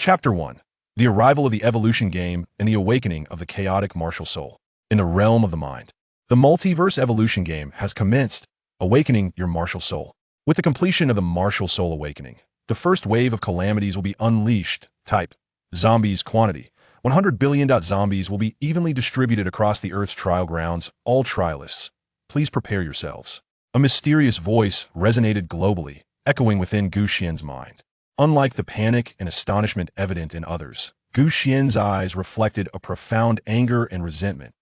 Chapter 1. The Arrival of the Evolution Game and the Awakening of the Chaotic Martial Soul. In the realm of the mind, the multiverse evolution game has commenced, awakening your martial soul. With the completion of the martial soul awakening, the first wave of calamities will be unleashed. Type: zombies. Quantity: 100 billion. Zombies will be evenly distributed across the Earth's trial grounds. All trialists, please prepare yourselves. A mysterious voice resonated globally, echoing within Xuan's mind. Unlike the panic and astonishment evident in others, Xuan's eyes reflected a profound anger and resentment.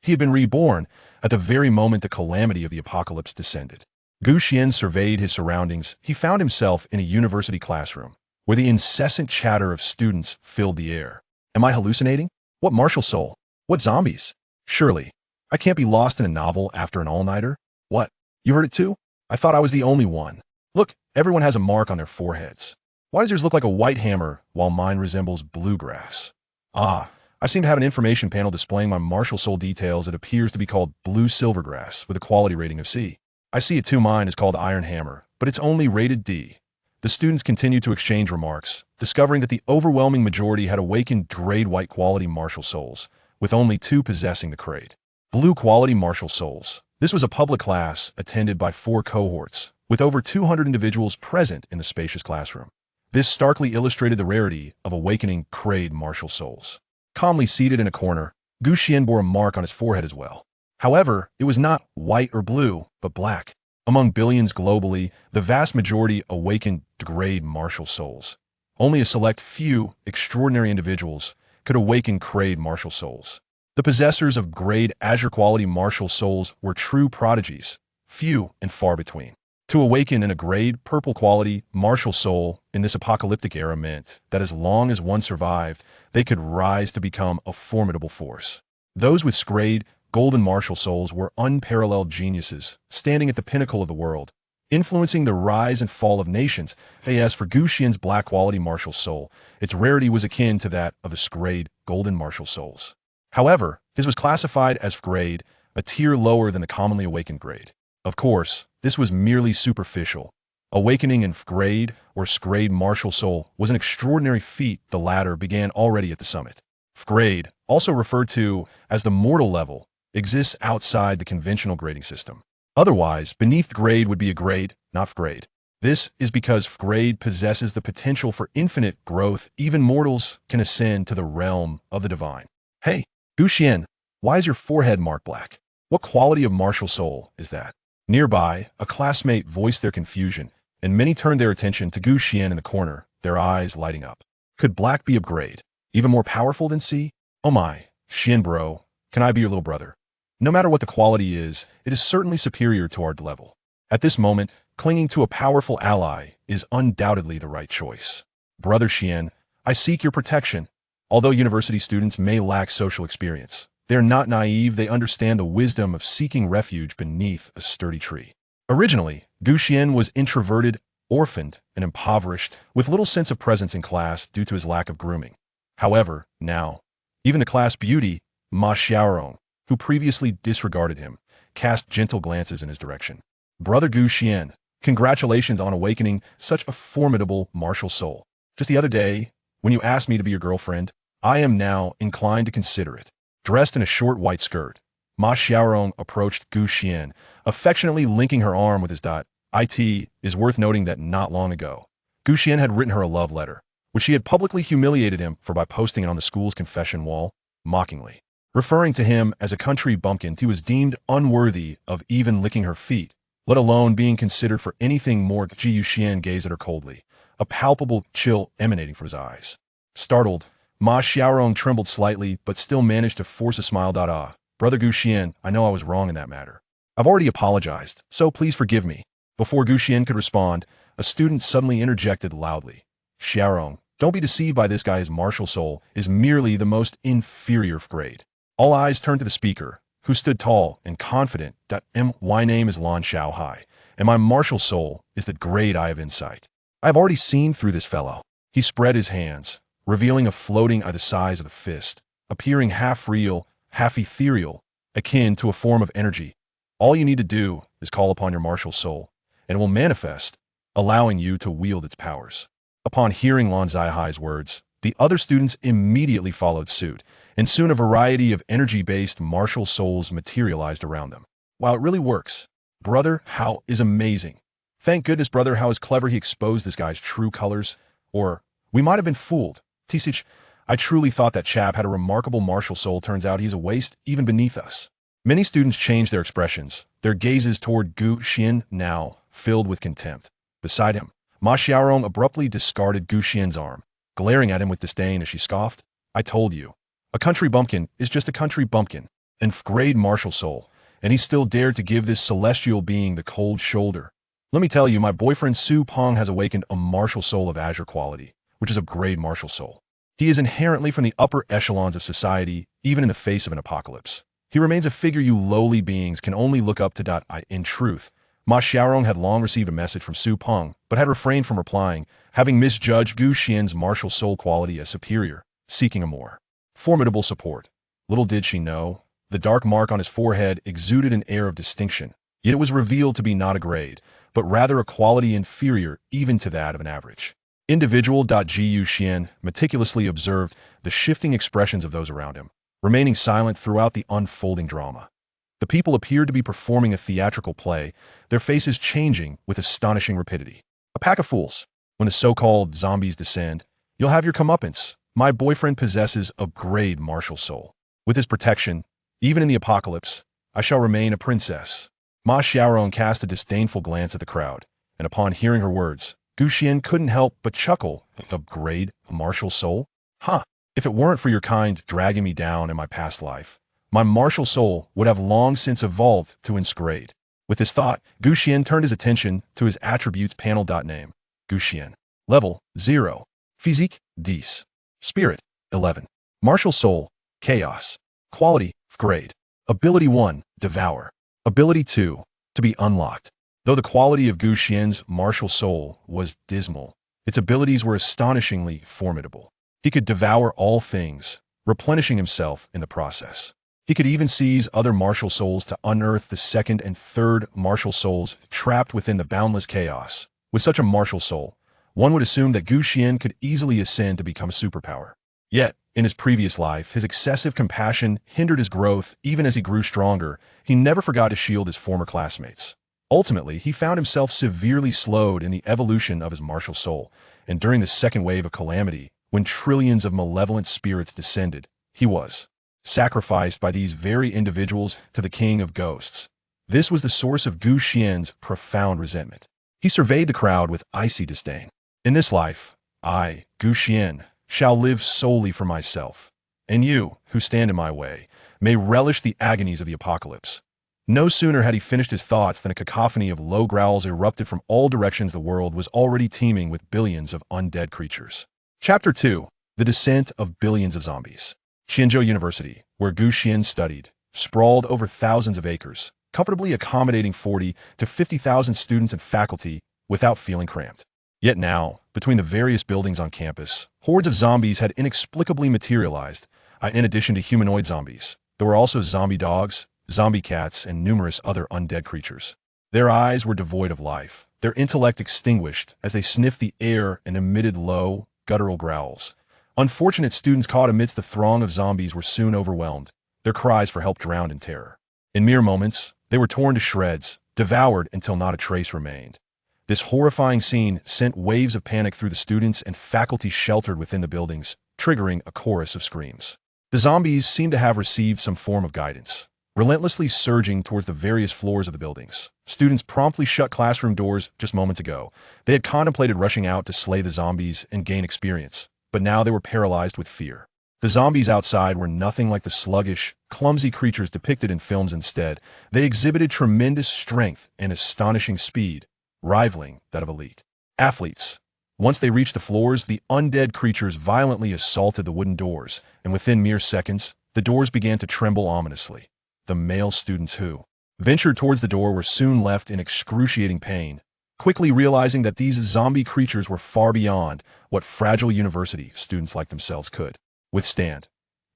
He had been reborn at the very moment the calamity of the apocalypse descended. Xuan surveyed his surroundings. He found himself in a university classroom, where the incessant chatter of students filled the air. Am I hallucinating? What martial soul? What zombies? Surely, I can't be lost in a novel after an all-nighter? What? You heard it too? I thought I was the only one. Look, everyone has a mark on their foreheads. Why does yours look like a white hammer while mine resembles bluegrass? Ah, I seem to have an information panel displaying my martial soul details. It appears to be called blue silvergrass with a quality rating of C. I see it too. Mine is called iron hammer, but it's only rated D. The students continued to exchange remarks, discovering that the overwhelming majority had awakened grade white quality martial souls, with only 2 possessing the grade blue quality martial souls. This was a public class attended by 4 cohorts, with over 200 individuals present in the spacious classroom. This starkly illustrated the rarity of awakening grade martial souls. Calmly seated in a corner, Xuan bore a mark on his forehead as well. However, it was not white or blue, but black. Among billions globally, the vast majority awakened grade martial souls. Only a select few extraordinary individuals could awaken grade martial souls. The possessors of grade azure quality martial souls were true prodigies, few and far between. To awaken in a grade purple quality martial soul in this apocalyptic era meant that as long as one survived, they could rise to become a formidable force. Those with grade golden martial souls were unparalleled geniuses, standing at the pinnacle of the world, influencing the rise and fall of nations. As for Xuan's black quality martial soul, its rarity was akin to that of the grade golden martial souls. However, his was classified as grade, a tier lower than the commonly awakened grade. Of course, this was merely superficial. Awakening in grade or grade martial soul was an extraordinary feat. The latter began already at the summit. Grade, also referred to as the mortal level, exists outside the conventional grading system. Otherwise, beneath grade would be a grade, not grade. This is because grade possesses the potential for infinite growth. Even mortals can ascend to the realm of the divine. Hey, Xuan, why is your forehead marked black? What quality of martial soul is that? Nearby, a classmate voiced their confusion, and many turned their attention to Xuan in the corner, their eyes lighting up. Could black be a grade, even more powerful than C? Oh my, Xuan bro, can I be your little brother? No matter what the quality is, it is certainly superior to our level. At this moment, clinging to a powerful ally is undoubtedly the right choice. Brother Xuan, I seek your protection. Although university students may lack social experience, they are not naive. They understand the wisdom of seeking refuge beneath a sturdy tree. Originally, Xuan was introverted, orphaned, and impoverished, with little sense of presence in class due to his lack of grooming. However, now, even the class beauty, Ma Xiaorong, who previously disregarded him, cast gentle glances in his direction. Brother Xuan, congratulations on awakening such a formidable martial soul. Just the other day, when you asked me to be your girlfriend, I am now inclined to consider it. Dressed in a short white skirt, Ma Xiaorong approached Xuan, affectionately linking her arm with his dot. It is worth noting that not long ago, Xuan had written her a love letter, which she had publicly humiliated him for by posting it on the school's confession wall, mockingly. Referring to him as a country bumpkin, he was deemed unworthy of even licking her feet, let alone being considered for anything more. Xuan gazed at her coldly, a palpable chill emanating from his eyes. Startled, Ma Xiaorong trembled slightly, but still managed to force a smile. Brother Xuan, I know I was wrong in that matter. I've already apologized, so please forgive me. Before Xuan could respond, a student suddenly interjected loudly. Xiaorong, don't be deceived by this guy. His martial soul is merely the most inferior grade. All eyes turned to the speaker, who stood tall and confident. My name is Lan Xiaohai, and my martial soul is the grade I have insight. I have already seen through this fellow. He spread his hands, revealing a floating eye the size of a fist, appearing half real, half ethereal, akin to a form of energy. All you need to do is call upon your martial soul, and it will manifest, allowing you to wield its powers. Upon hearing Lan Xiaohai's words, The other students immediately followed suit, and soon a variety of energy-based martial souls materialized around them. Wow, it really works. Brother Hao is amazing. Thank goodness Brother Hao is clever. He exposed this guy's true colors. Or, we might have been fooled. Tisich, I truly thought that chap had a remarkable martial soul. Turns out he's a waste even beneath us. Many students changed their expressions, their gazes toward Gu Xian now filled with contempt. Beside him, Ma Xiaorong abruptly discarded Gu Xian's arm, glaring at him with disdain as she scoffed. I told you. A country bumpkin is just a country bumpkin, an grade martial soul, and he still dared to give this celestial being the cold shoulder. Let me tell you, my boyfriend Su Peng has awakened a martial soul of azure quality, which is a grade martial soul. He is inherently from the upper echelons of society, even in the face of an apocalypse. He remains a figure you lowly beings can only look up to. In truth, Ma Xiaorong had long received a message from Su Peng, but had refrained from replying, having misjudged Gu Xian's martial soul quality as superior, seeking a more formidable support. Little did she know, the dark mark on his forehead exuded an air of distinction, yet it was revealed to be not a grade, but rather a quality inferior even to that of an average individual. Gu Xian meticulously observed the shifting expressions of those around him, remaining silent throughout the unfolding drama. The people appeared to be performing a theatrical play, their faces changing with astonishing rapidity. A pack of fools. When the so-called zombies descend, you'll have your comeuppance. My boyfriend possesses a grade martial soul. With his protection, even in the apocalypse, I shall remain a princess. Ma Xiaorong cast a disdainful glance at the crowd, and upon hearing her words, Gu Xian couldn't help but chuckle. A grade martial soul? Huh. If it weren't for your kind dragging me down in my past life, my martial soul would have long since evolved to its grade. With this thought, Gu Xian turned his attention to his attributes panel. Name, Gu Xian. Level, 0. Physique, 10. Spirit, 11. Martial soul, chaos. Quality, grade. Ability 1, devour. Ability 2, to be unlocked. Though the quality of Gu Xian's martial soul was dismal, its abilities were astonishingly formidable. He could devour all things, replenishing himself in the process. He could even seize other martial souls to unearth the second and third martial souls trapped within the boundless chaos. With such a martial soul, one would assume that Gu Xian could easily ascend to become a superpower. Yet, in his previous life, his excessive compassion hindered his growth. Even as he grew stronger, he never forgot to shield his former classmates. Ultimately, he found himself severely slowed in the evolution of his martial soul, and during the second wave of calamity, when trillions of malevolent spirits descended, he was sacrificed by these very individuals to the king of ghosts. This was the source of Gu Xian's profound resentment. He surveyed the crowd with icy disdain. In this life, I, Gu Xian, shall live solely for myself, and you, who stand in my way, may relish the agonies of the apocalypse. No sooner had he finished his thoughts than a cacophony of low growls erupted from all directions. The world was already teeming with billions of undead creatures. Chapter 2. The Descent of Billions of Zombies. Qianzhou University, where Gu Xian studied, sprawled over thousands of acres, comfortably accommodating 40 to 50,000 students and faculty without feeling cramped. Yet now, between the various buildings on campus, hordes of zombies had inexplicably materialized. In addition to humanoid zombies, there were also zombie dogs, zombie cats, and numerous other undead creatures. Their eyes were devoid of life, their intellect extinguished as they sniffed the air and emitted low, guttural growls. Unfortunate students caught amidst the throng of zombies were soon overwhelmed, their cries for help drowned in terror. In mere moments, they were torn to shreds, devoured until not a trace remained. This horrifying scene sent waves of panic through the students and faculty sheltered within the buildings, triggering a chorus of screams. The zombies seemed to have received some form of guidance, relentlessly surging towards the various floors of the buildings. Students promptly shut classroom doors just moments ago. They had contemplated rushing out to slay the zombies and gain experience, but now they were paralyzed with fear. The zombies outside were nothing like the sluggish, clumsy creatures depicted in films. Instead, they exhibited tremendous strength and astonishing speed, rivaling that of elite athletes. Once they reached the floors, the undead creatures violently assaulted the wooden doors, and within mere seconds, the doors began to tremble ominously. The male students who ventured towards the door were soon left in excruciating pain, quickly realizing that these zombie creatures were far beyond what fragile university students like themselves could withstand.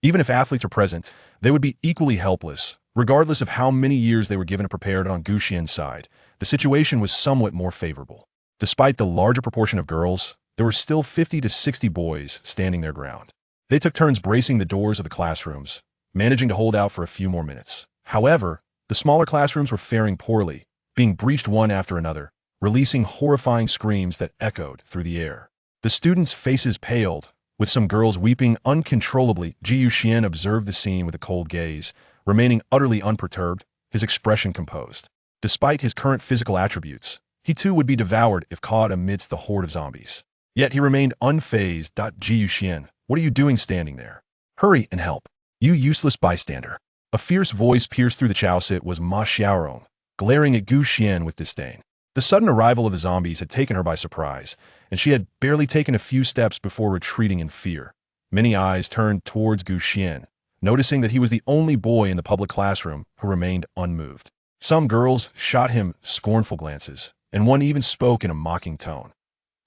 Even if athletes were present, they would be equally helpless, regardless of how many years they were given to prepare. On Gu Xian's side, the situation was somewhat more favorable. Despite the larger proportion of girls, there were still 50 to 60 boys standing their ground. They took turns bracing the doors of the classrooms, managing to hold out for a few more minutes. However, the smaller classrooms were faring poorly, being breached one after another, releasing horrifying screams that echoed through the air. The students' faces paled, with some girls weeping uncontrollably. Xuan observed the scene with a cold gaze, remaining utterly unperturbed, his expression composed. Despite his current physical attributes, he too would be devoured if caught amidst the horde of zombies. Yet he remained unfazed. Xuan, what are you doing standing there? Hurry and help. You useless bystander. A fierce voice pierced through the Chaosit was Ma Xiaorong, glaring at Xuan with disdain. The sudden arrival of the zombies had taken her by surprise, and she had barely taken a few steps before retreating in fear. Many eyes turned towards Xuan, noticing that he was the only boy in the public classroom who remained unmoved. Some girls shot him scornful glances, and one even spoke in a mocking tone.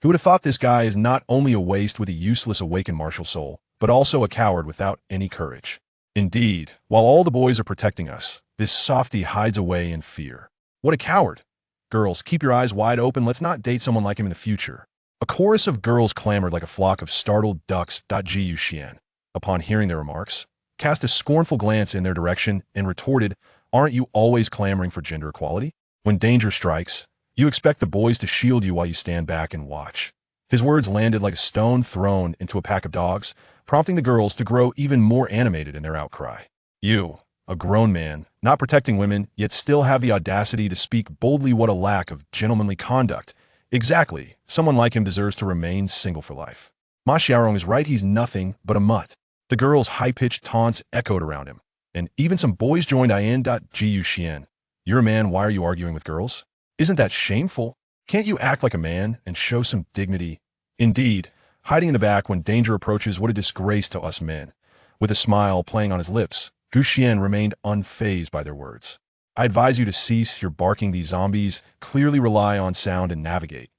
Who would have thought this guy is not only a waste with a useless awakened martial soul, but also a coward without any courage? Indeed, while all the boys are protecting us, this softy hides away in fear. What a coward! Girls, keep your eyes wide open. Let's not date someone like him in the future. A chorus of girls clamored like a flock of startled ducks. Xuan, upon hearing their remarks, cast a scornful glance in their direction and retorted, aren't you always clamoring for gender equality? When danger strikes, you expect the boys to shield you while you stand back and watch. His words landed like a stone thrown into a pack of dogs, prompting the girls to grow even more animated in their outcry. You, a grown man, not protecting women, yet still have the audacity to speak boldly. What a lack of gentlemanly conduct. Exactly, someone like him deserves to remain single for life. Ma Xiaorong is right, he's nothing but a mutt. The girls' high-pitched taunts echoed around him, and even some boys joined in. Xuan, you're a man, why are you arguing with girls? Isn't that shameful? Can't you act like a man and show some dignity? Indeed, hiding in the back when danger approaches, what a disgrace to us men. With a smile playing on his lips, Xuan remained unfazed by their words. I advise you to cease your barking. These zombies clearly rely on sound and navigate.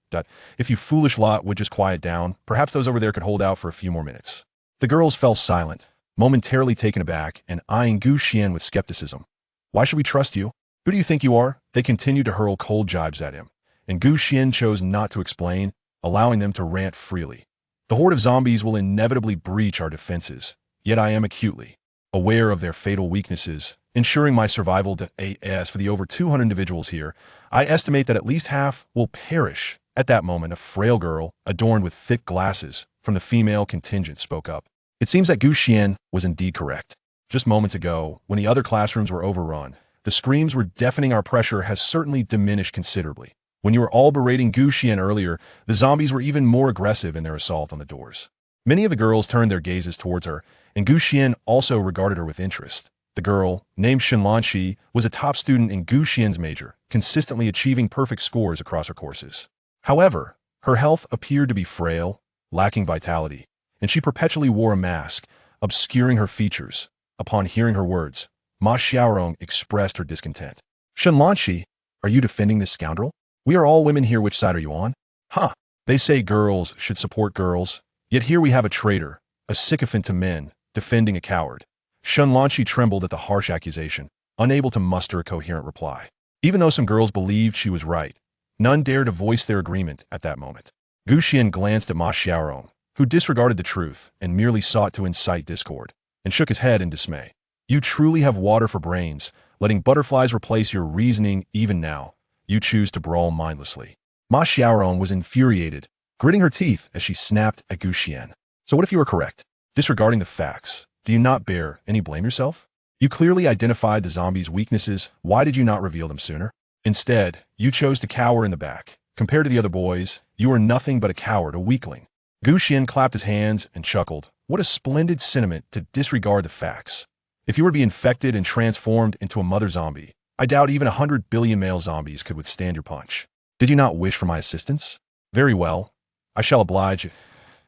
If you foolish lot would just quiet down, perhaps those over there could hold out for a few more minutes. The girls fell silent, momentarily taken aback and eyeing Xuan with skepticism. Why should we trust you? Who do you think you are? They continued to hurl cold jibes at him, and Xuan chose not to explain, allowing them to rant freely. The horde of zombies will inevitably breach our defenses, yet I am acutely aware of their fatal weaknesses, ensuring my survival. As for the over 200 individuals here, I estimate that at least half will perish. At that moment, a frail girl, adorned with thick glasses, from the female contingent spoke up. It seems that Xuan was indeed correct. Just moments ago, when the other classrooms were overrun, the screams were deafening. Our pressure has certainly diminished considerably. When you were all berating Xuan earlier, the zombies were even more aggressive in their assault on the doors. Many of the girls turned their gazes towards her, and Xuan also regarded her with interest. The girl, named Shenlanxi, was a top student in Xuan's major, consistently achieving perfect scores across her courses. However, her health appeared to be frail, lacking vitality, and she perpetually wore a mask, obscuring her features. Upon hearing her words, Ma Xiaorong expressed her discontent. Shenlanxi, are you defending this scoundrel? We are all women here, which side are you on? Huh, they say girls should support girls, yet here we have a traitor, a sycophant to men, defending a coward. Shenlanxi trembled at the harsh accusation, unable to muster a coherent reply. Even though some girls believed she was right, none dared to voice their agreement at that moment. Xuan glanced at Ma Xiaorong, who disregarded the truth and merely sought to incite discord, and shook his head in dismay. You truly have water for brains, letting butterflies replace your reasoning. Even now, you choose to brawl mindlessly. Ma Xiaorong was infuriated, gritting her teeth as she snapped at Xuan. So what if you were correct? Disregarding the facts, do you not bear any blame yourself? You clearly identified the zombies' weaknesses. Why did you not reveal them sooner? Instead, you chose to cower in the back. Compared to the other boys, you are nothing but a coward, a weakling. Xuan clapped his hands and chuckled. What a splendid sentiment to disregard the facts. If you were to be infected and transformed into a mother zombie, I doubt even 100 billion male zombies could withstand your punch. Did you not wish for my assistance? Very well. I shall oblige.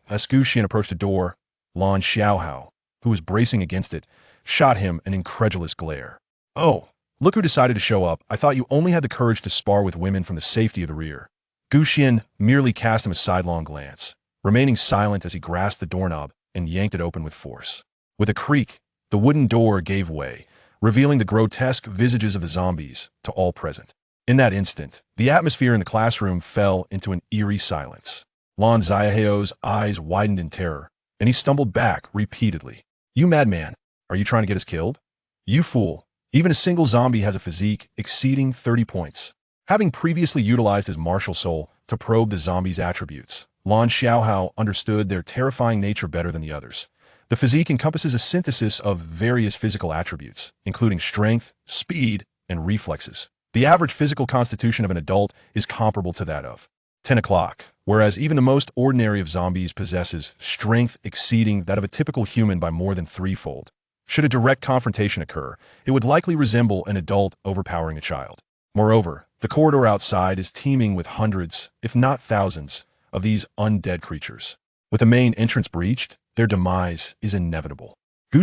As Xuan approached the door, Lan Xiaohao, who was bracing against it, shot him an incredulous glare. Oh, look who decided to show up. I thought you only had the courage to spar with women from the safety of the rear. Xuan merely cast him a sidelong glance, remaining silent as he grasped the doorknob and yanked it open with force. With a creak, the wooden door gave way, revealing the grotesque visages of the zombies to all present. In that instant, the atmosphere in the classroom fell into an eerie silence. Lan Xiaoheo's eyes widened in terror, and he stumbled back repeatedly. You madman, are you trying to get us killed? You fool, even a single zombie has a physique exceeding 30 points. Having previously utilized his martial soul to probe the zombie's attributes, Lan Xiaohao understood their terrifying nature better than the others. The physique encompasses a synthesis of various physical attributes, including strength, speed, and reflexes. The average physical constitution of an adult is comparable to that of 10 o'clock, whereas even the most ordinary of zombies possesses strength exceeding that of a typical human by more than threefold. Should a direct confrontation occur, it would likely resemble an adult overpowering a child. Moreover, the corridor outside is teeming with hundreds, if not thousands, of these undead creatures. With the main entrance breached, their demise is inevitable. Gu,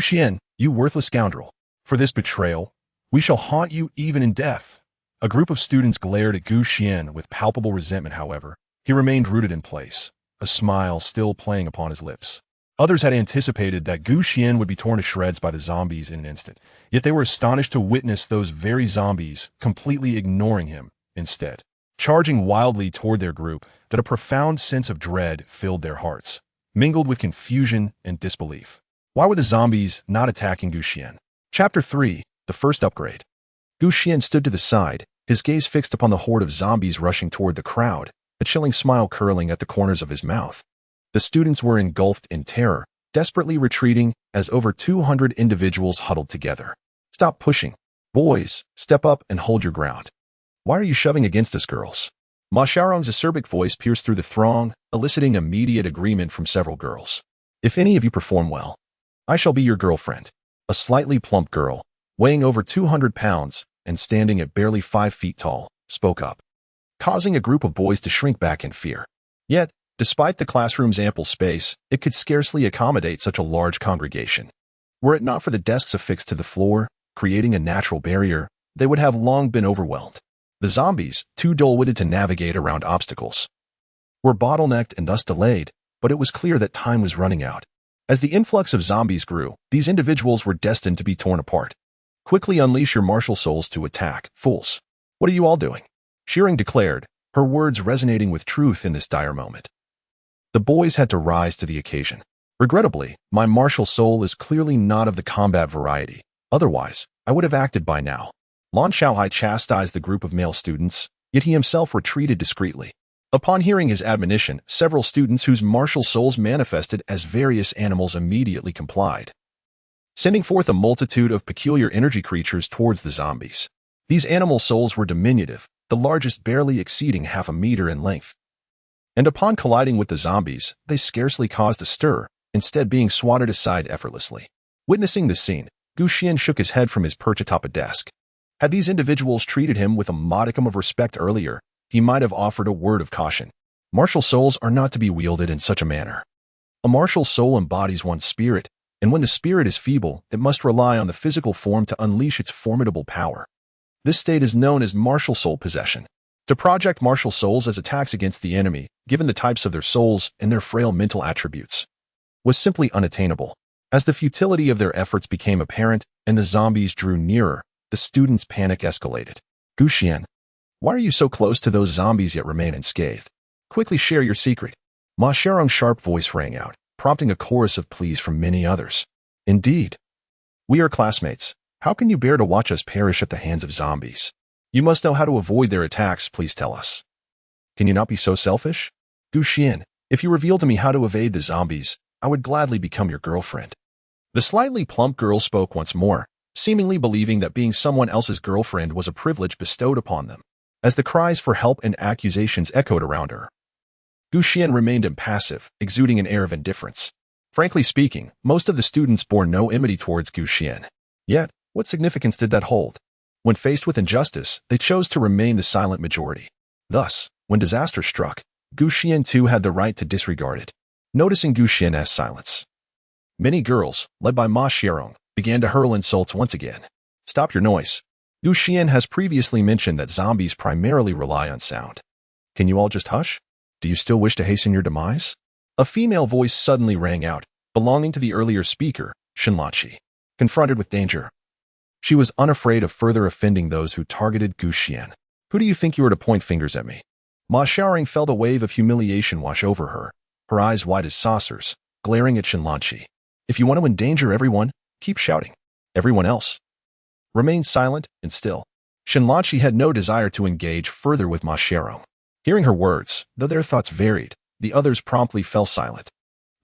you worthless scoundrel. For this betrayal, we shall haunt you even in death. A group of students glared at Gu with palpable resentment, however. He remained rooted in place, a smile still playing upon his lips. Others had anticipated that Gu would be torn to shreds by the zombies in an instant, yet they were astonished to witness those very zombies completely ignoring him instead. Charging wildly toward their group, that a profound sense of dread filled their hearts, mingled with confusion and disbelief. Why were the zombies not attacking Gu? Chapter 3, The First Upgrade. Gu stood to the side, his gaze fixed upon the horde of zombies rushing toward the crowd, a chilling smile curling at the corners of his mouth. The students were engulfed in terror, desperately retreating as over 200 individuals huddled together. Stop pushing. Boys, step up and hold your ground. Why are you shoving against us, girls? Ma Xiaorong's acerbic voice pierced through the throng, eliciting immediate agreement from several girls. If any of you perform well, I shall be your girlfriend. A slightly plump girl, weighing over 200 pounds and standing at barely 5 feet tall, spoke up, causing a group of boys to shrink back in fear. Yet, despite the classroom's ample space, it could scarcely accommodate such a large congregation. Were it not for the desks affixed to the floor, creating a natural barrier, they would have long been overwhelmed. The zombies, too dull-witted to navigate around obstacles, were bottlenecked and thus delayed, but it was clear that time was running out. As the influx of zombies grew, these individuals were destined to be torn apart. Quickly unleash your martial souls to attack, fools. What are you all doing? Shearing declared, her words resonating with truth in this dire moment. The boys had to rise to the occasion. Regrettably, my martial soul is clearly not of the combat variety. Otherwise, I would have acted by now. Lan Xiaohai chastised the group of male students, yet he himself retreated discreetly. Upon hearing his admonition, several students whose martial souls manifested as various animals immediately complied, sending forth a multitude of peculiar energy creatures towards the zombies. These animal souls were diminutive, the largest barely exceeding half a meter in length. And upon colliding with the zombies, they scarcely caused a stir, instead being swatted aside effortlessly. Witnessing this scene, Gu shook his head from his perch atop a desk. Had these individuals treated him with a modicum of respect earlier, he might have offered a word of caution. Martial souls are not to be wielded in such a manner. A martial soul embodies one's spirit, and when the spirit is feeble, it must rely on the physical form to unleash its formidable power. This state is known as martial soul possession. To project martial souls as attacks against the enemy, given the types of their souls and their frail mental attributes, was simply unattainable. As the futility of their efforts became apparent and the zombies drew nearer, the students' panic escalated. Gu, why are you so close to those zombies yet remain unscathed? Quickly share your secret. Ma Xiaorong's sharp voice rang out, prompting a chorus of pleas from many others. Indeed. We are classmates. How can you bear to watch us perish at the hands of zombies? You must know how to avoid their attacks, please tell us. Can you not be so selfish? Gu, if you reveal to me how to evade the zombies, I would gladly become your girlfriend. The slightly plump girl spoke once more, seemingly believing that being someone else's girlfriend was a privilege bestowed upon them. As the cries for help and accusations echoed around her, Gu remained impassive, exuding an air of indifference. Frankly speaking, most of the students bore no enmity towards Gu. Yet, what significance did that hold? When faced with injustice, they chose to remain the silent majority. Thus, when disaster struck, Gu too had the right to disregard it. Noticing Gu silence, many girls, led by Ma Xiaorong, began to hurl insults once again. Stop your noise. Gu has previously mentioned that zombies primarily rely on sound. Can you all just hush? Do you still wish to hasten your demise? A female voice suddenly rang out, belonging to the earlier speaker, Shenlanqi. Confronted with danger, she was unafraid of further offending those who targeted Gu. Who do you think you are to point fingers at me? Ma Xiaoring felt a wave of humiliation wash over her, her eyes wide as saucers, glaring at Xuan. If you want to endanger everyone, keep shouting. Everyone else, remain silent and still. Xuan had no desire to engage further with Ma Xiaoring. Hearing her words, though their thoughts varied, the others promptly fell silent.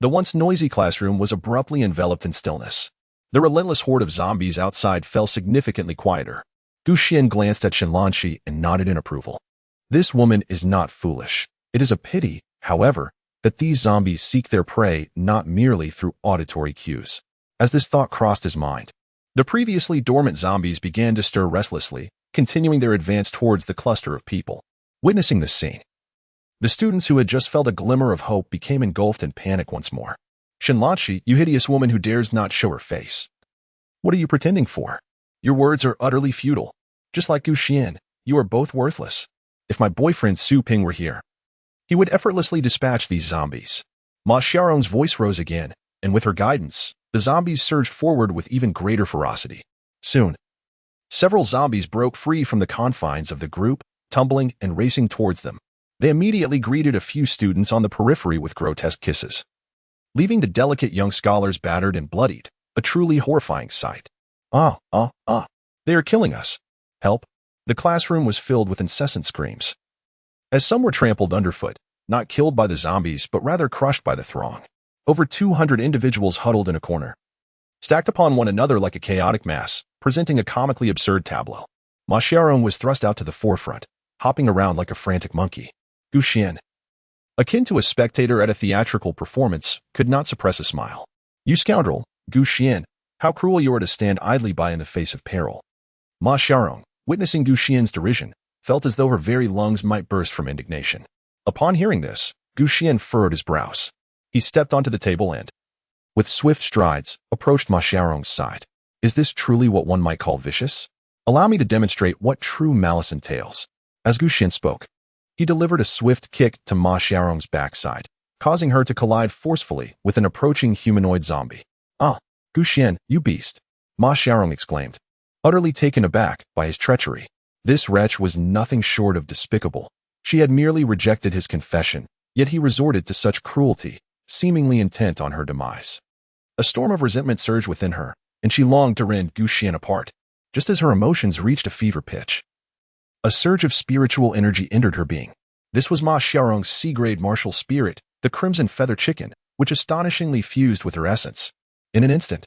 The once noisy classroom was abruptly enveloped in stillness. The relentless horde of zombies outside fell significantly quieter. Xuan glanced at Xuan and nodded in approval. This woman is not foolish. It is a pity, however, that these zombies seek their prey not merely through auditory cues. As this thought crossed his mind, the previously dormant zombies began to stir restlessly, continuing their advance towards the cluster of people. Witnessing this scene, the students who had just felt a glimmer of hope became engulfed in panic once more. Xuan, you hideous woman who dares not show her face. What are you pretending for? Your words are utterly futile. Just like Xuan, you are both worthless. If my boyfriend Su Ping were here, he would effortlessly dispatch these zombies. Ma Xiaorong's voice rose again, and with her guidance, the zombies surged forward with even greater ferocity. Soon, several zombies broke free from the confines of the group, tumbling and racing towards them. They immediately greeted a few students on the periphery with grotesque kisses, leaving the delicate young scholars battered and bloodied, a truly horrifying sight. They are killing us. Help. The classroom was filled with incessant screams, as some were trampled underfoot, not killed by the zombies but rather crushed by the throng. Over 200 individuals huddled in a corner, stacked upon one another like a chaotic mass, presenting a comically absurd tableau. Ma Xiaorong was thrust out to the forefront, hopping around like a frantic monkey. Xuan, akin to a spectator at a theatrical performance, could not suppress a smile. You scoundrel, Xuan, how cruel you are to stand idly by in the face of peril. Ma Xiaorong, witnessing Xuan's derision, felt as though her very lungs might burst from indignation. Upon hearing this, Xuan furrowed his brows. He stepped onto the table and, with swift strides, approached Ma Xiaorong's side. Is this truly what one might call vicious? Allow me to demonstrate what true malice entails. As Xuan spoke, he delivered a swift kick to Ma Xiaorong's backside, causing her to collide forcefully with an approaching humanoid zombie. Xuan, you beast! Ma Xiaorong exclaimed, utterly taken aback by his treachery. This wretch was nothing short of despicable. She had merely rejected his confession, yet he resorted to such cruelty, seemingly intent on her demise. A storm of resentment surged within her, and she longed to rend Xuan apart, just as her emotions reached a fever pitch. A surge of spiritual energy entered her being. This was Ma Xiaorong's C-grade martial spirit, the crimson feather chicken, which astonishingly fused with her essence. In an instant,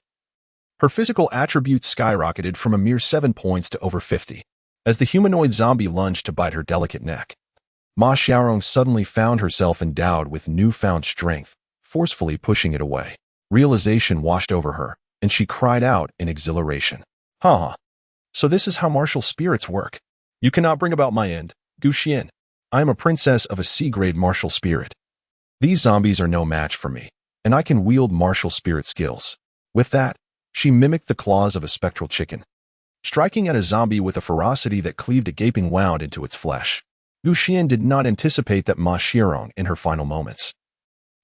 her physical attributes skyrocketed from a mere 7 points to over 50. As the humanoid zombie lunged to bite her delicate neck, Ma Xiaorong suddenly found herself endowed with newfound strength, forcefully pushing it away. Realization washed over her, and she cried out in exhilaration. So this is how martial spirits work. You cannot bring about my end, Xuan. I am a princess of a C-grade martial spirit. These zombies are no match for me, and I can wield martial spirit skills. With that, she mimicked the claws of a spectral chicken, striking at a zombie with a ferocity that cleaved a gaping wound into its flesh. Xuan did not anticipate that Ma Xiaorong, in her final moments,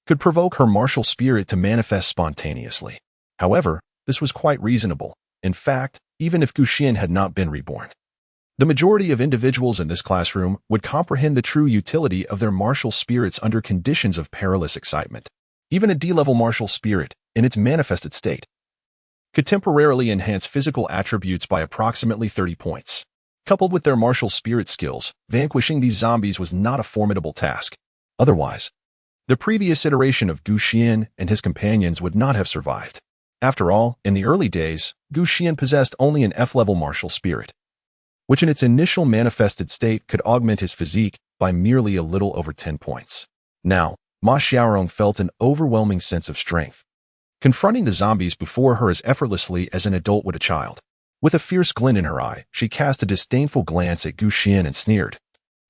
could provoke her martial spirit to manifest spontaneously. However, this was quite reasonable. In fact, even if Xuan had not been reborn, the majority of individuals in this classroom would comprehend the true utility of their martial spirits under conditions of perilous excitement. Even a D-level martial spirit, in its manifested state, could temporarily enhance physical attributes by approximately 30 points. Coupled with their martial spirit skills, vanquishing these zombies was not a formidable task. Otherwise, the previous iteration of Xuan and his companions would not have survived. After all, in the early days, Xuan possessed only an F-level martial spirit, which in its initial manifested state could augment his physique by merely a little over 10 points. Now, Ma Xiaorong felt an overwhelming sense of strength, confronting the zombies before her as effortlessly as an adult would a child. With a fierce glint in her eye, she cast a disdainful glance at Xuan and sneered.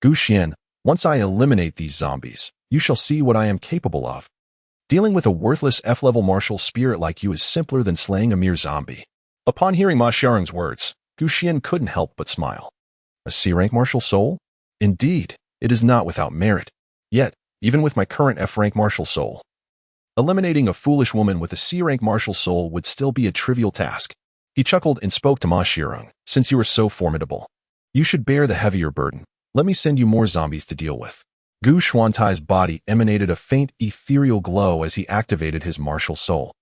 Xuan, once I eliminate these zombies, you shall see what I am capable of. Dealing with a worthless F-level martial spirit like you is simpler than slaying a mere zombie. Upon hearing Ma Xiaorong's words, Xuan couldn't help but smile. A C-rank martial soul? Indeed, it is not without merit. Yet, even with my current F-rank martial soul, eliminating a foolish woman with a C-rank martial soul would still be a trivial task. He chuckled and spoke to Ma Xiaorong. Since you are so formidable, you should bear the heavier burden. Let me send you more zombies to deal with. Gu Xuantai's body emanated a faint ethereal glow as he activated his martial soul,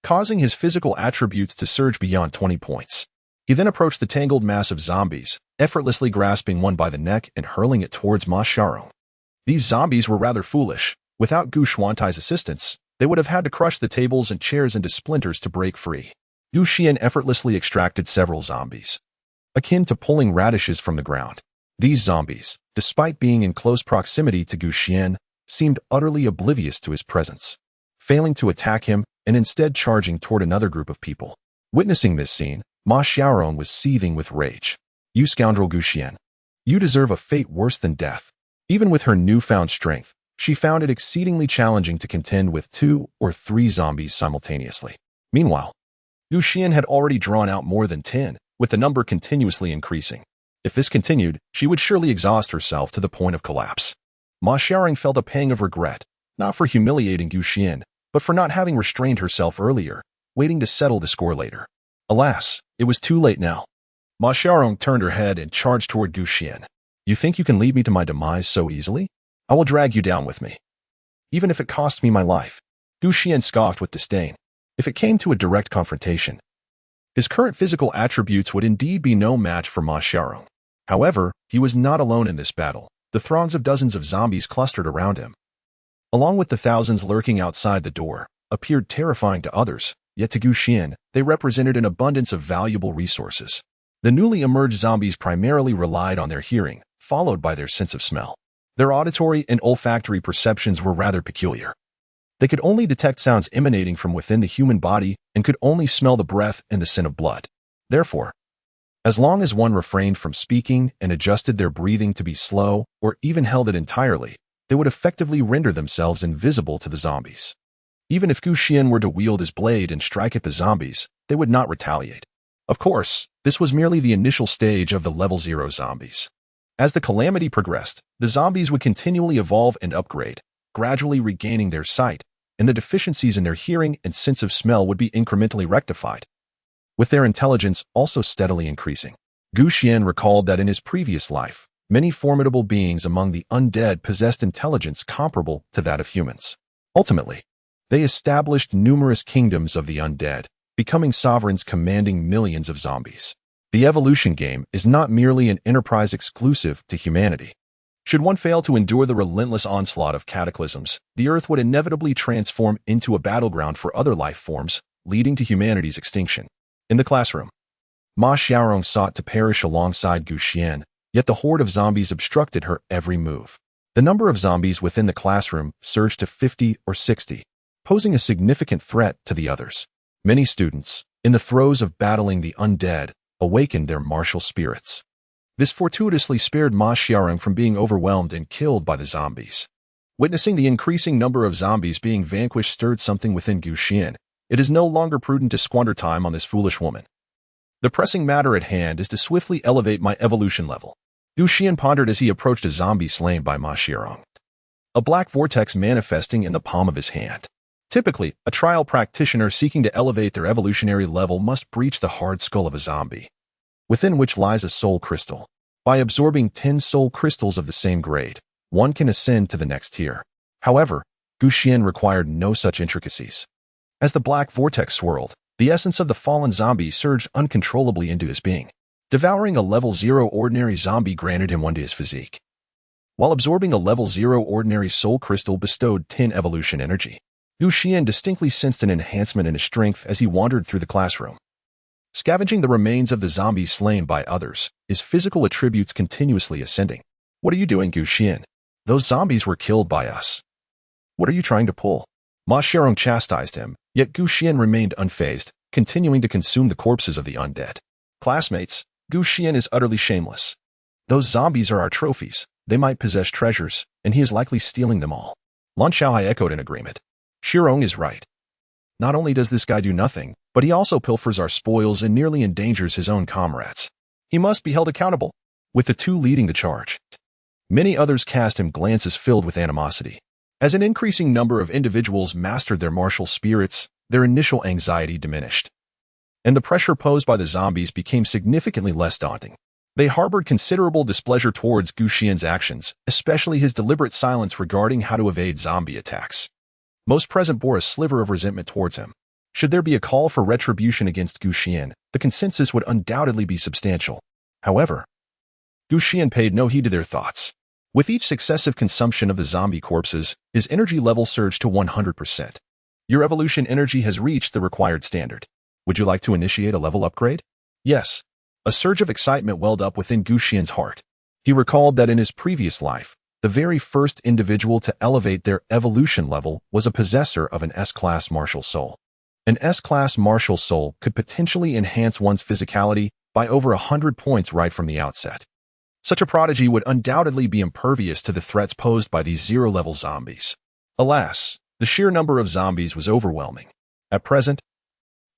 causing his physical attributes to surge beyond 20 points. He then approached the tangled mass of zombies, effortlessly grasping one by the neck and hurling it towards Ma Xiaorong. These zombies were rather foolish. Without Gu Xuantai's assistance, they would have had to crush the tables and chairs into splinters to break free. Gu Xian effortlessly extracted several zombies, akin to pulling radishes from the ground. These zombies, despite being in close proximity to Gu Xian, seemed utterly oblivious to his presence, failing to attack him and instead charging toward another group of people. Witnessing this scene, Ma Xiaorong was seething with rage. "You scoundrel Gu Xian. You deserve a fate worse than death." Even with her newfound strength, she found it exceedingly challenging to contend with 2 or 3 zombies simultaneously. Meanwhile, Gu Xian had already drawn out more than 10, with the number continuously increasing. If this continued, she would surely exhaust herself to the point of collapse. Ma Xiaorong felt a pang of regret, not for humiliating Gu Xian, but for not having restrained herself earlier, waiting to settle the score later. Alas, it was too late now. Ma Xiaorong turned her head and charged toward Gu Xian. "You think you can lead me to my demise so easily? I will drag you down with me, even if it costs me my life." Gu Xian scoffed with disdain. If it came to a direct confrontation, his current physical attributes would indeed be no match for Ma Xiaorong. However, he was not alone in this battle. The throngs of dozens of zombies clustered around him, along with the thousands lurking outside the door, appeared terrifying to others, yet to Gu Xian, they represented an abundance of valuable resources. The newly emerged zombies primarily relied on their hearing, followed by their sense of smell. Their auditory and olfactory perceptions were rather peculiar. They could only detect sounds emanating from within the human body and could only smell the breath and the scent of blood. Therefore, as long as one refrained from speaking and adjusted their breathing to be slow or even held it entirely, they would effectively render themselves invisible to the zombies. Even if Gu Xian were to wield his blade and strike at the zombies, they would not retaliate. Of course, this was merely the initial stage of the level 0 zombies. As the calamity progressed, the zombies would continually evolve and upgrade, gradually regaining their sight, and the deficiencies in their hearing and sense of smell would be incrementally rectified, with their intelligence also steadily increasing. Gu Xian recalled that in his previous life, many formidable beings among the undead possessed intelligence comparable to that of humans. Ultimately, they established numerous kingdoms of the undead, becoming sovereigns commanding millions of zombies. The evolution game is not merely an enterprise exclusive to humanity. Should one fail to endure the relentless onslaught of cataclysms, the Earth would inevitably transform into a battleground for other life forms, leading to humanity's extinction. In the classroom, Ma Xiaorong sought to perish alongside Gu Xian, yet the horde of zombies obstructed her every move. The number of zombies within the classroom surged to 50 or 60, posing a significant threat to the others. Many students, in the throes of battling the undead, awakened their martial spirits. This fortuitously spared Ma Xiaorong from being overwhelmed and killed by the zombies. Witnessing the increasing number of zombies being vanquished stirred something within Gu Xian. It is no longer prudent to squander time on this foolish woman. The pressing matter at hand is to swiftly elevate my evolution level. Gu Xian pondered as he approached a zombie slain by Ma Xiaorong, a black vortex manifesting in the palm of his hand. Typically, a trial practitioner seeking to elevate their evolutionary level must breach the hard skull of a zombie, within which lies a soul crystal. By absorbing 10 soul crystals of the same grade, one can ascend to the next tier. However, Gu Xian required no such intricacies. As the black vortex swirled, the essence of the fallen zombie surged uncontrollably into his being. Devouring a level 0 ordinary zombie granted him one to his physique, while absorbing a level 0 ordinary soul crystal bestowed 10 evolution energy. Gu Xian distinctly sensed an enhancement in his strength as he wandered through the classroom. Scavenging the remains of the zombies slain by others, his physical attributes continuously ascending. "What are you doing, Gu Xian? Those zombies were killed by us. What are you trying to pull?" Ma Xiaorong chastised him, yet Gu Xian remained unfazed, continuing to consume the corpses of the undead. "Classmates, Gu Xian is utterly shameless. Those zombies are our trophies. They might possess treasures, and he is likely stealing them all." Lan Xiaohai echoed in agreement. "Xiaorong is right. Not only does this guy do nothing, but he also pilfers our spoils and nearly endangers his own comrades. He must be held accountable." With the two leading the charge, many others cast him glances filled with animosity. As an increasing number of individuals mastered their martial spirits, their initial anxiety diminished, and the pressure posed by the zombies became significantly less daunting. They harbored considerable displeasure towards Xian's actions, especially his deliberate silence regarding how to evade zombie attacks. Most present bore a sliver of resentment towards him. Should there be a call for retribution against Xian, the consensus would undoubtedly be substantial. However, Xian paid no heed to their thoughts. With each successive consumption of the zombie corpses, his energy level surged to 100%. Your evolution energy has reached the required standard. Would you like to initiate a level upgrade? Yes. A surge of excitement welled up within Xian's heart. He recalled that in his previous life, the very first individual to elevate their evolution level was a possessor of an S-class martial soul. An S-class martial soul could potentially enhance one's physicality by over 100 points right from the outset. Such a prodigy would undoubtedly be impervious to the threats posed by these zero-level zombies. Alas, the sheer number of zombies was overwhelming. At present,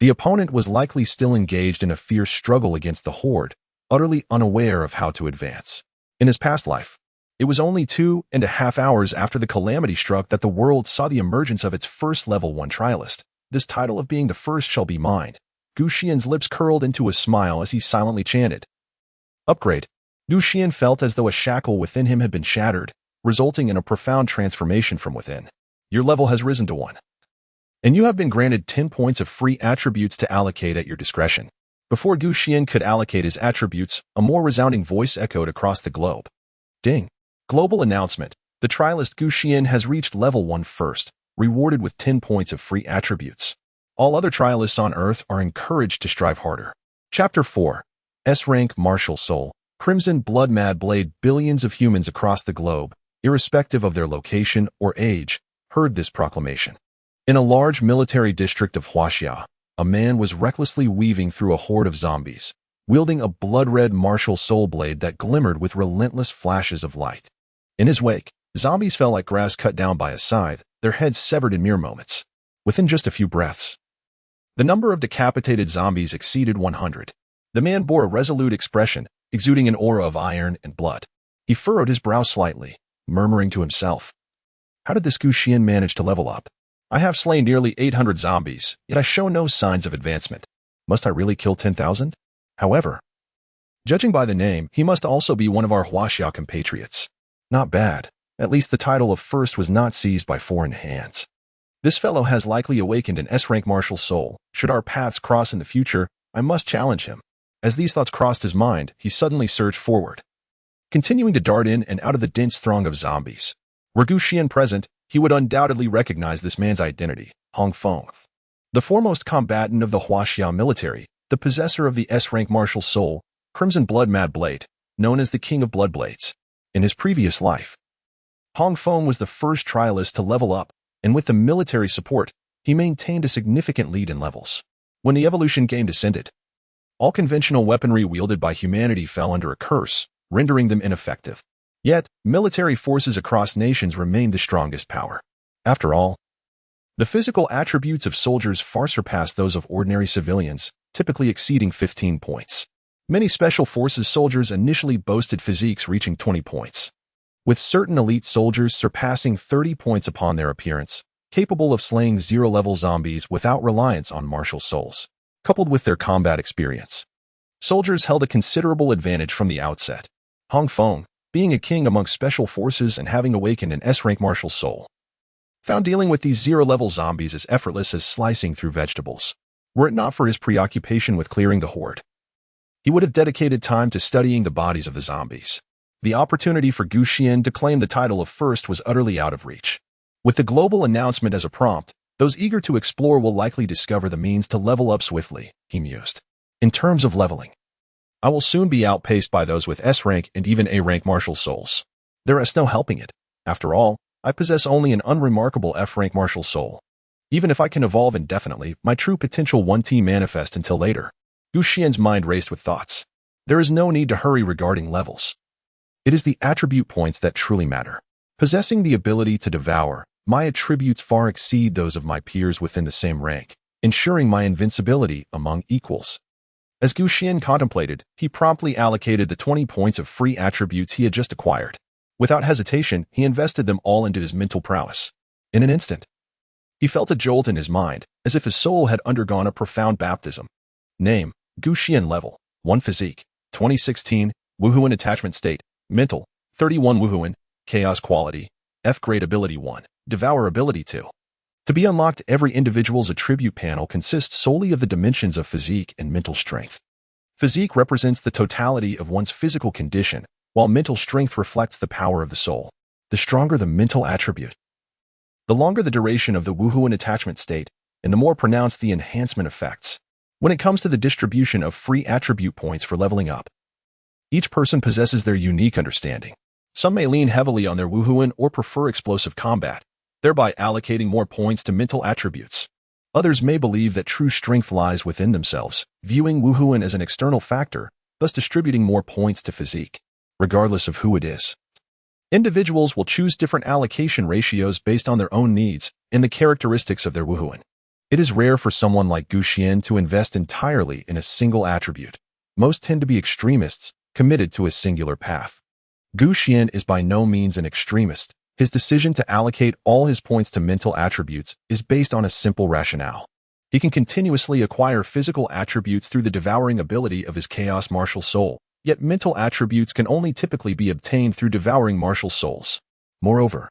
the opponent was likely still engaged in a fierce struggle against the horde, utterly unaware of how to advance. In his past life, it was only 2.5 hours after the calamity struck that the world saw the emergence of its first level 1 trialist. This title of being the first shall be mine. Xian's lips curled into a smile as he silently chanted. Upgrade. Xian felt as though a shackle within him had been shattered, resulting in a profound transformation from within. Your level has risen to 1. And you have been granted 10 points of free attributes to allocate at your discretion. Before Xian could allocate his attributes, a more resounding voice echoed across the globe. Ding. Global announcement. The trialist Xian has reached level 1 first, rewarded with 10 points of free attributes. All other trialists on Earth are encouraged to strive harder. Chapter 4. S-Rank Martial Soul. Crimson Blood-Mad Blade. Billions of humans across the globe, irrespective of their location or age, heard this proclamation. In a large military district of Huaxia, a man was recklessly weaving through a horde of zombies, wielding a blood-red martial soul blade that glimmered with relentless flashes of light. In his wake, zombies fell like grass cut down by a scythe, their heads severed in mere moments. Within just a few breaths, the number of decapitated zombies exceeded 100. The man bore a resolute expression, exuding an aura of iron and blood. He furrowed his brow slightly, murmuring to himself, "How did this Xian manage to level up? I have slain nearly 800 zombies, yet I show no signs of advancement. Must I really kill 10,000? However, judging by the name, he must also be one of our Huaxia compatriots. Not bad. At least the title of first was not seized by foreign hands. This fellow has likely awakened an S-rank martial soul. Should our paths cross in the future, I must challenge him." As these thoughts crossed his mind, he suddenly surged forward, continuing to dart in and out of the dense throng of zombies. Were Xian present, he would undoubtedly recognize this man's identity, Hong Feng. The foremost combatant of the Huaxia military, the possessor of the S-rank martial soul, Crimson Blood-Mad Blade, known as the King of Bloodblades. In his previous life, Hong Feng was the first trialist to level up, and with the military support, he maintained a significant lead in levels. When the evolution game descended, all conventional weaponry wielded by humanity fell under a curse, rendering them ineffective. Yet, military forces across nations remained the strongest power. After all, the physical attributes of soldiers far surpass those of ordinary civilians, typically exceeding 15 points. Many special forces soldiers initially boasted physiques reaching 20 points, with certain elite soldiers surpassing 30 points upon their appearance, capable of slaying zero-level zombies without reliance on martial souls. Coupled with their combat experience, soldiers held a considerable advantage from the outset. Hong Feng, being a king among special forces and having awakened an S-rank martial soul, found dealing with these zero-level zombies as effortless as slicing through vegetables. Were it not for his preoccupation with clearing the horde, he would have dedicated time to studying the bodies of the zombies. The opportunity for Xian to claim the title of first was utterly out of reach. With the global announcement as a prompt, those eager to explore will likely discover the means to level up swiftly, he mused. In terms of leveling, I will soon be outpaced by those with S-rank and even A-rank martial souls. There is no helping it. After all, I possess only an unremarkable F-rank martial soul. Even if I can evolve indefinitely, my true potential won't manifest until later. Xian's mind raced with thoughts. There is no need to hurry regarding levels. It is the attribute points that truly matter. Possessing the ability to devour, my attributes far exceed those of my peers within the same rank, ensuring my invincibility among equals. As Xian contemplated, he promptly allocated the 20 points of free attributes he had just acquired. Without hesitation, he invested them all into his mental prowess. In an instant, he felt a jolt in his mind, as if his soul had undergone a profound baptism. Name, Xian level, 1 physique, 2016, Wuhuan attachment state, mental, 31 Wuhuan, chaos quality, F-grade ability 1, devour ability 2. To be unlocked, every individual's attribute panel consists solely of the dimensions of physique and mental strength. Physique represents the totality of one's physical condition, while mental strength reflects the power of the soul. The stronger the mental attribute, the longer the duration of the Wuhuan attachment state, and the more pronounced the enhancement effects. When it comes to the distribution of free attribute points for leveling up, each person possesses their unique understanding. Some may lean heavily on their Wuhuan or prefer explosive combat, thereby allocating more points to mental attributes. Others may believe that true strength lies within themselves, viewing Wuhuan as an external factor, thus distributing more points to physique. Regardless of who it is, individuals will choose different allocation ratios based on their own needs and the characteristics of their Wuhuan. It is rare for someone like Xuan to invest entirely in a single attribute. Most tend to be extremists, committed to a singular path. Xuan is by no means an extremist. His decision to allocate all his points to mental attributes is based on a simple rationale. He can continuously acquire physical attributes through the devouring ability of his chaos martial soul, yet mental attributes can only typically be obtained through devouring martial souls. Moreover,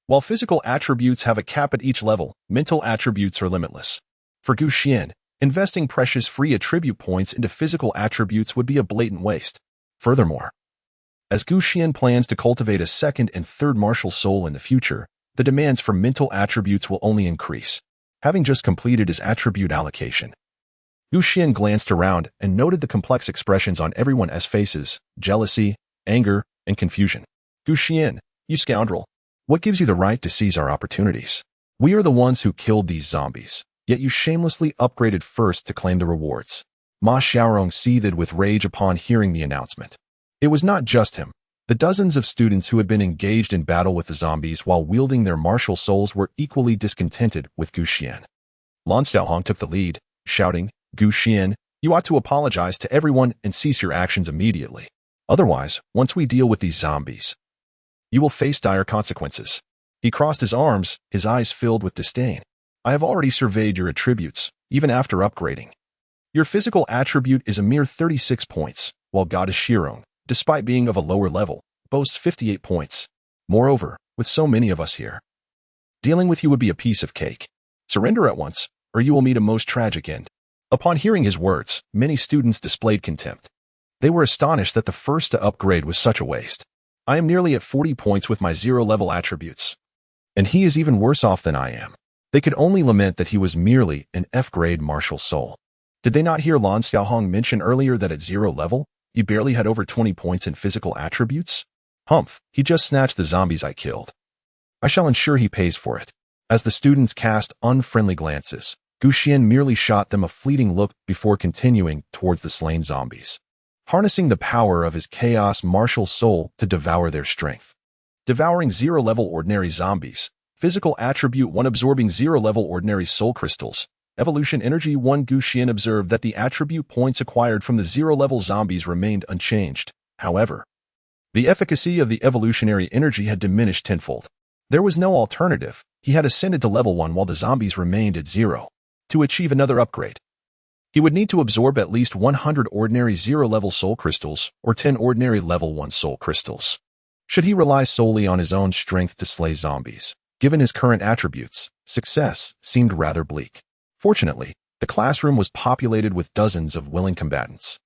while physical attributes have a cap at each level, mental attributes are limitless. For Xuan, investing precious free attribute points into physical attributes would be a blatant waste. Furthermore, as Xuan plans to cultivate a second and third martial soul in the future, the demands for mental attributes will only increase. Having just completed his attribute allocation, Xuan glanced around and noted the complex expressions on everyone's faces: jealousy, anger, and confusion. Xuan, you scoundrel. What gives you the right to seize our opportunities? We are the ones who killed these zombies, yet you shamelessly upgraded first to claim the rewards. Ma Xiaorong seethed with rage upon hearing the announcement. It was not just him. The dozens of students who had been engaged in battle with the zombies while wielding their martial souls were equally discontented with Xuan. Lan Xiaohong took the lead, shouting, Xuan, you ought to apologize to everyone and cease your actions immediately. Otherwise, once we deal with these zombies, you will face dire consequences. He crossed his arms, his eyes filled with disdain. I have already surveyed your attributes, even after upgrading. Your physical attribute is a mere 36 points, while Goddess Shirong, despite being of a lower level, boasts 58 points. Moreover, with so many of us here, dealing with you would be a piece of cake. Surrender at once, or you will meet a most tragic end. Upon hearing his words, many students displayed contempt. They were astonished that the first to upgrade was such a waste. I am nearly at 40 points with my zero-level attributes, and he is even worse off than I am. They could only lament that he was merely an F-grade martial soul. Did they not hear Lan Xiaohong mention earlier that at zero level, he barely had over 20 points in physical attributes? Humph, he just snatched the zombies I killed. I shall ensure he pays for it. As the students cast unfriendly glances, Xuan merely shot them a fleeting look before continuing towards the slain zombies, harnessing the power of his chaos martial soul to devour their strength. Devouring zero-level ordinary zombies, physical attribute 1 absorbing zero-level ordinary soul crystals, evolution energy 1. Xuan observed that the attribute points acquired from the zero-level zombies remained unchanged. However, the efficacy of the evolutionary energy had diminished tenfold. There was no alternative. He had ascended to level 1 while the zombies remained at 0. To achieve another upgrade, he would need to absorb at least 100 ordinary zero-level soul crystals or 10 ordinary level 1 soul crystals. Should he rely solely on his own strength to slay zombies, given his current attributes, success seemed rather bleak. Fortunately, the classroom was populated with dozens of willing combatants,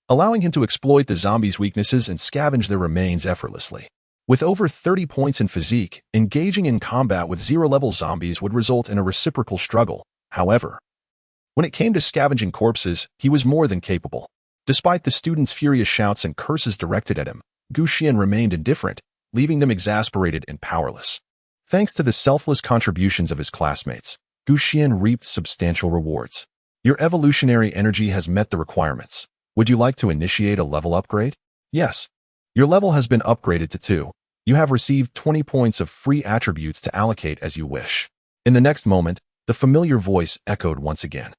allowing him to exploit the zombies' weaknesses and scavenge their remains effortlessly. With over 30 points in physique, engaging in combat with zero-level zombies would result in a reciprocal struggle. However, when it came to scavenging corpses, he was more than capable. Despite the students' furious shouts and curses directed at him, Xuan remained indifferent, leaving them exasperated and powerless. Thanks to the selfless contributions of his classmates, Xuan reaped substantial rewards. Your evolutionary energy has met the requirements. Would you like to initiate a level upgrade? Yes. Your level has been upgraded to 2. You have received 20 points of free attributes to allocate as you wish. In the next moment, the familiar voice echoed once again.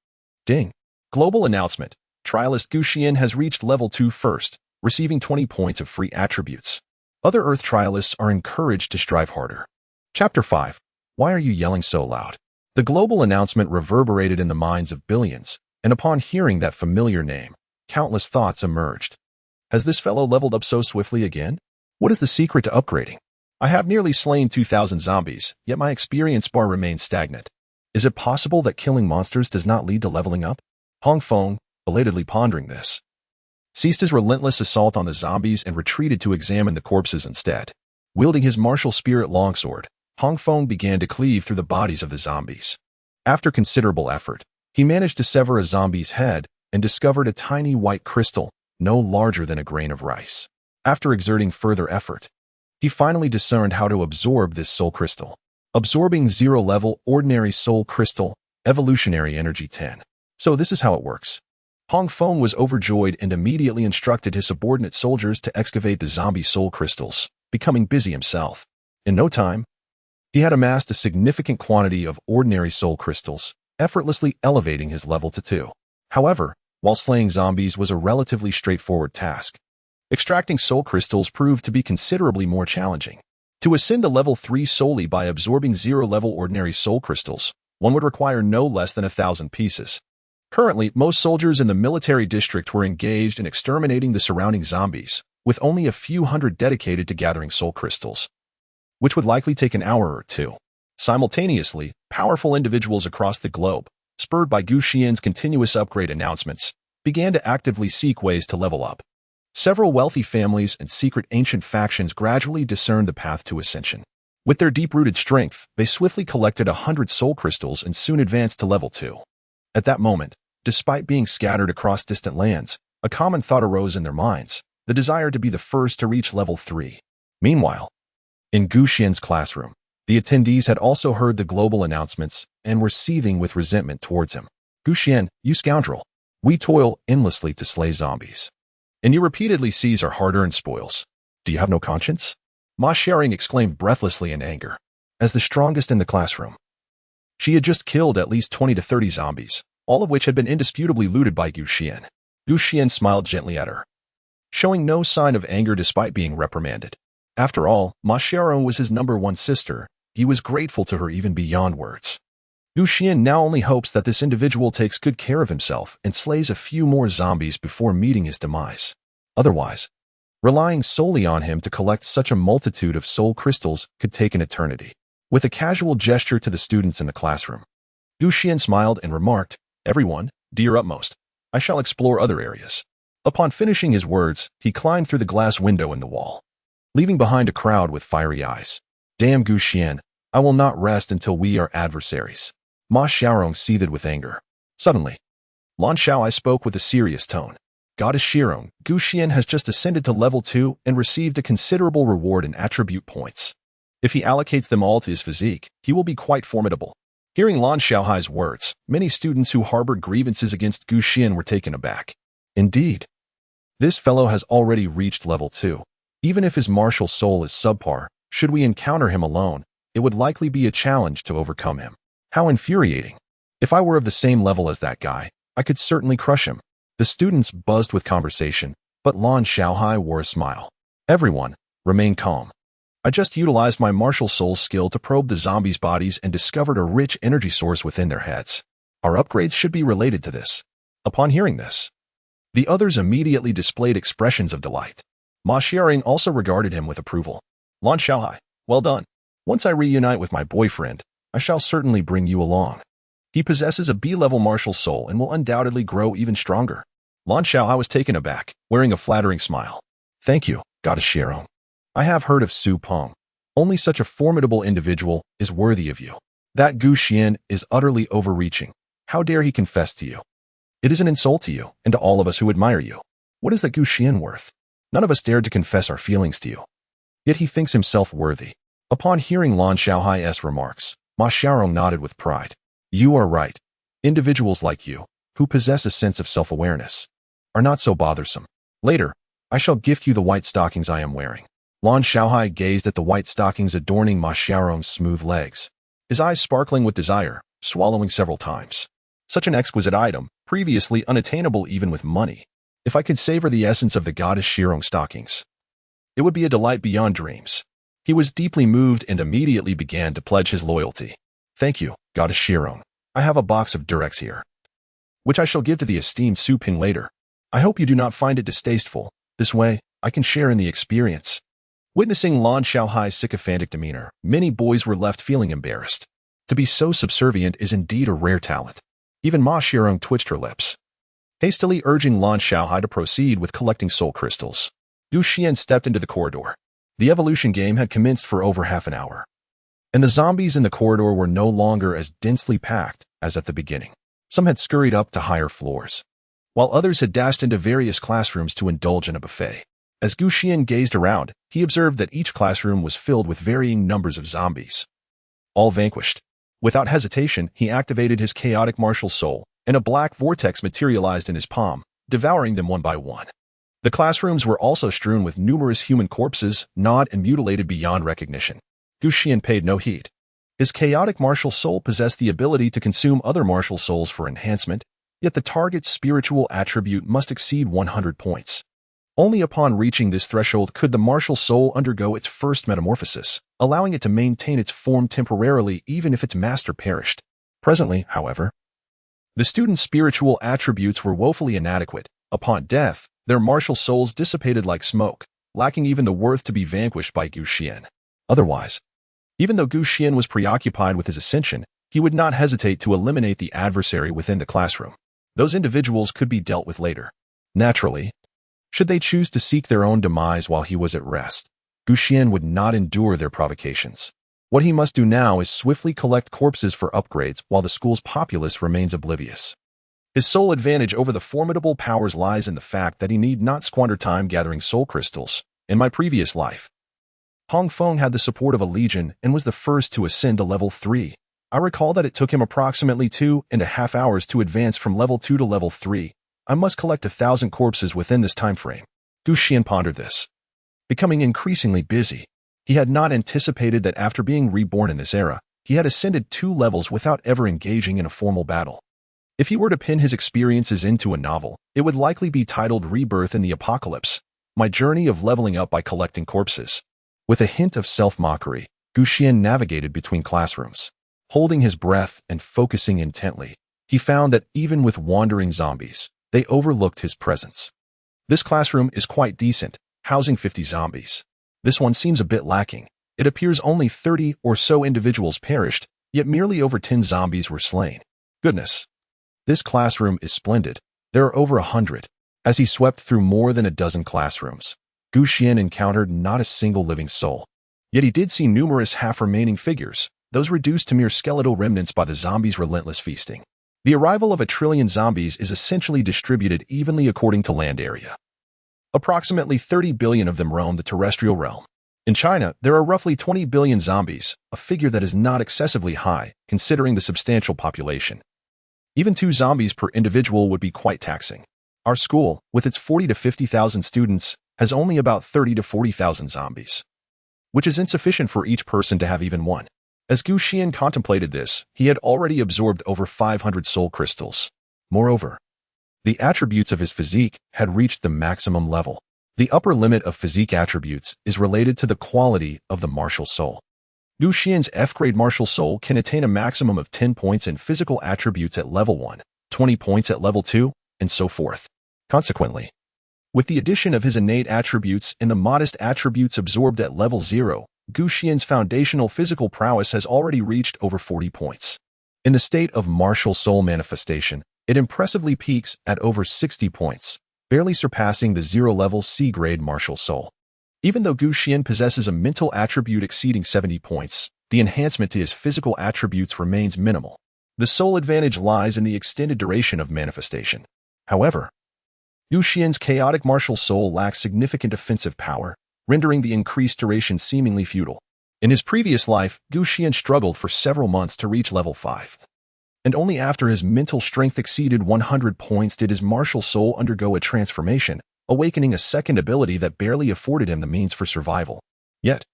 Ding. Global announcement. Trialist Xuan has reached level 2 first, receiving 20 points of free attributes. Other Earth trialists are encouraged to strive harder. Chapter 5. Why are you yelling so loud? The global announcement reverberated in the minds of billions, and upon hearing that familiar name, countless thoughts emerged. Has this fellow leveled up so swiftly again? What is the secret to upgrading? I have nearly slain 2,000 zombies, yet my experience bar remains stagnant. Is it possible that killing monsters does not lead to leveling up? Hong Feng, belatedly pondering this, ceased his relentless assault on the zombies and retreated to examine the corpses instead. Wielding his martial spirit longsword, Hong Feng began to cleave through the bodies of the zombies. After considerable effort, he managed to sever a zombie's head and discovered a tiny white crystal, no larger than a grain of rice. After exerting further effort, he finally discerned how to absorb this soul crystal. Absorbing 0-level ordinary soul crystal, evolutionary energy 10. So this is how it works. Hong Feng was overjoyed and immediately instructed his subordinate soldiers to excavate the zombie soul crystals, becoming busy himself. In no time, he had amassed a significant quantity of ordinary soul crystals, effortlessly elevating his level to 2. However, while slaying zombies was a relatively straightforward task, extracting soul crystals proved to be considerably more challenging. To ascend to level 3 solely by absorbing 0-level ordinary soul crystals, one would require no less than 1,000 pieces. Currently, most soldiers in the military district were engaged in exterminating the surrounding zombies, with only a few hundred dedicated to gathering soul crystals, which would likely take an hour or two. Simultaneously, powerful individuals across the globe, spurred by Gu Xian's continuous upgrade announcements, began to actively seek ways to level up. Several wealthy families and secret ancient factions gradually discerned the path to ascension. With their deep-rooted strength, they swiftly collected 100 soul crystals and soon advanced to level 2. At that moment, despite being scattered across distant lands, a common thought arose in their minds, the desire to be the first to reach level 3. Meanwhile, in Gu Xian's classroom, the attendees had also heard the global announcements and were seething with resentment towards him. Gu Xian, you scoundrel! We toil endlessly to slay zombies, and you repeatedly seize our hard-earned spoils. Do you have no conscience? Ma Xiaoring exclaimed breathlessly in anger. As the strongest in the classroom, she had just killed at least 20 to 30 zombies, all of which had been indisputably looted by Gu Xian. Gu Xian smiled gently at her, showing no sign of anger despite being reprimanded. After all, Ma Xiaoring was his #1 sister. He was grateful to her even beyond words. Gu Xian now only hopes that this individual takes good care of himself and slays a few more zombies before meeting his demise. Otherwise, relying solely on him to collect such a multitude of soul crystals could take an eternity. With a casual gesture to the students in the classroom, Gu Xian smiled and remarked, "Everyone, do your utmost. I shall explore other areas." Upon finishing his words, he climbed through the glass window in the wall, leaving behind a crowd with fiery eyes. Damn Gu Xian, I will not rest until we are adversaries. Ma Xiaorong seethed with anger. Suddenly, Lan Xiaoai spoke with a serious tone. Goddess Shirong, Gu Xian has just ascended to level 2 and received a considerable reward in attribute points. If he allocates them all to his physique, he will be quite formidable. Hearing Lan Xiaohai's words, many students who harbored grievances against Gu Xian were taken aback. Indeed, this fellow has already reached level 2. Even if his martial soul is subpar, should we encounter him alone, it would likely be a challenge to overcome him. How infuriating. If I were of the same level as that guy, I could certainly crush him. The students buzzed with conversation, but Lan Xiaohai wore a smile. Everyone, remain calm. I just utilized my martial soul skill to probe the zombies' bodies and discovered a rich energy source within their heads. Our upgrades should be related to this. Upon hearing this, the others immediately displayed expressions of delight. Ma Xiaoring also regarded him with approval. Lan Xiaohai, well done. Once I reunite with my boyfriend, I shall certainly bring you along. He possesses a B-level martial soul and will undoubtedly grow even stronger. Lan Xiaohai was taken aback, wearing a flattering smile. Thank you, Goddess Shirong. I have heard of Su Peng. Only such a formidable individual is worthy of you. That Gu Xian is utterly overreaching. How dare he confess to you? It is an insult to you and to all of us who admire you. What is that Gu Xian worth? None of us dared to confess our feelings to you. Yet he thinks himself worthy. Upon hearing Lan Xiaohai's remarks, Ma Xiaorong nodded with pride. You are right. Individuals like you, who possess a sense of self-awareness, are not so bothersome. Later, I shall gift you the white stockings I am wearing. Lan Xiaohai gazed at the white stockings adorning Ma Xiaorong's smooth legs, his eyes sparkling with desire, swallowing several times. Such an exquisite item, previously unattainable even with money. If I could savor the essence of the Goddess Shirong stockings, it would be a delight beyond dreams. He was deeply moved and immediately began to pledge his loyalty. Thank you, Goddess Shirong. I have a box of Durex here, which I shall give to the esteemed Su Ping later. I hope you do not find it distasteful. This way, I can share in the experience. Witnessing Lan Xiaohai's sycophantic demeanor, many boys were left feeling embarrassed. To be so subservient is indeed a rare talent. Even Ma Shirong twitched her lips, hastily urging Lan Xiaohai to proceed with collecting soul crystals. Gu Xian stepped into the corridor. The evolution game had commenced for over half an hour, and the zombies in the corridor were no longer as densely packed as at the beginning. Some had scurried up to higher floors, while others had dashed into various classrooms to indulge in a buffet. As Gu Xian gazed around, he observed that each classroom was filled with varying numbers of zombies, all vanquished. Without hesitation, he activated his chaotic martial soul, and a black vortex materialized in his palm, devouring them one by one. The classrooms were also strewn with numerous human corpses, gnawed and mutilated beyond recognition. Gu Xian paid no heed. His chaotic martial soul possessed the ability to consume other martial souls for enhancement, yet the target's spiritual attribute must exceed 100 points. Only upon reaching this threshold could the martial soul undergo its first metamorphosis, allowing it to maintain its form temporarily even if its master perished. Presently, however, the student's spiritual attributes were woefully inadequate. Upon death, their martial souls dissipated like smoke, lacking even the worth to be vanquished by Gu Xian. Otherwise, even though Gu Xian was preoccupied with his ascension, he would not hesitate to eliminate the adversary within the classroom. Those individuals could be dealt with later. Naturally, should they choose to seek their own demise while he was at rest, Gu Xian would not endure their provocations. What he must do now is swiftly collect corpses for upgrades while the school's populace remains oblivious. His sole advantage over the formidable powers lies in the fact that he need not squander time gathering soul crystals. In my previous life, Hong Feng had the support of a legion and was the first to ascend to level 3. I recall that it took him approximately 2.5 hours to advance from level 2 to level 3. I must collect 1,000 corpses within this time frame. Gu Xian pondered this, becoming increasingly busy. He had not anticipated that after being reborn in this era, he had ascended 2 levels without ever engaging in a formal battle. If he were to pin his experiences into a novel, it would likely be titled Rebirth in the Apocalypse, My Journey of Leveling Up by Collecting Corpses. With a hint of self-mockery, Gu Xian navigated between classrooms. Holding his breath and focusing intently, he found that even with wandering zombies, they overlooked his presence. This classroom is quite decent, housing 50 zombies. This one seems a bit lacking. It appears only 30 or so individuals perished, yet merely over 10 zombies were slain. Goodness. This classroom is splendid. There are over 100. As he swept through more than a dozen classrooms, Gu Xian encountered not a single living soul. Yet he did see numerous half-remaining figures, those reduced to mere skeletal remnants by the zombies' relentless feasting. The arrival of 1 trillion zombies is essentially distributed evenly according to land area. Approximately 30 billion of them roam the terrestrial realm. In China, there are roughly 20 billion zombies, a figure that is not excessively high, considering the substantial population. Even 2 zombies per individual would be quite taxing. Our school, with its 40 to 50,000 students, has only about 30 to 40,000 zombies, which is insufficient for each person to have even one. As Gu Xian contemplated this, he had already absorbed over 500 soul crystals. Moreover, the attributes of his physique had reached the maximum level. The upper limit of physique attributes is related to the quality of the martial soul. Gu Xian's F-grade martial soul can attain a maximum of 10 points in physical attributes at level 1, 20 points at level 2, and so forth. Consequently, with the addition of his innate attributes and the modest attributes absorbed at level 0, Gu Xian's foundational physical prowess has already reached over 40 points. In the state of martial soul manifestation, it impressively peaks at over 60 points, barely surpassing the 0-level C-grade martial soul. Even though Gu Xian possesses a mental attribute exceeding 70 points, the enhancement to his physical attributes remains minimal. The sole advantage lies in the extended duration of manifestation. However, Gu Xian's chaotic martial soul lacks significant offensive power, rendering the increased duration seemingly futile. In his previous life, Gu Xian struggled for several months to reach level 5. And only after his mental strength exceeded 100 points did his martial soul undergo a transformation, awakening a second ability that barely afforded him the means for survival. Yet,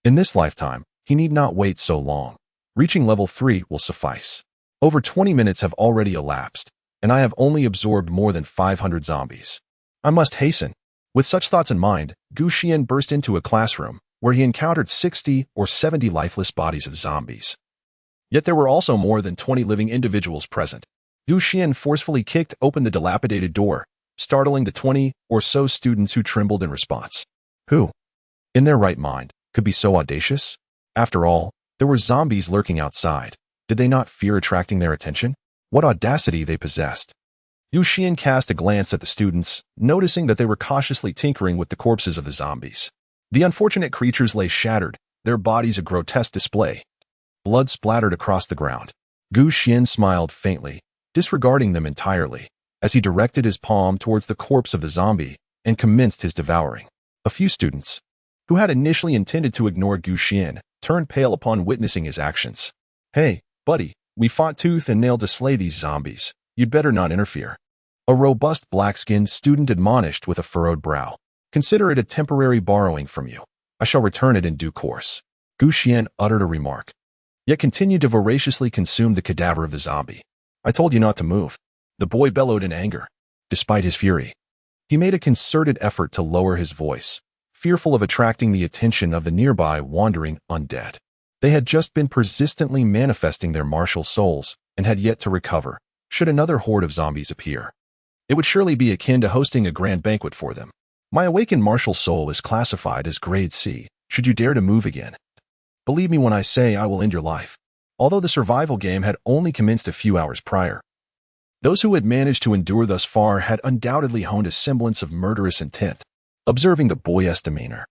in this lifetime, he need not wait so long. Reaching level 3 will suffice. Over 20 minutes have already elapsed, and I have only absorbed more than 500 zombies. I must hasten. With such thoughts in mind, Gu Xian burst into a classroom, where he encountered 60 or 70 lifeless bodies of zombies. Yet there were also more than 20 living individuals present. Gu Xian forcefully kicked open the dilapidated door, startling the 20 or so students who trembled in response. Who, in their right mind, could be so audacious? After all, there were zombies lurking outside. Did they not fear attracting their attention? What audacity they possessed! Xuan cast a glance at the students, noticing that they were cautiously tinkering with the corpses of the zombies. The unfortunate creatures lay shattered, their bodies a grotesque display. Blood splattered across the ground. Xuan smiled faintly, disregarding them entirely, as he directed his palm towards the corpse of the zombie and commenced his devouring. A few students, who had initially intended to ignore Xuan, turned pale upon witnessing his actions. Hey, buddy, we fought tooth and nail to slay these zombies. You'd better not interfere. A robust black-skinned student admonished with a furrowed brow. Consider it a temporary borrowing from you. I shall return it in due course. Xuan uttered a remark, yet continued to voraciously consume the cadaver of the zombie. I told you not to move. The boy bellowed in anger. Despite his fury, he made a concerted effort to lower his voice, fearful of attracting the attention of the nearby wandering undead. They had just been persistently manifesting their martial souls and had yet to recover, should another horde of zombies appear. It would surely be akin to hosting a grand banquet for them. My awakened martial soul is classified as grade C, should you dare to move again. Believe me when I say I will end your life. Although the survival game had only commenced a few hours prior, those who had managed to endure thus far had undoubtedly honed a semblance of murderous intent. Observing the boy's demeanor,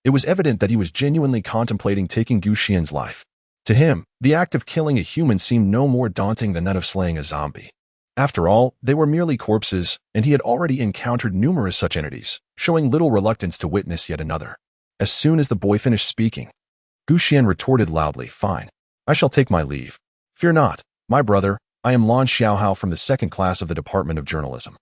it was evident that he was genuinely contemplating taking Xuan's life. To him, the act of killing a human seemed no more daunting than that of slaying a zombie. After all, they were merely corpses, and he had already encountered numerous such entities, showing little reluctance to witness yet another. As soon as the boy finished speaking, Xuan retorted loudly, Fine, I shall take my leave. Fear not, my brother, I am Lan Xiaohao from the second class of the Department of Journalism.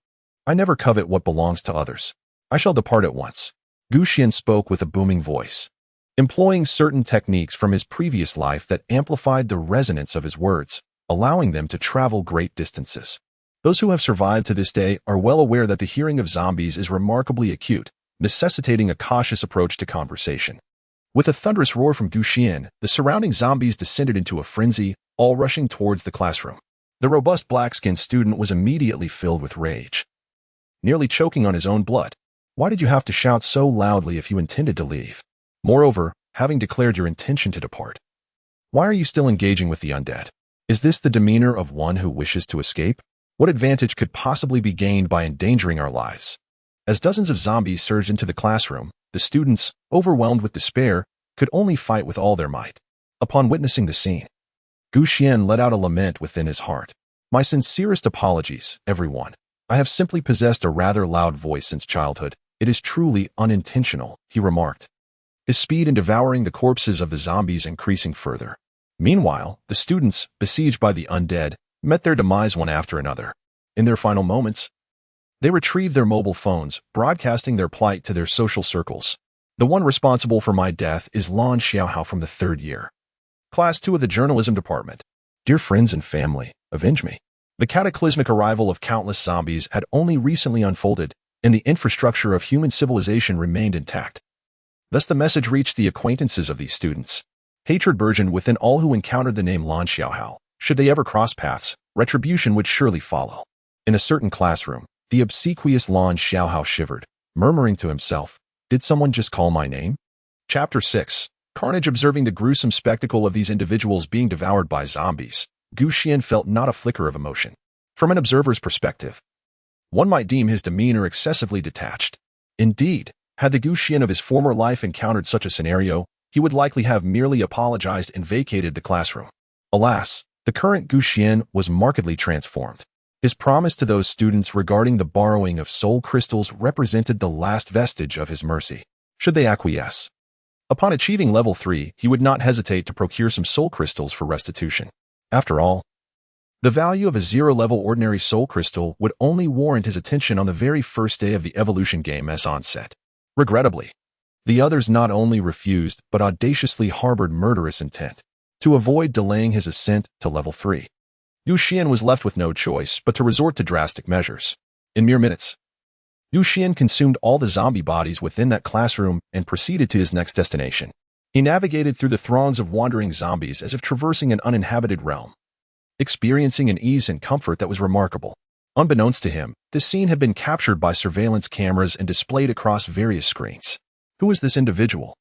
I never covet what belongs to others. I shall depart at once. Xuan spoke with a booming voice, employing certain techniques from his previous life that amplified the resonance of his words, allowing them to travel great distances. Those who have survived to this day are well aware that the hearing of zombies is remarkably acute, necessitating a cautious approach to conversation. With a thunderous roar from Xuan, the surrounding zombies descended into a frenzy, all rushing towards the classroom. The robust black-skinned student was immediately filled with rage, nearly choking on his own blood. Why did you have to shout so loudly if you intended to leave? Moreover, having declared your intention to depart, why are you still engaging with the undead? Is this the demeanor of one who wishes to escape? What advantage could possibly be gained by endangering our lives? As dozens of zombies surged into the classroom, the students, overwhelmed with despair, could only fight with all their might. Upon witnessing the scene, Xuan let out a lament within his heart. My sincerest apologies, everyone. I have simply possessed a rather loud voice since childhood. It is truly unintentional, he remarked, his speed in devouring the corpses of the zombies increasing further. Meanwhile, the students, besieged by the undead, met their demise one after another. In their final moments, they retrieved their mobile phones, broadcasting their plight to their social circles. The one responsible for my death is Lan Xiaohao from the 3rd year. Class 2 of the Journalism Department. Dear friends and family, avenge me. The cataclysmic arrival of countless zombies had only recently unfolded, and the infrastructure of human civilization remained intact. Thus the message reached the acquaintances of these students. Hatred burgeoned within all who encountered the name Lan Xiaohao. Should they ever cross paths, retribution would surely follow. In a certain classroom, the obsequious Lan Xiaohao shivered, murmuring to himself, Did someone just call my name? Chapter 6. Carnage. Observing the gruesome spectacle of these individuals being devoured by zombies, Xuan felt not a flicker of emotion. From an observer's perspective, one might deem his demeanor excessively detached. Indeed, had the Xuan of his former life encountered such a scenario, he would likely have merely apologized and vacated the classroom. Alas, the current Xuan was markedly transformed. His promise to those students regarding the borrowing of soul crystals represented the last vestige of his mercy. Should they acquiesce? Upon achieving level 3, he would not hesitate to procure some soul crystals for restitution. After all, the value of a 0-level ordinary soul crystal would only warrant his attention on the very first day of the evolution game's onset. Regrettably, the others not only refused but audaciously harbored murderous intent. To avoid delaying his ascent to level 3, Xuan was left with no choice but to resort to drastic measures. In mere minutes, Xuan consumed all the zombie bodies within that classroom and proceeded to his next destination. He navigated through the throngs of wandering zombies as if traversing an uninhabited realm, experiencing an ease and comfort that was remarkable. Unbeknownst to him, this scene had been captured by surveillance cameras and displayed across various screens. Who was this individual?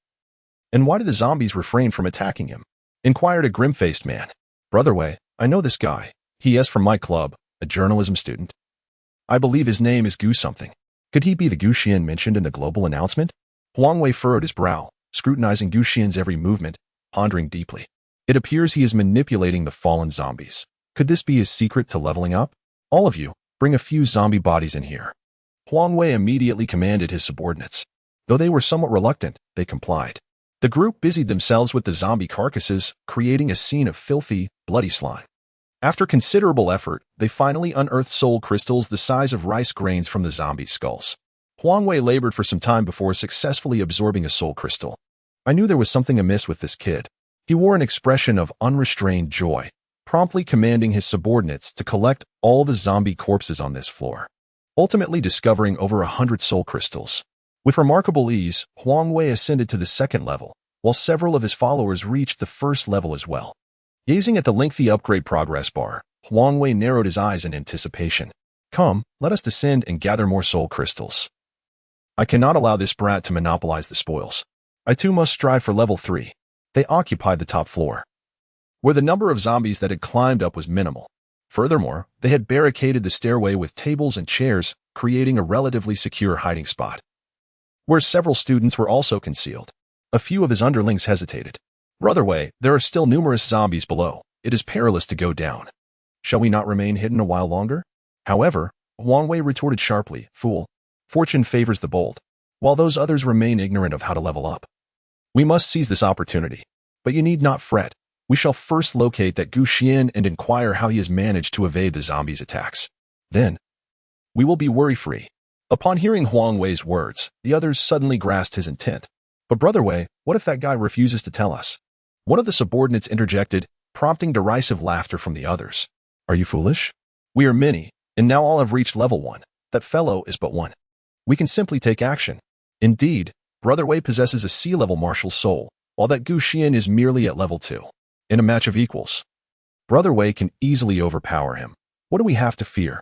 And why did the zombies refrain from attacking him? Inquired a grim-faced man. Brotherway, I know this guy. He is from my club, a journalism student. I believe his name is Gu something. Could he be the Gu Xian mentioned in the global announcement? Huangwei furrowed his brow, scrutinizing Gu Xian's every movement, pondering deeply. It appears he is manipulating the fallen zombies. Could this be his secret to leveling up? All of you, bring a few zombie bodies in here. Huangwei immediately commanded his subordinates. Though they were somewhat reluctant, they complied. The group busied themselves with the zombie carcasses, creating a scene of filthy, bloody slime. After considerable effort, they finally unearthed soul crystals the size of rice grains from the zombie skulls. Huangwei labored for some time before successfully absorbing a soul crystal. I knew there was something amiss with this kid. He wore an expression of unrestrained joy, promptly commanding his subordinates to collect all the zombie corpses on this floor, ultimately discovering over 100 soul crystals. With remarkable ease, Huangwei ascended to the second level, while several of his followers reached the first level as well. Gazing at the lengthy upgrade progress bar, Huangwei narrowed his eyes in anticipation. Come, let us descend and gather more soul crystals. I cannot allow this brat to monopolize the spoils. I too must strive for level 3. They occupied the top floor, where the number of zombies that had climbed up was minimal. Furthermore, they had barricaded the stairway with tables and chairs, creating a relatively secure hiding spot, where several students were also concealed. A few of his underlings hesitated. Brotherway, there are still numerous zombies below. It is perilous to go down. Shall we not remain hidden a while longer? However, Huangwei retorted sharply, Fool, fortune favors the bold, while those others remain ignorant of how to level up. We must seize this opportunity. But you need not fret. We shall first locate that Gu Xian and inquire how he has managed to evade the zombies' attacks. Then, we will be worry-free. Upon hearing Huangwei's words, the others suddenly grasped his intent. But Brotherway, what if that guy refuses to tell us? One of the subordinates interjected, prompting derisive laughter from the others. Are you foolish? We are many, and now all have reached level 1. That fellow is but one. We can simply take action. Indeed, Brotherway possesses a sea-level martial soul, while that Gu Xian is merely at level 2. In a match of equals, Brotherway can easily overpower him. What do we have to fear?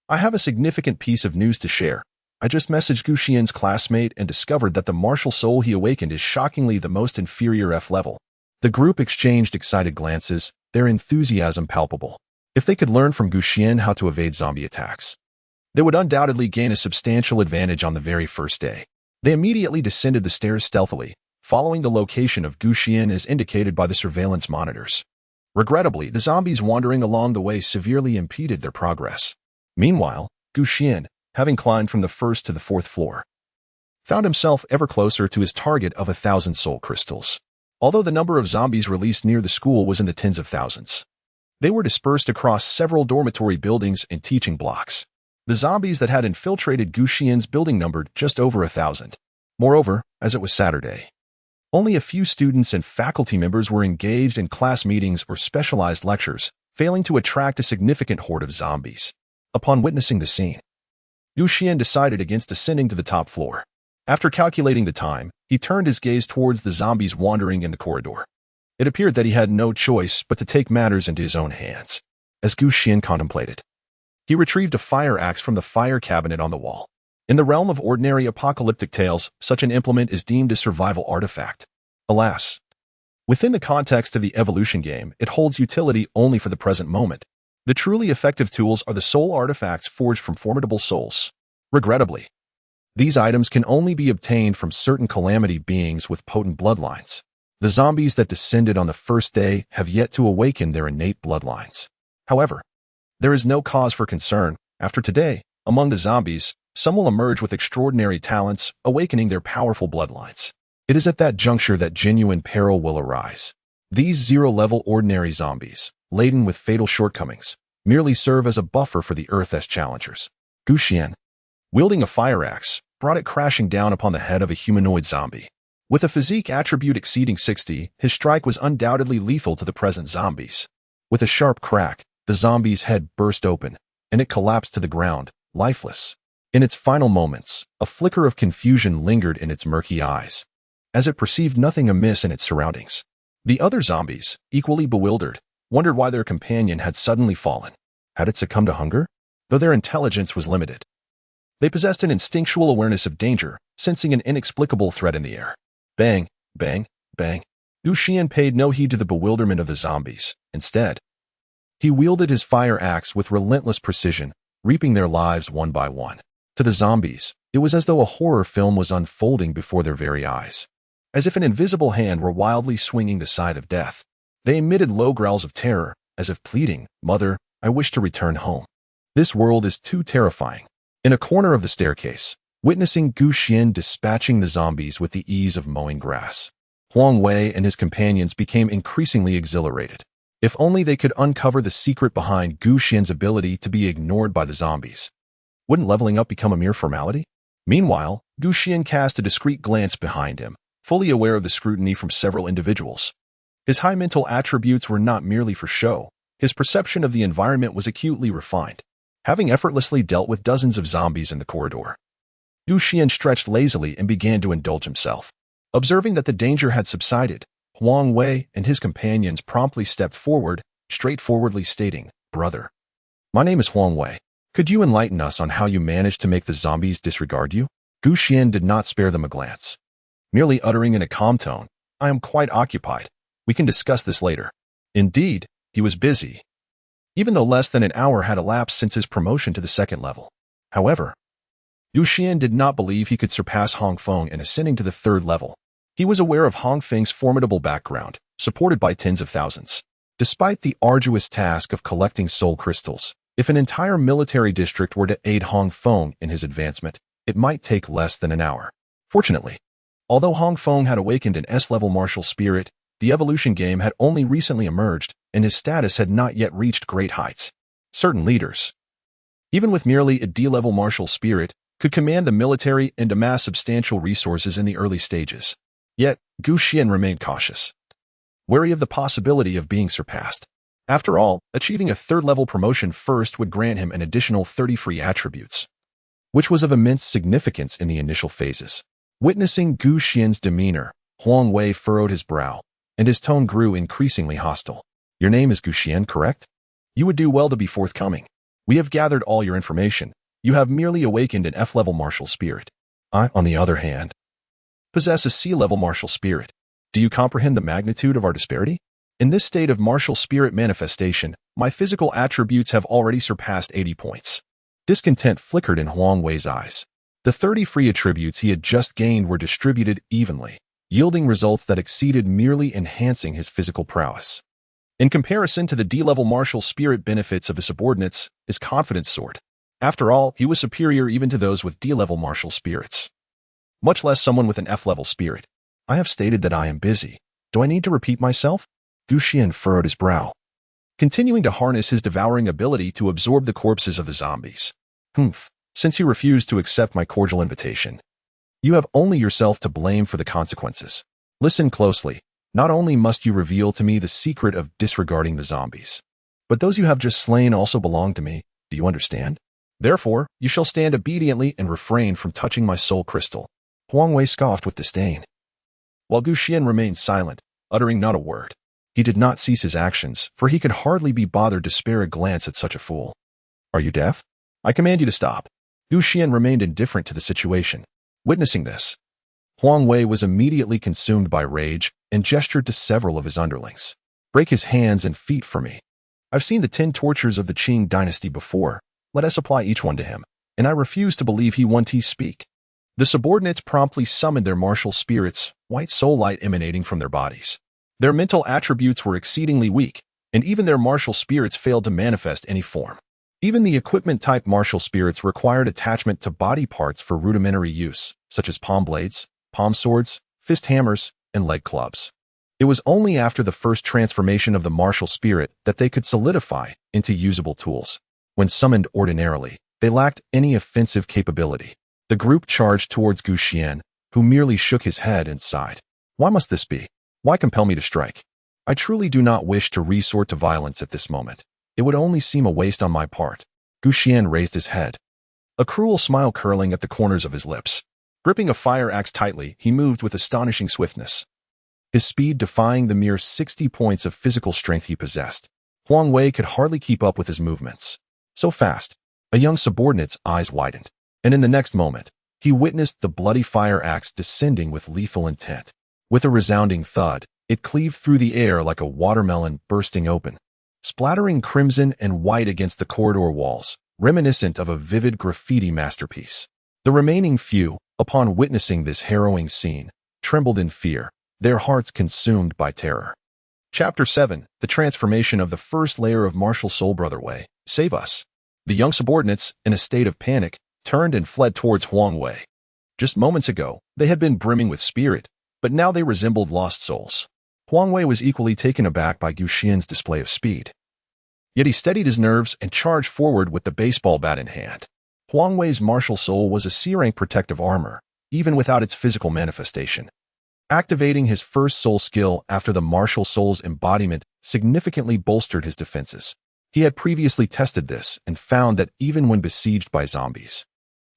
I have a significant piece of news to share. I just messaged Gu Xian's classmate and discovered that the martial soul he awakened is shockingly the most inferior F level. The group exchanged excited glances, their enthusiasm palpable. If they could learn from Gu Xian how to evade zombie attacks, they would undoubtedly gain a substantial advantage on the very first day. They immediately descended the stairs stealthily, following the location of Gu Xian as indicated by the surveillance monitors. Regrettably, the zombies wandering along the way severely impeded their progress. Meanwhile, Gu Xian, having climbed from the first to the 4th floor, found himself ever closer to his target of 1,000 soul crystals. Although the number of zombies released near the school was in the tens of thousands, they were dispersed across several dormitory buildings and teaching blocks. The zombies that had infiltrated Gu Xian's building numbered just over 1,000. Moreover, as it was Saturday, only a few students and faculty members were engaged in class meetings or specialized lectures, failing to attract a significant horde of zombies. Upon witnessing the scene, Gu Xian decided against ascending to the top floor. After calculating the time, he turned his gaze towards the zombies wandering in the corridor. It appeared that he had no choice but to take matters into his own hands. As Gu Xian contemplated, he retrieved a fire axe from the fire cabinet on the wall. In the realm of ordinary apocalyptic tales, such an implement is deemed a survival artifact. Alas, within the context of the evolution game, it holds utility only for the present moment. The truly effective tools are the soul artifacts forged from formidable souls. Regrettably, these items can only be obtained from certain calamity beings with potent bloodlines. The zombies that descended on the first day have yet to awaken their innate bloodlines. However, there is no cause for concern. After today, among the zombies, some will emerge with extraordinary talents, awakening their powerful bloodlines. It is at that juncture that genuine peril will arise. These zero-level ordinary zombies, laden with fatal shortcomings, merely serve as a buffer for the Earth's challengers. Gu Xian, wielding a fire axe, brought it crashing down upon the head of a humanoid zombie. With a physique attribute exceeding 60, his strike was undoubtedly lethal to the present zombies. With a sharp crack, the zombie's head burst open, and it collapsed to the ground, lifeless. In its final moments, a flicker of confusion lingered in its murky eyes, as it perceived nothing amiss in its surroundings. The other zombies, equally bewildered, wondered why their companion had suddenly fallen. Had it succumbed to hunger? though their intelligence was limited. They possessed an instinctual awareness of danger, sensing an inexplicable threat in the air. Bang, bang, bang. Xuan paid no heed to the bewilderment of the zombies. Instead, he wielded his fire axe with relentless precision, reaping their lives one by one. To the zombies, it was as though a horror film was unfolding before their very eyes. As if an invisible hand were wildly swinging the scythe of death. They emitted low growls of terror, as if pleading, "Mother, I wish to return home. This world is too terrifying." In a corner of the staircase, witnessing Xuan dispatching the zombies with the ease of mowing grass, Huang Wei and his companions became increasingly exhilarated. If only they could uncover the secret behind Xuan's ability to be ignored by the zombies. Wouldn't leveling up become a mere formality? Meanwhile, Xuan cast a discreet glance behind him, fully aware of the scrutiny from several individuals. His high mental attributes were not merely for show. His perception of the environment was acutely refined. Having effortlessly dealt with dozens of zombies in the corridor, Xuan stretched lazily and began to indulge himself. Observing that the danger had subsided, Huang Wei and his companions promptly stepped forward, straightforwardly stating, "Brother, my name is Huang Wei. Could you enlighten us on how you managed to make the zombies disregard you?" Xuan did not spare them a glance, merely uttering in a calm tone, "I am quite occupied. We can discuss this later." Indeed, he was busy, even though less than an hour had elapsed since his promotion to the second level. However, Xuan did not believe he could surpass Hong Feng in ascending to the third level. He was aware of Hong Feng's formidable background, supported by tens of thousands. Despite the arduous task of collecting soul crystals, if an entire military district were to aid Hong Feng in his advancement, it might take less than an hour. Fortunately, although Hong Feng had awakened an S-level martial spirit, the evolution game had only recently emerged, and his status had not yet reached great heights. Certain leaders, even with merely a D-level martial spirit, could command the military and amass substantial resources in the early stages. Yet, Xuan remained cautious, wary of the possibility of being surpassed. After all, achieving a third-level promotion first would grant him an additional 30 free attributes, which was of immense significance in the initial phases. Witnessing Xuan's demeanor, Huang Wei furrowed his brow, and his tone grew increasingly hostile. "Your name is Xuan, correct? You would do well to be forthcoming. We have gathered all your information. You have merely awakened an F-level martial spirit. I, on the other hand, possess a C-level martial spirit. Do you comprehend the magnitude of our disparity? In this state of martial spirit manifestation, my physical attributes have already surpassed 80 points. Discontent flickered in Huang Wei's eyes. The 30 free attributes he had just gained were distributed evenly, yielding results that exceeded merely enhancing his physical prowess. In comparison to the D-level martial spirit benefits of his subordinates, his confidence soared. After all, he was superior even to those with D-level martial spirits, much less someone with an F-level spirit. "I have stated that I am busy. Do I need to repeat myself?" Xuan furrowed his brow, continuing to harness his devouring ability to absorb the corpses of the zombies. "Humph. Since you refuse to accept my cordial invitation, you have only yourself to blame for the consequences. Listen closely. Not only must you reveal to me the secret of disregarding the zombies, but those you have just slain also belong to me. Do you understand? Therefore, you shall stand obediently and refrain from touching my soul crystal." Huang Wei scoffed with disdain, while Xuan remained silent, uttering not a word. He did not cease his actions, for he could hardly be bothered to spare a glance at such a fool. "Are you deaf? I command you to stop." Xuan remained indifferent to the situation. Witnessing this, Huang Wei was immediately consumed by rage and gestured to several of his underlings. "Break his hands and feet for me. I've seen the 10 tortures of the Qing dynasty before. Let us apply each one to him, and I refuse to believe he won't speak." The subordinates promptly summoned their martial spirits, white soul light emanating from their bodies. Their mental attributes were exceedingly weak, and even their martial spirits failed to manifest any form. Even the equipment-type martial spirits required attachment to body parts for rudimentary use, such as palm blades, palm swords, fist hammers, and leg clubs. It was only after the first transformation of the martial spirit that they could solidify into usable tools. When summoned ordinarily, they lacked any offensive capability. The group charged towards Xuan, who merely shook his head and sighed. "Why must this be? Why compel me to strike? I truly do not wish to resort to violence at this moment. It would only seem a waste on my part." Xuan raised his head, a cruel smile curling at the corners of his lips. Gripping a fire axe tightly, he moved with astonishing swiftness, his speed defying the mere 60 points of physical strength he possessed. Huang Wei could hardly keep up with his movements. So fast, A young subordinate's eyes widened, and in the next moment, he witnessed the bloody fire axe descending with lethal intent. With a resounding thud, it cleaved through the air like a watermelon bursting open, splattering crimson and white against the corridor walls, reminiscent of a vivid graffiti masterpiece. The remaining few, upon witnessing this harrowing scene, trembled in fear, their hearts consumed by terror. Chapter 7. The Transformation of the First Layer of Martial Soul. Brother Wei, save us. The young subordinates, in a state of panic, turned and fled towards Huang Wei. Just moments ago, they had been brimming with spirit, but now they resembled lost souls. Huang Wei was equally taken aback by Gu Xian's display of speed. Yet he steadied his nerves and charged forward with the baseball bat in hand. Huang Wei's martial soul was a C-rank protective armor, even without its physical manifestation. Activating his first soul skill after the martial soul's embodiment significantly bolstered his defenses. He had previously tested this and found that even when besieged by zombies,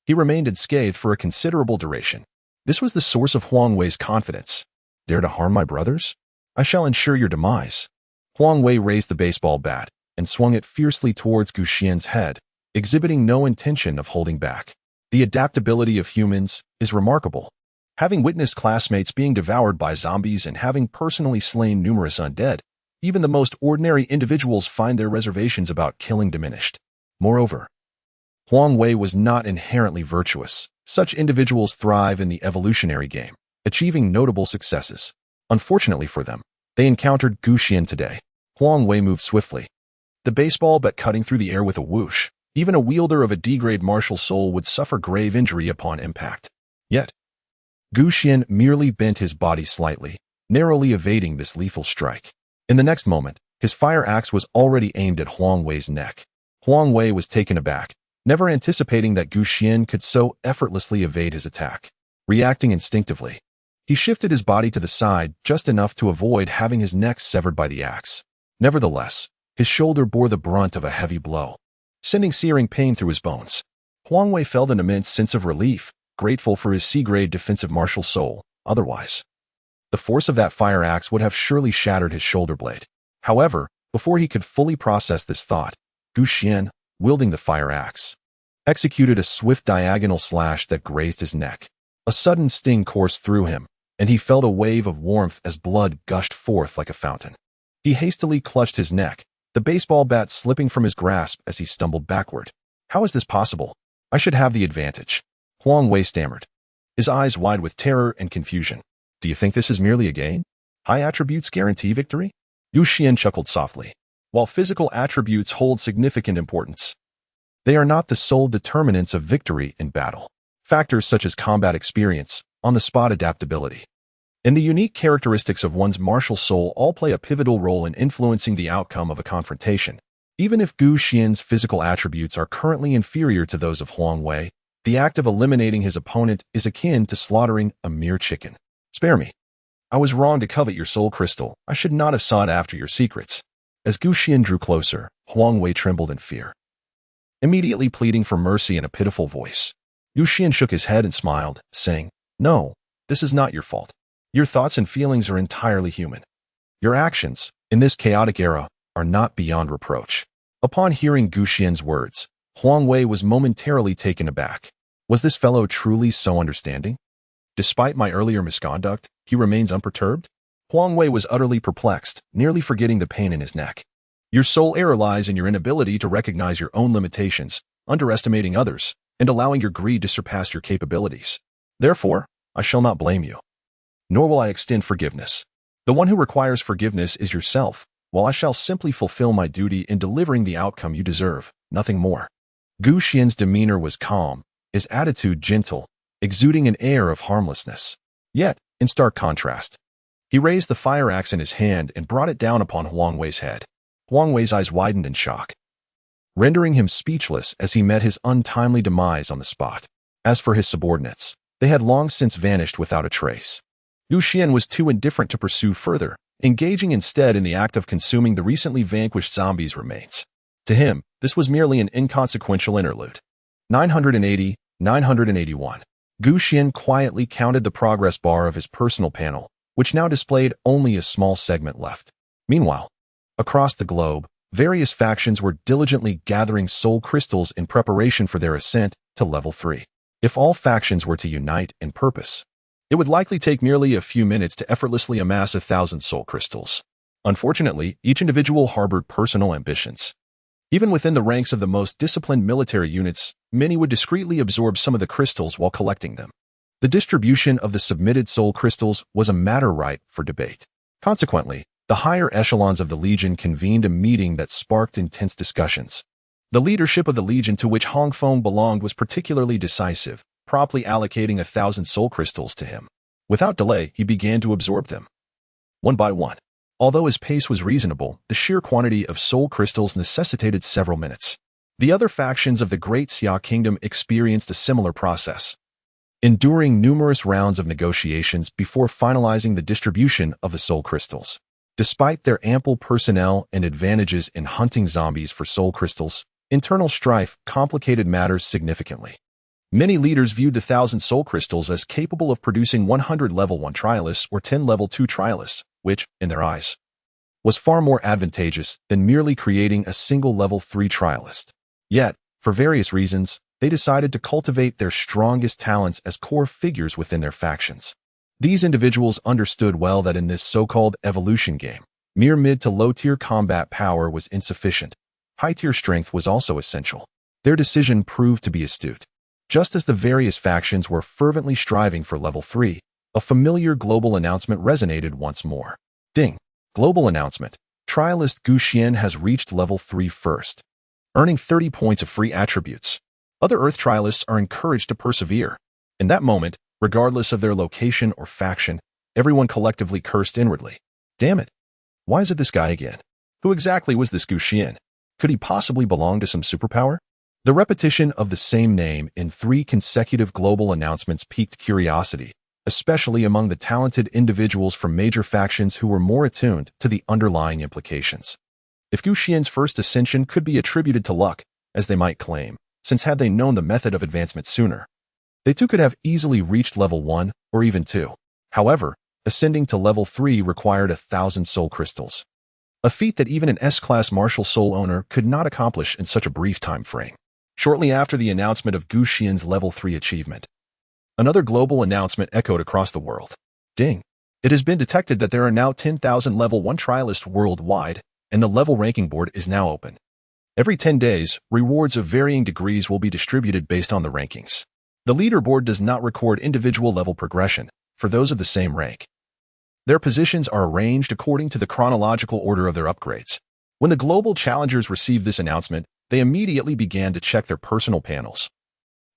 he remained unscathed for a considerable duration. This was the source of Huang Wei's confidence. Dare to harm my brothers? I shall ensure your demise. Huang Wei raised the baseball bat and swung it fiercely towards Gu Xian's head, exhibiting no intention of holding back. The adaptability of humans is remarkable. Having witnessed classmates being devoured by zombies and having personally slain numerous undead, even the most ordinary individuals find their reservations about killing diminished. Moreover, Huang Wei was not inherently virtuous. Such individuals thrive in the evolutionary game, achieving notable successes. Unfortunately for them, they encountered Gu Xian today. Huang Wei moved swiftly, the baseball bat cutting through the air with a whoosh. Even a wielder of a D-grade martial soul would suffer grave injury upon impact. Yet, Gu Xian merely bent his body slightly, narrowly evading this lethal strike. In the next moment, his fire axe was already aimed at Huang Wei's neck. Huang Wei was taken aback, never anticipating that Gu Xian could so effortlessly evade his attack. Reacting instinctively, he shifted his body to the side just enough to avoid having his neck severed by the axe. Nevertheless, his shoulder bore the brunt of a heavy blow, sending searing pain through his bones. Huang Wei felt an immense sense of relief, grateful for his C-grade defensive martial soul. Otherwise, the force of that fire axe would have surely shattered his shoulder blade. However, before he could fully process this thought, Gu Xian, wielding the fire axe, executed a swift diagonal slash that grazed his neck. A sudden sting coursed through him, and he felt a wave of warmth as blood gushed forth like a fountain. He hastily clutched his neck, the baseball bat slipping from his grasp as he stumbled backward. How is this possible? I should have the advantage. Huang Wei stammered, his eyes wide with terror and confusion. Do you think this is merely a game? High attributes guarantee victory? Gu Xian chuckled softly. While physical attributes hold significant importance, they are not the sole determinants of victory in battle. Factors such as combat experience, on-the-spot adaptability, and the unique characteristics of one's martial soul all play a pivotal role in influencing the outcome of a confrontation. Even if Gu Xian's physical attributes are currently inferior to those of Huang Wei, the act of eliminating his opponent is akin to slaughtering a mere chicken. Spare me. I was wrong to covet your soul crystal. I should not have sought after your secrets. As Gu Xian drew closer, Huang Wei trembled in fear, immediately pleading for mercy in a pitiful voice. Gu Xian shook his head and smiled, saying, "No, this is not your fault. Your thoughts and feelings are entirely human. Your actions, in this chaotic era, are not beyond reproach." Upon hearing Gu Xian's words, Huang Wei was momentarily taken aback. Was this fellow truly so understanding? Despite my earlier misconduct, he remains unperturbed? Huang Wei was utterly perplexed, nearly forgetting the pain in his neck. Your sole error lies in your inability to recognize your own limitations, underestimating others, and allowing your greed to surpass your capabilities. Therefore, I shall not blame you, nor will I extend forgiveness. The one who requires forgiveness is yourself, while I shall simply fulfill my duty in delivering the outcome you deserve, nothing more. Gu Xian's demeanor was calm, his attitude gentle, exuding an air of harmlessness. Yet, in stark contrast, he raised the fire axe in his hand and brought it down upon Huang Wei's head. Huang Wei's eyes widened in shock, rendering him speechless as he met his untimely demise on the spot. As for his subordinates, they had long since vanished without a trace. Gu Xian was too indifferent to pursue further, engaging instead in the act of consuming the recently vanquished zombies' remains. To him, this was merely an inconsequential interlude. 980, 981. Gu Xian quietly counted the progress bar of his personal panel, which now displayed only a small segment left. Meanwhile, across the globe, Various factions were diligently gathering soul crystals in preparation for their ascent to level 3. If all factions were to unite in purpose, it would likely take merely a few minutes to effortlessly amass 1,000 soul crystals. Unfortunately, each individual harbored personal ambitions. Even within the ranks of the most disciplined military units, many would discreetly absorb some of the crystals while collecting them. The distribution of the submitted soul crystals was a matter ripe for debate. Consequently, the higher echelons of the Legion convened a meeting that sparked intense discussions. The leadership of the Legion to which Hong Feng belonged was particularly decisive, promptly allocating 1,000 soul crystals to him. Without delay, he began to absorb them, one by one. Although his pace was reasonable, the sheer quantity of soul crystals necessitated several minutes. The other factions of the Great Xia Kingdom experienced a similar process, enduring numerous rounds of negotiations before finalizing the distribution of the soul crystals. Despite their ample personnel and advantages in hunting zombies for soul crystals, internal strife complicated matters significantly. Many leaders viewed the 1,000 soul crystals as capable of producing 100 level 1 trialists or 10 level 2 trialists, which, in their eyes, was far more advantageous than merely creating a single level 3 trialist. Yet, for various reasons, they decided to cultivate their strongest talents as core figures within their factions. These individuals understood well that in this so-called evolution game, mere mid to low-tier combat power was insufficient. High-tier strength was also essential. Their decision proved to be astute. Just as the various factions were fervently striving for level 3, a familiar global announcement resonated once more. Ding! Global announcement. Trialist Xuan has reached level 3 first, earning 30 points of free attributes. Other Earth trialists are encouraged to persevere. In that moment, regardless of their location or faction, everyone collectively cursed inwardly. Damn it! Why is it this guy again? Who exactly was this Xuan? Could he possibly belong to some superpower? The repetition of the same name in 3 consecutive global announcements piqued curiosity, especially among the talented individuals from major factions who were more attuned to the underlying implications. If Xuan's first ascension could be attributed to luck, as they might claim, since had they known the method of advancement sooner, they too could have easily reached level 1 or even 2. However, ascending to level 3 required 1,000 soul crystals, a feat that even an S-class martial soul owner could not accomplish in such a brief time frame. Shortly after the announcement of Xuan's level 3 achievement, another global announcement echoed across the world. Ding! It has been detected that there are now 10,000 level 1 trialists worldwide, and the level ranking board is now open. Every 10 days, rewards of varying degrees will be distributed based on the rankings. The leaderboard does not record individual level progression for those of the same rank. Their positions are arranged according to the chronological order of their upgrades. When the global challengers received this announcement, they immediately began to check their personal panels,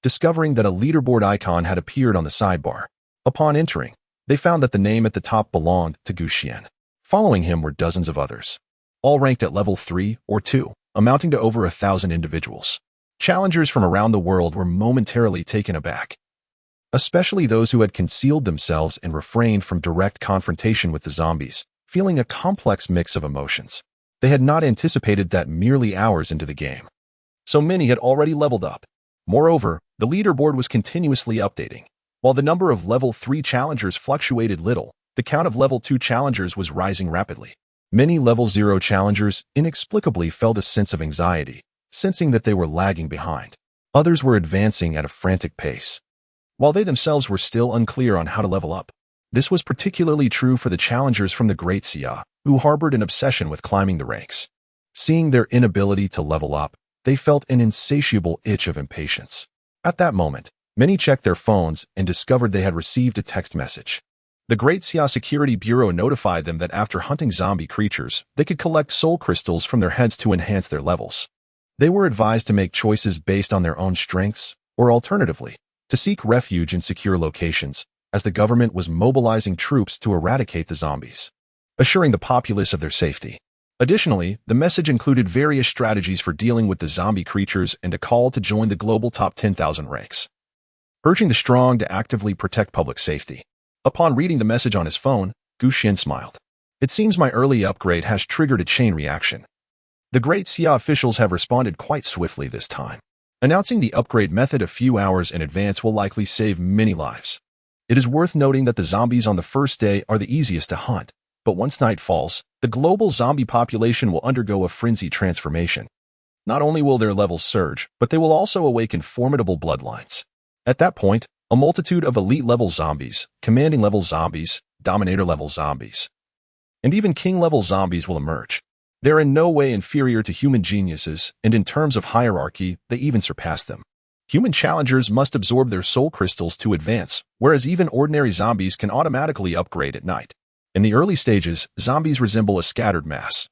discovering that a leaderboard icon had appeared on the sidebar. Upon entering, they found that the name at the top belonged to Xuan. Following him were dozens of others, all ranked at level 3 or 2, amounting to over 1,000 individuals. Challengers from around the world were momentarily taken aback, especially those who had concealed themselves and refrained from direct confrontation with the zombies, feeling a complex mix of emotions. They had not anticipated that merely hours into the game, so many had already leveled up. Moreover, the leaderboard was continuously updating. While the number of level 3 challengers fluctuated little, the count of level 2 challengers was rising rapidly. Many level 0 challengers inexplicably felt a sense of anxiety, sensing that they were lagging behind. Others were advancing at a frantic pace, while they themselves were still unclear on how to level up. This was particularly true for the challengers from the Great Xia, who harbored an obsession with climbing the ranks. Seeing their inability to level up, they felt an insatiable itch of impatience. At that moment, many checked their phones and discovered they had received a text message. The Great Xia Security Bureau notified them that after hunting zombie creatures, they could collect soul crystals from their heads to enhance their levels. They were advised to make choices based on their own strengths, or alternatively, to seek refuge in secure locations, as the government was mobilizing troops to eradicate the zombies, assuring the populace of their safety. Additionally, the message included various strategies for dealing with the zombie creatures and a call to join the global top 10,000 ranks, urging the strong to actively protect public safety. Upon reading the message on his phone, Xuan smiled. It seems my early upgrade has triggered a chain reaction. The Great Xia officials have responded quite swiftly this time. Announcing the upgrade method a few hours in advance will likely save many lives. It is worth noting that the zombies on the first day are the easiest to hunt, But once night falls, the global zombie population will undergo a frenzied transformation. Not only will their levels surge, but they will also awaken formidable bloodlines. At that point, a multitude of elite-level zombies, commanding-level zombies, dominator-level zombies, and even king-level zombies will emerge. They're in no way inferior to human geniuses, and in terms of hierarchy, they even surpass them. Human challengers must absorb their soul crystals to advance, whereas even ordinary zombies can automatically upgrade at night. In the early stages, zombies resemble a scattered mass.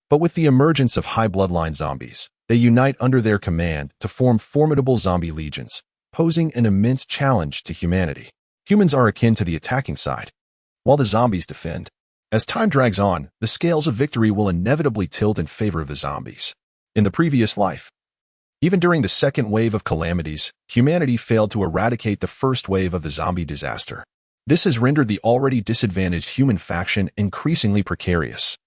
But with the emergence of high bloodline zombies, they unite under their command to form formidable zombie legions, posing an immense challenge to humanity. Humans are akin to the attacking side, while the zombies defend. As time drags on, the scales of victory will inevitably tilt in favor of the zombies. In the previous life, even during the second wave of calamities, humanity failed to eradicate the first wave of the zombie disaster. This has rendered the already disadvantaged human faction increasingly precarious.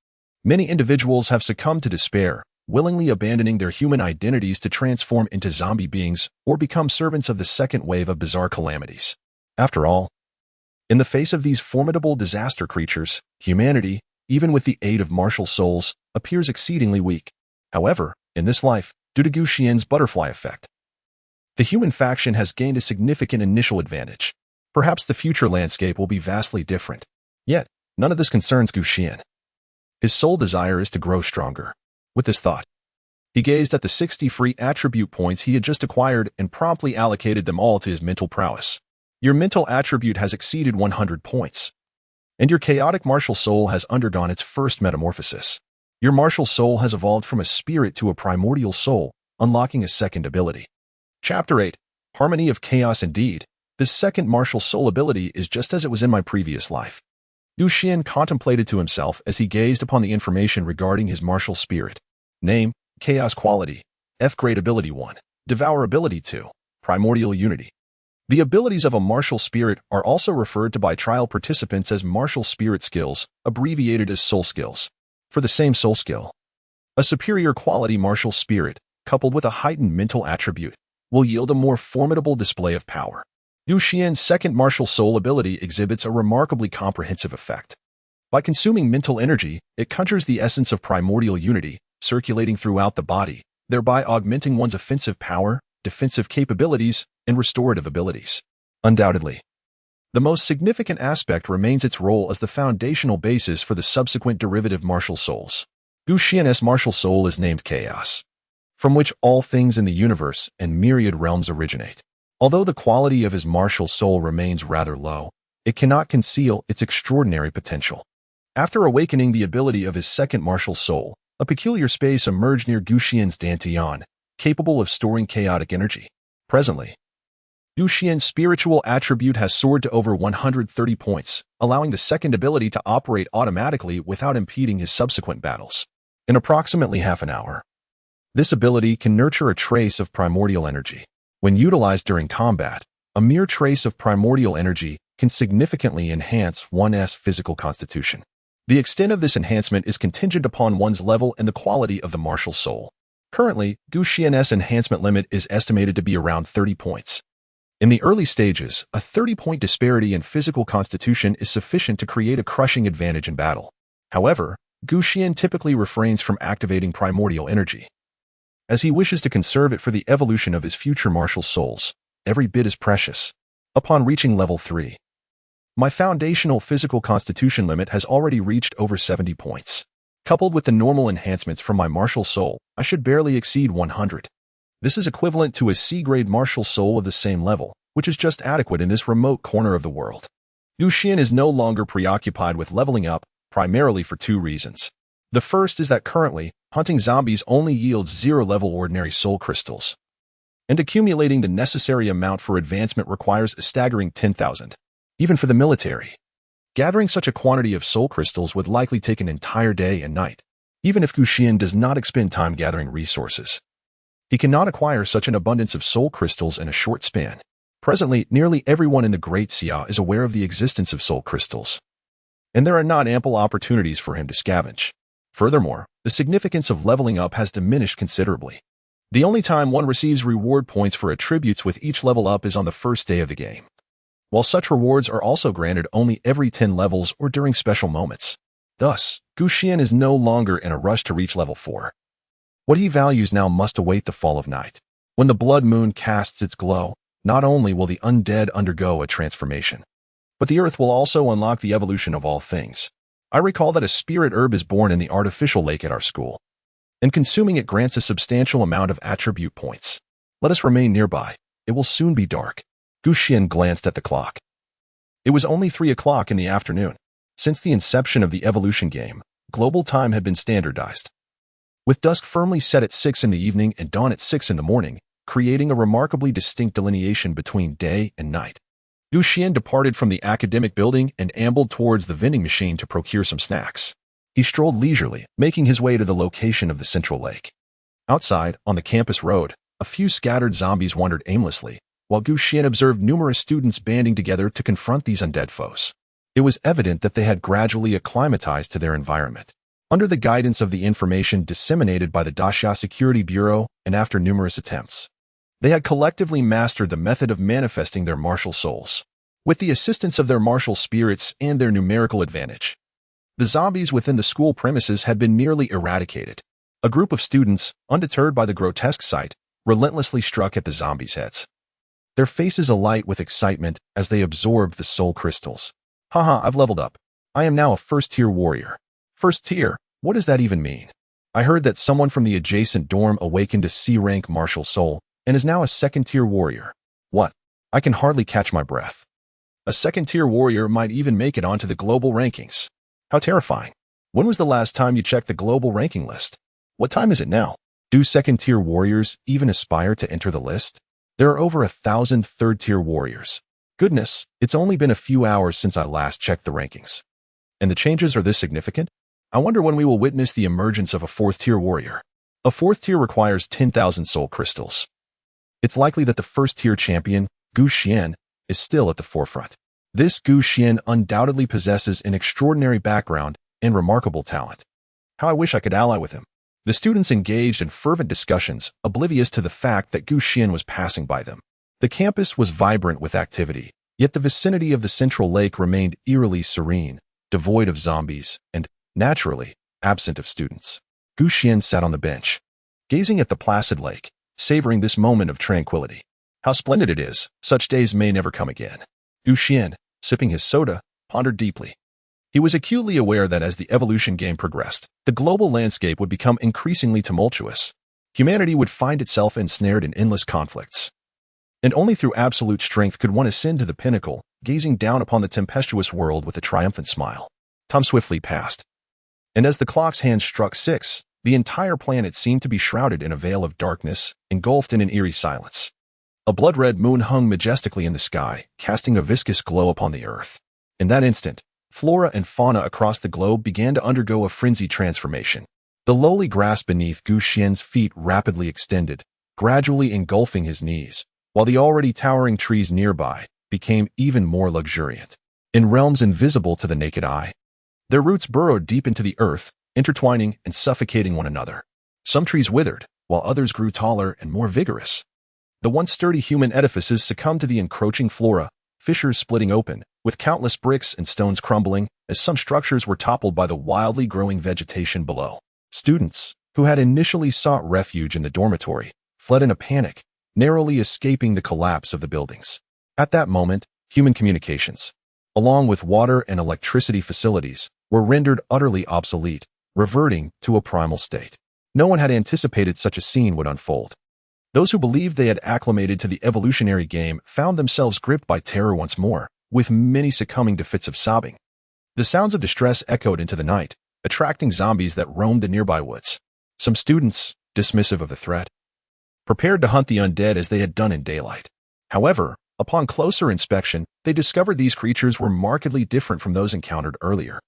Many individuals have succumbed to despair, willingly abandoning their human identities to transform into zombie beings or become servants of the second wave of bizarre calamities. After all, in the face of these formidable disaster creatures, humanity, even with the aid of martial souls, appears exceedingly weak. However, in this life, due to Xuan's butterfly effect, the human faction has gained a significant initial advantage. Perhaps the future landscape will be vastly different. Yet, none of this concerns Xuan. His sole desire is to grow stronger. With this thought, he gazed at the 60 free attribute points he had just acquired and promptly allocated them all to his mental prowess. Your mental attribute has exceeded 100 points, and your chaotic martial soul has undergone its first metamorphosis. Your martial soul has evolved from a spirit to a primordial soul, unlocking a second ability. Chapter 8. Harmony of Chaos. Indeed, this second martial soul ability is just as it was in my previous life. Xuan contemplated to himself as he gazed upon the information regarding his martial spirit. Name, Chaos Quality, F-Grade Ability 1, Devour Ability 2, Primordial Unity. The abilities of a martial spirit are also referred to by trial participants as martial spirit skills, abbreviated as soul skills. For the same soul skill, a superior quality martial spirit, coupled with a heightened mental attribute, will yield a more formidable display of power. Xuan's second martial soul ability exhibits a remarkably comprehensive effect. By consuming mental energy, it conjures the essence of primordial unity, circulating throughout the body, thereby augmenting one's offensive power, defensive capabilities, and restorative abilities. Undoubtedly, the most significant aspect remains its role as the foundational basis for the subsequent derivative martial souls. Xuan's martial soul is named Chaos, from which all things in the universe and myriad realms originate. Although the quality of his martial soul remains rather low, it cannot conceal its extraordinary potential. After awakening the ability of his second martial soul, a peculiar space emerged near Xuan's dantian, capable of storing chaotic energy. Presently, Xuan's spiritual attribute has soared to over 130 points, allowing the second ability to operate automatically without impeding his subsequent battles. In approximately half an hour, this ability can nurture a trace of primordial energy. When utilized during combat, a mere trace of primordial energy can significantly enhance one's physical constitution. The extent of this enhancement is contingent upon one's level and the quality of the martial soul. Currently, Xuan's enhancement limit is estimated to be around 30 points. In the early stages, a 30-point disparity in physical constitution is sufficient to create a crushing advantage in battle. However, Xuan typically refrains from activating primordial energy, as he wishes to conserve it for the evolution of his future martial souls. Every bit is precious. Upon reaching level 3, my foundational physical constitution limit has already reached over 70 points. Coupled with the normal enhancements from my martial soul, I should barely exceed 100. This is equivalent to a C-grade martial soul of the same level, which is just adequate in this remote corner of the world. Xuan is no longer preoccupied with leveling up, primarily for two reasons. The first is that currently, hunting zombies only yields 0-level ordinary soul crystals, and accumulating the necessary amount for advancement requires a staggering 10,000. Even for the military, gathering such a quantity of soul crystals would likely take an entire day and night. Even if Xuan does not expend time gathering resources, he cannot acquire such an abundance of soul crystals in a short span. Presently, nearly everyone in the Great Xia is aware of the existence of soul crystals, and there are not ample opportunities for him to scavenge. Furthermore, the significance of leveling up has diminished considerably. The only time one receives reward points for attributes with each level up is on the first day of the game, while such rewards are also granted only every 10 levels or during special moments. Thus, Xuan is no longer in a rush to reach level 4. What he values now must await the fall of night. When the blood moon casts its glow, not only will the undead undergo a transformation, but the earth will also unlock the evolution of all things. I recall that a spirit herb is born in the artificial lake at our school, and consuming it grants a substantial amount of attribute points. Let us remain nearby. It will soon be dark. Xuan glanced at the clock. It was only 3 o'clock in the afternoon. Since the inception of the evolution game, global time had been standardized, with dusk firmly set at 6 in the evening and dawn at 6 in the morning, creating a remarkably distinct delineation between day and night. Xuan departed from the academic building and ambled towards the vending machine to procure some snacks. He strolled leisurely, making his way to the location of the central lake. Outside, on the campus road, a few scattered zombies wandered aimlessly, while Xuan observed numerous students banding together to confront these undead foes. It was evident that they had gradually acclimatized to their environment. Under the guidance of the information disseminated by the Daxia Security Bureau and after numerous attempts, they had collectively mastered the method of manifesting their martial souls. With the assistance of their martial spirits and their numerical advantage, the zombies within the school premises had been nearly eradicated. A group of students, undeterred by the grotesque sight, relentlessly struck at the zombies' heads, their faces alight with excitement as they absorbed the soul crystals. Haha, I've leveled up. I am now a first-tier warrior. First tier? What does that even mean? I heard that someone from the adjacent dorm awakened a C-rank martial soul and is now a second-tier warrior. What? I can hardly catch my breath. A second-tier warrior might even make it onto the global rankings. How terrifying. When was the last time you checked the global ranking list? What time is it now? Do second-tier warriors even aspire to enter the list? There are over 1,000 third-tier warriors. Goodness, it's only been a few hours since I last checked the rankings. And the changes are this significant? I wonder when we will witness the emergence of a fourth-tier warrior. A fourth tier requires 10,000 soul crystals. It's likely that the first-tier champion, Xuan, is still at the forefront. This Xuan undoubtedly possesses an extraordinary background and remarkable talent. How I wish I could ally with him. The students engaged in fervent discussions, oblivious to the fact that Xuan was passing by them. The campus was vibrant with activity, yet the vicinity of the central lake remained eerily serene, devoid of zombies, and, naturally, absent of students. Xuan sat on the bench, gazing at the placid lake, savoring this moment of tranquility. How splendid it is, such days may never come again. Xuan, sipping his soda, pondered deeply. He was acutely aware that as the evolution game progressed, the global landscape would become increasingly tumultuous. Humanity would find itself ensnared in endless conflicts. And only through absolute strength could one ascend to the pinnacle, gazing down upon the tempestuous world with a triumphant smile. Time swiftly passed, and as the clock's hands struck 6, the entire planet seemed to be shrouded in a veil of darkness, engulfed in an eerie silence. A blood-red moon hung majestically in the sky, casting a viscous glow upon the earth. In that instant, flora and fauna across the globe began to undergo a frenzied transformation. The lowly grass beneath Xuan's feet rapidly extended, gradually engulfing his knees, while the already towering trees nearby became even more luxuriant. In realms invisible to the naked eye, their roots burrowed deep into the earth, intertwining and suffocating one another. Some trees withered, while others grew taller and more vigorous. The once sturdy human edifices succumbed to the encroaching flora, fissures splitting open, with countless bricks and stones crumbling, as some structures were toppled by the wildly growing vegetation below. Students, who had initially sought refuge in the dormitory, fled in a panic, narrowly escaping the collapse of the buildings. At that moment, human communications, along with water and electricity facilities, were rendered utterly obsolete, reverting to a primal state. No one had anticipated such a scene would unfold. Those who believed they had acclimated to the evolutionary game found themselves gripped by terror once more, with many succumbing to fits of sobbing. The sounds of distress echoed into the night, attracting zombies that roamed the nearby woods. Some students, dismissive of the threat, prepared to hunt the undead as they had done in daylight. However, upon closer inspection, they discovered these creatures were markedly different from those encountered earlier.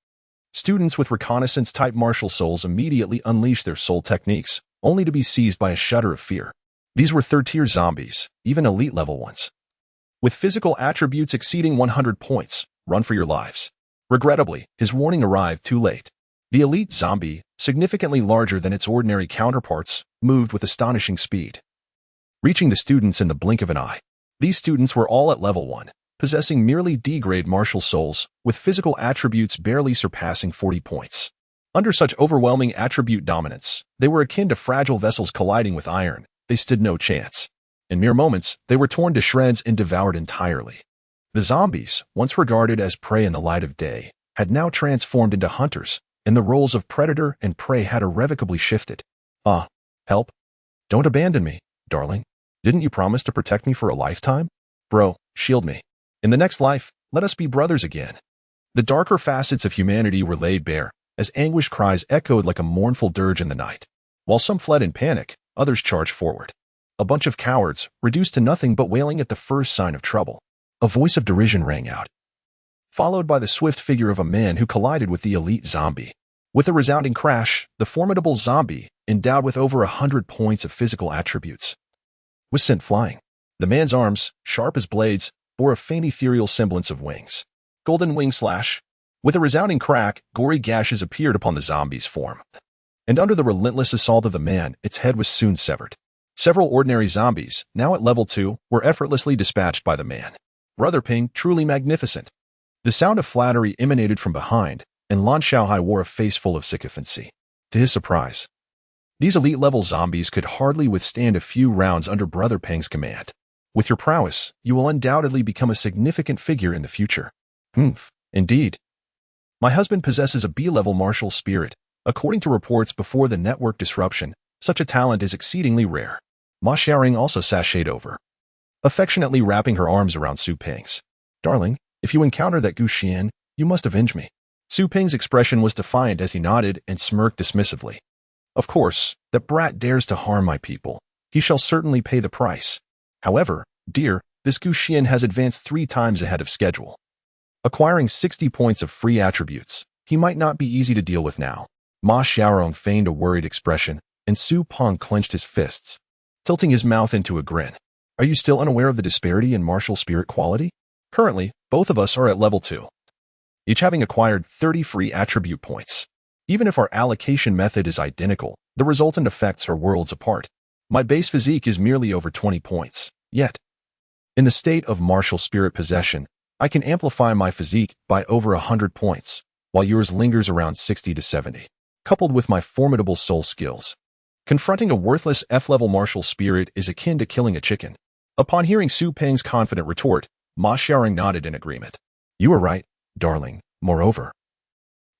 Students with reconnaissance-type martial souls immediately unleashed their soul techniques, only to be seized by a shudder of fear. These were third-tier zombies, even elite-level ones, with physical attributes exceeding 100 points. Run for your lives. Regrettably, his warning arrived too late. The elite zombie, significantly larger than its ordinary counterparts, moved with astonishing speed, reaching the students in the blink of an eye. These students were all at level 1, possessing merely D-grade martial souls, with physical attributes barely surpassing 40 points. Under such overwhelming attribute dominance, they were akin to fragile vessels colliding with iron. They stood no chance. In mere moments, they were torn to shreds and devoured entirely. The zombies, once regarded as prey in the light of day, had now transformed into hunters, and the roles of predator and prey had irrevocably shifted. Help. Don't abandon me, darling. Didn't you promise to protect me for a lifetime? Bro, shield me. In the next life, let us be brothers again. The darker facets of humanity were laid bare, as anguished cries echoed like a mournful dirge in the night. While some fled in panic, others charged forward. A bunch of cowards, reduced to nothing but wailing at the first sign of trouble. A voice of derision rang out, followed by the swift figure of a man who collided with the elite zombie. With a resounding crash, the formidable zombie, endowed with over 100 points of physical attributes, was sent flying. The man's arms, sharp as blades, bore a faint ethereal semblance of wings. Golden wing slash. With a resounding crack, gory gashes appeared upon the zombie's form. And under the relentless assault of the man, its head was soon severed. Several ordinary zombies, now at level 2, were effortlessly dispatched by the man. Brother Ping, truly magnificent. The sound of flattery emanated from behind, and Lan Xiaohai wore a face full of sycophancy. To his surprise, these elite-level zombies could hardly withstand a few rounds under Brother Ping's command. With your prowess, you will undoubtedly become a significant figure in the future. Indeed. My husband possesses a B-level martial spirit. According to reports before the network disruption, such a talent is exceedingly rare. Ma Xiaoring also sashayed over, affectionately wrapping her arms around Su Ping's. Darling, if you encounter that Gu Xian, you must avenge me. Su Ping's expression was defiant as he nodded and smirked dismissively. Of course, that brat dares to harm my people. He shall certainly pay the price. However, dear, this Gu Xian has advanced 3 times ahead of schedule. Acquiring 60 points of free attributes, he might not be easy to deal with now. Ma Xiaorong feigned a worried expression, and Su Peng clenched his fists, tilting his mouth into a grin. Are you still unaware of the disparity in martial spirit quality? Currently, both of us are at level 2, each having acquired 30 free attribute points. Even if our allocation method is identical, the resultant effects are worlds apart. My base physique is merely over 20 points. Yet, in the state of martial spirit possession, I can amplify my physique by over 100 points, while yours lingers around 60 to 70. Coupled with my formidable soul skills, confronting a worthless F-level martial spirit is akin to killing a chicken. Upon hearing Su Peng's confident retort, Ma Xiaoring nodded in agreement. You are right, darling. Moreover,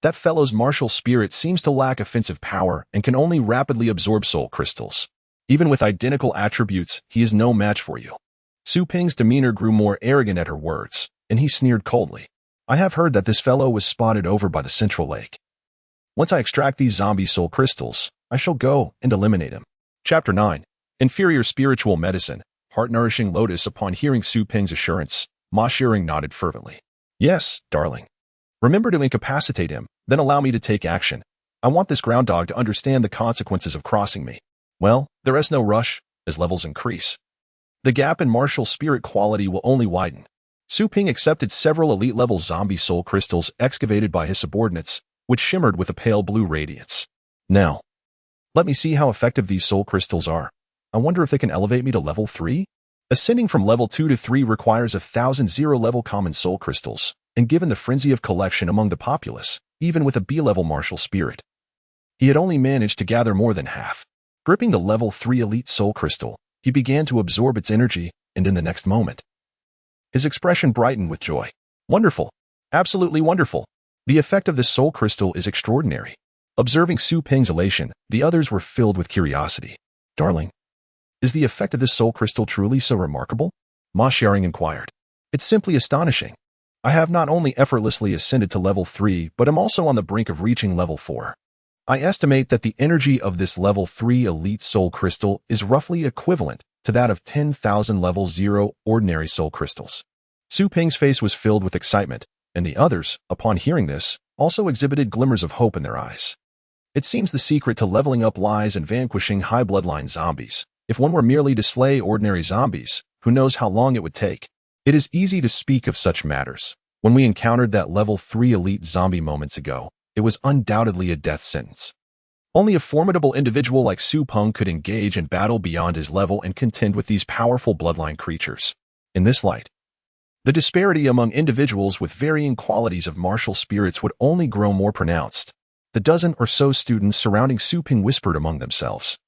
that fellow's martial spirit seems to lack offensive power and can only rapidly absorb soul crystals. Even with identical attributes, he is no match for you. Su Peng's demeanor grew more arrogant at her words, and he sneered coldly. I have heard that this fellow was spotted over by the central lake. Once I extract these zombie soul crystals, I shall go and eliminate him. Chapter 9. Inferior Spiritual Medicine. Heart-nourishing lotus. Upon hearing Su Peng's assurance, Ma Xiaoring nodded fervently. Yes, darling. Remember to incapacitate him, then allow me to take action. I want this ground dog to understand the consequences of crossing me. Well, there is no rush, as levels increase. The gap in martial spirit quality will only widen. Su Peng accepted several elite-level zombie soul crystals excavated by his subordinates, which shimmered with a pale blue radiance. Now, let me see how effective these soul crystals are. I wonder if they can elevate me to level 3? Ascending from level 2 to 3 requires 1,000 zero-level common soul crystals, and given the frenzy of collection among the populace, even with a B-level martial spirit, he had only managed to gather more than half. Gripping the level 3 elite soul crystal, he began to absorb its energy, and in the next moment, his expression brightened with joy. Wonderful. Absolutely wonderful. The effect of this soul crystal is extraordinary. Observing Su Peng's elation, the others were filled with curiosity. Darling, is the effect of this soul crystal truly so remarkable? Ma Xiaoring inquired. It's simply astonishing. I have not only effortlessly ascended to level 3, but am also on the brink of reaching level 4. I estimate that the energy of this level 3 elite soul crystal is roughly equivalent to that of 10,000 level 0 ordinary soul crystals. Su Peng's face was filled with excitement, and the others, upon hearing this, also exhibited glimmers of hope in their eyes. It seems the secret to leveling up lies in vanquishing high bloodline zombies. If one were merely to slay ordinary zombies, who knows how long it would take? It is easy to speak of such matters. When we encountered that level 3 elite zombie moments ago, it was undoubtedly a death sentence. Only a formidable individual like Su Peng could engage in battle beyond his level and contend with these powerful bloodline creatures. In this light, The disparity among individuals with varying qualities of martial spirits would only grow more pronounced. The dozen or so students surrounding Su Ping whispered among themselves,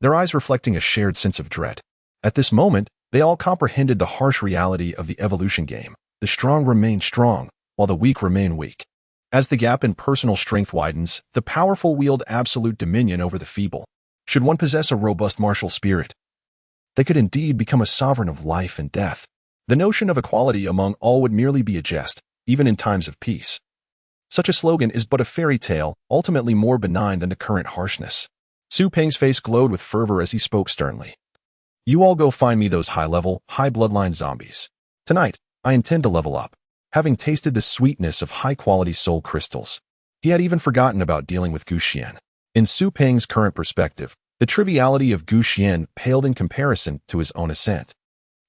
their eyes reflecting a shared sense of dread. At this moment, they all comprehended the harsh reality of the evolution game. The strong remain strong, while the weak remain weak. As the gap in personal strength widens, the powerful wield absolute dominion over the feeble. Should one possess a robust martial spirit, they could indeed become a sovereign of life and death. The notion of equality among all would merely be a jest, even in times of peace. Such a slogan is but a fairy tale, ultimately more benign than the current harshness. Su Ping's face glowed with fervor as he spoke sternly. You all go find me those high-level, high-bloodline zombies. Tonight, I intend to level up. Having tasted the sweetness of high-quality soul crystals, he had even forgotten about dealing with Gu Xian. In Su Ping's current perspective, the triviality of Gu Xian paled in comparison to his own ascent.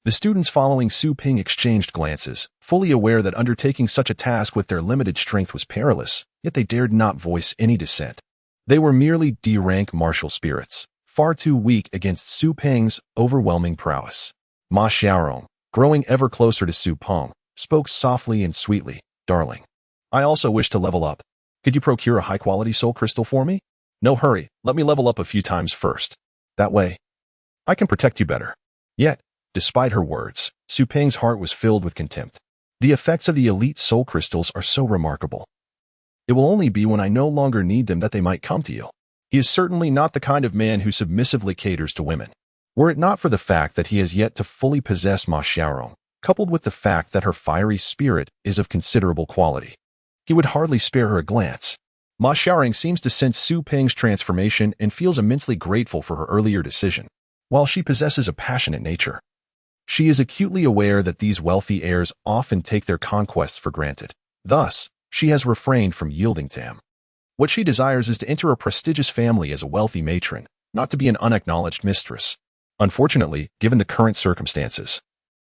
The students following Su Ping exchanged glances, fully aware that undertaking such a task with their limited strength was perilous, yet they dared not voice any dissent. They were merely D-rank martial spirits, far too weak against Su Ping's overwhelming prowess. Ma Xiaorong, growing ever closer to Su Ping, spoke softly and sweetly, Darling, I also wish to level up. Could you procure a high-quality soul crystal for me? No hurry, let me level up a few times first. That way, I can protect you better. Yet, despite her words, Su Ping's heart was filled with contempt. The effects of the elite soul crystals are so remarkable. It will only be when I no longer need them that they might come to you. He is certainly not the kind of man who submissively caters to women. Were it not for the fact that he has yet to fully possess Ma Xiaorong, coupled with the fact that her fiery spirit is of considerable quality, he would hardly spare her a glance. Ma Xiaorong seems to sense Su Ping's transformation and feels immensely grateful for her earlier decision. While she possesses a passionate nature, she is acutely aware that these wealthy heirs often take their conquests for granted. Thus, she has refrained from yielding to him. What she desires is to enter a prestigious family as a wealthy matron, not to be an unacknowledged mistress. Unfortunately, given the current circumstances,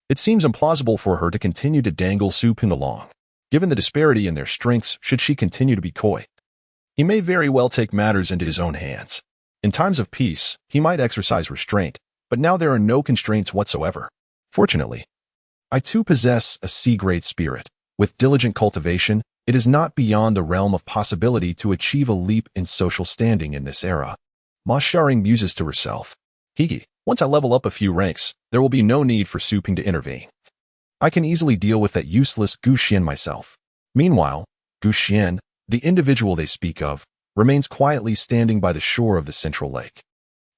it seems implausible for her to continue to dangle Su Ping along. Given the disparity in their strengths, should she continue to be coy, he may very well take matters into his own hands. In times of peace, he might exercise restraint, but now there are no constraints whatsoever. Fortunately, I too possess a C-grade spirit. With diligent cultivation, it is not beyond the realm of possibility to achieve a leap in social standing in this era. Ma Xiaorong muses to herself. Once I level up a few ranks, there will be no need for Su Ping to intervene. I can easily deal with that useless Gu Xian myself. Meanwhile, Gu Xian, the individual they speak of, remains quietly standing by the shore of the central lake.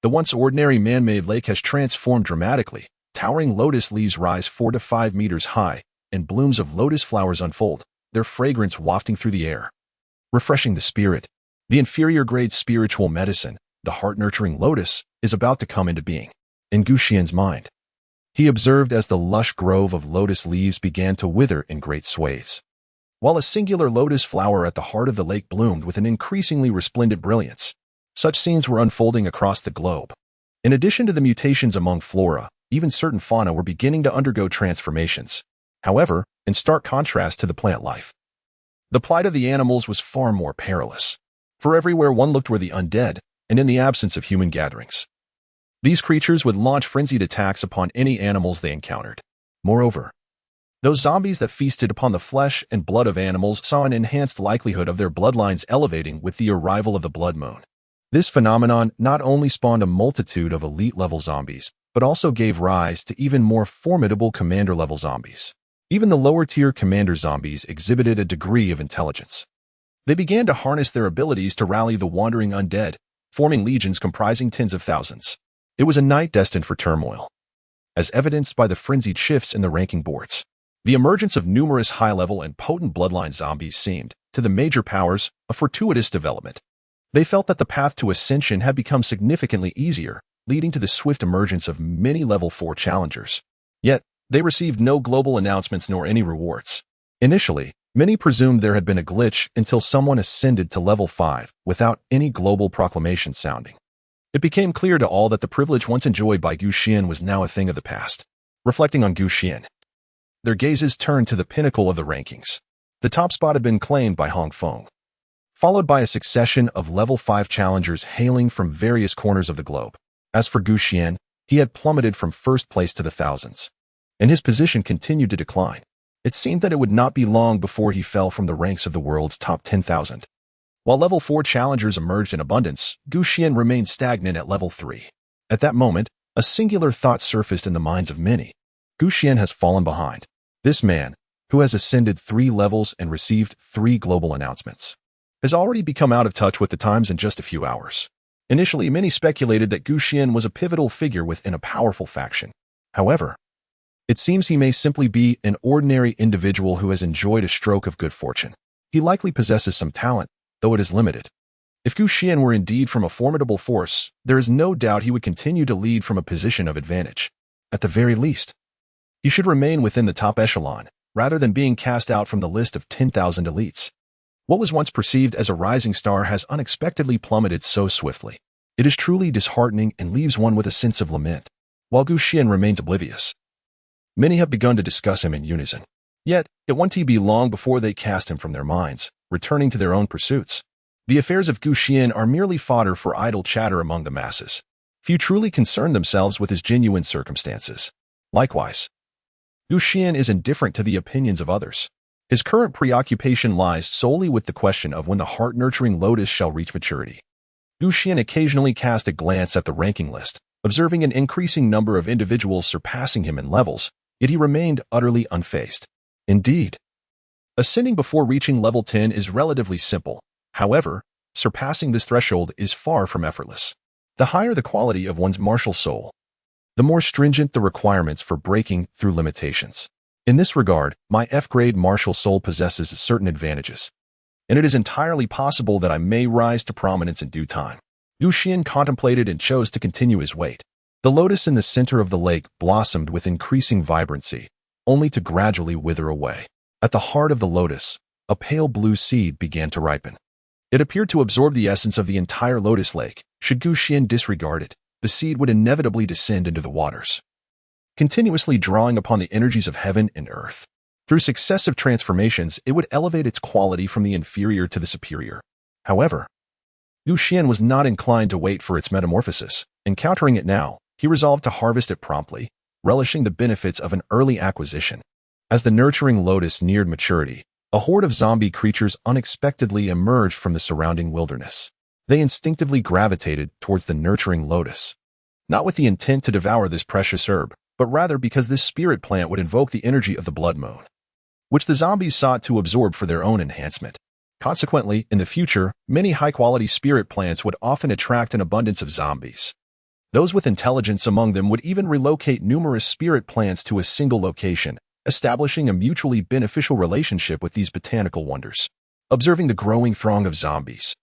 The once ordinary man-made lake has transformed dramatically. Towering lotus leaves rise 4 to 5 meters high, and blooms of lotus flowers unfold, their fragrance wafting through the air, refreshing the spirit. The inferior grade spiritual medicine, the heart-nurturing lotus, is about to come into being. In Gu Xian's mind, he observed as the lush grove of lotus leaves began to wither in great swathes, while a singular lotus flower at the heart of the lake bloomed with an increasingly resplendent brilliance. Such scenes were unfolding across the globe. In addition to the mutations among flora, even certain fauna were beginning to undergo transformations. However, in stark contrast to the plant life, the plight of the animals was far more perilous. For everywhere one looked were the undead, and in the absence of human gatherings, these creatures would launch frenzied attacks upon any animals they encountered. Moreover, those zombies that feasted upon the flesh and blood of animals saw an enhanced likelihood of their bloodlines elevating with the arrival of the blood moon. This phenomenon not only spawned a multitude of elite-level zombies, but also gave rise to even more formidable commander-level zombies. Even the lower-tier commander zombies exhibited a degree of intelligence. They began to harness their abilities to rally the wandering undead, forming legions comprising tens of thousands. It was a night destined for turmoil, as evidenced by the frenzied shifts in the ranking boards. The emergence of numerous high-level and potent bloodline zombies seemed, to the major powers, a fortuitous development. They felt that the path to ascension had become significantly easier, leading to the swift emergence of many level 4 challengers. Yet, they received no global announcements nor any rewards. Initially, many presumed there had been a glitch until someone ascended to level 5 without any global proclamation sounding. It became clear to all that the privilege once enjoyed by Gu Xian was now a thing of the past. Reflecting on Gu Xian, their gazes turned to the pinnacle of the rankings. The top spot had been claimed by Hong Feng, followed by a succession of level 5 challengers hailing from various corners of the globe. As for Gu Xian, he had plummeted from first place to the thousands. and his position continued to decline. It seemed that it would not be long before he fell from the ranks of the world's top 10,000. While level 4 challengers emerged in abundance, Xuan remained stagnant at level 3. At that moment, a singular thought surfaced in the minds of many. Xuan has fallen behind. This man, who has ascended 3 levels and received 3 global announcements, has already become out of touch with the times in just a few hours. Initially, many speculated that Xuan was a pivotal figure within a powerful faction. However, it seems he may simply be an ordinary individual who has enjoyed a stroke of good fortune. He likely possesses some talent, though it is limited. If Xuan were indeed from a formidable force, there is no doubt he would continue to lead from a position of advantage. At the very least, he should remain within the top echelon, rather than being cast out from the list of 10,000 elites. What was once perceived as a rising star has unexpectedly plummeted so swiftly. It is truly disheartening and leaves one with a sense of lament. While Xuan remains oblivious, many have begun to discuss him in unison. Yet, it won't be long before they cast him from their minds, returning to their own pursuits. The affairs of Xuan are merely fodder for idle chatter among the masses. Few truly concern themselves with his genuine circumstances. Likewise, Xuan is indifferent to the opinions of others. His current preoccupation lies solely with the question of when the heart-nurturing lotus shall reach maturity. Xuan occasionally cast a glance at the ranking list, observing an increasing number of individuals surpassing him in levels, yet he remained utterly unfazed. Indeed, ascending before reaching level 10 is relatively simple. However, surpassing this threshold is far from effortless. The higher the quality of one's martial soul, the more stringent the requirements for breaking through limitations. In this regard, my F-grade martial soul possesses certain advantages, and it is entirely possible that I may rise to prominence in due time. Xuan contemplated and chose to continue his wait. The lotus in the center of the lake blossomed with increasing vibrancy, only to gradually wither away. At the heart of the lotus, a pale blue seed began to ripen. It appeared to absorb the essence of the entire lotus lake. Should Xuan disregard it, the seed would inevitably descend into the waters, continuously drawing upon the energies of heaven and earth. Through successive transformations, it would elevate its quality from the inferior to the superior. However, Xuan was not inclined to wait for its metamorphosis. Encountering it now, he resolved to harvest it promptly, relishing the benefits of an early acquisition. As the nurturing lotus neared maturity, a horde of zombie creatures unexpectedly emerged from the surrounding wilderness. They instinctively gravitated towards the nurturing lotus, not with the intent to devour this precious herb, but rather because this spirit plant would invoke the energy of the blood moon, which the zombies sought to absorb for their own enhancement. Consequently, in the future, many high-quality spirit plants would often attract an abundance of zombies. Those with intelligence among them would even relocate numerous spirit plants to a single location, establishing a mutually beneficial relationship with these botanical wonders. Observing the growing throng of zombies,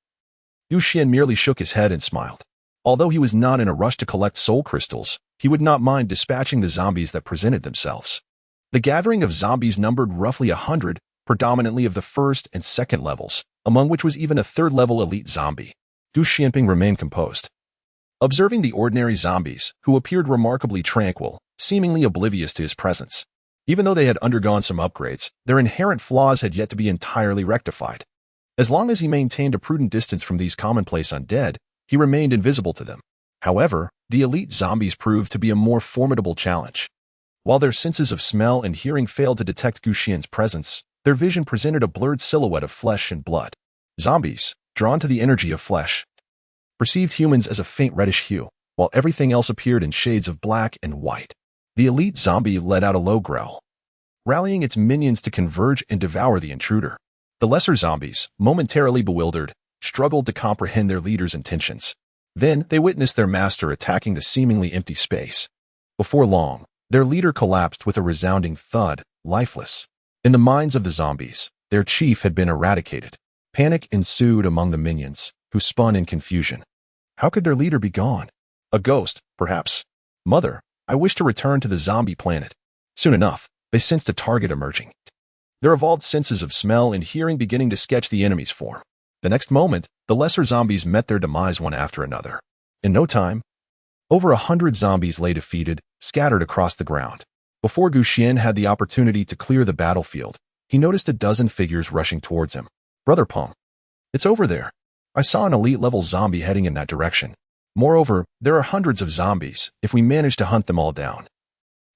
Xuan merely shook his head and smiled. Although he was not in a rush to collect soul crystals, he would not mind dispatching the zombies that presented themselves. The gathering of zombies numbered roughly 100, predominantly of the first and second levels, among which was even a third-level elite zombie. Xuan remained composed, observing the ordinary zombies, who appeared remarkably tranquil, seemingly oblivious to his presence. Even though they had undergone some upgrades, their inherent flaws had yet to be entirely rectified. As long as he maintained a prudent distance from these commonplace undead, he remained invisible to them. However, the elite zombies proved to be a more formidable challenge. While their senses of smell and hearing failed to detect Xuan's presence, their vision presented a blurred silhouette of flesh and blood. Zombies, drawn to the energy of flesh, perceived humans as a faint reddish hue, while everything else appeared in shades of black and white. The elite zombie let out a low growl, rallying its minions to converge and devour the intruder. The lesser zombies, momentarily bewildered, struggled to comprehend their leader's intentions. Then they witnessed their master attacking the seemingly empty space. Before long, their leader collapsed with a resounding thud, lifeless. In the minds of the zombies, their chief had been eradicated. Panic ensued among the minions, who spun in confusion. How could their leader be gone? A ghost, perhaps. Mother, I wish to return to the zombie planet. Soon enough, they sensed a target emerging, their evolved senses of smell and hearing beginning to sketch the enemy's form. The next moment, the lesser zombies met their demise one after another. In no time, over 100 zombies lay defeated, scattered across the ground. Before Xuan had the opportunity to clear the battlefield, he noticed a dozen figures rushing towards him. Brother Peng, it's over there. I saw an elite-level zombie heading in that direction. Moreover, there are hundreds of zombies, if we manage to hunt them all down.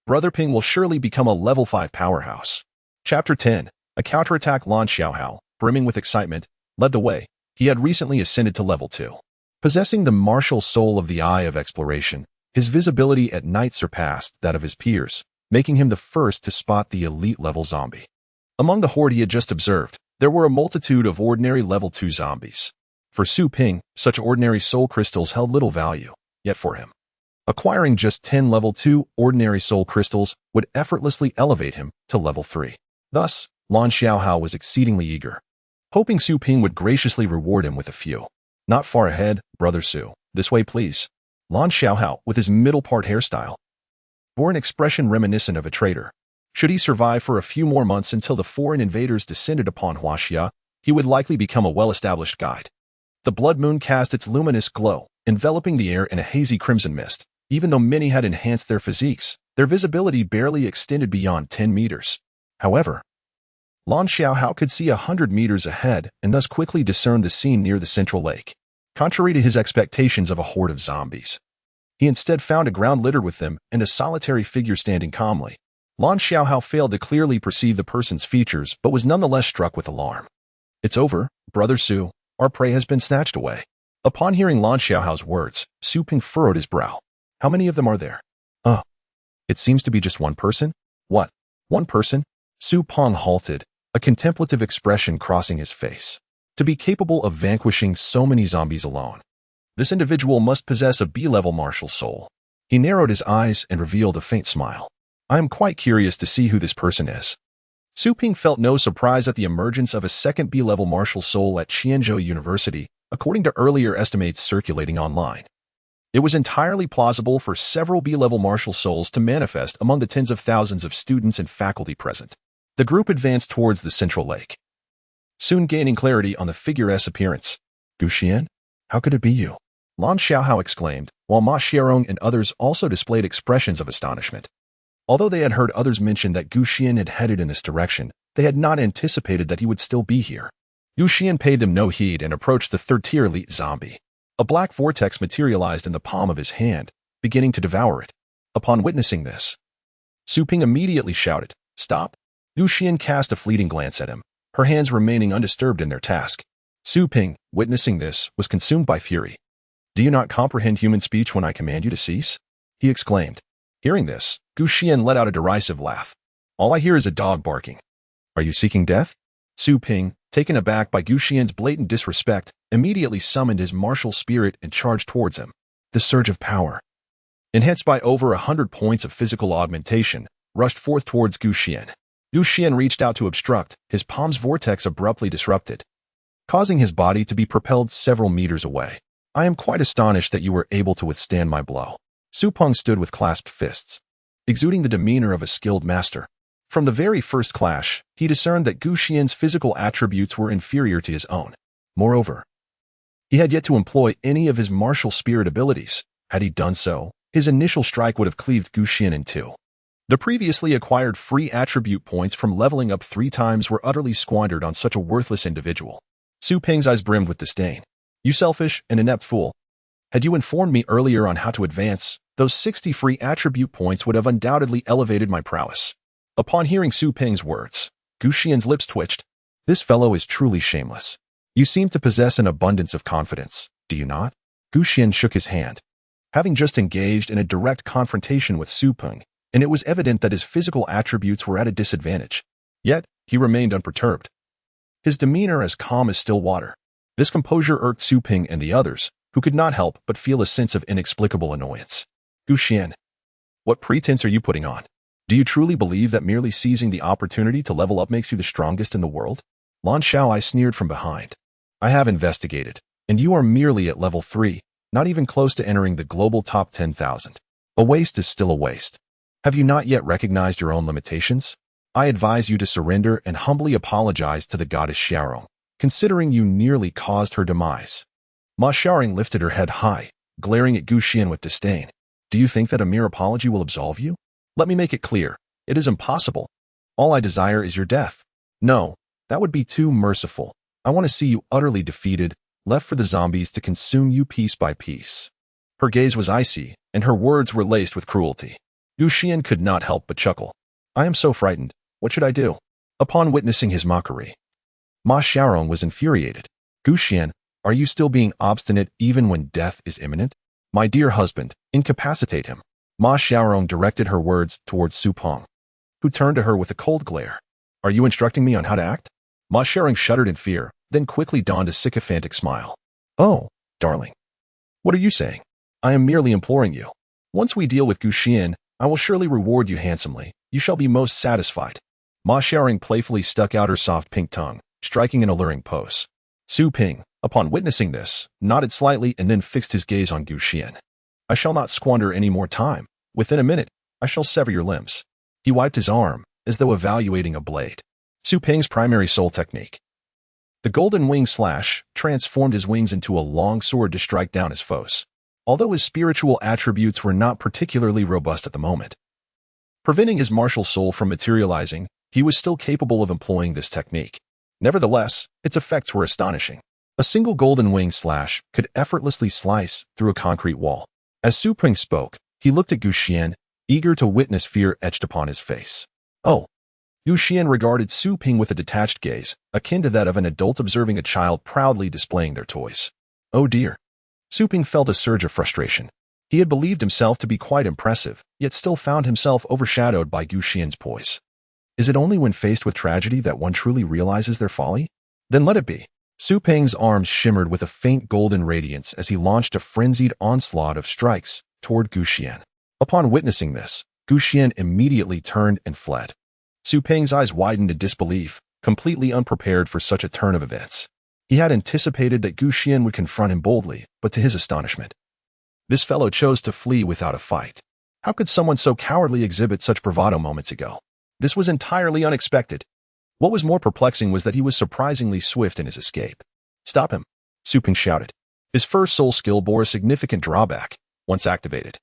Brother Ping will surely become a level 5 powerhouse. Chapter 10. A counterattack. Lan Xiaohao, brimming with excitement, led the way. He had recently ascended to level 2. Possessing the martial soul of the Eye of Exploration, his visibility at night surpassed that of his peers, making him the first to spot the elite-level zombie. Among the horde he had just observed, there were a multitude of ordinary level 2 zombies. For Su Ping, such ordinary soul crystals held little value, yet for him, acquiring just 10 level 2 ordinary soul crystals would effortlessly elevate him to level 3. Thus, Lan Xiaohao was exceedingly eager, hoping Su Ping would graciously reward him with a few. Not far ahead, Brother Su. This way, please. Lan Xiaohao, with his middle-part hairstyle, bore an expression reminiscent of a traitor. Should he survive for a few more months until the foreign invaders descended upon Huaxia, he would likely become a well-established guide. The blood moon cast its luminous glow, enveloping the air in a hazy crimson mist. Even though many had enhanced their physiques, their visibility barely extended beyond 10 meters. However, Lan Xiaohao could see 100 meters ahead and thus quickly discerned the scene near the central lake. Contrary to his expectations of a horde of zombies, he instead found a ground littered with them and a solitary figure standing calmly. Lan Xiaohao failed to clearly perceive the person's features but was nonetheless struck with alarm. It's over, Brother Su. Our prey has been snatched away. Upon hearing Lan Xiaohao's words, Su Ping furrowed his brow. How many of them are there? It seems to be just one person. What? One person? Su Ping halted, a contemplative expression crossing his face. To be capable of vanquishing so many zombies alone, this individual must possess a B-level martial soul. He narrowed his eyes and revealed a faint smile. I am quite curious to see who this person is. Su Ping felt no surprise at the emergence of a second B-level martial soul at Qianzhou University, according to earlier estimates circulating online. It was entirely plausible for several B-level martial souls to manifest among the tens of thousands of students and faculty present. The group advanced towards the central lake, soon gaining clarity on the figure's appearance. Gu Xian? How could it be you? Lan Xiaohao exclaimed, while Ma Xiaorong and others also displayed expressions of astonishment. Although they had heard others mention that Gu Xian had headed in this direction, they had not anticipated that he would still be here. Gu Xian paid them no heed and approached the third-tier elite zombie. A black vortex materialized in the palm of his hand, beginning to devour it. Upon witnessing this, Su Ping immediately shouted, Stop! Gu Xian cast a fleeting glance at him, her hands remaining undisturbed in their task. Su Ping, witnessing this, was consumed by fury. Do you not comprehend human speech when I command you to cease? He exclaimed. Hearing this, Gu Xian let out a derisive laugh. All I hear is a dog barking. Are you seeking death? Su Ping, taken aback by Gu Xian's blatant disrespect, immediately summoned his martial spirit and charged towards him. The surge of power, enhanced by over 100 points of physical augmentation, rushed forth towards Gu Xian. Gu Xian reached out to obstruct, his palm's vortex abruptly disrupted, causing his body to be propelled several meters away. I am quite astonished that you were able to withstand my blow. Su Ping stood with clasped fists, exuding the demeanor of a skilled master. From the very first clash, he discerned that Gu Xian's physical attributes were inferior to his own. Moreover, he had yet to employ any of his martial spirit abilities. Had he done so, his initial strike would have cleaved Gu Xian in two. The previously acquired free attribute points from leveling up 3 times were utterly squandered on such a worthless individual. Su Ping's eyes brimmed with disdain. You selfish and inept fool. Had you informed me earlier on how to advance, those 60 free attribute points would have undoubtedly elevated my prowess. Upon hearing Su Ping's words, Gu Xian's lips twitched. This fellow is truly shameless. You seem to possess an abundance of confidence, do you not? Gu Xian shook his hand. Having just engaged in a direct confrontation with Su Ping, and it was evident that his physical attributes were at a disadvantage. Yet, he remained unperturbed, his demeanor as calm as still water. This composure irked Su Ping and the others, who could not help but feel a sense of inexplicable annoyance. Gu Xian, what pretense are you putting on? Do you truly believe that merely seizing the opportunity to level up makes you the strongest in the world? Lan Xiaohai sneered from behind. I have investigated, and you are merely at level 3, not even close to entering the global top 10,000. A waste is still a waste. Have you not yet recognized your own limitations? I advise you to surrender and humbly apologize to the goddess Xiaorong, considering you nearly caused her demise. Ma Xiaorong lifted her head high, glaring at Gu Xian with disdain. Do you think that a mere apology will absolve you? Let me make it clear. It is impossible. All I desire is your death. No, that would be too merciful. I want to see you utterly defeated, left for the zombies to consume you piece by piece. Her gaze was icy, and her words were laced with cruelty. Xuan could not help but chuckle. I am so frightened. What should I do? Upon witnessing his mockery, Ma Xiaorong was infuriated. Xuan, are you still being obstinate even when death is imminent? My dear husband, incapacitate him. Ma Xiaorong directed her words towards Su Peng, who turned to her with a cold glare. Are you instructing me on how to act? Ma Xiaorong shuddered in fear, then quickly donned a sycophantic smile. Oh, darling. What are you saying? I am merely imploring you. Once we deal with Xuan, I will surely reward you handsomely. You shall be most satisfied. Ma Xiaorong playfully stuck out her soft pink tongue, striking an alluring pose. Su Peng, upon witnessing this, nodded slightly and then fixed his gaze on Xuan. I shall not squander any more time. Within a minute, I shall sever your limbs. He wiped his arm, as though evaluating a blade. Su Peng's primary soul technique. The golden wing slash transformed his wings into a long sword to strike down his foes, although his spiritual attributes were not particularly robust at the moment. Preventing his martial soul from materializing, he was still capable of employing this technique. Nevertheless, its effects were astonishing. A single golden wing slash could effortlessly slice through a concrete wall. As Su Peng spoke, he looked at Xuan, eager to witness fear etched upon his face. Oh. Xuan regarded Su Peng with a detached gaze, akin to that of an adult observing a child proudly displaying their toys. Oh dear. Su Peng felt a surge of frustration. He had believed himself to be quite impressive, yet still found himself overshadowed by Xuan's poise. Is it only when faced with tragedy that one truly realizes their folly? Then let it be. Su Peng's arms shimmered with a faint golden radiance as he launched a frenzied onslaught of strikes toward Xuan. Upon witnessing this, Xuan immediately turned and fled. Su Peng's eyes widened in disbelief, completely unprepared for such a turn of events. He had anticipated that Xuan would confront him boldly, but to his astonishment, this fellow chose to flee without a fight. How could someone so cowardly exhibit such bravado moments ago? This was entirely unexpected. What was more perplexing was that he was surprisingly swift in his escape. Stop him, Su Peng shouted. His first soul skill bore a significant drawback, once activated.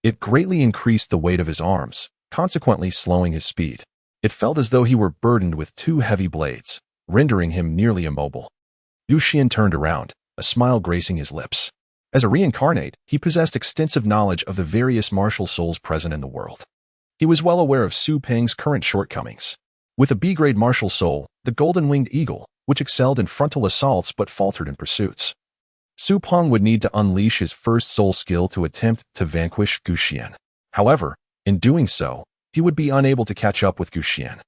It greatly increased the weight of his arms, consequently slowing his speed. It felt as though he were burdened with two heavy blades, rendering him nearly immobile. Xuan turned around, a smile gracing his lips. As a reincarnate, he possessed extensive knowledge of the various martial souls present in the world. He was well aware of Su Peng's current shortcomings. With a B-grade martial soul, the golden-winged eagle, which excelled in frontal assaults but faltered in pursuits. Su Peng would need to unleash his first soul skill to attempt to vanquish Xuan. However, in doing so, he would be unable to catch up with Xuan.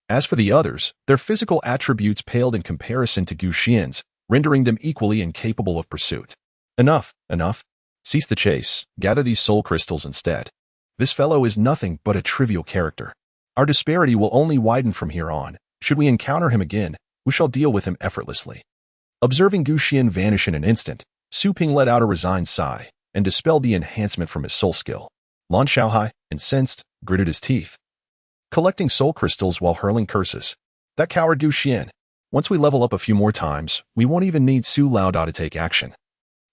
As for the others, their physical attributes paled in comparison to Xuan's, rendering them equally incapable of pursuit. Enough. Cease the chase. Gather these soul crystals instead. This fellow is nothing but a trivial character. Our disparity will only widen from here on. Should we encounter him again, we shall deal with him effortlessly. Observing Xuan vanish in an instant, Su Peng let out a resigned sigh and dispelled the enhancement from his soul skill. Lan Xiaohai, incensed, gritted his teeth, collecting soul crystals while hurling curses. That coward Xuan. Once we level up a few more times, we won't even need Su Lao-Da to take action.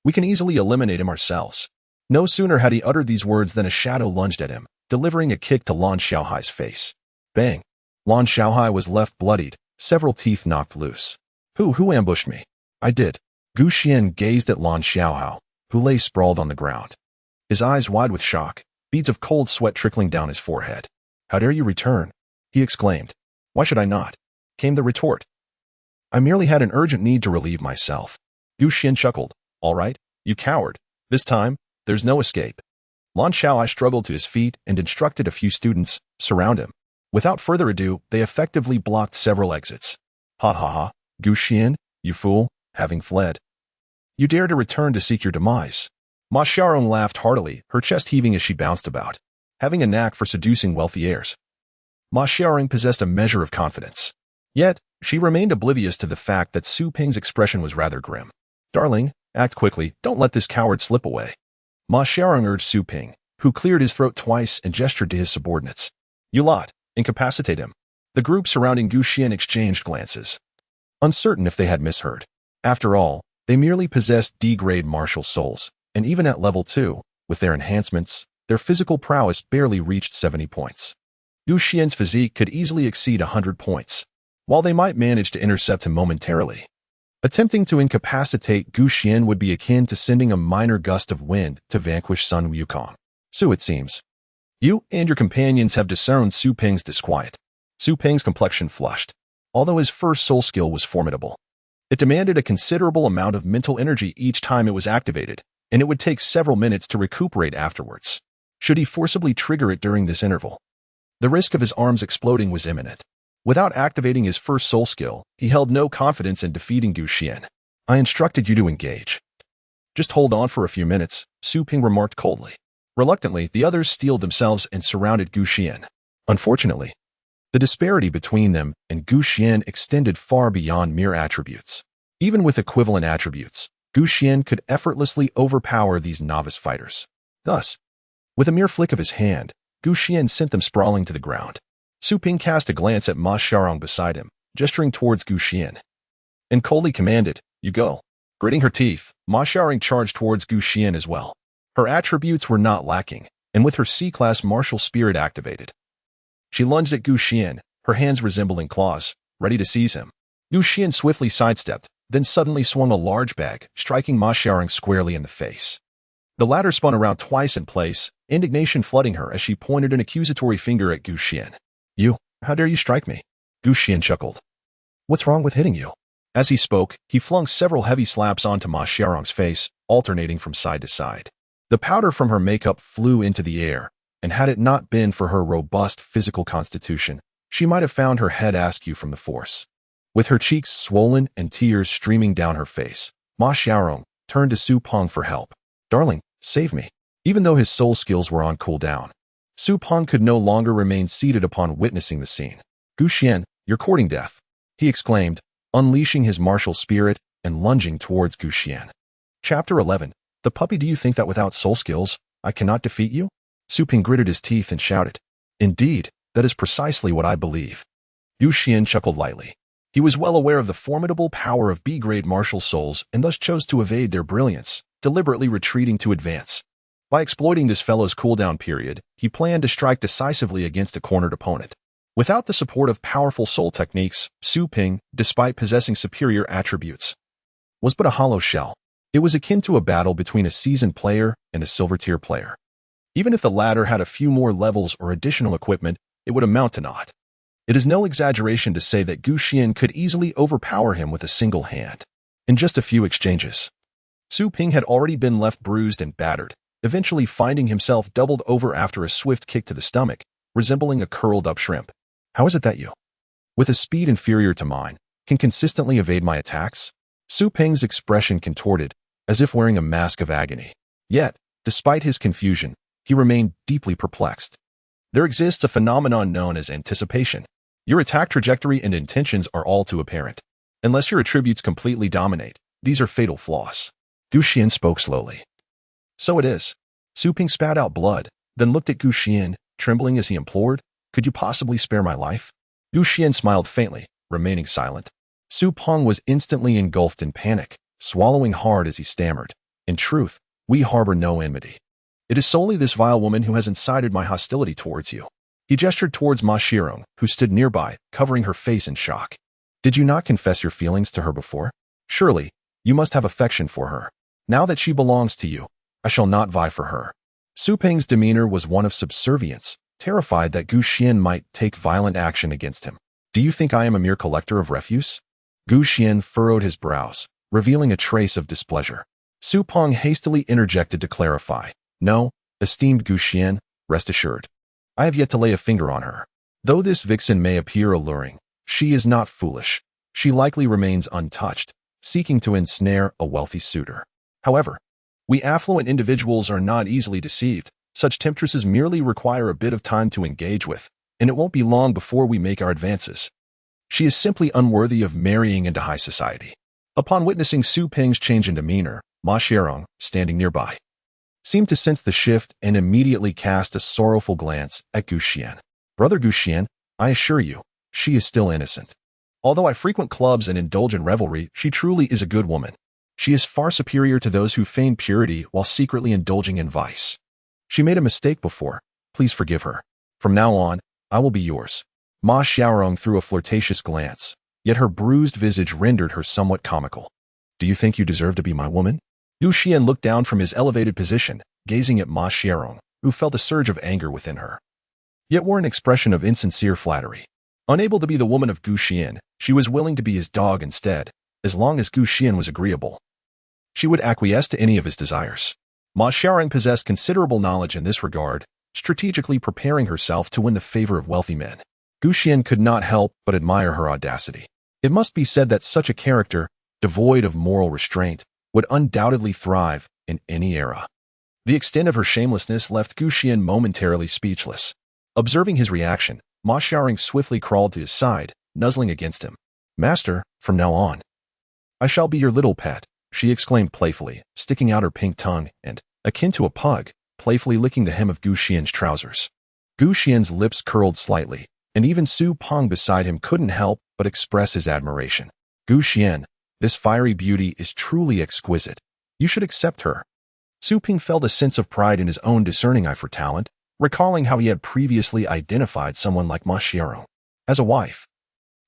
We can easily eliminate him ourselves. No sooner had he uttered these words than a shadow lunged at him, delivering a kick to Lan Xiaohai's face. Bang! Lan Xiaohai was left bloodied, several teeth knocked loose. Who ambushed me? I did. Xuan gazed at Lan Xiaohai, who lay sprawled on the ground. His eyes wide with shock, beads of cold sweat trickling down his forehead. How dare you return? He exclaimed. Why should I not? Came the retort. I merely had an urgent need to relieve myself. Xuan chuckled. All right, you coward. This time, there's no escape. Lan Xiaohai struggled to his feet and instructed a few students, surround him. Without further ado, they effectively blocked several exits. Ha, Xuan, you fool, having fled. You dare to return to seek your demise. Ma Xiaorong laughed heartily, her chest heaving as she bounced about, having a knack for seducing wealthy heirs. Ma Xiaorong possessed a measure of confidence. Yet, she remained oblivious to the fact that Su Peng's expression was rather grim. Darling, act quickly, don't let this coward slip away. Ma Xiaorong urged Su Peng, who cleared his throat twice and gestured to his subordinates. You lot, incapacitate him. The group surrounding Xuan exchanged glances, uncertain if they had misheard. After all, they merely possessed D-grade martial souls, and even at level 2, with their enhancements, their physical prowess barely reached 70 points. Xuan's physique could easily exceed 100 points, while they might manage to intercept him momentarily. Attempting to incapacitate Xuan would be akin to sending a minor gust of wind to vanquish Sun Wukong. So it seems. You and your companions have discerned Su Ping's disquiet. Su Ping's complexion flushed. Although his first soul skill was formidable, it demanded a considerable amount of mental energy each time it was activated, and it would take several minutes to recuperate afterwards. Should he forcibly trigger it during this interval, the risk of his arms exploding was imminent. Without activating his first soul skill, he held no confidence in defeating Gu Xian. I instructed you to engage. Just hold on for a few minutes, Su Ping remarked coldly. Reluctantly, the others steeled themselves and surrounded Gu Xian. Unfortunately, the disparity between them and Gu Xian extended far beyond mere attributes. Even with equivalent attributes, Gu Xian could effortlessly overpower these novice fighters. Thus, with a mere flick of his hand, Gu Xian sent them sprawling to the ground. Su Ping cast a glance at Ma Xiaorong beside him, gesturing towards Gu Xian, and coldly commanded, "You go." Gritting her teeth, Ma Xiaorong charged towards Gu Xian as well. Her attributes were not lacking, and with her C-class martial spirit activated, she lunged at Gu Xian, her hands resembling claws, ready to seize him. Gu Xian swiftly sidestepped, then suddenly swung a large bag, striking Ma Xiaorong squarely in the face. The latter spun around twice in place, indignation flooding her as she pointed an accusatory finger at Gu Xian. "You, how dare you strike me?" Gu Xian chuckled. "What's wrong with hitting you?" As he spoke, he flung several heavy slaps onto Ma Xiaorong's face, alternating from side to side. The powder from her makeup flew into the air, and had it not been for her robust physical constitution, she might have found her head askew from the force. With her cheeks swollen and tears streaming down her face, Ma Xiaorong turned to Su Ping for help. "Darling, save me." Even though his soul skills were on cooldown, Su Ping could no longer remain seated upon witnessing the scene. "Gu Xian, you're courting death," he exclaimed, unleashing his martial spirit and lunging towards Gu Xian. Chapter 11. The puppy. Do you think that without soul skills, I cannot defeat you? Su Ping gritted his teeth and shouted. "Indeed, that is precisely what I believe." Gu Xian chuckled lightly. He was well aware of the formidable power of B-grade martial souls and thus chose to evade their brilliance, deliberately retreating to advance. By exploiting this fellow's cooldown period, he planned to strike decisively against a cornered opponent. Without the support of powerful soul techniques, Su Ping, despite possessing superior attributes, was but a hollow shell. It was akin to a battle between a seasoned player and a silver-tier player. Even if the latter had a few more levels or additional equipment, it would amount to naught. It is no exaggeration to say that Gu Xian could easily overpower him with a single hand. In just a few exchanges, Su Ping had already been left bruised and battered, eventually finding himself doubled over after a swift kick to the stomach, resembling a curled-up shrimp. "How is it that you, with a speed inferior to mine, can consistently evade my attacks?" Su Ping's expression contorted, as if wearing a mask of agony. Yet, despite his confusion, he remained deeply perplexed. There exists a phenomenon known as anticipation. Your attack trajectory and intentions are all too apparent. Unless your attributes completely dominate, these are fatal flaws. Gu Xian spoke slowly. "So it is." Su Ping spat out blood, then looked at Gu Xian, trembling as he implored, "Could you possibly spare my life?" Gu Xian smiled faintly, remaining silent. Su Ping was instantly engulfed in panic, swallowing hard as he stammered. "In truth, we harbor no enmity. It is solely this vile woman who has incited my hostility towards you." He gestured towards Ma Xiaorong, who stood nearby, covering her face in shock. "Did you not confess your feelings to her before? Surely, you must have affection for her. Now that she belongs to you, I shall not vie for her." Su Ping's demeanor was one of subservience, terrified that Gu Xian might take violent action against him. "Do you think I am a mere collector of refuse?" Gu Xian furrowed his brows, revealing a trace of displeasure. Su Ping hastily interjected to clarify. "No, esteemed Gu Xian, rest assured. I have yet to lay a finger on her. Though this vixen may appear alluring, she is not foolish. She likely remains untouched, seeking to ensnare a wealthy suitor. However, we affluent individuals are not easily deceived. Such temptresses merely require a bit of time to engage with, and it won't be long before we make our advances. She is simply unworthy of marrying into high society." Upon witnessing Su Ping's change in demeanor, Ma Xiaorong, standing nearby, seemed to sense the shift and immediately cast a sorrowful glance at Gu Xian. "Brother Gu Xian, I assure you, she is still innocent. Although I frequent clubs and indulge in revelry, she truly is a good woman. She is far superior to those who feign purity while secretly indulging in vice. She made a mistake before. Please forgive her. From now on, I will be yours." Ma Xiaorong threw a flirtatious glance, yet her bruised visage rendered her somewhat comical. "Do you think you deserve to be my woman?" Gu Xian looked down from his elevated position, gazing at Ma Xiaorong, who felt a surge of anger within her, yet wore an expression of insincere flattery. Unable to be the woman of Gu Xian, she was willing to be his dog instead, as long as Gu Xian was agreeable. She would acquiesce to any of his desires. Ma Xiaorong possessed considerable knowledge in this regard, strategically preparing herself to win the favor of wealthy men. Gu Xian could not help but admire her audacity. It must be said that such a character, devoid of moral restraint, would undoubtedly thrive in any era. The extent of her shamelessness left Gu Xian momentarily speechless. Observing his reaction, Ma Xiaorong swiftly crawled to his side, nuzzling against him. "Master, from now on, I shall be your little pet," she exclaimed playfully, sticking out her pink tongue and, akin to a pug, playfully licking the hem of Gu Xian's trousers. Gu Xian's lips curled slightly, and even Su Peng beside him couldn't help but express his admiration. "Gu Xian, this fiery beauty is truly exquisite. You should accept her." Su Peng felt a sense of pride in his own discerning eye for talent, recalling how he had previously identified someone like Ma Xiaorong. As a wife,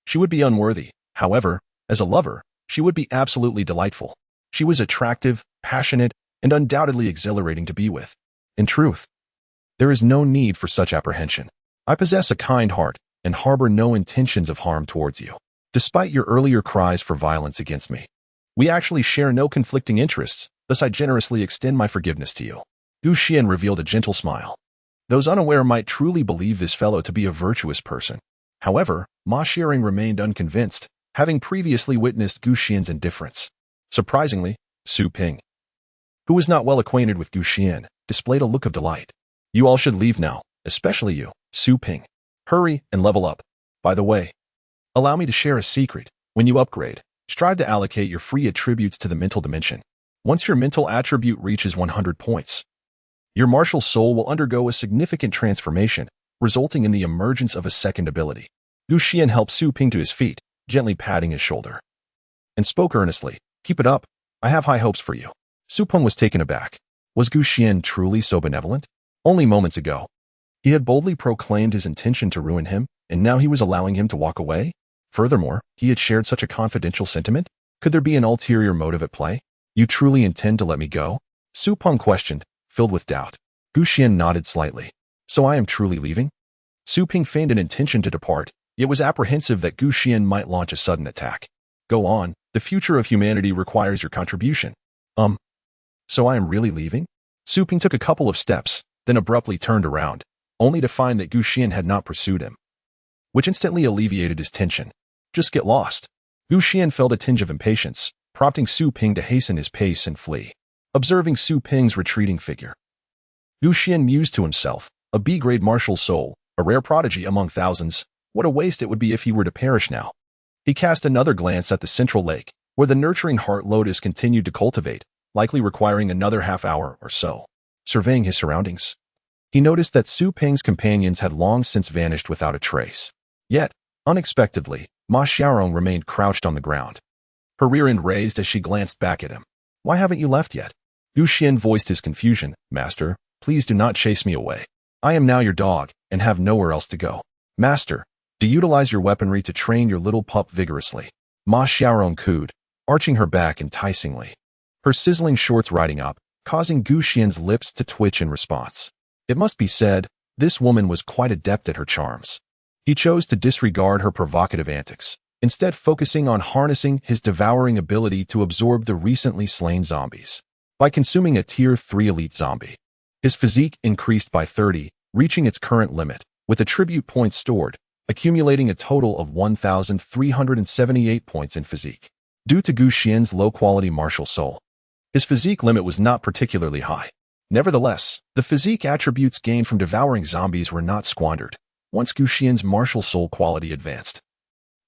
she would be unworthy. However, as a lover, she would be absolutely delightful. She was attractive, passionate, and undoubtedly exhilarating to be with. In truth, there is no need for such apprehension. I possess a kind heart and harbor no intentions of harm towards you. Despite your earlier cries for violence against me, we actually share no conflicting interests, thus I generously extend my forgiveness to you. Gu Xian revealed a gentle smile. Those unaware might truly believe this fellow to be a virtuous person. However, Ma Xiaorong remained unconvinced, having previously witnessed Gu Xian's indifference. Surprisingly, Su Peng, who was not well acquainted with Gu Xian, displayed a look of delight. "You all should leave now, especially you, Su Peng. Hurry and level up. By the way, allow me to share a secret. When you upgrade, strive to allocate your free attributes to the mental dimension. Once your mental attribute reaches 100 points, your martial soul will undergo a significant transformation, resulting in the emergence of a second ability." Gu Xian helped Su Peng to his feet, gently patting his shoulder, and spoke earnestly. "Keep it up. I have high hopes for you." Su Peng was taken aback. Was Gu Xian truly so benevolent? Only moments ago, he had boldly proclaimed his intention to ruin him, and now he was allowing him to walk away? Furthermore, he had shared such a confidential sentiment? Could there be an ulterior motive at play? "You truly intend to let me go?" Su Peng questioned, filled with doubt. Gu Xian nodded slightly. "So I am truly leaving?" Su Peng feigned an intention to depart, yet was apprehensive that Gu Xian might launch a sudden attack. "Go on, the future of humanity requires your contribution." So I am really leaving?" Su Peng took a couple of steps, then abruptly turned around, only to find that Gu Xian had not pursued him, which instantly alleviated his tension. "Just get lost." Gu Xian felt a tinge of impatience, prompting Su Peng to hasten his pace and flee. Observing Su Peng's retreating figure, Gu Xian mused to himself, a B-grade martial soul, a rare prodigy among thousands. What a waste it would be if he were to perish now. He cast another glance at the central lake, where the nurturing heart lotus continued to cultivate, likely requiring another half-hour or so. Surveying his surroundings, he noticed that Su Peng's companions had long since vanished without a trace. Yet, unexpectedly, Ma Xiaorong remained crouched on the ground, her rear end raised as she glanced back at him. "Why haven't you left yet?" Gu Xian voiced his confusion. "Master, please do not chase me away. I am now your dog, and have nowhere else to go." "Master, do utilize your weaponry to train your little pup vigorously." Ma Xiaorong cooed, arching her back enticingly, her sizzling shorts riding up, causing Gu Xian's lips to twitch in response. It must be said, this woman was quite adept at her charms. He chose to disregard her provocative antics, instead focusing on harnessing his devouring ability to absorb the recently slain zombies. By consuming a Tier 3 elite zombie, his physique increased by 30, reaching its current limit, with attribute points stored, accumulating a total of 1,378 points in physique. Due to Gu Xian's low-quality martial soul, his physique limit was not particularly high. Nevertheless, the physique attributes gained from devouring zombies were not squandered. Once Gu Xian's martial soul quality advanced,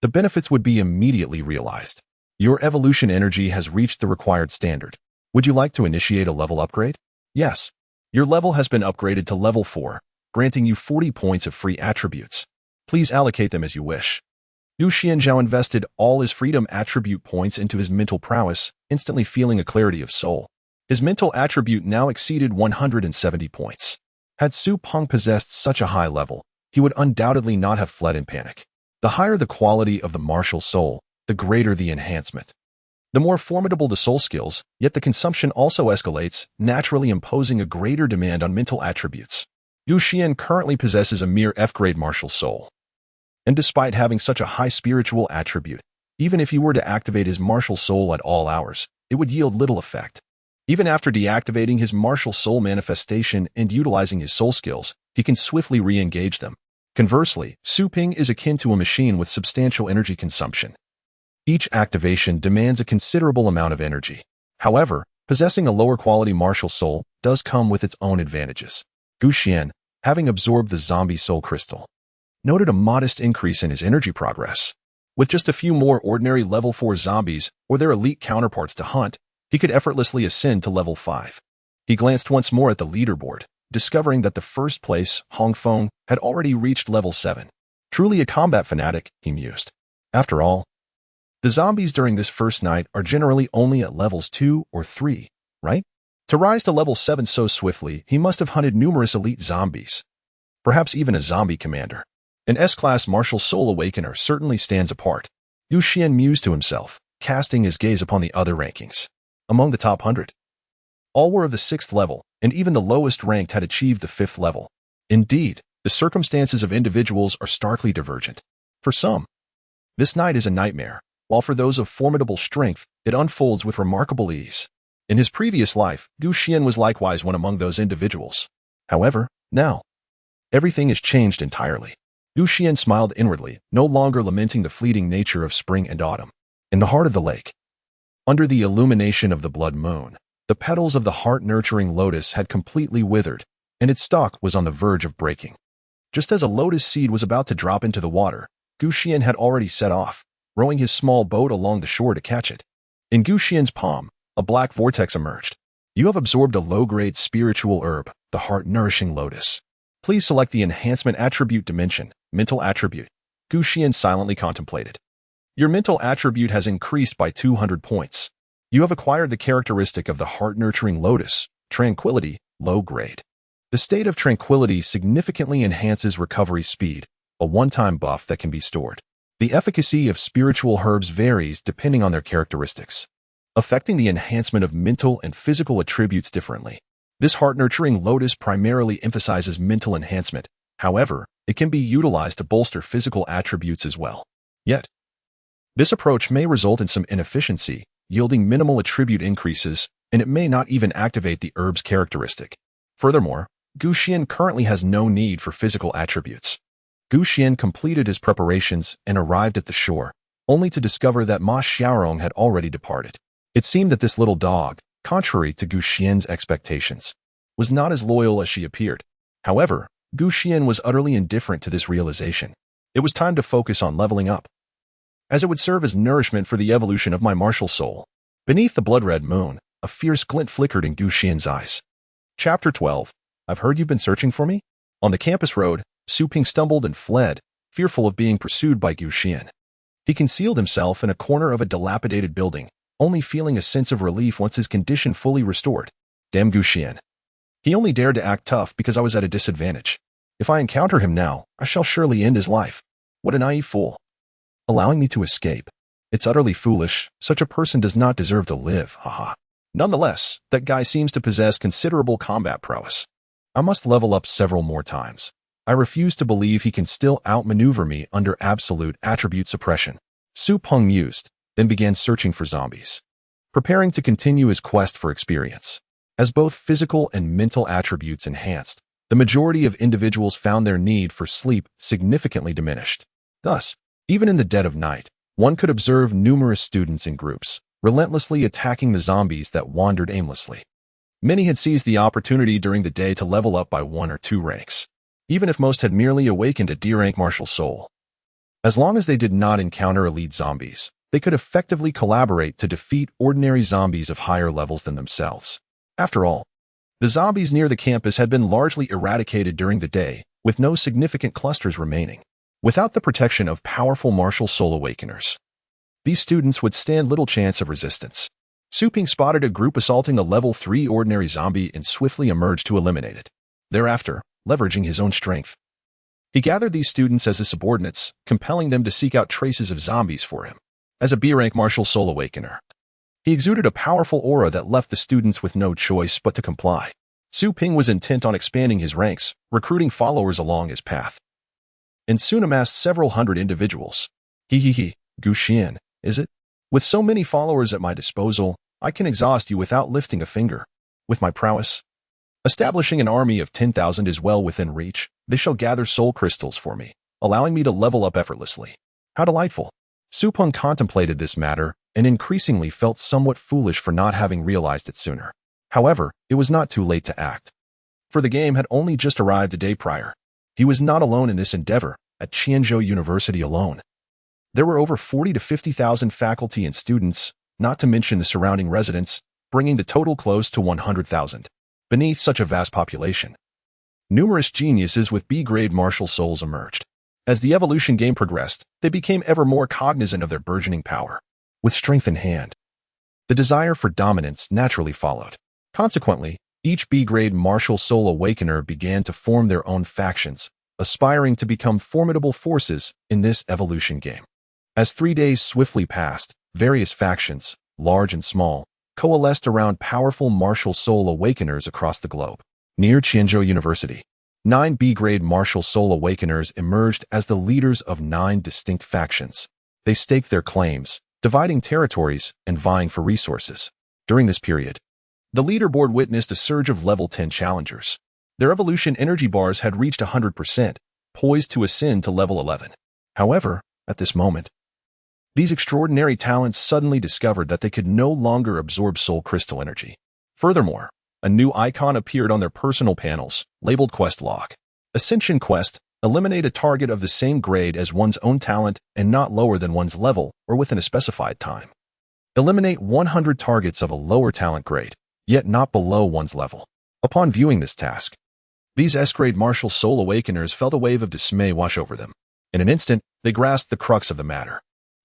the benefits would be immediately realized. Your evolution energy has reached the required standard. Would you like to initiate a level upgrade? Yes. Your level has been upgraded to level 4, granting you 40 points of free attributes. Please allocate them as you wish. Gu Xianzhao invested all his freedom attribute points into his mental prowess, instantly feeling a clarity of soul. His mental attribute now exceeded 170 points. Had Su Peng possessed such a high level, he would undoubtedly not have fled in panic. The higher the quality of the martial soul, the greater the enhancement. The more formidable the soul skills, yet the consumption also escalates, naturally imposing a greater demand on mental attributes. Xuan currently possesses a mere F-grade martial soul. And despite having such a high spiritual attribute, even if he were to activate his martial soul at all hours, it would yield little effect. Even after deactivating his martial soul manifestation and utilizing his soul skills, he can swiftly re-engage them. Conversely, Su Ping is akin to a machine with substantial energy consumption. Each activation demands a considerable amount of energy. However, possessing a lower quality martial soul does come with its own advantages. Xuan, having absorbed the zombie soul crystal, noted a modest increase in his energy progress. With just a few more ordinary level 4 zombies or their elite counterparts to hunt, he could effortlessly ascend to level 5. He glanced once more at the leaderboard, discovering that the first place, Hong Feng, had already reached level 7. Truly a combat fanatic, he mused. After all, the zombies during this first night are generally only at levels 2 or 3, right? To rise to level 7 so swiftly, he must have hunted numerous elite zombies. Perhaps even a zombie commander. An S-class martial soul awakener certainly stands apart. Xuan mused to himself, casting his gaze upon the other rankings. Among the top 100, all were of the 6th level, and even the lowest ranked had achieved the 5th level. Indeed, the circumstances of individuals are starkly divergent. For some, this night is a nightmare, while for those of formidable strength, it unfolds with remarkable ease. In his previous life, Xuan was likewise one among those individuals. However, now, everything has changed entirely. Xuan smiled inwardly, no longer lamenting the fleeting nature of spring and autumn. In the heart of the lake, under the illumination of the blood moon, the petals of the heart-nurturing lotus had completely withered, and its stalk was on the verge of breaking. Just as a lotus seed was about to drop into the water, Xuan had already set off, rowing his small boat along the shore to catch it. In Xuan's palm, a black vortex emerged. You have absorbed a low-grade spiritual herb, the heart-nourishing lotus. Please select the enhancement attribute dimension, mental attribute. Xuan silently contemplated. Your mental attribute has increased by 200 points. You have acquired the characteristic of the heart-nurturing lotus, tranquility, low grade. The state of tranquility significantly enhances recovery speed, a one-time buff that can be stored. The efficacy of spiritual herbs varies depending on their characteristics, affecting the enhancement of mental and physical attributes differently. This heart-nurturing lotus primarily emphasizes mental enhancement. However, it can be utilized to bolster physical attributes as well. Yet, this approach may result in some inefficiency, yielding minimal attribute increases, and it may not even activate the herb's characteristic. Furthermore, Xuan currently has no need for physical attributes. Xuan completed his preparations and arrived at the shore, only to discover that Ma Xiaorong had already departed. It seemed that this little dog, contrary to Xuan's expectations, was not as loyal as she appeared. However, Xuan was utterly indifferent to this realization. It was time to focus on leveling up, as it would serve as nourishment for the evolution of my martial soul. Beneath the blood-red moon, a fierce glint flickered in Xuan's eyes. Chapter 12. I've heard you've been searching for me? On the campus road, Su Ping stumbled and fled, fearful of being pursued by Xuan. He concealed himself in a corner of a dilapidated building, only feeling a sense of relief once his condition fully restored. Damn Xuan. He only dared to act tough because I was at a disadvantage. If I encounter him now, I shall surely end his life. What a naive fool. Allowing me to escape. It's utterly foolish. Such a person does not deserve to live, haha. Nonetheless, that guy seems to possess considerable combat prowess. I must level up several more times. I refuse to believe he can still outmaneuver me under absolute attribute suppression. Su Peng mused, then began searching for zombies, preparing to continue his quest for experience. As both physical and mental attributes enhanced, the majority of individuals found their need for sleep significantly diminished. Thus, even in the dead of night, one could observe numerous students in groups, relentlessly attacking the zombies that wandered aimlessly. Many had seized the opportunity during the day to level up by 1 or 2 ranks, even if most had merely awakened a D-rank martial soul. As long as they did not encounter elite zombies, they could effectively collaborate to defeat ordinary zombies of higher levels than themselves. After all, the zombies near the campus had been largely eradicated during the day, with no significant clusters remaining. Without the protection of powerful martial soul awakeners, these students would stand little chance of resistance. Su Ping spotted a group assaulting a level 3 ordinary zombie and swiftly emerged to eliminate it. Thereafter, leveraging his own strength, he gathered these students as his subordinates, compelling them to seek out traces of zombies for him. As a B-rank martial soul awakener, He exuded a powerful aura that left the students with no choice but to comply. Su Ping was intent on expanding his ranks, recruiting followers along his path, and soon amassed several hundred individuals. Gu Xian, is it? With so many followers at my disposal, I can exhaust you without lifting a finger. With my prowess, establishing an army of 10,000 is well within reach. They shall gather soul crystals for me, allowing me to level up effortlessly. How delightful. Su Peng contemplated this matter and increasingly felt somewhat foolish for not having realized it sooner. However, it was not too late to act, for the game had only just arrived a day prior. He was not alone in this endeavor. At Qianzhou University alone, there were over 40 to 50,000 faculty and students, not to mention the surrounding residents, bringing the total close to 100,000. Beneath such a vast population, numerous geniuses with B-grade martial souls emerged. As the evolution game progressed, they became ever more cognizant of their burgeoning power. With strength in hand, the desire for dominance naturally followed. Consequently, each B-grade martial soul awakener began to form their own factions, aspiring to become formidable forces in this evolution game. As 3 days swiftly passed, various factions, large and small, coalesced around powerful martial soul awakeners across the globe. Near Qianzhou University, 9 B-grade martial soul awakeners emerged as the leaders of 9 distinct factions. They staked their claims, dividing territories and vying for resources. During this period, the leaderboard witnessed a surge of level 10 challengers. Their evolution energy bars had reached 100%, poised to ascend to level 11. However, at this moment, these extraordinary talents suddenly discovered that they could no longer absorb soul crystal energy. Furthermore, a new icon appeared on their personal panels, labeled Quest Log. Ascension Quest: eliminate a target of the same grade as one's own talent and not lower than one's level or within a specified time. Eliminate 100 targets of a lower talent grade, yet not below one's level. Upon viewing this task, these S-grade martial soul awakeners felt a wave of dismay wash over them. In an instant, they grasped the crux of the matter.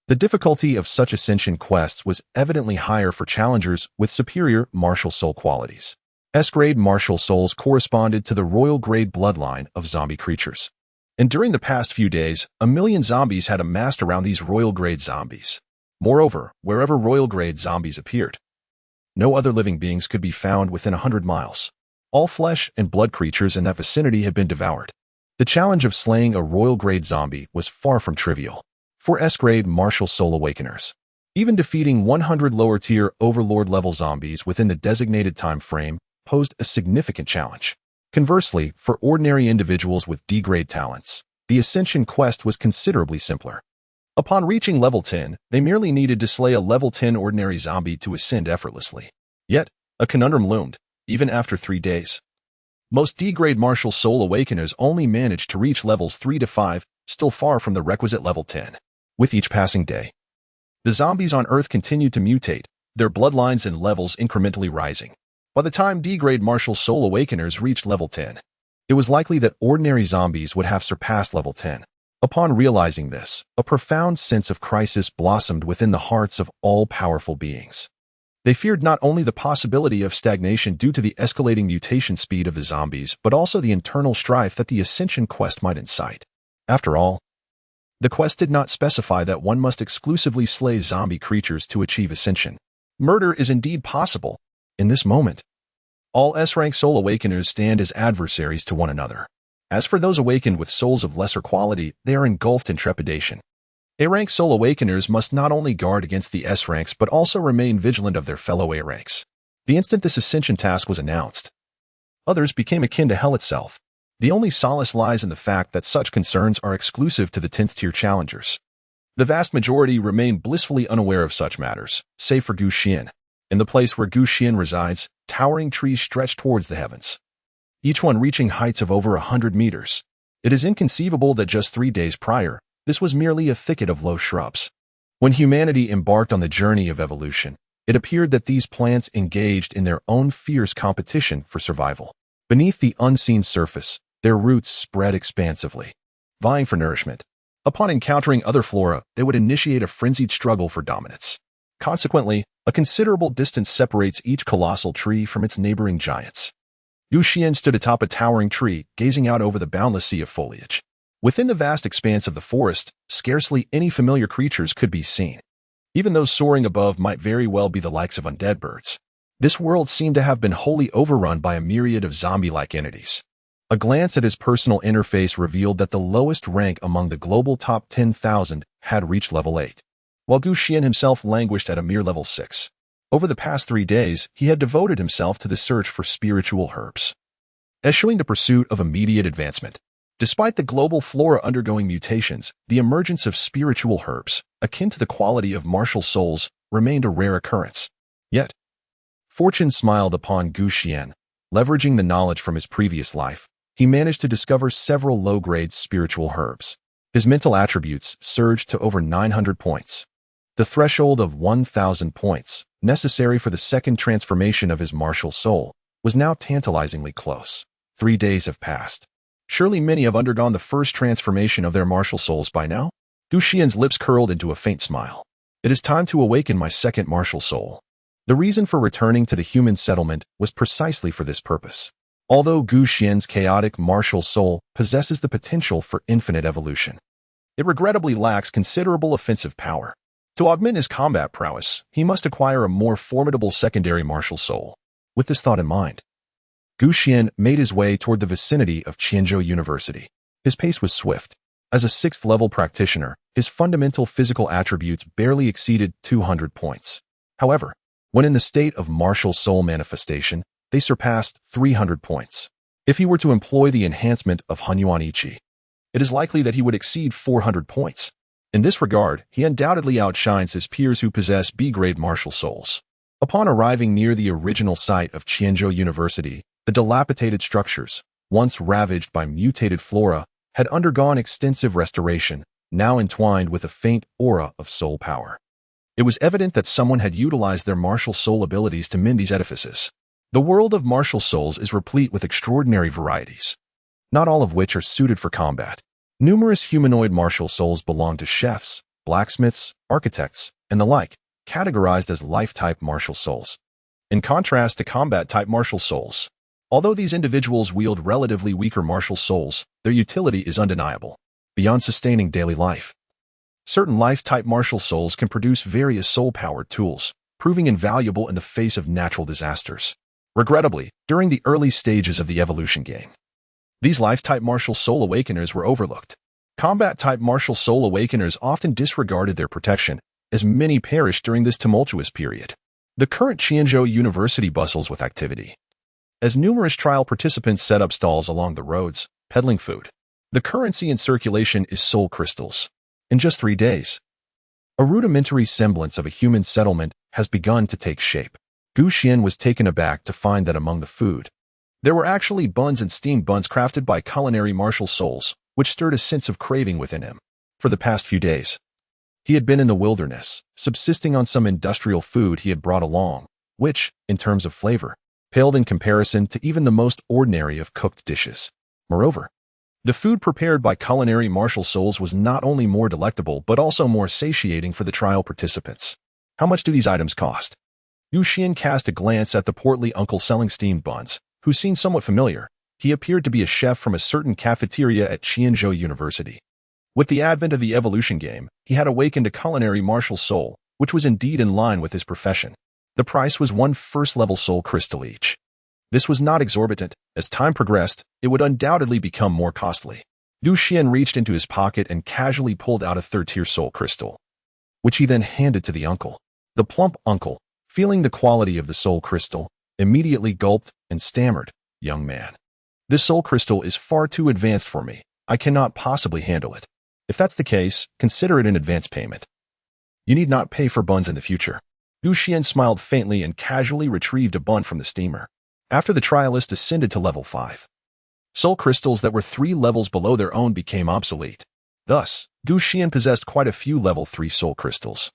The difficulty of such ascension quests was evidently higher for challengers with superior martial soul qualities. S-grade martial souls corresponded to the royal grade bloodline of zombie creatures. And during the past few days, 1 million zombies had amassed around these royal grade zombies. Moreover, wherever royal grade zombies appeared, no other living beings could be found within 100 miles. All flesh and blood creatures in that vicinity had been devoured. The challenge of slaying a royal grade zombie was far from trivial for S-grade martial soul awakeners. Even defeating 100 lower-tier overlord-level zombies within the designated time frame posed a significant challenge. Conversely, for ordinary individuals with D-grade talents, the Ascension quest was considerably simpler. Upon reaching level 10, they merely needed to slay a level 10 ordinary zombie to ascend effortlessly. Yet, a conundrum loomed, even after 3 days. Most D-grade martial soul awakeners only managed to reach levels 3 to 5, still far from the requisite level 10. With each passing day, the zombies on Earth continued to mutate, their bloodlines and levels incrementally rising. By the time D-grade martial soul awakeners reached level 10, it was likely that ordinary zombies would have surpassed level 10. Upon realizing this, a profound sense of crisis blossomed within the hearts of all powerful beings. They feared not only the possibility of stagnation due to the escalating mutation speed of the zombies, but also the internal strife that the Ascension quest might incite. After all, the quest did not specify that one must exclusively slay zombie creatures to achieve ascension. Murder is indeed possible. In this moment, all S-rank soul awakeners stand as adversaries to one another. As for those awakened with souls of lesser quality, they are engulfed in trepidation. A-rank soul awakeners must not only guard against the S-ranks but also remain vigilant of their fellow A-ranks. The instant this ascension task was announced, others became akin to hell itself. The only solace lies in the fact that such concerns are exclusive to the 10th tier challengers. The vast majority remain blissfully unaware of such matters, save for Gu Xian. In the place where Gu Xian resides, towering trees stretch towards the heavens, each one reaching heights of over 100 meters. It is inconceivable that just 3 days prior, this was merely a thicket of low shrubs. When humanity embarked on the journey of evolution, it appeared that these plants engaged in their own fierce competition for survival. Beneath the unseen surface, their roots spread expansively, vying for nourishment. Upon encountering other flora, they would initiate a frenzied struggle for dominance. Consequently, a considerable distance separates each colossal tree from its neighboring giants. Gu Xian stood atop a towering tree, gazing out over the boundless sea of foliage. Within the vast expanse of the forest, scarcely any familiar creatures could be seen. Even those soaring above might very well be the likes of undead birds. This world seemed to have been wholly overrun by a myriad of zombie-like entities. A glance at his personal interface revealed that the lowest rank among the global top 10,000 had reached level 8, while Gu Xian himself languished at a mere level 6. Over the past 3 days, he had devoted himself to the search for spiritual herbs, eschewing the pursuit of immediate advancement. Despite the global flora undergoing mutations, the emergence of spiritual herbs, akin to the quality of martial souls, remained a rare occurrence. Yet, fortune smiled upon Gu Xian. Leveraging the knowledge from his previous life, he managed to discover several low-grade spiritual herbs. His mental attributes surged to over 900 points. The threshold of 1,000 points, necessary for the second transformation of his martial soul, was now tantalizingly close. 3 days have passed. Surely many have undergone the first transformation of their martial souls by now? Gu Xian's lips curled into a faint smile. It is time to awaken my second martial soul. The reason for returning to the human settlement was precisely for this purpose. Although Gu Xian's chaotic martial soul possesses the potential for infinite evolution, it regrettably lacks considerable offensive power. To augment his combat prowess, he must acquire a more formidable secondary martial soul. With this thought in mind, Gu Xian made his way toward the vicinity of Qianzhou University. His pace was swift. As a 6th-level practitioner, his fundamental physical attributes barely exceeded 200 points. However, when in the state of martial soul manifestation, they surpassed 300 points. If he were to employ the enhancement of Hunyuan Ichi, it is likely that he would exceed 400 points. In this regard, he undoubtedly outshines his peers who possess B-grade martial souls. Upon arriving near the original site of Qianzhou University, the dilapidated structures, once ravaged by mutated flora, had undergone extensive restoration, now entwined with a faint aura of soul power. It was evident that someone had utilized their martial soul abilities to mend these edifices. The world of martial souls is replete with extraordinary varieties, not all of which are suited for combat. Numerous humanoid martial souls belong to chefs, blacksmiths, architects, and the like, categorized as life-type martial souls. In contrast to combat-type martial souls, although these individuals wield relatively weaker martial souls, their utility is undeniable. Beyond sustaining daily life, certain life-type martial souls can produce various soul-powered tools, proving invaluable in the face of natural disasters. Regrettably, during the early stages of the evolution game, these life-type martial soul awakeners were overlooked. Combat-type martial soul awakeners often disregarded their protection, as many perished during this tumultuous period. The current Qianzhou University bustles with activity, as numerous trial participants set up stalls along the roads, peddling food. The currency in circulation is soul crystals. In just 3 days, a rudimentary semblance of a human settlement has begun to take shape. Gu Xian was taken aback to find that among the food, there were actually buns and steamed buns crafted by culinary martial souls, which stirred a sense of craving within him. For the past few days, he had been in the wilderness, subsisting on some industrial food he had brought along, which, in terms of flavor, paled in comparison to even the most ordinary of cooked dishes. Moreover, the food prepared by culinary martial souls was not only more delectable but also more satiating for the trial participants. How much do these items cost? Gu Xian cast a glance at the portly uncle selling steamed buns, who seemed somewhat familiar. He appeared to be a chef from a certain cafeteria at Qianzhou University. With the advent of the evolution game, he had awakened a culinary martial soul, which was indeed in line with his profession. The price was 1 first-level soul crystal each. This was not exorbitant. As time progressed, it would undoubtedly become more costly. Gu Xian reached into his pocket and casually pulled out a 3rd-tier soul crystal, which he then handed to the uncle. The plump uncle, feeling the quality of the soul crystal, immediately gulped and stammered, "Young man, this soul crystal is far too advanced for me. I cannot possibly handle it. If that's the case, consider it an advance payment. You need not pay for buns in the future." Gu Xian smiled faintly and casually retrieved a bun from the steamer. After the trialist ascended to level 5, soul crystals that were 3 levels below their own became obsolete. Thus, Gu Xian possessed quite a few level 3 soul crystals,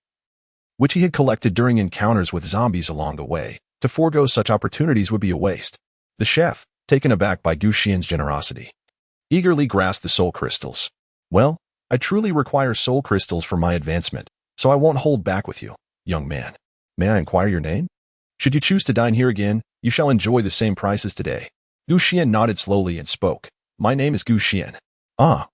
which he had collected during encounters with zombies along the way. To forego such opportunities would be a waste. The chef, taken aback by Gu Xian's generosity, eagerly grasped the soul crystals. "Well, I truly require soul crystals for my advancement, so I won't hold back with you, young man. May I inquire your name? Should you choose to dine here again, you shall enjoy the same price as today." Gu Xian nodded slowly and spoke. "My name is Gu Xian." "Ah."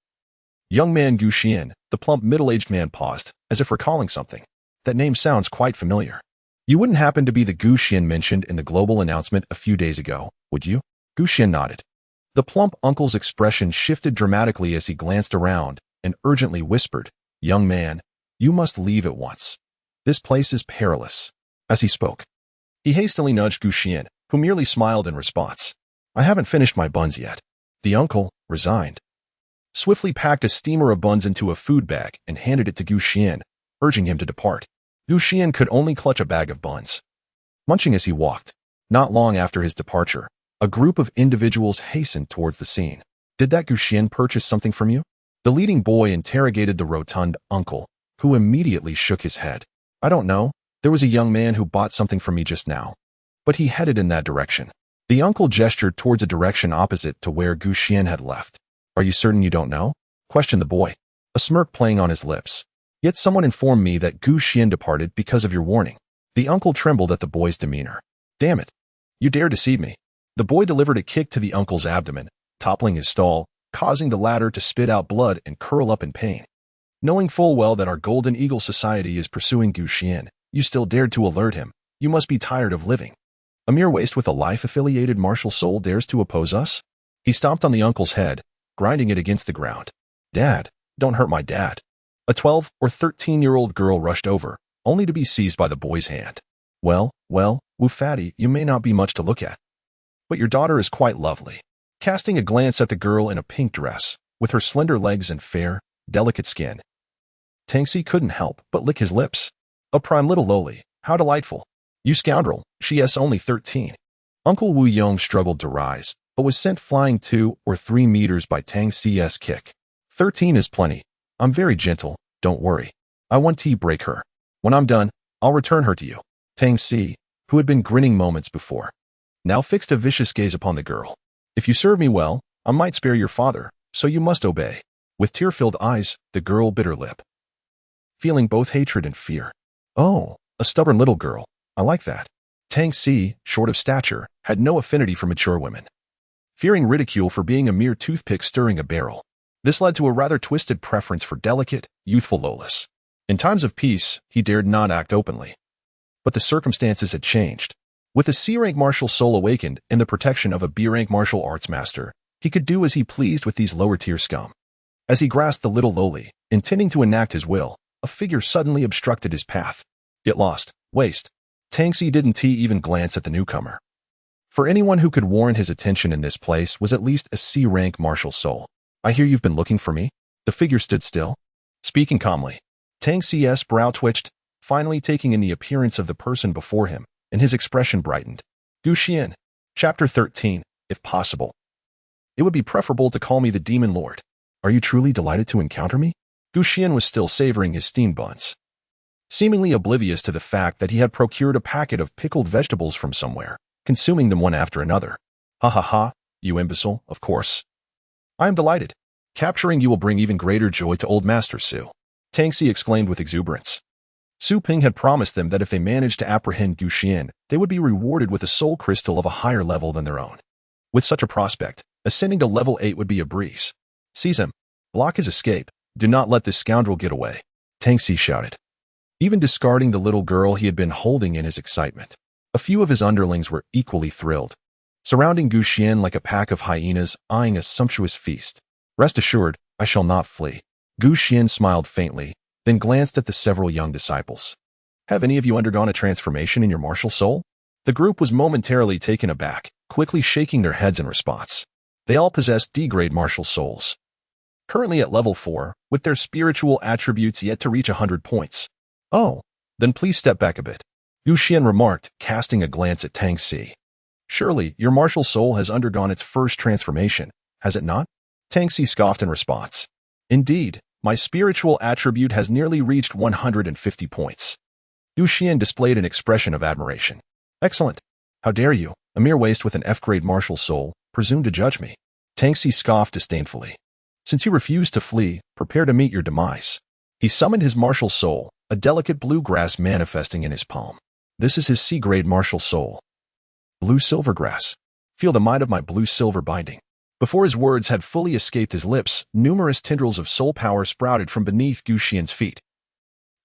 Young man Gu Xian, the plump middle-aged man paused, as if recalling something. That name sounds quite familiar. You wouldn't happen to be the Gu Xian mentioned in the global announcement a few days ago, would you? Gu Xian nodded. The plump uncle's expression shifted dramatically as he glanced around and urgently whispered, "Young man, you must leave at once. This place is perilous." As he spoke, he hastily nudged Gu Xian, who merely smiled in response. "I haven't finished my buns yet." The uncle, resigned, swiftly packed a steamer of buns into a food bag and handed it to Gu Xian, urging him to depart. Gu Xian could only clutch a bag of buns, munching as he walked. Not long after his departure, a group of individuals hastened towards the scene. "Did that Gu Xian purchase something from you?" The leading boy interrogated the rotund uncle, who immediately shook his head. "I don't know. There was a young man who bought something from me just now, but he headed in that direction." The uncle gestured towards a direction opposite to where Gu Xian had left. "Are you certain you don't know?" questioned the boy, a smirk playing on his lips. "Yet someone informed me that Gu Xian departed because of your warning." The uncle trembled at the boy's demeanor. "Damn it. You dare deceive me." The boy delivered a kick to the uncle's abdomen, toppling his stall, causing the latter to spit out blood and curl up in pain. "Knowing full well that our Golden Eagle Society is pursuing Gu Xian, you still dared to alert him. You must be tired of living. A mere waste with a life-affiliated martial soul dares to oppose us?" He stomped on the uncle's head, grinding it against the ground. "Dad, don't hurt my dad." A 12 or 13-year-old girl rushed over, only to be seized by the boy's hand. Well, Wu Fatty, you may not be much to look at, but your daughter is quite lovely." Casting a glance at the girl in a pink dress, with her slender legs and fair, delicate skin, Tangxi couldn't help but lick his lips. "A prime little lowly, how delightful. You scoundrel, she is only 13. Uncle Wu Yong struggled to rise, but was sent flying 2 or 3 meters by Tang Xi's kick. 13 is plenty. I'm very gentle, don't worry. I want to break her. When I'm done, I'll return her to you." Tang Xi, who had been grinning moments before, now fixed a vicious gaze upon the girl. "If you serve me well, I might spare your father, so you must obey." With tear-filled eyes, the girl bit her lip, feeling both hatred and fear. "Oh, a stubborn little girl. I like that." Tang Xi, short of stature, had no affinity for mature women, fearing ridicule for being a mere toothpick stirring a barrel. This led to a rather twisted preference for delicate, youthful Lolas. In times of peace, he dared not act openly. But the circumstances had changed. With a C-rank martial soul awakened and the protection of a B-rank martial arts master, he could do as he pleased with these lower-tier scum. As he grasped the little lowly, intending to enact his will, a figure suddenly obstructed his path. Get lost, waste. Tangxi didn't even glance at the newcomer. For anyone who could warrant his attention in this place was at least a C-rank martial soul. "I hear you've been looking for me?" The figure stood still, speaking calmly. Tangxi's brow twitched, finally taking in the appearance of the person before him, and his expression brightened. "Gu Xian, Chapter 13, if possible. It would be preferable to call me the Demon Lord. Are you truly delighted to encounter me?" Gu Xian was still savoring his steamed buns, seemingly oblivious to the fact that he had procured a packet of pickled vegetables from somewhere, consuming them one after another. "Ha ha ha, you imbecile, of course. I am delighted. Capturing you will bring even greater joy to old Master Su." Tangxi exclaimed with exuberance. Su Ping had promised them that if they managed to apprehend Gu Xian, they would be rewarded with a soul crystal of a higher level than their own. With such a prospect, ascending to level 8 would be a breeze. "Seize him. Block his escape. Do not let this scoundrel get away," Tangxi shouted, even discarding the little girl he had been holding in his excitement. A few of his underlings were equally thrilled, surrounding Gu Xian like a pack of hyenas eyeing a sumptuous feast. "Rest assured, I shall not flee." Gu Xian smiled faintly, then glanced at the several young disciples. "Have any of you undergone a transformation in your martial soul?" The group was momentarily taken aback, quickly shaking their heads in response. They all possessed D-grade martial souls, currently at level 4, with their spiritual attributes yet to reach 100 points. "Oh, then please step back a bit," Gu Xian remarked, casting a glance at Tangxi. "Surely your martial soul has undergone its first transformation, has it not?" Tangxi scoffed in response. "Indeed, my spiritual attribute has nearly reached 150 points." Gu Xian displayed an expression of admiration. "Excellent. How dare you, a mere waste with an F-grade martial soul, presume to judge me?" Tangxi scoffed disdainfully. "Since you refuse to flee, prepare to meet your demise." He summoned his martial soul, a delicate blue grass manifesting in his palm. "This is his C-grade martial soul. Blue silver grass. Feel the might of my blue-silver binding." Before his words had fully escaped his lips, numerous tendrils of soul power sprouted from beneath Gu Xian's feet,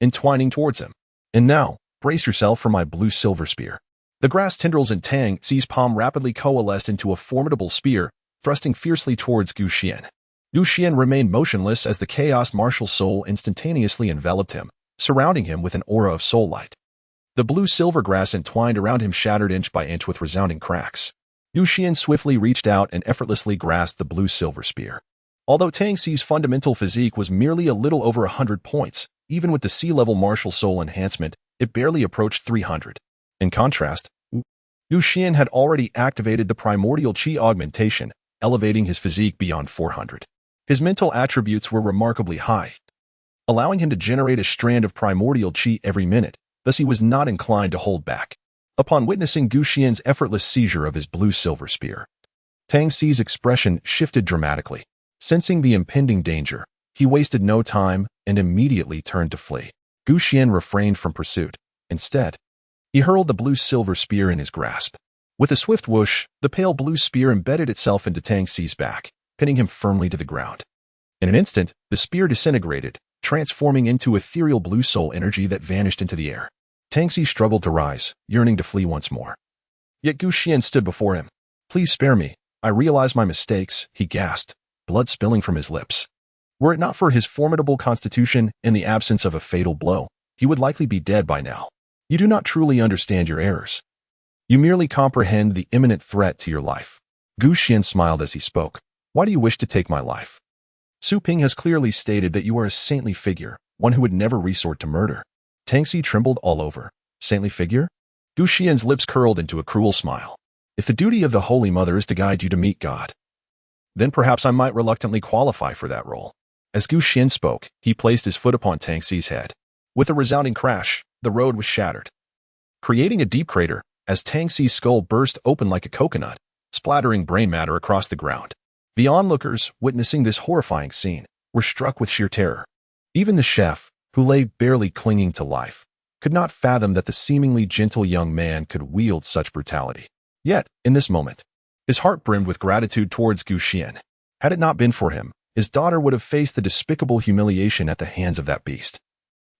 entwining towards him. And now, brace yourself for my blue-silver spear. The grass tendrils in Tang Xi's palm rapidly coalesced into a formidable spear, thrusting fiercely towards Gu Xian. Gu Xian remained motionless as the chaos martial soul instantaneously enveloped him, surrounding him with an aura of soul light. The blue-silver grass entwined around him shattered inch by inch with resounding cracks. Gu Xian swiftly reached out and effortlessly grasped the blue-silver spear. Although Tang Xi's fundamental physique was merely a little over 100 points, even with the sea-level martial soul enhancement, it barely approached 300. In contrast, Gu Xian had already activated the Primordial Qi augmentation, elevating his physique beyond 400. His mental attributes were remarkably high, allowing him to generate a strand of Primordial Qi every minute, thus he was not inclined to hold back. Upon witnessing Gu Xian's effortless seizure of his blue-silver spear, Tang Xi's expression shifted dramatically. Sensing the impending danger, he wasted no time and immediately turned to flee. Gu Xian refrained from pursuit. Instead, he hurled the blue-silver spear in his grasp. With a swift whoosh, the pale blue spear embedded itself into Tang Xi's back, pinning him firmly to the ground. In an instant, the spear disintegrated, transforming into ethereal blue soul energy that vanished into the air. Tang Xi struggled to rise, yearning to flee once more. Yet Gu Xian stood before him. "Please spare me. I realize my mistakes," he gasped, blood spilling from his lips. Were it not for his formidable constitution and the absence of a fatal blow, he would likely be dead by now. "You do not truly understand your errors. You merely comprehend the imminent threat to your life." Gu Xian smiled as he spoke. "Why do you wish to take my life? Su Ping has clearly stated that you are a saintly figure, one who would never resort to murder." Tang Xi trembled all over. "Saintly figure?" Gu Xian's lips curled into a cruel smile. "If the duty of the Holy Mother is to guide you to meet God, then perhaps I might reluctantly qualify for that role." As Gu Xian spoke, he placed his foot upon Tang Xi's head. With a resounding crash, the road was shattered, creating a deep crater as Tang Xi's skull burst open like a coconut, splattering brain matter across the ground. The onlookers, witnessing this horrifying scene, were struck with sheer terror. Even the chef, who lay barely clinging to life, could not fathom that the seemingly gentle young man could wield such brutality. Yet, in this moment, his heart brimmed with gratitude towards Gu Xian. Had it not been for him, his daughter would have faced the despicable humiliation at the hands of that beast,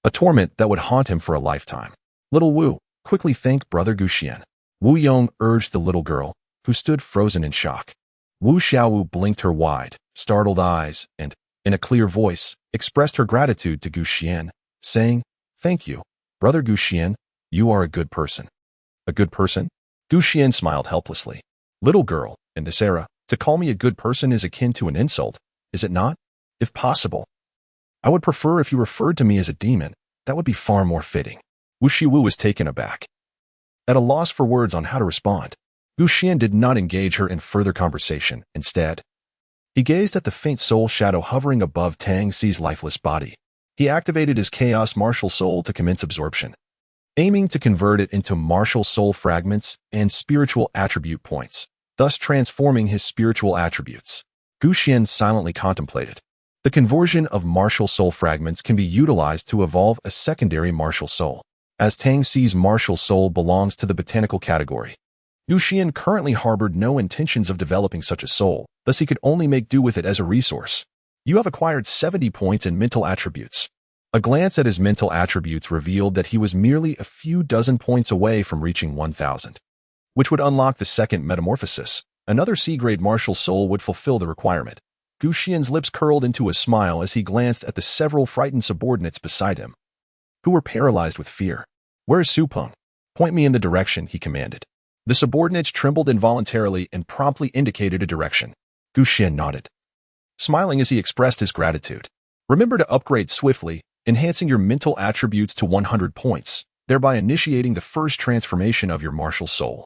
a torment that would haunt him for a lifetime. "Little Wu, quickly thank Brother Gu Xian," Wu Yong urged the little girl, who stood frozen in shock. Wu Xiaowu blinked her wide, startled eyes and, in a clear voice, expressed her gratitude to Gu Xian, saying, "Thank you, Brother Gu Xian, you are a good person." "A good person?" Gu Xian smiled helplessly. "Little girl, in this era, to call me a good person is akin to an insult, is it not? If possible, I would prefer if you referred to me as a demon. That would be far more fitting." Wu Shiwu was taken aback. At a loss for words on how to respond, Gu Xian did not engage her in further conversation. Instead, he gazed at the faint soul shadow hovering above Tang Xi's lifeless body. He activated his chaos martial soul to commence absorption, aiming to convert it into martial soul fragments and spiritual attribute points, thus transforming his spiritual attributes. Gu Xian silently contemplated. The conversion of martial soul fragments can be utilized to evolve a secondary martial soul, as Tang Xi's martial soul belongs to the botanical category. Gu Xian currently harbored no intentions of developing such a soul, thus he could only make do with it as a resource. "You have acquired 70 points in mental attributes." A glance at his mental attributes revealed that he was merely a few dozen points away from reaching 1,000, which would unlock the second metamorphosis. Another C-grade martial soul would fulfill the requirement. Gu Xian's lips curled into a smile as he glanced at the several frightened subordinates beside him, who were paralyzed with fear. "Where is Su Peng? Point me in the direction," he commanded. The subordinates trembled involuntarily and promptly indicated a direction. Gu Xian nodded, smiling as he expressed his gratitude. "Remember to upgrade swiftly, enhancing your mental attributes to 100 points, thereby initiating the first transformation of your martial soul."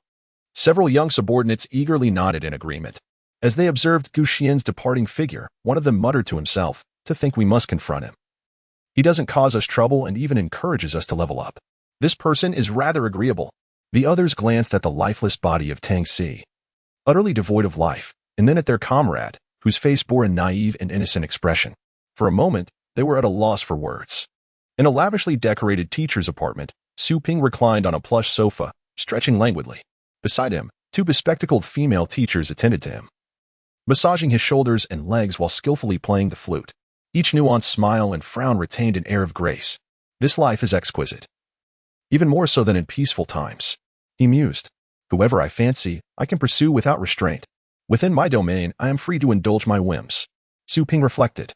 Several young subordinates eagerly nodded in agreement. As they observed Gu Xian's departing figure, one of them muttered to himself, "To think we must confront him. He doesn't cause us trouble and even encourages us to level up. This person is rather agreeable." The others glanced at the lifeless body of Tang Xi, utterly devoid of life, and then at their comrade, whose face bore a naive and innocent expression. For a moment, they were at a loss for words. In a lavishly decorated teacher's apartment, Su Ping reclined on a plush sofa, stretching languidly. Beside him, two bespectacled female teachers attended to him, massaging his shoulders and legs while skillfully playing the flute. Each nuanced smile and frown retained an air of grace. "This life is exquisite. even more so than in peaceful times. He mused. Whoever I fancy, I can pursue without restraint. Within my domain, I am free to indulge my whims. Su Ping reflected.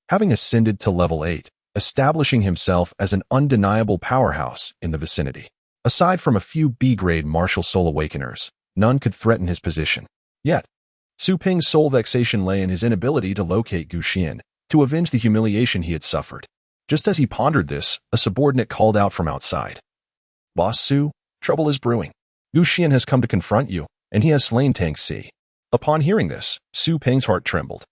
Having ascended to level 8, establishing himself as an undeniable powerhouse in the vicinity. Aside from a few B-grade martial soul awakeners, none could threaten his position. Yet, Su Ping's sole vexation lay in his inability to locate Gu Xian, to avenge the humiliation he had suffered. Just as he pondered this, a subordinate called out from outside. Boss Su, trouble is brewing. Gu Xian has come to confront you, and he has slain Tang Si. Upon hearing this, Su Ping's heart trembled.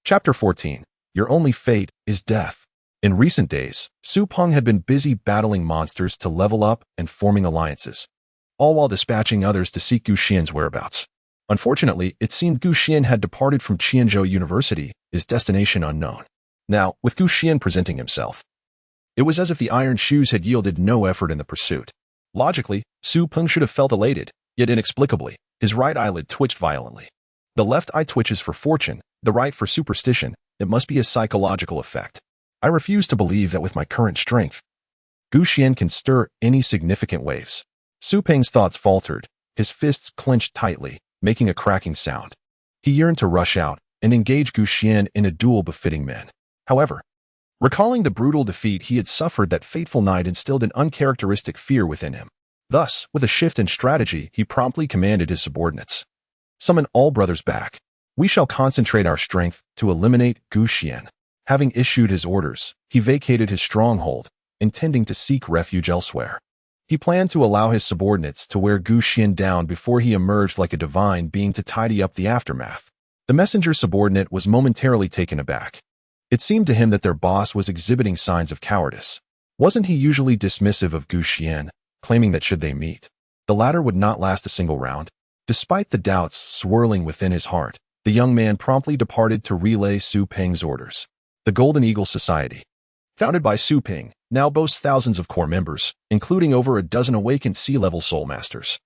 Chapter 14. Your only fate is death. In recent days, Su Peng had been busy battling monsters to level up and forming alliances, all while dispatching others to seek Gu Xian's whereabouts. Unfortunately, it seemed Gu Xian had departed from Qianzhou University, his destination unknown. Now, with Gu Xian presenting himself, it was as if the iron shoes had yielded no effort in the pursuit. Logically, Su Peng should have felt elated, yet inexplicably, his right eyelid twitched violently. The left eye twitches for fortune, the right for superstition. It must be a psychological effect. I refuse to believe that with my current strength, Gu Xian can stir any significant waves. Su Peng's thoughts faltered, his fists clenched tightly, making a cracking sound. He yearned to rush out and engage Gu Xian in a duel befitting men. However, recalling the brutal defeat he had suffered that fateful night instilled an uncharacteristic fear within him. Thus, with a shift in strategy, he promptly commanded his subordinates. Summon all brothers back. We shall concentrate our strength to eliminate Gu Xian. Having issued his orders, he vacated his stronghold, intending to seek refuge elsewhere. He planned to allow his subordinates to wear Gu Xian down before he emerged like a divine being to tidy up the aftermath. The messenger subordinate was momentarily taken aback. It seemed to him that their boss was exhibiting signs of cowardice. Wasn't he usually dismissive of Gu Xian, claiming that should they meet, the latter would not last a single round? Despite the doubts swirling within his heart, the young man promptly departed to relay Su Peng's orders. The Golden Eagle Society, founded by Su Peng, now boasts thousands of core members, including over a dozen awakened C-level soul masters.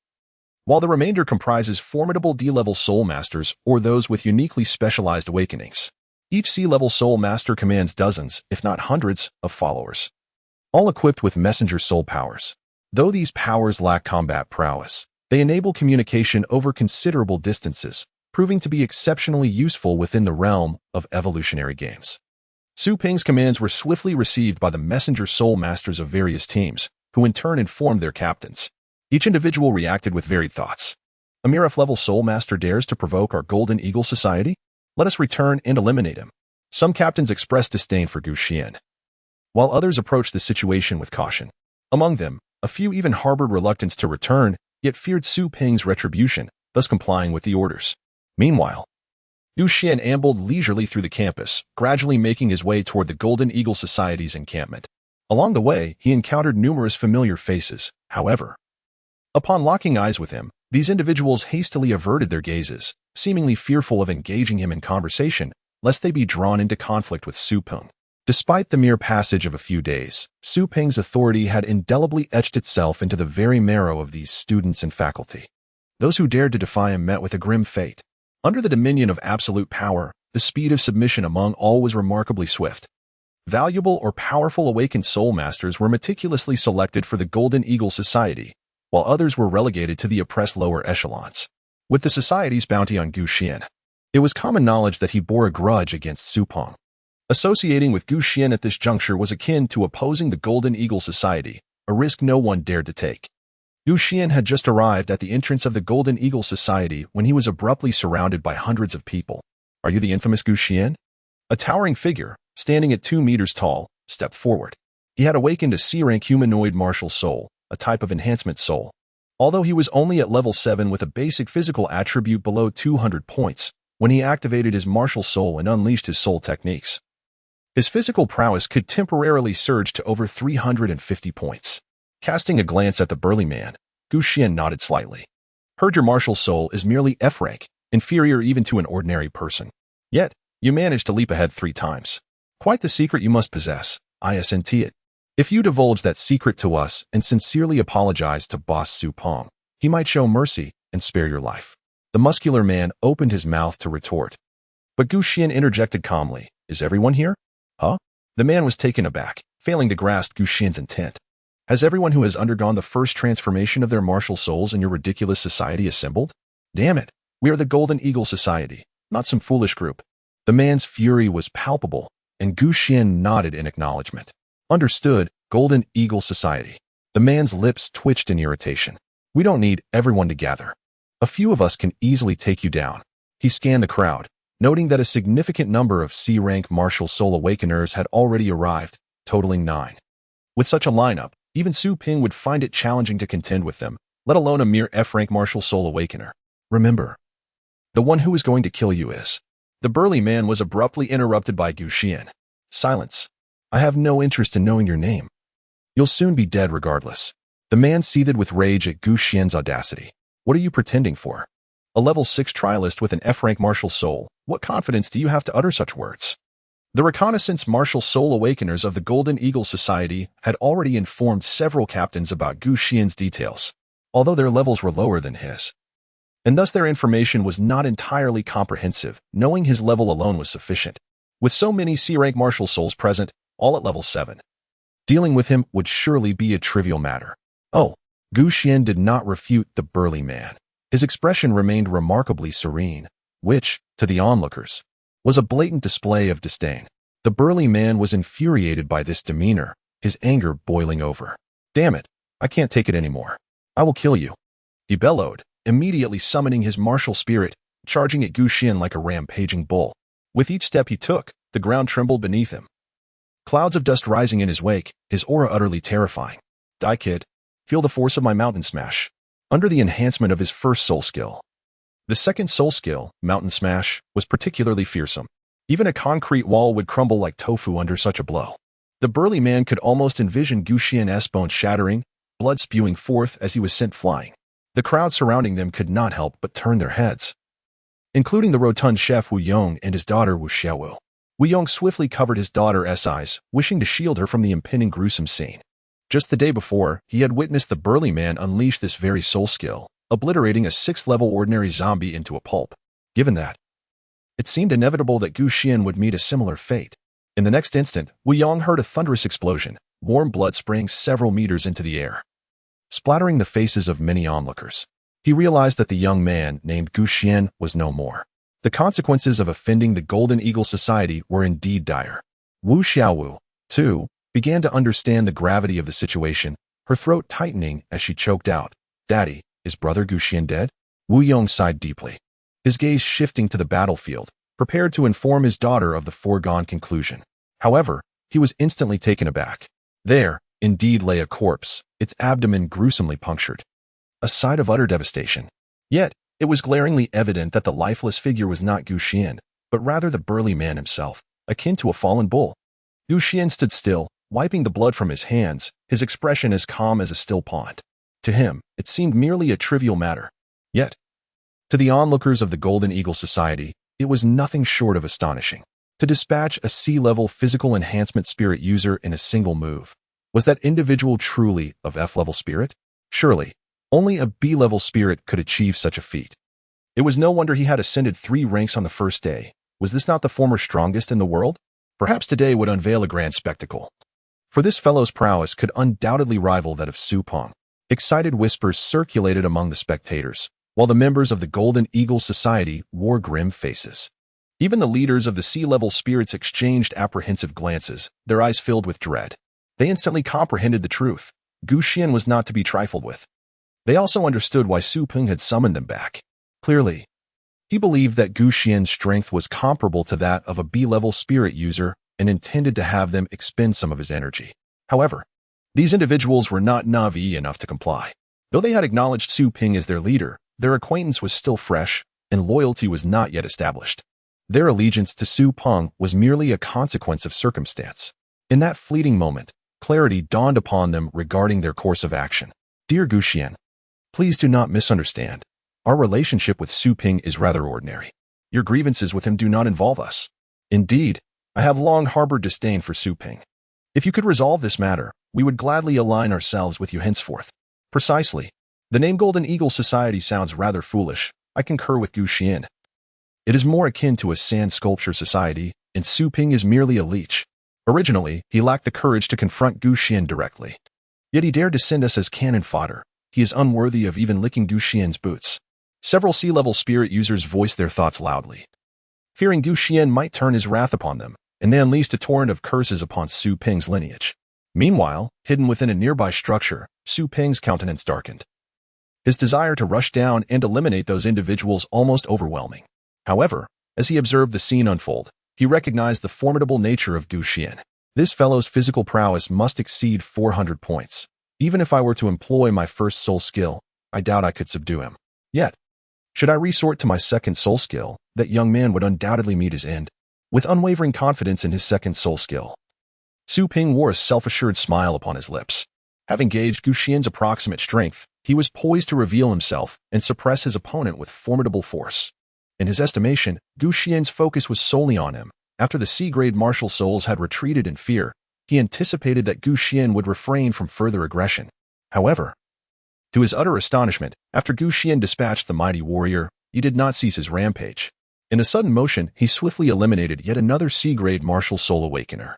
While the remainder comprises formidable D-level soul masters or those with uniquely specialized awakenings. Each C-level soul master commands dozens, if not hundreds, of followers, all equipped with messenger soul powers. Though these powers lack combat prowess, they enable communication over considerable distances, proving to be exceptionally useful within the realm of evolutionary games. Su Peng's commands were swiftly received by the messenger soul masters of various teams, who in turn informed their captains. Each individual reacted with varied thoughts. A mere F-level soul master dares to provoke our Golden Eagle Society? Let us return and eliminate him. Some captains expressed disdain for Gu Xian, while others approached the situation with caution. Among them, a few even harbored reluctance to return, yet feared Su Peng's retribution, thus complying with the orders. Meanwhile, Gu Xian ambled leisurely through the campus, gradually making his way toward the Golden Eagle Society's encampment. Along the way, he encountered numerous familiar faces, however. Upon locking eyes with him, these individuals hastily averted their gazes, seemingly fearful of engaging him in conversation, lest they be drawn into conflict with Su Peng. Despite the mere passage of a few days, Su Peng's authority had indelibly etched itself into the very marrow of these students and faculty. Those who dared to defy him met with a grim fate. Under the dominion of absolute power, the speed of submission among all was remarkably swift. Valuable or powerful awakened soul masters were meticulously selected for the Golden Eagle Society, while others were relegated to the oppressed lower echelons. With the society's bounty on Gu Xian, it was common knowledge that he bore a grudge against Su Peng. Associating with Gu Xian at this juncture was akin to opposing the Golden Eagle Society, a risk no one dared to take. Gu Xian had just arrived at the entrance of the Golden Eagle Society when he was abruptly surrounded by hundreds of people. Are you the infamous Gu Xian? A towering figure, standing at 2 meters tall, stepped forward. He had awakened a C-rank humanoid martial soul, a type of enhancement soul. Although he was only at level 7 with a basic physical attribute below 200 points, when he activated his martial soul and unleashed his soul techniques, his physical prowess could temporarily surge to over 350 points. Casting a glance at the burly man, Gu Xian nodded slightly. Heard your martial soul is merely F-rank, inferior even to an ordinary person. Yet, you managed to leap ahead 3 times. Quite the secret you must possess, ISNT it. If you divulge that secret to us and sincerely apologize to Boss Su Peng, he might show mercy and spare your life. The muscular man opened his mouth to retort. But Gu Xian interjected calmly, is everyone here? Huh? The man was taken aback, failing to grasp Gu Xian's intent. Has everyone who has undergone the first transformation of their martial souls in your ridiculous society assembled? Damn it, we are the Golden Eagle Society, not some foolish group. The man's fury was palpable, and Gu Xian nodded in acknowledgement. Understood, Golden Eagle Society. The man's lips twitched in irritation. We don't need everyone to gather. A few of us can easily take you down. He scanned the crowd, noting that a significant number of C-rank martial soul awakeners had already arrived, totaling 9. With such a lineup, even Su Ping would find it challenging to contend with them, let alone a mere F-rank martial soul awakener. Remember, the one who is going to kill you is. The burly man was abruptly interrupted by Gu Xian. Silence. I have no interest in knowing your name. You'll soon be dead regardless. The man seethed with rage at Gu Xian's audacity. What are you pretending for? A level 6 trialist with an F-rank martial soul, what confidence do you have to utter such words? The reconnaissance martial soul awakeners of the Golden Eagle Society had already informed several captains about Gu Xian's details, although their levels were lower than his. And thus their information was not entirely comprehensive, knowing his level alone was sufficient. With so many C-rank martial souls present, all at level 7. Dealing with him would surely be a trivial matter. Oh, Gu Xian did not refute the burly man. His expression remained remarkably serene, which, to the onlookers, was a blatant display of disdain. The burly man was infuriated by this demeanor, his anger boiling over. Damn it, I can't take it anymore. I will kill you. He bellowed, immediately summoning his martial spirit, charging at Gu Xian like a rampaging bull. With each step he took, the ground trembled beneath him. Clouds of dust rising in his wake, his aura utterly terrifying. Die, kid. Feel the force of my mountain smash. Under the enhancement of his first soul skill. The second soul skill, Mountain Smash, was particularly fearsome. Even a concrete wall would crumble like tofu under such a blow. The burly man could almost envision Gu Xian's bones shattering, blood spewing forth as he was sent flying. The crowd surrounding them could not help but turn their heads, including the rotund chef Wu Yong and his daughter Wu Xiaowu. Wu Yong swiftly covered his daughter's eyes, wishing to shield her from the impending gruesome scene. Just the day before, he had witnessed the burly man unleash this very soul skill, obliterating a 6th-level ordinary zombie into a pulp. Given that, it seemed inevitable that Gu Xian would meet a similar fate. In the next instant, Wu Yong heard a thunderous explosion, warm blood spraying several meters into the air, splattering the faces of many onlookers. He realized that the young man named Gu Xian was no more. The consequences of offending the Golden Eagle Society were indeed dire. Wu Xiaowu, too, began to understand the gravity of the situation, her throat tightening as she choked out, Daddy, is brother Gu Xian dead? Wu Yong sighed deeply, his gaze shifting to the battlefield, prepared to inform his daughter of the foregone conclusion. However, he was instantly taken aback. There, indeed lay a corpse, its abdomen gruesomely punctured. A sight of utter devastation. Yet, it was glaringly evident that the lifeless figure was not Gu Xian, but rather the burly man himself, akin to a fallen bull. Gu Xian stood still, wiping the blood from his hands, his expression as calm as a still pond. To him, it seemed merely a trivial matter. Yet, to the onlookers of the Golden Eagle Society, it was nothing short of astonishing. To dispatch a C-level physical enhancement spirit user in a single move. Was that individual truly of F-level spirit? Surely, only a B-level spirit could achieve such a feat. It was no wonder he had ascended 3 ranks on the first day. Was this not the former strongest in the world? Perhaps today would unveil a grand spectacle. For this fellow's prowess could undoubtedly rival that of Su Peng. Excited whispers circulated among the spectators, while the members of the Golden Eagle Society wore grim faces. Even the leaders of the C-level spirits exchanged apprehensive glances, their eyes filled with dread. They instantly comprehended the truth. Gu Xian was not to be trifled with. They also understood why Su Peng had summoned them back. Clearly, he believed that Gu Xian's strength was comparable to that of a B-level spirit user and intended to have them expend some of his energy. However, these individuals were not Na'vi enough to comply. Though they had acknowledged Su Peng as their leader, their acquaintance was still fresh, and loyalty was not yet established. Their allegiance to Su Peng was merely a consequence of circumstance. In that fleeting moment, clarity dawned upon them regarding their course of action. Dear Gu Xian, please do not misunderstand. Our relationship with Su Peng is rather ordinary. Your grievances with him do not involve us. Indeed, I have long harbored disdain for Su Peng. If you could resolve this matter, we would gladly align ourselves with you henceforth. Precisely. The name Golden Eagle Society sounds rather foolish. I concur with Gu Xian. It is more akin to a sand sculpture society, and Su Peng is merely a leech. Originally, he lacked the courage to confront Gu Xian directly. Yet he dared to send us as cannon fodder. He is unworthy of even licking Gu Xian's boots. Several sea-level spirit users voiced their thoughts loudly, fearing Gu Xian might turn his wrath upon them, and they unleashed a torrent of curses upon Su Ping's lineage. Meanwhile, hidden within a nearby structure, Su Ping's countenance darkened. His desire to rush down and eliminate those individuals almost overwhelming. However, as he observed the scene unfold, he recognized the formidable nature of Gu Xian. This fellow's physical prowess must exceed 400 points. Even if I were to employ my first soul skill, I doubt I could subdue him. Yet, should I resort to my second soul skill, that young man would undoubtedly meet his end. With unwavering confidence in his second soul skill, Su Ping wore a self-assured smile upon his lips. Having gauged Gu Xian's approximate strength, he was poised to reveal himself and suppress his opponent with formidable force. In his estimation, Gu Xian's focus was solely on him. After the C-grade martial souls had retreated in fear, he anticipated that Gu Xian would refrain from further aggression. However, to his utter astonishment, after Gu Xian dispatched the mighty warrior, he did not cease his rampage. In a sudden motion, he swiftly eliminated yet another C-grade martial soul awakener.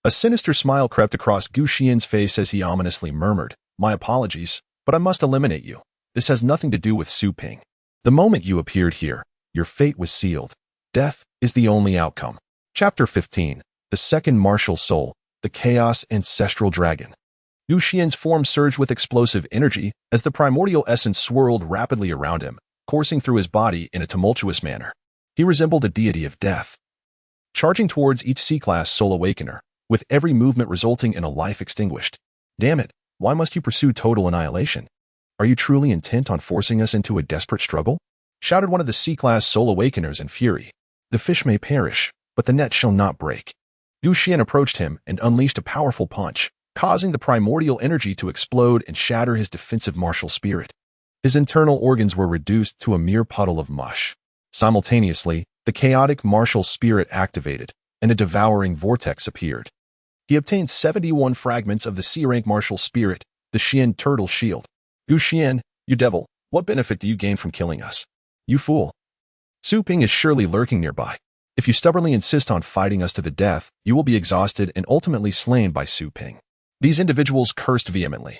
A sinister smile crept across Gu Xian's face as he ominously murmured, "My apologies, but I must eliminate you. This has nothing to do with Su Ping. The moment you appeared here, your fate was sealed. Death is the only outcome." Chapter 15. The Second Martial Soul, the Chaotic Ancestor Dragon. Gu Xian's form surged with explosive energy as the primordial essence swirled rapidly around him, coursing through his body in a tumultuous manner. He resembled a deity of death, charging towards each C-class soul awakener, with every movement resulting in a life extinguished. "Damn it, why must you pursue total annihilation? Are you truly intent on forcing us into a desperate struggle?" shouted one of the C-class soul awakeners in fury. "The fish may perish, but the net shall not break." Gu Xian approached him and unleashed a powerful punch, causing the primordial energy to explode and shatter his defensive martial spirit. His internal organs were reduced to a mere puddle of mush. Simultaneously, the chaotic martial spirit activated, and a devouring vortex appeared. He obtained 71 fragments of the C-rank martial spirit, the Xian Turtle Shield. "Gu Xian, you devil, what benefit do you gain from killing us? You fool. Su Ping is surely lurking nearby. If you stubbornly insist on fighting us to the death, you will be exhausted and ultimately slain by Su Ping." These individuals cursed vehemently.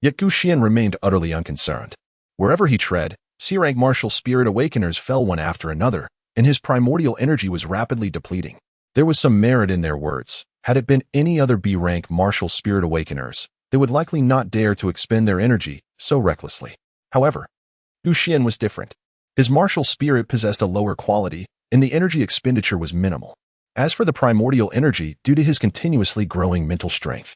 Yet Gu Xian remained utterly unconcerned. Wherever he tread, C-rank martial spirit awakeners fell one after another, and his primordial energy was rapidly depleting. There was some merit in their words. Had it been any other B-rank martial spirit awakeners, they would likely not dare to expend their energy so recklessly. However, Gu Xian was different. His martial spirit possessed a lower quality, and the energy expenditure was minimal. As for the primordial energy, due to his continuously growing mental strength,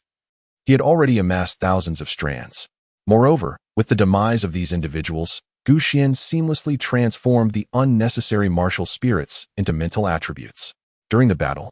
he had already amassed thousands of strands. Moreover, with the demise of these individuals, Gu Xian seamlessly transformed the unnecessary martial spirits into mental attributes. During the battle,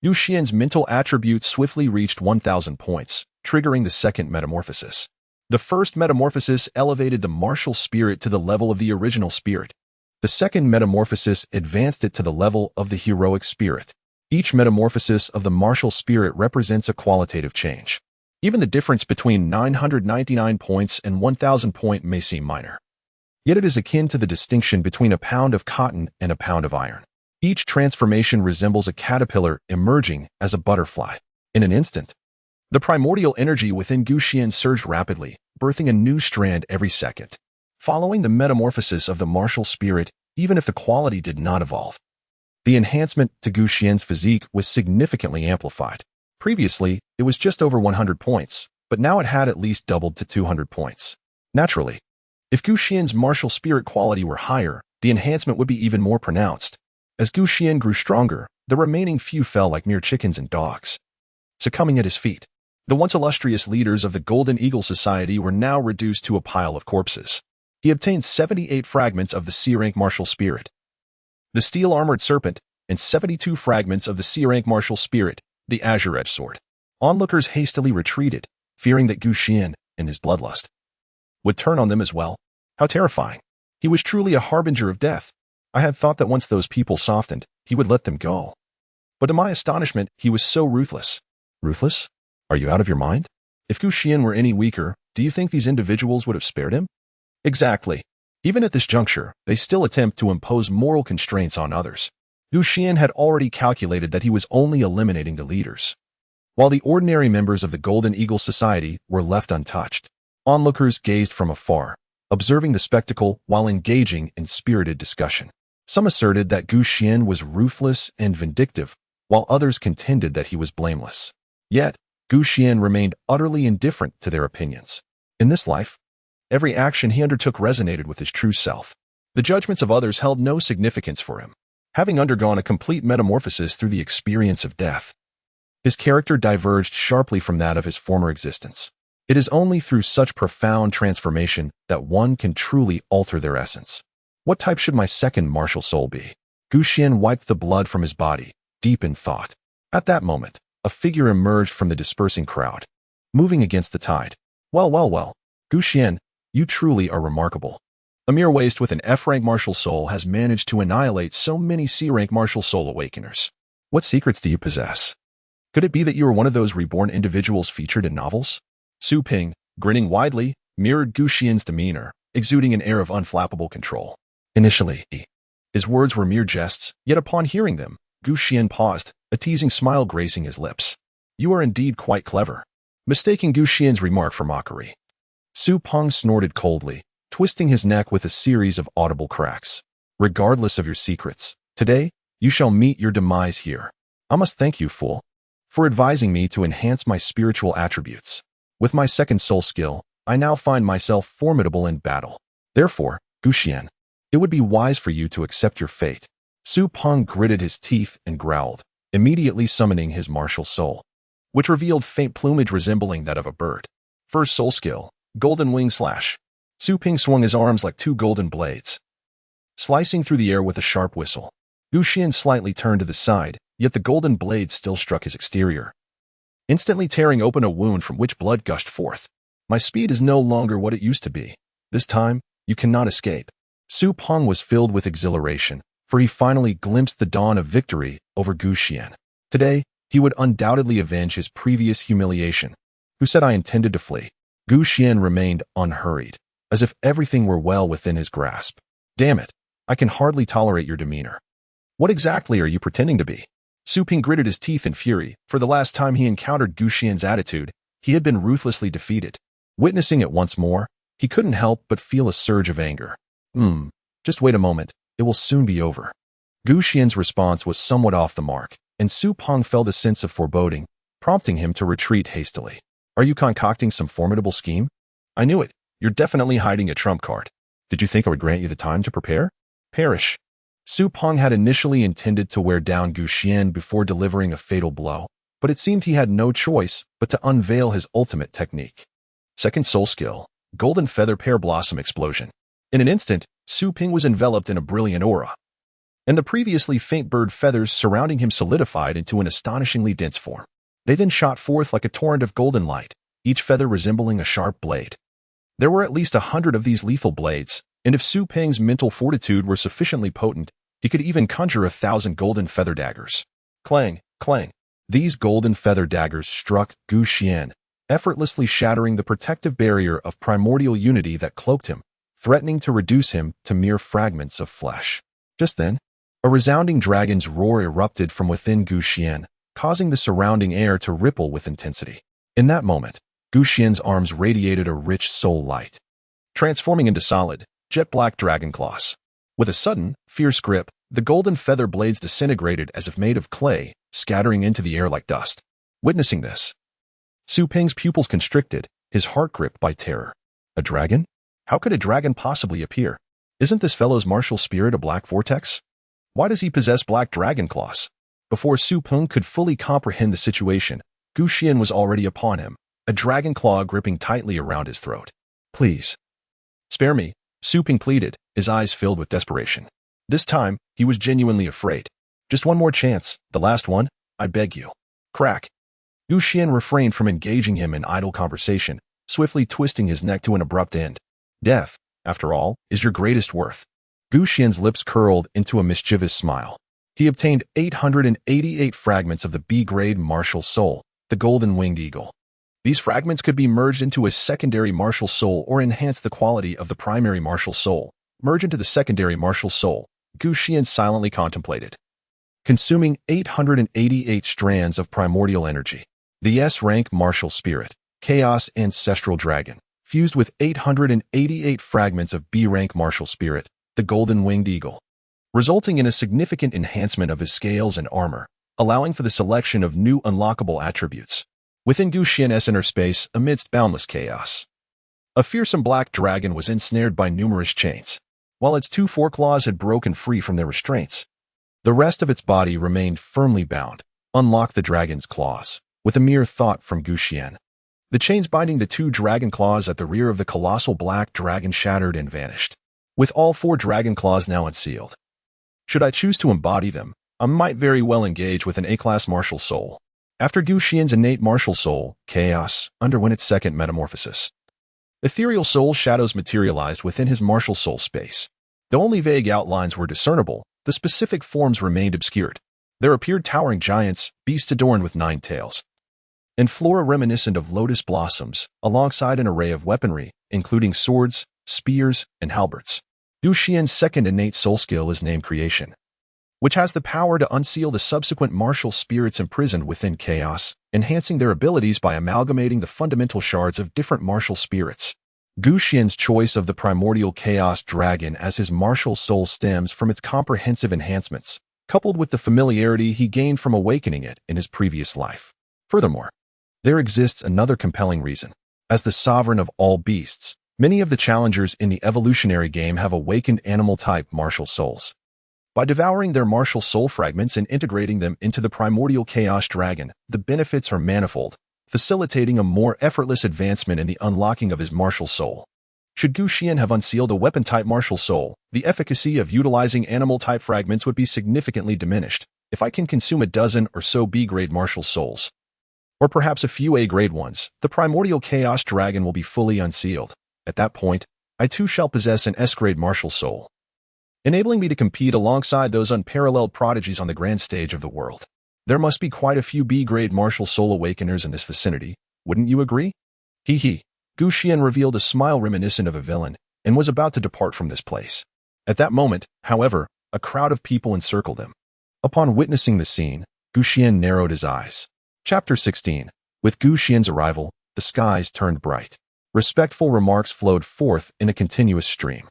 Gu Xian's mental attributes swiftly reached 1,000 points, triggering the second metamorphosis. The first metamorphosis elevated the martial spirit to the level of the original spirit. The second metamorphosis advanced it to the level of the heroic spirit. Each metamorphosis of the martial spirit represents a qualitative change. Even the difference between 999 points and 1,000 points may seem minor. Yet it is akin to the distinction between a pound of cotton and a pound of iron. Each transformation resembles a caterpillar emerging as a butterfly. In an instant, the primordial energy within Gu Xian surged rapidly, birthing a new strand every second. Following the metamorphosis of the martial spirit, even if the quality did not evolve, the enhancement to Gu Xian's physique was significantly amplified. Previously, it was just over 100 points, but now it had at least doubled to 200 points. Naturally, if Gu Xian's martial spirit quality were higher, the enhancement would be even more pronounced. As Gu Xian grew stronger, the remaining few fell like mere chickens and dogs, succumbing at his feet. The once illustrious leaders of the Golden Eagle Society were now reduced to a pile of corpses. He obtained 78 fragments of the C-rank martial spirit, the steel-armored serpent, and 72 fragments of the C-rank martial spirit, the azure-edged sword. Onlookers hastily retreated, fearing that Gu Xian, in his bloodlust, would turn on them as well. How terrifying. He was truly a harbinger of death. I had thought that once those people softened, he would let them go. But to my astonishment, he was so ruthless. Ruthless? Are you out of your mind? If Gu Xian were any weaker, do you think these individuals would have spared him? Exactly. Even at this juncture, they still attempt to impose moral constraints on others. Gu Xian had already calculated that he was only eliminating the leaders. while the ordinary members of the Golden Eagle Society were left untouched. Onlookers gazed from afar, observing the spectacle while engaging in spirited discussion. Some asserted that Xuan was ruthless and vindictive, while others contended that he was blameless. Yet, Xuan remained utterly indifferent to their opinions. In this life, every action he undertook resonated with his true self. The judgments of others held no significance for him. Having undergone a complete metamorphosis through the experience of death, his character diverged sharply from that of his former existence. It is only through such profound transformation that one can truly alter their essence. What type should my second martial soul be? Xuan wiped the blood from his body, deep in thought. At that moment, a figure emerged from the dispersing crowd, moving against the tide. Well, Xuan, you truly are remarkable. A mere waste with an F-rank martial soul has managed to annihilate so many C-rank martial soul awakeners. What secrets do you possess? Could it be that you are one of those reborn individuals featured in novels? Su Ping, grinning widely, mirrored Xuan's demeanor, exuding an air of unflappable control. Initially, his words were mere jests, yet upon hearing them, Xuan paused, a teasing smile gracing his lips. You are indeed quite clever. Mistaking Xuan's remark for mockery, Su Ping snorted coldly, twisting his neck with a series of audible cracks. Regardless of your secrets, today, you shall meet your demise here. I must thank you, fool, for advising me to enhance my spiritual attributes. With my second soul skill, I now find myself formidable in battle. Therefore, Xuan, it would be wise for you to accept your fate. Su Ping gritted his teeth and growled, immediately summoning his martial soul, which revealed faint plumage resembling that of a bird. First soul skill, Golden Wing Slash. Su Ping swung his arms like two golden blades, slicing through the air with a sharp whistle. Xuan slightly turned to the side, yet the golden blade still struck his exterior, instantly tearing open a wound from which blood gushed forth. My speed is no longer what it used to be. This time, you cannot escape. Su Ping was filled with exhilaration, for he finally glimpsed the dawn of victory over Xuan. Today, he would undoubtedly avenge his previous humiliation. Who said I intended to flee? Xuan remained unhurried, as if everything were well within his grasp. Damn it, I can hardly tolerate your demeanor. What exactly are you pretending to be? Su Ping gritted his teeth in fury, for the last time he encountered Xuan's attitude, he had been ruthlessly defeated. Witnessing it once more, he couldn't help but feel a surge of anger. Just wait a moment, it will soon be over. Xuan's response was somewhat off the mark, and Su Ping felt a sense of foreboding, prompting him to retreat hastily. Are you concocting some formidable scheme? I knew it. You're definitely hiding a trump card. Did you think I would grant you the time to prepare? Perish. Su Ping had initially intended to wear down Xuan before delivering a fatal blow, but it seemed he had no choice but to unveil his ultimate technique. Second soul skill, Golden Feather Pear Blossom Explosion. In an instant, Su Ping was enveloped in a brilliant aura, and the previously faint bird feathers surrounding him solidified into an astonishingly dense form. They then shot forth like a torrent of golden light, each feather resembling a sharp blade. There were at least 100 of these lethal blades, and if Su Ping's mental fortitude were sufficiently potent, he could even conjure 1,000 golden feather daggers. Clang, clang. These golden feather daggers struck Xuan, effortlessly shattering the protective barrier of primordial unity that cloaked him, threatening to reduce him to mere fragments of flesh. Just then, a resounding dragon's roar erupted from within Xuan, causing the surrounding air to ripple with intensity. In that moment, Xuan's arms radiated a rich soul light, transforming into solid, jet-black dragon claws. With a sudden, fierce grip, the golden feather blades disintegrated as if made of clay, scattering into the air like dust. Witnessing this, Su Ping's pupils constricted, his heart gripped by terror. A dragon? How could a dragon possibly appear? Isn't this fellow's martial spirit a black vortex? Why does he possess black dragon claws? Before Su Ping could fully comprehend the situation, Xuan was already upon him, a dragon claw gripping tightly around his throat. Please, spare me, Su Ping pleaded, his eyes filled with desperation. This time, he was genuinely afraid. Just one more chance, the last one, I beg you. Crack. Xuan refrained from engaging him in idle conversation, swiftly twisting his neck to an abrupt end. Death, after all, is your greatest worth. Xuan's lips curled into a mischievous smile. He obtained 888 fragments of the B-grade martial soul, the Golden Winged Eagle. These fragments could be merged into a secondary martial soul or enhance the quality of the primary martial soul. Merge into the secondary martial soul, Xuan silently contemplated, consuming 888 strands of primordial energy. The S-rank martial spirit, Chaos Ancestral Dragon, fused with 888 fragments of B-rank martial spirit, the Golden-Winged Eagle, resulting in a significant enhancement of his scales and armor, allowing for the selection of new unlockable attributes. Within Gu Xian's inner space, amidst boundless chaos, a fearsome black dragon was ensnared by numerous chains. While its 2 foreclaws had broken free from their restraints, the rest of its body remained firmly bound. Unlock the dragon's claws. With a mere thought from Gu Xian, the chains binding the 2 dragon claws at the rear of the colossal black dragon shattered and vanished, with all 4 dragon claws now unsealed. Should I choose to embody them, I might very well engage with an A-class martial soul. After Gu Xian's innate martial soul, Chaos, underwent its second metamorphosis. Ethereal soul shadows materialized within his martial soul space. Though only vague outlines were discernible, the specific forms remained obscured. There appeared towering giants, beasts adorned with 9 tails, and flora reminiscent of lotus blossoms, alongside an array of weaponry, including swords, spears, and halberds. Gu Xian's second innate soul skill is named Creation, which has the power to unseal the subsequent martial spirits imprisoned within Chaos, enhancing their abilities by amalgamating the fundamental shards of different martial spirits. Gu Xian's choice of the Primordial Chaos Dragon as his martial soul stems from its comprehensive enhancements, coupled with the familiarity he gained from awakening it in his previous life. Furthermore, there exists another compelling reason. As the sovereign of all beasts, many of the challengers in the evolutionary game have awakened animal-type martial souls. By devouring their martial soul fragments and integrating them into the Primordial Chaos Dragon, the benefits are manifold, facilitating a more effortless advancement in the unlocking of his martial soul. Should Gu Xian have unsealed a weapon-type martial soul, the efficacy of utilizing animal-type fragments would be significantly diminished. If I can consume a dozen or so B-grade martial souls, or perhaps a few A-grade ones, the Primordial Chaos Dragon will be fully unsealed. At that point, I too shall possess an S-grade martial soul, enabling me to compete alongside those unparalleled prodigies on the grand stage of the world. There must be quite a few B-grade martial soul awakeners in this vicinity, wouldn't you agree? Hee hee. Gu Xian revealed a smile reminiscent of a villain, and was about to depart from this place. At that moment, however, a crowd of people encircled him. Upon witnessing the scene, Gu Xian narrowed his eyes. Chapter 16. With Gu Xian's arrival, the skies turned bright. Respectful remarks flowed forth in a continuous stream.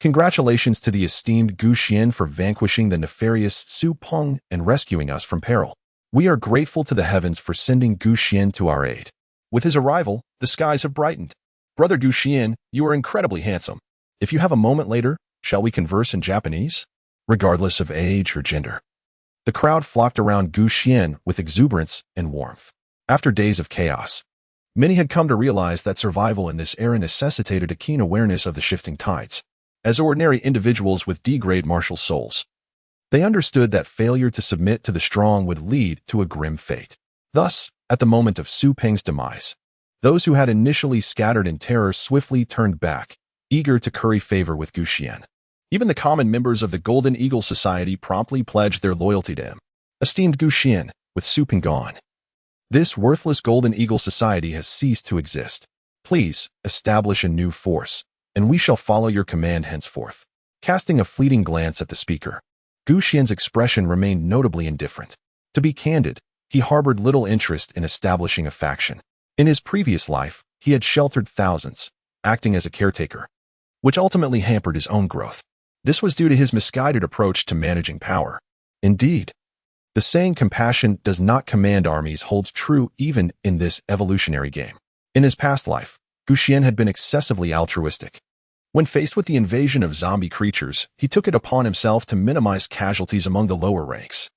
Congratulations to the esteemed Gu Xian for vanquishing the nefarious Su Peng and rescuing us from peril. We are grateful to the heavens for sending Gu Xian to our aid. With his arrival, the skies have brightened. Brother Gu Xian, you are incredibly handsome. If you have a moment later, shall we converse in Japanese? Regardless of age or gender, the crowd flocked around Gu Xian with exuberance and warmth. After days of chaos, many had come to realize that survival in this era necessitated a keen awareness of the shifting tides. As ordinary individuals with D-grade martial souls, they understood that failure to submit to the strong would lead to a grim fate. Thus, at the moment of Su Peng's demise, those who had initially scattered in terror swiftly turned back, eager to curry favor with Gu Xian. Even the common members of the Golden Eagle Society promptly pledged their loyalty to him. Esteemed Gu Xian, with Su Peng gone, this worthless Golden Eagle Society has ceased to exist. Please, establish a new force, and we shall follow your command henceforth. Casting a fleeting glance at the speaker, Gu Xian's expression remained notably indifferent. To be candid, he harbored little interest in establishing a faction. In his previous life, he had sheltered thousands, acting as a caretaker, which ultimately hampered his own growth. This was due to his misguided approach to managing power. Indeed, the saying compassion does not command armies holds true even in this evolutionary game. In his past life, Gu Xian had been excessively altruistic. When faced with the invasion of zombie creatures, he took it upon himself to minimize casualties among the lower ranks.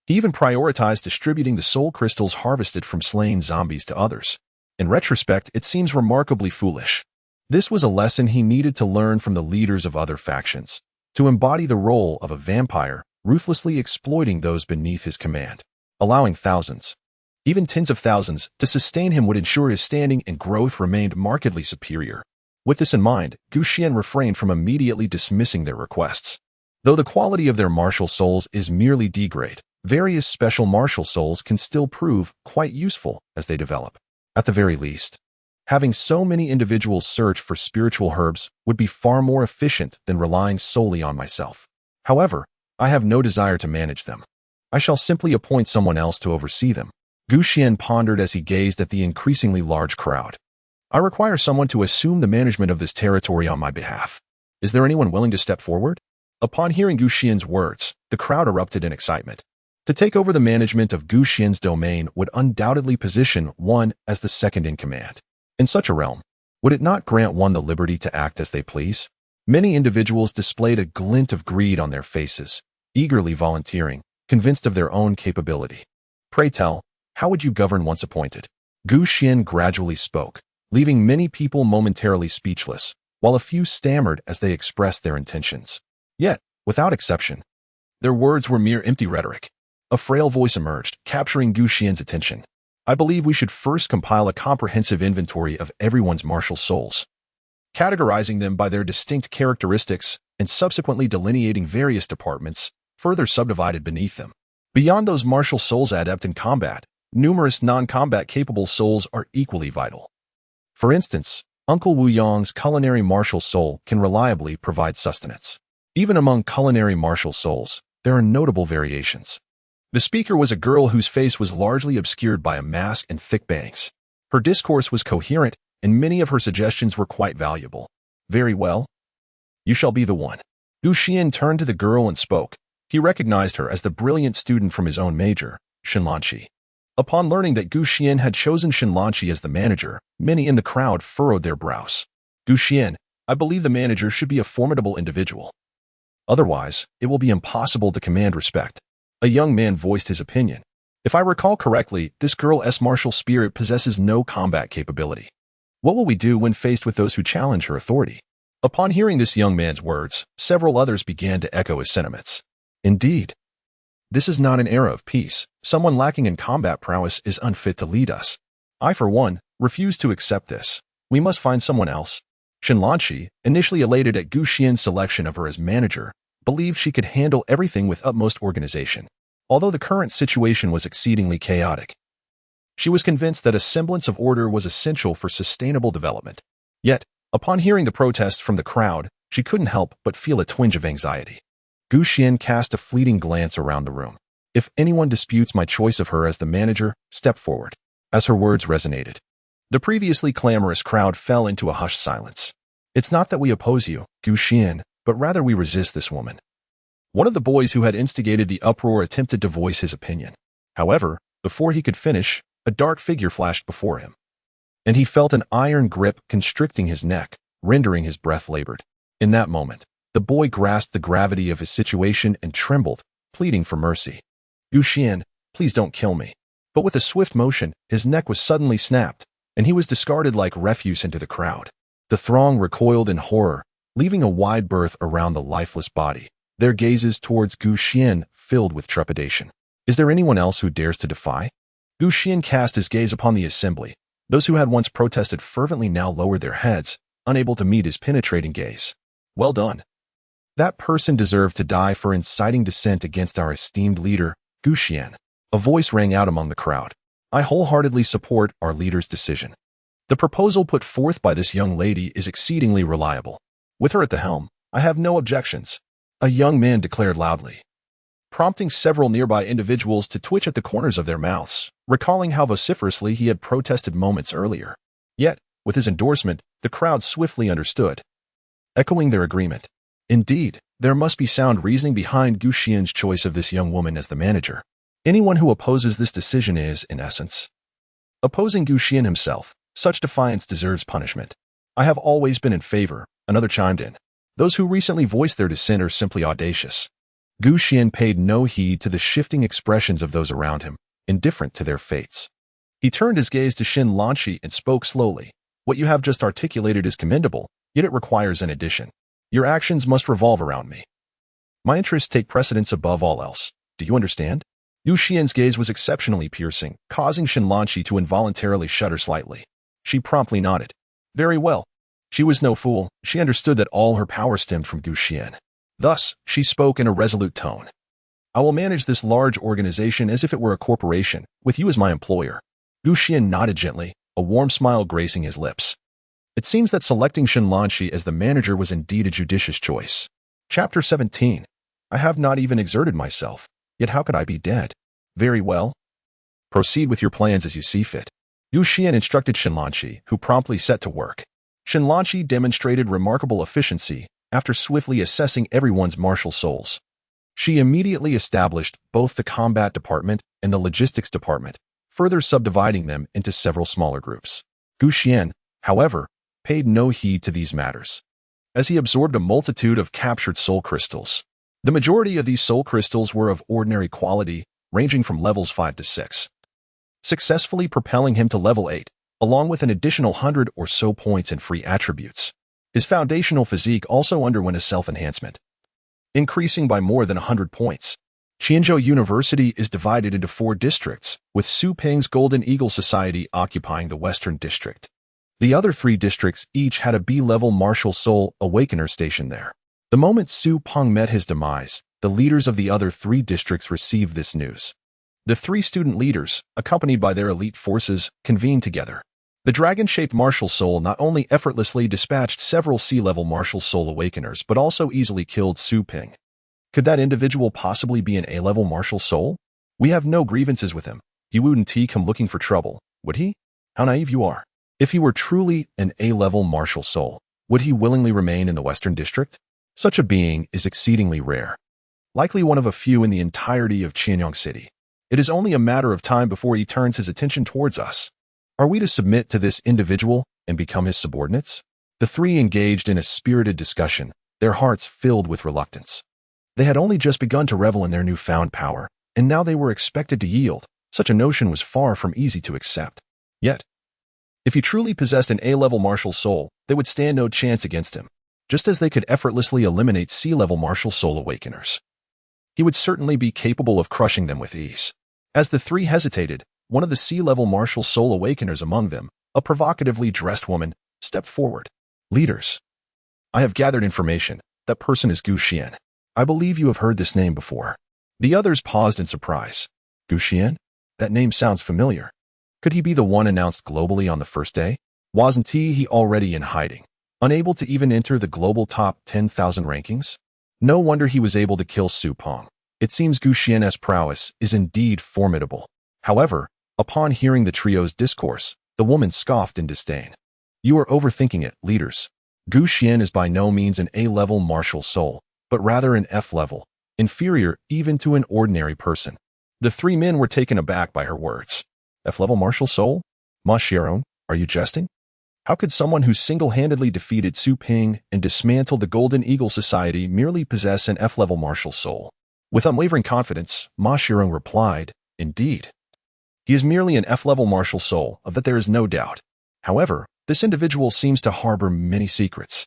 He even prioritized distributing the soul crystals harvested from slain zombies to others. In retrospect, it seems remarkably foolish. This was a lesson he needed to learn from the leaders of other factions, to embody the role of a vampire, ruthlessly exploiting those beneath his command. Allowing thousands, even tens of thousands, to sustain him would ensure his standing and growth remained markedly superior. With this in mind, Gu Xian refrained from immediately dismissing their requests. Though the quality of their martial souls is merely D-grade, various special martial souls can still prove quite useful as they develop. At the very least, having so many individuals search for spiritual herbs would be far more efficient than relying solely on myself. However, I have no desire to manage them. I shall simply appoint someone else to oversee them. Gu Xian pondered as he gazed at the increasingly large crowd. I require someone to assume the management of this territory on my behalf. Is there anyone willing to step forward? Upon hearing Gu Xian's words, the crowd erupted in excitement. To take over the management of Gu Xian's domain would undoubtedly position one as the second in command. In such a realm, would it not grant one the liberty to act as they please? Many individuals displayed a glint of greed on their faces, eagerly volunteering, convinced of their own capability. Pray tell, how would you govern once appointed? Gu Xian gradually spoke, leaving many people momentarily speechless, while a few stammered as they expressed their intentions. Yet, without exception, their words were mere empty rhetoric. A frail voice emerged, capturing Gu Xian's attention. I believe we should first compile a comprehensive inventory of everyone's martial souls, categorizing them by their distinct characteristics and subsequently delineating various departments, further subdivided beneath them. Beyond those martial souls adept in combat, numerous non-combat capable souls are equally vital. For instance, Uncle Wu Yang's culinary martial soul can reliably provide sustenance. Even among culinary martial souls, there are notable variations. The speaker was a girl whose face was largely obscured by a mask and thick bangs. Her discourse was coherent, and many of her suggestions were quite valuable. Very well. You shall be the one. Gu Xian turned to the girl and spoke. He recognized her as the brilliant student from his own major, Shenlanqi. Upon learning that Gu Xian had chosen Shenlanqi as the manager, many in the crowd furrowed their brows. Gu Xian, I believe the manager should be a formidable individual. Otherwise, it will be impossible to command respect. A young man voiced his opinion. If I recall correctly, this girl's martial spirit possesses no combat capability. What will we do when faced with those who challenge her authority? Upon hearing this young man's words, several others began to echo his sentiments. Indeed, this is not an era of peace. Someone lacking in combat prowess is unfit to lead us. I, for one, refuse to accept this. We must find someone else. Shenlanqi, initially elated at Gu Xian's selection of her as manager, believed she could handle everything with utmost organization. Although the current situation was exceedingly chaotic, she was convinced that a semblance of order was essential for sustainable development. Yet, upon hearing the protests from the crowd, she couldn't help but feel a twinge of anxiety. Gu Xian cast a fleeting glance around the room. If anyone disputes my choice of her as the manager, step forward. As her words resonated, the previously clamorous crowd fell into a hushed silence. It's not that we oppose you, Gu Xian, but rather we resist this woman. One of the boys who had instigated the uproar attempted to voice his opinion. However, before he could finish, a dark figure flashed before him, and he felt an iron grip constricting his neck, rendering his breath labored. In that moment, the boy grasped the gravity of his situation and trembled, pleading for mercy. Gu Xian, please don't kill me. But with a swift motion, his neck was suddenly snapped, and he was discarded like refuse into the crowd. The throng recoiled in horror, leaving a wide berth around the lifeless body, their gazes towards Gu Xian filled with trepidation. Is there anyone else who dares to defy? Gu Xian cast his gaze upon the assembly. Those who had once protested fervently now lowered their heads, unable to meet his penetrating gaze. Well done. That person deserved to die for inciting dissent against our esteemed leader, Gu Xian. A voice rang out among the crowd. I wholeheartedly support our leader's decision. The proposal put forth by this young lady is exceedingly reliable. With her at the helm, I have no objections. A young man declared loudly, prompting several nearby individuals to twitch at the corners of their mouths, recalling how vociferously he had protested moments earlier. Yet, with his endorsement, the crowd swiftly understood, echoing their agreement. Indeed, there must be sound reasoning behind Gu Xian's choice of this young woman as the manager. Anyone who opposes this decision is, in essence, opposing Gu Xian himself. Such defiance deserves punishment. I have always been in favor, another chimed in. Those who recently voiced their dissent are simply audacious. Gu Xian paid no heed to the shifting expressions of those around him, indifferent to their fates. He turned his gaze to Shenlanqi and spoke slowly. What you have just articulated is commendable, yet it requires an addition. Your actions must revolve around me. My interests take precedence above all else. Do you understand? Gu Xian's gaze was exceptionally piercing, causing Shenlanqi to involuntarily shudder slightly. She promptly nodded. Very well. She was no fool. She understood that all her power stemmed from Gu Xian. Thus, she spoke in a resolute tone. I will manage this large organization as if it were a corporation, with you as my employer. Gu Xian nodded gently, a warm smile gracing his lips. It seems that selecting Shenlanqi as the manager was indeed a judicious choice. Chapter 17. I have not even exerted myself, yet how could I be dead? Very well. Proceed with your plans as you see fit. Gu Xian instructed Shenlanqi, who promptly set to work. Shenlanqi demonstrated remarkable efficiency after swiftly assessing everyone's martial souls. She immediately established both the combat department and the logistics department, further subdividing them into several smaller groups. Gu Xian, however, paid no heed to these matters, as he absorbed a multitude of captured soul crystals. The majority of these soul crystals were of ordinary quality, ranging from levels 5 to 6, successfully propelling him to level 8, along with an additional 100 or so points in free attributes. His foundational physique also underwent a self-enhancement, increasing by more than 100 points. Qianzhou University is divided into 4 districts, with Su Ping's Golden Eagle Society occupying the Western District. The other 3 districts each had a B-level martial soul awakener stationed there. The moment Su Peng met his demise, the leaders of the other 3 districts received this news. The 3 student leaders, accompanied by their elite forces, convened together. The dragon-shaped martial soul not only effortlessly dispatched several C-level martial soul awakeners but also easily killed Su Ping. Could that individual possibly be an A-level martial soul? We have no grievances with him. He wouldn't come looking for trouble, would he? How naive you are. If he were truly an A-level martial soul, would he willingly remain in the Western District? Such a being is exceedingly rare, likely one of a few in the entirety of Qianyang City. It is only a matter of time before he turns his attention towards us. Are we to submit to this individual and become his subordinates? The 3 engaged in a spirited discussion, their hearts filled with reluctance. They had only just begun to revel in their newfound power, and now they were expected to yield. Such a notion was far from easy to accept. Yet, if he truly possessed an A-level martial soul, they would stand no chance against him, just as they could effortlessly eliminate C-level martial soul awakeners. He would certainly be capable of crushing them with ease. As the 3 hesitated, one of the C-level martial soul awakeners among them, a provocatively dressed woman, stepped forward. Leaders, I have gathered information. That person is Gu Xian. I believe you have heard this name before. The others paused in surprise. Gu Xian? That name sounds familiar. Could he be the one announced globally on the first day? Wasn't he already in hiding, unable to even enter the global top 10,000 rankings? No wonder he was able to kill Su Peng. It seems Gu Xian's prowess is indeed formidable. However, upon hearing the trio's discourse, the woman scoffed in disdain. You are overthinking it, leaders. Gu Xian is by no means an A-level martial soul, but rather an F-level, inferior even to an ordinary person. The 3 men were taken aback by her words. F-level martial soul? Ma Xiaorong, are you jesting? How could someone who single-handedly defeated Su Ping and dismantled the Golden Eagle Society merely possess an F-level martial soul? With unwavering confidence, Ma Xiaorong replied, Indeed. He is merely an F-level martial soul, of that there is no doubt. However, this individual seems to harbor many secrets.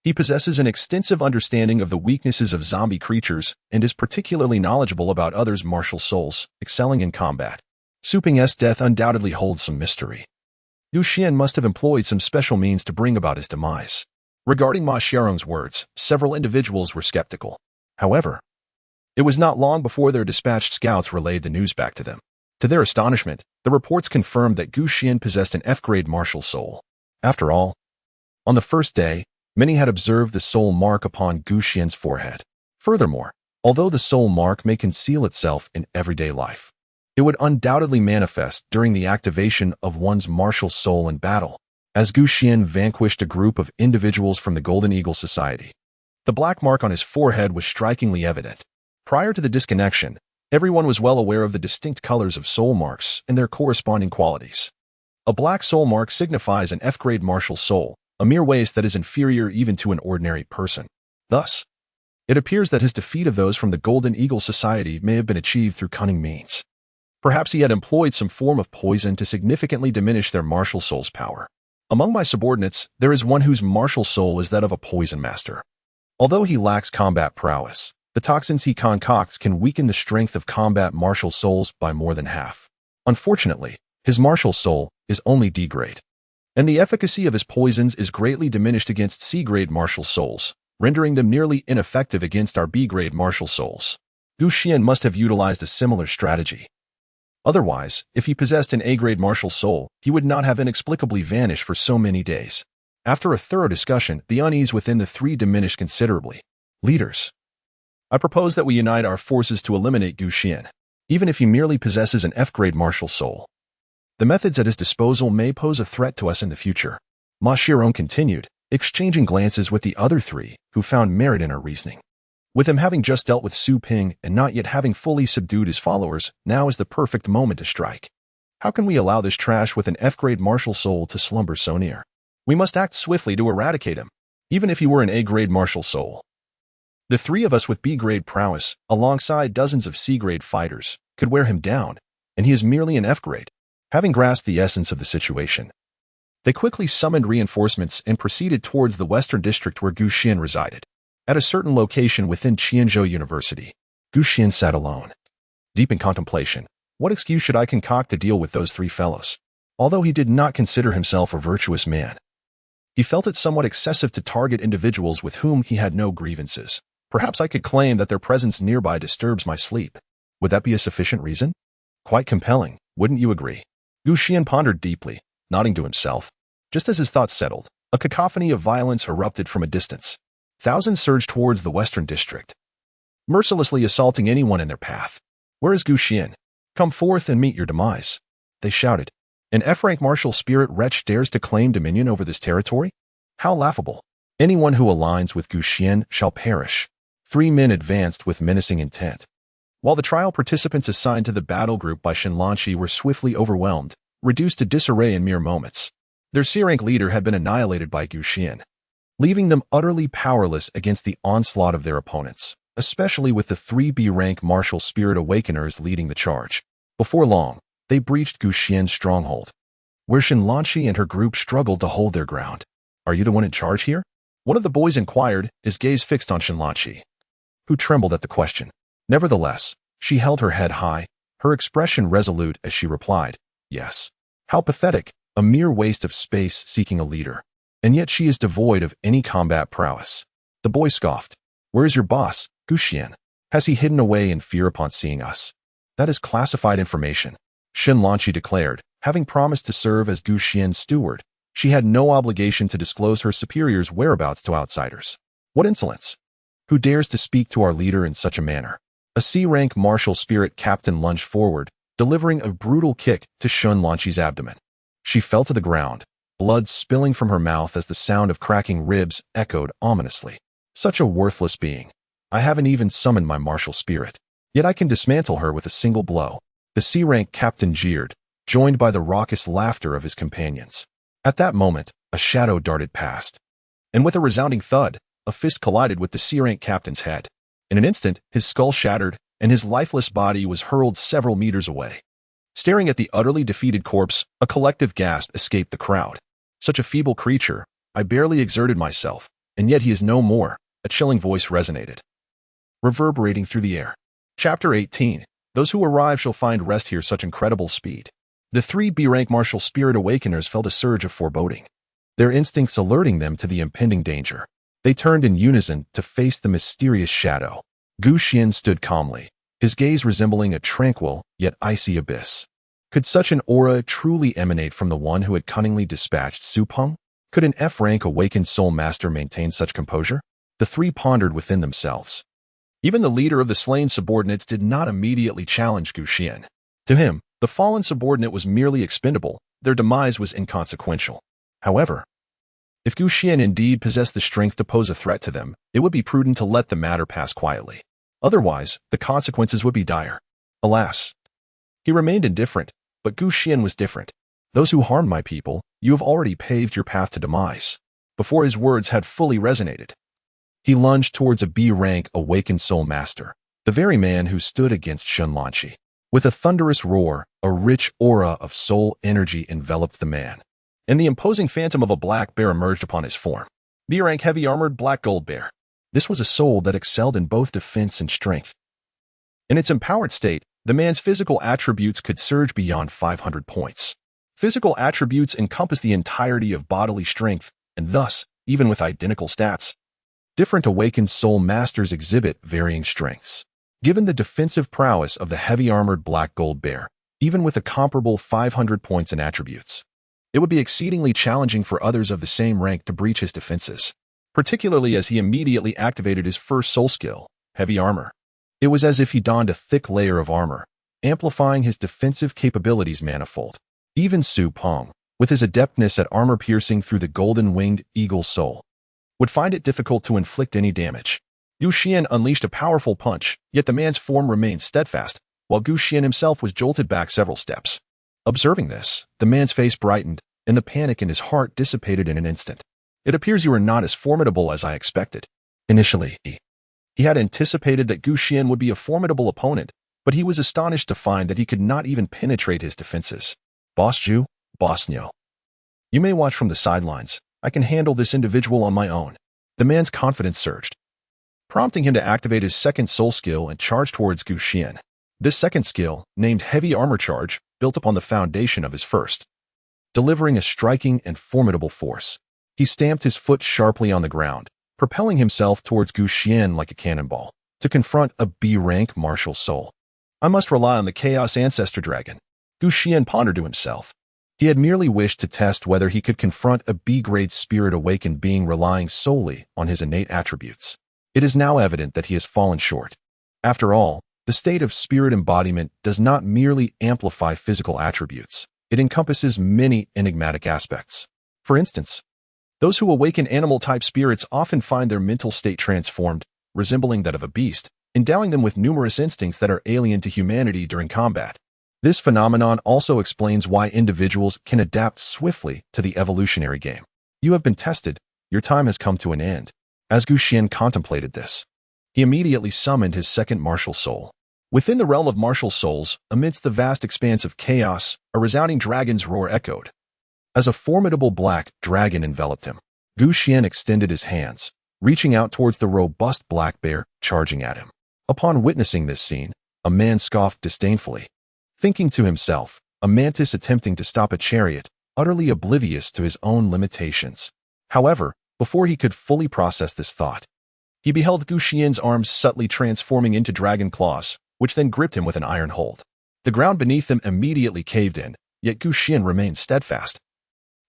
He possesses an extensive understanding of the weaknesses of zombie creatures and is particularly knowledgeable about others' martial souls, excelling in combat. Su Ping's death undoubtedly holds some mystery. Gu Xian must have employed some special means to bring about his demise. Regarding Ma Xiaorong's words, several individuals were skeptical. However, it was not long before their dispatched scouts relayed the news back to them. To their astonishment, the reports confirmed that Gu Xian possessed an F-grade martial soul. After all, on the first day, many had observed the soul mark upon Gu Xian's forehead. Furthermore, although the soul mark may conceal itself in everyday life, it would undoubtedly manifest during the activation of one's martial soul in battle, as Gu Xian vanquished a group of individuals from the Golden Eagle Society. The black mark on his forehead was strikingly evident. Prior to the disconnection, everyone was well aware of the distinct colors of soul marks and their corresponding qualities. A black soul mark signifies an F-grade martial soul, a mere waste that is inferior even to an ordinary person. Thus, it appears that his defeat of those from the Golden Eagle Society may have been achieved through cunning means. Perhaps he had employed some form of poison to significantly diminish their martial soul's power. Among my subordinates, there is one whose martial soul is that of a poison master. Although he lacks combat prowess, the toxins he concocts can weaken the strength of combat martial souls by more than half. Unfortunately, his martial soul is only D-grade, and the efficacy of his poisons is greatly diminished against C-grade martial souls, rendering them nearly ineffective against our B-grade martial souls. Gu Xian must have utilized a similar strategy. Otherwise, if he possessed an A-grade martial soul, he would not have inexplicably vanished for so many days. After a thorough discussion, the unease within the 3 diminished considerably. Leaders, I propose that we unite our forces to eliminate Gu Xian. even if he merely possesses an F-grade martial soul. The methods at his disposal may pose a threat to us in the future. Ma Xiaorong continued, exchanging glances with the other three, who found merit in her reasoning. With him having just dealt with Su Ping and not yet having fully subdued his followers, now is the perfect moment to strike. How can we allow this trash with an F-grade martial soul to slumber so near? We must act swiftly to eradicate him, even if he were an A-grade martial soul. The three of us with B-grade prowess, alongside dozens of C-grade fighters, could wear him down, and he is merely an F-grade. Having grasped the essence of the situation, they quickly summoned reinforcements and proceeded towards the western district where Gu Xian resided. At a certain location within Qianzhou University, Gu Xian sat alone, deep in contemplation. What excuse should I concoct to deal with those three fellows? Although he did not consider himself a virtuous man, he felt it somewhat excessive to target individuals with whom he had no grievances. Perhaps I could claim that their presence nearby disturbs my sleep. Would that be a sufficient reason? Quite compelling, wouldn't you agree? Gu Xian pondered deeply, nodding to himself. Just as his thoughts settled, a cacophony of violence erupted from a distance. Thousands surged towards the western district, mercilessly assaulting anyone in their path. Where is Gu Xian? Come forth and meet your demise, they shouted. An F-rank martial spirit wretch dares to claim dominion over this territory? How laughable. Anyone who aligns with Gu Xian shall perish. Three men advanced with menacing intent. While the trial participants assigned to the battle group by Shenlanqi were swiftly overwhelmed, reduced to disarray in mere moments, their C-rank leader had been annihilated by Gu Xian, leaving them utterly powerless against the onslaught of their opponents, especially with the three B-rank martial spirit awakeners leading the charge. Before long, they breached Gu Xian's stronghold, where Shenlanqi and her group struggled to hold their ground. Are you the one in charge here? One of the boys inquired, his gaze fixed on Shenlanqi, who trembled at the question. Nevertheless, she held her head high, her expression resolute as she replied, yes. How pathetic, a mere waste of space seeking a leader. And yet she is devoid of any combat prowess. The boy scoffed. Where is your boss, Gu Xian? Has he hidden away in fear upon seeing us? That is classified information, Shenlanqi declared. Having promised to serve as Gu Xian's steward, she had no obligation to disclose her superior's whereabouts to outsiders. What insolence! Who dares to speak to our leader in such a manner? A C-rank martial spirit captain lunged forward, delivering a brutal kick to Shenlanqi's abdomen. She fell to the ground, blood spilling from her mouth as the sound of cracking ribs echoed ominously. Such a worthless being. I haven't even summoned my martial spirit, yet I can dismantle her with a single blow. The C-rank captain jeered, joined by the raucous laughter of his companions. At that moment, a shadow darted past, and with a resounding thud, a fist collided with the C-rank captain's head. In an instant, his skull shattered, and his lifeless body was hurled several meters away. Staring at the utterly defeated corpse, a collective gasp escaped the crowd. Such a feeble creature, I barely exerted myself, and yet he is no more, a chilling voice resonated, reverberating through the air. Chapter 18. Those who arrive shall find rest here. Such incredible speed. The three B-rank martial spirit awakeners felt a surge of foreboding, their instincts alerting them to the impending danger. They turned in unison to face the mysterious shadow. Gu Xian stood calmly, his gaze resembling a tranquil yet icy abyss. Could such an aura truly emanate from the one who had cunningly dispatched Su Peng? Could an F-rank awakened soul master maintain such composure? The three pondered within themselves. Even the leader of the slain subordinates did not immediately challenge Gu Xian. To him, the fallen subordinate was merely expendable, their demise was inconsequential. However, if Gu Xian indeed possessed the strength to pose a threat to them, it would be prudent to let the matter pass quietly. Otherwise, the consequences would be dire. Alas, he remained indifferent, but Gu Xian was different. Those who harmed my people, you have already paved your path to demise. Before his words had fully resonated, he lunged towards a B-rank awakened soul master, the very man who stood against Shenlanqi. With a thunderous roar, a rich aura of soul energy enveloped the man, and the imposing phantom of a black bear emerged upon his form. B-rank heavy-armored black gold bear. This was a soul that excelled in both defense and strength. In its empowered state, the man's physical attributes could surge beyond 500 points. Physical attributes encompass the entirety of bodily strength, and thus, even with identical stats, different awakened soul masters exhibit varying strengths. Given the defensive prowess of the heavy-armored black gold bear, even with a comparable 500 points in attributes, it would be exceedingly challenging for others of the same rank to breach his defenses, particularly as he immediately activated his first soul skill, heavy armor. It was as if he donned a thick layer of armor, amplifying his defensive capabilities manifold. Even Su Pong, with his adeptness at armor piercing through the golden-winged eagle soul, would find it difficult to inflict any damage. Xuan unleashed a powerful punch, yet the man's form remained steadfast, while Xuan himself was jolted back several steps. Observing this, the man's face brightened, and the panic in his heart dissipated in an instant. It appears you are not as formidable as I expected. Initially, he had anticipated that Xuan would be a formidable opponent, but he was astonished to find that he could not even penetrate his defenses. Boss Zhu, Boss Nyo. You may watch from the sidelines. I can handle this individual on my own. The man's confidence surged, prompting him to activate his second soul skill and charge towards Xuan. This second skill, named Heavy Armor Charge, built upon the foundation of his first, delivering a striking and formidable force. He stamped his foot sharply on the ground, propelling himself towards Xuan like a cannonball, to confront a B-rank martial soul. I must rely on the Chaos Ancestor Dragon. Xuan pondered to himself. He had merely wished to test whether he could confront a B-grade spirit awakened being relying solely on his innate attributes. It is now evident that he has fallen short. After all, the state of spirit embodiment does not merely amplify physical attributes. It encompasses many enigmatic aspects. For instance, those who awaken animal-type spirits often find their mental state transformed, resembling that of a beast, endowing them with numerous instincts that are alien to humanity during combat. This phenomenon also explains why individuals can adapt swiftly to the evolutionary game. You have been tested. Your time has come to an end. As Xuan contemplated this, he immediately summoned his second martial soul. Within the realm of martial souls, amidst the vast expanse of chaos, a resounding dragon's roar echoed. As a formidable black dragon enveloped him, Xuan extended his hands, reaching out towards the robust black bear charging at him. Upon witnessing this scene, a man scoffed disdainfully, thinking to himself, a mantis attempting to stop a chariot, utterly oblivious to his own limitations. However, before he could fully process this thought, he beheld Xuan's arms subtly transforming into dragon claws, which then gripped him with an iron hold. The ground beneath them immediately caved in, yet Xuan remained steadfast,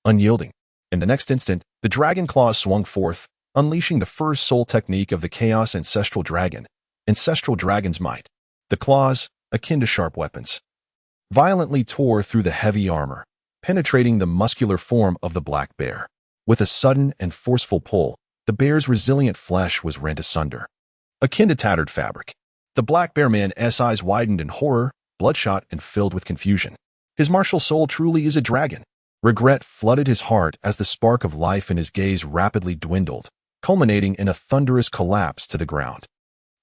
unyielding. In the next instant, the dragon claws swung forth, unleashing the first soul technique of the Chaos Ancestral Dragon, Ancestral Dragon's Might. The claws, akin to sharp weapons, violently tore through the heavy armor, penetrating the muscular form of the black bear. With a sudden and forceful pull, the bear's resilient flesh was rent asunder, akin to tattered fabric. The black bear man's eyes widened in horror, bloodshot and filled with confusion. His martial soul truly is a dragon. Regret flooded his heart as the spark of life in his gaze rapidly dwindled, culminating in a thunderous collapse to the ground.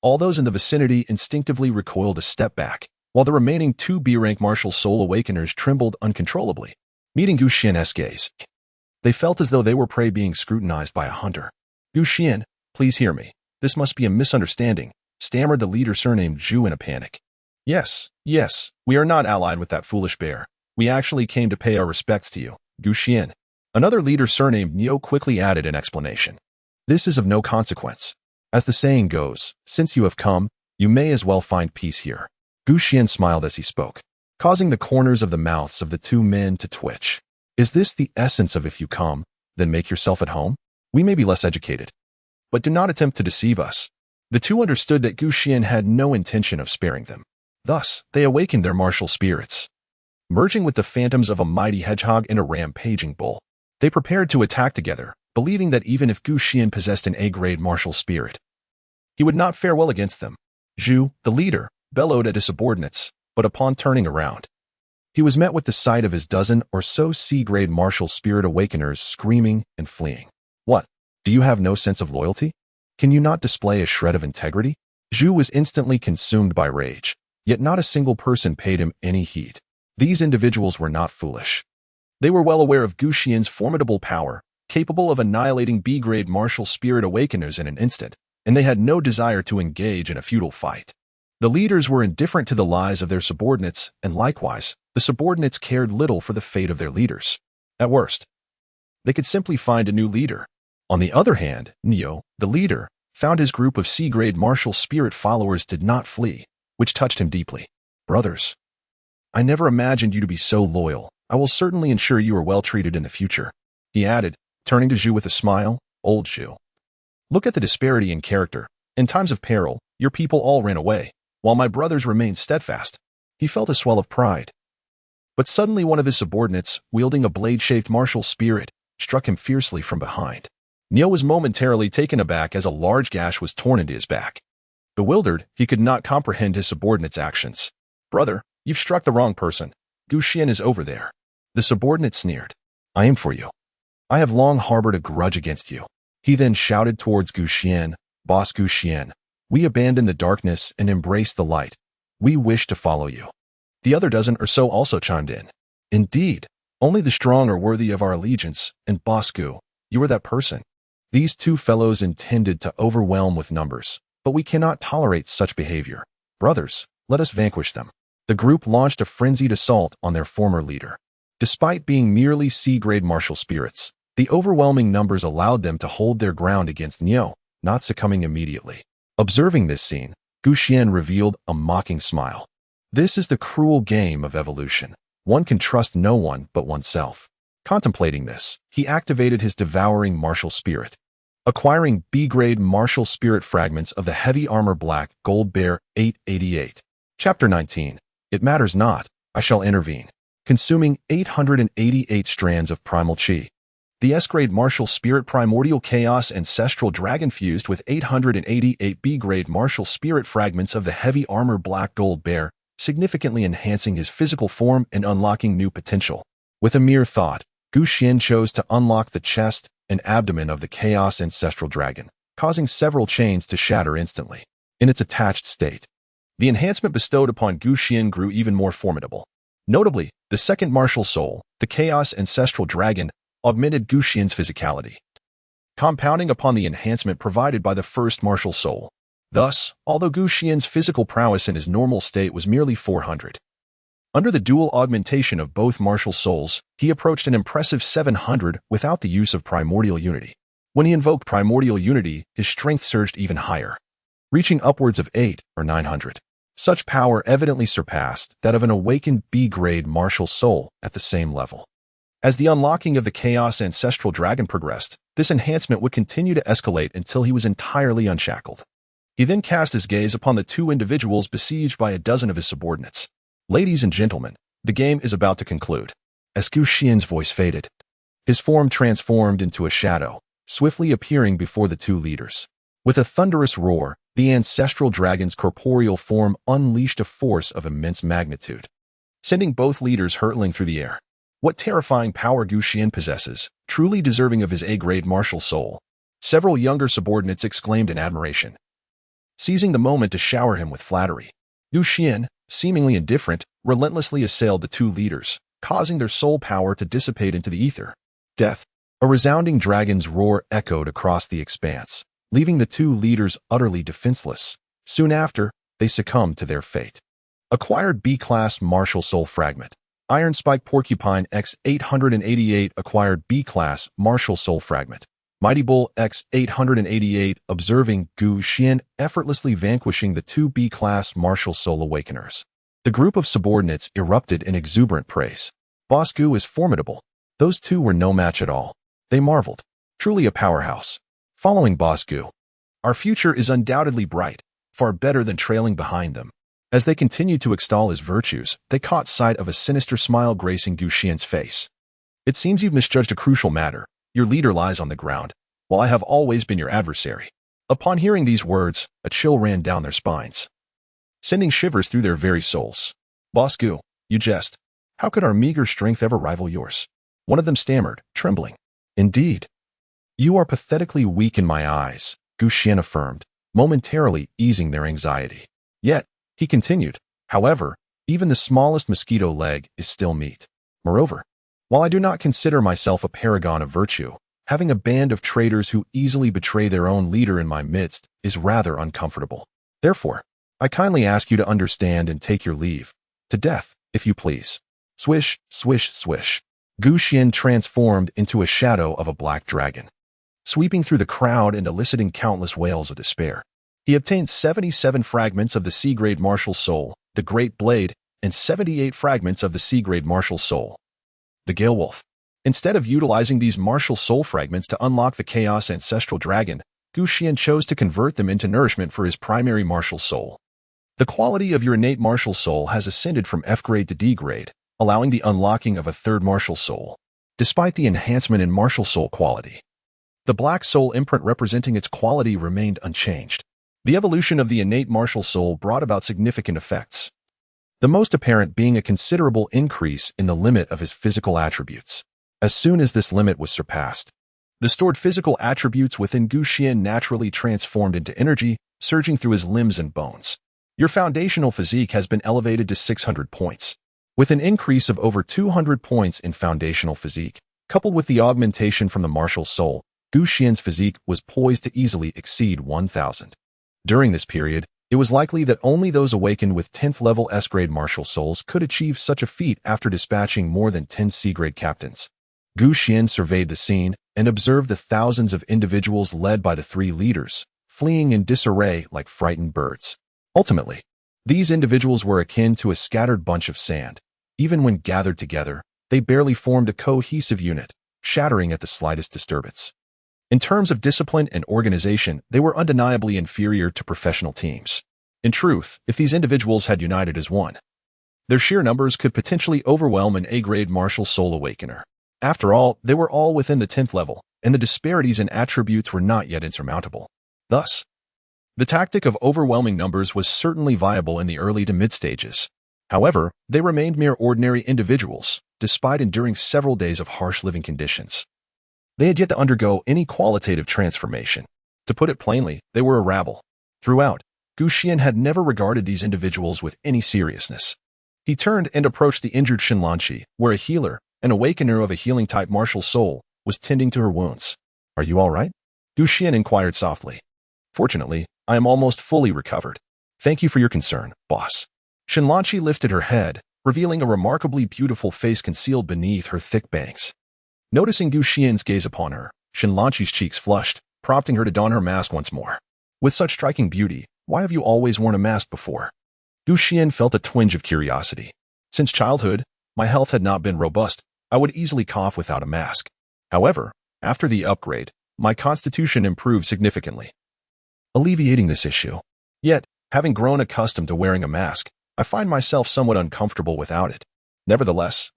All those in the vicinity instinctively recoiled a step back, while the remaining two B-rank martial soul awakeners trembled uncontrollably. Meeting Xuan's gaze, they felt as though they were prey being scrutinized by a hunter. Xuan, please hear me. This must be a misunderstanding, stammered the leader surnamed Zhu in a panic. Yes, we are not allied with that foolish bear. We actually came to pay our respects to you, Xuan. Another leader surnamed Nyo quickly added an explanation. This is of no consequence. As the saying goes, since you have come, you may as well find peace here. Xuan smiled as he spoke, causing the corners of the mouths of the two men to twitch. Is this the essence of if you come, then make yourself at home? We may be less educated, but do not attempt to deceive us. The two understood that Xuan had no intention of sparing them. Thus, they awakened their martial spirits. Merging with the phantoms of a mighty hedgehog and a rampaging bull, they prepared to attack together, believing that even if Xuan possessed an A-grade martial spirit, he would not fare well against them. Zhu, the leader, bellowed at his subordinates, but upon turning around, he was met with the sight of his dozen or so C-grade martial spirit awakeners screaming and fleeing. What? Do you have no sense of loyalty? Can you not display a shred of integrity? Zhu was instantly consumed by rage, yet not a single person paid him any heed. These individuals were not foolish. They were well aware of Xuan's formidable power, capable of annihilating B-grade martial spirit awakeners in an instant, and they had no desire to engage in a futile fight. The leaders were indifferent to the lies of their subordinates, and likewise, the subordinates cared little for the fate of their leaders. At worst, they could simply find a new leader. On the other hand, Neo, the leader, found his group of C-grade martial spirit followers did not flee, which touched him deeply. Brothers, I never imagined you to be so loyal. I will certainly ensure you are well treated in the future, he added, turning to Zhu with a smile. Old Zhu, look at the disparity in character. In times of peril, your people all ran away, while my brothers remained steadfast. He felt a swell of pride. But suddenly one of his subordinates, wielding a blade-shaped martial spirit, struck him fiercely from behind. Neo was momentarily taken aback as a large gash was torn into his back. Bewildered, he could not comprehend his subordinate's actions. "Brother, you've struck the wrong person. Xuan is over there." The subordinate sneered. "I am for you. I have long harbored a grudge against you." He then shouted towards Xuan, "Boss Xuan, we abandon the darkness and embrace the light. We wish to follow you." The other dozen or so also chimed in. "Indeed, only the strong are worthy of our allegiance, and Boss.Gu, you are that person." These two fellows intended to overwhelm with numbers, but we cannot tolerate such behavior. Brothers, let us vanquish them. The group launched a frenzied assault on their former leader. Despite being merely C-grade martial spirits, the overwhelming numbers allowed them to hold their ground against Neo, not succumbing immediately. Observing this scene, Xuan revealed a mocking smile. This is the cruel game of evolution. One can trust no one but oneself. Contemplating this, he activated his devouring martial spirit. Acquiring B-grade martial spirit fragments of the heavy armor black gold bear 888. Chapter 19. It matters not, I shall intervene. Consuming 888 strands of primal chi. The S-grade martial spirit primordial chaos ancestral dragon fused with 888 B-grade martial spirit fragments of the heavy armor black gold bear, significantly enhancing his physical form and unlocking new potential. With a mere thought, Xuan chose to unlock the chest and abdomen of the Chaos Ancestral Dragon, causing several chains to shatter instantly. In its attached state, the enhancement bestowed upon Xuan grew even more formidable. Notably, the second martial soul, the Chaos Ancestral Dragon, augmented Xuan's physicality, compounding upon the enhancement provided by the first martial soul. Thus, although Xuan's physical prowess in his normal state was merely 400, under the dual augmentation of both martial souls, he approached an impressive 700 without the use of Primordial Unity. When he invoked Primordial Unity, his strength surged even higher, reaching upwards of 800 or 900. Such power evidently surpassed that of an awakened B-grade martial soul at the same level. As the unlocking of the Chaos Ancestral Dragon progressed, this enhancement would continue to escalate until he was entirely unshackled. He then cast his gaze upon the two individuals besieged by a dozen of his subordinates. "Ladies and gentlemen, the game is about to conclude." As Xuan's voice faded, his form transformed into a shadow, swiftly appearing before the two leaders. With a thunderous roar, the ancestral dragon's corporeal form unleashed a force of immense magnitude, sending both leaders hurtling through the air. What terrifying power Xuan possesses, truly deserving of his A-grade martial soul. Several younger subordinates exclaimed in admiration, seizing the moment to shower him with flattery. Xuan, seemingly indifferent, relentlessly assailed the two leaders, causing their soul power to dissipate into the ether. Death. A resounding dragon's roar echoed across the expanse, leaving the two leaders utterly defenseless. Soon after, they succumbed to their fate. Acquired B-class martial soul fragment. Iron Spike Porcupine X 888 acquired B-class martial soul fragment. Mighty Bull X 888 observing Xuan effortlessly vanquishing the two B-class martial soul awakeners. The group of subordinates erupted in exuberant praise. Boss.Gu is formidable. Those two were no match at all. They marveled. Truly a powerhouse. Following Boss.Gu, our future is undoubtedly bright, far better than trailing behind them. As they continued to extol his virtues, they caught sight of a sinister smile gracing Xuan's face. "It seems you've misjudged a crucial matter. Your leader lies on the ground, while I have always been your adversary." Upon hearing these words, a chill ran down their spines, sending shivers through their very souls. "Boss.Gu, you jest. How could our meager strength ever rival yours?" One of them stammered, trembling. "Indeed. You are pathetically weak in my eyes," Xuan affirmed, momentarily easing their anxiety. "Yet," he continued, "however, even the smallest mosquito leg is still meat. Moreover, while I do not consider myself a paragon of virtue, having a band of traitors who easily betray their own leader in my midst is rather uncomfortable. Therefore, I kindly ask you to understand and take your leave. To death, if you please." Swish, swish, swish. Xuan transformed into a shadow of a black dragon, sweeping through the crowd and eliciting countless wails of despair. He obtained 77 fragments of the C-grade martial soul, the Great Blade, and 78 fragments of the C-grade martial soul, the Gale Wolf. Instead of utilizing these martial soul fragments to unlock the Chaos Ancestral Dragon, Xuan chose to convert them into nourishment for his primary martial soul, The quality of your innate martial soul has ascended from F grade to D grade, allowing the unlocking of a third martial soul. Despite the enhancement in martial soul quality, the black soul imprint representing its quality remained unchanged. The evolution of the innate martial soul brought about significant effects, the most apparent being a considerable increase in the limit of his physical attributes. As soon as this limit was surpassed, the stored physical attributes within Gu Xian naturally transformed into energy, surging through his limbs and bones. Your foundational physique has been elevated to 600 points. With an increase of over 200 points in foundational physique, coupled with the augmentation from the martial soul, Gu Xian's physique was poised to easily exceed 1,000. During this period, it was likely that only those awakened with 10th level S-grade martial souls could achieve such a feat after dispatching more than 10 C-grade captains. Gu Xian surveyed the scene and observed the thousands of individuals led by the three leaders, fleeing in disarray like frightened birds. Ultimately, these individuals were akin to a scattered bunch of sand. Even when gathered together, they barely formed a cohesive unit, shattering at the slightest disturbance. In terms of discipline and organization, they were undeniably inferior to professional teams. In truth, if these individuals had united as one, their sheer numbers could potentially overwhelm an A-grade martial soul awakener. After all, they were all within the 10th level, and the disparities in attributes were not yet insurmountable. Thus, the tactic of overwhelming numbers was certainly viable in the early to mid-stages. However, they remained mere ordinary individuals, despite enduring several days of harsh living conditions. They had yet to undergo any qualitative transformation. To put it plainly, they were a rabble. Throughout, Gu Xian had never regarded these individuals with any seriousness. He turned and approached the injured Shinlanqi, where a healer, an awakener of a healing-type martial soul, was tending to her wounds. "Are you all right?" Gu Xian inquired softly. "Fortunately, I am almost fully recovered. Thank you for your concern, boss." Shinlanqi lifted her head, revealing a remarkably beautiful face concealed beneath her thick bangs. Noticing Gu Xian's gaze upon her, Shinlanqi's cheeks flushed, prompting her to don her mask once more. "With such striking beauty, why have you always worn a mask before?" Gu Xian felt a twinge of curiosity. Since childhood, my health had not been robust. I would easily cough without a mask. However, after the upgrade, my constitution improved significantly, alleviating this issue. Yet, having grown accustomed to wearing a mask, I find myself somewhat uncomfortable without it. Nevertheless,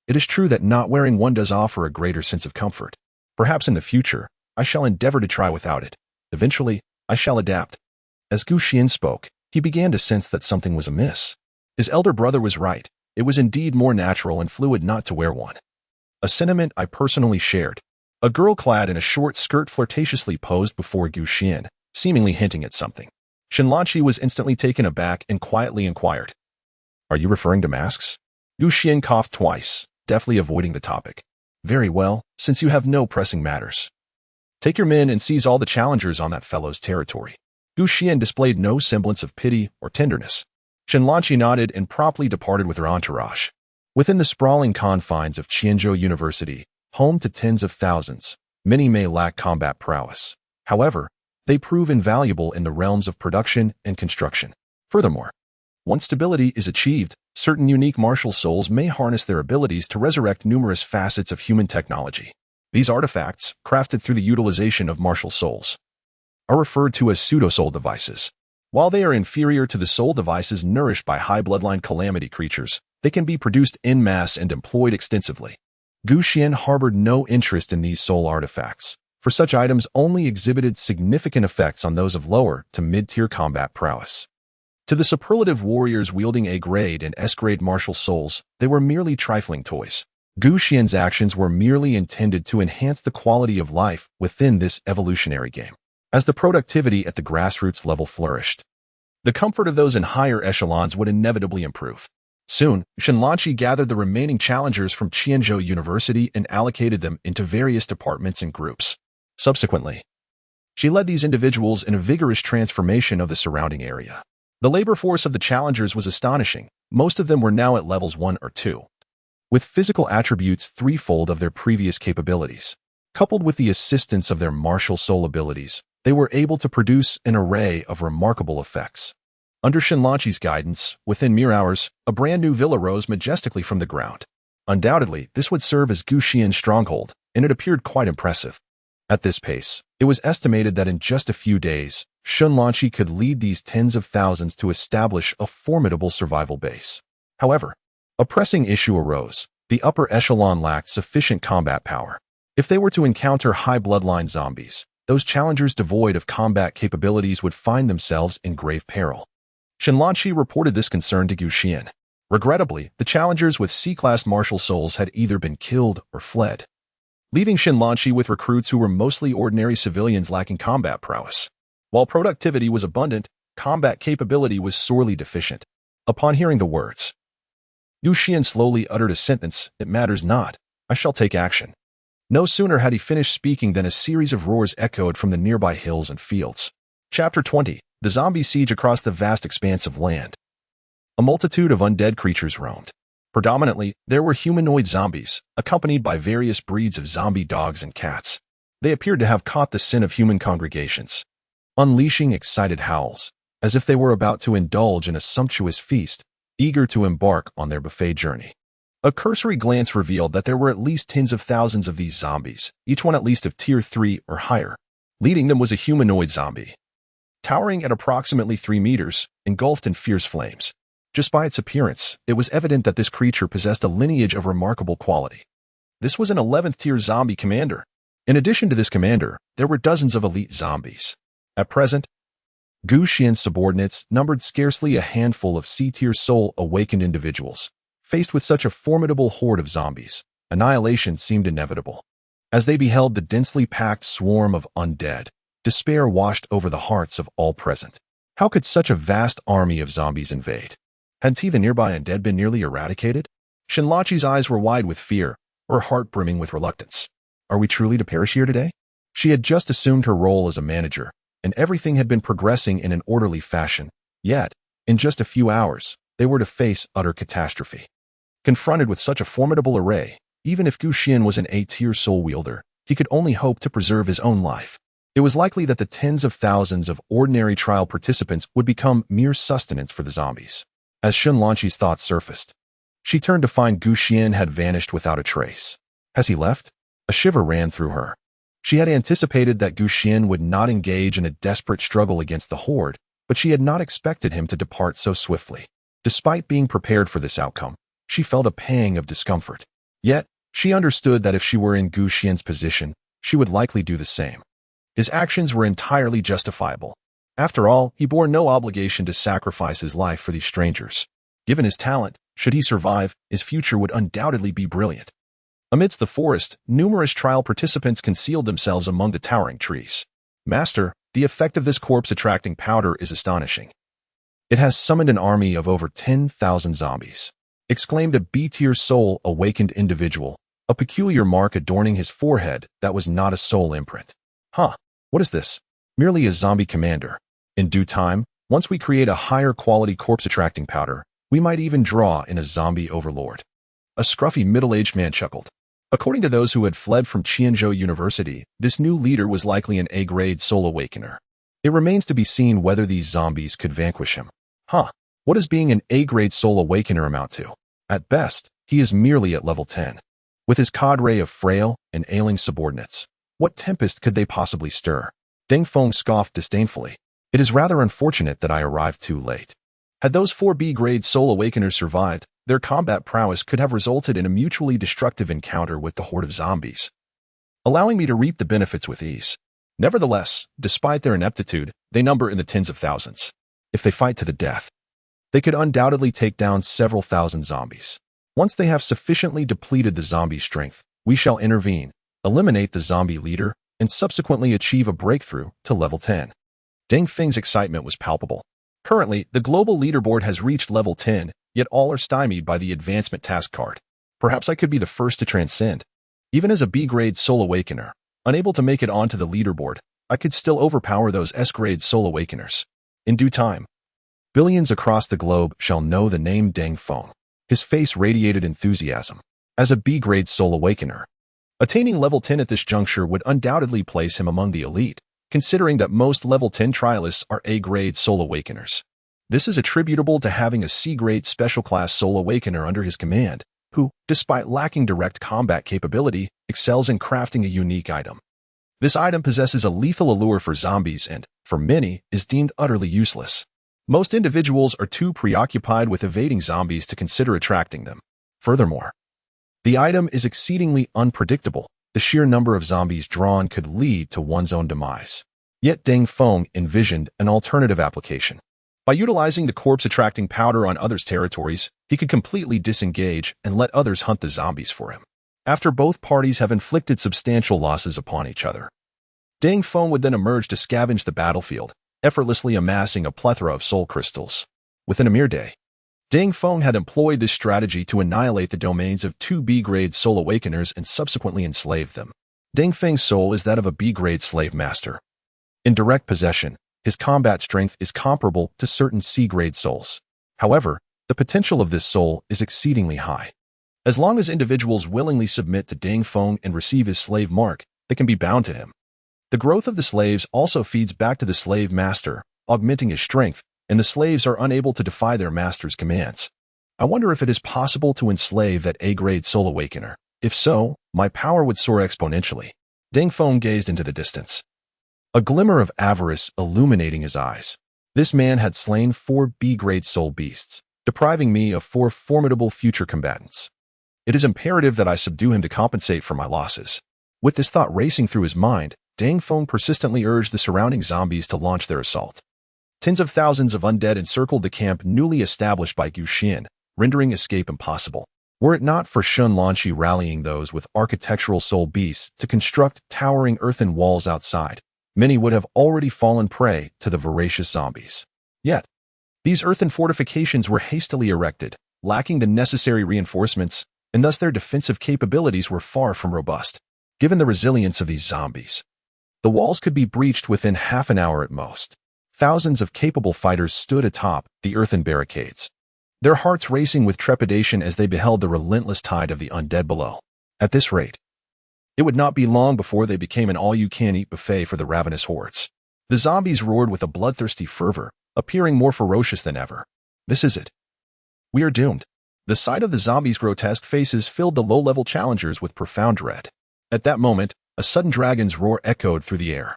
it is true that not wearing one does offer a greater sense of comfort. Perhaps in the future, I shall endeavor to try without it. Eventually, I shall adapt. As Gu Xian spoke, he began to sense that something was amiss. His elder brother was right. It was indeed more natural and fluid not to wear one. A sentiment I personally shared. A girl clad in a short skirt flirtatiously posed before Gu Xian, seemingly hinting at something. Shinlanqi was instantly taken aback and quietly inquired, "Are you referring to masks?" Gu Xian coughed twice, deftly avoiding the topic. "Very well, since you have no pressing matters. Take your men and seize all the challengers on that fellow's territory." Gu Xian displayed no semblance of pity or tenderness. Shinlanqi nodded and promptly departed with her entourage. Within the sprawling confines of Qianzhou University, home to tens of thousands, many may lack combat prowess. However, they prove invaluable in the realms of production and construction. Furthermore, once stability is achieved, certain unique martial souls may harness their abilities to resurrect numerous facets of human technology. These artifacts, crafted through the utilization of martial souls, are referred to as pseudo-soul devices. While they are inferior to the soul devices nourished by high bloodline calamity creatures, they can be produced en masse and employed extensively. Gu Xian harbored no interest in these soul artifacts, for such items only exhibited significant effects on those of lower to mid-tier combat prowess. To the superlative warriors wielding A-grade and S-grade martial souls, they were merely trifling toys. Gu Xian's actions were merely intended to enhance the quality of life within this evolutionary game. As the productivity at the grassroots level flourished, the comfort of those in higher echelons would inevitably improve. Soon, Shinlanqi gathered the remaining challengers from Qianzhou University and allocated them into various departments and groups. Subsequently, she led these individuals in a vigorous transformation of the surrounding area. The labor force of the challengers was astonishing. Most of them were now at levels 1 or 2, with physical attributes threefold of their previous capabilities. Coupled with the assistance of their martial soul abilities, they were able to produce an array of remarkable effects. Under Shinlanqi's guidance, within mere hours, a brand new villa rose majestically from the ground. Undoubtedly, this would serve as Gu Xian's stronghold, and it appeared quite impressive. At this pace, It was estimated that in just a few days, Xuan could lead these tens of thousands to establish a formidable survival base. However, a pressing issue arose. The upper echelon lacked sufficient combat power. If they were to encounter high bloodline zombies, those challengers devoid of combat capabilities would find themselves in grave peril. Xuan reported this concern to Gu. Regrettably, the challengers with C-class martial souls had either been killed or fled, leaving Xuan with recruits who were mostly ordinary civilians lacking combat prowess. While productivity was abundant, combat capability was sorely deficient. Upon hearing the words, Gu slowly uttered a sentence, "It matters not. I shall take action." No sooner had he finished speaking than a series of roars echoed from the nearby hills and fields. Chapter 20. The Zombie Siege Across the Vast Expanse of Land. A multitude of undead creatures roamed. Predominantly, there were humanoid zombies, accompanied by various breeds of zombie dogs and cats. They appeared to have caught the sin of human congregations, unleashing excited howls, as if they were about to indulge in a sumptuous feast, eager to embark on their buffet journey. A cursory glance revealed that there were at least tens of thousands of these zombies, each one at least of tier 3 or higher. Leading them was a humanoid zombie, towering at approximately 3 meters, engulfed in fierce flames. Just by its appearance, it was evident that this creature possessed a lineage of remarkable quality. This was an 11th tier zombie commander. In addition to this commander, there were dozens of elite zombies. At present, Gu's subordinates numbered scarcely a handful of C-tier soul-awakened individuals. Faced with such a formidable horde of zombies, annihilation seemed inevitable. As they beheld the densely packed swarm of undead, despair washed over the hearts of all present. How could such a vast army of zombies invade? Hadn't the nearby undead been nearly eradicated? Xuan's eyes were wide with fear, her heart brimming with reluctance. Are we truly to perish here today? She had just assumed her role as a manager, and everything had been progressing in an orderly fashion. Yet, in just a few hours, they were to face utter catastrophe. Confronted with such a formidable array, even if Gu was an A-tier soul wielder, he could only hope to preserve his own life. It was likely that the tens of thousands of ordinary trial participants would become mere sustenance for the zombies. As Xuan's thoughts surfaced, she turned to find Gu had vanished without a trace. Has he left? A shiver ran through her. She had anticipated that Gu would not engage in a desperate struggle against the horde, but she had not expected him to depart so swiftly. Despite being prepared for this outcome, she felt a pang of discomfort. Yet, she understood that if she were in Gu's position, she would likely do the same. His actions were entirely justifiable. After all, he bore no obligation to sacrifice his life for these strangers. Given his talent, should he survive, his future would undoubtedly be brilliant. Amidst the forest, numerous trial participants concealed themselves among the towering trees. Master, the effect of this corpse-attracting powder is astonishing. It has summoned an army of over 10,000 zombies, exclaimed a B-tier soul-awakened individual, a peculiar mark adorning his forehead that was not a soul imprint. Huh, what is this? Merely a zombie commander. In due time, once we create a higher quality corpse-attracting powder, we might even draw in a zombie overlord. A scruffy middle-aged man chuckled. According to those who had fled from Qianzhou University, this new leader was likely an A-grade soul awakener. It remains to be seen whether these zombies could vanquish him. Huh, what does being an A-grade soul awakener amount to? At best, he is merely at level 10. With his cadre of frail and ailing subordinates, what tempest could they possibly stir? Deng Feng scoffed disdainfully. It is rather unfortunate that I arrived too late. Had those 4 B-grade soul awakeners survived, their combat prowess could have resulted in a mutually destructive encounter with the horde of zombies, allowing me to reap the benefits with ease. Nevertheless, despite their ineptitude, they number in the tens of thousands. If they fight to the death, they could undoubtedly take down several thousand zombies. Once they have sufficiently depleted the zombie strength, we shall intervene, eliminate the zombie leader, and subsequently achieve a breakthrough to level 10. Deng Feng's excitement was palpable. Currently, the global leaderboard has reached level 10, yet all are stymied by the advancement task card. Perhaps I could be the first to transcend. Even as a B-grade soul awakener, unable to make it onto the leaderboard, I could still overpower those S-grade soul awakeners. In due time, billions across the globe shall know the name Deng Feng. His face radiated enthusiasm. As a B-grade soul awakener, attaining level 10 at this juncture would undoubtedly place him among the elite, considering that most level 10 trialists are A-grade soul awakeners. This is attributable to having a C-grade special class soul awakener under his command, who, despite lacking direct combat capability, excels in crafting a unique item. This item possesses a lethal allure for zombies and, for many, is deemed utterly useless. Most individuals are too preoccupied with evading zombies to consider attracting them. Furthermore, the item is exceedingly unpredictable. The sheer number of zombies drawn could lead to one's own demise. Yet Deng Feng envisioned an alternative application. By utilizing the corpse-attracting powder on others' territories, he could completely disengage and let others hunt the zombies for him. After both parties have inflicted substantial losses upon each other, Deng Feng would then emerge to scavenge the battlefield, effortlessly amassing a plethora of soul crystals. Within a mere day, Deng Feng had employed this strategy to annihilate the domains of 2 B-grade soul awakeners and subsequently enslave them. Deng Feng's soul is that of a B-grade slave master. In direct possession, his combat strength is comparable to certain C-grade souls. However, the potential of this soul is exceedingly high. As long as individuals willingly submit to Deng Feng and receive his slave mark, they can be bound to him. The growth of the slaves also feeds back to the slave master, augmenting his strength, and the slaves are unable to defy their master's commands. I wonder if it is possible to enslave that A-grade soul awakener. If so, my power would soar exponentially. Deng Feng gazed into the distance, a glimmer of avarice illuminating his eyes. This man had slain 4 B-grade soul beasts, depriving me of 4 formidable future combatants. It is imperative that I subdue him to compensate for my losses. With this thought racing through his mind, Deng Feng persistently urged the surrounding zombies to launch their assault. Tens of thousands of undead encircled the camp newly established by Xuan, rendering escape impossible. Were it not for Xuan rallying those with architectural soul beasts to construct towering earthen walls outside, many would have already fallen prey to the voracious zombies. Yet, these earthen fortifications were hastily erected, lacking the necessary reinforcements, and thus their defensive capabilities were far from robust. Given the resilience of these zombies, the walls could be breached within half an hour at most. Thousands of capable fighters stood atop the earthen barricades, their hearts racing with trepidation as they beheld the relentless tide of the undead below. At this rate, it would not be long before they became an all-you-can-eat buffet for the ravenous hordes. The zombies roared with a bloodthirsty fervor, appearing more ferocious than ever. This is it. We are doomed. The sight of the zombies' grotesque faces filled the low-level challengers with profound dread. At that moment, a sudden dragon's roar echoed through the air,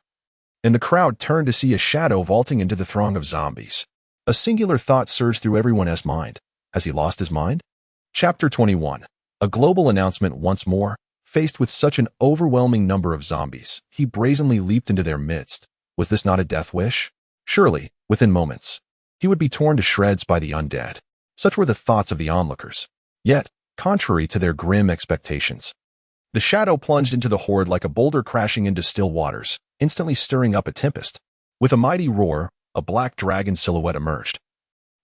and the crowd turned to see a shadow vaulting into the throng of zombies. A singular thought surged through everyone's mind. Has he lost his mind? Chapter 21. A global announcement once more. Faced with such an overwhelming number of zombies, he brazenly leaped into their midst. Was this not a death wish? Surely, within moments, he would be torn to shreds by the undead. Such were the thoughts of the onlookers. Yet, contrary to their grim expectations, the shadow plunged into the horde like a boulder crashing into still waters, instantly stirring up a tempest. With a mighty roar, a black dragon silhouette emerged,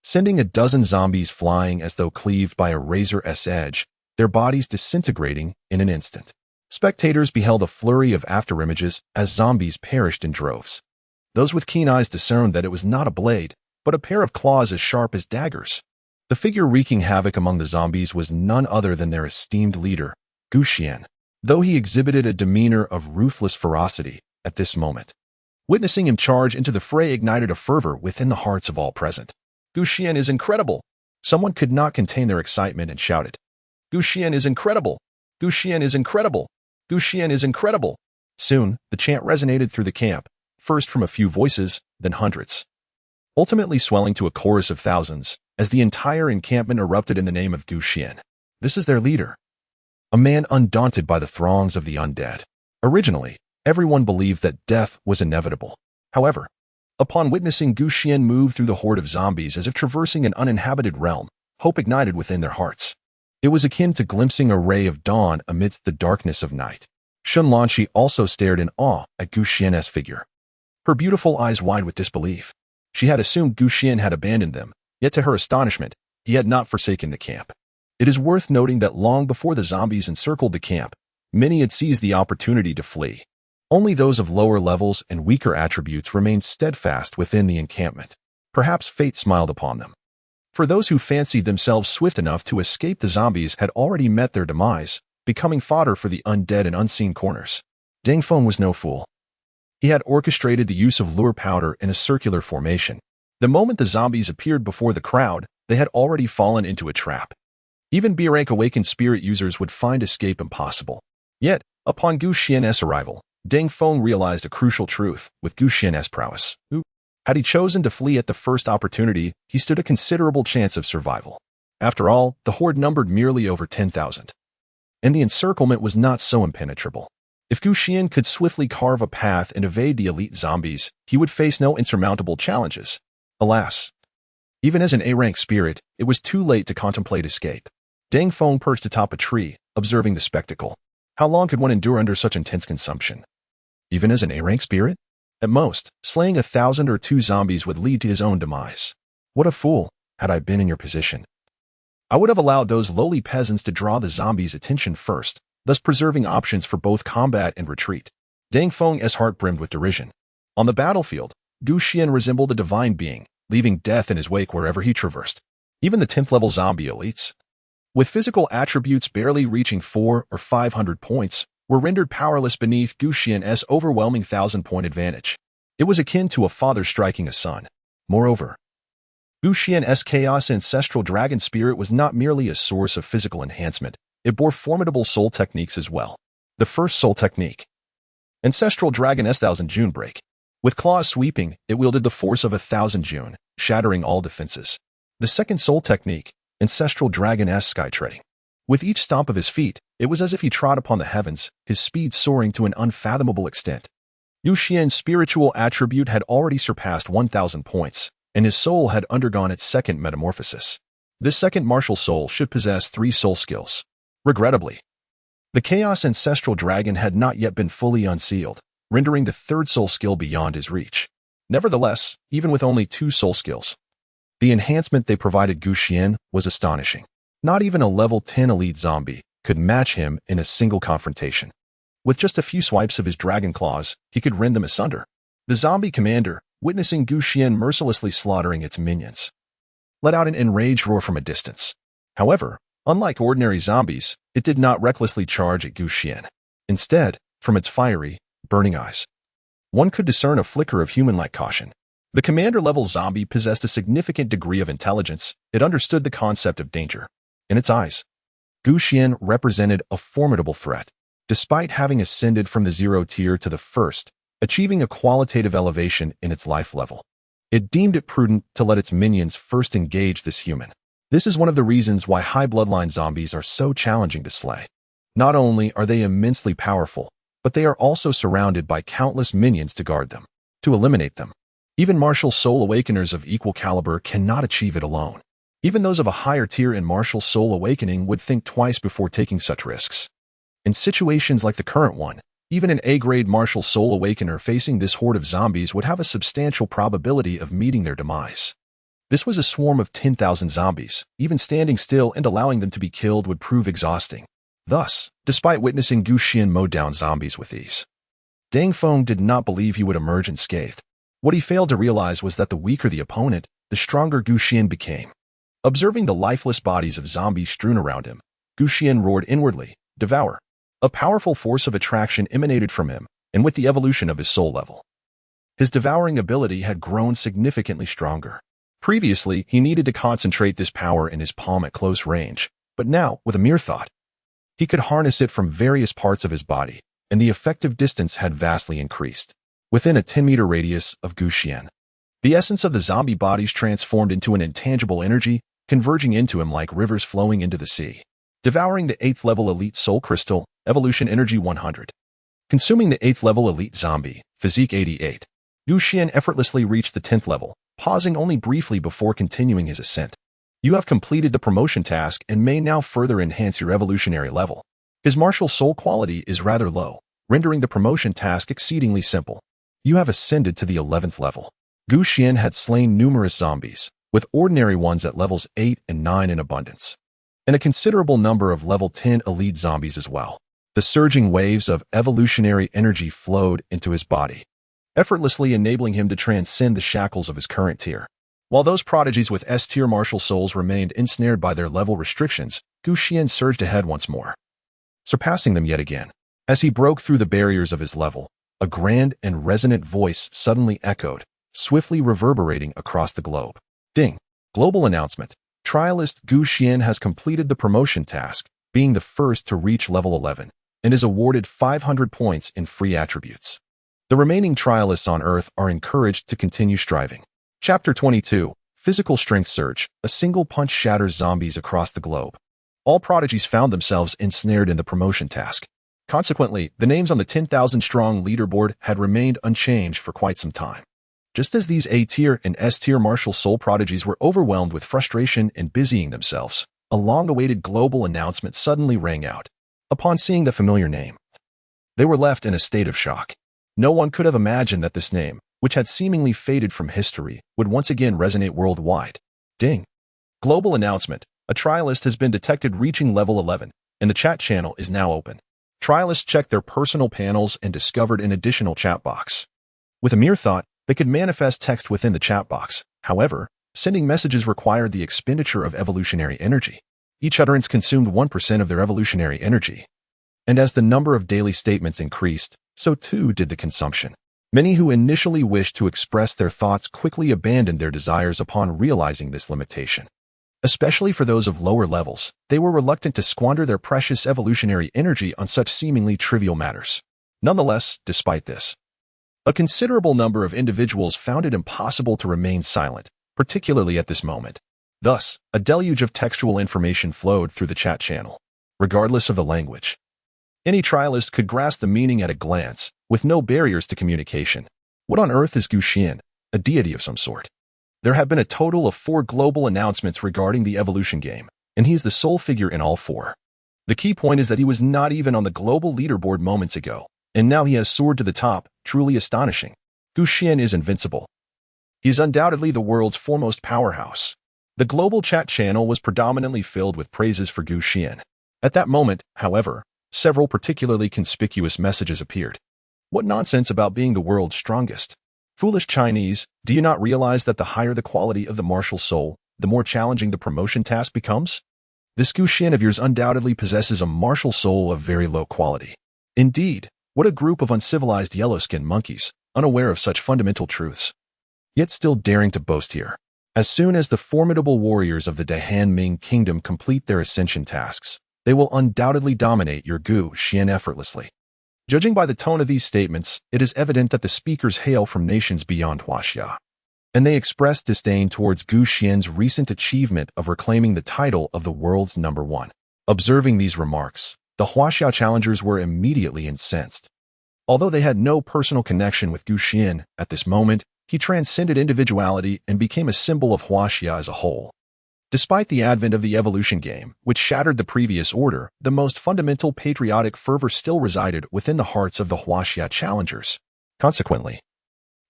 sending a dozen zombies flying as though cleaved by a razor's edge, their bodies disintegrating in an instant. Spectators beheld a flurry of afterimages as zombies perished in droves. Those with keen eyes discerned that it was not a blade, but a pair of claws as sharp as daggers. The figure wreaking havoc among the zombies was none other than their esteemed leader, Xuan, though he exhibited a demeanor of ruthless ferocity at this moment. Witnessing him charge into the fray ignited a fervor within the hearts of all present. Xuan is incredible! Someone could not contain their excitement and shouted, Xuan is incredible! Xuan is incredible! Xuan is incredible! Soon, the chant resonated through the camp, first from a few voices, then hundreds, ultimately swelling to a chorus of thousands, as the entire encampment erupted in the name of Xuan. This is their leader, a man undaunted by the throngs of the undead. Originally, everyone believed that death was inevitable. However, upon witnessing Xuan move through the horde of zombies as if traversing an uninhabited realm, hope ignited within their hearts. It was akin to glimpsing a ray of dawn amidst the darkness of night. Xuan also stared in awe at Xuan's figure, her beautiful eyes wide with disbelief. She had assumed Xuan had abandoned them, yet to her astonishment, he had not forsaken the camp. It is worth noting that long before the zombies encircled the camp, many had seized the opportunity to flee. Only those of lower levels and weaker attributes remained steadfast within the encampment. Perhaps fate smiled upon them. For those who fancied themselves swift enough to escape the zombies had already met their demise, becoming fodder for the undead in unseen corners. Deng Feng was no fool. He had orchestrated the use of lure powder in a circular formation. The moment the zombies appeared before the crowd, they had already fallen into a trap. Even B-rank awakened spirit users would find escape impossible. Yet, upon Xuan's arrival, Deng Feng realized a crucial truth with Gu Xian's prowess. Had he chosen to flee at the first opportunity, he stood a considerable chance of survival. After all, the horde numbered merely over 10,000. And the encirclement was not so impenetrable. If Gu Xian could swiftly carve a path and evade the elite zombies, he would face no insurmountable challenges. Alas, even as an A-rank spirit, it was too late to contemplate escape. Deng Feng perched atop a tree, observing the spectacle. How long could one endure under such intense consumption? Even as an A-rank spirit? At most, slaying 1,000 or 2 zombies would lead to his own demise. What a fool, had I been in your position. I would have allowed those lowly peasants to draw the zombies' attention first, thus preserving options for both combat and retreat. Deng Feng's heart brimmed with derision. On the battlefield, Gu Xian resembled a divine being, leaving death in his wake wherever he traversed. Even the 10th level zombie elites, with physical attributes barely reaching 400 or 500 points, were rendered powerless beneath Gu Xian's overwhelming 1,000-point advantage. It was akin to a father striking a son. Moreover, Gu Xian's Chaos Ancestral Dragon spirit was not merely a source of physical enhancement, it bore formidable soul techniques as well. The first soul technique, Ancestral Dragon 1,000 June Break. With claws sweeping, it wielded the force of 1,000 June, shattering all defenses. The second soul technique, Ancestral Dragon Sky Treading. With each stomp of his feet, it was as if he trod upon the heavens, his speed soaring to an unfathomable extent. Gu Xian's spiritual attribute had already surpassed 1,000 points, and his soul had undergone its second metamorphosis. This second martial soul should possess 3 soul skills. Regrettably, the Chaos Ancestral Dragon had not yet been fully unsealed, rendering the third soul skill beyond his reach. Nevertheless, even with only 2 soul skills, the enhancement they provided Gu Xian was astonishing. Not even a level 10 elite zombie could match him in a single confrontation. With just a few swipes of his dragon claws, he could rend them asunder. The zombie commander, witnessing Gu Xian mercilessly slaughtering its minions, let out an enraged roar from a distance. However, unlike ordinary zombies, it did not recklessly charge at Gu Xian. Instead, from its fiery, burning eyes, one could discern a flicker of human-like caution. The commander-level zombie possessed a significant degree of intelligence. It understood the concept of danger. In its eyes, Gu Xian represented a formidable threat. Despite having ascended from the 0 tier to the 1st, achieving a qualitative elevation in its life level, it deemed it prudent to let its minions first engage this human. This is one of the reasons why high bloodline zombies are so challenging to slay. Not only are they immensely powerful, but they are also surrounded by countless minions to guard them. To eliminate them, even martial soul awakeners of equal caliber cannot achieve it alone. Even those of a higher tier in martial soul awakening would think twice before taking such risks. In situations like the current one, even an A-grade martial soul awakener facing this horde of zombies would have a substantial probability of meeting their demise. This was a swarm of 10,000 zombies. Even standing still and allowing them to be killed would prove exhausting. Thus, despite witnessing Gu Xian mow down zombies with ease, Deng Feng did not believe he would emerge unscathed. What he failed to realize was that the weaker the opponent, the stronger Gu Xian became. Observing the lifeless bodies of zombies strewn around him, Gu Xian roared inwardly, "Devour." A powerful force of attraction emanated from him, and with the evolution of his soul level, his devouring ability had grown significantly stronger. Previously, he needed to concentrate this power in his palm at close range, but now, with a mere thought, he could harness it from various parts of his body, and the effective distance had vastly increased. Within a 10-meter radius of Gu Xian, the essence of the zombie bodies transformed into an intangible energy, converging into him like rivers flowing into the sea. Devouring the 8th level elite soul crystal, evolution energy 100. Consuming the 8th level elite zombie, physique 88. Gu Xian effortlessly reached the 10th level, pausing only briefly before continuing his ascent. You have completed the promotion task and may now further enhance your evolutionary level. His martial soul quality is rather low, rendering the promotion task exceedingly simple. You have ascended to the 11th level. Gu Xian had slain numerous zombies, with ordinary ones at levels 8 and 9 in abundance, and a considerable number of level 10 elite zombies as well. The surging waves of evolutionary energy flowed into his body, effortlessly enabling him to transcend the shackles of his current tier. While those prodigies with S-tier martial souls remained ensnared by their level restrictions, Gu Xian surged ahead once more, surpassing them yet again. As he broke through the barriers of his level, a grand and resonant voice suddenly echoed, swiftly reverberating across the globe. Ding! Global announcement. Trialist Gu Xian has completed the promotion task, being the first to reach level 11. and is awarded 500 points in free attributes. The remaining trialists on Earth are encouraged to continue striving. Chapter 22. Physical Strength Surge. A single punch shatters zombies across the globe. All prodigies found themselves ensnared in the promotion task. Consequently, the names on the 10,000-strong leaderboard had remained unchanged for quite some time. Just as these A-tier and S-tier martial soul prodigies were overwhelmed with frustration and busying themselves, a long-awaited global announcement suddenly rang out. Upon seeing the familiar name, they were left in a state of shock. No one could have imagined that this name, which had seemingly faded from history, would once again resonate worldwide. Ding! Global announcement. A trialist has been detected reaching level 11, and the chat channel is now open. Trialists checked their personal panels and discovered an additional chat box. With a mere thought, they could manifest text within the chat box. However, sending messages required the expenditure of evolutionary energy. Each utterance consumed 1% of their evolutionary energy. And as the number of daily statements increased, so too did the consumption. Many who initially wished to express their thoughts quickly abandoned their desires upon realizing this limitation. Especially for those of lower levels, they were reluctant to squander their precious evolutionary energy on such seemingly trivial matters. Nonetheless, despite this, a considerable number of individuals found it impossible to remain silent, particularly at this moment. Thus, a deluge of textual information flowed through the chat channel, regardless of the language. Any trialist could grasp the meaning at a glance, with no barriers to communication. What on earth is Xuan? A deity of some sort. There have been a total of 4 global announcements regarding the evolution game, and he is the sole figure in all 4. The key point is that he was not even on the global leaderboard moments ago, and now he has soared to the top, truly astonishing. Xuan is invincible. He is undoubtedly the world's foremost powerhouse. The global chat channel was predominantly filled with praises for Xuan. At that moment, however, several particularly conspicuous messages appeared. What nonsense about being the world's strongest? Foolish Chinese, do you not realize that the higher the quality of the martial soul, the more challenging the promotion task becomes? This Xuan of yours undoubtedly possesses a martial soul of very low quality. Indeed, what a group of uncivilized yellow-skinned monkeys, unaware of such fundamental truths, yet still daring to boast here. As soon as the formidable warriors of the Dahan Ming Kingdom complete their ascension tasks, they will undoubtedly dominate your Xuan effortlessly. Judging by the tone of these statements, it is evident that the speakers hail from nations beyond Huaxia, and they express disdain towards Xuan's recent achievement of reclaiming the title of the world's #1. Observing these remarks, the Huaxia challengers were immediately incensed. Although they had no personal connection with Xuan at this moment, he transcended individuality and became a symbol of Huaxia as a whole. Despite the advent of the evolution game, which shattered the previous order, the most fundamental patriotic fervor still resided within the hearts of the Huaxia challengers. Consequently,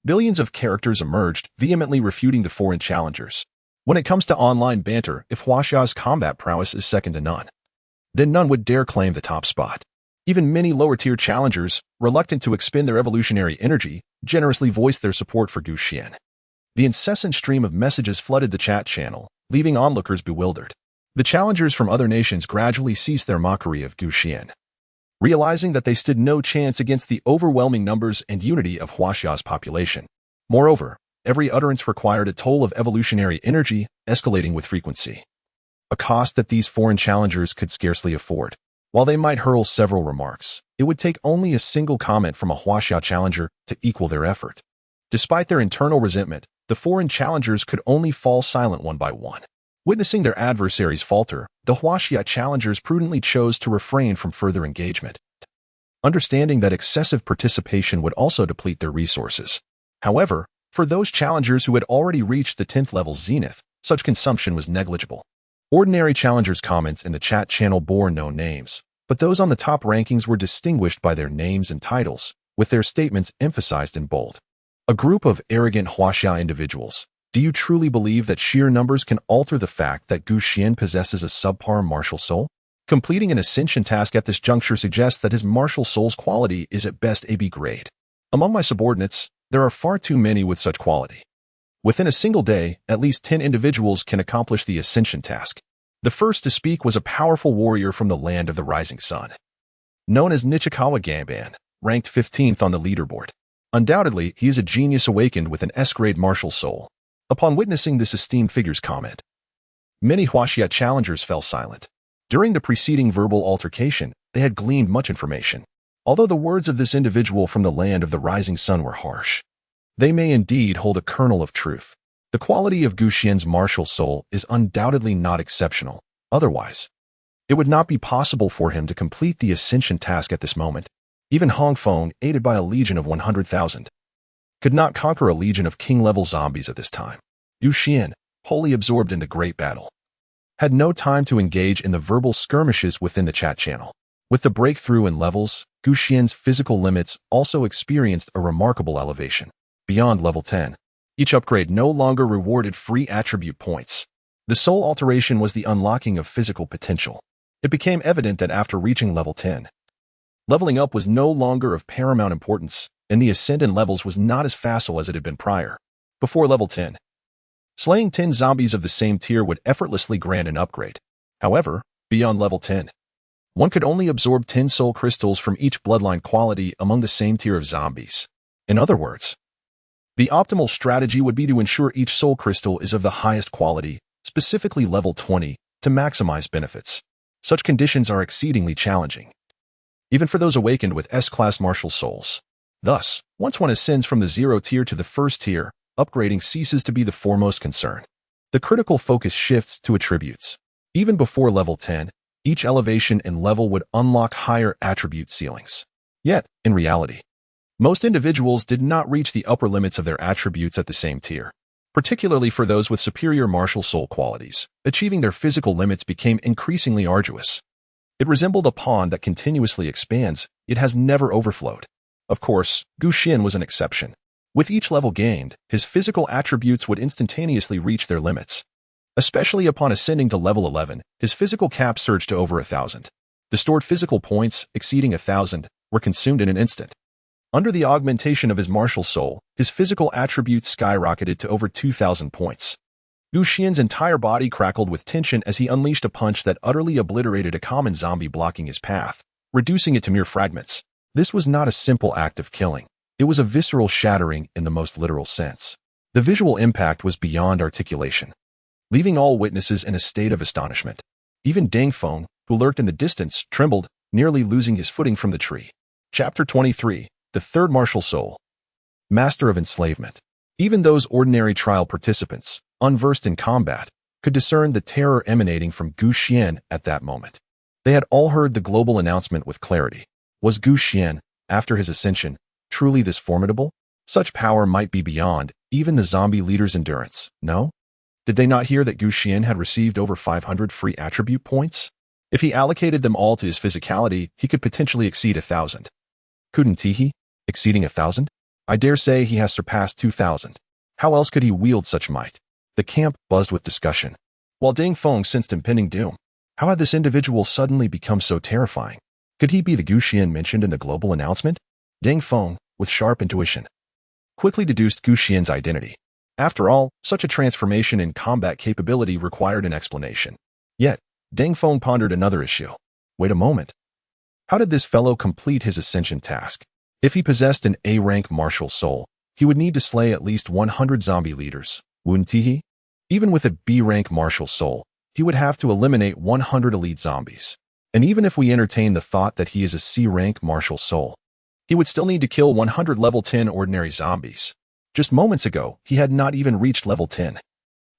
billions of characters emerged, vehemently refuting the foreign challengers. When it comes to online banter, if Huaxia's combat prowess is second to none, then none would dare claim the top spot. Even many lower-tier challengers, reluctant to expend their evolutionary energy, generously voiced their support for Xuan. The incessant stream of messages flooded the chat channel, leaving onlookers bewildered. The challengers from other nations gradually ceased their mockery of Xuan, realizing that they stood no chance against the overwhelming numbers and unity of Huaxia's population. Moreover, every utterance required a toll of evolutionary energy, escalating with frequency, a cost that these foreign challengers could scarcely afford. While they might hurl several remarks, it would take only a single comment from a Huaxia challenger to equal their effort. Despite their internal resentment, the foreign challengers could only fall silent one by one. Witnessing their adversaries falter, the Huaxia challengers prudently chose to refrain from further engagement, understanding that excessive participation would also deplete their resources. However, for those challengers who had already reached the 10th level zenith, such consumption was negligible. Ordinary challengers' comments in the chat channel bore no names, but those on the top rankings were distinguished by their names and titles, with their statements emphasized in bold. A group of arrogant Huaxia individuals. Do you truly believe that sheer numbers can alter the fact that Xuan possesses a subpar martial soul? Completing an ascension task at this juncture suggests that his martial soul's quality is at best AB grade. Among my subordinates, there are far too many with such quality. Within a single day, at least 10 individuals can accomplish the ascension task. The first to speak was a powerful warrior from the land of the rising sun, known as Nichikawa Gamban, ranked 15th on the leaderboard. Undoubtedly, he is a genius awakened with an S-grade martial soul. Upon witnessing this esteemed figure's comment, many Huaxia challengers fell silent. During the preceding verbal altercation, they had gleaned much information. Although the words of this individual from the land of the rising sun were harsh, they may indeed hold a kernel of truth. The quality of Gu Xian's martial soul is undoubtedly not exceptional. Otherwise, it would not be possible for him to complete the ascension task at this moment. Even Hong Feng, aided by a legion of 100,000, could not conquer a legion of king-level zombies at this time. Gu Xian, wholly absorbed in the great battle, had no time to engage in the verbal skirmishes within the chat channel. With the breakthrough in levels, Gu Xian's physical limits also experienced a remarkable elevation. Beyond level 10, each upgrade no longer rewarded free attribute points. The soul alteration was the unlocking of physical potential. It became evident that after reaching level 10, leveling up was no longer of paramount importance, and the ascent in levels was not as facile as it had been prior. Before level 10, slaying 10 zombies of the same tier would effortlessly grant an upgrade. However, beyond level 10, one could only absorb 10 soul crystals from each bloodline quality among the same tier of zombies. In other words, the optimal strategy would be to ensure each soul crystal is of the highest quality, specifically level 20, to maximize benefits. Such conditions are exceedingly challenging, even for those awakened with S-class martial souls. Thus, once one ascends from the 0 tier to the 1st tier, upgrading ceases to be the foremost concern. The critical focus shifts to attributes. Even before level 10, each elevation and level would unlock higher attribute ceilings. Yet, in reality, most individuals did not reach the upper limits of their attributes at the same tier. Particularly for those with superior martial soul qualities, achieving their physical limits became increasingly arduous. It resembled a pond that continuously expands, it has never overflowed. Of course, Gu Xian was an exception. With each level gained, his physical attributes would instantaneously reach their limits. Especially upon ascending to level 11, his physical cap surged to over 1,000. The stored physical points, exceeding 1,000, were consumed in an instant. Under the augmentation of his martial soul, his physical attributes skyrocketed to over 2,000 points. Gu Xian's entire body crackled with tension as he unleashed a punch that utterly obliterated a common zombie blocking his path, reducing it to mere fragments. This was not a simple act of killing. It was a visceral shattering in the most literal sense. The visual impact was beyond articulation, leaving all witnesses in a state of astonishment. Even Deng Feng, who lurked in the distance, trembled, nearly losing his footing from the tree. Chapter 23. The Third Martial Soul. Master of Enslavement. Even those ordinary trial participants, unversed in combat, could discern the terror emanating from Gu Xian at that moment. They had all heard the global announcement with clarity. Was Gu Xian, after his ascension, truly this formidable? Such power might be beyond even the zombie leader's endurance, no? Did they not hear that Gu Xian had received over 500 free attribute points? If he allocated them all to his physicality, he could potentially exceed 1,000. Couldn't he? Exceeding 1,000? I dare say he has surpassed 2,000. How else could he wield such might? The camp buzzed with discussion, while Deng Feng sensed impending doom. How had this individual suddenly become so terrifying? Could he be the Gu Xian mentioned in the global announcement? Deng Feng, with sharp intuition, quickly deduced Gu Xian's identity. After all, such a transformation in combat capability required an explanation. Yet, Deng Feng pondered another issue. Wait a moment. How did this fellow complete his ascension task? If he possessed an A-rank martial soul, he would need to slay at least 100 zombie leaders, wouldn't he? Even with a B-rank martial soul, he would have to eliminate 100 elite zombies. And even if we entertain the thought that he is a C-rank martial soul, he would still need to kill 100 level 10 ordinary zombies. Just moments ago, he had not even reached level 10.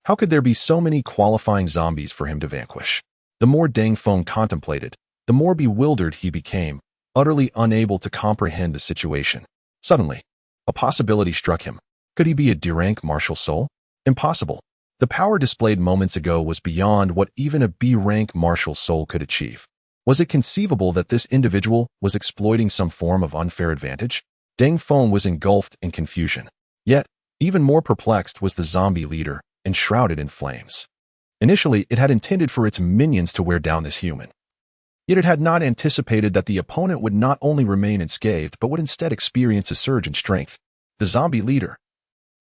How could there be so many qualifying zombies for him to vanquish? The more Deng Feng contemplated, the more bewildered he became, utterly unable to comprehend the situation. Suddenly, a possibility struck him. Could he be a D-rank martial soul? Impossible. The power displayed moments ago was beyond what even a B-rank martial soul could achieve. Was it conceivable that this individual was exploiting some form of unfair advantage? Deng Feng was engulfed in confusion. Yet, even more perplexed was the zombie leader, enshrouded in flames. Initially, it had intended for its minions to wear down this human. Yet it had not anticipated that the opponent would not only remain unscathed but would instead experience a surge in strength. The zombie leader,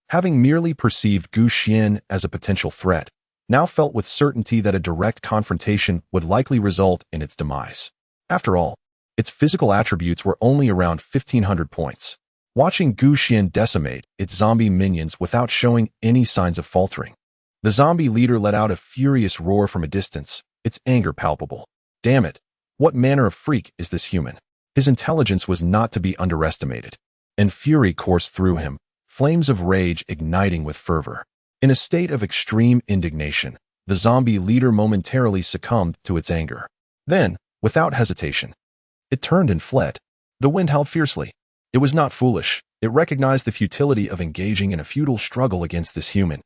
having merely perceived Gu Xian as a potential threat, now felt with certainty that a direct confrontation would likely result in its demise. After all, its physical attributes were only around 1,500 points. Watching Gu Xian decimate its zombie minions without showing any signs of faltering, the zombie leader let out a furious roar from a distance, its anger palpable. Damn it! What manner of freak is this human? His intelligence was not to be underestimated, and fury coursed through him, flames of rage igniting with fervor. In a state of extreme indignation, the zombie leader momentarily succumbed to its anger. Then, without hesitation, it turned and fled. The wind howled fiercely. It was not foolish. It recognized the futility of engaging in a futile struggle against this human.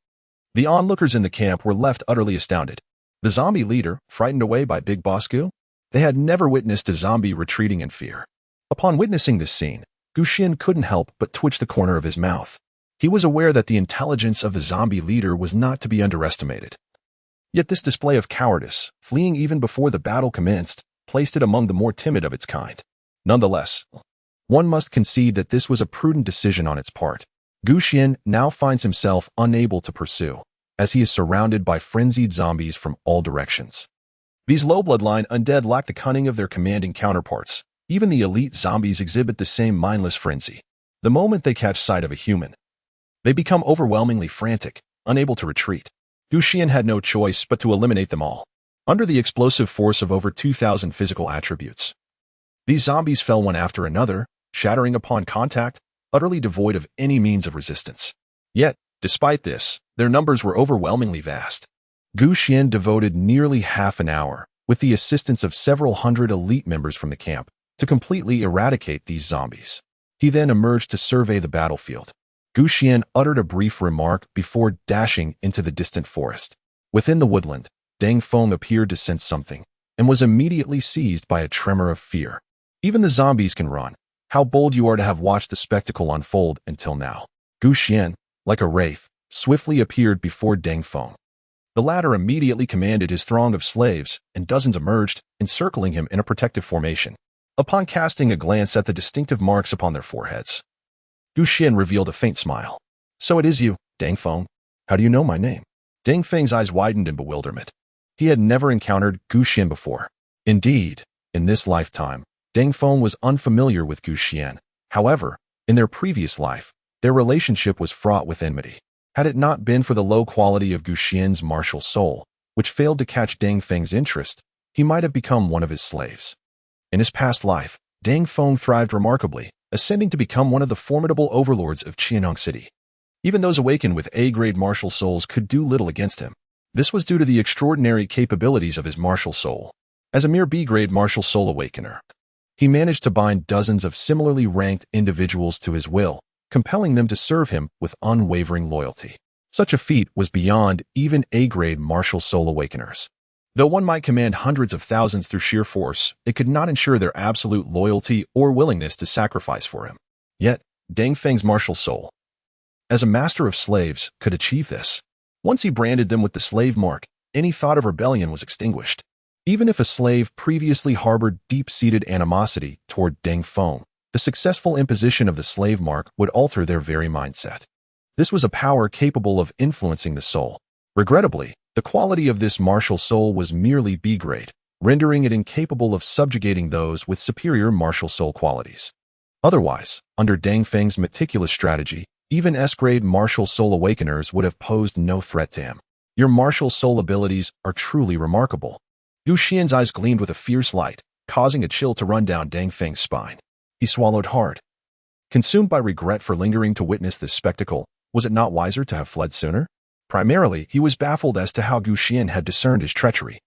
The onlookers in the camp were left utterly astounded. The zombie leader, frightened away by Big Boss Gu? They had never witnessed a zombie retreating in fear. Upon witnessing this scene, Xuan couldn't help but twitch the corner of his mouth. He was aware that the intelligence of the zombie leader was not to be underestimated. Yet this display of cowardice, fleeing even before the battle commenced, placed it among the more timid of its kind. Nonetheless, one must concede that this was a prudent decision on its part. Xuan now finds himself unable to pursue, as he is surrounded by frenzied zombies from all directions. These low-bloodline undead lack the cunning of their commanding counterparts. Even the elite zombies exhibit the same mindless frenzy. The moment they catch sight of a human, they become overwhelmingly frantic, unable to retreat. Xuan had no choice but to eliminate them all. Under the explosive force of over 2,000 physical attributes, these zombies fell one after another, shattering upon contact, utterly devoid of any means of resistance. Yet, despite this, their numbers were overwhelmingly vast. Xuan devoted nearly half an hour, with the assistance of several hundred elite members from the camp, to completely eradicate these zombies. He then emerged to survey the battlefield. Xuan uttered a brief remark before dashing into the distant forest. Within the woodland, Deng Feng appeared to sense something, and was immediately seized by a tremor of fear. Even the zombies can run. How bold you are to have watched the spectacle unfold until now. Xuan, like a wraith, swiftly appeared before Deng Feng. The latter immediately commanded his throng of slaves, and dozens emerged, encircling him in a protective formation. Upon casting a glance at the distinctive marks upon their foreheads, Xuan revealed a faint smile. So it is you, Deng Feng. How do you know my name? Deng Feng's eyes widened in bewilderment. He had never encountered Xuan before. Indeed, in this lifetime, Deng Feng was unfamiliar with Xuan. However, in their previous life, their relationship was fraught with enmity. Had it not been for the low quality of Xuan's martial soul, which failed to catch Deng Feng's interest, he might have become one of his slaves. In his past life, Deng Feng thrived remarkably, ascending to become one of the formidable overlords of Qianhong City. Even those awakened with A-grade martial souls could do little against him. This was due to the extraordinary capabilities of his martial soul. As a mere B-grade martial soul awakener, he managed to bind dozens of similarly ranked individuals to his will, compelling them to serve him with unwavering loyalty. Such a feat was beyond even A-grade martial soul awakeners. Though one might command hundreds of thousands through sheer force, it could not ensure their absolute loyalty or willingness to sacrifice for him. Yet, Deng Feng's martial soul, as a master of slaves, could achieve this. Once he branded them with the slave mark, any thought of rebellion was extinguished. Even if a slave previously harbored deep-seated animosity toward Deng Feng, the successful imposition of the slave mark would alter their very mindset. This was a power capable of influencing the soul. Regrettably, the quality of this martial soul was merely B-grade, rendering it incapable of subjugating those with superior martial soul qualities. Otherwise, under Deng Feng's meticulous strategy, even S-grade martial soul awakeners would have posed no threat to him. Your martial soul abilities are truly remarkable. Xuan's eyes gleamed with a fierce light, causing a chill to run down Deng Feng's spine. He swallowed hard. Consumed by regret for lingering to witness this spectacle, was it not wiser to have fled sooner? Primarily, he was baffled as to how Xuan had discerned his treachery.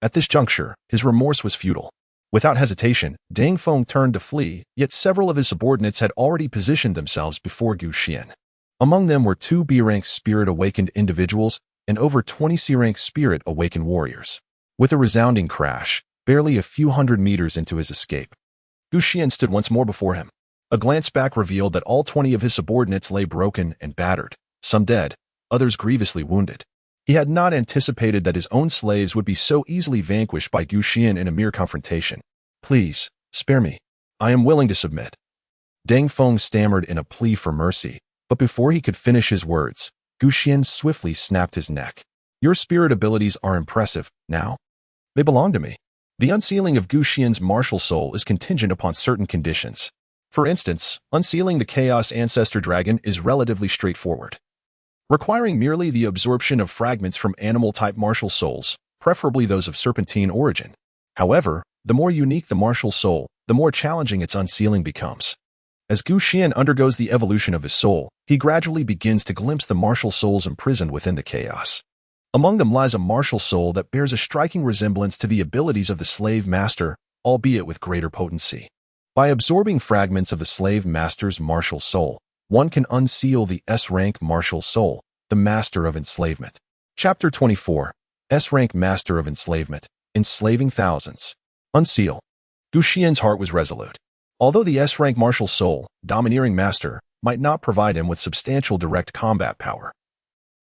At this juncture, his remorse was futile. Without hesitation, Deng Feng turned to flee, yet several of his subordinates had already positioned themselves before Xuan. Among them were 2 B-rank spirit-awakened individuals and over 20 C-rank spirit-awakened warriors. With a resounding crash, barely a few hundred meters into his escape, Xuan stood once more before him. A glance back revealed that all 20 of his subordinates lay broken and battered, some dead, others grievously wounded. He had not anticipated that his own slaves would be so easily vanquished by Xuan in a mere confrontation. Please, spare me. I am willing to submit. Deng Feng stammered in a plea for mercy, but before he could finish his words, Xuan swiftly snapped his neck. Your spirit abilities are impressive, now. They belong to me. The unsealing of Xuan's martial soul is contingent upon certain conditions. For instance, unsealing the Chaotic Ancestor Dragon is relatively straightforward, requiring merely the absorption of fragments from animal-type martial souls, preferably those of serpentine origin. However, the more unique the martial soul, the more challenging its unsealing becomes. As Xuan undergoes the evolution of his soul, he gradually begins to glimpse the martial souls imprisoned within the chaos. Among them lies a martial soul that bears a striking resemblance to the abilities of the slave master, albeit with greater potency. By absorbing fragments of the slave master's martial soul, one can unseal the S-rank martial soul, the master of enslavement. Chapter 24. S-rank master of enslavement, enslaving thousands. Unseal. Xuan's heart was resolute. Although the S-rank martial soul, domineering master, might not provide him with substantial direct combat power,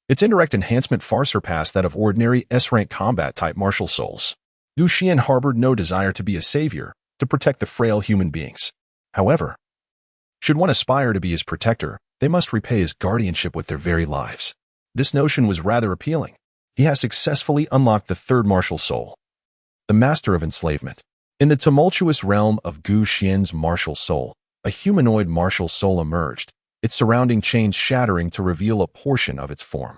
its indirect enhancement far surpassed that of ordinary S-rank combat-type martial souls. Xuan harbored no desire to be a savior, to protect the frail human beings. However, should one aspire to be his protector, they must repay his guardianship with their very lives. This notion was rather appealing. He has successfully unlocked the third martial soul, the master of enslavement. In the tumultuous realm of Xuan's martial soul, a humanoid martial soul emerged, its surrounding chains shattering to reveal a portion of its form.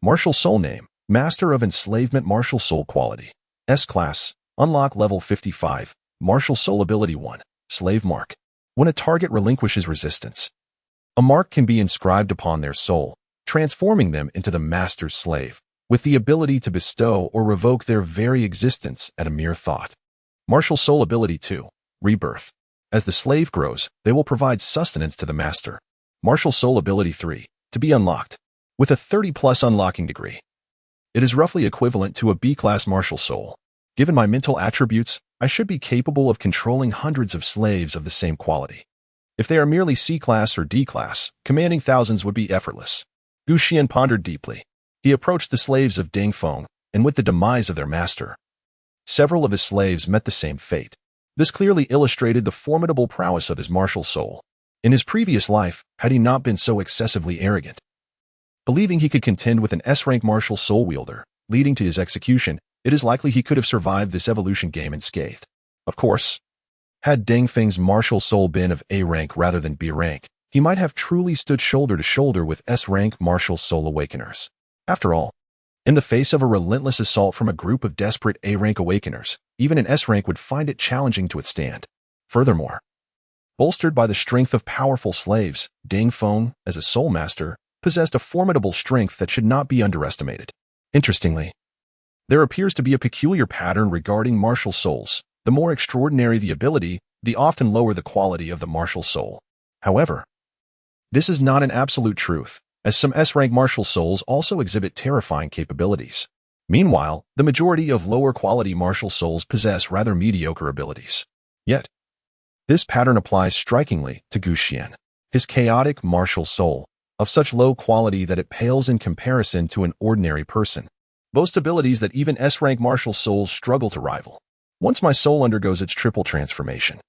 Martial soul name, Master of Enslavement. Martial soul quality, S-class, unlock level 55, martial soul ability 1, slave mark. When a target relinquishes resistance, a mark can be inscribed upon their soul, transforming them into the master's slave, with the ability to bestow or revoke their very existence at a mere thought. Martial soul ability 2, rebirth. As the slave grows, they will provide sustenance to the master. Martial soul ability 3, to be unlocked, with a 30+ unlocking degree. It is roughly equivalent to a B-class martial soul. Given my mental attributes, I should be capable of controlling hundreds of slaves of the same quality. If they are merely C-class or D-class, commanding thousands would be effortless. Xuan pondered deeply. He approached the slaves of Dingfeng, and with the demise of their master, several of his slaves met the same fate. This clearly illustrated the formidable prowess of his martial soul. In his previous life, had he not been so excessively arrogant, believing he could contend with an S-rank martial soul wielder, leading to his execution, it is likely he could have survived this evolution game unscathed. Of course, had Dingfeng's martial soul been of A rank rather than B rank, he might have truly stood shoulder to shoulder with S-rank martial soul awakeners. After all, in the face of a relentless assault from a group of desperate A-rank awakeners, even an S-rank would find it challenging to withstand. Furthermore, bolstered by the strength of powerful slaves, Dingfeng, as a soul master, possessed a formidable strength that should not be underestimated. Interestingly, there appears to be a peculiar pattern regarding martial souls. The more extraordinary the ability, the often lower the quality of the martial soul. However, this is not an absolute truth, as some S-rank martial souls also exhibit terrifying capabilities. Meanwhile, the majority of lower-quality martial souls possess rather mediocre abilities. Yet, this pattern applies strikingly to Xuan. His chaotic martial soul, of such low quality that it pales in comparison to an ordinary person, boasts abilities that even S-rank martial souls struggle to rival. Once my soul undergoes its triple transformation,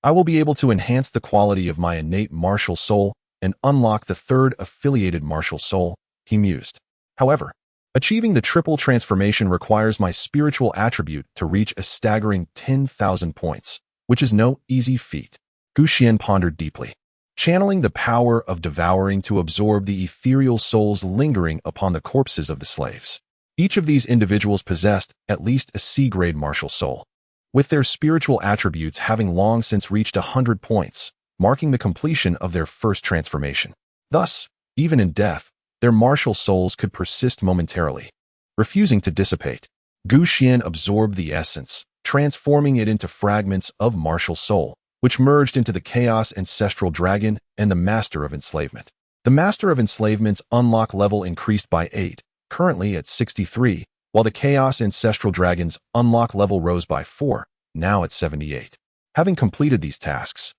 I will be able to enhance the quality of my innate martial soul and unlock the third affiliated martial soul, he mused. However, achieving the triple transformation requires my spiritual attribute to reach a staggering 10,000 points, which is no easy feat. Xuan pondered deeply, channeling the power of devouring to absorb the ethereal souls lingering upon the corpses of the slaves. Each of these individuals possessed at least a C-grade martial soul, with their spiritual attributes having long since reached 100 points, marking the completion of their first transformation. Thus, even in death, their martial souls could persist momentarily, refusing to dissipate. Xuan absorbed the essence, transforming it into fragments of martial soul, which merged into the Chaos Ancestral Dragon and the Master of Enslavement. The Master of Enslavement's unlock level increased by 8, currently at 63, while the Chaos Ancestral Dragon's unlock level rose by 4, now at 78. Having completed these tasks,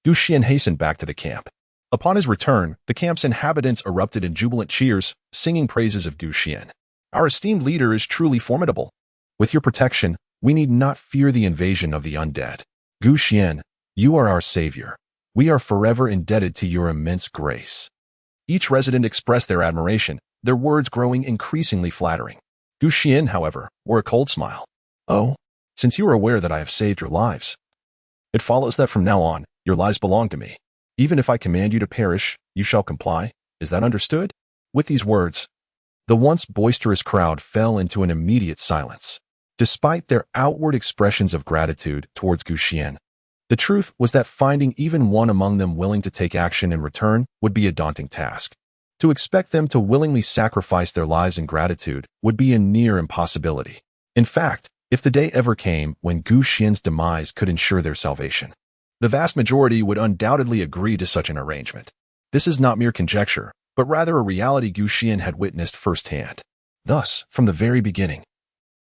Xuan hastened back to the camp. Upon his return, the camp's inhabitants erupted in jubilant cheers, singing praises of Xuan. Our esteemed leader is truly formidable. With your protection, we need not fear the invasion of the undead. Xuan, you are our savior. We are forever indebted to your immense grace. Each resident expressed their admiration, their words growing increasingly flattering. Xuan, however, wore a cold smile. Oh, since you are aware that I have saved your lives, it follows that from now on, your lives belong to me. Even if I command you to perish, you shall comply. Is that understood? With these words, the once boisterous crowd fell into an immediate silence. despite their outward expressions of gratitude towards Xuan. The truth was that finding even one among them willing to take action in return would be a daunting task. To expect them to willingly sacrifice their lives in gratitude would be a near impossibility. In fact, if the day ever came when Xuan's demise could ensure their salvation, the vast majority would undoubtedly agree to such an arrangement. This is not mere conjecture, but rather a reality Xuan had witnessed firsthand. Thus, from the very beginning,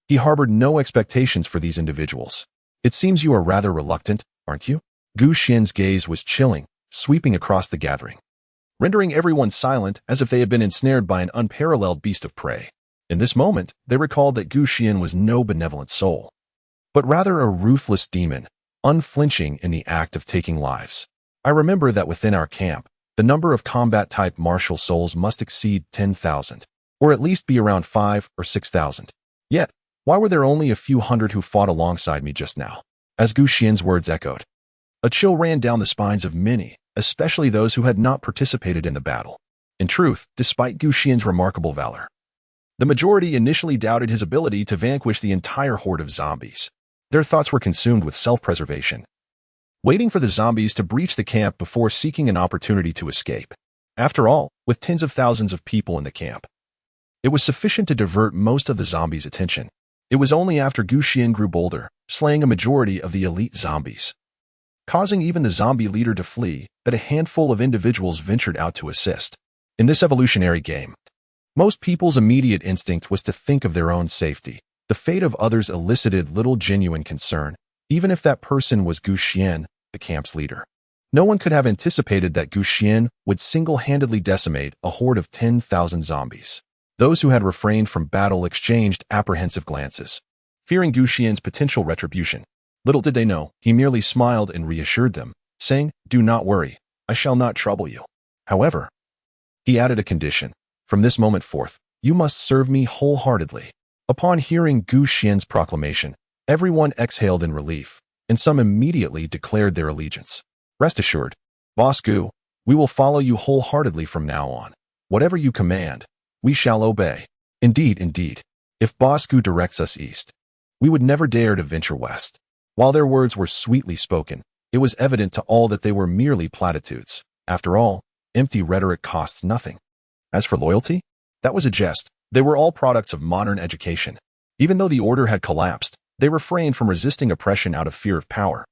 he harbored no expectations for these individuals. It seems you are rather reluctant, aren't you? Xuan's gaze was chilling, sweeping across the gathering, rendering everyone silent as if they had been ensnared by an unparalleled beast of prey. In this moment, they recalled that Xuan was no benevolent soul, but rather a ruthless demon, unflinching in the act of taking lives. I remember that within our camp, the number of combat-type martial souls must exceed 10,000, or at least be around 5 or 6,000. Yet, why were there only a few hundred who fought alongside me just now? As Xuan's words echoed, a chill ran down the spines of many, especially those who had not participated in the battle. In truth, despite Xuan's remarkable valor, the majority initially doubted his ability to vanquish the entire horde of zombies. Their thoughts were consumed with self-preservation, waiting for the zombies to breach the camp before seeking an opportunity to escape. After all, with tens of thousands of people in the camp, it was sufficient to divert most of the zombies' attention. It was only after Xuan grew bolder, slaying a majority of the elite zombies, causing even the zombie leader to flee, that a handful of individuals ventured out to assist. In this evolutionary game, most people's immediate instinct was to think of their own safety. The fate of others elicited little genuine concern, even if that person was Xuan, the camp's leader. No one could have anticipated that Xuan would single-handedly decimate a horde of 10,000 zombies. Those who had refrained from battle exchanged apprehensive glances, fearing Xuan's potential retribution. Little did they know, he merely smiled and reassured them, saying, "Do not worry, I shall not trouble you." However, he added a condition. From this moment forth, you must serve me wholeheartedly. Upon hearing Xuan's proclamation, everyone exhaled in relief, and some immediately declared their allegiance. Rest assured, Boss.Gu, we will follow you wholeheartedly from now on. Whatever you command, we shall obey. Indeed, indeed, if Boss.Gu directs us east, we would never dare to venture west. While their words were sweetly spoken, it was evident to all that they were merely platitudes. After all, empty rhetoric costs nothing. As for loyalty, that was a jest. They were all products of modern education. Even though the order had collapsed, they refrained from resisting oppression out of fear of power.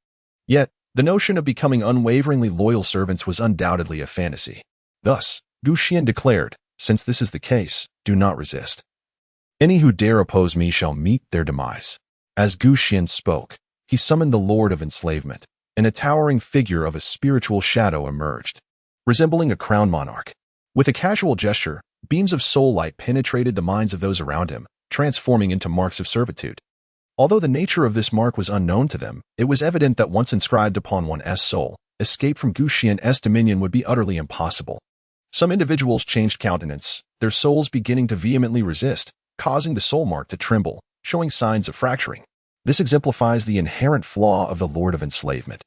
Yet, the notion of becoming unwaveringly loyal servants was undoubtedly a fantasy. Thus, Xuan declared, since this is the case, do not resist. Any who dare oppose me shall meet their demise. As Xuan spoke, he summoned the Lord of Enslavement, and a towering figure of a spiritual shadow emerged, resembling a crowned monarch. With a casual gesture, beams of soul light penetrated the minds of those around him, transforming into marks of servitude. Although the nature of this mark was unknown to them, it was evident that once inscribed upon one's soul, escape from Xuan's dominion would be utterly impossible. Some individuals changed countenance, their souls beginning to vehemently resist, causing the soul mark to tremble, showing signs of fracturing. This exemplifies the inherent flaw of the Lord of Enslavement.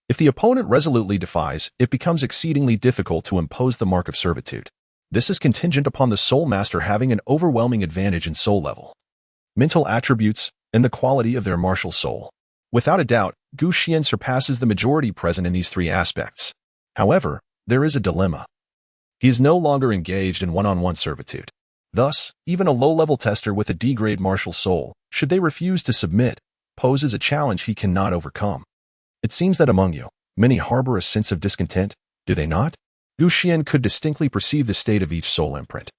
If the opponent resolutely defies, it becomes exceedingly difficult to impose the mark of servitude. This is contingent upon the soul master having an overwhelming advantage in soul level, mental attributes, and the quality of their martial soul. Without a doubt, Xuan surpasses the majority present in these three aspects. However, there is a dilemma. He is no longer engaged in one-on-one servitude. Thus, even a low-level tester with a D-grade martial soul, should they refuse to submit, poses a challenge he cannot overcome. It seems that among you, many harbor a sense of discontent, do they not? Xuan could distinctly perceive the state of each soul imprint.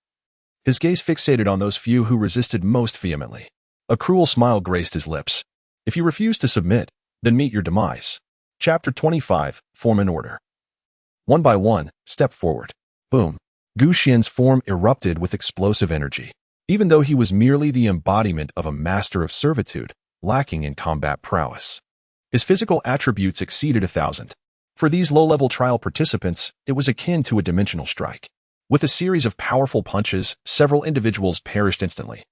His gaze fixated on those few who resisted most vehemently. A cruel smile graced his lips. If you refuse to submit, then meet your demise. Chapter 25, Form and Order. One by one, step forward. Boom. Xuan's form erupted with explosive energy. Even though he was merely the embodiment of a master of servitude, lacking in combat prowess, his physical attributes exceeded 1,000. For these low-level trial participants, it was akin to a dimensional strike. With a series of powerful punches, several individuals perished instantly,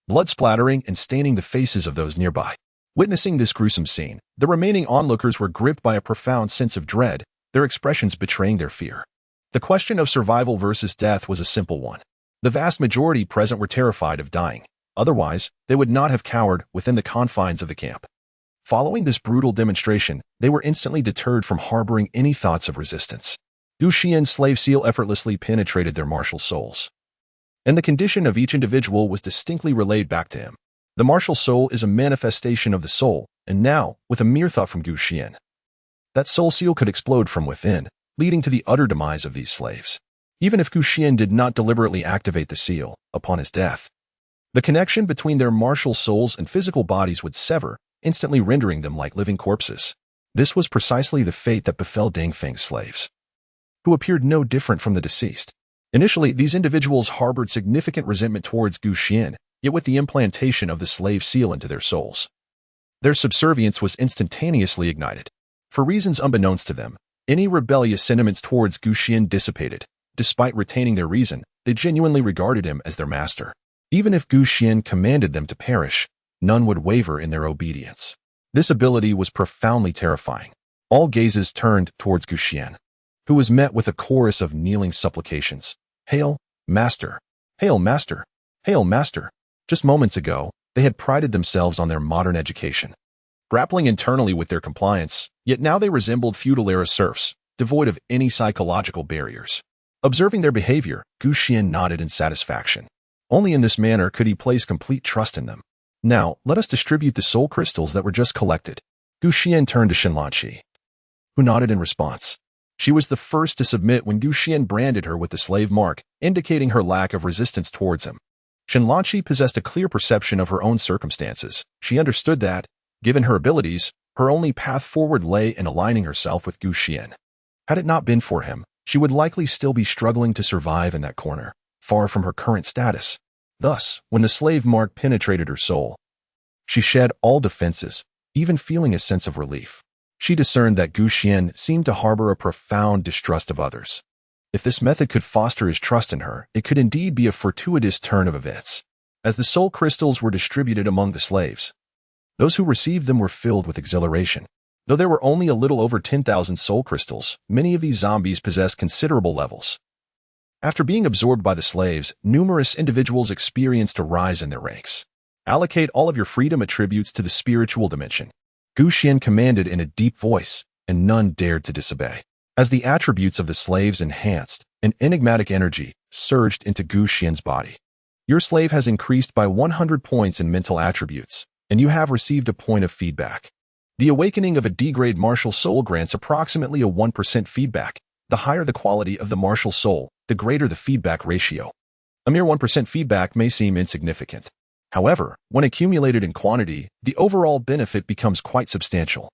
blood splattering and staining the faces of those nearby. Witnessing this gruesome scene, the remaining onlookers were gripped by a profound sense of dread, their expressions betraying their fear. The question of survival versus death was a simple one. The vast majority present were terrified of dying. Otherwise, they would not have cowered within the confines of the camp. Following this brutal demonstration, they were instantly deterred from harboring any thoughts of resistance. Gu Xian's slave seal effortlessly penetrated their martial souls, and the condition of each individual was distinctly relayed back to him. The martial soul is a manifestation of the soul, and now, with a mere thought from Gu Xian, that soul seal could explode from within, leading to the utter demise of these slaves. Even if Gu Xian did not deliberately activate the seal, upon his death, the connection between their martial souls and physical bodies would sever, instantly rendering them like living corpses. This was precisely the fate that befell Deng Feng's slaves, who appeared no different from the deceased. Initially, these individuals harbored significant resentment towards Gu Xian, yet with the implantation of the slave seal into their souls, their subservience was instantaneously ignited. For reasons unbeknownst to them, any rebellious sentiments towards Gu Xian dissipated. Despite retaining their reason, they genuinely regarded him as their master. Even if Gu Xian commanded them to perish, none would waver in their obedience. This ability was profoundly terrifying. All gazes turned towards Gu Xian, who was met with a chorus of kneeling supplications. "Hail, Master! Hail, Master! Hail, Master!" Just moments ago, they had prided themselves on their modern education, grappling internally with their compliance, yet now they resembled feudal-era serfs, devoid of any psychological barriers. Observing their behavior, Gu Xian nodded in satisfaction. Only in this manner could he place complete trust in them. "Now, let us distribute the soul crystals that were just collected." Gu Xian turned to Shenlanqi, who nodded in response. She was the first to submit when Gu Xian branded her with the slave mark, indicating her lack of resistance towards him. Shenlanqi possessed a clear perception of her own circumstances. She understood that, given her abilities, her only path forward lay in aligning herself with Gu Xian. Had it not been for him, she would likely still be struggling to survive in that corner, far from her current status. Thus, when the slave mark penetrated her soul, she shed all defenses, even feeling a sense of relief. She discerned that Gu Xian seemed to harbor a profound distrust of others. If this method could foster his trust in her, it could indeed be a fortuitous turn of events. As the soul crystals were distributed among the slaves, those who received them were filled with exhilaration. Though there were only a little over 10,000 soul crystals, many of these zombies possessed considerable levels. After being absorbed by the slaves, numerous individuals experienced a rise in their ranks. "Allocate all of your freedom attributes to the spiritual dimension," Gu Xian commanded in a deep voice, and none dared to disobey. As the attributes of the slaves enhanced, an enigmatic energy surged into Gu Xian's body. "Your slave has increased by 100 points in mental attributes, and you have received a point of feedback. The awakening of a D-grade martial soul grants approximately a 1% feedback. The higher the quality of the martial soul, the greater the feedback ratio. A mere 1% feedback may seem insignificant. However, when accumulated in quantity, the overall benefit becomes quite substantial.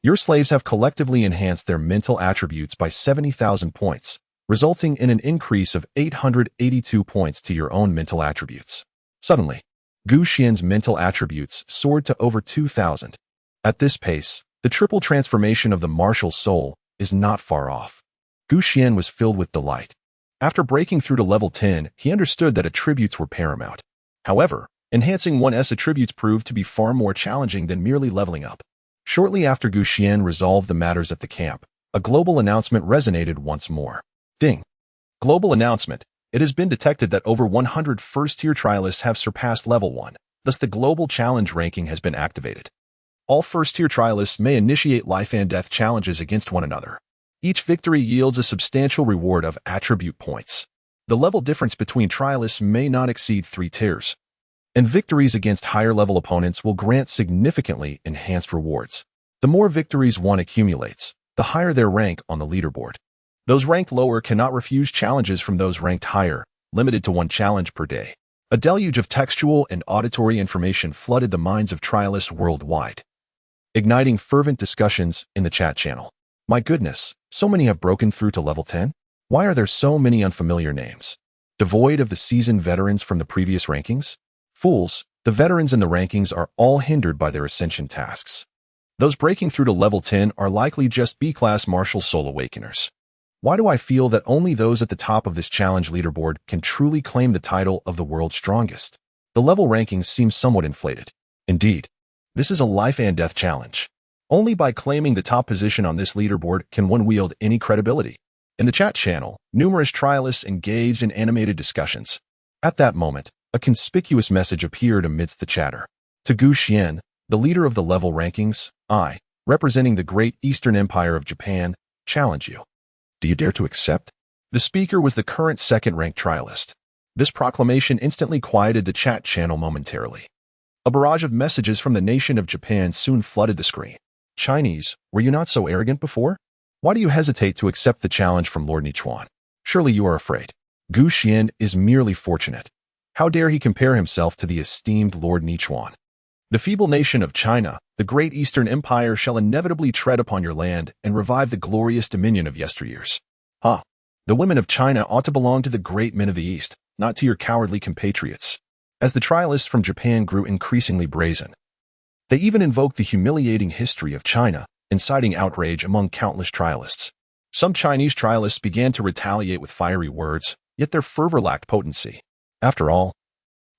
Your slaves have collectively enhanced their mental attributes by 70,000 points, resulting in an increase of 882 points to your own mental attributes." Suddenly, Gu Xian's mental attributes soared to over 2,000. At this pace, the triple transformation of the martial soul is not far off. Gu Xian was filled with delight. After breaking through to level 10, he understood that attributes were paramount. However, enhancing one's attributes proved to be far more challenging than merely leveling up. Shortly after Gu Xian resolved the matters at the camp, a global announcement resonated once more. Ding! Global announcement. It has been detected that over 100 first-tier trialists have surpassed level 1, thus the global challenge ranking has been activated. All first-tier trialists may initiate life and death challenges against one another. Each victory yields a substantial reward of attribute points. The level difference between trialists may not exceed 3 tiers, and victories against higher-level opponents will grant significantly enhanced rewards. The more victories one accumulates, the higher their rank on the leaderboard. Those ranked lower cannot refuse challenges from those ranked higher, limited to 1 challenge per day. A deluge of textual and auditory information flooded the minds of trialists worldwide, igniting fervent discussions in the chat channel. "My goodness, so many have broken through to level 10? Why are there so many unfamiliar names? Devoid of the seasoned veterans from the previous rankings? Fools, the veterans in the rankings are all hindered by their ascension tasks. Those breaking through to level 10 are likely just B-class martial soul awakeners. Why do I feel that only those at the top of this challenge leaderboard can truly claim the title of the world's strongest? The level rankings seem somewhat inflated. Indeed, this is a life and death challenge. Only by claiming the top position on this leaderboard can one wield any credibility." In the chat channel, numerous trialists engaged in animated discussions. At that moment, A conspicuous message appeared amidst the chatter. To Gu Xian, the leader of the level rankings, I, representing the great Eastern Empire of Japan, challenge you. Do you dare to accept? The speaker was the current second-ranked trialist. This proclamation instantly quieted the chat channel momentarily. A barrage of messages from the nation of Japan soon flooded the screen. Chinese, were you not so arrogant before? Why do you hesitate to accept the challenge from Lord Xuan? Surely you are afraid. Gu Xian is merely fortunate. How dare he compare himself to the esteemed Lord Xuan? The feeble nation of China, the great Eastern Empire, shall inevitably tread upon your land and revive the glorious dominion of yesteryears. The women of China ought to belong to the great men of the East, not to your cowardly compatriots. As the trialists from Japan grew increasingly brazen, they even invoked the humiliating history of China, inciting outrage among countless trialists. Some Chinese trialists began to retaliate with fiery words, yet their fervor lacked potency. After all,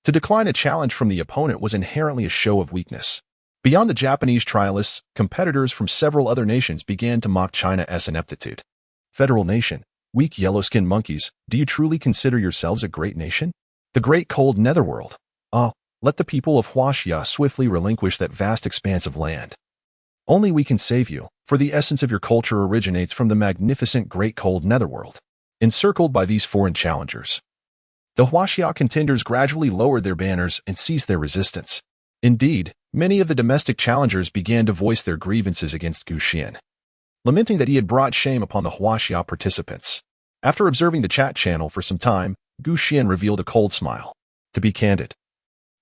to decline a challenge from the opponent was inherently a show of weakness. Beyond the Japanese trialists, competitors from several other nations began to mock China's ineptitude. Federal nation, weak yellow-skinned monkeys, do you truly consider yourselves a great nation? The great cold netherworld. Let the people of Huaxia swiftly relinquish that vast expanse of land. Only we can save you, for the essence of your culture originates from the magnificent great cold netherworld. Encircled by these foreign challengers, the Huaxia contenders gradually lowered their banners and ceased their resistance. Indeed, many of the domestic challengers began to voice their grievances against Gu Xian, lamenting that he had brought shame upon the Huaxia participants. After observing the chat channel for some time, Gu Xian revealed a cold smile. To be candid,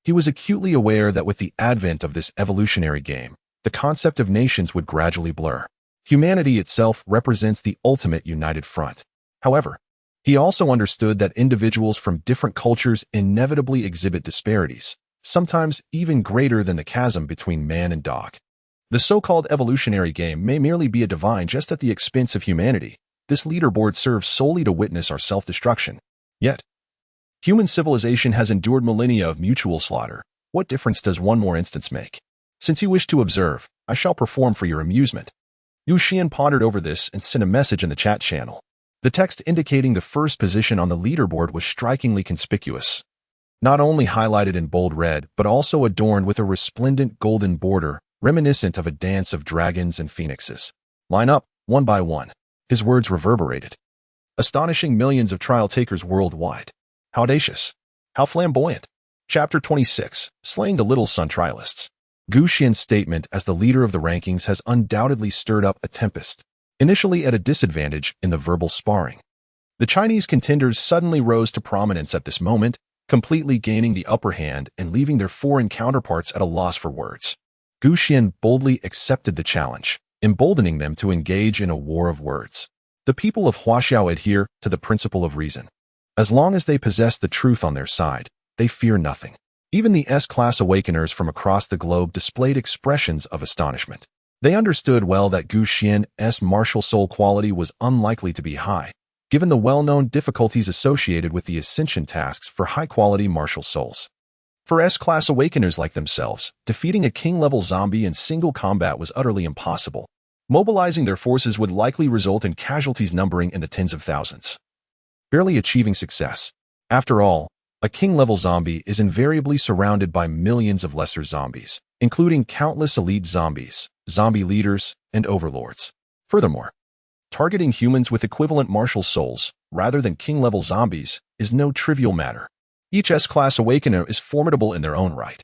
he was acutely aware that with the advent of this evolutionary game, the concept of nations would gradually blur. Humanity itself represents the ultimate united front. However, he also understood that individuals from different cultures inevitably exhibit disparities, sometimes even greater than the chasm between man and dog. The so-called evolutionary game may merely be a divine jest at the expense of humanity. This leaderboard serves solely to witness our self-destruction. Yet, human civilization has endured millennia of mutual slaughter. What difference does one more instance make? Since you wish to observe, I shall perform for your amusement. Gu Xian pondered over this and sent a message in the chat channel. The text indicating the first position on the leaderboard was strikingly conspicuous. Not only highlighted in bold red, but also adorned with a resplendent golden border, reminiscent of a dance of dragons and phoenixes. Line up, one by one. His words reverberated, astonishing millions of trial takers worldwide. How audacious! How flamboyant! Chapter 26, Slaying the Little Sun Trialists. Gu Xian's statement as the leader of the rankings has undoubtedly stirred up a tempest. Initially at a disadvantage in the verbal sparring, the Chinese contenders suddenly rose to prominence at this moment, completely gaining the upper hand and leaving their foreign counterparts at a loss for words. Gu Xian boldly accepted the challenge, emboldening them to engage in a war of words. The people of Huaxiao adhere to the principle of reason. As long as they possess the truth on their side, they fear nothing. Even the S-class awakeners from across the globe displayed expressions of astonishment. They understood well that Gu Xian's martial soul quality was unlikely to be high, given the well-known difficulties associated with the ascension tasks for high-quality martial souls. For S-class awakeners like themselves, defeating a king-level zombie in single combat was utterly impossible. Mobilizing their forces would likely result in casualties numbering in the tens of thousands, barely achieving success. After all, a king-level zombie is invariably surrounded by millions of lesser zombies, including countless elite zombies, zombie leaders, and overlords. Furthermore, targeting humans with equivalent martial souls, rather than king-level zombies, is no trivial matter. Each S-class awakener is formidable in their own right.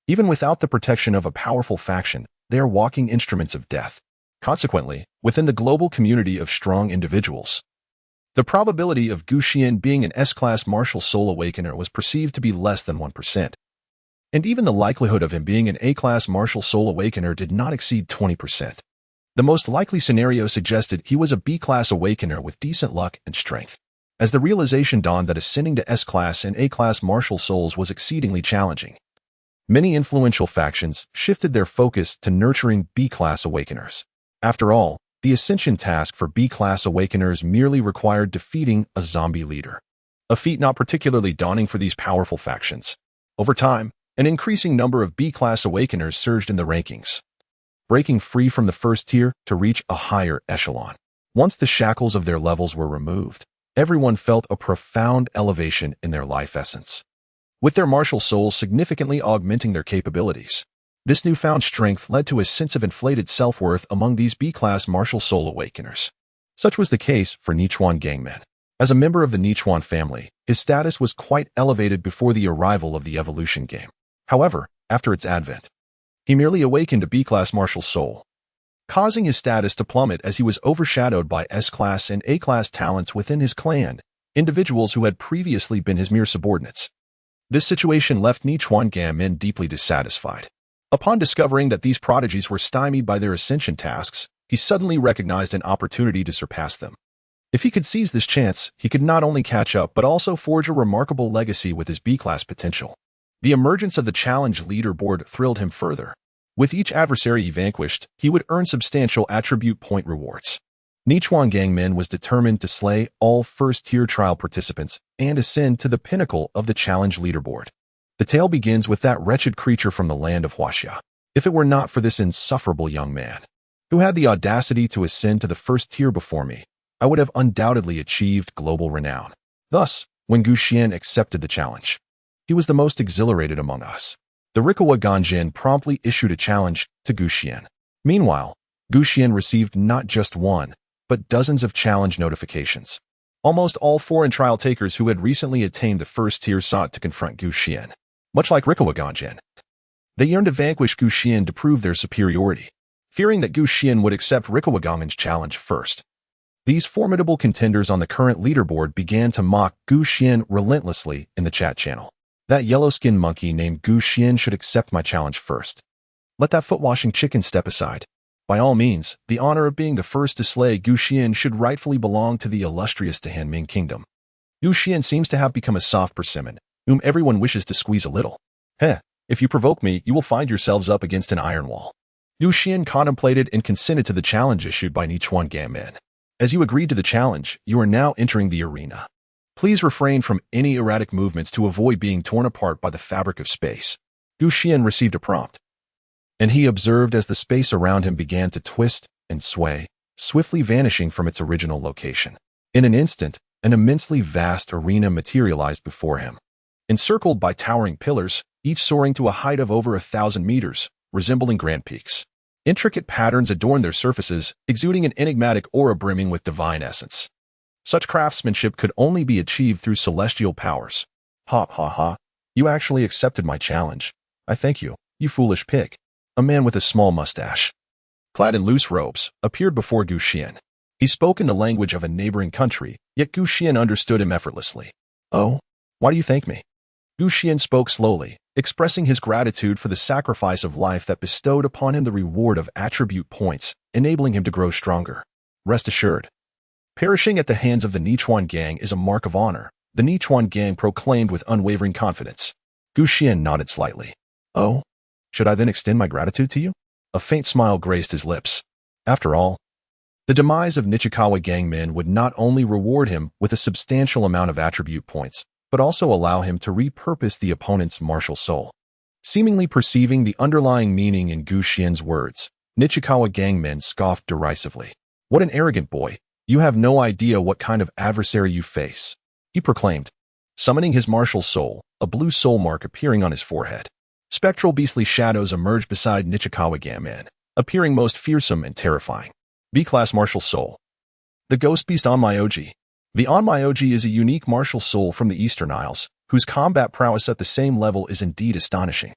Even without the protection of a powerful faction, they are walking instruments of death. Consequently, within the global community of strong individuals, the probability of Gu Xian being an S-class martial soul awakener was perceived to be less than 1%. And even the likelihood of him being an A-class martial soul awakener did not exceed 20%. The most likely scenario suggested he was a B-class awakener with decent luck and strength. As the realization dawned that ascending to S-class and A-class martial souls was exceedingly challenging, many influential factions shifted their focus to nurturing B-class awakeners. After all, the ascension task for B-class awakeners merely required defeating a zombie leader, a feat not particularly daunting for these powerful factions. Over time, an increasing number of B-class awakeners surged in the rankings, breaking free from the first tier to reach a higher echelon. Once the shackles of their levels were removed, everyone felt a profound elevation in their life essence. with their martial souls significantly augmenting their capabilities. This newfound strength led to a sense of inflated self-worth among these B-class martial soul awakeners. Such was the case for Xuan Gangman. As a member of the Xuan family, his status was quite elevated before the arrival of the evolution game. However, after its advent, he merely awakened a B-class martial soul, causing his status to plummet as he was overshadowed by S-class and A-class talents within his clan, individuals who had previously been his mere subordinates. This situation left Xuan Gangman deeply dissatisfied. Upon discovering that these prodigies were stymied by their ascension tasks, he suddenly recognized an opportunity to surpass them. If he could seize this chance, he could not only catch up but also forge a remarkable legacy with his B-class potential. The emergence of the challenge leaderboard thrilled him further. With each adversary he vanquished, he would earn substantial attribute point rewards. Xuan Gangman was determined to slay all first-tier trial participants and ascend to the pinnacle of the challenge leaderboard. The tale begins with that wretched creature from the land of Huaxia. If it were not for this insufferable young man, who had the audacity to ascend to the first tier before me, I would have undoubtedly achieved global renown. Thus, when Xuan accepted the challenge, he was the most exhilarated among us. The Rikawa Ganjin promptly issued a challenge to Xuan. Meanwhile, Xuan received not just one, but dozens of challenge notifications. Almost all foreign trial takers who had recently attained the first tier sought to confront Xuan. Much like Rikawa Ganjin, they yearned to vanquish Xuan to prove their superiority, fearing that Xuan would accept Rikawa Ganjin's challenge first. These formidable contenders on the current leaderboard began to mock Xuan relentlessly in the chat channel. That yellow-skinned monkey named Xuan should accept my challenge first. Let that foot-washing chicken step aside. By all means, the honor of being the first to slay Xuan should rightfully belong to the illustrious Tianming kingdom. Xuan seems to have become a soft persimmon, whom everyone wishes to squeeze a little. Heh, if you provoke me, you will find yourselves up against an iron wall. Xuan contemplated and consented to the challenge issued by Xuan Gangman. As you agreed to the challenge, you are now entering the arena. Please refrain from any erratic movements to avoid being torn apart by the fabric of space. Xuan received a prompt, and he observed as the space around him began to twist and sway, swiftly vanishing from its original location. In an instant, an immensely vast arena materialized before him. Encircled by towering pillars, each soaring to a height of over 1,000 meters, resembling grand peaks. Intricate patterns adorned their surfaces, exuding an enigmatic aura brimming with divine essence. Such craftsmanship could only be achieved through celestial powers. Ha ha ha, you actually accepted my challenge. I thank you, you foolish pig. A man with a small mustache, clad in loose robes, appeared before Xuan. He spoke in the language of a neighboring country, yet Xuan understood him effortlessly. Oh, why do you thank me? Xuan spoke slowly, expressing his gratitude for the sacrifice of life that bestowed upon him the reward of attribute points, enabling him to grow stronger. Rest assured, perishing at the hands of the Xuan gang is a mark of honor, the Xuan gang proclaimed with unwavering confidence. Xuan nodded slightly. Oh, should I then extend my gratitude to you? A faint smile graced his lips. After all, the demise of Nichikawa Gangman would not only reward him with a substantial amount of attribute points, but also allow him to repurpose the opponent's martial soul. Seemingly perceiving the underlying meaning in Xuan's words, Nichikawa Gangman scoffed derisively. What an arrogant boy. You have no idea what kind of adversary you face, he proclaimed, summoning his martial soul, a blue soul mark appearing on his forehead. Spectral beastly shadows emerged beside Nichikawa Gangman, appearing most fearsome and terrifying. B-class martial soul. The ghost beast Onmyoji. The Onmyoji is a unique martial soul from the Eastern Isles, whose combat prowess at the same level is indeed astonishing.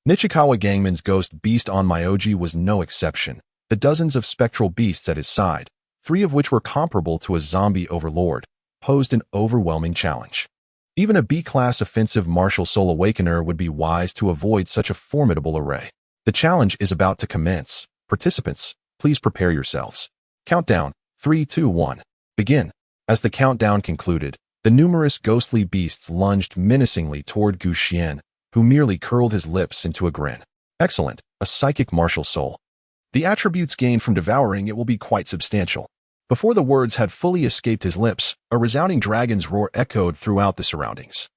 Nichikawa Gangman's ghost beast Onmyoji was no exception. The dozens of spectral beasts at his side, 3 of which were comparable to a zombie overlord, posed an overwhelming challenge. Even a B-class offensive martial soul awakener would be wise to avoid such a formidable array. The challenge is about to commence. Participants, please prepare yourselves. Countdown, 3, 2, 1. Begin. As the countdown concluded, the numerous ghostly beasts lunged menacingly toward Xuan, who merely curled his lips into a grin. Excellent, a psychic martial soul. The attributes gained from devouring it will be quite substantial. Before the words had fully escaped his lips, a resounding dragon's roar echoed throughout the surroundings.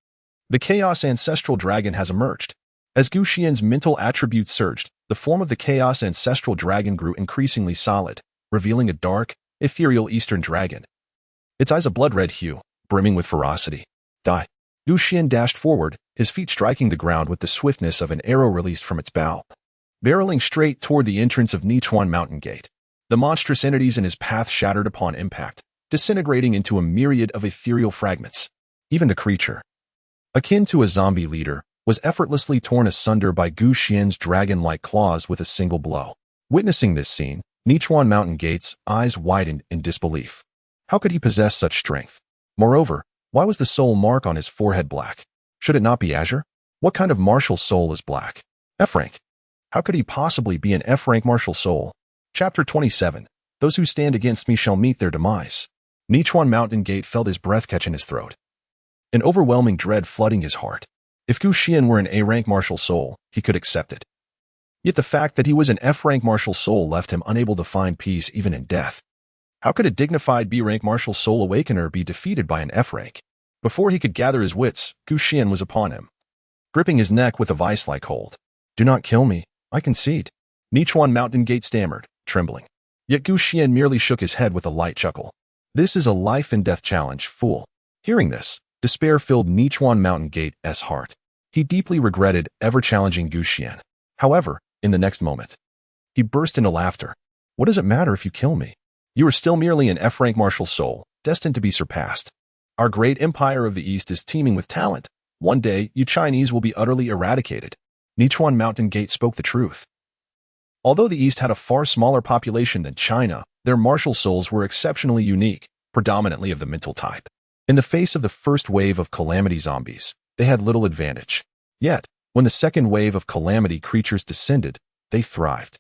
The Chaos Ancestral Dragon has emerged. As Xuan's mental attributes surged, the form of the Chaos Ancestral Dragon grew increasingly solid, revealing a dark, ethereal Eastern dragon. Its eyes a blood-red hue, brimming with ferocity. Die. Xuan dashed forward, his feet striking the ground with the swiftness of an arrow released from its bow, barreling straight toward the entrance of Nichuan Mountain Gate. The monstrous entities in his path shattered upon impact, disintegrating into a myriad of ethereal fragments. Even the creature, akin to a zombie leader, was effortlessly torn asunder by Xuan's dragon-like claws with a single blow. Witnessing this scene, Nichuan Mountain Gate's eyes widened in disbelief. How could he possess such strength? Moreover, why was the soul mark on his forehead black? Should it not be azure? What kind of martial soul is black? F rank. How could he possibly be an F rank martial soul? Chapter 27. Those who stand against me shall meet their demise. Nichuan Mountain Gate felt his breath catch in his throat, an overwhelming dread flooding his heart. If Xuan were an A rank martial soul, he could accept it. Yet the fact that he was an F rank martial soul left him unable to find peace even in death. How could a dignified B rank martial soul awakener be defeated by an F rank? Before he could gather his wits, Xuan was upon him, gripping his neck with a vice-like hold. Do not kill me, I concede. Nichuan Mountain Gate stammered, trembling. Yet Xuan merely shook his head with a light chuckle. This is a life-and-death challenge, fool. Hearing this, despair filled Nichuan Mountain Gate's heart. He deeply regretted ever challenging Xuan. However, in the next moment, he burst into laughter. What does it matter if you kill me? You are still merely an F-rank martial soul, destined to be surpassed. Our great empire of the East is teeming with talent. One day, you Chinese will be utterly eradicated. Nichuan Mountain Gate spoke the truth. Although the East had a far smaller population than China, their martial souls were exceptionally unique, predominantly of the mental type. In the face of the first wave of calamity zombies, they had little advantage. Yet, when the second wave of calamity creatures descended, they thrived.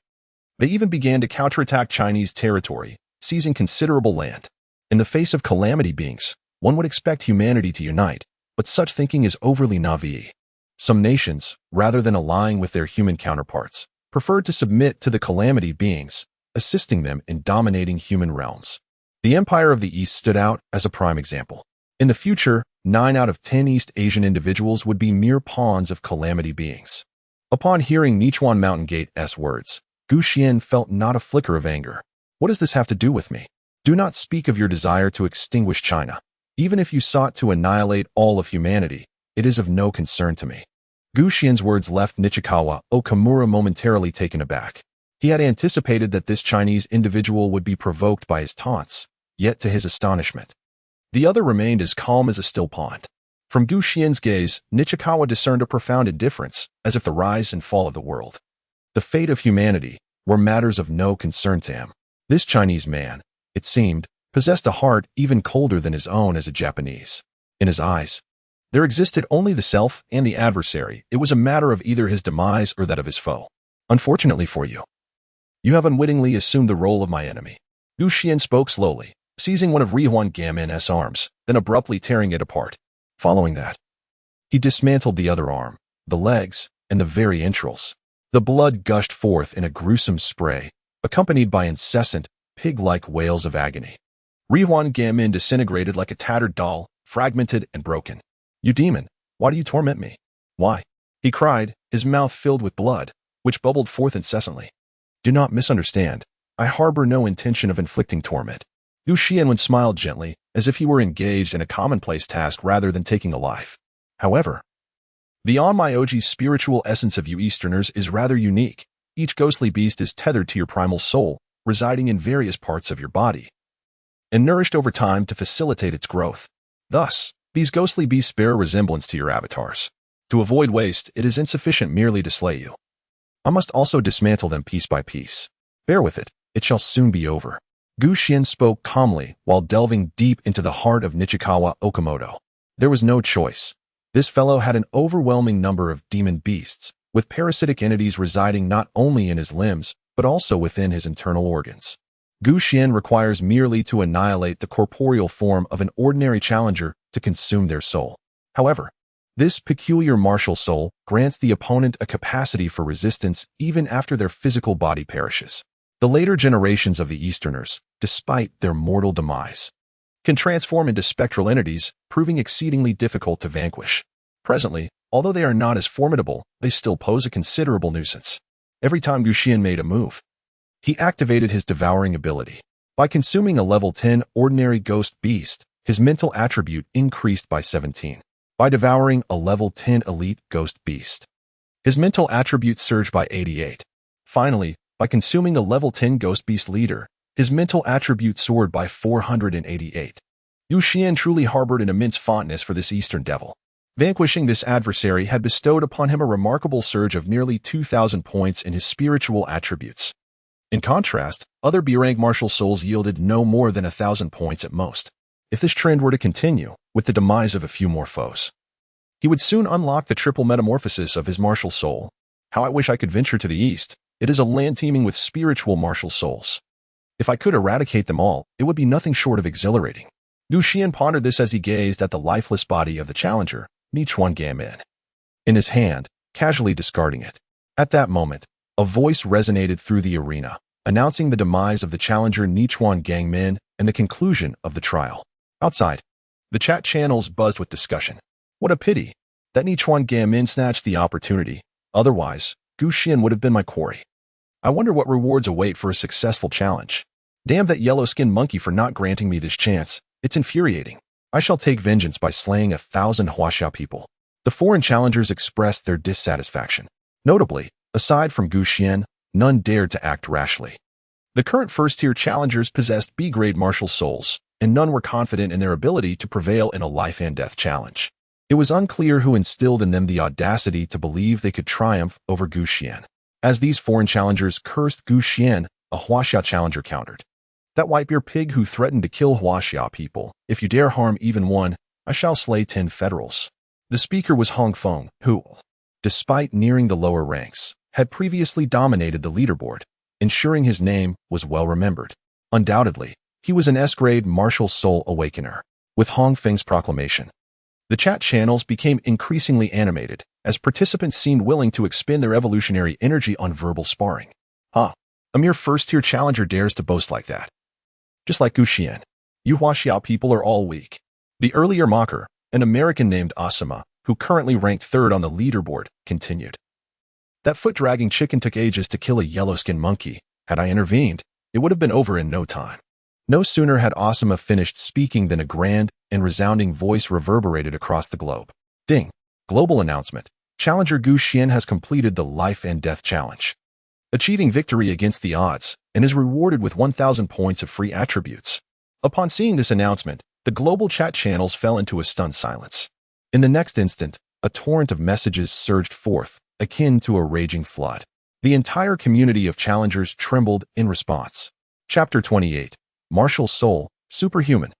They even began to counterattack Chinese territory, seizing considerable land. In the face of calamity beings, one would expect humanity to unite, but such thinking is overly naive. Some nations, rather than allying with their human counterparts, preferred to submit to the calamity beings, assisting them in dominating human realms. The Empire of the East stood out as a prime example. In the future, 9 out of 10 East Asian individuals would be mere pawns of calamity beings. Upon hearing Nichuan Mountain Gate's words, Xuan felt not a flicker of anger. What does this have to do with me? Do not speak of your desire to extinguish China. Even if you sought to annihilate all of humanity, it is of no concern to me. Xuan's words left Nichikawa Okamura momentarily taken aback. He had anticipated that this Chinese individual would be provoked by his taunts, yet to his astonishment, the other remained as calm as a still pond. From Xuan's gaze, Nichikawa discerned a profound indifference, as if the rise and fall of the world, the fate of humanity, were matters of no concern to him. This Chinese man, it seemed, possessed a heart even colder than his own as a Japanese. In his eyes, there existed only the self and the adversary. It was a matter of either his demise or that of his foe. Unfortunately for you, you have unwittingly assumed the role of my enemy. Xuan spoke slowly, seizing one of Huan Gamin's arms, then abruptly tearing it apart. Following that, he dismantled the other arm, the legs, and the very entrails. The blood gushed forth in a gruesome spray, accompanied by incessant, pig-like wails of agony. Huan Gamin disintegrated like a tattered doll, fragmented and broken. You demon, why do you torment me? Why? He cried, his mouth filled with blood, which bubbled forth incessantly. Do not misunderstand. I harbor no intention of inflicting torment. Xuan smiled gently, as if he were engaged in a commonplace task rather than taking a life. However, the Onmyoji's spiritual essence of you Easterners is rather unique. Each ghostly beast is tethered to your primal soul, residing in various parts of your body, and nourished over time to facilitate its growth. Thus, these ghostly beasts bear a resemblance to your avatars. To avoid waste, it is insufficient merely to slay you. I must also dismantle them piece by piece. Bear with it, it shall soon be over. Xuan spoke calmly while delving deep into the heart of Nichikawa Okamoto. There was no choice. This fellow had an overwhelming number of demon beasts, with parasitic entities residing not only in his limbs, but also within his internal organs. Xuan requires merely to annihilate the corporeal form of an ordinary challenger to consume their soul. However, this peculiar martial soul grants the opponent a capacity for resistance even after their physical body perishes. The later generations of the Easterners, despite their mortal demise, can transform into spectral entities, proving exceedingly difficult to vanquish. Presently, although they are not as formidable, they still pose a considerable nuisance. Every time Xuan made a move, he activated his devouring ability. By consuming a level 10 ordinary ghost beast, his mental attribute increased by 17. by devouring a level 10 elite ghost beast. His mental attributes surged by 88. Finally, by consuming a level 10 ghost beast leader, his mental attributes soared by 488. Xuan truly harbored an immense fondness for this Eastern devil. Vanquishing this adversary had bestowed upon him a remarkable surge of nearly 2,000 points in his spiritual attributes. In contrast, other B-rank martial souls yielded no more than 1,000 points at most. If this trend were to continue, with the demise of a few more foes, he would soon unlock the triple metamorphosis of his martial soul. How I wish I could venture to the east. It is a land teeming with spiritual martial souls. If I could eradicate them all, it would be nothing short of exhilarating. Xuan pondered this as he gazed at the lifeless body of the challenger, Xuan Gamin, in his hand, casually discarding it. At that moment, a voice resonated through the arena, announcing the demise of the challenger Xuan Gamin and the conclusion of the trial. Outside, the chat channels buzzed with discussion. What a pity that Xuan Gamin snatched the opportunity. Otherwise, Xuan would have been my quarry. I wonder what rewards await for a successful challenge. Damn that yellow-skinned monkey for not granting me this chance. It's infuriating. I shall take vengeance by slaying 1,000 Huaxia people. The foreign challengers expressed their dissatisfaction. Notably, aside from Xuan, none dared to act rashly. The current first-tier challengers possessed B-grade martial souls, and none were confident in their ability to prevail in a life-and-death challenge. It was unclear who instilled in them the audacity to believe they could triumph over Xuan. As these foreign challengers cursed Xuan, a Huaxia challenger countered. That whitebeard pig who threatened to kill Huaxia people. If you dare harm even one, I shall slay 10 federals. The speaker was Hong Feng, who, despite nearing the lower ranks, had previously dominated the leaderboard, ensuring his name was well remembered. Undoubtedly, he was an S-grade martial soul awakener. With Hong Feng's proclamation, the chat channels became increasingly animated, as participants seemed willing to expend their evolutionary energy on verbal sparring. A mere first-tier challenger dares to boast like that. Just like Xuan, you Huaxia people are all weak. The earlier mocker, an American named Asuma, who currently ranked 3rd on the leaderboard, continued. That foot-dragging chicken took ages to kill a yellow-skinned monkey. Had I intervened, it would have been over in no time. No sooner had Asuma finished speaking than a grand and resounding voice reverberated across the globe. Ding! Global announcement. Challenger Xuan has completed the life and death challenge, achieving victory against the odds, and is rewarded with 1,000 points of free attributes. Upon seeing this announcement, the global chat channels fell into a stunned silence. In the next instant, a torrent of messages surged forth, akin to a raging flood. The entire community of challengers trembled in response. Chapter 28. Martial Soul, Superhuman.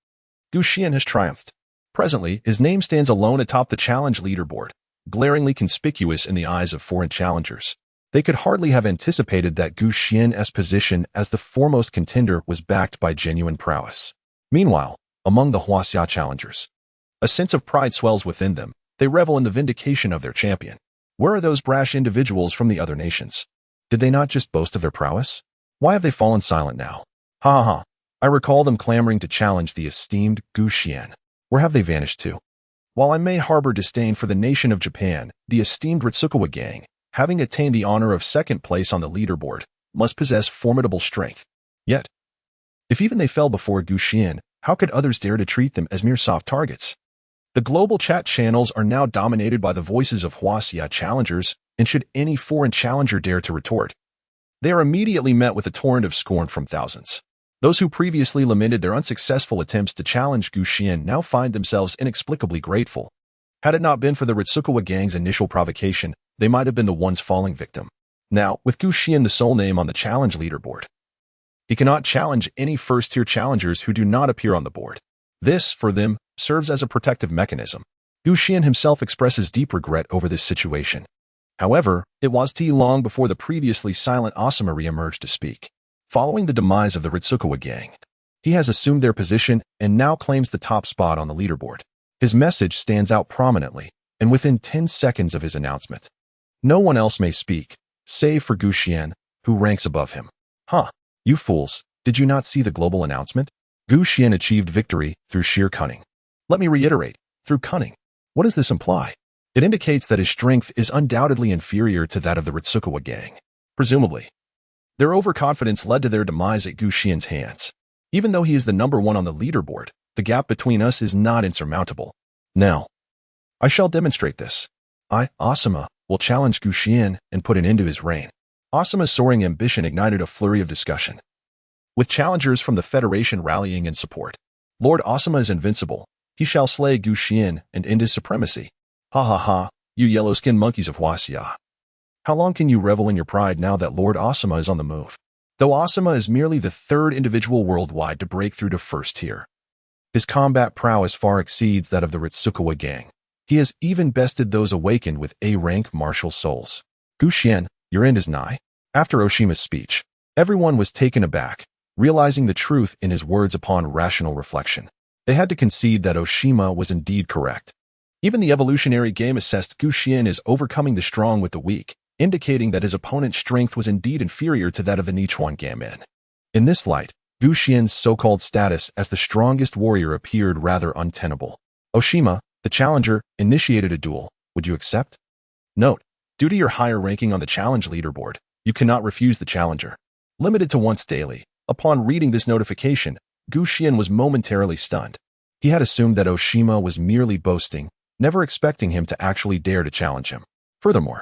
Xuan has triumphed. Presently, his name stands alone atop the challenge leaderboard, glaringly conspicuous in the eyes of foreign challengers. They could hardly have anticipated that Xuan's position as the foremost contender was backed by genuine prowess. Meanwhile, among the Huaxia challengers, a sense of pride swells within them. They revel in the vindication of their champion. Where are those brash individuals from the other nations? Did they not just boast of their prowess? Why have they fallen silent now? Ha ha ha. I recall them clamoring to challenge the esteemed Xuan. Where have they vanished to? While I may harbor disdain for the nation of Japan, the esteemed Ritsukawa gang, having attained the honor of 2nd place on the leaderboard, must possess formidable strength. Yet, if even they fell before Xuan, how could others dare to treat them as mere soft targets? The global chat channels are now dominated by the voices of Huaxia challengers, and should any foreign challenger dare to retort, they are immediately met with a torrent of scorn from thousands. Those who previously lamented their unsuccessful attempts to challenge Xuan now find themselves inexplicably grateful. Had it not been for the Ritsukawa gang's initial provocation, they might have been the ones falling victim. Now, with Xuan the sole name on the challenge leaderboard, he cannot challenge any first-tier challengers who do not appear on the board. This, for them, serves as a protective mechanism. Xuan himself expresses deep regret over this situation. However, it was too long before the previously silent Asuma re-emerged to speak. Following the demise of the Ritsukawa gang, he has assumed their position and now claims the top spot on the leaderboard. His message stands out prominently, and within 10 seconds of his announcement, no one else may speak, save for Xuan, who ranks above him. You fools, did you not see the global announcement? Xuan achieved victory through sheer cunning. Let me reiterate, through cunning. What does this imply? It indicates that his strength is undoubtedly inferior to that of the Ritsukawa gang. Presumably, their overconfidence led to their demise at Xuan's hands. Even though he is the #1 on the leaderboard, the gap between us is not insurmountable. Now, I shall demonstrate this. I, Asuma, will challenge Gu Xian and put an end to his reign. Asuma's soaring ambition ignited a flurry of discussion, with challengers from the Federation rallying in support. Lord Asuma is invincible. He shall slay Gu Xian and end his supremacy. Ha ha ha, you yellow-skinned monkeys of Huaxia. How long can you revel in your pride now that Lord Asuma is on the move? Though Asuma is merely the third individual worldwide to break through to first tier, his combat prowess far exceeds that of the Ritsukawa gang. He has even bested those awakened with A-rank martial souls. Gu Xian, your end is nigh. After Oshima's speech, everyone was taken aback, realizing the truth in his words upon rational reflection. They had to concede that Oshima was indeed correct. Even the evolutionary game assessed Gu Xian as overcoming the strong with the weak, indicating that his opponent's strength was indeed inferior to that of the Nichuan Gamin. In this light, Gu Xian's so-called status as the strongest warrior appeared rather untenable. Oshima, the challenger, initiated a duel. Would you accept? Note, due to your higher ranking on the challenge leaderboard, you cannot refuse the challenger. Limited to once daily. Upon reading this notification, Gu Xian was momentarily stunned. He had assumed that Oshima was merely boasting, never expecting him to actually dare to challenge him. Furthermore,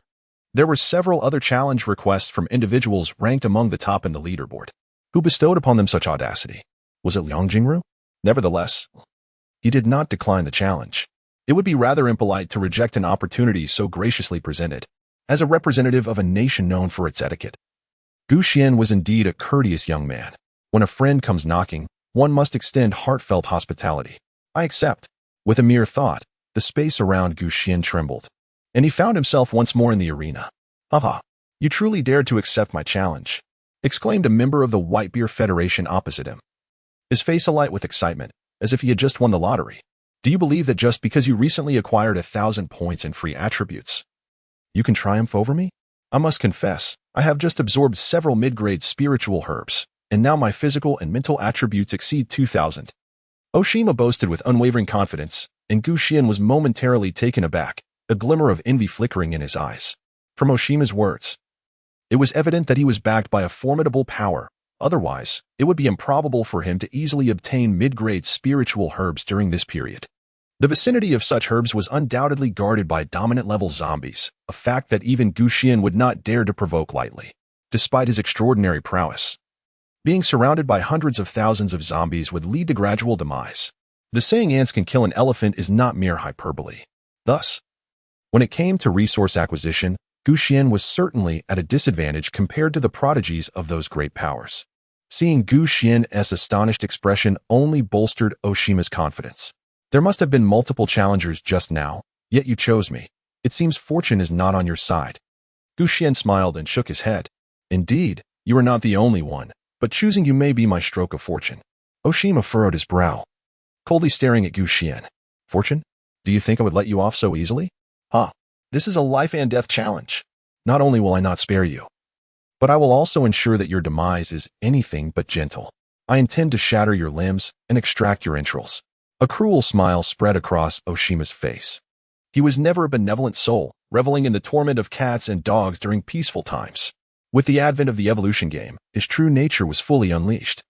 there were several other challenge requests from individuals ranked among the top in the leaderboard. Who bestowed upon them such audacity? Was it Liang Jingru? Nevertheless, he did not decline the challenge. It would be rather impolite to reject an opportunity so graciously presented. As a representative of a nation known for its etiquette, Gu Xian was indeed a courteous young man. When a friend comes knocking, one must extend heartfelt hospitality. I accept. With a mere thought, the space around Gu Xian trembled, and he found himself once more in the arena. Haha, you truly dared to accept my challenge, exclaimed a member of the Whitebeard Federation opposite him, his face alight with excitement, as if he had just won the lottery. Do you believe that just because you recently acquired 1,000 points in free attributes, you can triumph over me? I must confess, I have just absorbed several mid-grade spiritual herbs, and now my physical and mental attributes exceed 2,000. Oshima boasted with unwavering confidence, and Gu Xian was momentarily taken aback, a glimmer of envy flickering in his eyes. From Oshima's words, it was evident that he was backed by a formidable power. Otherwise, it would be improbable for him to easily obtain mid-grade spiritual herbs during this period. The vicinity of such herbs was undoubtedly guarded by dominant-level zombies, a fact that even Gu Xian would not dare to provoke lightly, despite his extraordinary prowess. Being surrounded by hundreds of thousands of zombies would lead to gradual demise. The saying ants can kill an elephant is not mere hyperbole. Thus, when it came to resource acquisition, Gu Xian was certainly at a disadvantage compared to the prodigies of those great powers. Seeing Gu Xian's astonished expression only bolstered Oshima's confidence. There must have been multiple challengers just now, yet you chose me. It seems fortune is not on your side. Gu Xian smiled and shook his head. Indeed, you are not the only one, but choosing you may be my stroke of fortune. Oshima furrowed his brow, coldly staring at Gu Xian. Fortune? Do you think I would let you off so easily? Ha! This is a life and death challenge. Not only will I not spare you, but I will also ensure that your demise is anything but gentle. I intend to shatter your limbs and extract your entrails. A cruel smile spread across Oshima's face. He was never a benevolent soul, reveling in the torment of cats and dogs during peaceful times. With the advent of the evolution game, his true nature was fully unleashed,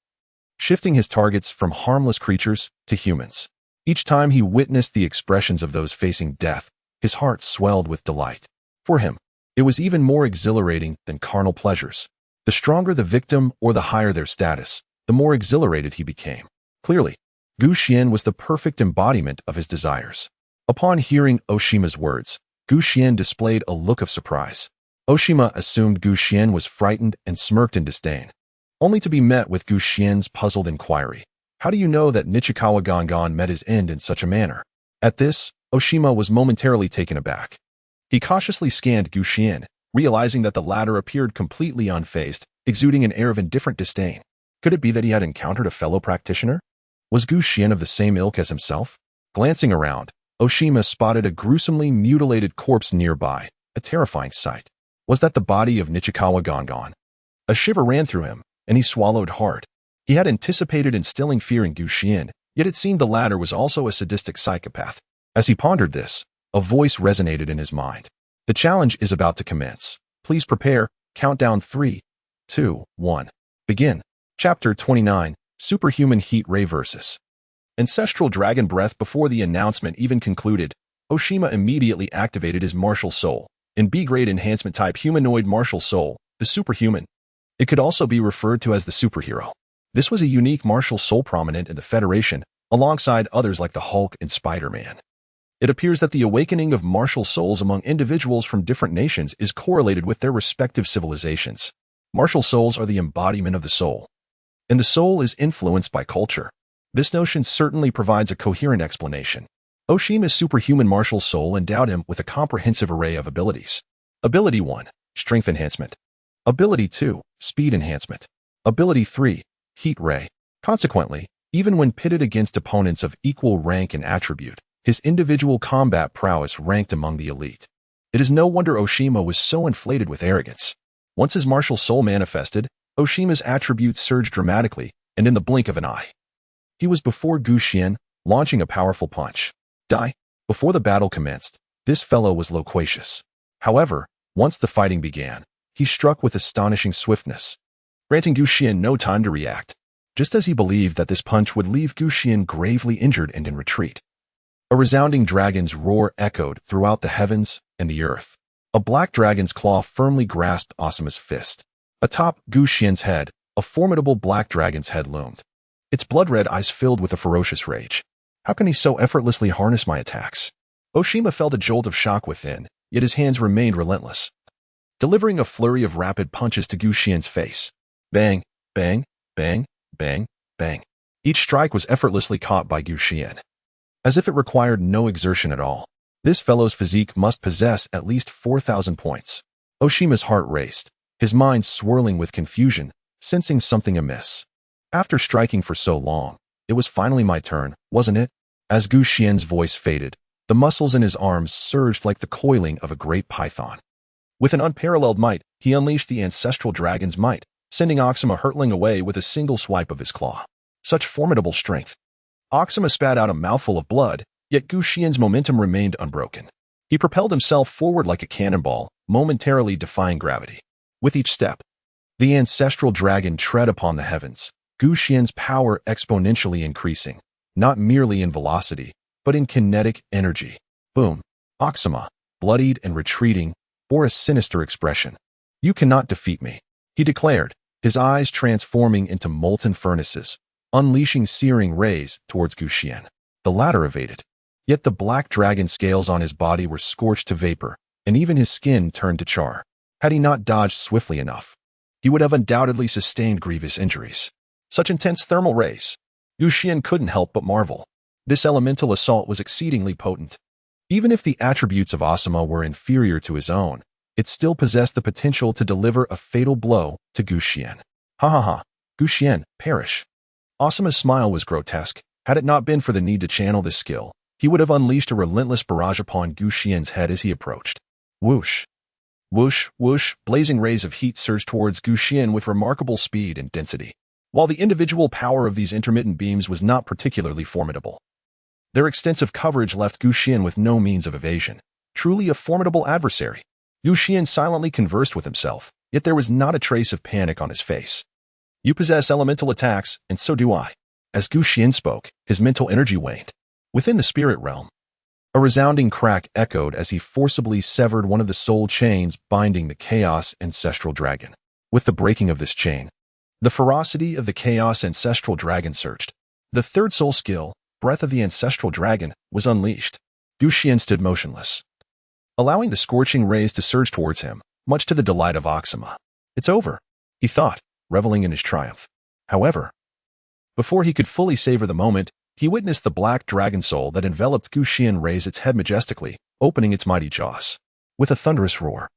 shifting his targets from harmless creatures to humans. Each time he witnessed the expressions of those facing death, his heart swelled with delight. For him, it was even more exhilarating than carnal pleasures. The stronger the victim or the higher their status, the more exhilarated he became. Clearly, Gu Xian was the perfect embodiment of his desires. Upon hearing Oshima's words, Gu Xian displayed a look of surprise. Oshima assumed Gu Xian was frightened and smirked in disdain, only to be met with Gu Xian's puzzled inquiry. How do you know that Nichikawa Gangan met his end in such a manner? At this, Oshima was momentarily taken aback. He cautiously scanned Gu Xian, realizing that the latter appeared completely unfazed, exuding an air of indifferent disdain. Could it be that he had encountered a fellow practitioner? Was Gu Xian of the same ilk as himself? Glancing around, Oshima spotted a gruesomely mutilated corpse nearby, a terrifying sight. Was that the body of Nichikawa Gangan? A shiver ran through him, and he swallowed hard. He had anticipated instilling fear in Gu Xian, yet it seemed the latter was also a sadistic psychopath. As he pondered this, a voice resonated in his mind. The challenge is about to commence. Please prepare. Countdown 3, 2, 1. Begin. Chapter 29. Superhuman Heat Ray vs. Ancestral Dragon Breath. Before the announcement even concluded, Oshima immediately activated his martial soul, an B-grade enhancement type humanoid martial soul, the superhuman. It could also be referred to as the superhero. This was a unique martial soul prominent in the Federation, alongside others like the Hulk and Spider-Man. It appears that the awakening of martial souls among individuals from different nations is correlated with their respective civilizations. Martial souls are the embodiment of the soul, and the soul is influenced by culture. This notion certainly provides a coherent explanation. Oshima's superhuman martial soul endowed him with a comprehensive array of abilities. Ability 1, Strength Enhancement. Ability 2, Speed Enhancement. Ability 3, Heat Ray. Consequently, even when pitted against opponents of equal rank and attribute, his individual combat prowess ranked among the elite. It is no wonder Oshima was so inflated with arrogance. Once his martial soul manifested, Oshima's attributes surged dramatically, and in the blink of an eye, he was before Gu Xian, launching a powerful punch. Die. Before the battle commenced, this fellow was loquacious. However, once the fighting began, he struck with astonishing swiftness, granting Gu Xian no time to react. Just as he believed that this punch would leave Gu Xian gravely injured and in retreat, a resounding dragon's roar echoed throughout the heavens and the earth. A black dragon's claw firmly grasped Osima's fist. Atop Gu Xian's head, a formidable black dragon's head loomed, its blood-red eyes filled with a ferocious rage. How can he so effortlessly harness my attacks? Oshima felt a jolt of shock within, yet his hands remained relentless, delivering a flurry of rapid punches to Gu Xian's face. Bang, bang, bang, bang, bang. Each strike was effortlessly caught by Gu Xian, as if it required no exertion at all. This fellow's physique must possess at least 4,000 points. Oshima's heart raced, his mind swirling with confusion, sensing something amiss. After striking for so long, it was finally my turn, wasn't it? As Gu Xian's voice faded, the muscles in his arms surged like the coiling of a great python. With an unparalleled might, he unleashed the ancestral dragon's might, sending Oxima hurtling away with a single swipe of his claw. Such formidable strength. Oxima spat out a mouthful of blood, yet Gu Xian's momentum remained unbroken. He propelled himself forward like a cannonball, momentarily defying gravity. With each step, the ancestral dragon tread upon the heavens, Gu Xian's power exponentially increasing, not merely in velocity, but in kinetic energy. Boom. Oxima, bloodied and retreating, bore a sinister expression. You cannot defeat me, he declared, his eyes transforming into molten furnaces, unleashing searing rays towards Gu Xian. The latter evaded. Yet the black dragon scales on his body were scorched to vapor, and even his skin turned to char. Had he not dodged swiftly enough, he would have undoubtedly sustained grievous injuries. Such intense thermal rays. Gu Xian couldn't help but marvel. This elemental assault was exceedingly potent. Even if the attributes of Oshima were inferior to his own, it still possessed the potential to deliver a fatal blow to Gu Xian. Ha ha ha. Gu Xian, perish. Oshima's smile was grotesque. Had it not been for the need to channel this skill, he would have unleashed a relentless barrage upon Gu Xian's head as he approached. Whoosh. Whoosh, whoosh, blazing rays of heat surged towards Gu Xian with remarkable speed and density. While the individual power of these intermittent beams was not particularly formidable, their extensive coverage left Gu Xian with no means of evasion. Truly a formidable adversary. Gu Xian silently conversed with himself, yet there was not a trace of panic on his face. You possess elemental attacks, and so do I. As Gu Xian spoke, his mental energy waned. Within the spirit realm, a resounding crack echoed as he forcibly severed one of the soul chains binding the Chaos Ancestral Dragon. With the breaking of this chain, the ferocity of the Chaos Ancestral Dragon surged. The third soul skill, Breath of the Ancestral Dragon, was unleashed. Gu Xian stood motionless, allowing the scorching rays to surge towards him, much to the delight of Oxima. It's over, he thought, reveling in his triumph. However, before he could fully savor the moment, he witnessed the black dragon soul that enveloped Gu Xian raise its head majestically, opening its mighty jaws. With a thunderous roar,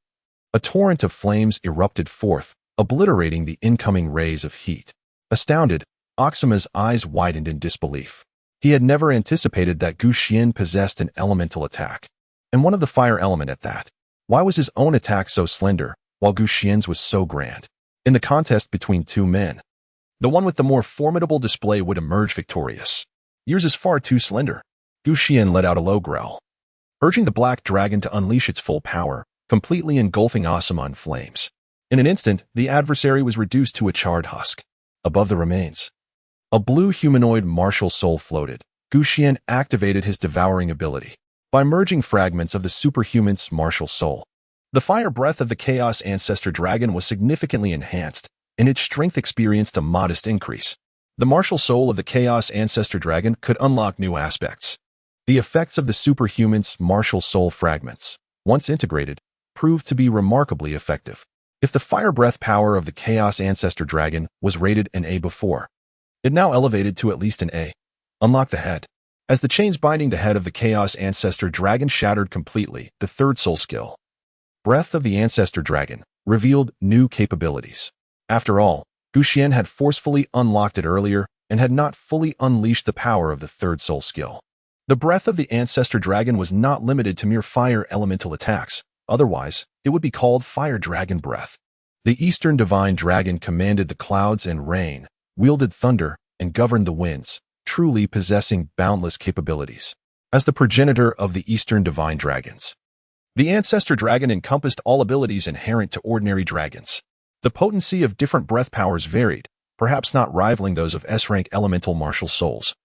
a torrent of flames erupted forth, obliterating the incoming rays of heat. Astounded, Oxima's eyes widened in disbelief. He had never anticipated that Gu Xian possessed an elemental attack, and one of the fire element at that. Why was his own attack so slender, while Gu Xian's was so grand? In the contest between two men, the one with the more formidable display would emerge victorious. Yours is far too slender. Gu Xian let out a low growl, urging the black dragon to unleash its full power, completely engulfing Oshima in flames. In an instant, the adversary was reduced to a charred husk. Above the remains, a blue humanoid martial soul floated. Gu Xian activated his devouring ability, by merging fragments of the superhuman's martial soul. The fire breath of the Chaos Ancestor Dragon was significantly enhanced, and its strength experienced a modest increase. The martial soul of the Chaos Ancestor Dragon could unlock new aspects. The effects of the superhuman's martial soul fragments, once integrated, proved to be remarkably effective. If the fire breath power of the Chaos Ancestor Dragon was rated an A before, it now elevated to at least an A. Unlock the head. As the chains binding the head of the Chaos Ancestor Dragon shattered completely, the third soul skill, Breath of the Ancestor Dragon, revealed new capabilities. After all, Xuan had forcefully unlocked it earlier and had not fully unleashed the power of the third soul skill. The breath of the Ancestor Dragon was not limited to mere fire elemental attacks. Otherwise, it would be called Fire Dragon Breath. The Eastern Divine Dragon commanded the clouds and rain, wielded thunder, and governed the winds, truly possessing boundless capabilities. As the progenitor of the Eastern Divine Dragons, the Ancestor Dragon encompassed all abilities inherent to ordinary dragons. The potency of different breath powers varied, perhaps not rivaling those of S-rank elemental martial souls,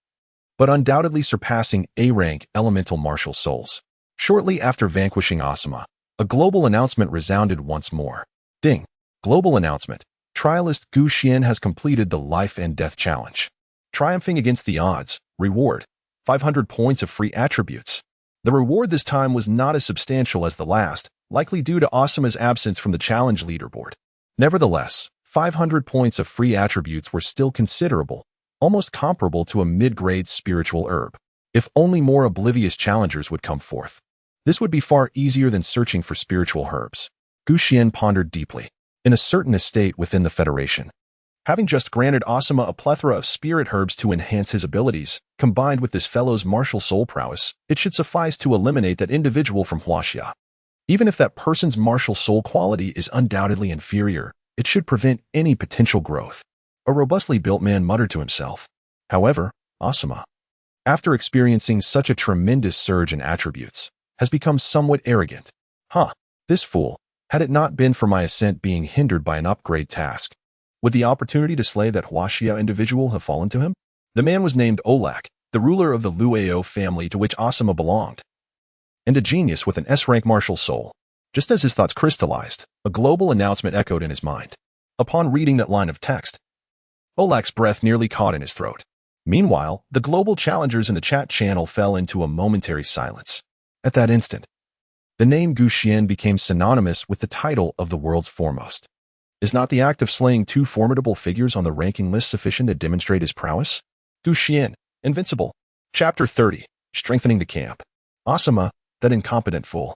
but undoubtedly surpassing A-rank elemental martial souls. Shortly after vanquishing Asuma, a global announcement resounded once more. Ding! Global announcement. Trialist Xuan has completed the Life and Death Challenge. Triumphing against the odds. Reward: 500 points of free attributes. The reward this time was not as substantial as the last, likely due to Asuma's absence from the challenge leaderboard. Nevertheless, 500 points of free attributes were still considerable, almost comparable to a mid-grade spiritual herb. If only more oblivious challengers would come forth, this would be far easier than searching for spiritual herbs. Xuan pondered deeply. In a certain estate within the Federation, having just granted Asuma a plethora of spirit herbs to enhance his abilities, combined with this fellow's martial soul prowess, it should suffice to eliminate that individual from Huaxia. Even if that person's martial soul quality is undoubtedly inferior, it should prevent any potential growth. A robustly built man muttered to himself. However, Asuma, after experiencing such a tremendous surge in attributes, has become somewhat arrogant. This fool, had it not been for my ascent being hindered by an upgrade task, would the opportunity to slay that Huaxia individual have fallen to him? The man was named Olak, the ruler of the Luao family to which Asuma belonged, and a genius with an S-rank martial soul. Just as his thoughts crystallized, a global announcement echoed in his mind. Upon reading that line of text, Olak's breath nearly caught in his throat. Meanwhile, the global challengers in the chat channel fell into a momentary silence. At that instant, the name Xuan became synonymous with the title of the world's foremost. Is not the act of slaying two formidable figures on the ranking list sufficient to demonstrate his prowess? Xuan, invincible. Chapter 30, Strengthening the Camp. Asuma, that incompetent fool.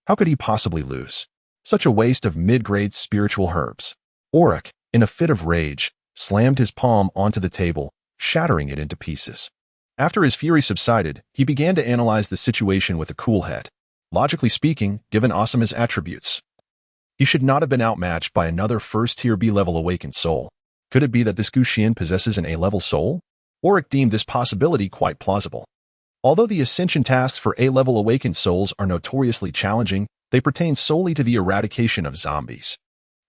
How could he possibly lose? Such a waste of mid-grade spiritual herbs. Auric, in a fit of rage, slammed his palm onto the table, shattering it into pieces. After his fury subsided, he began to analyze the situation with a cool head. Logically speaking, given Asuma's attributes, he should not have been outmatched by another first-tier B-level awakened soul. Could it be that this Xuan possesses an A-level soul? Auric deemed this possibility quite plausible. Although the ascension tasks for A-level awakened souls are notoriously challenging, they pertain solely to the eradication of zombies.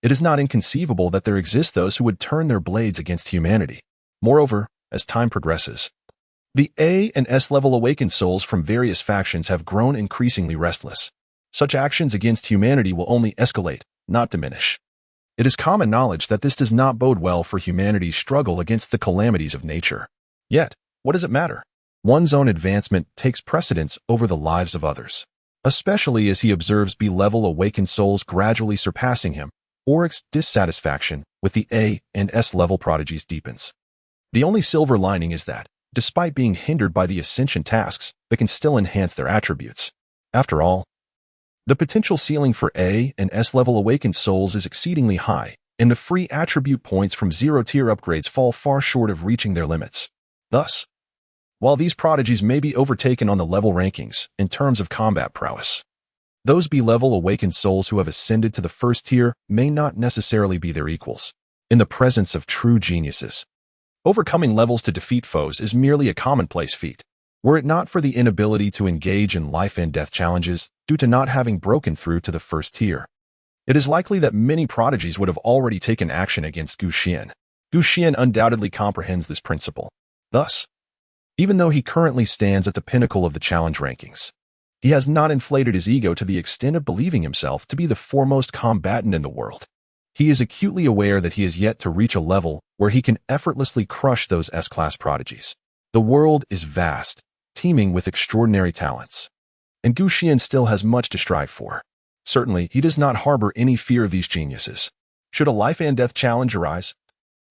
It is not inconceivable that there exist those who would turn their blades against humanity. Moreover, as time progresses, the A and S-level awakened souls from various factions have grown increasingly restless. Such actions against humanity will only escalate, not diminish. It is common knowledge that this does not bode well for humanity's struggle against the calamities of nature. Yet, what does it matter? One's own advancement takes precedence over the lives of others. Especially as he observes B-level awakened souls gradually surpassing him, Auric's dissatisfaction with the A and S-level prodigies deepens. The only silver lining is that, despite being hindered by the ascension tasks, they can still enhance their attributes. After all, the potential ceiling for A and S-level awakened souls is exceedingly high, and the free attribute points from zero-tier upgrades fall far short of reaching their limits. Thus, while these prodigies may be overtaken on the level rankings in terms of combat prowess, those B-level awakened souls who have ascended to the first tier may not necessarily be their equals. In the presence of true geniuses, overcoming levels to defeat foes is merely a commonplace feat. Were it not for the inability to engage in life and death challenges due to not having broken through to the first tier, it is likely that many prodigies would have already taken action against Xuan. Xuan undoubtedly comprehends this principle. Thus, even though he currently stands at the pinnacle of the challenge rankings, He has not inflated his ego to the extent of believing himself to be the foremost combatant in the world. He is acutely aware that he is yet to reach a level where he can effortlessly crush those S-class prodigies. The world is vast, teeming with extraordinary talents, and Gu Xian still has much to strive for. Certainly, he does not harbor any fear of these geniuses. Should a life-and-death challenge arise,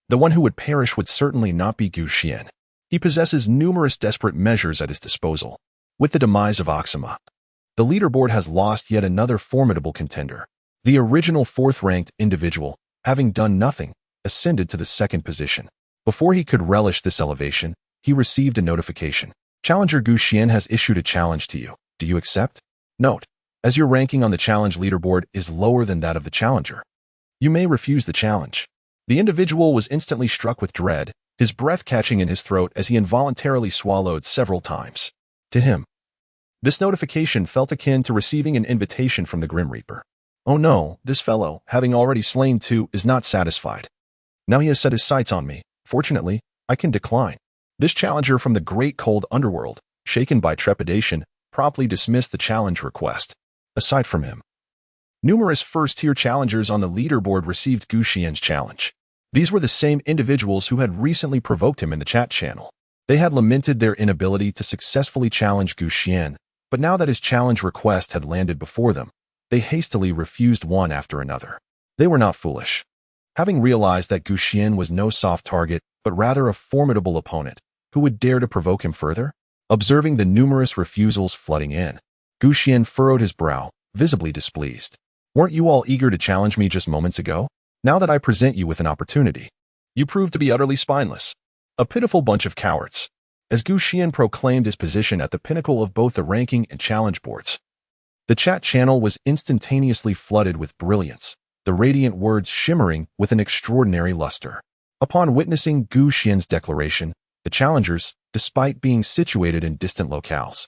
the one who would perish would certainly not be Gu Xian. He possesses numerous desperate measures at his disposal. With the demise of Oxima, the leaderboard has lost yet another formidable contender. The original fourth-ranked individual, having done nothing, ascended to the second position. Before he could relish this elevation, he received a notification. Challenger Gu Xian has issued a challenge to you. Do you accept? Note, as your ranking on the challenge leaderboard is lower than that of the challenger, you may refuse the challenge. The individual was instantly struck with dread, his breath catching in his throat as he involuntarily swallowed several times. To him, this notification felt akin to receiving an invitation from the Grim Reaper. Oh no, this fellow, having already slain two, is not satisfied. Now he has set his sights on me. Fortunately, I can decline. This challenger from the great cold underworld, shaken by trepidation, promptly dismissed the challenge request. Aside from him, numerous first-tier challengers on the leaderboard received Gu Xian's challenge. These were the same individuals who had recently provoked him in the chat channel. They had lamented their inability to successfully challenge Gu Xian, but now that his challenge request had landed before them, they hastily refused one after another. They were not foolish. Having realized that Gu Xian was no soft target, but rather a formidable opponent, who would dare to provoke him further? Observing the numerous refusals flooding in, Gu Xian furrowed his brow, visibly displeased. Weren't you all eager to challenge me just moments ago? Now that I present you with an opportunity, you prove to be utterly spineless. A pitiful bunch of cowards. As Gu Xian proclaimed his position at the pinnacle of both the ranking and challenge boards, the chat channel was instantaneously flooded with brilliance, the radiant words shimmering with an extraordinary luster. Upon witnessing Gu Xian's declaration, the challengers, despite being situated in distant locales,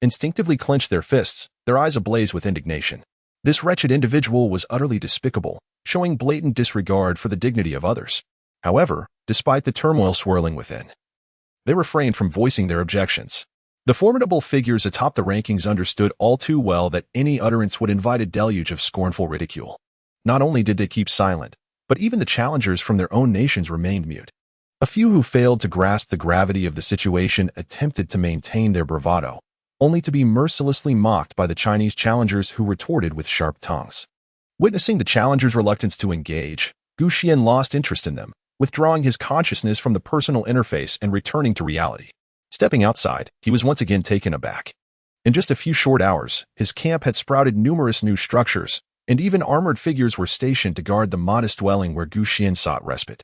instinctively clenched their fists, their eyes ablaze with indignation. This wretched individual was utterly despicable, showing blatant disregard for the dignity of others. However, despite the turmoil swirling within, they refrained from voicing their objections. The formidable figures atop the rankings understood all too well that any utterance would invite a deluge of scornful ridicule. Not only did they keep silent, but even the challengers from their own nations remained mute. A few who failed to grasp the gravity of the situation attempted to maintain their bravado, only to be mercilessly mocked by the Chinese challengers who retorted with sharp tongues. Witnessing the challengers' reluctance to engage, Gu Xian lost interest in them, withdrawing his consciousness from the personal interface and returning to reality. Stepping outside, he was once again taken aback. In just a few short hours, his camp had sprouted numerous new structures, and even armored figures were stationed to guard the modest dwelling where Gu Xian sought respite.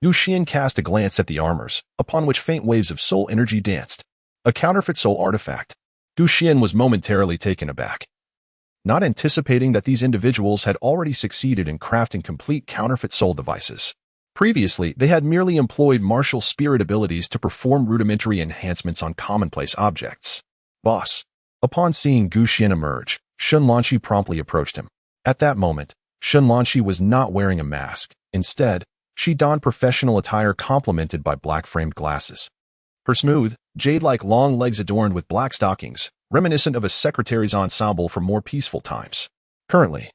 Gu Xian cast a glance at the armors, upon which faint waves of soul energy danced. A counterfeit soul artifact. Gu Xian was momentarily taken aback, not anticipating that these individuals had already succeeded in crafting complete counterfeit soul devices. Previously, they had merely employed martial spirit abilities to perform rudimentary enhancements on commonplace objects. Boss. Upon seeing Gu Xian emerge, Shun Lanqi promptly approached him. At that moment, Shun Lanqi was not wearing a mask. Instead, she donned professional attire complemented by black-framed glasses. Her smooth, jade-like long legs adorned with black stockings, reminiscent of a secretary's ensemble from more peaceful times. Currently,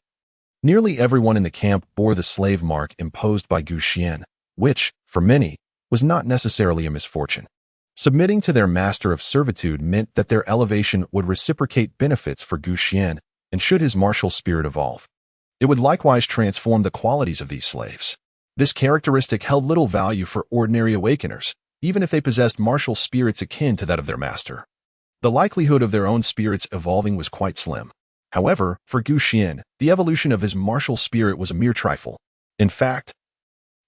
nearly everyone in the camp bore the slave mark imposed by Gu Xian, which, for many, was not necessarily a misfortune. Submitting to their master of servitude meant that their elevation would reciprocate benefits for Gu Xian, and should his martial spirit evolve, it would likewise transform the qualities of these slaves. This characteristic held little value for ordinary awakeners, even if they possessed martial spirits akin to that of their master. The likelihood of their own spirits evolving was quite slim. However, for Gu Xian, the evolution of his martial spirit was a mere trifle. In fact,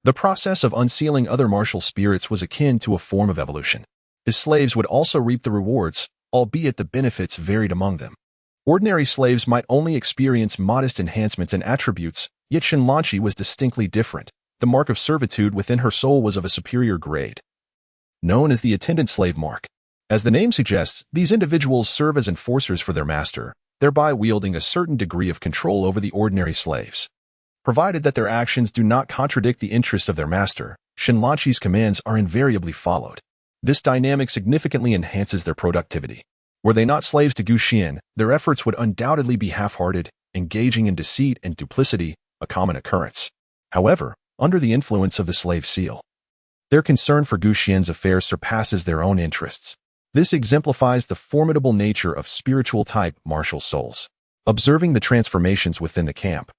the process of unsealing other martial spirits was akin to a form of evolution. His slaves would also reap the rewards, albeit the benefits varied among them. Ordinary slaves might only experience modest enhancements in attributes, yet Shun Lanqi was distinctly different. The mark of servitude within her soul was of a superior grade, known as the attendant slave mark. As the name suggests, these individuals serve as enforcers for their master, thereby wielding a certain degree of control over the ordinary slaves. Provided that their actions do not contradict the interests of their master, Shun Lanqi's commands are invariably followed. This dynamic significantly enhances their productivity. Were they not slaves to Gu, their efforts would undoubtedly be half-hearted, engaging in deceit and duplicity, a common occurrence. However, under the influence of the slave seal, their concern for Gu's affairs surpasses their own interests. This exemplifies the formidable nature of spiritual-type martial souls. Observing the transformations within the camp,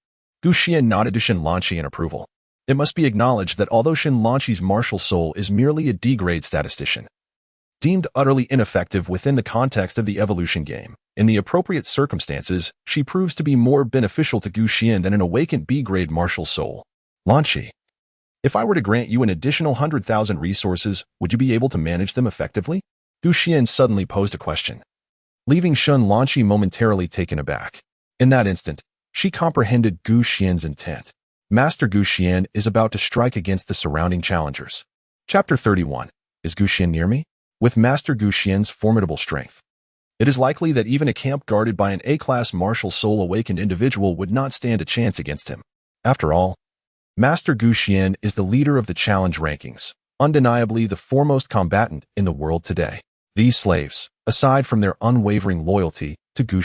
Gu nodded to Shenlanqi in approval. It must be acknowledged that although Shenlanqi's martial soul is merely a D-grade statistician, deemed utterly ineffective within the context of the evolution game, in the appropriate circumstances, she proves to be more beneficial to Gu than an awakened B-grade martial soul. Lanqi, if I were to grant you an additional 100,000 resources, would you be able to manage them effectively? Gu suddenly posed a question, leaving Shenlanqi momentarily taken aback. In that instant, she comprehended Gu's intent. Master Gu is about to strike against the surrounding challengers. Chapter 31. Is Gu near me? With Master Gu's formidable strength, it is likely that even a camp guarded by an A-class martial soul awakened individual would not stand a chance against him. After all, Master Gu is the leader of the challenge rankings, undeniably the foremost combatant in the world today. These slaves, aside from their unwavering loyalty to Gu,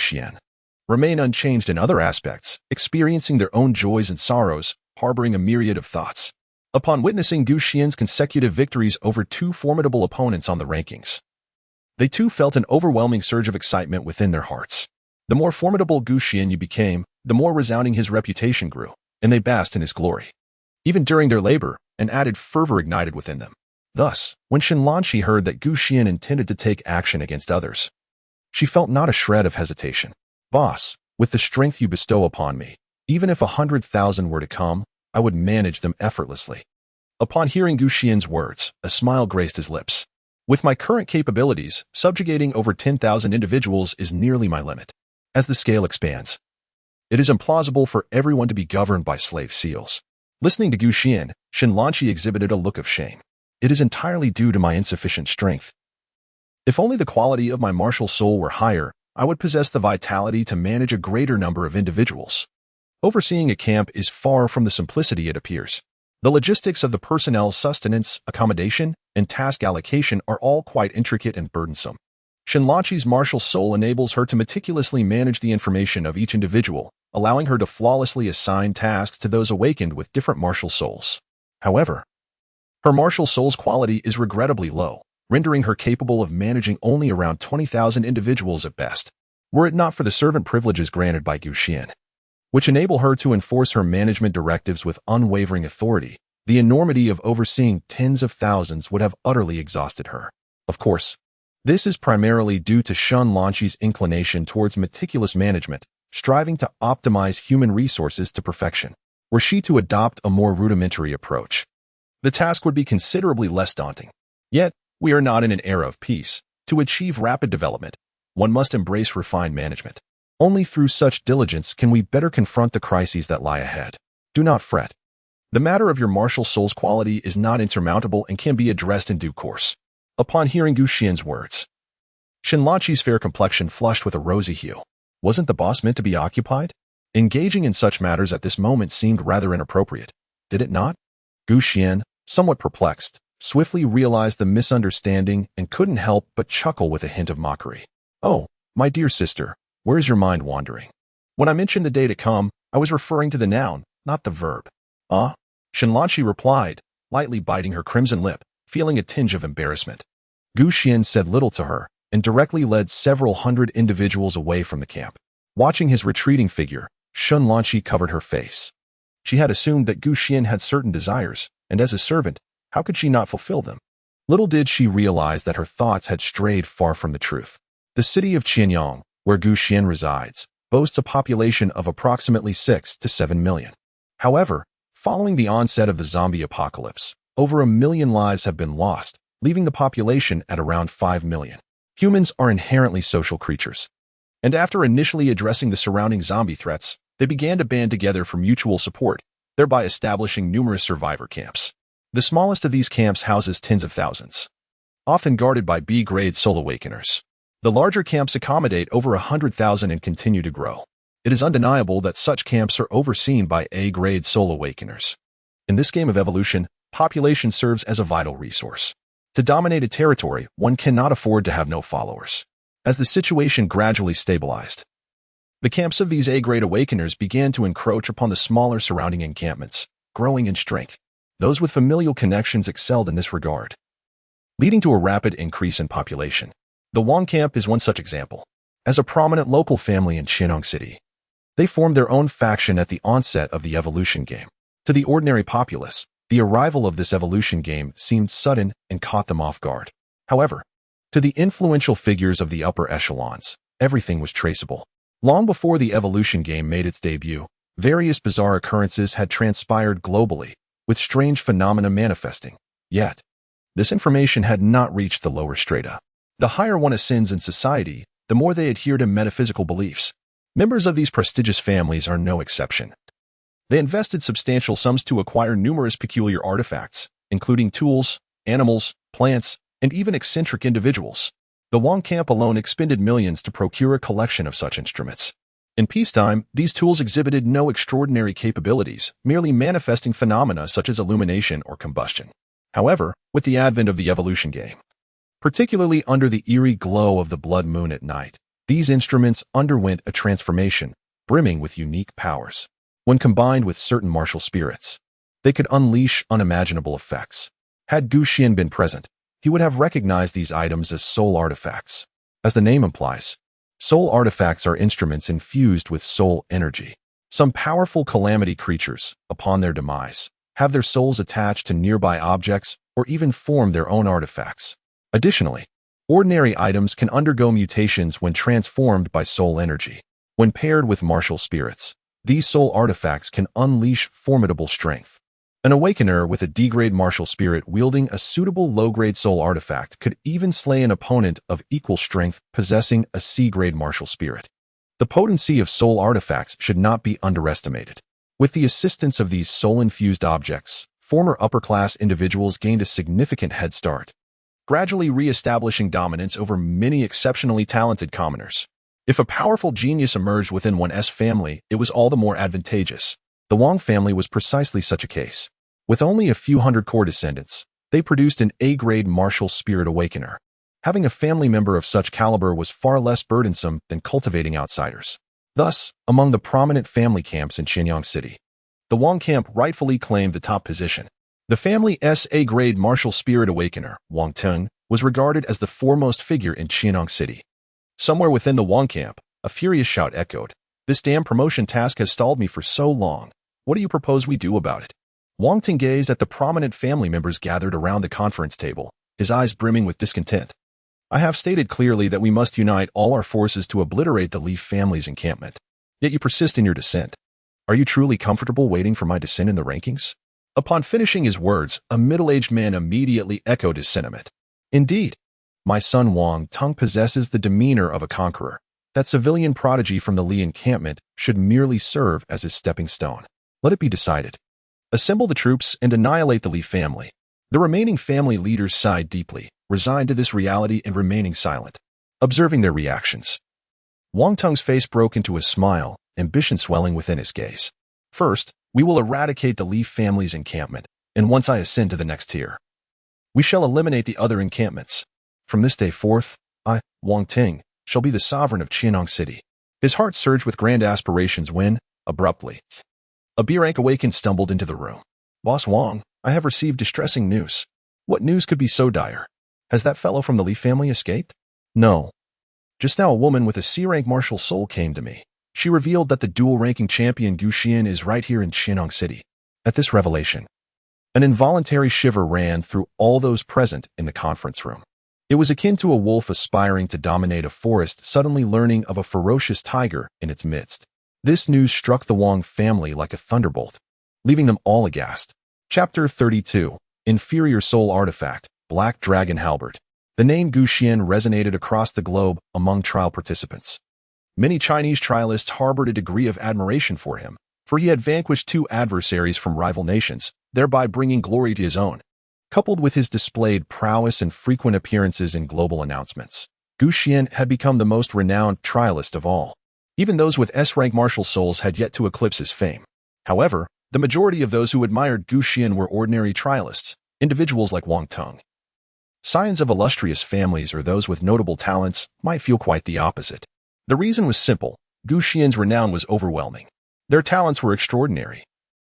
remain unchanged in other aspects, experiencing their own joys and sorrows, harboring a myriad of thoughts. Upon witnessing Gu's consecutive victories over two formidable opponents on the rankings, they too felt an overwhelming surge of excitement within their hearts. The more formidable Gu you became, the more resounding his reputation grew, and they basked in his glory. Even during their labor, an added fervor ignited within them. Thus, when Shenlanqi heard that Gu intended to take action against others, she felt not a shred of hesitation. Boss, with the strength you bestow upon me, even if 100,000 were to come, I would manage them effortlessly. Upon hearing Gu's words, a smile graced his lips. With my current capabilities, subjugating over 10,000 individuals is nearly my limit. As the scale expands, it is implausible for everyone to be governed by slave seals. Listening to Gu Shenlanqi exhibited a look of shame. It is entirely due to my insufficient strength. If only the quality of my martial soul were higher, I would possess the vitality to manage a greater number of individuals. Overseeing a camp is far from the simplicity it appears. The logistics of the personnel's sustenance, accommodation, and task allocation are all quite intricate and burdensome. Shenlanqi's martial soul enables her to meticulously manage the information of each individual, allowing her to flawlessly assign tasks to those awakened with different martial souls. However, her martial soul's quality is regrettably low, rendering her capable of managing only around 20,000 individuals at best, were it not for the servant privileges granted by Gu, which enable her to enforce her management directives with unwavering authority. The enormity of overseeing tens of thousands would have utterly exhausted her. Of course, this is primarily due to Shenlanqi's inclination towards meticulous management, striving to optimize human resources to perfection. Were she to adopt a more rudimentary approach, the task would be considerably less daunting. Yet, we are not in an era of peace. To achieve rapid development, one must embrace refined management. Only through such diligence can we better confront the crises that lie ahead. Do not fret. The matter of your martial soul's quality is not insurmountable and can be addressed in due course. Upon hearing Gu's words, Shenlanqi's fair complexion flushed with a rosy hue. Wasn't the boss meant to be occupied? Engaging in such matters at this moment seemed rather inappropriate, did it not? Gu, somewhat perplexed, swiftly realized the misunderstanding and couldn't help but chuckle with a hint of mockery. Oh, my dear sister, where is your mind wandering? When I mentioned the day to come, I was referring to the noun, not the verb. Ah? Shenlanqi replied, lightly biting her crimson lip, feeling a tinge of embarrassment. Gu said little to her, and directly led several hundred individuals away from the camp. Watching his retreating figure, Shenlanqi covered her face. She had assumed that Gu had certain desires, and as a servant, how could she not fulfill them? Little did she realize that her thoughts had strayed far from the truth. The city of Qianyang, where Gu resides, boasts a population of approximately 6 to 7 million. However, following the onset of the zombie apocalypse, over 1 million lives have been lost, leaving the population at around 5 million. Humans are inherently social creatures, and after initially addressing the surrounding zombie threats, they began to band together for mutual support, thereby establishing numerous survivor camps. The smallest of these camps houses tens of thousands, often guarded by B-grade soul awakeners. The larger camps accommodate over 100,000 and continue to grow. It is undeniable that such camps are overseen by A-grade soul awakeners. In this game of evolution, population serves as a vital resource. To dominate a territory, one cannot afford to have no followers. As the situation gradually stabilized, the camps of these A-grade awakeners began to encroach upon the smaller surrounding encampments, growing in strength. Those with familial connections excelled in this regard, leading to a rapid increase in population. The Wang camp is one such example. As a prominent local family in Qianyang City, they formed their own faction at the onset of the evolution game. To the ordinary populace, the arrival of this evolution game seemed sudden and caught them off guard. However, to the influential figures of the upper echelons, everything was traceable. Long before the evolution game made its debut, various bizarre occurrences had transpired globally, with strange phenomena manifesting. Yet, this information had not reached the lower strata. The higher one ascends in society, the more they adhere to metaphysical beliefs. Members of these prestigious families are no exception. They invested substantial sums to acquire numerous peculiar artifacts, including tools, animals, plants, and even eccentric individuals. The Wang camp alone expended millions to procure a collection of such instruments. In peacetime, these tools exhibited no extraordinary capabilities, merely manifesting phenomena such as illumination or combustion. However, with the advent of the evolution game, particularly under the eerie glow of the blood moon at night, these instruments underwent a transformation, brimming with unique powers. When combined with certain martial spirits, they could unleash unimaginable effects. Had Gu Xian been present, he would have recognized these items as soul artifacts. As the name implies, soul artifacts are instruments infused with soul energy. Some powerful calamity creatures, upon their demise, have their souls attached to nearby objects or even form their own artifacts. Additionally, ordinary items can undergo mutations when transformed by soul energy. When paired with martial spirits, these soul artifacts can unleash formidable strength. An awakener with a D-grade martial spirit wielding a suitable low-grade soul artifact could even slay an opponent of equal strength possessing a C-grade martial spirit. The potency of soul artifacts should not be underestimated. With the assistance of these soul-infused objects, former upper-class individuals gained a significant head start, gradually re-establishing dominance over many exceptionally talented commoners. If a powerful genius emerged within one's family, it was all the more advantageous. The Wang family was precisely such a case. With only a few hundred core descendants, they produced an A-grade martial spirit awakener. Having a family member of such caliber was far less burdensome than cultivating outsiders. Thus, among the prominent family camps in Qianyang City, the Wang camp rightfully claimed the top position. The family's A-grade martial spirit awakener, Wang Teng, was regarded as the foremost figure in Qianyang City. Somewhere within the Wang camp, a furious shout echoed. "This damn promotion task has stalled me for so long. What do you propose we do about it?" Wang Ting gazed at the prominent family members gathered around the conference table, his eyes brimming with discontent. "I have stated clearly that we must unite all our forces to obliterate the Li family's encampment. Yet you persist in your dissent. Are you truly comfortable waiting for my descent in the rankings?" Upon finishing his words, a middle-aged man immediately echoed his sentiment. "Indeed, my son Wang Teng possesses the demeanor of a conqueror. That civilian prodigy from the Li encampment should merely serve as his stepping stone. Let it be decided. Assemble the troops and annihilate the Li family." The remaining family leaders sighed deeply, resigned to this reality and remaining silent, observing their reactions. Wang Teng's face broke into a smile, ambition swelling within his gaze. "First, we will eradicate the Li family's encampment, and once I ascend to the next tier, we shall eliminate the other encampments. From this day forth, I, Wang Ting, shall be the sovereign of Qianyang City." His heart surged with grand aspirations when, abruptly, a B-rank awaken stumbled into the room. "Boss Wang, I have received distressing news." "What news could be so dire? Has that fellow from the Li family escaped?" "No. Just now a woman with a C-rank martial soul came to me. She revealed that the dual-ranking champion Gu Xian is right here in Qianyang City." At this revelation, an involuntary shiver ran through all those present in the conference room. It was akin to a wolf aspiring to dominate a forest suddenly learning of a ferocious tiger in its midst. This news struck the Wang family like a thunderbolt, leaving them all aghast. Chapter 32. Inferior Soul Artifact, Black Dragon Halberd. The name Gu Xian resonated across the globe among trial participants. Many Chinese trialists harbored a degree of admiration for him, for he had vanquished 2 adversaries from rival nations, thereby bringing glory to his own. Coupled with his displayed prowess and frequent appearances in global announcements, Gu Xian had become the most renowned trialist of all. Even those with S-rank martial souls had yet to eclipse his fame. However, the majority of those who admired Gu Xian were ordinary trialists, individuals like Wang Teng. Scions of illustrious families or those with notable talents might feel quite the opposite. The reason was simple. Gu Xian's renown was overwhelming. Their talents were extraordinary,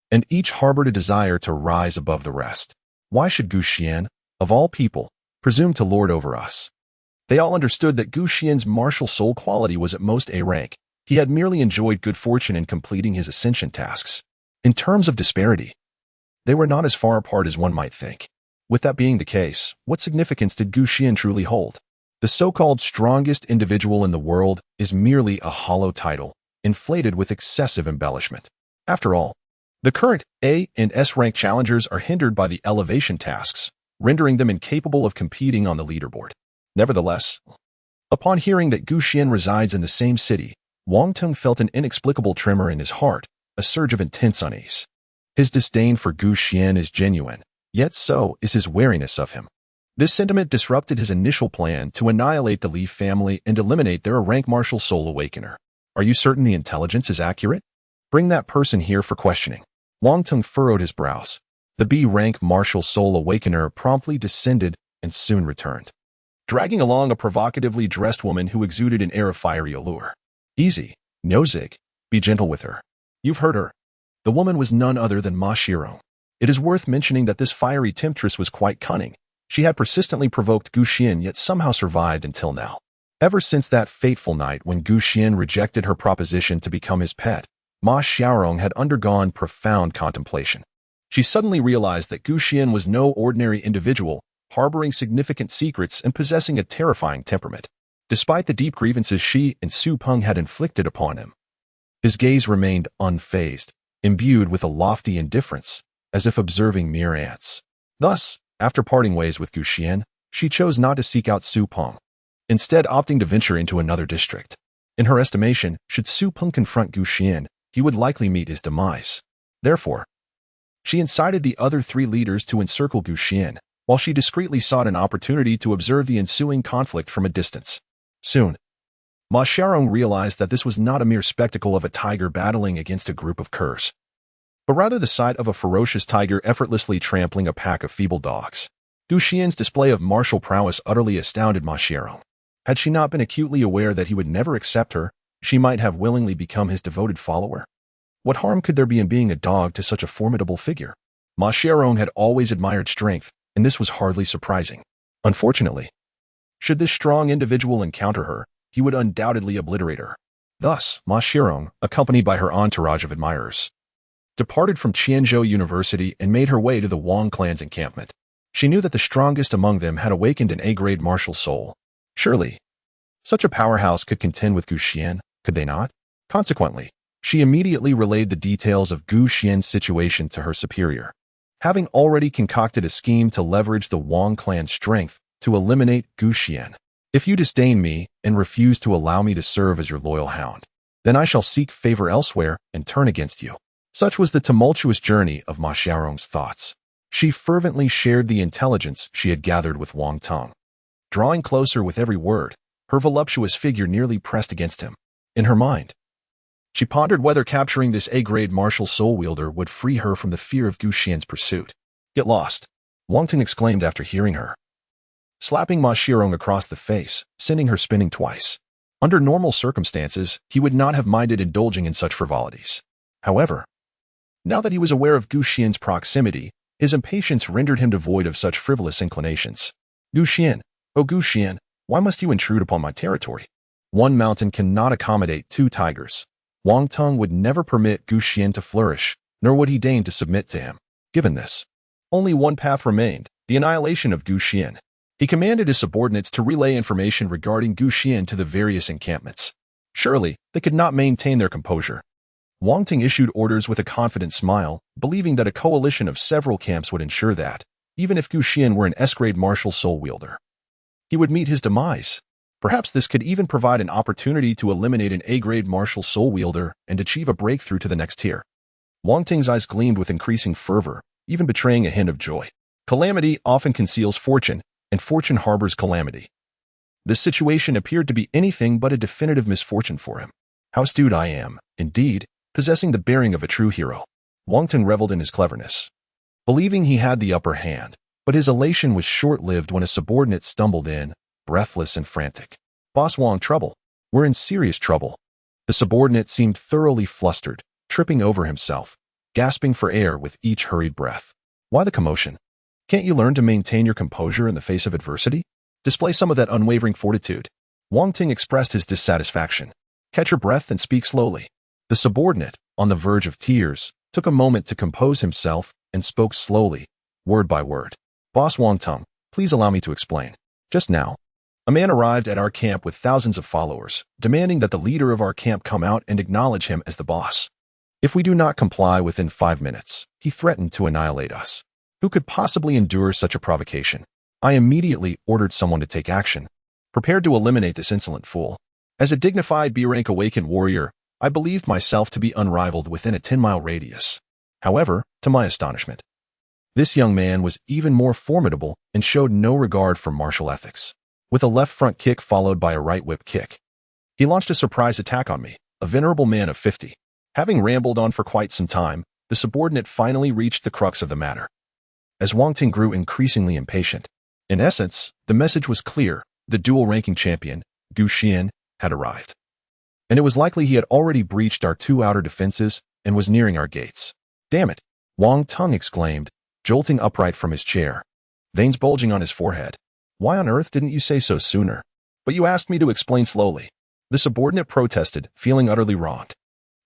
and each harbored a desire to rise above the rest. Why should Gu Xian, of all people, presume to lord over us? They all understood that Gu Xian's martial soul quality was at most A rank. He had merely enjoyed good fortune in completing his ascension tasks. In terms of disparity, they were not as far apart as one might think. With that being the case, what significance did Gu Xian truly hold? The so-called strongest individual in the world is merely a hollow title, inflated with excessive embellishment. After all, the current A and S rank challengers are hindered by the elevation tasks, rendering them incapable of competing on the leaderboard. Nevertheless, upon hearing that Gu Xian resides in the same city, Wang Teng felt an inexplicable tremor in his heart, a surge of intense unease. His disdain for Gu Xian is genuine, yet so is his wariness of him. This sentiment disrupted his initial plan to annihilate the Li family and eliminate their rank martial soul awakener. Are you certain the intelligence is accurate? Bring that person here for questioning. Wang Teng furrowed his brows. The B rank martial soul awakener promptly descended and soon returned, dragging along a provocatively dressed woman who exuded an air of fiery allure. Easy, no zig. Be gentle with her. You've heard her. The woman was none other than Ma Shirong. It is worth mentioning that this fiery temptress was quite cunning. She had persistently provoked Gu Xian yet somehow survived until now. Ever since that fateful night when Gu Xian rejected her proposition to become his pet, Ma Xiaorong had undergone profound contemplation. She suddenly realized that Gu Xian was no ordinary individual, harboring significant secrets and possessing a terrifying temperament. Despite the deep grievances she and Su Peng had inflicted upon him, his gaze remained unfazed, imbued with a lofty indifference, as if observing mere ants. Thus, after parting ways with Gu Xian, she chose not to seek out Su Peng, instead opting to venture into another district. In her estimation, should Su Peng confront Gu Xian, he would likely meet his demise. Therefore, she incited the other three leaders to encircle Gu Xian, while she discreetly sought an opportunity to observe the ensuing conflict from a distance. Soon, Ma Xiaorong realized that this was not a mere spectacle of a tiger battling against a group of curs, but rather the sight of a ferocious tiger effortlessly trampling a pack of feeble dogs. Gu Xian's display of martial prowess utterly astounded Ma Xiaorong. Had she not been acutely aware that he would never accept her, she might have willingly become his devoted follower. What harm could there be in being a dog to such a formidable figure? Ma Xiaorong had always admired strength, and this was hardly surprising. Unfortunately, should this strong individual encounter her, he would undoubtedly obliterate her. Thus, Ma Xiaorong, accompanied by her entourage of admirers, departed from Qianzhou University and made her way to the Wang clan's encampment. She knew that the strongest among them had awakened an A-grade martial soul. Surely, such a powerhouse could contend with Gu Xian, could they not? Consequently, she immediately relayed the details of Gu Xian's situation to her superior, having already concocted a scheme to leverage the Wang clan's strength to eliminate Gu Xian. If you disdain me and refuse to allow me to serve as your loyal hound, then I shall seek favor elsewhere and turn against you. Such was the tumultuous journey of Ma Xiaorong's thoughts. She fervently shared the intelligence she had gathered with Wang Teng. Drawing closer with every word, her voluptuous figure nearly pressed against him. In her mind, she pondered whether capturing this A-grade martial soul wielder would free her from the fear of Gu Xian's pursuit. Get lost, Wang Teng exclaimed after hearing her, slapping Ma Xiaorong across the face, sending her spinning twice. Under normal circumstances, he would not have minded indulging in such frivolities. However, now that he was aware of Gu Xian's proximity, his impatience rendered him devoid of such frivolous inclinations. Gu Xian, oh Gu Xian, why must you intrude upon my territory? One mountain cannot accommodate two tigers. Wang Teng would never permit Gu Xian to flourish, nor would he deign to submit to him. Given this, only one path remained, the annihilation of Gu Xian. He commanded his subordinates to relay information regarding Gu Xian to the various encampments. Surely, they could not maintain their composure. Wang Teng issued orders with a confident smile, believing that a coalition of several camps would ensure that, even if Gu Xian were an S-grade martial soul wielder, he would meet his demise. Perhaps this could even provide an opportunity to eliminate an A-grade martial soul wielder and achieve a breakthrough to the next tier. Wang Teng's eyes gleamed with increasing fervor, even betraying a hint of joy. Calamity often conceals fortune, and fortune harbors calamity. This situation appeared to be anything but a definitive misfortune for him. How astute I am, indeed, possessing the bearing of a true hero. Wang Teng reveled in his cleverness, believing he had the upper hand, But his elation was short-lived when a subordinate stumbled in, breathless and frantic. "Boss Wang, trouble. We're in serious trouble." The subordinate seemed thoroughly flustered, tripping over himself, gasping for air with each hurried breath. "Why the commotion? Can't you learn to maintain your composure in the face of adversity? Display some of that unwavering fortitude." Wang Ting expressed his dissatisfaction. "Catch your breath and speak slowly." The subordinate, on the verge of tears, took a moment to compose himself and spoke slowly, word by word. "Boss Wang Tung, please allow me to explain. Just now, a man arrived at our camp with thousands of followers, demanding that the leader of our camp come out and acknowledge him as the boss. If we do not comply within 5 minutes, he threatened to annihilate us. Who could possibly endure such a provocation? I immediately ordered someone to take action, prepared to eliminate this insolent fool. As a dignified B-rank awakened warrior, I believed myself to be unrivaled within a 10-mile radius. However, to my astonishment, this young man was even more formidable and showed no regard for martial ethics. With a left front kick followed by a right whip kick, he launched a surprise attack on me, a venerable man of 50. Having rambled on for quite some time, the subordinate finally reached the crux of the matter. As Wang Ting grew increasingly impatient, in essence, the message was clear: the dual-ranking champion, Xuan, had arrived. And it was likely he had already breached our 2 outer defenses and was nearing our gates. "Damn it!" Wang Tung exclaimed, jolting upright from his chair, veins bulging on his forehead. "Why on earth didn't you say so sooner? But you asked me to explain slowly." The subordinate protested, feeling utterly wronged.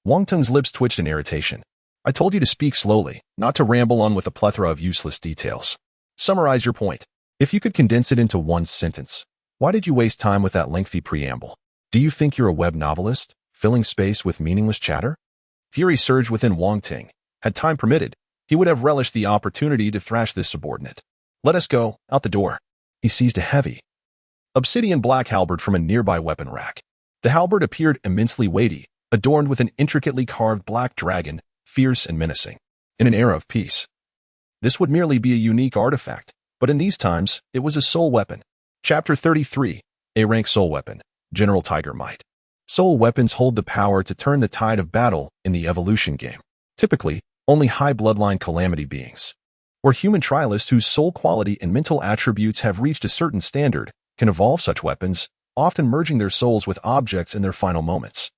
Wang Tung's lips twitched in irritation. "I told you to speak slowly, not to ramble on with a plethora of useless details. Summarize your point. If you could condense it into one sentence, why did you waste time with that lengthy preamble? Do you think you're a web novelist, filling space with meaningless chatter?" Fury surged within Wang Ting. Had time permitted, he would have relished the opportunity to thrash this subordinate. "Let us go, out the door." He seized a heavy, obsidian black halberd from a nearby weapon rack. The halberd appeared immensely weighty, adorned with an intricately carved black dragon, fierce and menacing. In an era of peace, this would merely be a unique artifact, but in these times, it was a soul weapon. Chapter 33, A-rank soul weapon, General Tiger Might. Soul weapons hold the power to turn the tide of battle in the evolution game. Typically, only high bloodline calamity beings, or human trialists whose soul quality and mental attributes have reached a certain standard, can evolve such weapons, often merging their souls with objects in their final moments.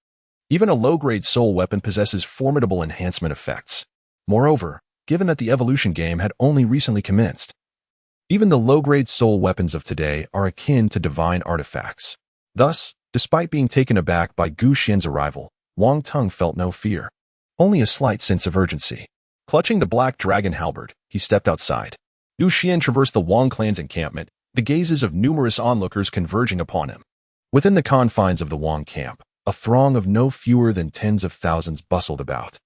Even a low-grade soul weapon possesses formidable enhancement effects. Moreover, given that the evolution game had only recently commenced, even the low-grade soul weapons of today are akin to divine artifacts. Thus, despite being taken aback by Xuan's arrival, Wang Tung felt no fear, only a slight sense of urgency. Clutching the black dragon halberd, he stepped outside. Xuan traversed the Wang clan's encampment, the gazes of numerous onlookers converging upon him. Within the confines of the Wang camp, a throng of no fewer than tens of thousands bustled about,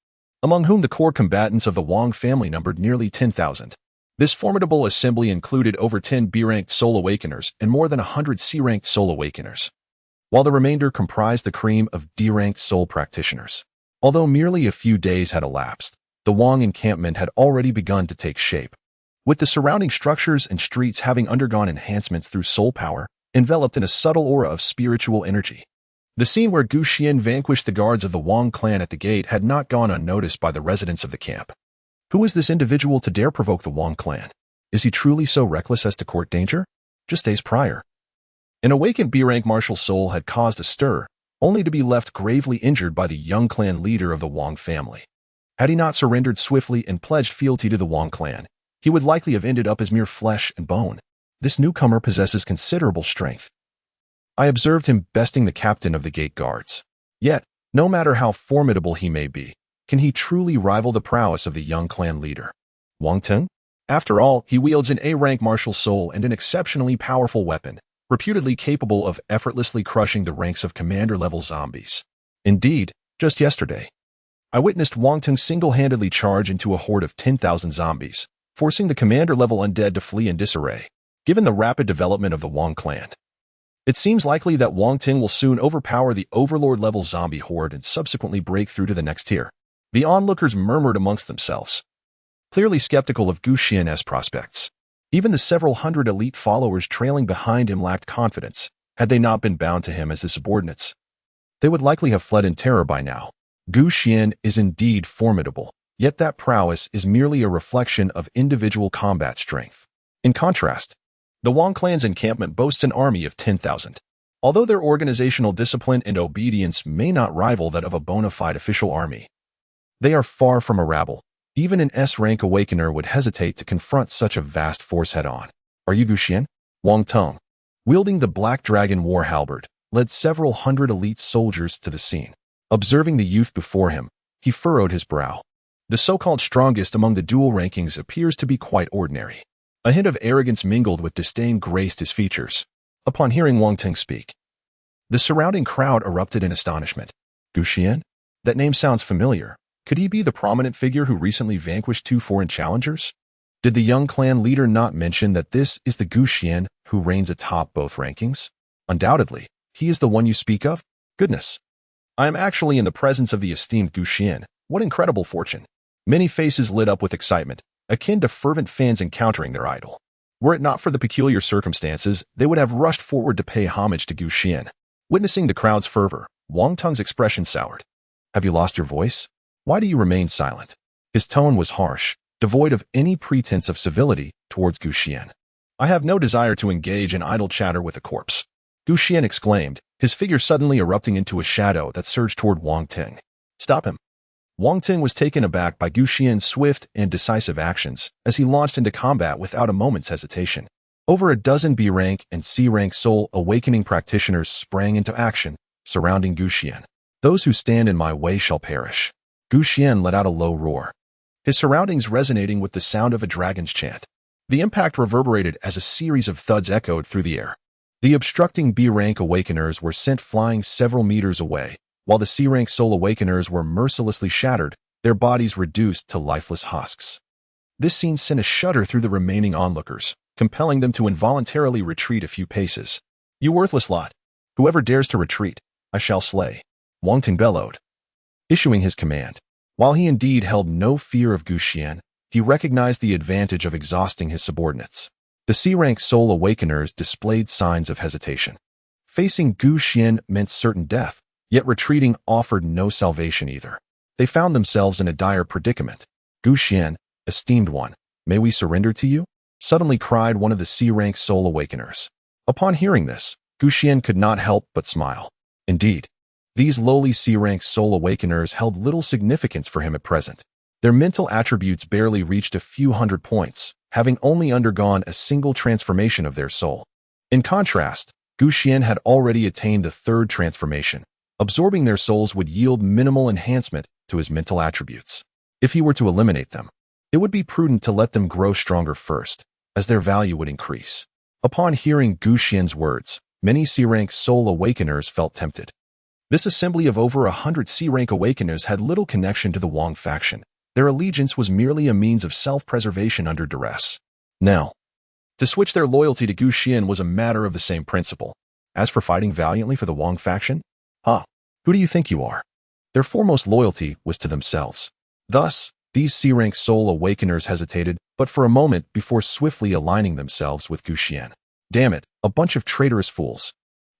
among whom the core combatants of the Wang family numbered nearly 10,000. This formidable assembly included over 10 B-ranked soul awakeners and more than 100 C-ranked soul awakeners, while the remainder comprised the cream of D-ranked soul practitioners. Although merely a few days had elapsed, the Wang encampment had already begun to take shape, with the surrounding structures and streets having undergone enhancements through soul power, enveloped in a subtle aura of spiritual energy. The scene where Xuan vanquished the guards of the Wang clan at the gate had not gone unnoticed by the residents of the camp. Who is this individual to dare provoke the Wang clan? Is he truly so reckless as to court danger? Just days prior, an awakened B-rank martial soul had caused a stir, only to be left gravely injured by the young clan leader of the Wang family. Had he not surrendered swiftly and pledged fealty to the Wang clan, he would likely have ended up as mere flesh and bone. This newcomer possesses considerable strength. I observed him besting the captain of the gate guards. Yet, no matter how formidable he may be, can he truly rival the prowess of the young clan leader, Wang Ting? After all, he wields an A-rank martial soul and an exceptionally powerful weapon, reputedly capable of effortlessly crushing the ranks of commander-level zombies. Indeed, just yesterday, I witnessed Wang Ting single-handedly charge into a horde of 10,000 zombies, forcing the commander-level undead to flee in disarray. Given the rapid development of the Wang clan, it seems likely that Wang Ting will soon overpower the overlord-level zombie horde and subsequently break through to the next tier. The onlookers murmured amongst themselves, clearly skeptical of Xuan's prospects. Even the several hundred elite followers trailing behind him lacked confidence. Had they not been bound to him as his subordinates, they would likely have fled in terror by now. Xuan is indeed formidable, yet that prowess is merely a reflection of individual combat strength. In contrast, the Wang clan's encampment boasts an army of 10,000. Although their organizational discipline and obedience may not rival that of a bona fide official army, they are far from a rabble. Even an S-rank awakener would hesitate to confront such a vast force head-on. Are you Gu Xian? Wang Teng, wielding the Black Dragon war halberd, led several hundred elite soldiers to the scene. Observing the youth before him, he furrowed his brow. The so-called strongest among the dual rankings appears to be quite ordinary. A hint of arrogance mingled with disdain graced his features. Upon hearing Wang Teng speak, the surrounding crowd erupted in astonishment. Gu Xian? That name sounds familiar. Could he be the prominent figure who recently vanquished 2 foreign challengers? Did the young clan leader not mention that this is the Gu Xian who reigns atop both rankings? Undoubtedly, he is the one you speak of? Goodness. I am actually in the presence of the esteemed Gu Xian. What incredible fortune. Many faces lit up with excitement, akin to fervent fans encountering their idol. Were it not for the peculiar circumstances, they would have rushed forward to pay homage to Gu Xian. Witnessing the crowd's fervor, Wang Teng's expression soured. Have you lost your voice? Why do you remain silent? His tone was harsh, devoid of any pretense of civility towards Gu Xian. I have no desire to engage in idle chatter with a corpse, Gu Xian exclaimed, his figure suddenly erupting into a shadow that surged toward Wang Teng. Stop him. Wang Teng was taken aback by Gu Xian's swift and decisive actions as he launched into combat without a moment's hesitation. Over a dozen B-rank and C-rank soul awakening practitioners sprang into action, surrounding Gu Xian. Those who stand in my way shall perish. Gu Xian let out a low roar, his surroundings resonating with the sound of a dragon's chant. The impact reverberated as a series of thuds echoed through the air. The obstructing B-rank awakeners were sent flying several meters away, while the C-rank soul awakeners were mercilessly shattered, their bodies reduced to lifeless husks. This scene sent a shudder through the remaining onlookers, compelling them to involuntarily retreat a few paces. You worthless lot! Whoever dares to retreat, I shall slay, Wang Teng bellowed, issuing his command. While he indeed held no fear of Gu Xian, he recognized the advantage of exhausting his subordinates. The C-rank soul awakeners displayed signs of hesitation. Facing Gu Xian meant certain death, yet retreating offered no salvation either. They found themselves in a dire predicament. Gu Xian, esteemed one, may we surrender to you? Suddenly cried one of the C-rank soul awakeners. Upon hearing this, Gu Xian could not help but smile. Indeed, these lowly C-rank soul awakeners held little significance for him at present. Their mental attributes barely reached a few hundred points, having only undergone a single transformation of their soul. In contrast, Gu Xian had already attained the 3rd transformation. Absorbing their souls would yield minimal enhancement to his mental attributes. If he were to eliminate them, it would be prudent to let them grow stronger first, as their value would increase. Upon hearing Gu Xian's words, many C-rank soul awakeners felt tempted. This assembly of over 100 C-rank awakeners had little connection to the Wang faction. Their allegiance was merely a means of self-preservation under duress. Now, to switch their loyalty to Gu Xian was a matter of the same principle. As for fighting valiantly for the Wang faction, who do you think you are? Their foremost loyalty was to themselves. Thus, these C-rank soul awakeners hesitated, but for a moment before swiftly aligning themselves with Gu Xian. Damn it, a bunch of traitorous fools.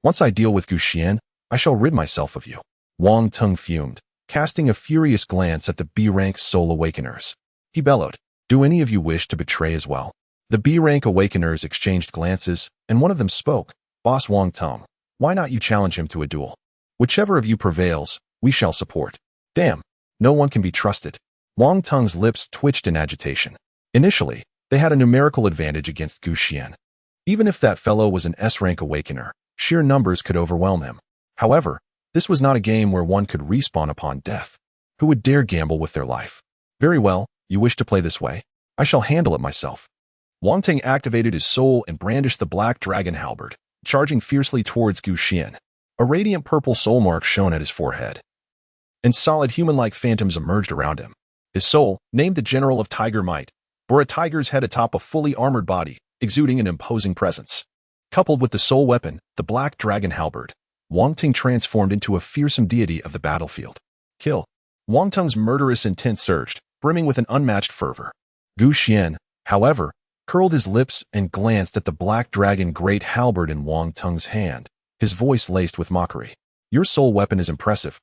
Once I deal with Gu Xian, I shall rid myself of you. Wang Teng fumed, casting a furious glance at the B-rank soul awakeners. He bellowed, do any of you wish to betray as well? The B-rank awakeners exchanged glances, and one of them spoke. Boss Wang Teng, why not you challenge him to a duel? Whichever of you prevails, we shall support. Damn, no one can be trusted. Wang Teng's lips twitched in agitation. Initially, they had a numerical advantage against Gu Xian. Even if that fellow was an S-rank awakener, sheer numbers could overwhelm him. However, this was not a game where one could respawn upon death. Who would dare gamble with their life? Very well, you wish to play this way? I shall handle it myself. Wang Teng activated his soul and brandished the Black Dragon halberd, charging fiercely towards Gu Xian. A radiant purple soul mark shone at his forehead, and solid human-like phantoms emerged around him. His soul, named the General of Tiger Might, bore a tiger's head atop a fully armored body, exuding an imposing presence. Coupled with the soul weapon, the Black Dragon halberd, Wang Teng transformed into a fearsome deity of the battlefield. Kill. Wang Teng's murderous intent surged, brimming with an unmatched fervor. Gu Xian, however, curled his lips and glanced at the Black Dragon great halberd in Wang Teng's hand, his voice laced with mockery. Your soul weapon is impressive,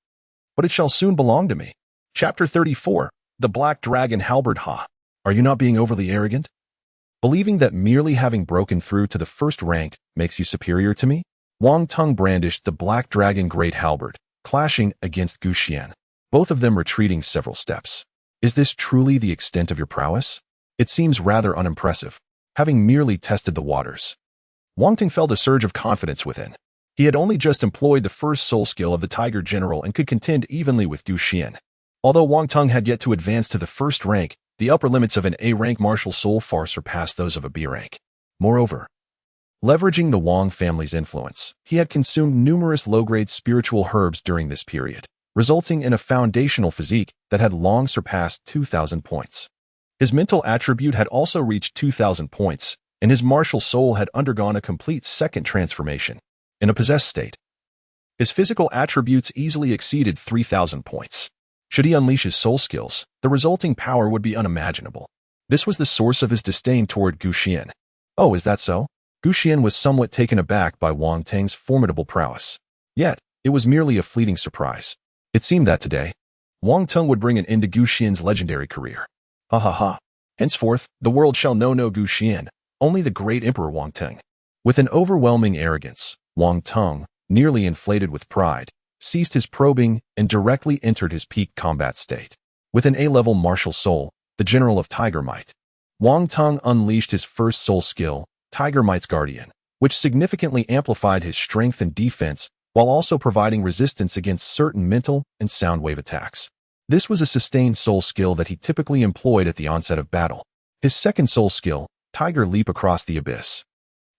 but it shall soon belong to me. Chapter 34, The Black Dragon Halberd. Ha! Are you not being overly arrogant? Believing that merely having broken through to the first rank makes you superior to me? Wang Teng brandished the Black Dragon Great Halberd, clashing against Xuan, both of them retreating several steps. Is this truly the extent of your prowess? It seems rather unimpressive, having merely tested the waters. Wang Teng felt a surge of confidence within. He had only just employed the first soul skill of the Tiger General and could contend evenly with Xuan. Although Wang Teng had yet to advance to the first rank, the upper limits of an A-rank martial soul far surpassed those of a B rank. Moreover, leveraging the Wang family's influence, he had consumed numerous low-grade spiritual herbs during this period, resulting in a foundational physique that had long surpassed 2,000 points. His mental attribute had also reached 2,000 points, and his martial soul had undergone a complete second transformation. In a possessed state, his physical attributes easily exceeded 3,000 points. Should he unleash his soul skills, the resulting power would be unimaginable. This was the source of his disdain toward Xuan. Oh, is that so? Xuan was somewhat taken aback by Wang Teng's formidable prowess. Yet, it was merely a fleeting surprise. It seemed that today, Wang Teng would bring an end to Xuan's legendary career. Ha ha ha. Henceforth, the world shall know no Xuan, only the great Emperor Wang Teng. With an overwhelming arrogance, Wang Teng, nearly inflated with pride, ceased his probing and directly entered his peak combat state. With an A-level martial soul, the General of Tiger Might, Wang Teng unleashed his first soul skill, Tiger Might's Guardian, which significantly amplified his strength and defense while also providing resistance against certain mental and sound wave attacks. This was a sustained soul skill that he typically employed at the onset of battle. His second soul skill, Tiger Leap Across the Abyss,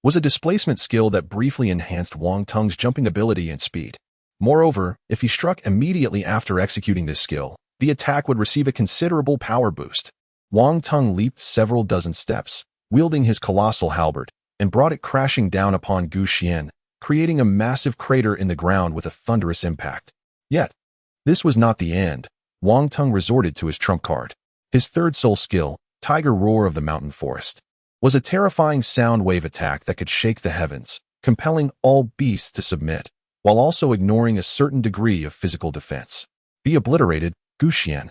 was a displacement skill that briefly enhanced Wang Teng's jumping ability and speed. Moreover, if he struck immediately after executing this skill, the attack would receive a considerable power boost. Wang Teng leaped several dozen steps, wielding his colossal halberd, and brought it crashing down upon Xuan, creating a massive crater in the ground with a thunderous impact. Yet, this was not the end. Wang Teng resorted to his trump card. His third soul skill, Tiger Roar of the Mountain Forest, was a terrifying sound wave attack that could shake the heavens, compelling all beasts to submit, while also ignoring a certain degree of physical defense. Be obliterated, Xuan.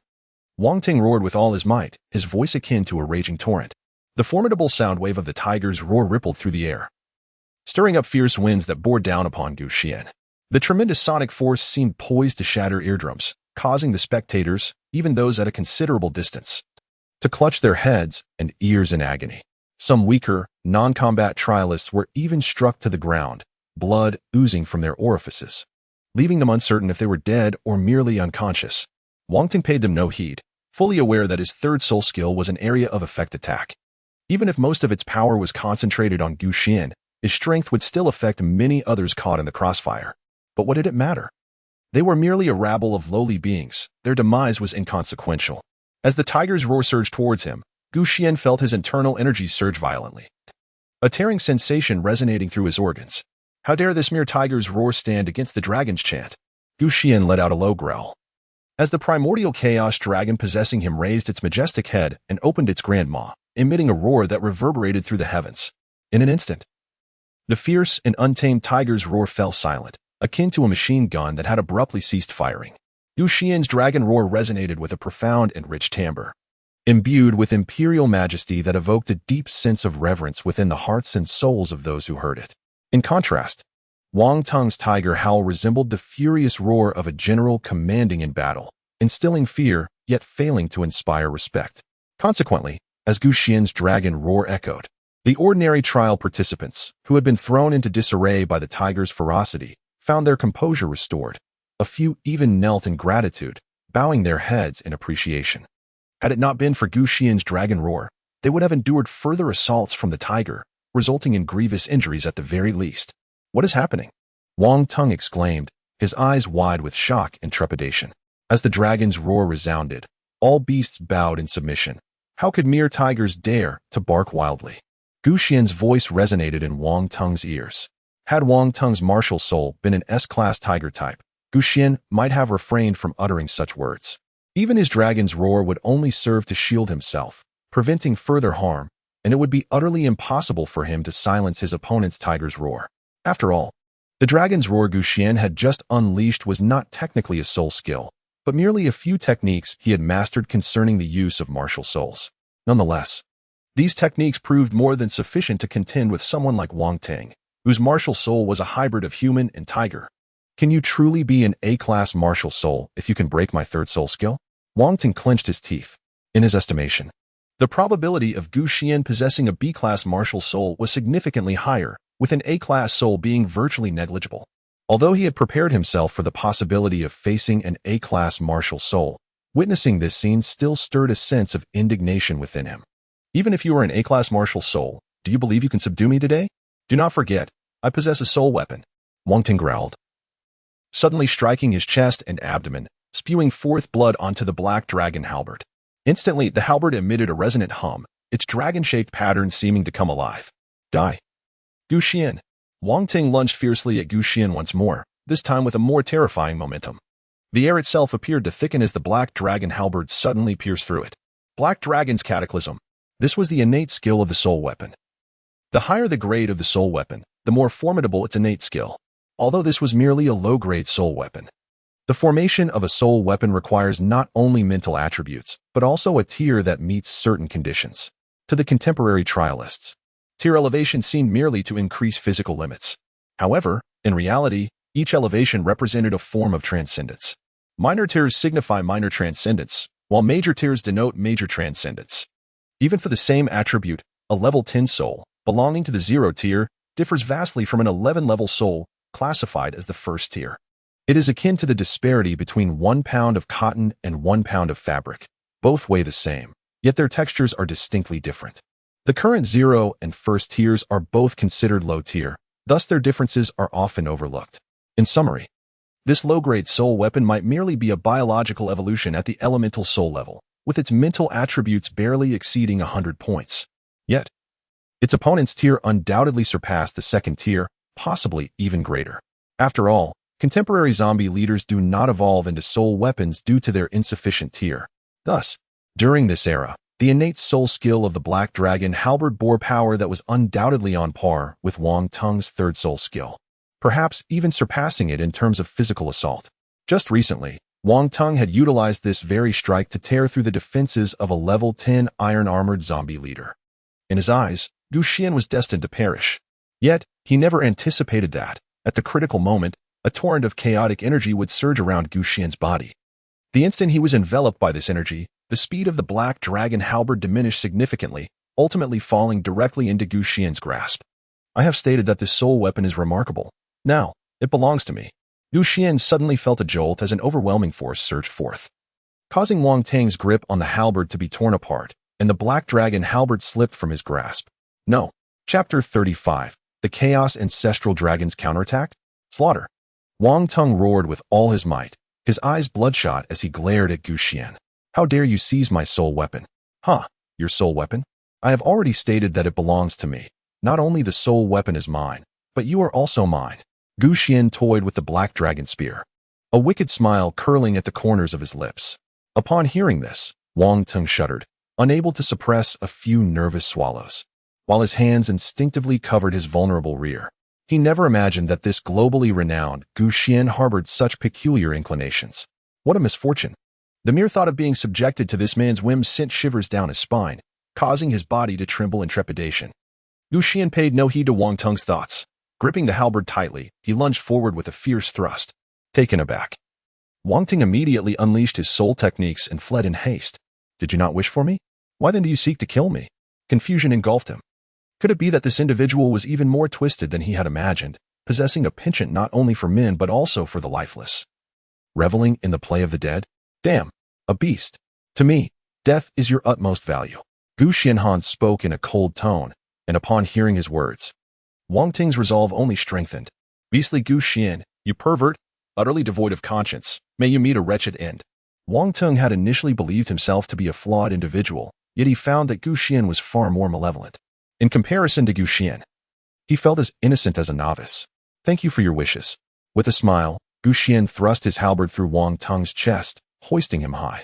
Wang Teng roared with all his might, his voice akin to a raging torrent. The formidable sound wave of the tiger's roar rippled through the air, stirring up fierce winds that bore down upon Xuan. The tremendous sonic force seemed poised to shatter eardrums, causing the spectators, even those at a considerable distance, to clutch their heads and ears in agony. Some weaker, non-combat trialists were even struck to the ground, blood oozing from their orifices, leaving them uncertain if they were dead or merely unconscious. Wang Teng paid them no heed, fully aware that his third soul skill was an area of effect attack. Even if most of its power was concentrated on Xuan, his strength would still affect many others caught in the crossfire. But what did it matter? They were merely a rabble of lowly beings. Their demise was inconsequential. As the tiger's roar surged towards him, Xuan felt his internal energy surge violently, a tearing sensation resonating through his organs. How dare this mere tiger's roar stand against the dragon's chant? Xuan let out a low growl, as the primordial chaos dragon possessing him raised its majestic head and opened its grand maw, emitting a roar that reverberated through the heavens. In an instant, the fierce and untamed tiger's roar fell silent, akin to a machine gun that had abruptly ceased firing. Xuan's dragon roar resonated with a profound and rich timbre, imbued with imperial majesty that evoked a deep sense of reverence within the hearts and souls of those who heard it. In contrast, Wang Teng's tiger howl resembled the furious roar of a general commanding in battle, instilling fear, yet failing to inspire respect. Consequently, as Xuan's dragon roar echoed, the ordinary trial participants, who had been thrown into disarray by the tiger's ferocity, found their composure restored. A few even knelt in gratitude, bowing their heads in appreciation. Had it not been for Xuan's dragon roar, they would have endured further assaults from the tiger, resulting in grievous injuries at the very least. What is happening? Wang Teng exclaimed, his eyes wide with shock and trepidation. As the dragon's roar resounded, all beasts bowed in submission. How could mere tigers dare to bark wildly? Xuan's voice resonated in Wang Teng's ears. Had Wang Teng's martial soul been an S-class tiger type, Xuan might have refrained from uttering such words. Even his dragon's roar would only serve to shield himself, preventing further harm, and it would be utterly impossible for him to silence his opponent's tiger's roar. After all, the dragon's roar Xuan had just unleashed was not technically a soul skill, but merely a few techniques he had mastered concerning the use of martial souls. Nonetheless, These techniques proved more than sufficient to contend with someone like Wang Ting, whose martial soul was a hybrid of human and tiger. Can you truly be an A-class martial soul if you can break my third soul skill? Wang Ting clenched his teeth. In his estimation, the probability of Gu Xian possessing a B-class martial soul was significantly higher, with an A-class soul being virtually negligible. Although he had prepared himself for the possibility of facing an A-class martial soul, witnessing this scene still stirred a sense of indignation within him. Even if you are an A-class martial soul, do you believe you can subdue me today? Do not forget, I possess a soul weapon, Wang Ting growled, suddenly striking his chest and abdomen, spewing forth blood onto the black dragon halberd. Instantly, the halberd emitted a resonant hum, its dragon-shaped pattern seeming to come alive. Die. Gu Xian. Wang Ting lunged fiercely at Gu Xian once more, this time with a more terrifying momentum. The air itself appeared to thicken as the black dragon halberd suddenly pierced through it. Black Dragon's Cataclysm. This was the innate skill of the soul weapon. The higher the grade of the soul weapon, the more formidable its innate skill. Although this was merely a low-grade soul weapon, the formation of a soul weapon requires not only mental attributes, but also a tier that meets certain conditions. To the contemporary trialists, tier elevation seemed merely to increase physical limits. However, in reality, each elevation represented a form of transcendence. Minor tiers signify minor transcendence, while major tiers denote major transcendence. Even for the same attribute, a level 10 soul, belonging to the 0 tier, differs vastly from an 11-level soul, classified as the first tier. It is akin to the disparity between 1 pound of cotton and 1 pound of fabric. Both weigh the same, yet their textures are distinctly different. The current 0 and first tiers are both considered low tier, thus their differences are often overlooked. In summary, this low-grade soul weapon might merely be a biological evolution at the elemental soul level, with its mental attributes barely exceeding 100 points. Yet, its opponent's tier undoubtedly surpassed the second tier, possibly even greater. After all, contemporary zombie leaders do not evolve into soul weapons due to their insufficient tier. Thus, during this era, the innate soul skill of the Black Dragon halberd bore power that was undoubtedly on par with Wang Tung's third soul skill, perhaps even surpassing it in terms of physical assault. Just recently, Wang Tung had utilized this very strike to tear through the defenses of a level 10 iron-armored zombie leader. In his eyes, Gu Xian was destined to perish. Yet, he never anticipated that, at the critical moment, a torrent of chaotic energy would surge around Gu Xian's body. The instant he was enveloped by this energy, the speed of the Black Dragon halberd diminished significantly, ultimately falling directly into Gu Xian's grasp. I have stated that this soul weapon is remarkable. Now, it belongs to me. Gu Xian suddenly felt a jolt as an overwhelming force surged forth, causing Wang Tang's grip on the halberd to be torn apart, and the Black Dragon halberd slipped from his grasp. No. Chapter 35. The Chaos Ancestral Dragon's Counterattack? Slaughter. Wang Tung roared with all his might, his eyes bloodshot as he glared at Gu Xian. How dare you seize my soul weapon? Huh, your soul weapon? I have already stated that it belongs to me. Not only the soul weapon is mine, but you are also mine. Gu Xian toyed with the Black Dragon spear, a wicked smile curling at the corners of his lips. Upon hearing this, Wang Tung shuddered, unable to suppress a few nervous swallows, while his hands instinctively covered his vulnerable rear. He never imagined that this globally renowned Gu Xian harbored such peculiar inclinations. What a misfortune! The mere thought of being subjected to this man's whims sent shivers down his spine, causing his body to tremble in trepidation. Gu Xian paid no heed to Wang Tung's thoughts. Gripping the halberd tightly, he lunged forward with a fierce thrust. Taken aback, Wang Ting immediately unleashed his soul techniques and fled in haste. Did you not wish for me? Why then do you seek to kill me? Confusion engulfed him. Could it be that this individual was even more twisted than he had imagined, possessing a penchant not only for men but also for the lifeless? Reveling in the play of the dead? Damn, a beast. To me, death is your utmost value. Gu Xianhan spoke in a cold tone, and upon hearing his words, Wang Ting's resolve only strengthened. Beastly Gu Xian, you pervert, utterly devoid of conscience, may you meet a wretched end. Wang Tung had initially believed himself to be a flawed individual, yet he found that Gu Xian was far more malevolent. In comparison to Gu Xian, he felt as innocent as a novice. Thank you for your wishes. With a smile, Gu Xian thrust his halberd through Wang Tung's chest, hoisting him high.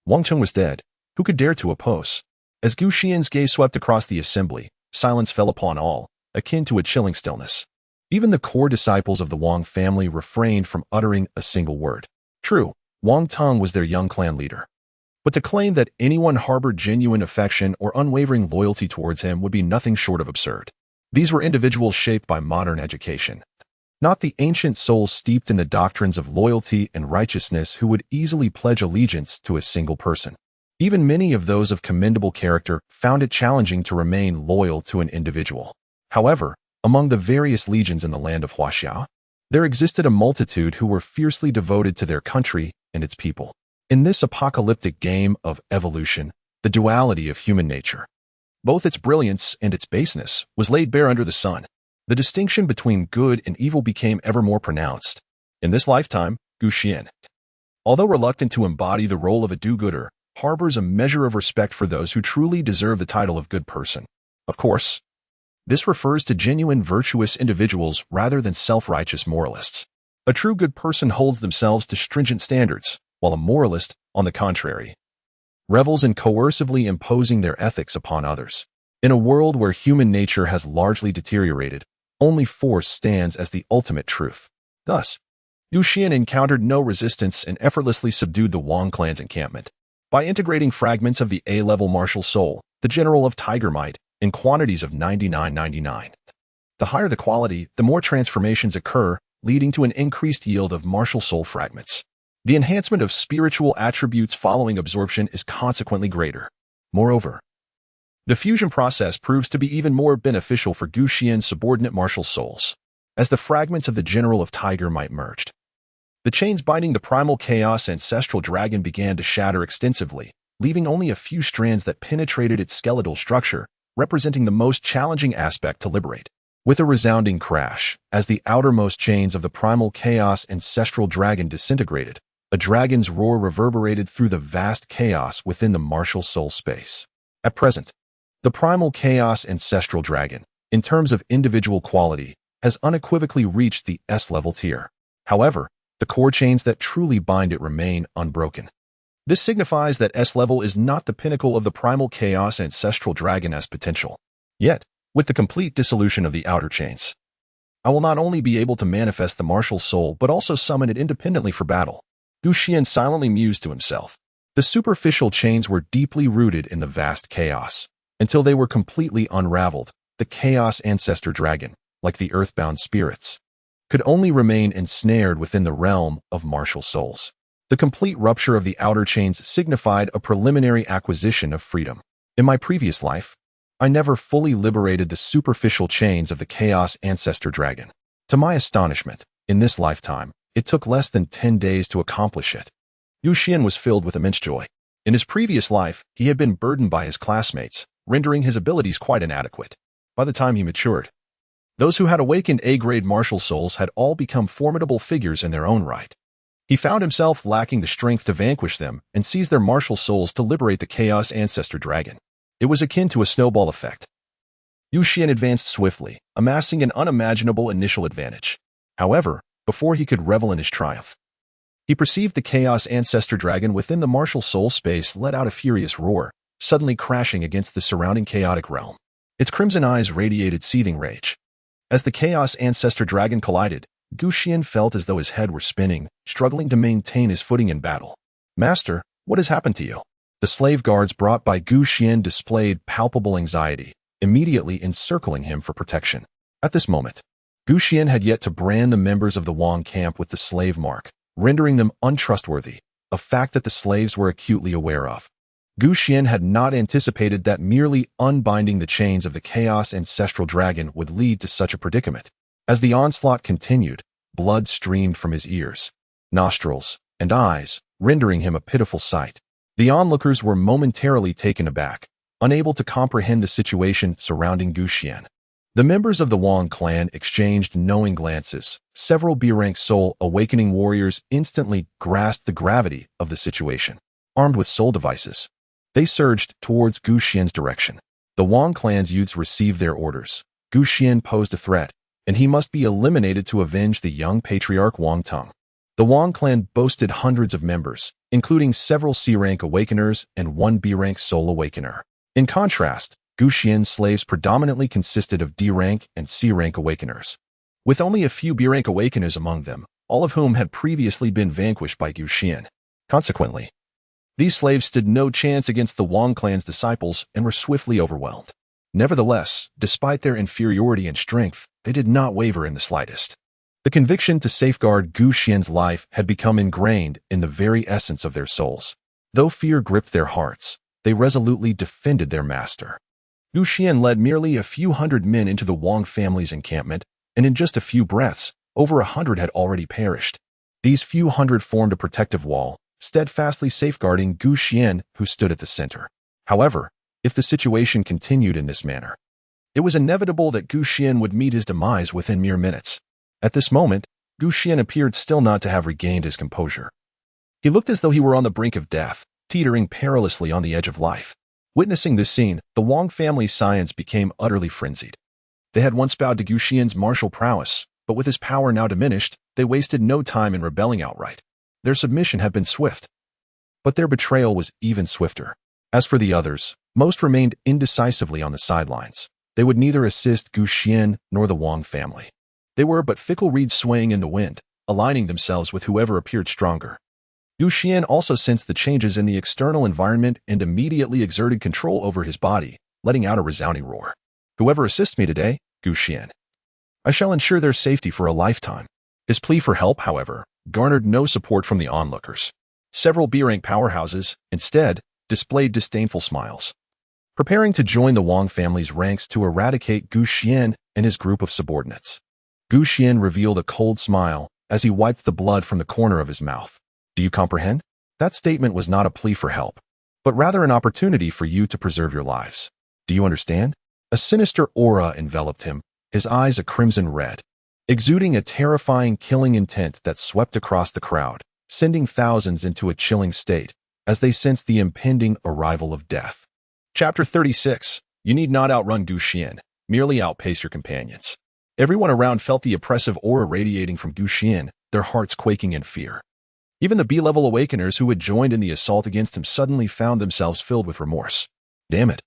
Wang Tung was dead. Who could dare to oppose? As Gu Xian's gaze swept across the assembly, silence fell upon all, akin to a chilling stillness. Even the core disciples of the Wang family refrained from uttering a single word. True, Wang Tung was their young clan leader. But to claim that anyone harbored genuine affection or unwavering loyalty towards him would be nothing short of absurd. These were individuals shaped by modern education, not the ancient souls steeped in the doctrines of loyalty and righteousness who would easily pledge allegiance to a single person. Even many of those of commendable character found it challenging to remain loyal to an individual. However, among the various legions in the land of Huaxiao, there existed a multitude who were fiercely devoted to their country and its people. In this apocalyptic game of evolution, the duality of human nature, both its brilliance and its baseness, was laid bare under the sun. The distinction between good and evil became ever more pronounced. In this lifetime, Xuan, although reluctant to embody the role of a do-gooder, harbors a measure of respect for those who truly deserve the title of good person. Of course, this refers to genuine virtuous individuals rather than self-righteous moralists. A true good person holds themselves to stringent standards, while a moralist, on the contrary, revels in coercively imposing their ethics upon others. In a world where human nature has largely deteriorated, only force stands as the ultimate truth. Thus, Xuan encountered no resistance and effortlessly subdued the Wang clan's encampment. By integrating fragments of the A-level martial soul, the general of Tiger Might, in quantities of 99. The higher the quality, the more transformations occur, leading to an increased yield of martial soul fragments. The enhancement of spiritual attributes following absorption is consequently greater. Moreover, the fusion process proves to be even more beneficial for Xuan's subordinate martial souls. As the fragments of the General of Tiger Might merged, the chains binding the primal chaos ancestral dragon began to shatter extensively, leaving only a few strands that penetrated its skeletal structure, representing the most challenging aspect to liberate. With a resounding crash, as the outermost chains of the primal chaos ancestral dragon disintegrated, a dragon's roar reverberated through the vast chaos within the martial soul space. At present, the primal chaos ancestral dragon, in terms of individual quality, has unequivocally reached the S-level tier. However, the core chains that truly bind it remain unbroken. This signifies that S-level is not the pinnacle of the primal chaos ancestral dragon S potential. Yet, with the complete dissolution of the outer chains, I will not only be able to manifest the martial soul but also summon it independently for battle. Xuan silently mused to himself. The superficial chains were deeply rooted in the vast chaos. Until they were completely unraveled, the Chaos Ancestor Dragon, like the earthbound spirits, could only remain ensnared within the realm of martial souls. The complete rupture of the outer chains signified a preliminary acquisition of freedom. In my previous life, I never fully liberated the superficial chains of the Chaos Ancestor Dragon. To my astonishment, in this lifetime, it took less than 10 days to accomplish it. Xuan was filled with immense joy. In his previous life, he had been burdened by his classmates, rendering his abilities quite inadequate. By the time he matured, those who had awakened A-grade martial souls had all become formidable figures in their own right. He found himself lacking the strength to vanquish them and seize their martial souls to liberate the Chaos Ancestor Dragon. It was akin to a snowball effect. Xuan advanced swiftly, amassing an unimaginable initial advantage. However, before he could revel in his triumph, he perceived the Chaos Ancestor Dragon within the martial soul space let out a furious roar, suddenly crashing against the surrounding chaotic realm. Its crimson eyes radiated seething rage. As the Chaos Ancestor Dragon collided, Xuan felt as though his head were spinning, struggling to maintain his footing in battle. "Master, what has happened to you?" The slave guards brought by Xuan displayed palpable anxiety, immediately encircling him for protection. At this moment, Xuan had yet to brand the members of the Wang camp with the slave mark, rendering them untrustworthy, a fact that the slaves were acutely aware of. Xuan had not anticipated that merely unbinding the chains of the Chaos Ancestral Dragon would lead to such a predicament. As the onslaught continued, blood streamed from his ears, nostrils, and eyes, rendering him a pitiful sight. The onlookers were momentarily taken aback, unable to comprehend the situation surrounding Xuan. The members of the Wang clan exchanged knowing glances. Several B-rank soul awakening warriors instantly grasped the gravity of the situation. Armed with soul devices, they surged towards Xuan's direction. The Wang clan's youths received their orders. Xuan posed a threat, and he must be eliminated to avenge the young patriarch Wang Tong. The Wang clan boasted hundreds of members, including several C-rank awakeners and one B-rank soul awakener. In contrast, Xuan's slaves predominantly consisted of D-rank and C-rank awakeners, with only a few B-rank awakeners among them, all of whom had previously been vanquished by Xuan. Consequently, These slaves stood no chance against the Wang clan's disciples and were swiftly overwhelmed. Nevertheless, despite their inferiority and strength, they did not waver in the slightest. The conviction to safeguard Gu Xian's life had become ingrained in the very essence of their souls. Though fear gripped their hearts, they resolutely defended their master. Gu Xian led merely a few hundred men into the Wang family's encampment, and in just a few breaths, over 100 had already perished. These few hundred formed a protective wall, steadfastly safeguarding Gu Xian, who stood at the center. However, if the situation continued in this manner, it was inevitable that Gu Xian would meet his demise within mere minutes. At this moment, Gu Xian appeared still not to have regained his composure. He looked as though he were on the brink of death, teetering perilously on the edge of life. Witnessing this scene, the Wang family's scions became utterly frenzied. They had once bowed to Gu Xian's martial prowess, but with his power now diminished, they wasted no time in rebelling outright. Their submission had been swift, but their betrayal was even swifter. As for the others, most remained indecisively on the sidelines. They would neither assist Gu Xian nor the Wang family. They were but fickle reeds swaying in the wind, aligning themselves with whoever appeared stronger. Gu Xian also sensed the changes in the external environment and immediately exerted control over his body, letting out a resounding roar. Whoever assists me today, Gu Xian, I shall ensure their safety for a lifetime. His plea for help, however, garnered no support from the onlookers. Several B-rank powerhouses, instead, displayed disdainful smiles, preparing to join the Wang family's ranks to eradicate Gu Xian and his group of subordinates. Gu Xian revealed a cold smile as he wiped the blood from the corner of his mouth. Do you comprehend? That statement was not a plea for help, but rather an opportunity for you to preserve your lives. Do you understand? A sinister aura enveloped him, his eyes a crimson red, exuding a terrifying killing intent that swept across the crowd, sending thousands into a chilling state as they sensed the impending arrival of death. Chapter 36. You need not outrun Gu Xian, merely outpace your companions. Everyone around felt the oppressive aura radiating from Gu Xian, their hearts quaking in fear. Even the B-level awakeners who had joined in the assault against him suddenly found themselves filled with remorse. Damn it.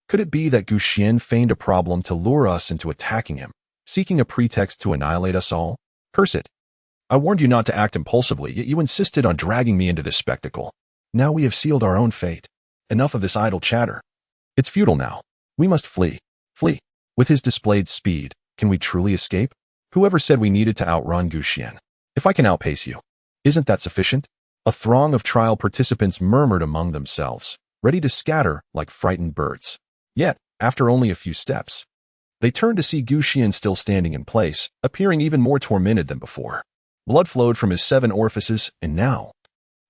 Could it be that Gu Xian feigned a problem to lure us into attacking him, seeking a pretext to annihilate us all? Curse it. I warned you not to act impulsively, yet you insisted on dragging me into this spectacle. Now we have sealed our own fate. Enough of this idle chatter. It's futile now. We must flee. Flee. With his displayed speed, can we truly escape? Whoever said we needed to outrun Gu Xian? If I can outpace you, isn't that sufficient? A throng of trial participants murmured among themselves, ready to scatter like frightened birds. Yet, after only a few steps, they turned to see Gu Xian still standing in place, appearing even more tormented than before. Blood flowed from his 7 orifices, and now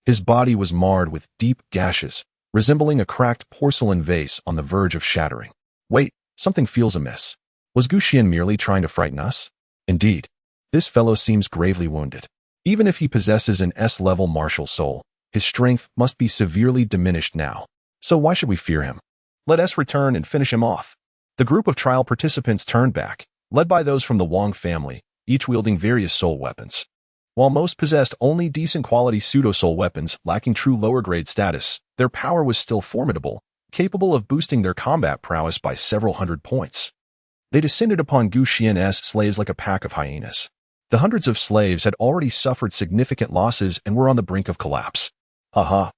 his body was marred with deep gashes, resembling a cracked porcelain vase on the verge of shattering. Wait, something feels amiss. Was Gu Xian merely trying to frighten us? Indeed, this fellow seems gravely wounded. Even if he possesses an S-level martial soul, his strength must be severely diminished now. So why should we fear him? Let us return and finish him off. The group of trial participants turned back, led by those from the Wang family, each wielding various soul weapons. While most possessed only decent quality pseudo-soul weapons lacking true lower-grade status, their power was still formidable, capable of boosting their combat prowess by several hundred points. They descended upon Gu Xian's slaves like a pack of hyenas. The hundreds of slaves had already suffered significant losses and were on the brink of collapse. Haha.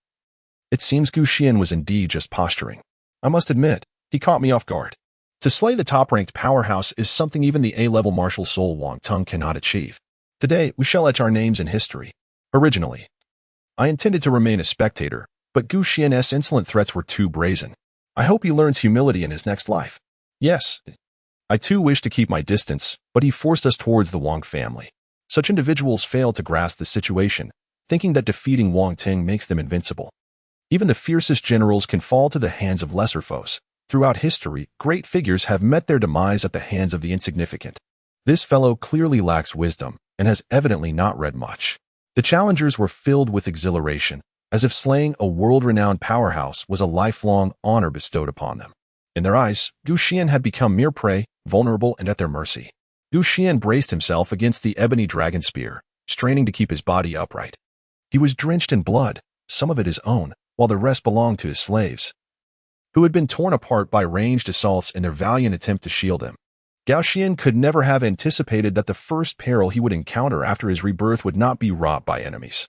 It seems Gu Xian was indeed just posturing. I must admit, he caught me off guard. To slay the top-ranked powerhouse is something even the A-level martial soul Wang Tung cannot achieve. Today, we shall etch our names in history. Originally, I intended to remain a spectator, but Gu Xian's insolent threats were too brazen. I hope he learns humility in his next life. Yes, I too wish to keep my distance, but he forced us towards the Wang family. Such individuals fail to grasp the situation, thinking that defeating Wang Ting makes them invincible. Even the fiercest generals can fall to the hands of lesser foes. Throughout history, great figures have met their demise at the hands of the insignificant. This fellow clearly lacks wisdom and has evidently not read much. The challengers were filled with exhilaration, as if slaying a world-renowned powerhouse was a lifelong honor bestowed upon them. In their eyes, Gu Xian had become mere prey, vulnerable and at their mercy. Gu Xian braced himself against the ebony dragon spear, straining to keep his body upright. He was drenched in blood, some of it his own, while the rest belonged to his slaves, who had been torn apart by ranged assaults in their valiant attempt to shield him. Gu Xian could never have anticipated that the first peril he would encounter after his rebirth would not be wrought by enemies,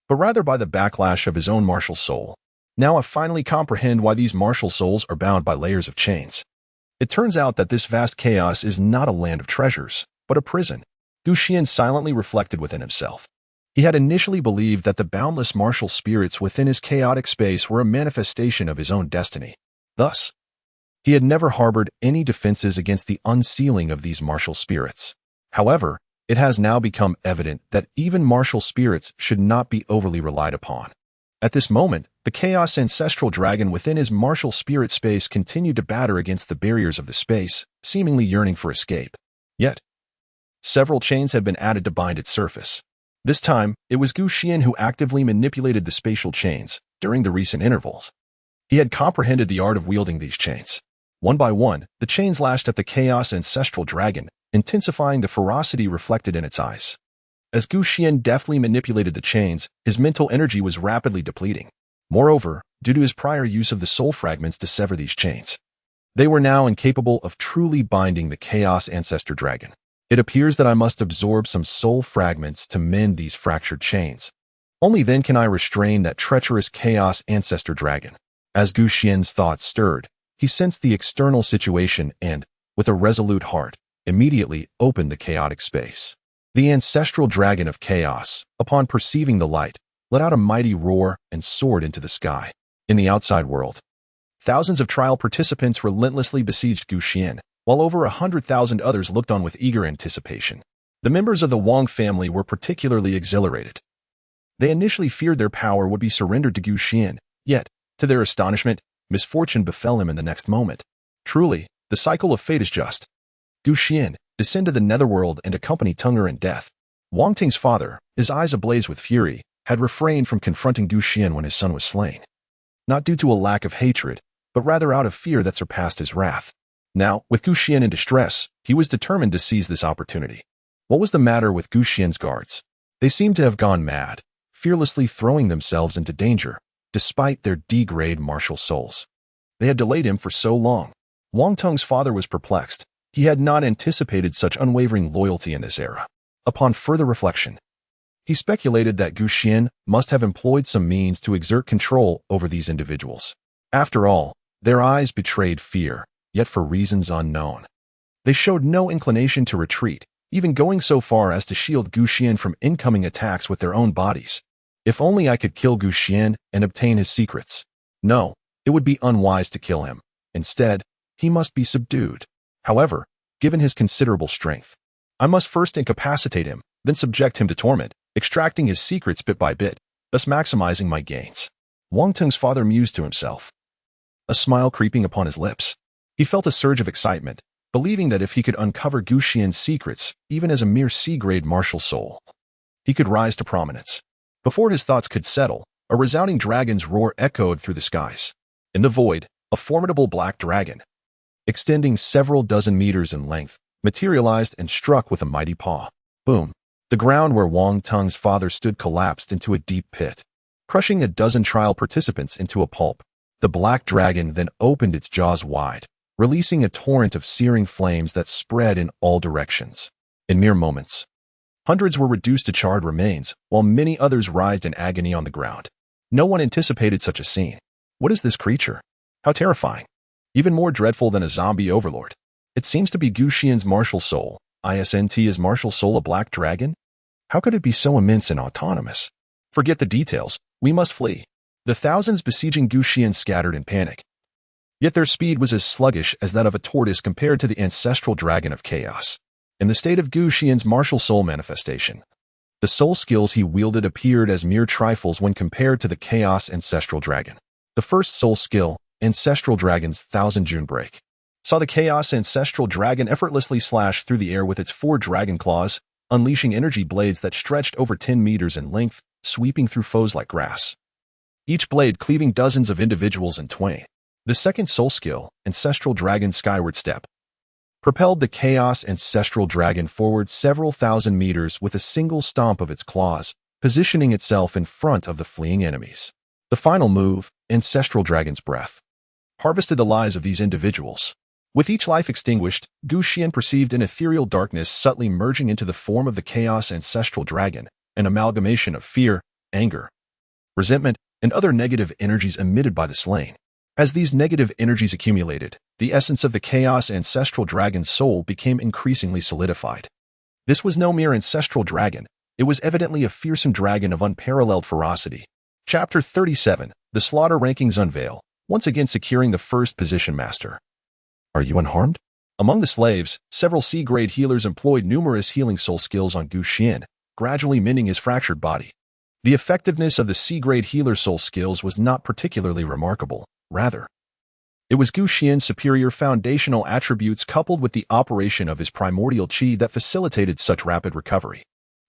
but but rather by the backlash of his own martial soul. Now I finally comprehend why these martial souls are bound by layers of chains. It turns out that this vast chaos is not a land of treasures, but a prison. Xuan silently reflected within himself. He had initially believed that the boundless martial spirits within his chaotic space were a manifestation of his own destiny. Thus, he had never harbored any defenses against the unsealing of these martial spirits. However, it has now become evident that even martial spirits should not be overly relied upon. At this moment, the Chaos Ancestral Dragon within his martial spirit space continued to batter against the barriers of the space, seemingly yearning for escape. Yet, several chains had been added to bind its surface. This time, it was Xuan who actively manipulated the spatial chains during the recent intervals. He had comprehended the art of wielding these chains. One by one, the chains lashed at the Chaos Ancestral Dragon, intensifying the ferocity reflected in its eyes. As Xuan deftly manipulated the chains, his mental energy was rapidly depleting. Moreover, due to his prior use of the soul fragments to sever these chains, they were now incapable of truly binding the Chaos Ancestor Dragon. It appears that I must absorb some soul fragments to mend these fractured chains. Only then can I restrain that treacherous Chaos Ancestor Dragon. As Xuan's thoughts stirred, he sensed the external situation and, with a resolute heart, immediately opened the chaotic space. The ancestral dragon of chaos, upon perceiving the light, let out a mighty roar and soared into the sky. In the outside world, thousands of trial participants relentlessly besieged Xuan, while over 100,000 others looked on with eager anticipation. The members of the Wang family were particularly exhilarated. They initially feared their power would be surrendered to Xuan, yet, to their astonishment, misfortune befell him in the next moment. Truly, the cycle of fate is just. Xuan, descend to the netherworld and accompany Teng'er in death. Wang Ting's father, his eyes ablaze with fury, had refrained from confronting Xuan when his son was slain. Not due to a lack of hatred, but rather out of fear that surpassed his wrath. Now, with Xuan in distress, he was determined to seize this opportunity. What was the matter with Xuan's guards? They seemed to have gone mad, fearlessly throwing themselves into danger, despite their D-grade martial souls. They had delayed him for so long. Wang Teng's father was perplexed. He had not anticipated such unwavering loyalty in this era. Upon further reflection, he speculated that Xuan must have employed some means to exert control over these individuals. After all, their eyes betrayed fear, yet for reasons unknown. They showed no inclination to retreat, even going so far as to shield Xuan from incoming attacks with their own bodies. If only I could kill Xuan and obtain his secrets. No, it would be unwise to kill him. Instead, he must be subdued. However, given his considerable strength, I must first incapacitate him, then subject him to torment, extracting his secrets bit by bit, thus maximizing my gains. Wang Teng's father mused to himself, a smile creeping upon his lips. He felt a surge of excitement, believing that if he could uncover Xuan's secrets, even as a mere C-grade martial soul, he could rise to prominence. Before his thoughts could settle, a resounding dragon's roar echoed through the skies. In the void, a formidable black dragon, extending several dozen meters in length, materialized and struck with a mighty paw. Boom! The ground where Wang Teng's father stood collapsed into a deep pit, crushing a dozen trial participants into a pulp. The black dragon then opened its jaws wide, releasing a torrent of searing flames that spread in all directions. In mere moments, hundreds were reduced to charred remains, while many others writhed in agony on the ground. No one anticipated such a scene. What is this creature? How terrifying! Even more dreadful than a zombie overlord. It seems to be Xuan's martial soul. Is martial soul a black dragon? How could it be so immense and autonomous? Forget the details. We must flee. The thousands besieging Xuan scattered in panic. Yet their speed was as sluggish as that of a tortoise compared to the ancestral dragon of chaos. In the state of Xuan's martial soul manifestation, the soul skills he wielded appeared as mere trifles when compared to the Chaos Ancestral Dragon. The first soul skill, Ancestral Dragon's Thousand June Break, saw the Chaos Ancestral Dragon effortlessly slash through the air with its 4 dragon claws, unleashing energy blades that stretched over 10 meters in length, sweeping through foes like grass. Each blade cleaving dozens of individuals in twain. The second soul skill, Ancestral Dragon's Skyward Step, propelled the Chaos Ancestral Dragon forward several thousand meters with a single stomp of its claws, positioning itself in front of the fleeing enemies. The final move, Ancestral Dragon's Breath, harvested the lives of these individuals. With each life extinguished, Xuan perceived an ethereal darkness subtly merging into the form of the Chaos Ancestral Dragon, an amalgamation of fear, anger, resentment, and other negative energies emitted by the slain. As these negative energies accumulated, the essence of the Chaos Ancestral Dragon's soul became increasingly solidified. This was no mere ancestral dragon. It was evidently a fearsome dragon of unparalleled ferocity. Chapter 37, The Slaughter Rankings Unveil, once again securing the first position master. Are you unharmed? Among the slaves, several C-grade healers employed numerous healing soul skills on Xuan, gradually mending his fractured body. The effectiveness of the C-grade healer soul skills was not particularly remarkable. Rather, it was Xuan's superior foundational attributes coupled with the operation of his primordial qi that facilitated such rapid recovery.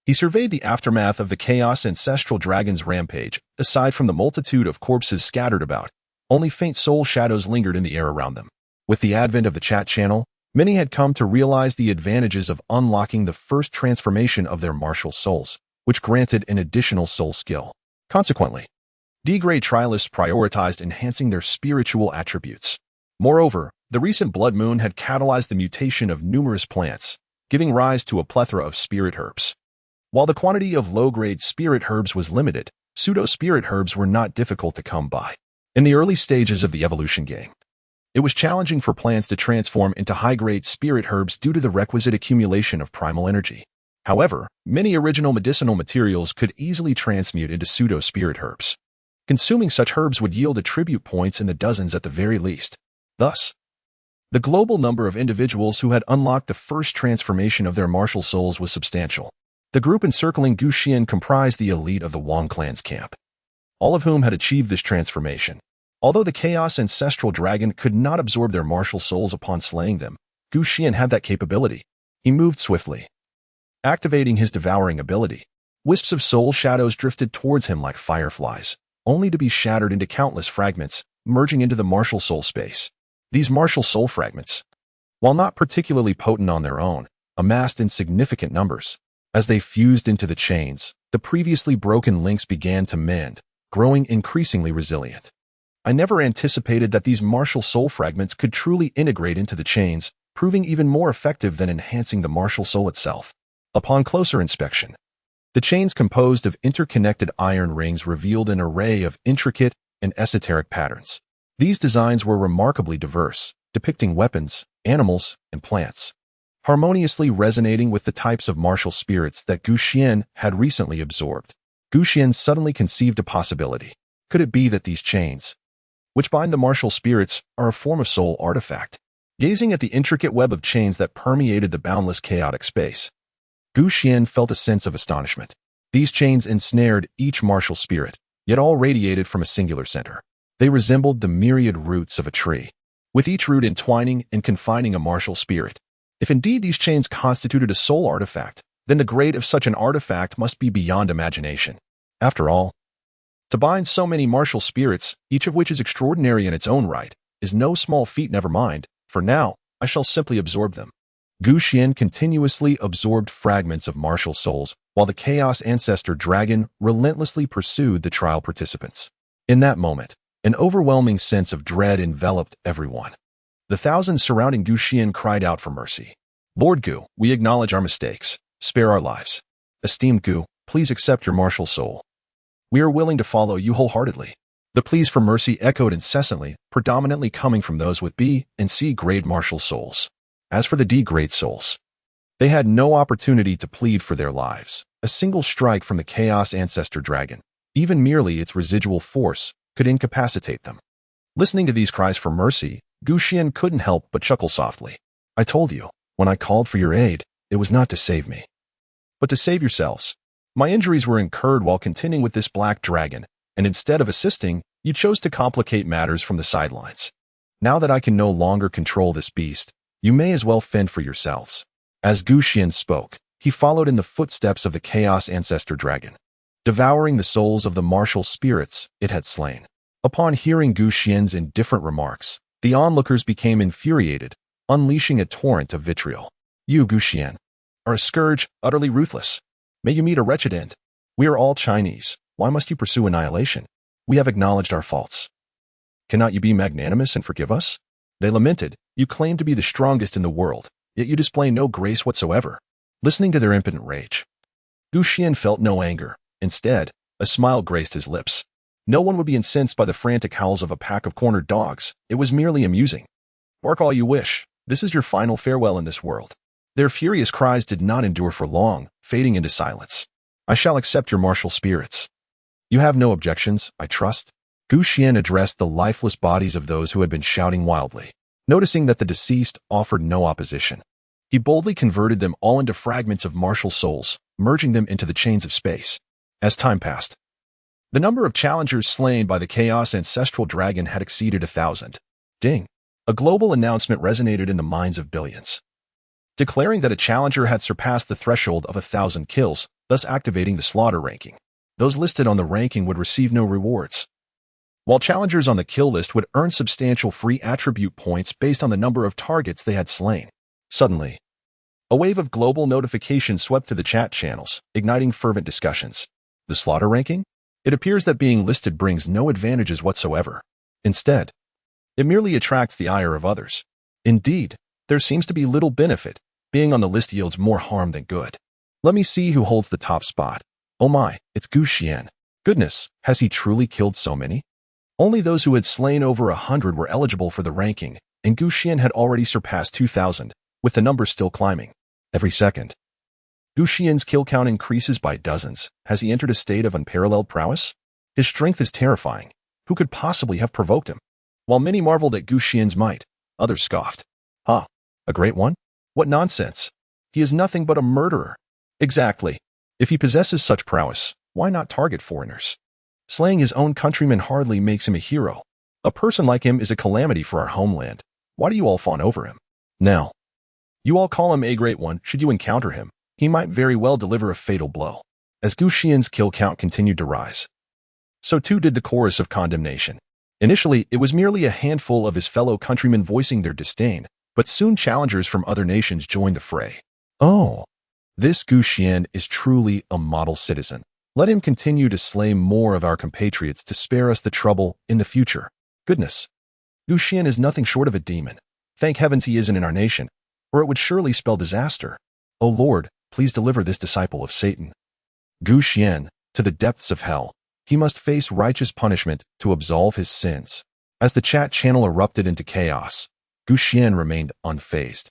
He surveyed the aftermath of the Chaos Ancestral Dragon's rampage. Aside from the multitude of corpses scattered about, only faint soul shadows lingered in the air around them. With the advent of the chat channel, many had come to realize the advantages of unlocking the first transformation of their martial souls, which granted an additional soul skill. Consequently, D-grade trialists prioritized enhancing their spiritual attributes. Moreover, the recent blood moon had catalyzed the mutation of numerous plants, giving rise to a plethora of spirit herbs. While the quantity of low-grade spirit herbs was limited, pseudo-spirit herbs were not difficult to come by. In the early stages of the evolution game, it was challenging for plants to transform into high-grade spirit herbs due to the requisite accumulation of primal energy. However, many original medicinal materials could easily transmute into pseudo-spirit herbs. Consuming such herbs would yield attribute points in the dozens at the very least. Thus, the global number of individuals who had unlocked the first transformation of their martial souls was substantial. The group encircling Xuan comprised the elite of the Wang clan's camp, all of whom had achieved this transformation. Although the Chaos Ancestral Dragon could not absorb their martial souls upon slaying them, Xuan had that capability. He moved swiftly, activating his devouring ability. Wisps of soul shadows drifted towards him like fireflies, only to be shattered into countless fragments, merging into the martial soul space. These martial soul fragments, while not particularly potent on their own, amassed in significant numbers. As they fused into the chains, the previously broken links began to mend, growing increasingly resilient. I never anticipated that these martial soul fragments could truly integrate into the chains, proving even more effective than enhancing the martial soul itself. Upon closer inspection, the chains composed of interconnected iron rings revealed an array of intricate and esoteric patterns. These designs were remarkably diverse, depicting weapons, animals, and plants, harmoniously resonating with the types of martial spirits that Xuan had recently absorbed. Xuan suddenly conceived a possibility. Could it be that these chains, which bind the martial spirits, are a form of soul artifact? Gazing at the intricate web of chains that permeated the boundless chaotic space, Xuan felt a sense of astonishment. These chains ensnared each martial spirit, yet all radiated from a singular center. They resembled the myriad roots of a tree, with each root entwining and confining a martial spirit. If indeed these chains constituted a soul artifact, then the grade of such an artifact must be beyond imagination. After all, to bind so many martial spirits, each of which is extraordinary in its own right, is no small feat. Never mind, for now, I shall simply absorb them. Xuan continuously absorbed fragments of martial souls, while the Chaos Ancestor Dragon relentlessly pursued the trial participants. In that moment, an overwhelming sense of dread enveloped everyone. The thousands surrounding Xuan cried out for mercy. Lord Gu, we acknowledge our mistakes. Spare our lives. Esteemed Gu, please accept your martial soul. We are willing to follow you wholeheartedly. The pleas for mercy echoed incessantly, predominantly coming from those with B and C grade martial souls. As for the D grade souls, they had no opportunity to plead for their lives. A single strike from the Chaos Ancestor Dragon, even merely its residual force, could incapacitate them. Listening to these cries for mercy, Xuan couldn't help but chuckle softly. I told you, when I called for your aid, it was not to save me, but to save yourselves. My injuries were incurred while contending with this black dragon, and instead of assisting, you chose to complicate matters from the sidelines. Now that I can no longer control this beast, you may as well fend for yourselves. As Xuan spoke, he followed in the footsteps of the Chaos Ancestor Dragon, devouring the souls of the martial spirits it had slain. Upon hearing Xuan's indifferent remarks, the onlookers became infuriated, unleashing a torrent of vitriol. You, Xuan, are a scourge, utterly ruthless. May you meet a wretched end. We are all Chinese. Why must you pursue annihilation? We have acknowledged our faults. Cannot you be magnanimous and forgive us? They lamented. You claim to be the strongest in the world, yet you display no grace whatsoever. Listening to their impotent rage, Xuan felt no anger. Instead, a smile graced his lips. No one would be incensed by the frantic howls of a pack of cornered dogs. It was merely amusing. Bark all you wish. This is your final farewell in this world. Their furious cries did not endure for long, fading into silence. I shall accept your martial spirits. You have no objections, I trust? Xuan addressed the lifeless bodies of those who had been shouting wildly. Noticing that the deceased offered no opposition, he boldly converted them all into fragments of martial souls, merging them into the chains of space. As time passed, the number of challengers slain by the Chaos Ancestral Dragon had exceeded 1,000. Ding! A global announcement resonated in the minds of billions, declaring that a challenger had surpassed the threshold of 1,000 kills, thus activating the slaughter ranking. Those listed on the ranking would receive no rewards, while challengers on the kill list would earn substantial free attribute points based on the number of targets they had slain. Suddenly, a wave of global notifications swept through the chat channels, igniting fervent discussions. The slaughter ranking? It appears that being listed brings no advantages whatsoever. Instead, it merely attracts the ire of others. Indeed, there seems to be little benefit. Being on the list yields more harm than good. Let me see who holds the top spot. Oh my, it's Xuan. Goodness, has he truly killed so many? Only those who had slain over 100 were eligible for the ranking, and Xuan had already surpassed 2,000, with the number still climbing. Every second, Xuan's kill count increases by dozens. Has he entered a state of unparalleled prowess? His strength is terrifying. Who could possibly have provoked him? While many marveled at Xuan's might, others scoffed. Ha! A great one? What nonsense! He is nothing but a murderer. Exactly. If he possesses such prowess, why not target foreigners? Slaying his own countrymen hardly makes him a hero. A person like him is a calamity for our homeland. Why do you all fawn over him? Now, you all call him a great one. Should you encounter him, he might very well deliver a fatal blow. As Xuan's kill count continued to rise, so too did the chorus of condemnation. Initially, it was merely a handful of his fellow countrymen voicing their disdain, but soon challengers from other nations joined the fray. Oh, this Xuan is truly a model citizen. Let him continue to slay more of our compatriots to spare us the trouble in the future. Goodness, Xuan is nothing short of a demon. Thank heavens he isn't in our nation, or it would surely spell disaster. O Lord, please deliver this disciple of Satan. Xuan, to the depths of hell. He must face righteous punishment to absolve his sins. As the chat channel erupted into chaos, Xuan remained unfazed,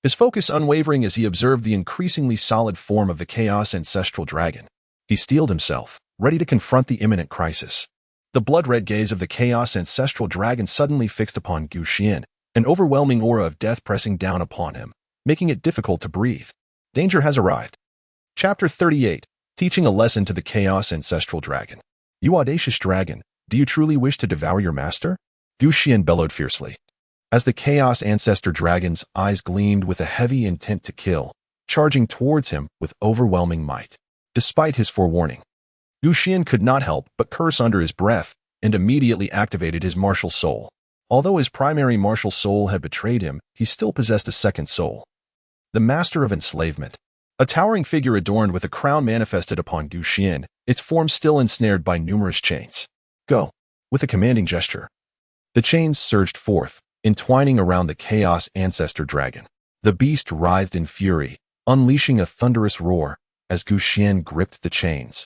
his focus unwavering as he observed the increasingly solid form of the Chaos Ancestral Dragon. He steeled himself, ready to confront the imminent crisis. The blood-red gaze of the Chaos Ancestral Dragon suddenly fixed upon Xuan, an overwhelming aura of death pressing down upon him, making it difficult to breathe. Danger has arrived. Chapter 38, Teaching a Lesson to the Chaos Ancestral Dragon. You audacious dragon, do you truly wish to devour your master? Xuan bellowed fiercely, as the Chaos Ancestor Dragon's eyes gleamed with a heavy intent to kill, charging towards him with overwhelming might. Despite his forewarning, Xuan could not help but curse under his breath and immediately activated his martial soul. Although his primary martial soul had betrayed him, he still possessed a second soul, the Master of Enslavement. A towering figure adorned with a crown manifested upon Xuan, its form still ensnared by numerous chains. Go! With a commanding gesture, the chains surged forth, entwining around the Chaos Ancestor Dragon. The beast writhed in fury, unleashing a thunderous roar as Xuan gripped the chains,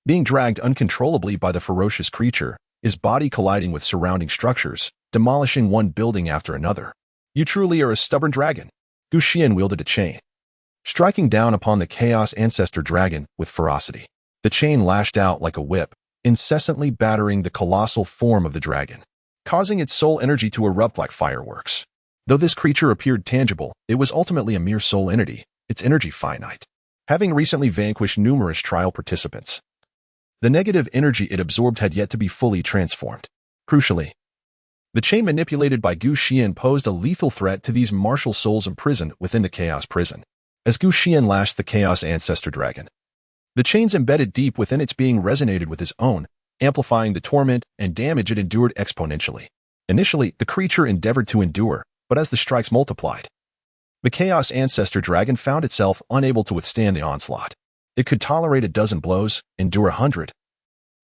being dragged uncontrollably by the ferocious creature, his body colliding with surrounding structures, demolishing one building after another. You truly are a stubborn dragon. Xuan wielded a chain, striking down upon the Chaos Ancestor Dragon with ferocity. The chain lashed out like a whip, incessantly battering the colossal form of the dragon, causing its soul energy to erupt like fireworks. Though this creature appeared tangible, it was ultimately a mere soul entity, its energy finite. Having recently vanquished numerous trial participants, the negative energy it absorbed had yet to be fully transformed. Crucially, the chain manipulated by Xuan posed a lethal threat to these martial souls imprisoned within the Chaos Prison. As Xuan lashed the Chaos Ancestor Dragon, the chains embedded deep within its being resonated with his own, amplifying the torment and damage it endured exponentially. Initially, the creature endeavored to endure, but as the strikes multiplied, the Chaos Ancestor Dragon found itself unable to withstand the onslaught. It could tolerate a dozen blows, endure 100,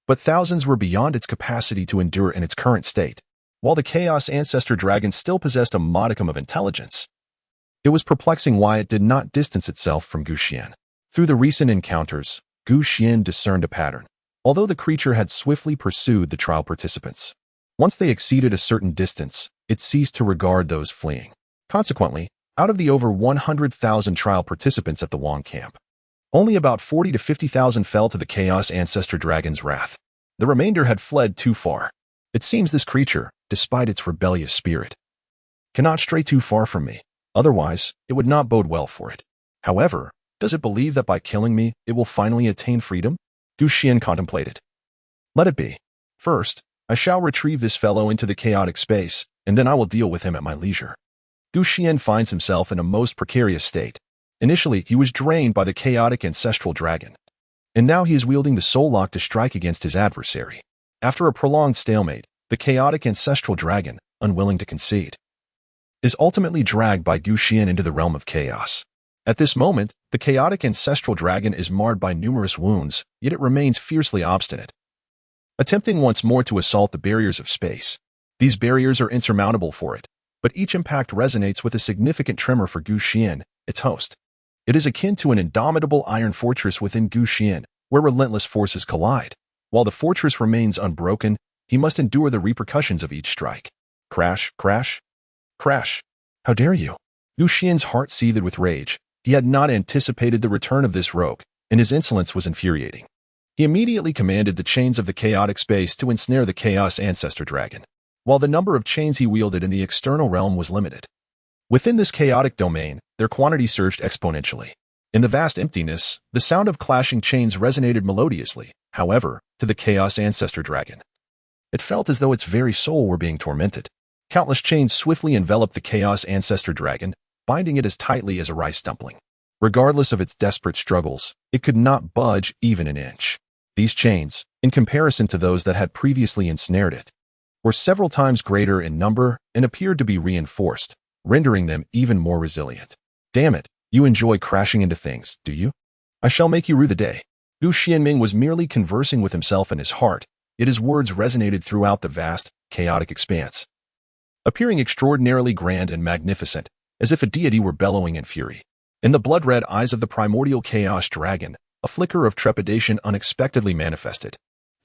but thousands were beyond its capacity to endure in its current state. While the Chaos Ancestor Dragon still possessed a modicum of intelligence, it was perplexing why it did not distance itself from Xuan. Through the recent encounters, Xuan discerned a pattern. although the creature had swiftly pursued the trial participants. Once they exceeded a certain distance, it ceased to regard those fleeing. Consequently, out of the over 100,000 trial participants at the Xuan camp, only about 40 to 50,000 fell to the Chaotic Ancestor Dragon's wrath. The remainder had fled too far. It seems this creature, despite its rebellious spirit, cannot stray too far from me. Otherwise, it would not bode well for it. However, does it believe that by killing me, it will finally attain freedom? Xuan contemplated. Let it be. First, I shall retrieve this fellow into the chaotic space, and then I will deal with him at my leisure. Xuan finds himself in a most precarious state. Initially, he was drained by the Chaotic Ancestral Dragon, and now he is wielding the soul lock to strike against his adversary. After a prolonged stalemate, the Chaotic Ancestral Dragon, unwilling to concede, is ultimately dragged by Xuan into the realm of chaos. At this moment, the Chaotic Ancestral Dragon is marred by numerous wounds, yet it remains fiercely obstinate, attempting once more to assault the barriers of space. These barriers are insurmountable for it, but each impact resonates with a significant tremor for Xuan, its host. It is akin to an indomitable iron fortress within Xuan, where relentless forces collide. While the fortress remains unbroken, he must endure the repercussions of each strike. Crash, crash, crash. How dare you? Xuan's heart seethed with rage. He had not anticipated the return of this rogue, and his insolence was infuriating. He immediately commanded the chains of the chaotic space to ensnare the Chaotic Ancestor Dragon, while the number of chains he wielded in the external realm was limited. Within this chaotic domain, their quantity surged exponentially. In the vast emptiness, the sound of clashing chains resonated melodiously, however, to the Chaotic Ancestor Dragon. It felt as though its very soul were being tormented. Countless chains swiftly enveloped the Chaotic Ancestor Dragon, binding it as tightly as a rice dumpling. Regardless of its desperate struggles, it could not budge even an inch. These chains, in comparison to those that had previously ensnared it, were several times greater in number and appeared to be reinforced, rendering them even more resilient. Damn it, you enjoy crashing into things, do you? I shall make you rue the day. Xuan was merely conversing with himself in his heart, yet his words resonated throughout the vast, chaotic expanse, appearing extraordinarily grand and magnificent, as if a deity were bellowing in fury. In the blood-red eyes of the Primordial Chaos Dragon, a flicker of trepidation unexpectedly manifested.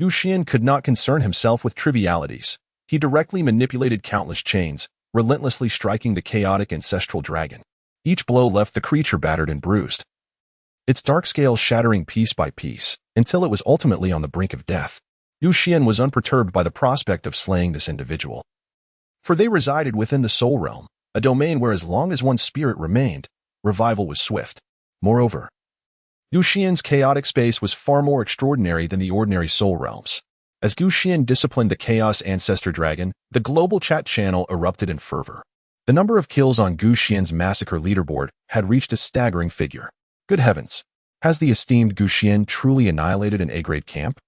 Xuan could not concern himself with trivialities. He directly manipulated countless chains, relentlessly striking the Chaotic Ancestral Dragon. Each blow left the creature battered and bruised, its dark scales shattering piece by piece, until it was ultimately on the brink of death. Xuan was unperturbed by the prospect of slaying this individual, for they resided within the soul realm, a domain where as long as one's spirit remained, revival was swift. Moreover, Xuan's chaotic space was far more extraordinary than the ordinary soul realms. As Xuan disciplined the Chaotic Ancestor Dragon, the global chat channel erupted in fervor. The number of kills on Xuan's massacre leaderboard had reached a staggering figure. Good heavens! Has the esteemed Xuan truly annihilated an A-grade camp?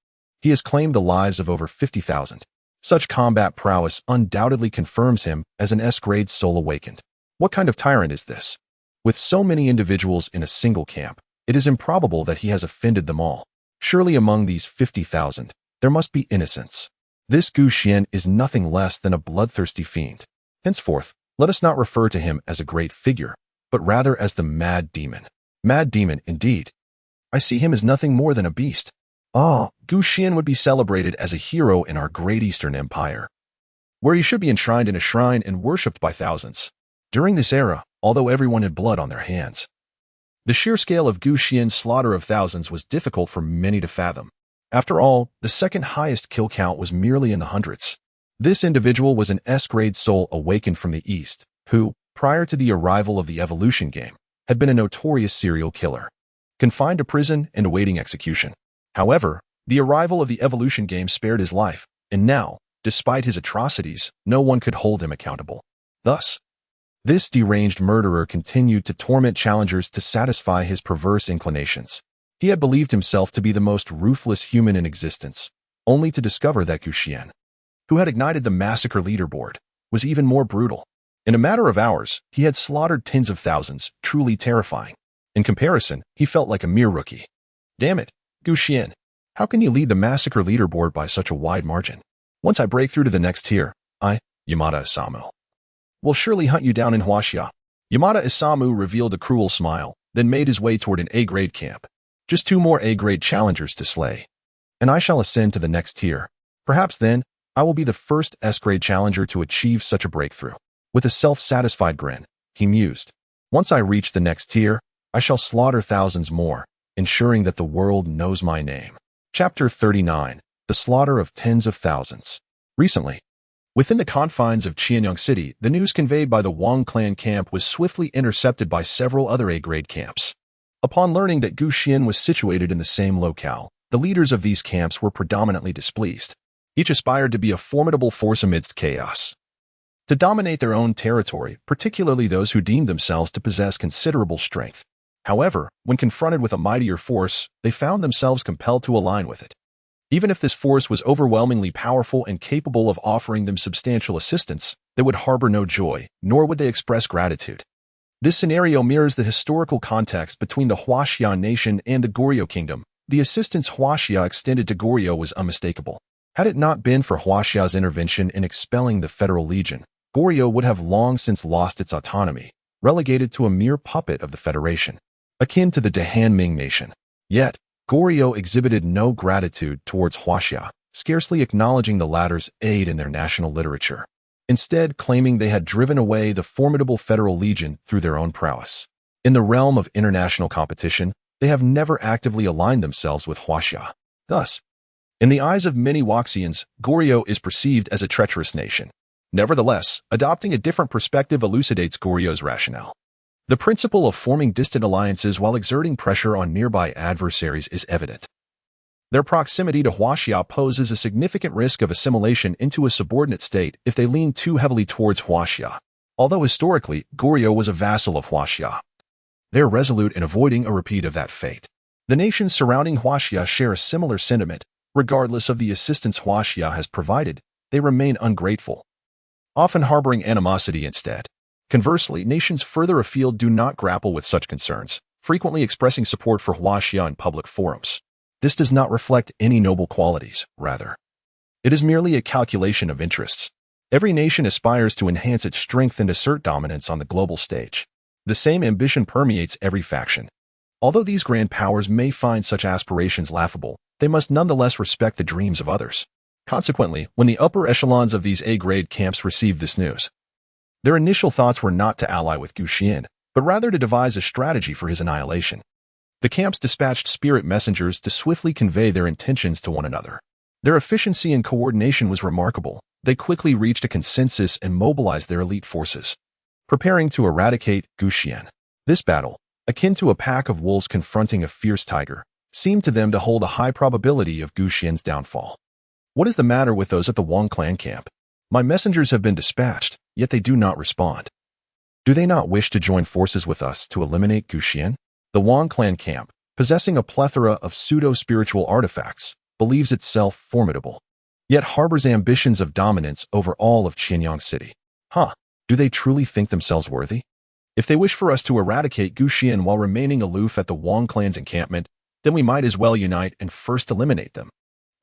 He has claimed the lives of over 50,000. Such combat prowess undoubtedly confirms him as an S-grade soul awakened. What kind of tyrant is this? With so many individuals in a single camp, it is improbable that he has offended them all. Surely among these 50,000, there must be innocents. This Xuan is nothing less than a bloodthirsty fiend. Henceforth, let us not refer to him as a great figure, but rather as the Mad Demon. Mad Demon, indeed. I see him as nothing more than a beast. Xuan would be celebrated as a hero in our great Eastern Empire, where he should be enshrined in a shrine and worshipped by thousands. During this era, although everyone had blood on their hands, the sheer scale of Xuan's slaughter of thousands was difficult for many to fathom. After all, the second highest kill count was merely in the hundreds. This individual was an S-grade soul awakened from the East, who, prior to the arrival of the evolution game, had been a notorious serial killer, confined to prison and awaiting execution. However, the arrival of the evolution game spared his life, and now, despite his atrocities, no one could hold him accountable. Thus, this deranged murderer continued to torment challengers to satisfy his perverse inclinations. He had believed himself to be the most ruthless human in existence, only to discover that Xuan, who had ignited the massacre leaderboard, was even more brutal. In a matter of hours, he had slaughtered tens of thousands, truly terrifying. In comparison, he felt like a mere rookie. Damn it, Xuan, how can you lead the massacre leaderboard by such a wide margin? Once I break through to the next tier, Yamada-Isamu, will surely hunt you down in Huaxia. Yamada-Isamu revealed a cruel smile, then made his way toward an A-grade camp. Just 2 more A-grade challengers to slay. and I shall ascend to the next tier. Perhaps then, I will be the first S-grade challenger to achieve such a breakthrough. With a self-satisfied grin, he mused. Once I reach the next tier, I shall slaughter thousands more, ensuring that the world knows my name. Chapter 39. The Slaughter of Tens of Thousands. Recently, within the confines of Qianyang City, the news conveyed by the Wang clan camp was swiftly intercepted by several other A-grade camps. Upon learning that Gu Xian was situated in the same locale, the leaders of these camps were predominantly displeased. Each aspired to be a formidable force amidst chaos, to dominate their own territory, particularly those who deemed themselves to possess considerable strength. However, when confronted with a mightier force, they found themselves compelled to align with it. Even if this force was overwhelmingly powerful and capable of offering them substantial assistance, they would harbor no joy, nor would they express gratitude. This scenario mirrors the historical context between the Huaxia nation and the Goryeo kingdom. The assistance Huaxia extended to Goryeo was unmistakable. Had it not been for Huaxia's intervention in expelling the Federal Legion, Goryeo would have long since lost its autonomy, relegated to a mere puppet of the Federation, akin to the Dehan Ming nation. Yet, Goryeo exhibited no gratitude towards Huaxia, scarcely acknowledging the latter's aid in their national literature, instead claiming they had driven away the formidable Federal Legion through their own prowess. In the realm of international competition, they have never actively aligned themselves with Huaxia. Thus, in the eyes of many Waxians, Goryeo is perceived as a treacherous nation. Nevertheless, adopting a different perspective elucidates Goryeo's rationale. The principle of forming distant alliances while exerting pressure on nearby adversaries is evident. Their proximity to Huaxia poses a significant risk of assimilation into a subordinate state if they lean too heavily towards Huaxia. Although historically, Goryeo was a vassal of Huaxia, they are resolute in avoiding a repeat of that fate. The nations surrounding Huaxia share a similar sentiment. Regardless of the assistance Huaxia has provided, they remain ungrateful, often harboring animosity instead. Conversely, nations further afield do not grapple with such concerns, frequently expressing support for Huaxia in public forums. This does not reflect any noble qualities, rather. It is merely a calculation of interests. Every nation aspires to enhance its strength and assert dominance on the global stage. The same ambition permeates every faction. Although these grand powers may find such aspirations laughable, they must nonetheless respect the dreams of others. Consequently, when the upper echelons of these A-grade camps received this news, their initial thoughts were not to ally with Gu Xian, but rather to devise a strategy for his annihilation. The camps dispatched spirit messengers to swiftly convey their intentions to one another. Their efficiency and coordination was remarkable. They quickly reached a consensus and mobilized their elite forces, preparing to eradicate Gu Xian. This battle, akin to a pack of wolves confronting a fierce tiger, seemed to them to hold a high probability of Gu Xian's downfall. What is the matter with those at the Wang clan camp? My messengers have been dispatched, yet they do not respond. Do they not wish to join forces with us to eliminate Gu Xian? The Wang clan camp, possessing a plethora of pseudo-spiritual artifacts, believes itself formidable, yet harbors ambitions of dominance over all of Qianyang City. Do they truly think themselves worthy? If they wish for us to eradicate Gu Xian while remaining aloof at the Wang clan's encampment, then we might as well unite and first eliminate them.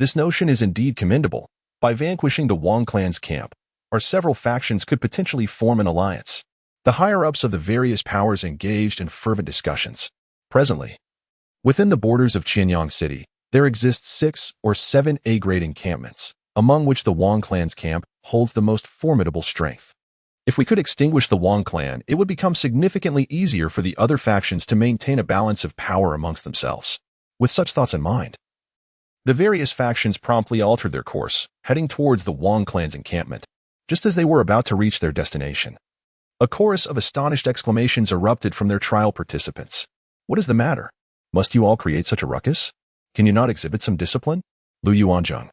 This notion is indeed commendable. By vanquishing the Wang clan's camp, our several factions could potentially form an alliance. The higher-ups of the various powers engaged in fervent discussions. Presently, within the borders of Qianyang City, there exist 6 or 7 A-grade encampments, among which the Wang clan's camp holds the most formidable strength. If we could extinguish the Wang clan, it would become significantly easier for the other factions to maintain a balance of power amongst themselves. With such thoughts in mind, the various factions promptly altered their course, heading towards the Wang clan's encampment. Just as they were about to reach their destination, a chorus of astonished exclamations erupted from their trial participants. What is the matter? Must you all create such a ruckus? Can you not exhibit some discipline? Lu Yuanzhang,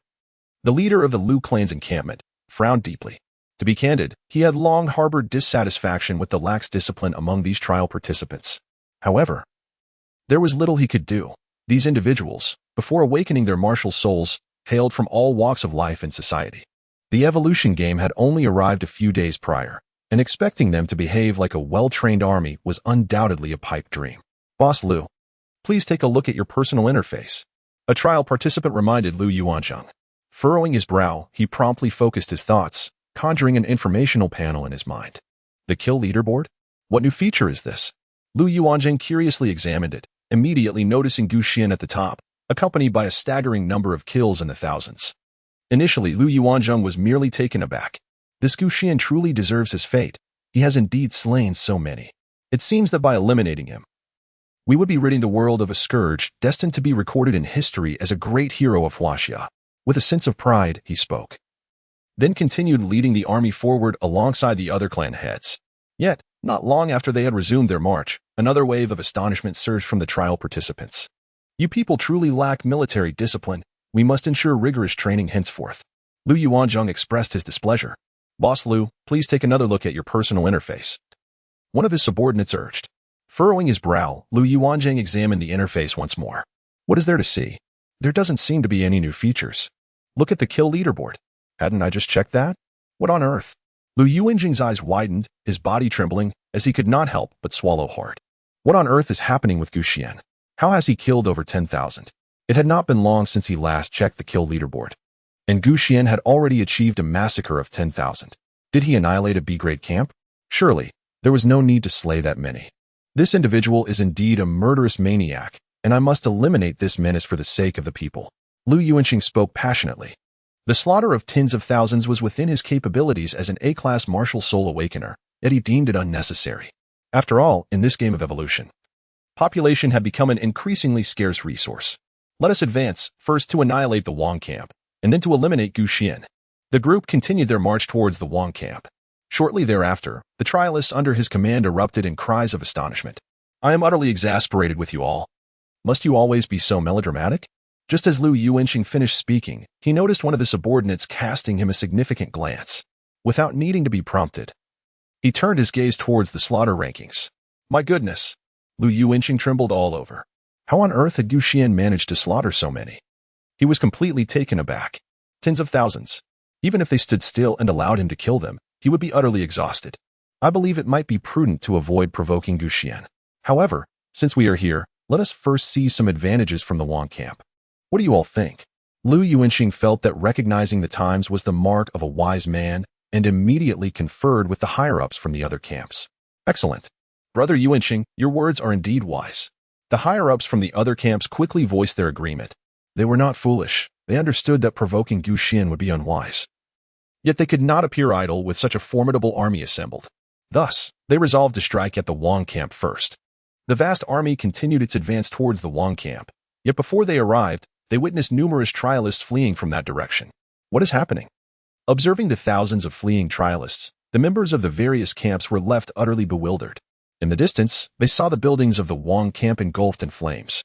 the leader of the Lu clan's encampment, frowned deeply. To be candid, he had long harbored dissatisfaction with the lax discipline among these trial participants. However, there was little he could do. These individuals, before awakening their martial souls, hailed from all walks of life and society. The evolution game had only arrived a few days prior, and expecting them to behave like a well-trained army was undoubtedly a pipe dream. Boss Lu, please take a look at your personal interface. A trial participant reminded Lu Yuanzhang. Furrowing his brow, he promptly focused his thoughts, conjuring an informational panel in his mind. The kill leaderboard? What new feature is this? Lu Yuanzhang curiously examined it, immediately noticing Gu Xian at the top. accompanied by a staggering number of kills in the thousands. Initially, Lu Yuanzhong was merely taken aback. This Gu Xian truly deserves his fate. He has indeed slain so many. It seems that by eliminating him, we would be ridding the world of a scourge destined to be recorded in history as a great hero of Huaxia. With a sense of pride, he spoke. Then continued leading the army forward alongside the other clan heads. Yet, not long after they had resumed their march, another wave of astonishment surged from the trial participants. You people truly lack military discipline. We must ensure rigorous training henceforth. Lu Yuanzhong expressed his displeasure. Boss Lu, please take another look at your personal interface. One of his subordinates urged. Furrowing his brow, Lu Yuanzhong examined the interface once more. What is there to see? There doesn't seem to be any new features. Look at the kill leaderboard. Hadn't I just checked that? What on earth? Lu Yuanzhong's eyes widened, his body trembling, as he could not help but swallow hard. What on earth is happening with Gu Xian? How has he killed over 10,000? It had not been long since he last checked the kill leaderboard. And Gu Xian had already achieved a massacre of 10,000. Did he annihilate a B-grade camp? Surely, there was no need to slay that many. This individual is indeed a murderous maniac, and I must eliminate this menace for the sake of the people. Lu Yuanzhong spoke passionately. The slaughter of tens of thousands was within his capabilities as an A-class martial soul awakener, yet he deemed it unnecessary. After all, in this game of evolution, population had become an increasingly scarce resource. Let us advance, first to annihilate the Wang camp, and then to eliminate Gu Xian. The group continued their march towards the Wang camp. Shortly thereafter, the trialists under his command erupted in cries of astonishment. I am utterly exasperated with you all. Must you always be so melodramatic? Just as Lu Yuanzhong finished speaking, he noticed one of his subordinates casting him a significant glance. Without needing to be prompted, he turned his gaze towards the slaughter rankings. My goodness! Lu Yuanzhong trembled all over. How on earth had Gu Xian managed to slaughter so many? He was completely taken aback. Tens of thousands. Even if they stood still and allowed him to kill them, he would be utterly exhausted. I believe it might be prudent to avoid provoking Gu Xian. However, since we are here, let us first seize some advantages from the Wang camp. What do you all think? Lu Yuanzhong felt that recognizing the times was the mark of a wise man and immediately conferred with the higher-ups from the other camps. Excellent. Brother Yuanzhong, your words are indeed wise. The higher-ups from the other camps quickly voiced their agreement. They were not foolish. They understood that provoking Gu Xian would be unwise. Yet they could not appear idle with such a formidable army assembled. Thus, they resolved to strike at the Wang camp first. The vast army continued its advance towards the Wang camp, yet before they arrived, they witnessed numerous trialists fleeing from that direction. What is happening? Observing the thousands of fleeing trialists, the members of the various camps were left utterly bewildered. In the distance, they saw the buildings of the Wang camp engulfed in flames.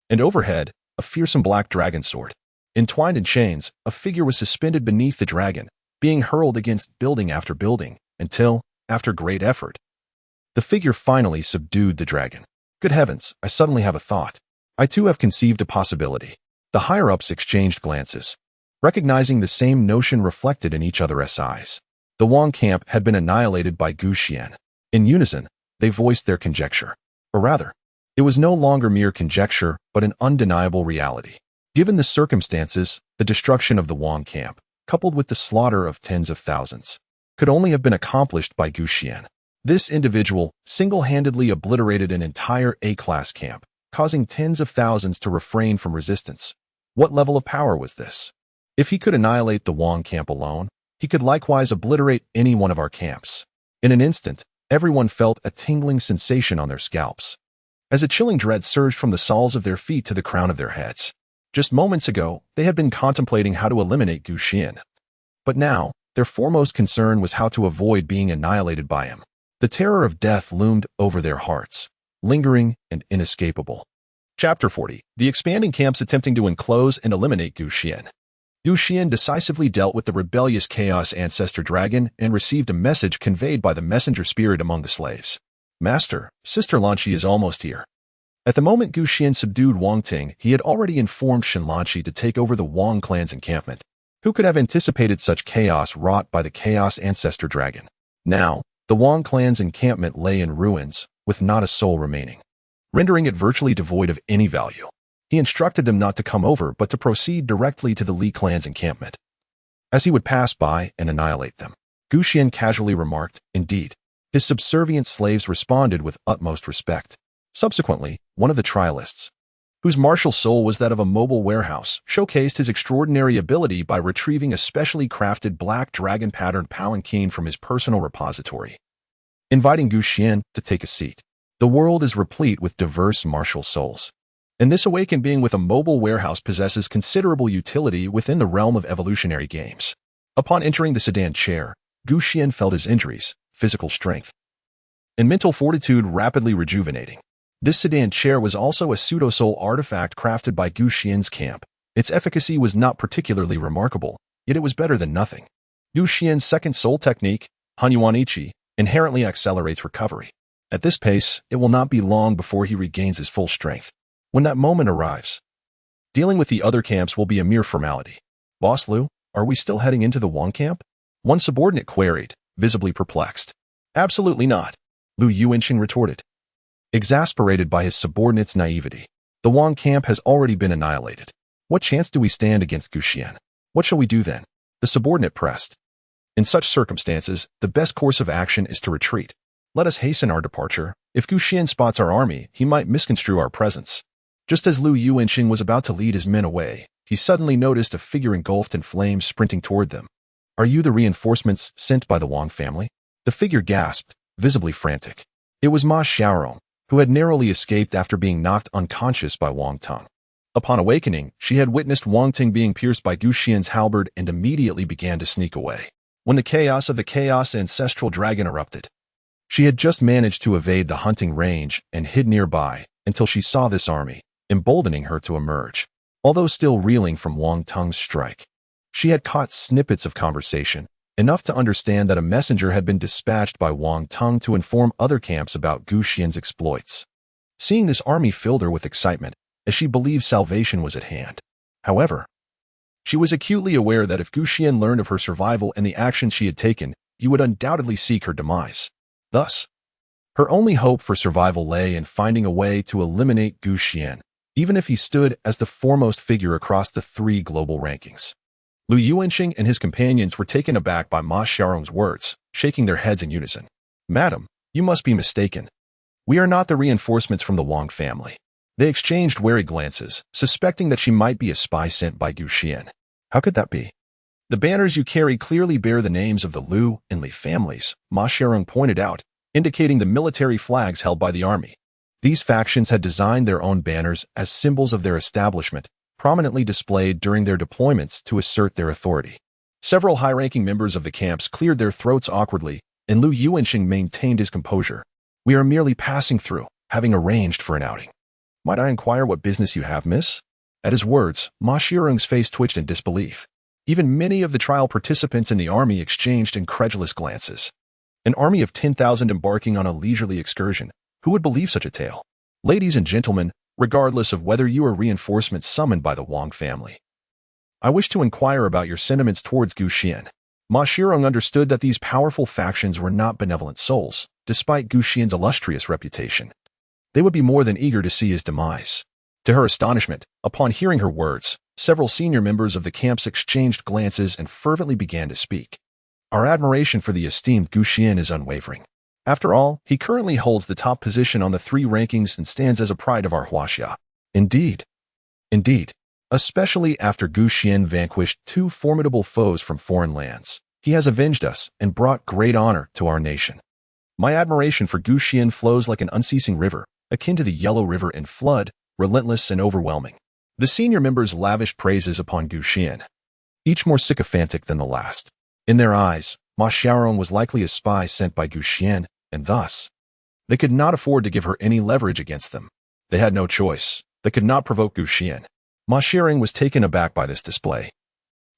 And overhead, a fearsome black dragon sword. Entwined in chains, a figure was suspended beneath the dragon, being hurled against building after building, until, after great effort, the figure finally subdued the dragon. Good heavens, I suddenly have a thought. I too have conceived a possibility. The higher-ups exchanged glances, recognizing the same notion reflected in each other's eyes. The Wang camp had been annihilated by Gu Xian. In unison, they voiced their conjecture. Or rather, it was no longer mere conjecture, but an undeniable reality. Given the circumstances, the destruction of the Wang camp, coupled with the slaughter of tens of thousands, could only have been accomplished by Gu Xian. This individual single-handedly obliterated an entire A-class camp, causing tens of thousands to refrain from resistance. What level of power was this? If he could annihilate the Wang camp alone, he could likewise obliterate any one of our camps. In an instant, everyone felt a tingling sensation on their scalps, as a chilling dread surged from the soles of their feet to the crown of their heads. Just moments ago, they had been contemplating how to eliminate Gu Xian. But now, their foremost concern was how to avoid being annihilated by him. The terror of death loomed over their hearts, lingering and inescapable. Chapter 40. The expanding camps attempting to enclose and eliminate Gu Xian. Gu Xian decisively dealt with the rebellious Chaos Ancestor Dragon and received a message conveyed by the messenger spirit among the slaves. Master, Sister Lanqi is almost here. At the moment Gu Xian subdued Wang Ting, he had already informed Shen Lanqi to take over the Wang clan's encampment. Who could have anticipated such chaos wrought by the Chaos Ancestor Dragon? Now, the Wang clan's encampment lay in ruins, with not a soul remaining, rendering it virtually devoid of any value. He instructed them not to come over but to proceed directly to the Li clan's encampment, as he would pass by and annihilate them. Gu Xian casually remarked, indeed. His subservient slaves responded with utmost respect. Subsequently, one of the trialists, whose martial soul was that of a mobile warehouse, showcased his extraordinary ability by retrieving a specially crafted black dragon-patterned palanquin from his personal repository. Inviting Xuan to take a seat. The world is replete with diverse martial souls, and this awakened being with a mobile warehouse possesses considerable utility within the realm of evolutionary games. Upon entering the sedan chair, Xuan felt his injuries, physical strength, and mental fortitude rapidly rejuvenating. This sedan chair was also a pseudo-soul artifact crafted by Xuan's camp. Its efficacy was not particularly remarkable, yet it was better than nothing. Xuan's second soul technique, Hanyuanichi, inherently accelerates recovery. At this pace, it will not be long before he regains his full strength. When that moment arrives, dealing with the other camps will be a mere formality. Boss Lu, are we still heading into the Wang camp? One subordinate queried, visibly perplexed. Absolutely not, Lu Yuanqing retorted. Exasperated by his subordinate's naivety, the Wang camp has already been annihilated. What chance do we stand against Xuan? What shall we do then? The subordinate pressed. In such circumstances, the best course of action is to retreat. Let us hasten our departure. If Xuan spots our army, he might misconstrue our presence. Just as Lu Yuanqing was about to lead his men away, he suddenly noticed a figure engulfed in flames sprinting toward them. Are you the reinforcements sent by the Wang family? The figure gasped, visibly frantic. It was Ma Xiaorong, who had narrowly escaped after being knocked unconscious by Wang Teng. Upon awakening, she had witnessed Wang Ting being pierced by Xuan's halberd and immediately began to sneak away. When the chaos of the Chaotic Ancestor Dragon erupted, she had just managed to evade the hunting range and hid nearby until she saw this army, emboldening her to emerge. Although still reeling from Wang Teng's strike, she had caught snippets of conversation, enough to understand that a messenger had been dispatched by Wang Teng to inform other camps about Xuan's exploits. Seeing this army filled her with excitement, as she believed salvation was at hand. However, she was acutely aware that if Xuan learned of her survival and the actions she had taken, he would undoubtedly seek her demise. Thus, her only hope for survival lay in finding a way to eliminate Xuan, even if he stood as the foremost figure across the 3 global rankings. Lu Yuanqing and his companions were taken aback by Ma Xiaorong's words, shaking their heads in unison. Madam, you must be mistaken. We are not the reinforcements from the Wang family. They exchanged wary glances, suspecting that she might be a spy sent by Xuan. How could that be? The banners you carry clearly bear the names of the Lu and Li families, Ma Xiaorong pointed out, indicating the military flags held by the army. These factions had designed their own banners as symbols of their establishment, prominently displayed during their deployments to assert their authority. Several high-ranking members of the camps cleared their throats awkwardly, and Lu Yuanqing maintained his composure. We are merely passing through, having arranged for an outing. Might I inquire what business you have, miss? At his words, Ma Xiaorong's face twitched in disbelief. Even many of the trial participants in the army exchanged incredulous glances. An army of 10,000 embarking on a leisurely excursion. Who would believe such a tale? Ladies and gentlemen, regardless of whether you are reinforcements summoned by the Wang family, I wish to inquire about your sentiments towards Xuan. Ma Xiaorong understood that these powerful factions were not benevolent souls, despite Xuan's illustrious reputation. They would be more than eager to see his demise. To her astonishment, upon hearing her words, several senior members of the camps exchanged glances and fervently began to speak. Our admiration for the esteemed Xuan is unwavering. After all, he currently holds the top position on the 3 rankings and stands as a pride of our Huaxia. Indeed. Especially after Xuan vanquished 2 formidable foes from foreign lands. He has avenged us and brought great honor to our nation. My admiration for Xuan flows like an unceasing river, akin to the Yellow River in flood, relentless and overwhelming. The senior members lavished praises upon Xuan, each more sycophantic than the last. In their eyes, Ma Xiaorong was likely a spy sent by Xuan, and thus, they could not afford to give her any leverage against them. They had no choice. They could not provoke Xuan. Ma Xiaorong was taken aback by this display.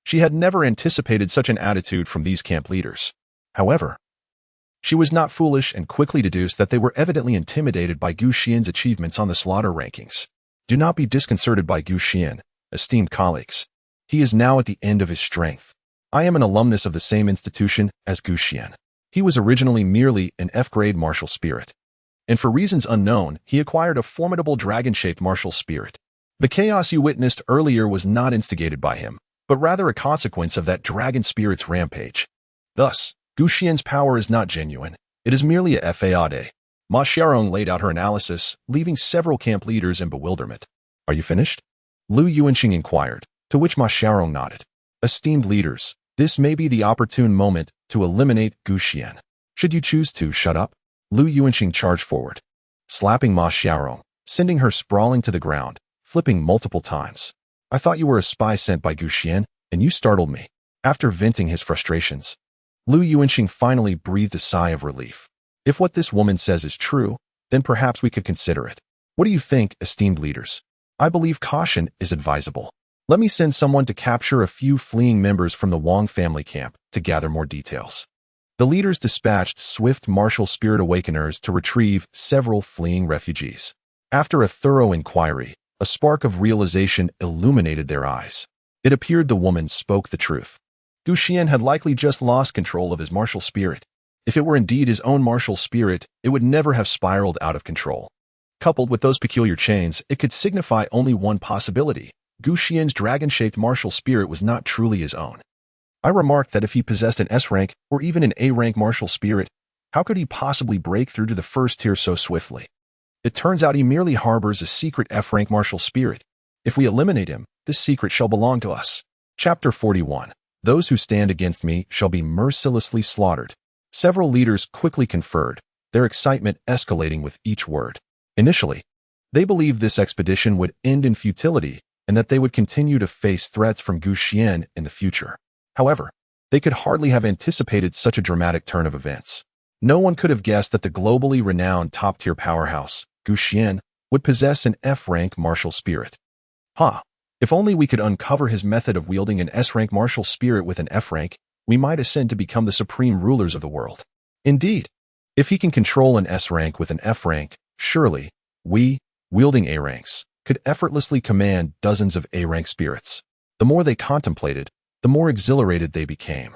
She had never anticipated such an attitude from these camp leaders. However, she was not foolish and quickly deduced that they were evidently intimidated by Xuan's achievements on the slaughter rankings. Do not be disconcerted by Xuan, esteemed colleagues. He is now at the end of his strength. I am an alumnus of the same institution as Xuan. He was originally merely an F-grade martial spirit, and for reasons unknown, he acquired a formidable dragon-shaped martial spirit. The chaos you witnessed earlier was not instigated by him, but rather a consequence of that dragon spirit's rampage. Thus, Xuan's power is not genuine. It is merely a fade. Ma Xiaorong laid out her analysis, leaving several camp leaders in bewilderment. Are you finished? Lu Yuanqing inquired, to which Ma Xiaorong nodded. Esteemed leaders, this may be the opportune moment to eliminate Gu Xian. Should you choose to shut up? Lu Yuanqing charged forward, slapping Ma Xiaorong, sending her sprawling to the ground, flipping multiple times. I thought you were a spy sent by Gu Xian, and you startled me. After venting his frustrations, Lu Yuanqing finally breathed a sigh of relief. If what this woman says is true, then perhaps we could consider it. What do you think, esteemed leaders? I believe caution is advisable. Let me send someone to capture a few fleeing members from the Wang family camp to gather more details. The leaders dispatched swift martial spirit awakeners to retrieve several fleeing refugees. After a thorough inquiry, a spark of realization illuminated their eyes. It appeared the woman spoke the truth. Gu Xian had likely just lost control of his martial spirit. If it were indeed his own martial spirit, it would never have spiraled out of control. Coupled with those peculiar chains, it could signify only one possibility. Gu Xian's dragon-shaped martial spirit was not truly his own. I remarked that if he possessed an S-rank or even an A-rank martial spirit, how could he possibly break through to the first tier so swiftly? It turns out he merely harbors a secret F-rank martial spirit. If we eliminate him, this secret shall belong to us. Chapter 41. Those who stand against me shall be mercilessly slaughtered. Several leaders quickly conferred, their excitement escalating with each word. Initially, they believed this expedition would end in futility and that they would continue to face threats from Gu Xian in the future. However, they could hardly have anticipated such a dramatic turn of events. No one could have guessed that the globally renowned top-tier powerhouse, Gu Xian, would possess an F-rank martial spirit. If only we could uncover his method of wielding an S-rank martial spirit with an F-rank, we might ascend to become the supreme rulers of the world. Indeed, if he can control an S-rank with an F-rank, surely we, wielding A-ranks, could effortlessly command dozens of A-rank spirits. The more they contemplated, the more exhilarated they became.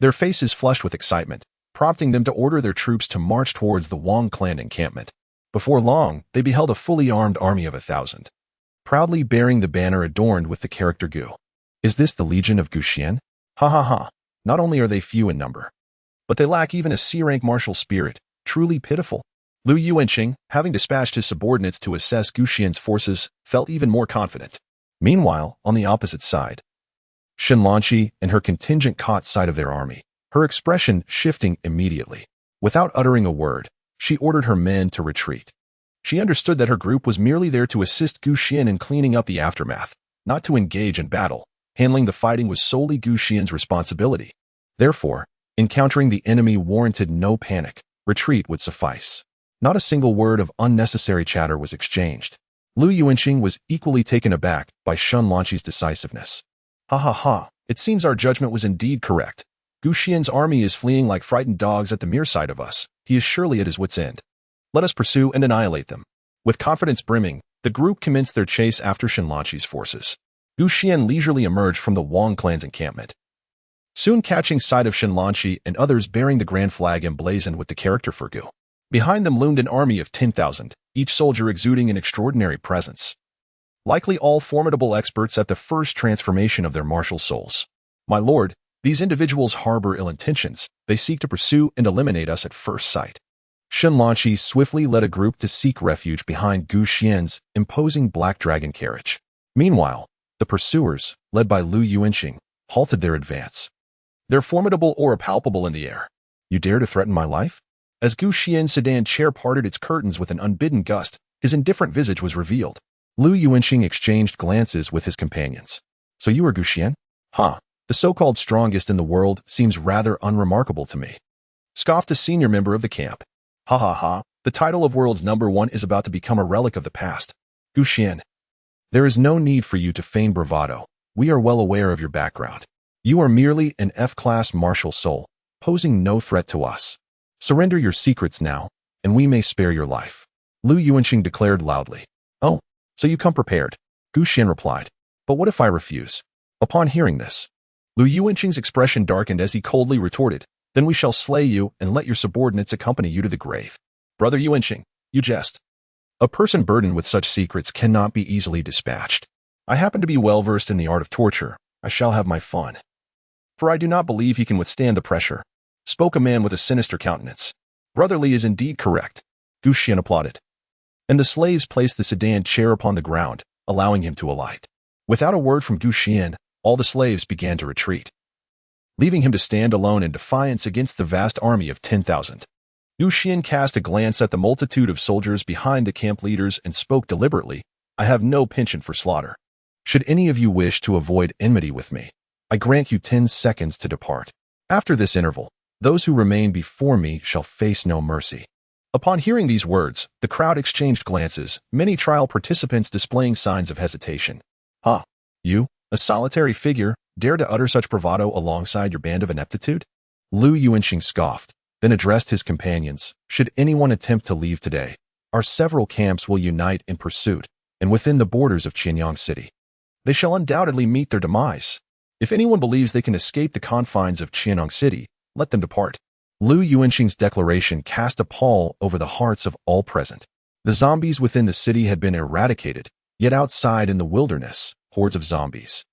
Their faces flushed with excitement, prompting them to order their troops to march towards the Wang clan encampment. Before long, they beheld a fully armed army of 1,000, proudly bearing the banner adorned with the character Gu. Is this the legion of Gu Xian? Ha ha ha. Not only are they few in number, but they lack even a C-rank martial spirit. Truly pitiful. Lu Yuanqing, having dispatched his subordinates to assess Gu Xian's forces, felt even more confident. Meanwhile, on the opposite side, Shenlanqi and her contingent caught sight of their army, her expression shifting immediately. Without uttering a word, she ordered her men to retreat. She understood that her group was merely there to assist Gu Xian in cleaning up the aftermath, not to engage in battle. Handling the fighting was solely Gu Xian's responsibility. Therefore, encountering the enemy warranted no panic. Retreat would suffice. Not a single word of unnecessary chatter was exchanged. Lu Yuanqing was equally taken aback by Shenlanqi's decisiveness. Ha ha ha, it seems our judgment was indeed correct. Gu Xian's army is fleeing like frightened dogs at the mere sight of us. He is surely at his wit's end. Let us pursue and annihilate them. With confidence brimming, the group commenced their chase after Shenlanqi's forces. Gu Xian leisurely emerged from the Wang clan's encampment. Soon catching sight of Shenlanqi and others bearing the grand flag emblazoned with the character for Gu. Behind them loomed an army of 10,000, each soldier exuding an extraordinary presence. Likely all formidable experts at the first transformation of their martial souls. My lord, these individuals harbor ill intentions. They seek to pursue and eliminate us at first sight. Shenlanqi swiftly led a group to seek refuge behind Gu Xian's imposing black dragon carriage. Meanwhile, the pursuers, led by Lu Yuanqing, halted their advance. Their formidable aura palpable in the air. You dare to threaten my life? As Gu Xian's sedan chair parted its curtains with an unbidden gust, his indifferent visage was revealed. Lu Yuanqing exchanged glances with his companions. So you are Gu Xian? The so-called strongest in the world seems rather unremarkable to me. Scoffed a senior member of the camp. Ha ha ha, the title of world's #1 is about to become a relic of the past. Gu Xian, there is no need for you to feign bravado. We are well aware of your background. You are merely an F-class martial soul, posing no threat to us. Surrender your secrets now, and we may spare your life. Lu Yuanqing declared loudly. Oh, so you come prepared. Gu Xian replied. But what if I refuse? Upon hearing this, Lu Yuanqing's expression darkened as he coldly retorted. Then we shall slay you and let your subordinates accompany you to the grave. Brother Yuanqing, you jest. A person burdened with such secrets cannot be easily dispatched. I happen to be well versed in the art of torture. I shall have my fun. For I do not believe he can withstand the pressure, spoke a man with a sinister countenance. Brotherly is indeed correct. Gu Xian applauded. And the slaves placed the sedan chair upon the ground, allowing him to alight. Without a word from Xuan, all the slaves began to retreat, leaving him to stand alone in defiance against the vast army of 10,000. Xuan cast a glance at the multitude of soldiers behind the camp leaders and spoke deliberately, "I have no penchant for slaughter. Should any of you wish to avoid enmity with me, I grant you 10 seconds to depart. After this interval, those who remain before me shall face no mercy." Upon hearing these words, the crowd exchanged glances, many trial participants displaying signs of hesitation. "Huh? You, a solitary figure, dare to utter such bravado alongside your band of ineptitude?" Lu Yuanxing scoffed, then addressed his companions. "Should anyone attempt to leave today, our several camps will unite in pursuit, and within the borders of Qianyang City, they shall undoubtedly meet their demise. If anyone believes they can escape the confines of Qianyang City, let them depart." Lu Yuanxing's declaration cast a pall over the hearts of all present. The zombies within the city had been eradicated, yet outside in the wilderness, hordes of zombies,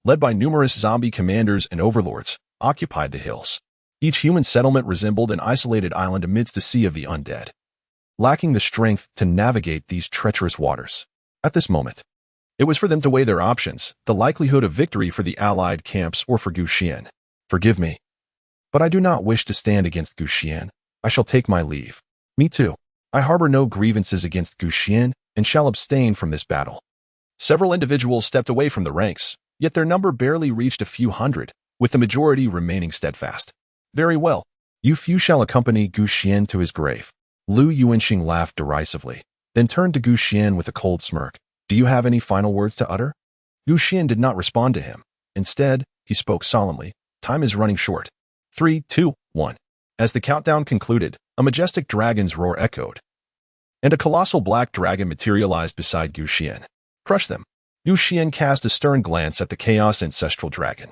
led by numerous zombie commanders and overlords, occupied the hills. Each human settlement resembled an isolated island amidst a sea of the undead, lacking the strength to navigate these treacherous waters. At this moment, it was for them to weigh their options, the likelihood of victory for the allied camps or for Xuan. "Forgive me, but I do not wish to stand against Xuan. I shall take my leave." "Me too. I harbor no grievances against Xuan and shall abstain from this battle." Several individuals stepped away from the ranks, yet their number barely reached a few hundred, with the majority remaining steadfast. "Very well. You few shall accompany Xuan to his grave." Lu Yuanxing laughed derisively, then turned to Xuan with a cold smirk. "Do you have any final words to utter?" Xuan did not respond to him. Instead, he spoke solemnly. "Time is running short. 3, 2, 1. As the countdown concluded, a majestic dragon's roar echoed, and a colossal black dragon materialized beside Xuan. "Crush them." Xuan cast a stern glance at the Chaos Ancestral Dragon.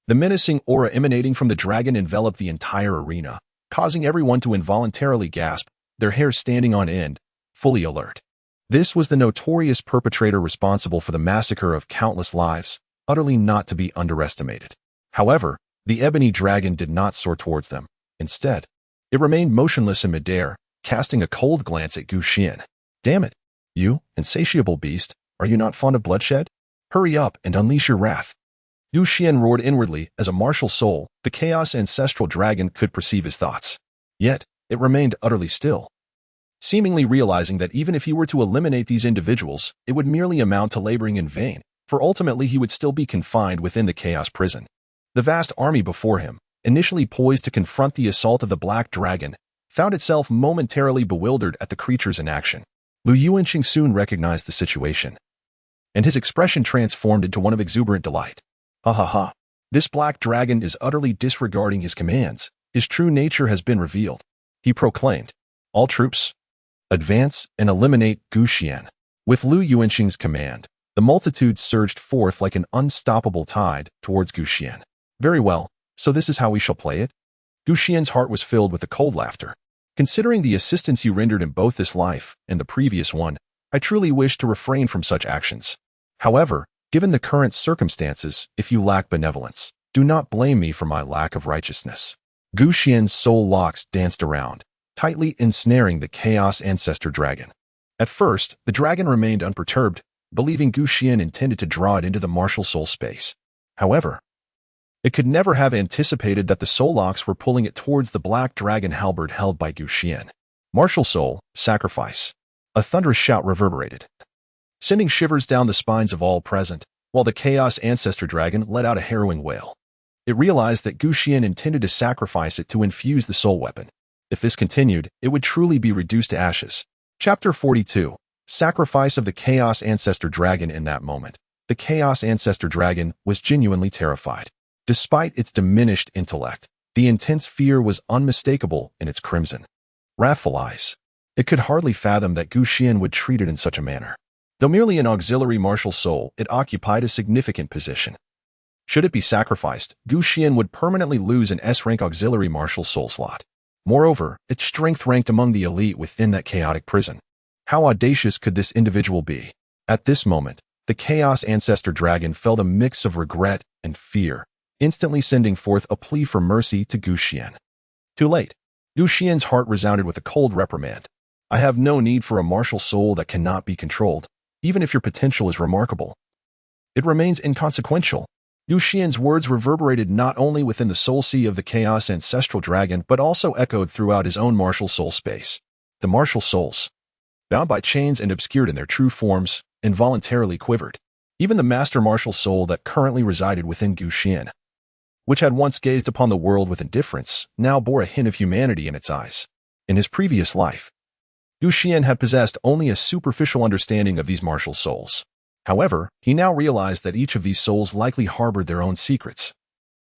The menacing aura emanating from the dragon enveloped the entire arena, causing everyone to involuntarily gasp, their hair standing on end, fully alert. This was the notorious perpetrator responsible for the massacre of countless lives, utterly not to be underestimated. However, the ebony dragon did not soar towards them. Instead, it remained motionless in midair, casting a cold glance at Xuan. "Damn it, you insatiable beast, are you not fond of bloodshed? Hurry up and unleash your wrath." Xuan roared inwardly. As a martial soul, the Chaos Ancestral Dragon could perceive his thoughts. Yet, it remained utterly still, seemingly realizing that even if he were to eliminate these individuals, it would merely amount to laboring in vain, for ultimately he would still be confined within the Chaos Prison. The vast army before him, initially poised to confront the assault of the Black Dragon, found itself momentarily bewildered at the creatures in action. Lu Yuanxing soon recognized the situation, and his expression transformed into one of exuberant delight. "Ha ha ha. This Black Dragon is utterly disregarding his commands. His true nature has been revealed," he proclaimed. "All troops, advance and eliminate Xuan." With Lu Yuanxing's command, the multitude surged forth like an unstoppable tide towards Xuan. "Very well, so this is how we shall play it?" Xuan's heart was filled with a cold laughter. "Considering the assistance you rendered in both this life and the previous one, I truly wish to refrain from such actions. However, given the current circumstances, if you lack benevolence, do not blame me for my lack of righteousness." Xuan's soul locks danced around, tightly ensnaring the Chaos Ancestor Dragon. At first, the dragon remained unperturbed, believing Xuan intended to draw it into the martial soul space. However, it could never have anticipated that the soul locks were pulling it towards the black dragon halberd held by Xuan. "Martial soul, sacrifice." A thunderous shout reverberated, sending shivers down the spines of all present, while the Chaos Ancestor Dragon let out a harrowing wail. It realized that Xuan intended to sacrifice it to infuse the soul weapon. If this continued, it would truly be reduced to ashes. Chapter 42. Sacrifice of the Chaos Ancestor Dragon. In that moment, the Chaos Ancestor Dragon was genuinely terrified. Despite its diminished intellect, the intense fear was unmistakable in its crimson, wrathful eyes. It could hardly fathom that Xuan would treat it in such a manner. Though merely an auxiliary martial soul, it occupied a significant position. Should it be sacrificed, Xuan would permanently lose an S-rank auxiliary martial soul slot. Moreover, its strength ranked among the elite within that chaotic prison. How audacious could this individual be? At this moment, the Chaos Ancestor Dragon felt a mix of regret and fear, instantly sending forth a plea for mercy to Xuan. Too late. Xuan's heart resounded with a cold reprimand. "I have no need for a martial soul that cannot be controlled. even if your potential is remarkable, it remains inconsequential. Xuan's words reverberated not only within the soul sea of the Chaos Ancestral Dragon, but also echoed throughout his own martial soul space. The martial souls, bound by chains and obscured in their true forms, involuntarily quivered. Even the master martial soul that currently resided within Xuan, which had once gazed upon the world with indifference, now bore a hint of humanity in its eyes. In his previous life, Xuan had possessed only a superficial understanding of these martial souls. However, he now realized that each of these souls likely harbored their own secrets,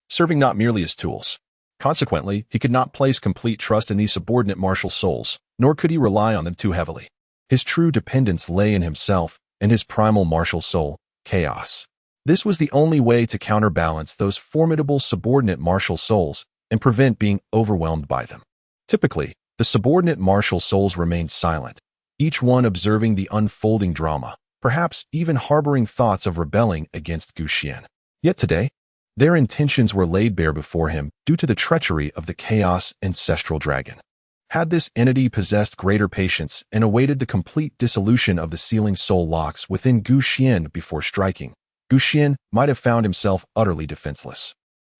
serving not merely as tools. Consequently, he could not place complete trust in these subordinate martial souls, nor could he rely on them too heavily. His true dependence lay in himself and his primal martial soul, Chaos. This was the only way to counterbalance those formidable subordinate martial souls and prevent being overwhelmed by them. Typically, the subordinate martial souls remained silent, each one observing the unfolding drama, perhaps even harboring thoughts of rebelling against Xuan. Yet today, their intentions were laid bare before him due to the treachery of the Chaos Ancestral Dragon. Had this entity possessed greater patience and awaited the complete dissolution of the sealing soul locks within Xuan before striking, Xuan might have found himself utterly defenseless.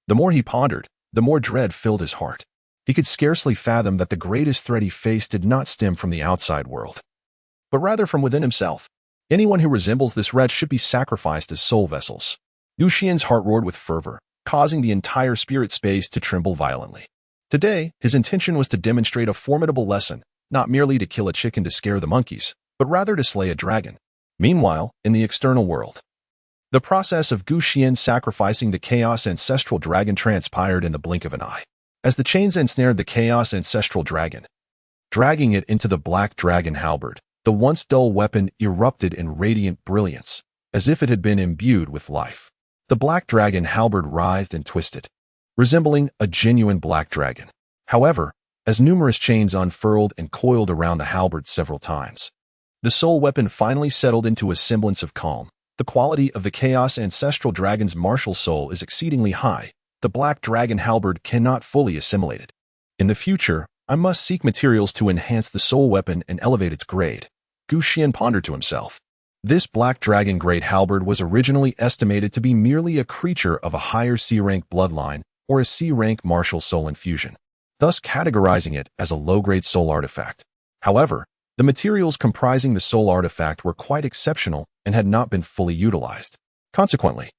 The more he pondered, the more dread filled his heart. He could scarcely fathom that the greatest threat he faced did not stem from the outside world, but rather from within himself. Anyone who resembles this wretch should be sacrificed as soul vessels. Xuan's heart roared with fervor, causing the entire spirit space to tremble violently. Today, his intention was to demonstrate a formidable lesson, not merely to kill a chicken to scare the monkeys, but rather to slay a dragon. Meanwhile, in the external world, the process of Xuan sacrificing the Chaos Ancestral Dragon transpired in the blink of an eye. As the chains ensnared the Chaos Ancestral Dragon, dragging it into the black dragon halberd, the once dull weapon erupted in radiant brilliance, as if it had been imbued with life. The black dragon halberd writhed and twisted, resembling a genuine black dragon. However, as numerous chains unfurled and coiled around the halberd several times, the soul weapon finally settled into a semblance of calm. The quality of the Chaos Ancestral Dragon's martial soul is exceedingly high. The black dragon halberd cannot fully assimilate it. In the future, I must seek materials to enhance the soul weapon and elevate its grade. Xuan pondered to himself. This black dragon great halberd was originally estimated to be merely a creature of a higher C-rank bloodline or a C-rank martial soul infusion, thus categorizing it as a low-grade soul artifact. However, the materials comprising the soul artifact were quite exceptional and had not been fully utilized. Consequently,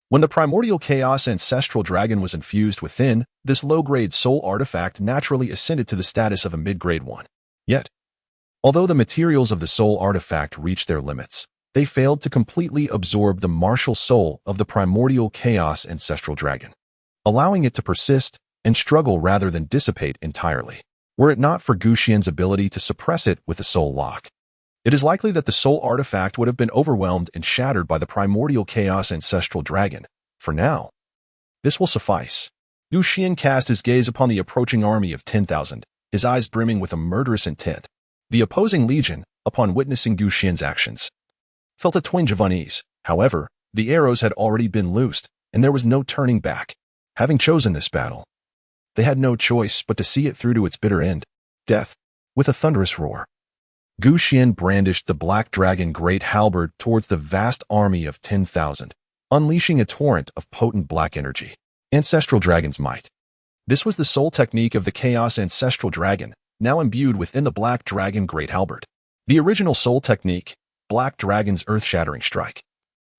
when the primordial Chaos Ancestral Dragon was infused within, this low-grade soul artifact naturally ascended to the status of a mid-grade one. Yet, although the materials of the soul artifact reached their limits, they failed to completely absorb the martial soul of the primordial Chaos Ancestral Dragon, allowing it to persist and struggle rather than dissipate entirely. Were it not for Xuan's ability to suppress it with the soul lock, it is likely that the soul artifact would have been overwhelmed and shattered by the primordial Chaos Ancestral Dragon. For now, this will suffice. Xuan cast his gaze upon the approaching army of 10,000, his eyes brimming with a murderous intent. The opposing legion, upon witnessing Xuan's actions, felt a twinge of unease. However, the arrows had already been loosed, and there was no turning back. Having chosen this battle, they had no choice but to see it through to its bitter end, death. With a thunderous roar, Xuan brandished the black dragon great halberd towards the vast army of 10,000, unleashing a torrent of potent black energy. Ancestral Dragon's Might. This was the sole technique of the Chaos Ancestral Dragon, now imbued within the black dragon great halberd. The original soul technique, Black Dragon's earth-shattering strike,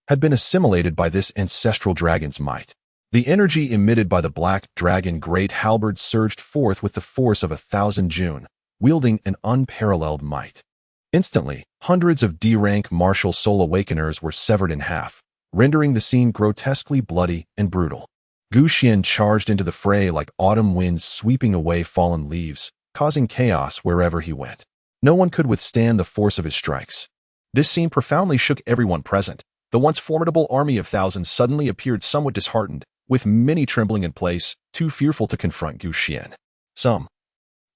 had been assimilated by this Ancestral Dragon's Might. The energy emitted by the black dragon great halberd surged forth with the force of 1,000 June, wielding an unparalleled might. Instantly, hundreds of D-rank martial soul awakeners were severed in half, rendering the scene grotesquely bloody and brutal. Xuan charged into the fray like autumn winds sweeping away fallen leaves, causing chaos wherever he went. No one could withstand the force of his strikes. This scene profoundly shook everyone present. The once formidable army of thousands suddenly appeared somewhat disheartened, with many trembling in place, too fearful to confront Xuan. Some,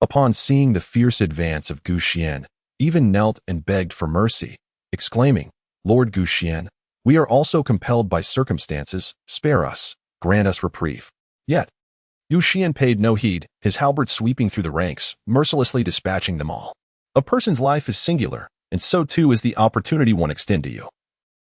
upon seeing the fierce advance of Xuan, even knelt and begged for mercy, exclaiming, "Lord Xuan, we are also compelled by circumstances, spare us, grant us reprieve." Yet, Xuan paid no heed, his halberd sweeping through the ranks, mercilessly dispatching them all. A person's life is singular, and so too is the opportunity one extend to you.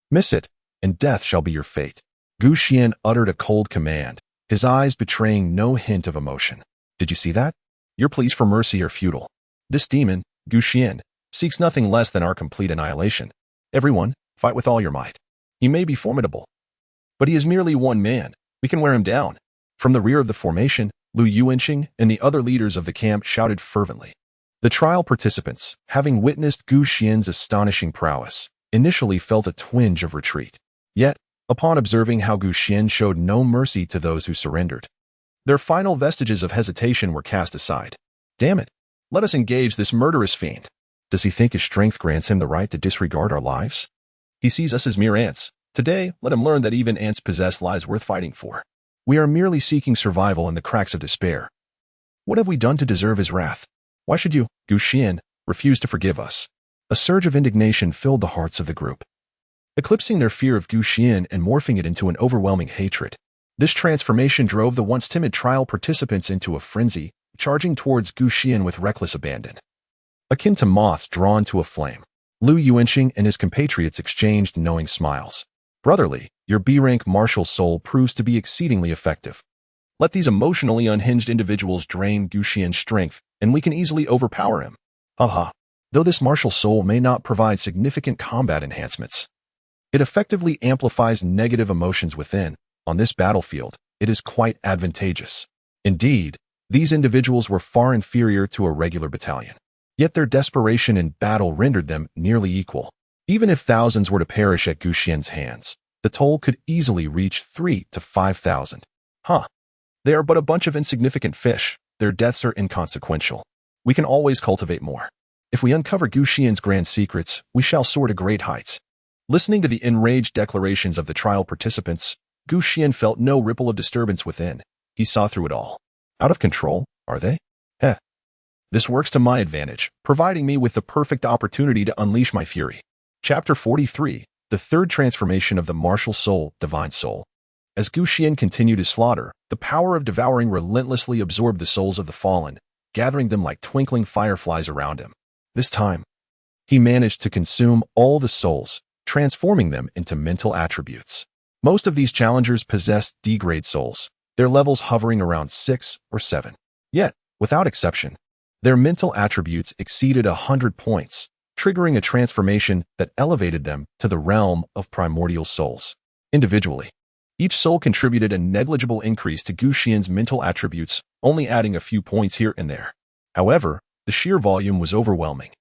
Miss it, and death shall be your fate. Xuan uttered a cold command, his eyes betraying no hint of emotion. Did you see that? Your pleas for mercy are futile. This demon, Xuan, seeks nothing less than our complete annihilation. Everyone, fight with all your might. He may be formidable, but he is merely one man. We can wear him down. From the rear of the formation, Lu Yuanqing and the other leaders of the camp shouted fervently. The trial participants, having witnessed Xuan's astonishing prowess, initially felt a twinge of retreat. Yet, upon observing how Xuan showed no mercy to those who surrendered, their final vestiges of hesitation were cast aside. Damn it! Let us engage this murderous fiend. Does he think his strength grants him the right to disregard our lives? He sees us as mere ants. Today, let him learn that even ants possess lives worth fighting for. We are merely seeking survival in the cracks of despair. What have we done to deserve his wrath? Why should you, Xuan, refuse to forgive us? A surge of indignation filled the hearts of the group, eclipsing their fear of Xuan and morphing it into an overwhelming hatred. This transformation drove the once timid trial participants into a frenzy, charging towards Xuan with reckless abandon. Akin to moths drawn to a flame, Lu Yuanqing and his compatriots exchanged knowing smiles. Brotherly, your B-rank martial soul proves to be exceedingly effective. Let these emotionally unhinged individuals drain Xuan's strength, and we can easily overpower him. Haha. Though this martial soul may not provide significant combat enhancements, it effectively amplifies negative emotions within. On this battlefield, it is quite advantageous. Indeed, these individuals were far inferior to a regular battalion. Yet their desperation in battle rendered them nearly equal. Even if thousands were to perish at Xuan's hands, the toll could easily reach 3,000 to 5,000. They are but a bunch of insignificant fish. Their deaths are inconsequential. We can always cultivate more. If we uncover Xuan's grand secrets, we shall soar to great heights. Listening to the enraged declarations of the trial participants, Xuan felt no ripple of disturbance within. He saw through it all. Out of control, are they? This works to my advantage, providing me with the perfect opportunity to unleash my fury. Chapter 43, the third transformation of the martial soul, Divine Soul. As Xuan continued his slaughter, the power of devouring relentlessly absorbed the souls of the fallen, gathering them like twinkling fireflies around him. This time, he managed to consume all the souls, transforming them into mental attributes. Most of these challengers possessed D-grade souls, their levels hovering around 6 or 7. Yet, without exception, their mental attributes exceeded 100 points, triggering a transformation that elevated them to the realm of primordial souls. Individually, each soul contributed a negligible increase to Xuan's mental attributes, only adding a few points here and there. However, the sheer volume was overwhelming.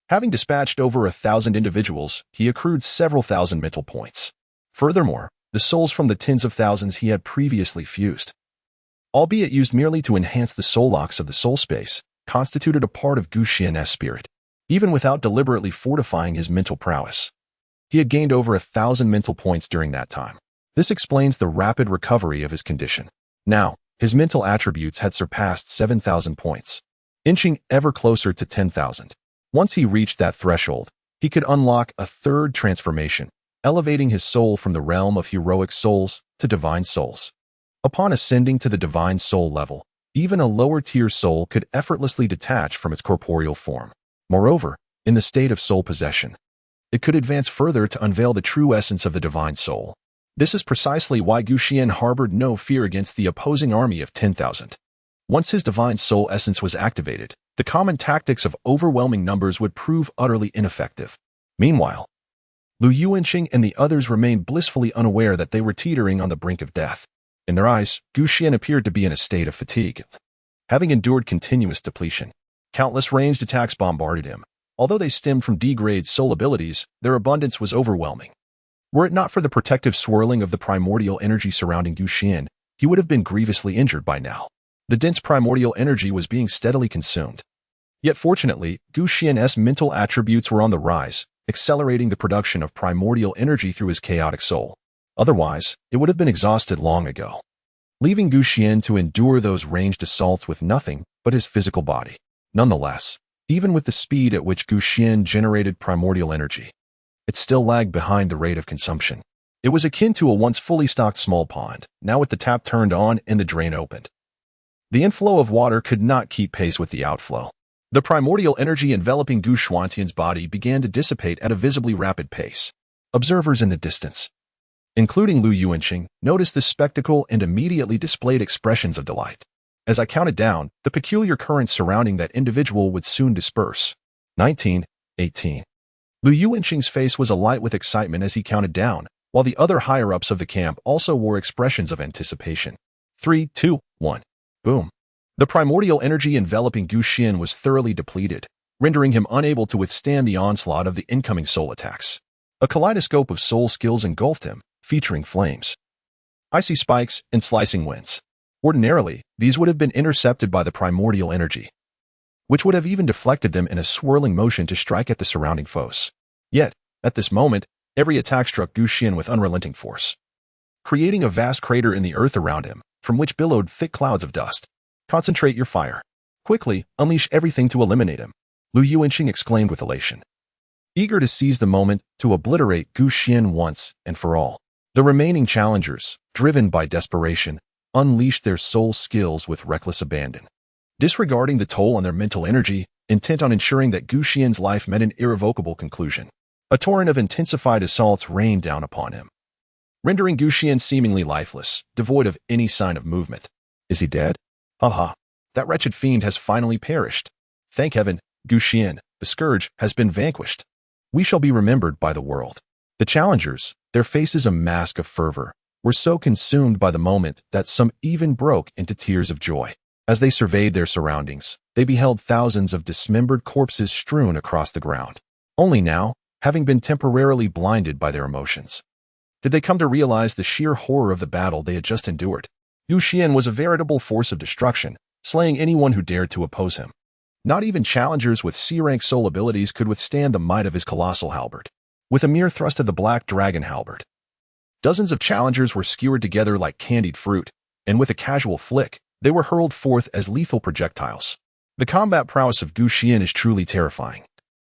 Having dispatched over 1,000 individuals, he accrued several thousand mental points. Furthermore, the souls from the tens of thousands he had previously fused, albeit used merely to enhance the soul locks of the soul space, constituted a part of Xuan's spirit. Even without deliberately fortifying his mental prowess, he had gained over 1,000 mental points during that time. This explains the rapid recovery of his condition. Now, his mental attributes had surpassed 7,000 points, inching ever closer to 10,000. Once he reached that threshold, he could unlock a third transformation, elevating his soul from the realm of heroic souls to divine souls. Upon ascending to the divine soul level, even a lower-tier soul could effortlessly detach from its corporeal form. Moreover, in the state of soul possession, it could advance further to unveil the true essence of the divine soul. This is precisely why Xuan harbored no fear against the opposing army of 10,000. Once his divine soul essence was activated, the common tactics of overwhelming numbers would prove utterly ineffective. Meanwhile, Lu Yuanqing and the others remained blissfully unaware that they were teetering on the brink of death. In their eyes, Xuan appeared to be in a state of fatigue. Having endured continuous depletion, countless ranged attacks bombarded him. Although they stemmed from D-grade soul abilities, their abundance was overwhelming. Were it not for the protective swirling of the primordial energy surrounding Xuan, he would have been grievously injured by now. The dense primordial energy was being steadily consumed. Yet fortunately, Xuan's mental attributes were on the rise, accelerating the production of primordial energy through his chaotic soul. Otherwise, it would have been exhausted long ago, leaving Xuan to endure those ranged assaults with nothing but his physical body. Nonetheless, even with the speed at which Xuan generated primordial energy, it still lagged behind the rate of consumption. It was akin to a once fully stocked small pond, now with the tap turned on and the drain opened. The inflow of water could not keep pace with the outflow. The primordial energy enveloping Gu Xuantian's body began to dissipate at a visibly rapid pace. Observers in the distance, including Lu Yuanqing, noticed this spectacle and immediately displayed expressions of delight. As I counted down, the peculiar currents surrounding that individual would soon disperse. 19, 18. Lu Yuanqing's face was alight with excitement as he counted down, while the other higher-ups of the camp also wore expressions of anticipation. 3, 2, 1. Boom. The primordial energy enveloping Gu Xian was thoroughly depleted, rendering him unable to withstand the onslaught of the incoming soul attacks. A kaleidoscope of soul skills engulfed him, featuring flames, icy spikes, and slicing winds. Ordinarily, these would have been intercepted by the primordial energy, which would have even deflected them in a swirling motion to strike at the surrounding foes. Yet, at this moment, every attack struck Gu Xian with unrelenting force, creating a vast crater in the earth around him, from which billowed thick clouds of dust. Concentrate your fire. Quickly, unleash everything to eliminate him, Lu Yuanqing exclaimed with elation, eager to seize the moment to obliterate Gu Xian once and for all. The remaining challengers, driven by desperation, unleashed their soul skills with reckless abandon, disregarding the toll on their mental energy, intent on ensuring that Gu Xian's life met an irrevocable conclusion. A torrent of intensified assaults rained down upon him, rendering Gu Xian seemingly lifeless, devoid of any sign of movement. Is he dead? Haha. That wretched fiend has finally perished. Thank heaven, Gu Xian, the scourge, has been vanquished. We shall be remembered by the world. The challengers, their faces a mask of fervor, were so consumed by the moment that some even broke into tears of joy. As they surveyed their surroundings, they beheld thousands of dismembered corpses strewn across the ground. Only now, having been temporarily blinded by their emotions, did they come to realize the sheer horror of the battle they had just endured. Gu Xian was a veritable force of destruction, slaying anyone who dared to oppose him. Not even challengers with C-rank soul abilities could withstand the might of his colossal halberd. With a mere thrust of the black dragon halberd, dozens of challengers were skewered together like candied fruit, and with a casual flick, they were hurled forth as lethal projectiles. The combat prowess of Gu Xian is truly terrifying,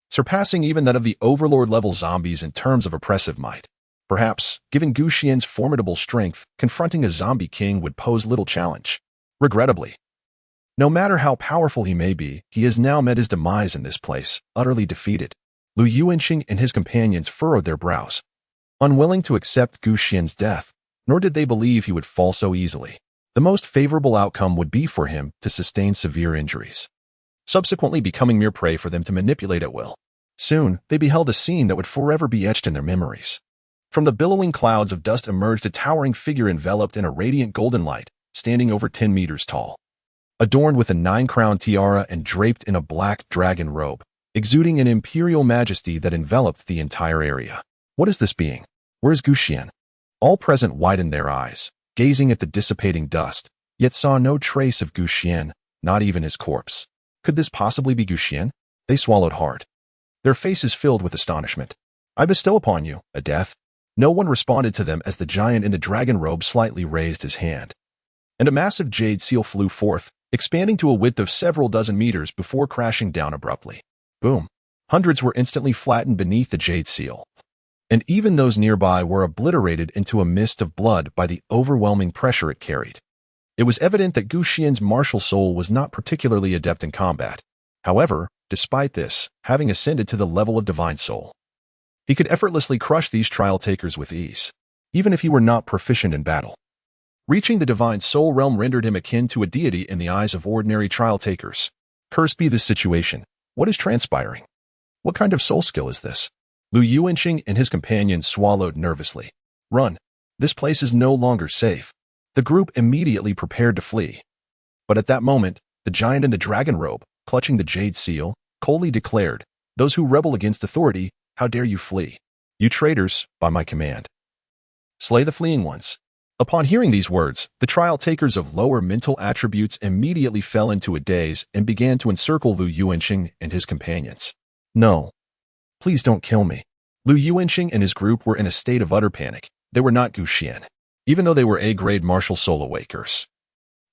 surpassing even that of the overlord-level zombies in terms of oppressive might. Perhaps, given Gu Xian's formidable strength, confronting a zombie king would pose little challenge. Regrettably, no matter how powerful he may be, he has now met his demise in this place, utterly defeated. Lu Yuanqing and his companions furrowed their brows, unwilling to accept Gu Xian's death, nor did they believe he would fall so easily. The most favorable outcome would be for him to sustain severe injuries, subsequently becoming mere prey for them to manipulate at will. Soon, they beheld a scene that would forever be etched in their memories. From the billowing clouds of dust emerged a towering figure enveloped in a radiant golden light, standing over 10 meters tall, adorned with a 9-crown tiara and draped in a black dragon robe, exuding an imperial majesty that enveloped the entire area. What is this being? Where is Gu Xian? All present widened their eyes, gazing at the dissipating dust, yet saw no trace of Gu Xian, not even his corpse. Could this possibly be Gu Xian? They swallowed hard, their faces filled with astonishment. I bestow upon you a death. No one responded to them as the giant in the dragon robe slightly raised his hand, and a massive jade seal flew forth, expanding to a width of several dozen meters before crashing down abruptly. Boom. Hundreds were instantly flattened beneath the jade seal, and even those nearby were obliterated into a mist of blood by the overwhelming pressure it carried. It was evident that Gu Xian's martial soul was not particularly adept in combat. However, despite this, having ascended to the level of divine soul, he could effortlessly crush these trial takers with ease, even if he were not proficient in battle. Reaching the divine soul realm rendered him akin to a deity in the eyes of ordinary trial takers. Cursed be this situation. What is transpiring? What kind of soul skill is this? Lu Yuanqing and his companions swallowed nervously. Run. This place is no longer safe. The group immediately prepared to flee. But at that moment, the giant in the dragon robe, clutching the jade seal, coldly declared, "Those who rebel against authority, how dare you flee? You traitors, by my command, slay the fleeing ones." Upon hearing these words, the trial takers of lower mental attributes immediately fell into a daze and began to encircle Lu Yuanqing and his companions. No. Please don't kill me. Lu Yuanqing and his group were in a state of utter panic. They were not Gu Xian, even though they were A-grade martial soul awakers.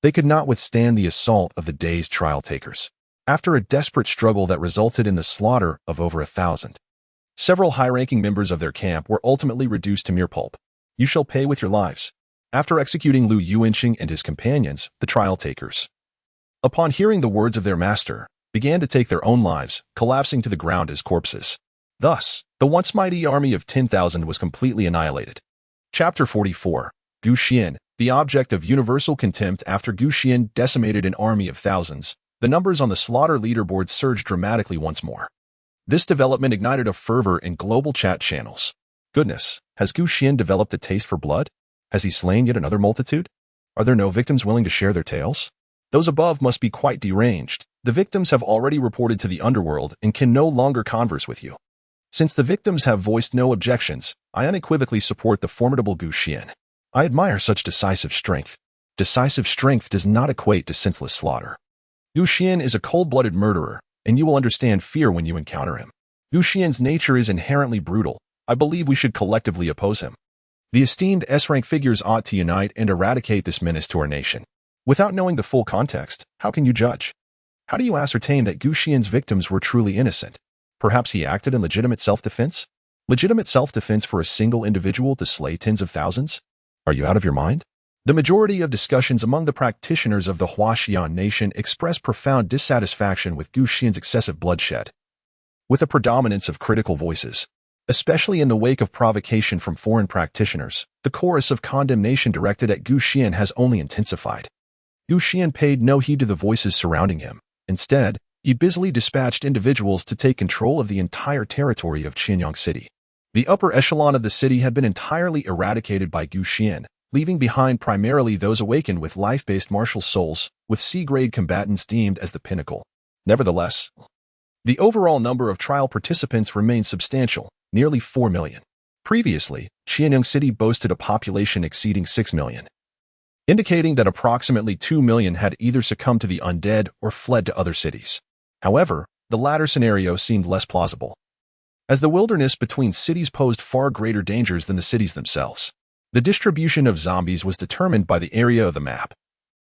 They could not withstand the assault of the dazed trial takers. After a desperate struggle that resulted in the slaughter of over 1,000, several high-ranking members of their camp were ultimately reduced to mere pulp. You shall pay with your lives. After executing Lu Yuanqing and his companions, the trial takers, upon hearing the words of their master, began to take their own lives, collapsing to the ground as corpses. Thus, the once mighty army of 10,000 was completely annihilated. Chapter 44. Gu Xian, the object of universal contempt. After Gu Xian decimated an army of thousands, the numbers on the slaughter leaderboard surged dramatically once more. This development ignited a fervor in global chat channels. Goodness, has Gu Xian developed a taste for blood? Has he slain yet another multitude? Are there no victims willing to share their tales? Those above must be quite deranged. The victims have already reported to the underworld and can no longer converse with you. Since the victims have voiced no objections, I unequivocally support the formidable Gu Xian. I admire such decisive strength. Decisive strength does not equate to senseless slaughter. Gu Xian is a cold-blooded murderer, and you will understand fear when you encounter him. Gu Xian's nature is inherently brutal. I believe we should collectively oppose him. The esteemed S-rank figures ought to unite and eradicate this menace to our nation. Without knowing the full context, how can you judge? How do you ascertain that Gu Xian's victims were truly innocent? Perhaps he acted in legitimate self-defense? Legitimate self-defense for a single individual to slay tens of thousands? Are you out of your mind? The majority of discussions among the practitioners of the Huaxian nation express profound dissatisfaction with Gu Xian's excessive bloodshed. With a predominance of critical voices, especially in the wake of provocation from foreign practitioners, the chorus of condemnation directed at Gu Xian has only intensified. Gu Xian paid no heed to the voices surrounding him. Instead, he busily dispatched individuals to take control of the entire territory of Qianyang City. The upper echelon of the city had been entirely eradicated by Gu Xian, leaving behind primarily those awakened with life-based martial souls, with C-grade combatants deemed as the pinnacle. Nevertheless, the overall number of trial participants remained substantial, nearly 4 million. Previously, Qianyang City boasted a population exceeding 6 million, indicating that approximately 2 million had either succumbed to the undead or fled to other cities. However, the latter scenario seemed less plausible, as the wilderness between cities posed far greater dangers than the cities themselves. The distribution of zombies was determined by the area of the map,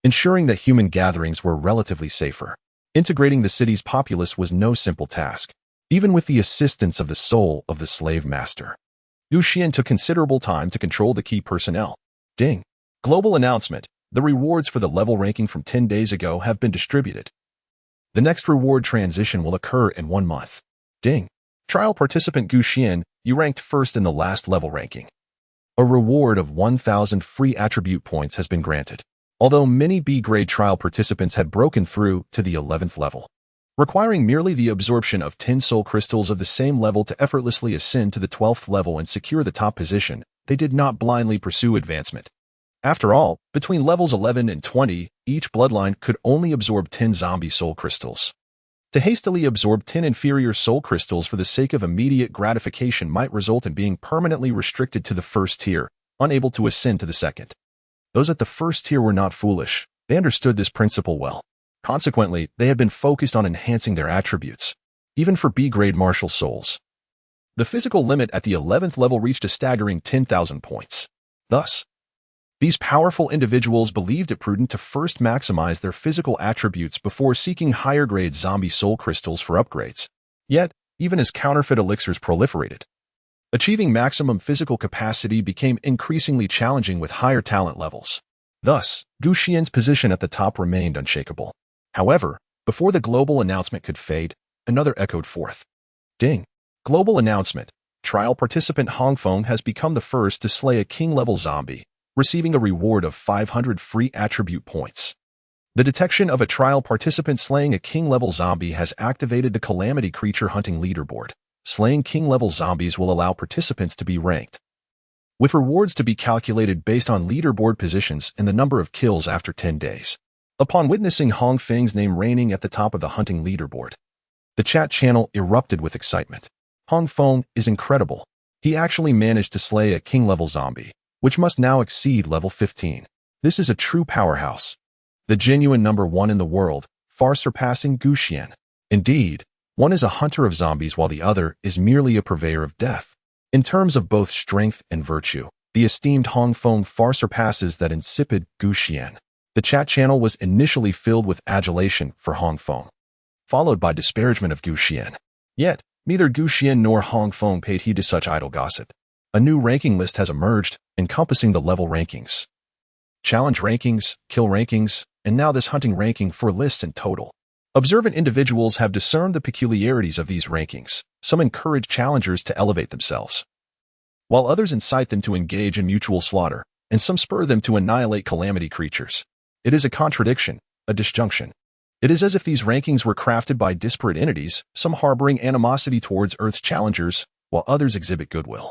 ensuring that human gatherings were relatively safer. Integrating the city's populace was no simple task, even with the assistance of the soul of the slave master. Gu Xian took considerable time to control the key personnel. Ding. Global announcement. The rewards for the level ranking from 10 days ago have been distributed. The next reward transition will occur in 1 month. Ding. Trial participant Gu Xian, you ranked first in the last level ranking. A reward of 1,000 free attribute points has been granted, although many B-grade trial participants had broken through to the 11th level, requiring merely the absorption of 10 soul crystals of the same level to effortlessly ascend to the 12th level and secure the top position. They did not blindly pursue advancement. After all, between levels 11 and 20, each bloodline could only absorb 10 zombie soul crystals. To hastily absorb 10 inferior soul crystals for the sake of immediate gratification might result in being permanently restricted to the first tier, unable to ascend to the second. Those at the first tier were not foolish. They understood this principle well. Consequently, they had been focused on enhancing their attributes, even for B-grade martial souls. The physical limit at the 11th level reached a staggering 10,000 points. Thus, these powerful individuals believed it prudent to first maximize their physical attributes before seeking higher-grade zombie soul crystals for upgrades. Yet, even as counterfeit elixirs proliferated, achieving maximum physical capacity became increasingly challenging with higher talent levels. Thus, Gu Xian's position at the top remained unshakable. However, before the global announcement could fade, another echoed forth. Ding. Global announcement. Trial participant Hongfeng has become the first to slay a king-level zombie, receiving a reward of 500 free attribute points. The detection of a trial participant slaying a king-level zombie has activated the calamity creature hunting leaderboard. Slaying king-level zombies will allow participants to be ranked, with rewards to be calculated based on leaderboard positions and the number of kills after 10 days. Upon witnessing Hong Feng's name reigning at the top of the hunting leaderboard, the chat channel erupted with excitement. Hong Feng is incredible. He actually managed to slay a king-level zombie, which must now exceed level 15. This is a true powerhouse. The genuine number 1 in the world, far surpassing Gu Xian. Indeed, one is a hunter of zombies while the other is merely a purveyor of death. In terms of both strength and virtue, the esteemed Hong Feng far surpasses that insipid Gu Xian. The chat channel was initially filled with adulation for Hong Feng, followed by disparagement of Gu Xian. Yet, neither Gu Xian nor Hong Feng paid heed to such idle gossip. A new ranking list has emerged, encompassing the level rankings, challenge rankings, kill rankings, and now this hunting ranking for lists in total. Observant individuals have discerned the peculiarities of these rankings. Some encourage challengers to elevate themselves, while others incite them to engage in mutual slaughter, and some spur them to annihilate calamity creatures. It is a contradiction, a disjunction. It is as if these rankings were crafted by disparate entities, some harboring animosity towards Earth's challengers, while others exhibit goodwill.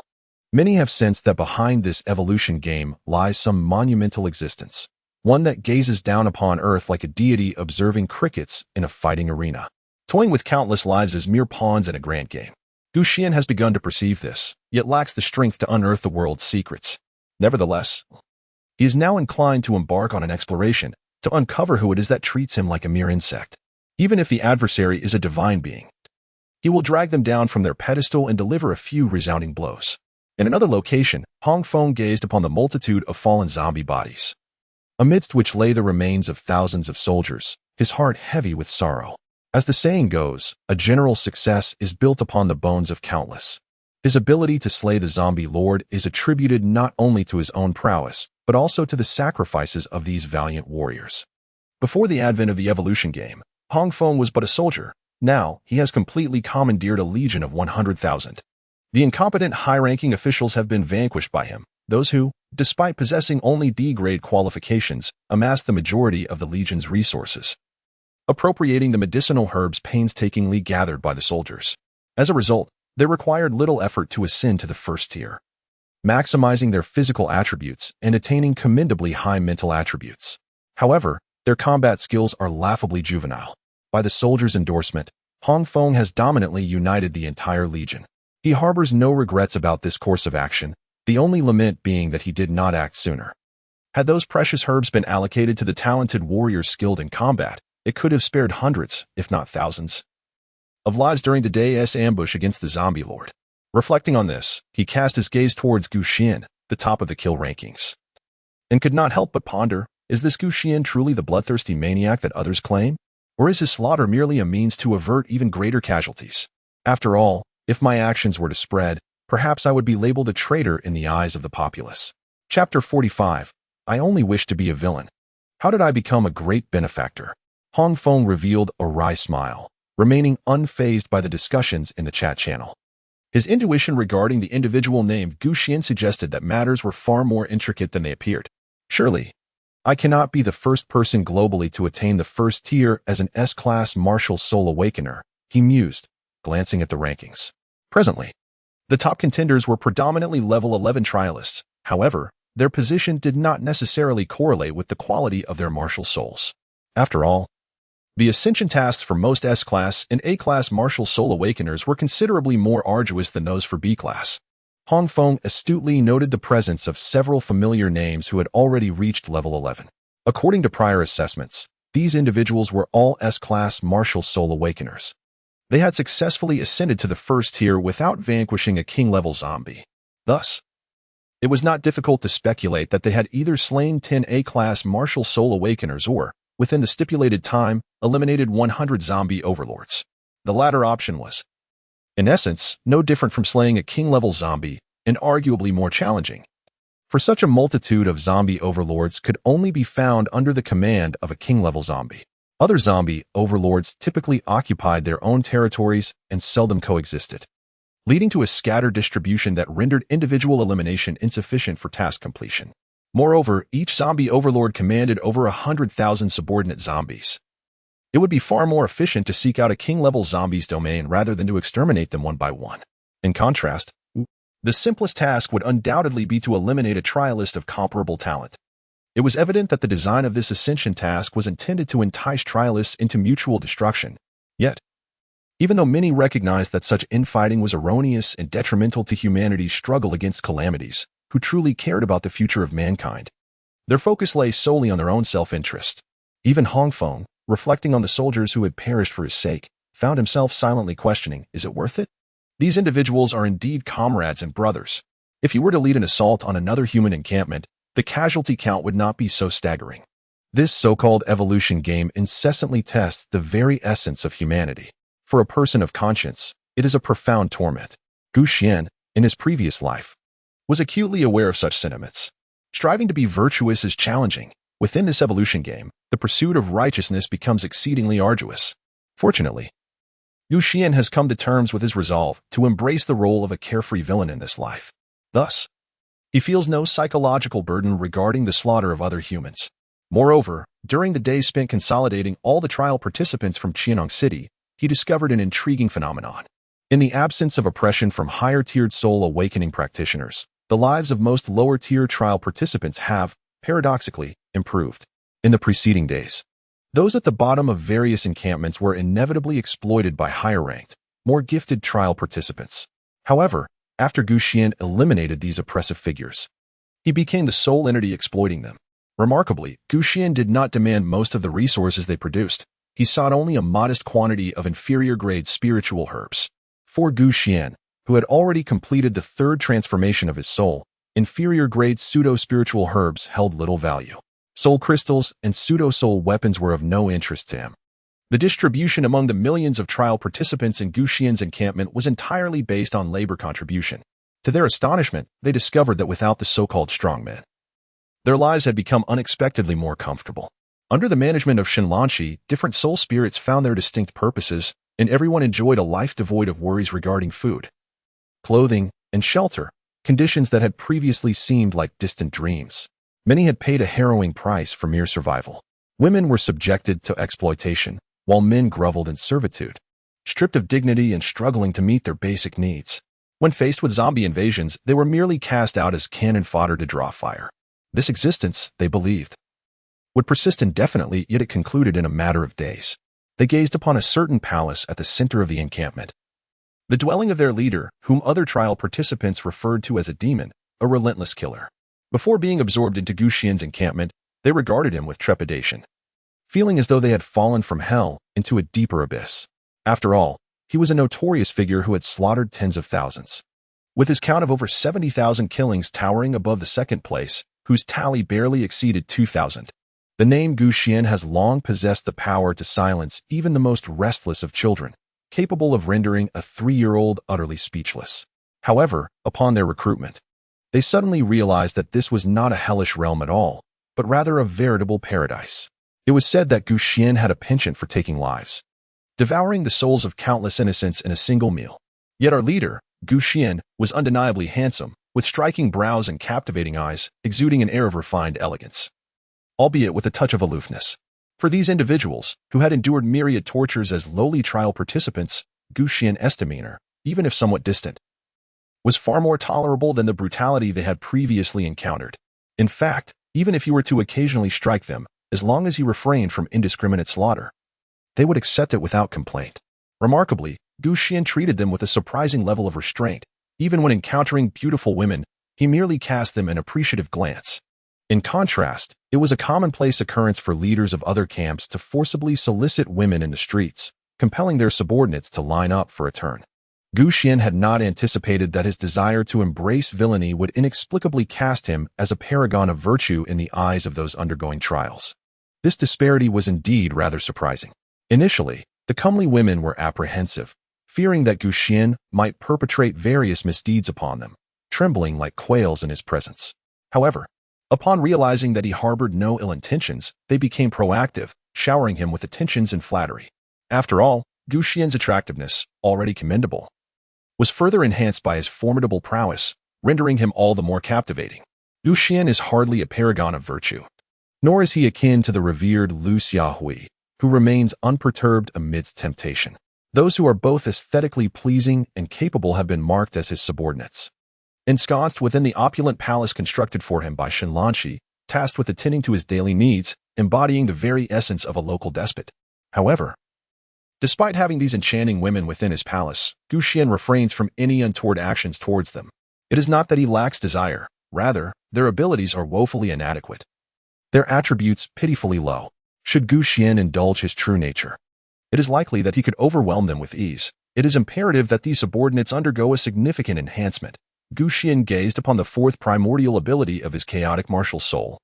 Many have sensed that behind this evolution game lies some monumental existence, one that gazes down upon Earth like a deity observing crickets in a fighting arena, toying with countless lives as mere pawns in a grand game. Xuan has begun to perceive this, yet lacks the strength to unearth the world's secrets. Nevertheless, he is now inclined to embark on an exploration, to uncover who it is that treats him like a mere insect. Even if the adversary is a divine being, he will drag them down from their pedestal and deliver a few resounding blows. In another location, Hong Feng gazed upon the multitude of fallen zombie bodies, amidst which lay the remains of thousands of soldiers, his heart heavy with sorrow. As the saying goes, a general's success is built upon the bones of countless. His ability to slay the zombie lord is attributed not only to his own prowess, but also to the sacrifices of these valiant warriors. Before the advent of the evolution game, Hong Feng was but a soldier. Now, he has completely commandeered a legion of 100,000. The incompetent high-ranking officials have been vanquished by him, those who, despite possessing only D-grade qualifications, amassed the majority of the legion's resources, appropriating the medicinal herbs painstakingly gathered by the soldiers. As a result, they required little effort to ascend to the first tier, maximizing their physical attributes and attaining commendably high mental attributes. However, their combat skills are laughably juvenile. By the soldiers' endorsement, Hong Feng has dominantly united the entire legion. He harbors no regrets about this course of action, the only lament being that he did not act sooner. Had those precious herbs been allocated to the talented warriors skilled in combat, it could have spared hundreds, if not thousands, of lives during today's ambush against the zombie lord. Reflecting on this, he cast his gaze towards Xuan, the top of the kill rankings, and could not help but ponder, is this Xuan truly the bloodthirsty maniac that others claim? Or is his slaughter merely a means to avert even greater casualties? After all, if my actions were to spread, perhaps I would be labeled a traitor in the eyes of the populace. Chapter 45. I only wish to be a villain. How did I become a great benefactor? Hong Feng revealed a wry smile, remaining unfazed by the discussions in the chat channel. His intuition regarding the individual named Xuan suggested that matters were far more intricate than they appeared. Surely, I cannot be the first person globally to attain the first tier as an S-class martial soul awakener, he mused, glancing at the rankings. Presently, the top contenders were predominantly level 11 trialists. However, their position did not necessarily correlate with the quality of their martial souls. After all, the ascension tasks for most S-class and A-class martial soul awakeners were considerably more arduous than those for B-class. Hong Feng astutely noted the presence of several familiar names who had already reached level 11. According to prior assessments, these individuals were all S-class martial soul awakeners. They had successfully ascended to the first tier without vanquishing a king-level zombie. Thus, it was not difficult to speculate that they had either slain 10 A-class martial soul awakeners or, within the stipulated time, eliminated 100 zombie overlords. The latter option was, in essence, no different from slaying a king-level zombie, and arguably more challenging. For such a multitude of zombie overlords could only be found under the command of a king-level zombie. Other zombie overlords typically occupied their own territories and seldom coexisted, leading to a scattered distribution that rendered individual elimination insufficient for task completion. Moreover, each zombie overlord commanded over 100,000 subordinate zombies. It would be far more efficient to seek out a king-level zombie's domain rather than to exterminate them one by one. In contrast, the simplest task would undoubtedly be to eliminate a trialist of comparable talent. It was evident that the design of this ascension task was intended to entice trialists into mutual destruction. Yet, even though many recognized that such infighting was erroneous and detrimental to humanity's struggle against calamities, who truly cared about the future of mankind, their focus lay solely on their own self-interest. Even Hong Feng, reflecting on the soldiers who had perished for his sake, found himself silently questioning, is it worth it? These individuals are indeed comrades and brothers. If he were to lead an assault on another human encampment, the casualty count would not be so staggering. This so-called evolution game incessantly tests the very essence of humanity. For a person of conscience, it is a profound torment. Xuan, in his previous life, was acutely aware of such sentiments. Striving to be virtuous is challenging. Within this evolution game, the pursuit of righteousness becomes exceedingly arduous. Fortunately, Xuan has come to terms with his resolve to embrace the role of a carefree villain in this life. Thus, he feels no psychological burden regarding the slaughter of other humans. Moreover, during the days spent consolidating all the trial participants from Qianong City, he discovered an intriguing phenomenon. In the absence of oppression from higher-tiered soul awakening practitioners, the lives of most lower-tier trial participants have, paradoxically, improved. In the preceding days, those at the bottom of various encampments were inevitably exploited by higher-ranked, more gifted trial participants. However, after Xuan eliminated these oppressive figures, he became the sole entity exploiting them. Remarkably, Xuan did not demand most of the resources they produced. He sought only a modest quantity of inferior-grade spiritual herbs. For Xuan, who had already completed the third transformation of his soul, inferior-grade pseudo-spiritual herbs held little value. Soul crystals and pseudo-soul weapons were of no interest to him. The distribution among the millions of trial participants in Xuan's encampment was entirely based on labor contribution. To their astonishment, they discovered that without the so-called strongmen, their lives had become unexpectedly more comfortable. Under the management of Shenlanshi, different soul spirits found their distinct purposes, and everyone enjoyed a life devoid of worries regarding food, clothing, and shelter, conditions that had previously seemed like distant dreams. Many had paid a harrowing price for mere survival. Women were subjected to exploitation, while men groveled in servitude, stripped of dignity and struggling to meet their basic needs. When faced with zombie invasions, they were merely cast out as cannon fodder to draw fire. This existence, they believed, would persist indefinitely, yet it concluded in a matter of days. They gazed upon a certain palace at the center of the encampment, the dwelling of their leader, whom other trial participants referred to as a demon, a relentless killer. Before being absorbed into Xuan's encampment, they regarded him with trepidation, feeling as though they had fallen from hell into a deeper abyss. After all, he was a notorious figure who had slaughtered tens of thousands. With his count of over 70,000 killings towering above the second place, whose tally barely exceeded 2,000. The name Xuan has long possessed the power to silence even the most restless of children, capable of rendering a 3-year-old utterly speechless. However, upon their recruitment, they suddenly realized that this was not a hellish realm at all, but rather a veritable paradise. It was said that Xuan had a penchant for taking lives, devouring the souls of countless innocents in a single meal. Yet our leader, Xuan, was undeniably handsome, with striking brows and captivating eyes, exuding an air of refined elegance, albeit with a touch of aloofness. For these individuals, who had endured myriad tortures as lowly trial participants, Xuan's demeanor, even if somewhat distant, was far more tolerable than the brutality they had previously encountered. In fact, even if he were to occasionally strike them, as long as he refrained from indiscriminate slaughter, they would accept it without complaint. Remarkably, Xuan treated them with a surprising level of restraint. Even when encountering beautiful women, he merely cast them an appreciative glance. In contrast, it was a commonplace occurrence for leaders of other camps to forcibly solicit women in the streets, compelling their subordinates to line up for a turn. Xuan had not anticipated that his desire to embrace villainy would inexplicably cast him as a paragon of virtue in the eyes of those undergoing trials. This disparity was indeed rather surprising. Initially, the comely women were apprehensive, fearing that Xuan might perpetrate various misdeeds upon them, trembling like quails in his presence. However, upon realizing that he harbored no ill intentions, they became proactive, showering him with attentions and flattery. After all, Xuan's attractiveness, already commendable, was further enhanced by his formidable prowess, rendering him all the more captivating. Xuan is hardly a paragon of virtue, nor is he akin to the revered Lu Xiaohui, who remains unperturbed amidst temptation. Those who are both aesthetically pleasing and capable have been marked as his subordinates. Ensconced within the opulent palace constructed for him by Shenlanshi, tasked with attending to his daily needs, embodying the very essence of a local despot. However, despite having these enchanting women within his palace, Xuan refrains from any untoward actions towards them. It is not that he lacks desire, rather, their abilities are woefully inadequate, their attributes pitifully low. Should Xuan indulge his true nature, it is likely that he could overwhelm them with ease. It is imperative that these subordinates undergo a significant enhancement. Xuan gazed upon the fourth primordial ability of his chaotic martial soul.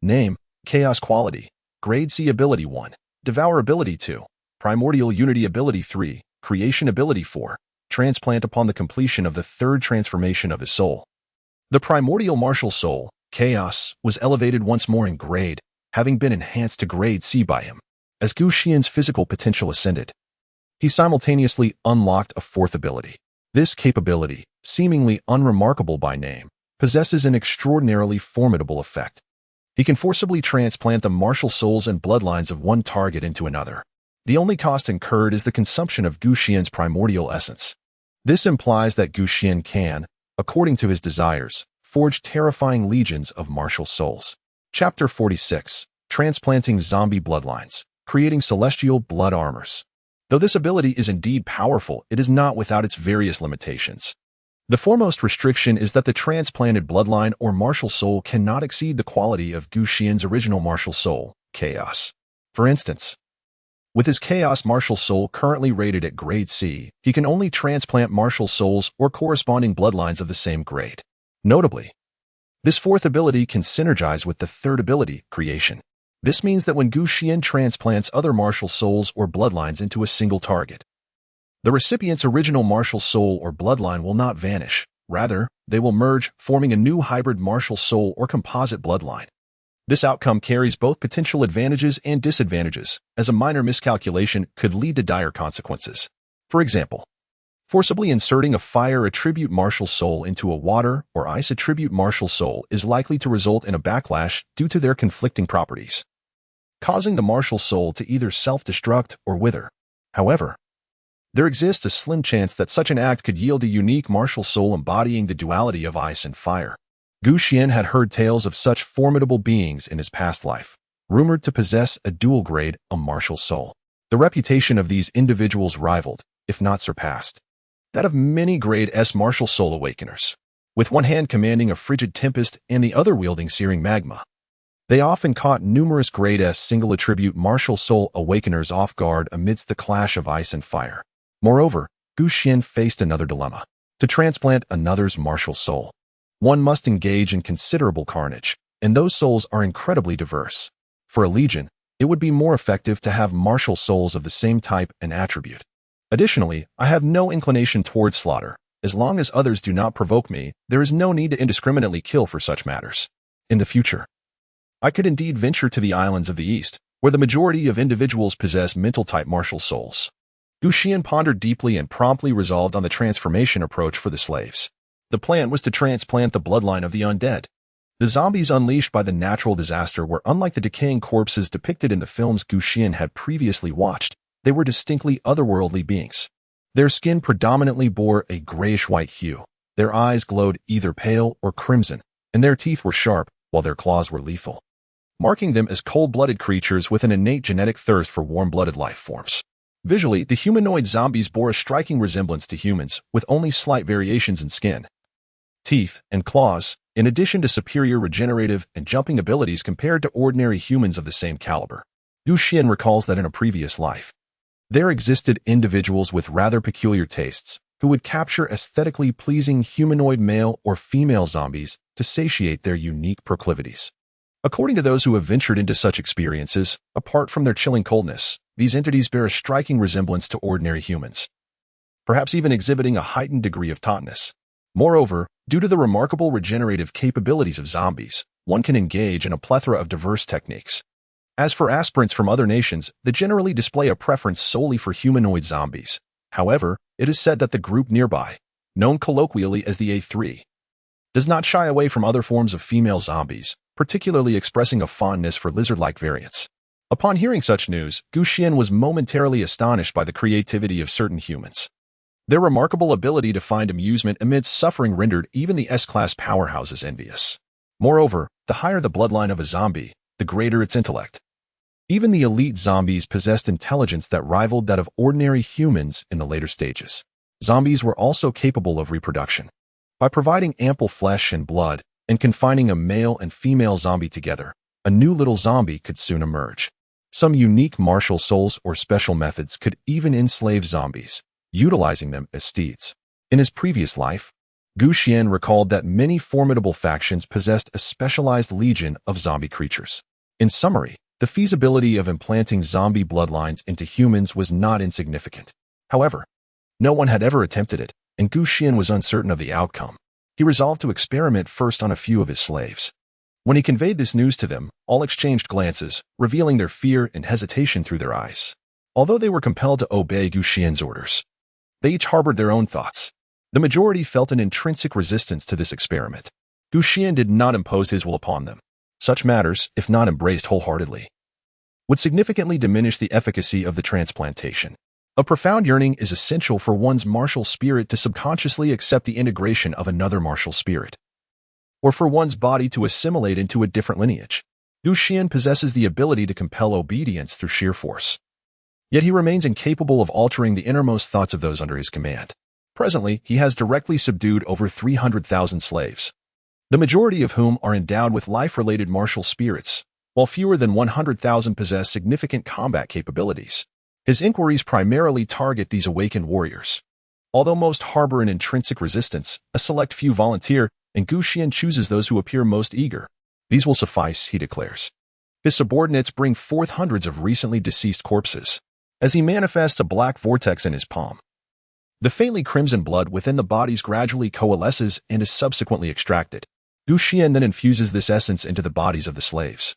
Name: Chaos Quality. Grade C Ability 1. Devour Ability 2. Primordial Unity Ability 3. Creation Ability 4. Transplant upon the completion of the third transformation of his soul. The primordial martial soul, Chaos, was elevated once more in grade, having been enhanced to grade C by him. As Xuan's physical potential ascended, he simultaneously unlocked a fourth ability. This capability, seemingly unremarkable by name, possesses an extraordinarily formidable effect. He can forcibly transplant the martial souls and bloodlines of one target into another. The only cost incurred is the consumption of Gu Xian's primordial essence. This implies that Gu Xian can, according to his desires, forge terrifying legions of martial souls. Chapter 46. Transplanting Zombie Bloodlines, Creating Celestial Blood Armors. Though this ability is indeed powerful, it is not without its various limitations. The foremost restriction is that the transplanted bloodline or martial soul cannot exceed the quality of Gu Xian's original martial soul, Chaos. For instance, with his Chaos martial soul currently rated at grade C, he can only transplant martial souls or corresponding bloodlines of the same grade. Notably, this fourth ability can synergize with the third ability, Creation. This means that when Gu Xian transplants other martial souls or bloodlines into a single target, the recipient's original martial soul or bloodline will not vanish. Rather, they will merge, forming a new hybrid martial soul or composite bloodline. This outcome carries both potential advantages and disadvantages, as a minor miscalculation could lead to dire consequences. For example, forcibly inserting a fire attribute martial soul into a water or ice attribute martial soul is likely to result in a backlash due to their conflicting properties, causing the martial soul to either self-destruct or wither. However, there exists a slim chance that such an act could yield a unique martial soul embodying the duality of ice and fire. Gu Xian had heard tales of such formidable beings in his past life, rumored to possess a dual grade, a martial soul. The reputation of these individuals rivaled, if not surpassed, that of many grade S martial soul awakeners, with one hand commanding a frigid tempest and the other wielding searing magma. They often caught numerous grade S single attribute martial soul awakeners off guard amidst the clash of ice and fire. Moreover, Gu Xian faced another dilemma. To transplant another's martial soul, one must engage in considerable carnage, and those souls are incredibly diverse. For a legion, it would be more effective to have martial souls of the same type and attribute. Additionally, I have no inclination towards slaughter. As long as others do not provoke me, there is no need to indiscriminately kill for such matters. In the future, I could indeed venture to the islands of the East, where the majority of individuals possess mental-type martial souls. Gu Xian pondered deeply and promptly resolved on the transformation approach for the slaves. The plan was to transplant the bloodline of the undead. The zombies unleashed by the natural disaster were unlike the decaying corpses depicted in the films Gu Xian had previously watched. They were distinctly otherworldly beings. Their skin predominantly bore a grayish-white hue. Their eyes glowed either pale or crimson, and their teeth were sharp, while their claws were lethal, marking them as cold-blooded creatures with an innate genetic thirst for warm-blooded life forms. Visually, the humanoid zombies bore a striking resemblance to humans, with only slight variations in skin, teeth, and claws, in addition to superior regenerative and jumping abilities compared to ordinary humans of the same caliber. Gu Xian recalls that in a previous life, there existed individuals with rather peculiar tastes who would capture aesthetically pleasing humanoid male or female zombies to satiate their unique proclivities. According to those who have ventured into such experiences, apart from their chilling coldness, these entities bear a striking resemblance to ordinary humans, perhaps even exhibiting a heightened degree of tautness. Moreover, due to the remarkable regenerative capabilities of zombies, one can engage in a plethora of diverse techniques. As for aspirants from other nations, they generally display a preference solely for humanoid zombies. However, it is said that the group nearby, known colloquially as the A3, does not shy away from other forms of female zombies, particularly expressing a fondness for lizard-like variants. Upon hearing such news, Gu Xian was momentarily astonished by the creativity of certain humans. Their remarkable ability to find amusement amidst suffering rendered even the S-class powerhouses envious. Moreover, the higher the bloodline of a zombie, the greater its intellect. Even the elite zombies possessed intelligence that rivaled that of ordinary humans in the later stages. Zombies were also capable of reproduction. By providing ample flesh and blood and confining a male and female zombie together, a new little zombie could soon emerge. Some unique martial souls or special methods could even enslave zombies, utilizing them as steeds. In his previous life, Gu Xian recalled that many formidable factions possessed a specialized legion of zombie creatures. In summary, the feasibility of implanting zombie bloodlines into humans was not insignificant. However, no one had ever attempted it, and Gu Xian was uncertain of the outcome. He resolved to experiment first on a few of his slaves. When he conveyed this news to them, all exchanged glances, revealing their fear and hesitation through their eyes. Although they were compelled to obey Gu Xian's orders, they each harbored their own thoughts. The majority felt an intrinsic resistance to this experiment. Gu Xian did not impose his will upon them. Such matters, if not embraced wholeheartedly, would significantly diminish the efficacy of the transplantation. A profound yearning is essential for one's martial spirit to subconsciously accept the integration of another martial spirit, or for one's body to assimilate into a different lineage. Gu Xian possesses the ability to compel obedience through sheer force. Yet he remains incapable of altering the innermost thoughts of those under his command. Presently, he has directly subdued over 300,000 slaves, the majority of whom are endowed with life-related martial spirits, while fewer than 100,000 possess significant combat capabilities. His inquiries primarily target these awakened warriors. Although most harbor an intrinsic resistance, a select few volunteer, and Gu Xian chooses those who appear most eager. These will suffice, he declares. His subordinates bring forth hundreds of recently deceased corpses, as he manifests a black vortex in his palm. The faintly crimson blood within the bodies gradually coalesces and is subsequently extracted. Gu Xian then infuses this essence into the bodies of the slaves,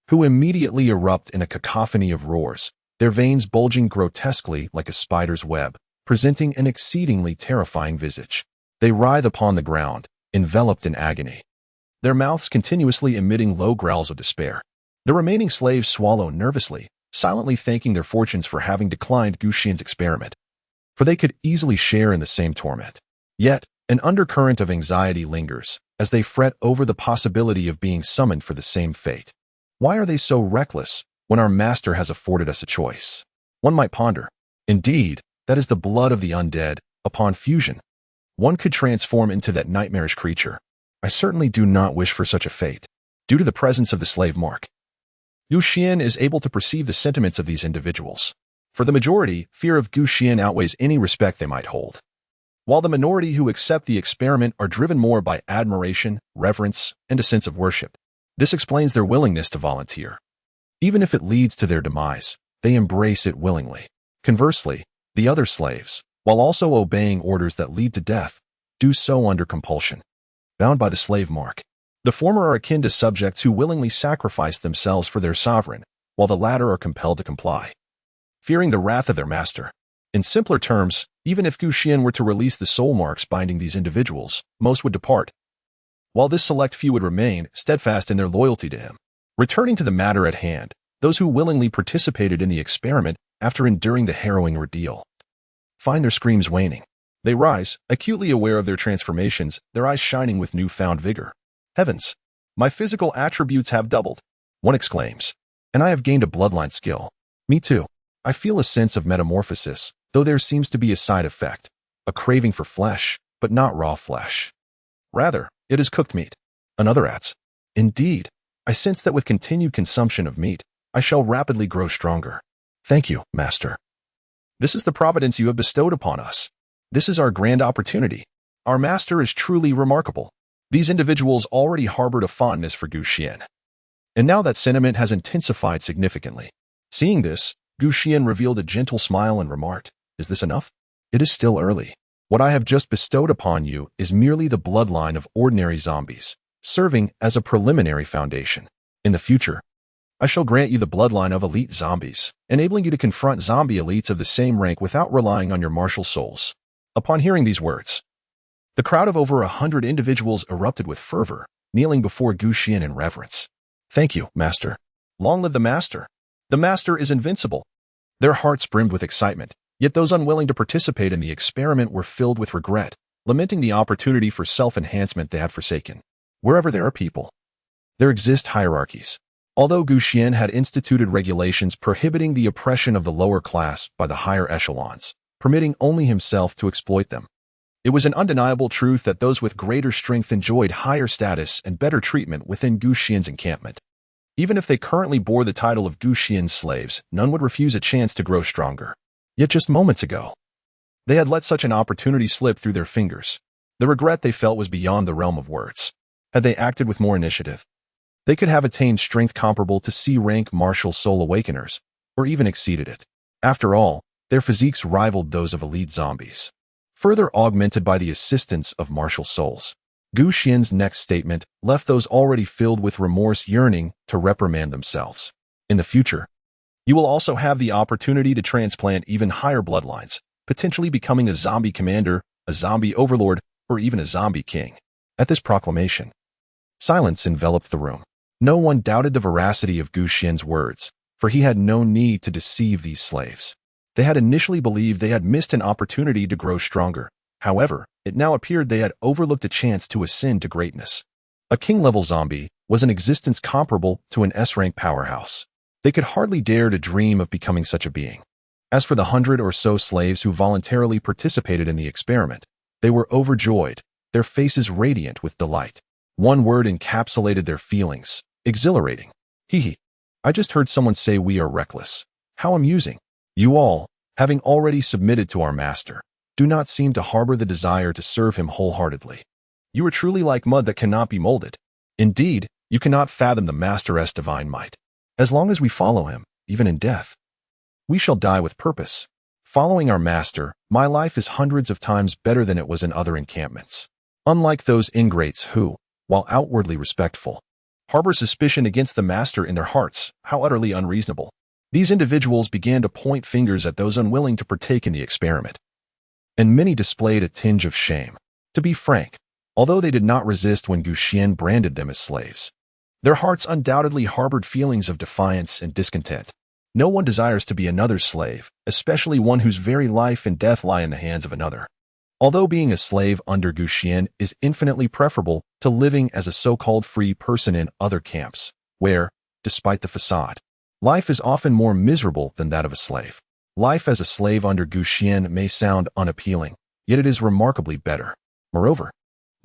who immediately erupt in a cacophony of roars, their veins bulging grotesquely like a spider's web, presenting an exceedingly terrifying visage. They writhe upon the ground, enveloped in agony, their mouths continuously emitting low growls of despair. The remaining slaves swallow nervously, silently thanking their fortunes for having declined Gu Xian's experiment, for they could easily share in the same torment. Yet, an undercurrent of anxiety lingers, as they fret over the possibility of being summoned for the same fate. Why are they so reckless when our master has afforded us a choice? One might ponder. Indeed, that is the blood of the undead. Upon fusion, one could transform into that nightmarish creature. I certainly do not wish for such a fate. Due to the presence of the slave mark, Gu Xian is able to perceive the sentiments of these individuals. For the majority, fear of Gu Xian outweighs any respect they might hold, while the minority who accept the experiment are driven more by admiration, reverence, and a sense of worship. This explains their willingness to volunteer. Even if it leads to their demise, they embrace it willingly. Conversely, the other slaves, while also obeying orders that lead to death, do so under compulsion, bound by the slave mark. The former are akin to subjects who willingly sacrifice themselves for their sovereign, while the latter are compelled to comply, fearing the wrath of their master. In simpler terms, even if Gu Xian were to release the soul marks binding these individuals, most would depart, while this select few would remain steadfast in their loyalty to him. Returning to the matter at hand, those who willingly participated in the experiment after enduring the harrowing ordeal find their screams waning. They rise, acutely aware of their transformations, their eyes shining with newfound vigor. Heavens, my physical attributes have doubled, one exclaims, and I have gained a bloodline skill. Me too. I feel a sense of metamorphosis, though there seems to be a side effect, a craving for flesh, but not raw flesh. Rather, it is cooked meat. Another adds, indeed, I sense that with continued consumption of meat, I shall rapidly grow stronger. Thank you, Master. This is the providence you have bestowed upon us. This is our grand opportunity. Our master is truly remarkable. These individuals already harbored a fondness for Gu Xian, and now that sentiment has intensified significantly. Seeing this, Gu Xian revealed a gentle smile and remarked, "Is this enough? It is still early. What I have just bestowed upon you is merely the bloodline of ordinary zombies, serving as a preliminary foundation. In the future, I shall grant you the bloodline of elite zombies, enabling you to confront zombie elites of the same rank without relying on your martial souls." Upon hearing these words, the crowd of over 100 individuals erupted with fervor, kneeling before Gu Xian in reverence. "Thank you, Master. Long live the Master. The Master is invincible." Their hearts brimmed with excitement, yet those unwilling to participate in the experiment were filled with regret, lamenting the opportunity for self-enhancement they had forsaken. Wherever there are people, there exist hierarchies. Although Gu Xian had instituted regulations prohibiting the oppression of the lower class by the higher echelons, permitting only himself to exploit them, it was an undeniable truth that those with greater strength enjoyed higher status and better treatment within Gu Xian's encampment. Even if they currently bore the title of Gu Xian's slaves, none would refuse a chance to grow stronger. Yet just moments ago, they had let such an opportunity slip through their fingers. The regret they felt was beyond the realm of words. Had they acted with more initiative, they could have attained strength comparable to C-rank martial soul awakeners, or even exceeded it. After all, their physiques rivaled those of elite zombies, further augmented by the assistance of martial souls. Gu Xian's next statement left those already filled with remorse yearning to reprimand themselves. In the future, You will also have the opportunity to transplant even higher bloodlines, potentially becoming a zombie commander, a zombie overlord, or even a zombie king. At this proclamation, silence enveloped the room. No one doubted the veracity of Gu Xian's words, for he had no need to deceive these slaves. They had initially believed they had missed an opportunity to grow stronger. However, it now appeared they had overlooked a chance to ascend to greatness. A king-level zombie was an existence comparable to an S-rank powerhouse. They could hardly dare to dream of becoming such a being. As for the 100 or so slaves who voluntarily participated in the experiment, they were overjoyed, their faces radiant with delight. One word encapsulated their feelings: exhilarating. Hee. I just heard someone say we are reckless. How amusing. You all, having already submitted to our master, do not seem to harbor the desire to serve him wholeheartedly. You are truly like mud that cannot be molded. Indeed, you cannot fathom the master's divine might. As long as we follow him, even in death, we shall die with purpose. Following our master, my life is hundreds of times better than it was in other encampments. Unlike those ingrates who, while outwardly respectful, harbor suspicion against the master in their hearts, how utterly unreasonable. These individuals began to point fingers at those unwilling to partake in the experiment. And many displayed a tinge of shame. To be frank, although they did not resist when Gu Xian branded them as slaves, their hearts undoubtedly harbored feelings of defiance and discontent. No one desires to be another's slave, especially one whose very life and death lie in the hands of another. Although being a slave under Gu Xian is infinitely preferable to living as a so-called free person in other camps, where, despite the facade, life is often more miserable than that of a slave. Life as a slave under Gu Xian may sound unappealing, yet it is remarkably better. Moreover,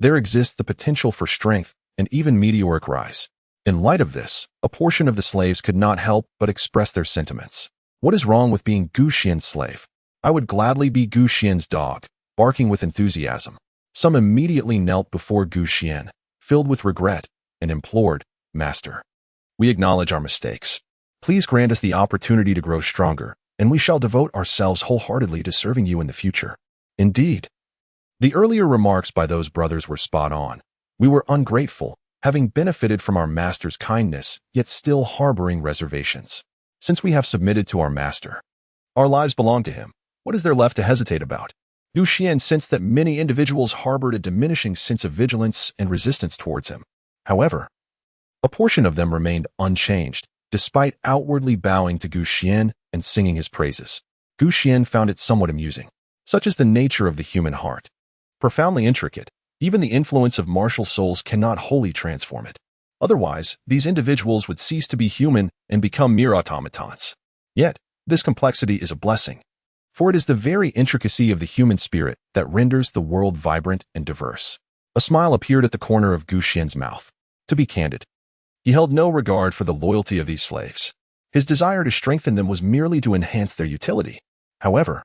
there exists the potential for strength and even meteoric rise. In light of this, a portion of the slaves could not help but express their sentiments. What is wrong with being Gu Xian's slave? I would gladly be Gu Xian's dog, barking with enthusiasm. Some immediately knelt before Gu Xian, filled with regret, and implored, Master, we acknowledge our mistakes. Please grant us the opportunity to grow stronger, and we shall devote ourselves wholeheartedly to serving you in the future. Indeed, the earlier remarks by those brothers were spot on. We were ungrateful, having benefited from our master's kindness, yet still harboring reservations. Since we have submitted to our master, our lives belong to him. What is there left to hesitate about? Gu Xian sensed that many individuals harbored a diminishing sense of vigilance and resistance towards him. However, a portion of them remained unchanged, despite outwardly bowing to Gu Xian and singing his praises. Gu Xian found it somewhat amusing. Such is the nature of the human heart. Profoundly intricate, even the influence of martial souls cannot wholly transform it. Otherwise, these individuals would cease to be human and become mere automatons. Yet, this complexity is a blessing, for it is the very intricacy of the human spirit that renders the world vibrant and diverse. A smile appeared at the corner of Gu Xian's mouth. To be candid, he held no regard for the loyalty of these slaves. His desire to strengthen them was merely to enhance their utility. However,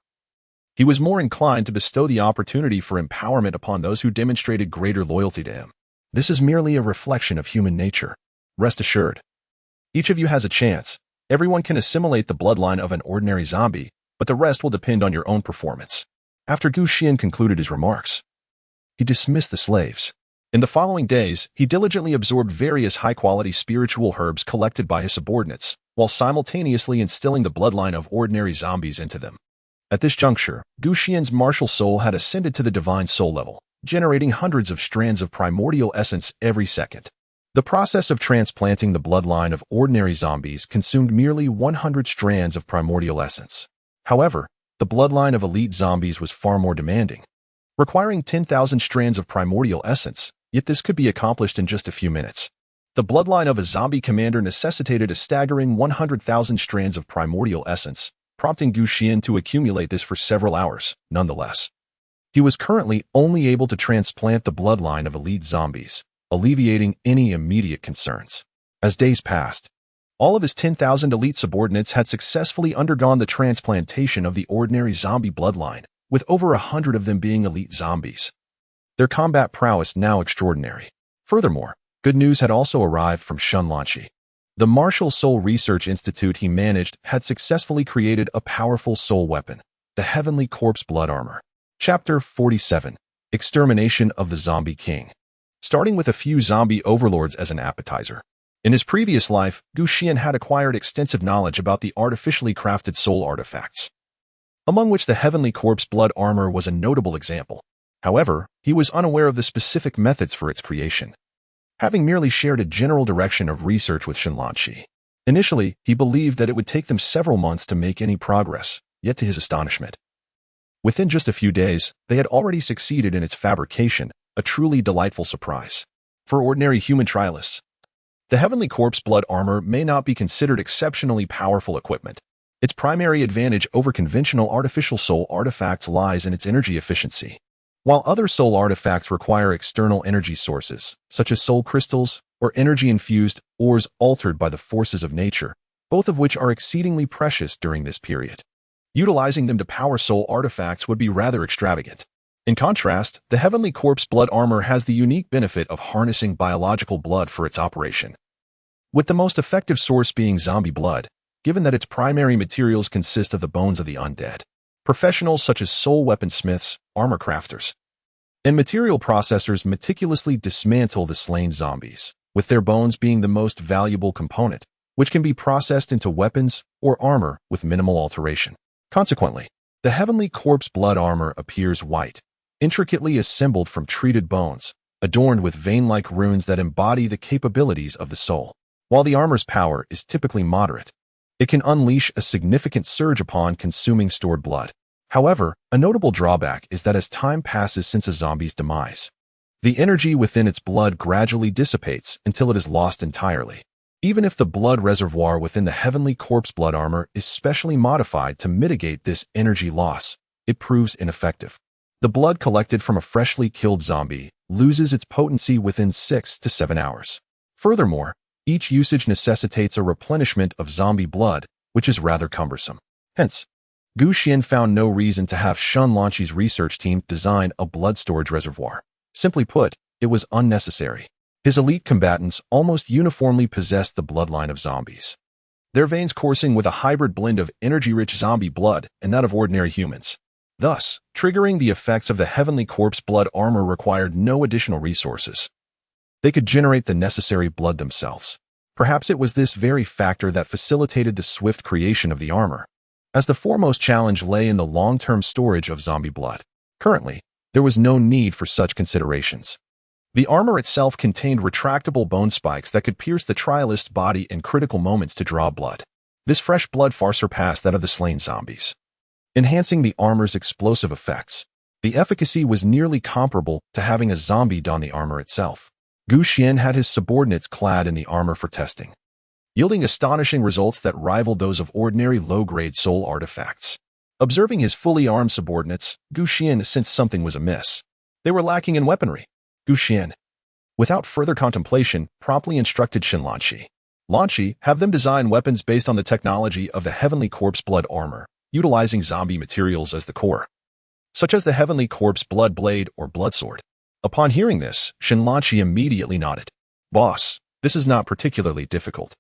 he was more inclined to bestow the opportunity for empowerment upon those who demonstrated greater loyalty to him. This is merely a reflection of human nature. Rest assured, each of you has a chance. Everyone can assimilate the bloodline of an ordinary zombie, but the rest will depend on your own performance. After Gu Xian concluded his remarks, he dismissed the slaves. In the following days, he diligently absorbed various high-quality spiritual herbs collected by his subordinates, while simultaneously instilling the bloodline of ordinary zombies into them. At this juncture, Gu Xian's martial soul had ascended to the divine soul level, generating hundreds of strands of primordial essence every second. The process of transplanting the bloodline of ordinary zombies consumed merely 100 strands of primordial essence. However, the bloodline of elite zombies was far more demanding, requiring 10,000 strands of primordial essence, yet this could be accomplished in just a few minutes. The bloodline of a zombie commander necessitated a staggering 100,000 strands of primordial essence, prompting Gu Xian to accumulate this for several hours. Nonetheless, he was currently only able to transplant the bloodline of elite zombies, alleviating any immediate concerns. As days passed, all of his 10,000 elite subordinates had successfully undergone the transplantation of the ordinary zombie bloodline, with over 100 of them being elite zombies. Their combat prowess now extraordinary. Furthermore, good news had also arrived from Xuan. The Martial Soul Research Institute he managed had successfully created a powerful soul weapon, the Heavenly Corpse Blood Armor. Chapter 47. Extermination of the Zombie King. Starting with a few zombie overlords as an appetizer, In his previous life, Xuan had acquired extensive knowledge about the artificially crafted soul artifacts, among which the Heavenly Corpse blood armor was a notable example. However, he was unaware of the specific methods for its creation, having merely shared a general direction of research with Shinlanchi. Initially, he believed that it would take them several months to make any progress, yet to his astonishment, within just a few days, they had already succeeded in its fabrication, a truly delightful surprise. For ordinary human trialists, the Heavenly Corpse blood armor may not be considered exceptionally powerful equipment. Its primary advantage over conventional artificial soul artifacts lies in its energy efficiency. While other soul artifacts require external energy sources, such as soul crystals or energy-infused ores altered by the forces of nature, both of which are exceedingly precious during this period, utilizing them to power soul artifacts would be rather extravagant. In contrast, the Heavenly Corpse blood armor has the unique benefit of harnessing biological blood for its operation, with the most effective source being zombie blood, given that its primary materials consist of the bones of the undead. Professionals such as soul weaponsmiths, armor crafters, and material processors meticulously dismantle the slain zombies, with their bones being the most valuable component, which can be processed into weapons or armor with minimal alteration. Consequently, the Heavenly Corpse blood armor appears white, intricately assembled from treated bones, adorned with vein-like runes that embody the capabilities of the soul. While the armor's power is typically moderate, it can unleash a significant surge upon consuming stored blood. However, a notable drawback is that as time passes since a zombie's demise, the energy within its blood gradually dissipates until it is lost entirely. Even if the blood reservoir within the Heavenly Corpse blood armor is specially modified to mitigate this energy loss, it proves ineffective. The blood collected from a freshly killed zombie loses its potency within 6 to 7 hours. Furthermore, each usage necessitates a replenishment of zombie blood, which is rather cumbersome. Hence, Xuan found no reason to have Shinlanchi's research team design a blood storage reservoir. Simply put, it was unnecessary. His elite combatants almost uniformly possessed the bloodline of zombies, their veins coursing with a hybrid blend of energy-rich zombie blood and that of ordinary humans. Thus, triggering the effects of the Heavenly Corpse blood armor required no additional resources. They could generate the necessary blood themselves. Perhaps it was this very factor that facilitated the swift creation of the armor, as the foremost challenge lay in the long-term storage of zombie blood. Currently, there was no need for such considerations. The armor itself contained retractable bone spikes that could pierce the trialist's body in critical moments to draw blood. This fresh blood far surpassed that of the slain zombies, enhancing the armor's explosive effects. The efficacy was nearly comparable to having a zombie don the armor itself. Xuan had his subordinates clad in the armor for testing, yielding astonishing results that rivaled those of ordinary low-grade soul artifacts. Observing his fully armed subordinates, Xuan sensed something was amiss. They were lacking in weaponry. Xuan, without further contemplation, promptly instructed Shinlanchi. Lanchi, have them design weapons based on the technology of the Heavenly Corpse blood armor, utilizing zombie materials as the core, such as the Heavenly Corpse blood blade or blood sword. Upon hearing this, Shinlanchi immediately nodded. Boss, this is not particularly difficult.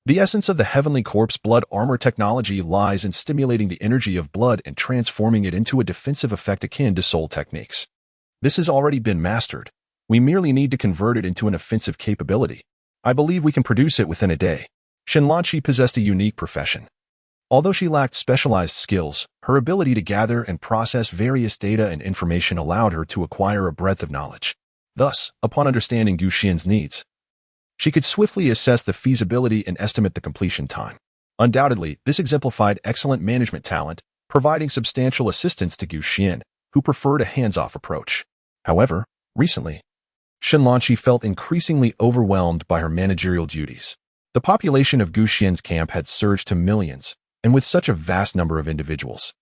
The essence of the Heavenly Corpse blood armor technology lies in stimulating the energy of blood and transforming it into a defensive effect akin to soul techniques. This has already been mastered. We merely need to convert it into an offensive capability. I believe we can produce it within a day. Shinlanchi possessed a unique profession. Although she lacked specialized skills, her ability to gather and process various data and information allowed her to acquire a breadth of knowledge. Thus, upon understanding Xuan's needs, she could swiftly assess the feasibility and estimate the completion time. Undoubtedly, this exemplified excellent management talent, providing substantial assistance to Xuan, who preferred a hands-off approach. However, recently, Shinlanchi felt increasingly overwhelmed by her managerial duties. The population of Xuan's camp had surged to millions, and with such a vast number of individuals,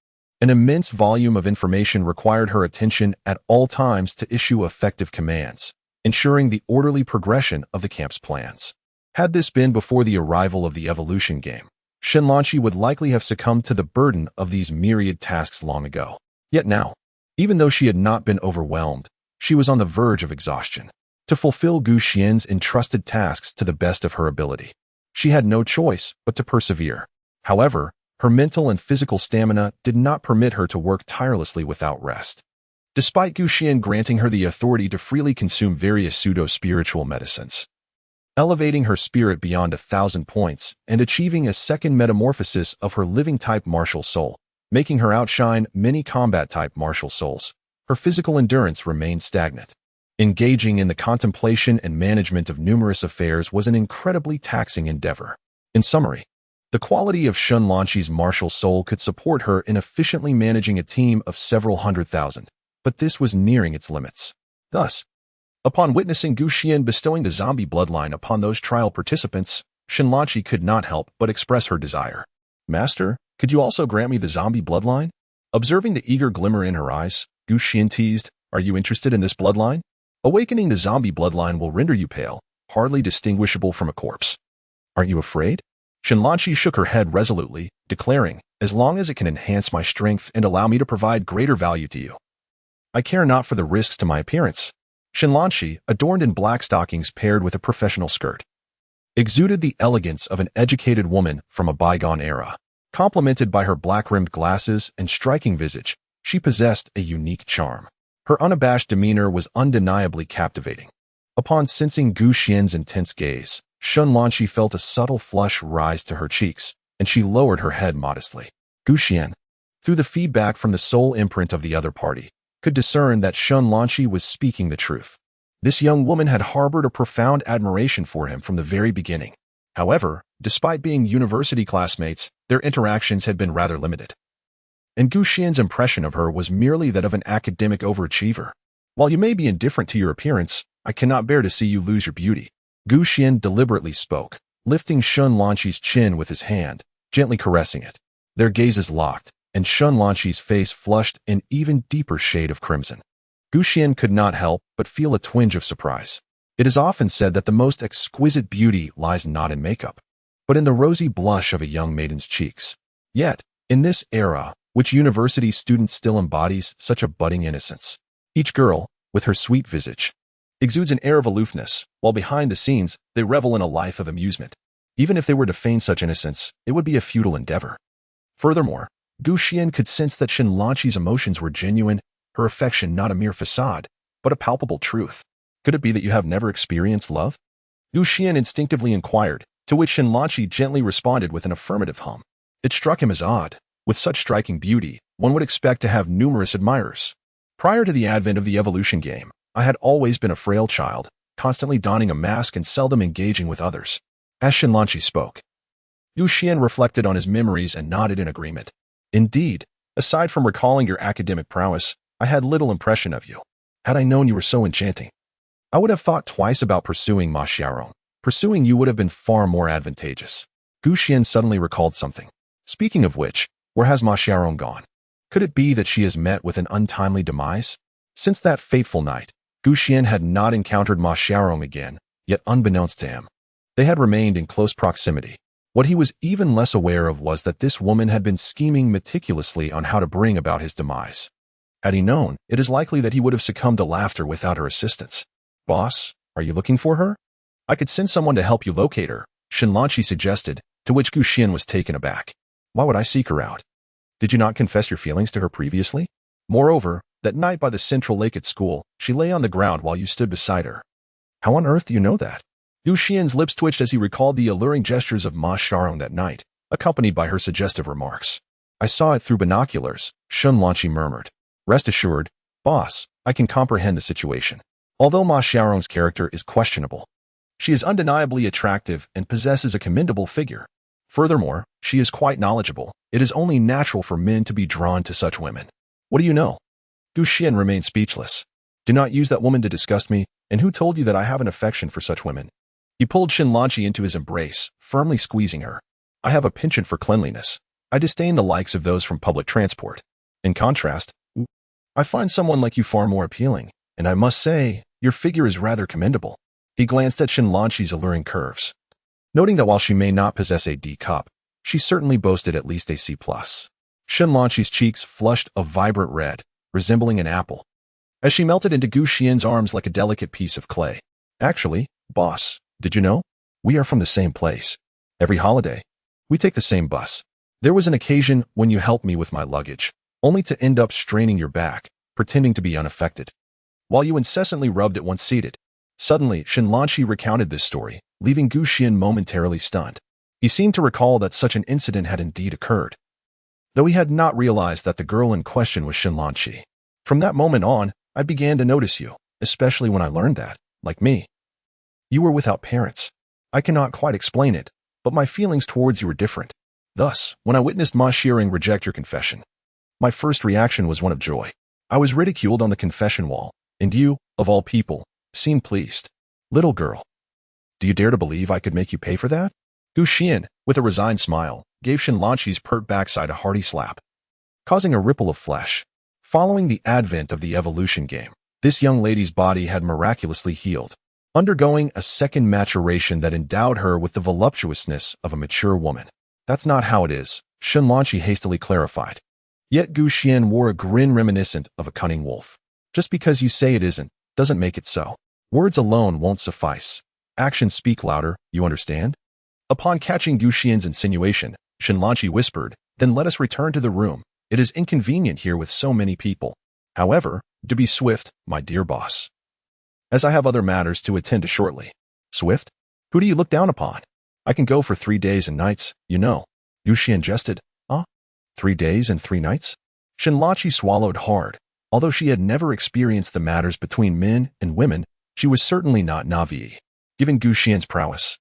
an immense volume of information required her attention at all times to issue effective commands, ensuring the orderly progression of the camp's plans. Had this been before the arrival of the evolution game, Shinlanchi would likely have succumbed to the burden of these myriad tasks long ago. Yet now, even though she had not been overwhelmed, she was on the verge of exhaustion. To fulfill Xuan's entrusted tasks to the best of her ability, she had no choice but to persevere. However, her mental and physical stamina did not permit her to work tirelessly without rest. Despite Xuan granting her the authority to freely consume various pseudo-spiritual medicines, elevating her spirit beyond 1,000 points and achieving a second metamorphosis of her living-type martial soul, making her outshine many combat-type martial souls. Her physical endurance remained stagnant. Engaging in the contemplation and management of numerous affairs was an incredibly taxing endeavor. In summary, the quality of Xuan martial soul could support her in efficiently managing a team of several 100,000, but this was nearing its limits. Thus, upon witnessing Xuan bestowing the zombie bloodline upon those trial participants, Xuan could not help but express her desire. "Master, could you also grant me the zombie bloodline?" Observing the eager glimmer in her eyes, Xuan teased, "Are you interested in this bloodline? Awakening the zombie bloodline will render you pale, hardly distinguishable from a corpse. Aren't you afraid?" Xuan shook her head resolutely, declaring, "As long as it can enhance my strength and allow me to provide greater value to you, I care not for the risks to my appearance." Xuan, adorned in black stockings paired with a professional skirt, exuded the elegance of an educated woman from a bygone era. Complemented by her black-rimmed glasses and striking visage, she possessed a unique charm. Her unabashed demeanor was undeniably captivating. Upon sensing Xuan's intense gaze, Xuan felt a subtle flush rise to her cheeks, and she lowered her head modestly. Xuan, through the feedback from the soul imprint of the other party, could discern that Xuan was speaking the truth. This young woman had harbored a profound admiration for him from the very beginning. However, despite being university classmates, their interactions had been rather limited. And Xuan's impression of her was merely that of an academic overachiever. "While you may be indifferent to your appearance, I cannot bear to see you lose your beauty." Xuan deliberately spoke, lifting Xuan chin with his hand, gently caressing it. Their gazes locked, and Xuan face flushed an even deeper shade of crimson. Xuan could not help but feel a twinge of surprise. It is often said that the most exquisite beauty lies not in makeup, but in the rosy blush of a young maiden's cheeks. Yet, in this era, which university student still embodies such a budding innocence, each girl, with her sweet visage, exudes an air of aloofness, while behind the scenes, they revel in a life of amusement. Even if they were to feign such innocence, it would be a futile endeavor. Furthermore, Xuan could sense that Xuan emotions were genuine, her affection not a mere facade, but a palpable truth. "Could it be that you have never experienced love?" Xuan instinctively inquired, to which Xuan gently responded with an affirmative hum. It struck him as odd. With such striking beauty, one would expect to have numerous admirers. Prior to the advent of the evolution game, I had always been a frail child, constantly donning a mask and seldom engaging with others. As Xuan spoke, Xuan reflected on his memories and nodded in agreement. "Indeed, aside from recalling your academic prowess, I had little impression of you. Had I known you were so enchanting, I would have thought twice about pursuing Ma Xiaorong. Pursuing you would have been far more advantageous." Xuan suddenly recalled something. "Speaking of which, where has Ma Xiaorong gone? Could it be that she has met with an untimely demise?" Since that fateful night, Xuan had not encountered Ma Xiaorong again, yet unbeknownst to him, they had remained in close proximity. What he was even less aware of was that this woman had been scheming meticulously on how to bring about his demise. Had he known, it is likely that he would have succumbed to laughter without her assistance. "Boss, are you looking for her? I could send someone to help you locate her," Xuan suggested, to which Xuan was taken aback. "Why would I seek her out? Did you not confess your feelings to her previously? Moreover, that night by the central lake at school, she lay on the ground while you stood beside her. How on earth do you know that?" Xuan's lips twitched as he recalled the alluring gestures of Ma Xiaorong that night, accompanied by her suggestive remarks. "I saw it through binoculars," Xuan murmured. "Rest assured, boss, I can comprehend the situation. Although Ma Xiaorong's character is questionable, she is undeniably attractive and possesses a commendable figure. Furthermore, she is quite knowledgeable. It is only natural for men to be drawn to such women. What do you know?" Xuan remained speechless. "Do not use that woman to disgust me, and who told you that I have an affection for such women?" He pulled Xuan into his embrace, firmly squeezing her. "I have a penchant for cleanliness. I disdain the likes of those from public transport. In contrast, I find someone like you far more appealing, and I must say, your figure is rather commendable." He glanced at Xuan's alluring curves, noting that while she may not possess a D cup, she certainly boasted at least a C+. Xuan's cheeks flushed a vibrant red, resembling an apple, as she melted into Xuan's arms like a delicate piece of clay. "Actually, boss, did you know? We are from the same place. Every holiday, we take the same bus. There was an occasion when you helped me with my luggage, only to end up straining your back, pretending to be unaffected, while you incessantly rubbed it once seated." Suddenly, Xuan recounted this story, leaving Gu Xian momentarily stunned. He seemed to recall that such an incident had indeed occurred, though he had not realized that the girl in question was Xinlanqi. From that moment on, I began to notice you, especially when I learned that, like me, you were without parents. I cannot quite explain it, but my feelings towards you were different. Thus, when I witnessed Ma Xiring reject your confession, my first reaction was one of joy. I was ridiculed on the confession wall, and you, of all people, seemed pleased. Little girl, do you dare to believe I could make you pay for that? Gu Xian, with a resigned smile, gave Xinlanqi's pert backside a hearty slap, causing a ripple of flesh. Following the advent of the evolution game, this young lady's body had miraculously healed, undergoing a second maturation that endowed her with the voluptuousness of a mature woman. That's not how it is, Xinlanqi hastily clarified. Yet Gu Xian wore a grin reminiscent of a cunning wolf. Just because you say it isn't, doesn't make it so. Words alone won't suffice. Actions speak louder, you understand? Upon catching Gu Xian's insinuation, Xinlanqi whispered, then let us return to the room. It is inconvenient here with so many people. However, to be swift, my dear boss, as I have other matters to attend to shortly. Swift? Who do you look down upon? I can go for 3 days and nights, you know. Gu Xian jested. 3 days and 3 nights? Xinlanqi swallowed hard. Although she had never experienced the matters between men and women, she was certainly not naive. Given Gu Xian's prowess,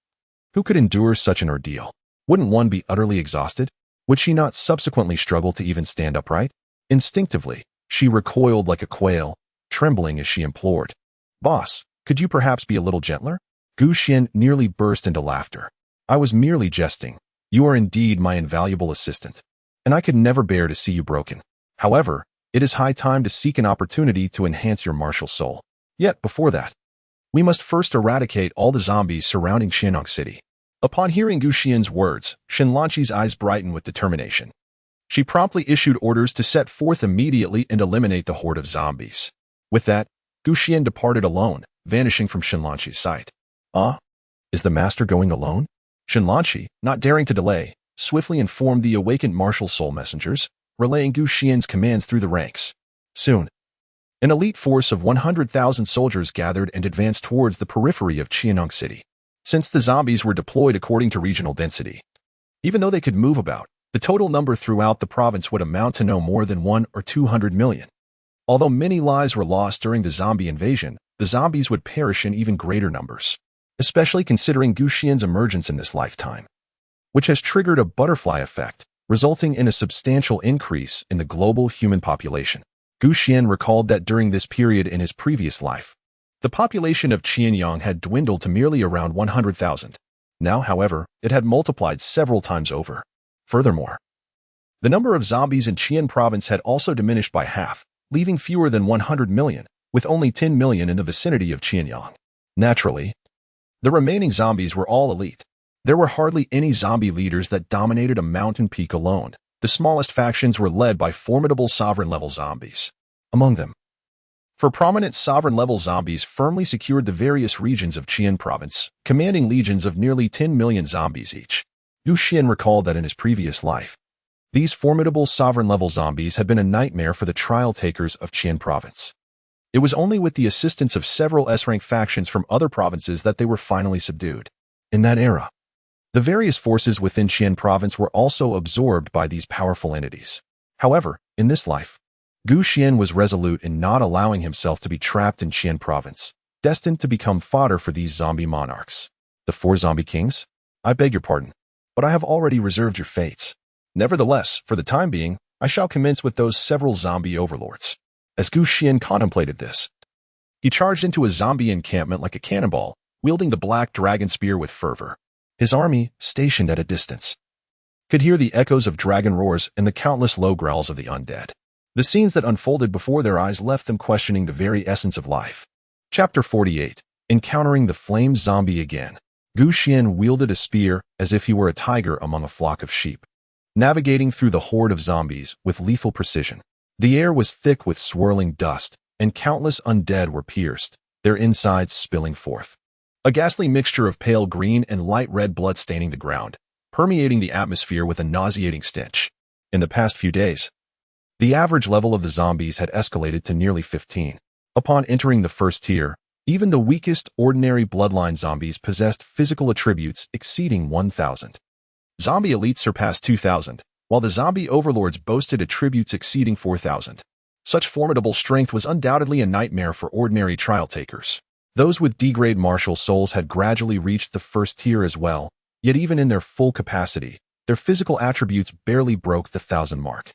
who could endure such an ordeal? Wouldn't one be utterly exhausted? Would she not subsequently struggle to even stand upright? Instinctively, she recoiled like a quail, trembling as she implored. Boss, could you perhaps be a little gentler? Gu Xian nearly burst into laughter. I was merely jesting. You are indeed my invaluable assistant, and I could never bear to see you broken. However, it is high time to seek an opportunity to enhance your martial soul. Yet, before that, we must first eradicate all the zombies surrounding Qianyang City. Upon hearing Gu Xian's words, Xinlanqi's eyes brightened with determination. She promptly issued orders to set forth immediately and eliminate the horde of zombies. With that, Gu Xian departed alone, vanishing from Xinlanqi's sight. Is the master going alone? Xinlanqi, not daring to delay, swiftly informed the awakened martial soul messengers, relaying Gu Xian's commands through the ranks. Soon, an elite force of 100,000 soldiers gathered and advanced towards the periphery of Qianyang City. Since the zombies were deployed according to regional density, even though they could move about, the total number throughout the province would amount to no more than 100 or 200 million. Although many lives were lost during the zombie invasion, the zombies would perish in even greater numbers, especially considering Gu Xian's emergence in this lifetime, which has triggered a butterfly effect, resulting in a substantial increase in the global human population. Gu Xian recalled that during this period in his previous life, the population of Qianyang had dwindled to merely around 100,000. Now, however, it had multiplied several times over. Furthermore, the number of zombies in Qian province had also diminished by half, leaving fewer than 100 million, with only 10 million in the vicinity of Qianyang. Naturally, the remaining zombies were all elite. There were hardly any zombie leaders that dominated a mountain peak alone. The smallest factions were led by formidable sovereign-level zombies. Among them, for prominent sovereign-level zombies firmly secured the various regions of Qian province, commanding legions of nearly 10 million zombies each. Gu Xian recalled that in his previous life, these formidable sovereign-level zombies had been a nightmare for the trial takers of Qian province. It was only with the assistance of several S-rank factions from other provinces that they were finally subdued. In that era, the various forces within Qian province were also absorbed by these powerful entities. However, in this life, Gu Xian was resolute in not allowing himself to be trapped in Qian province, destined to become fodder for these zombie monarchs. The 4 zombie kings? I beg your pardon, but I have already reserved your fates. Nevertheless, for the time being, I shall commence with those several zombie overlords. As Gu Xian contemplated this, he charged into a zombie encampment like a cannonball, wielding the black dragon spear with fervor. His army, stationed at a distance, could hear the echoes of dragon roars and the countless low growls of the undead. The scenes that unfolded before their eyes left them questioning the very essence of life. Chapter 48. Encountering the flame zombie again. Gu Xian wielded a spear as if he were a tiger among a flock of sheep, navigating through the horde of zombies with lethal precision. The air was thick with swirling dust, and countless undead were pierced, their insides spilling forth. A ghastly mixture of pale green and light red blood staining the ground, permeating the atmosphere with a nauseating stench. In the past few days, the average level of the zombies had escalated to nearly 15. Upon entering the first tier, Even the weakest ordinary bloodline zombies possessed physical attributes exceeding 1,000. Zombie elites surpassed 2,000, while the zombie overlords boasted attributes exceeding 4,000. Such formidable strength was undoubtedly a nightmare for ordinary trial takers. Those with D-grade martial souls had gradually reached the first tier as well, yet even in their full capacity, their physical attributes barely broke the 1,000 mark.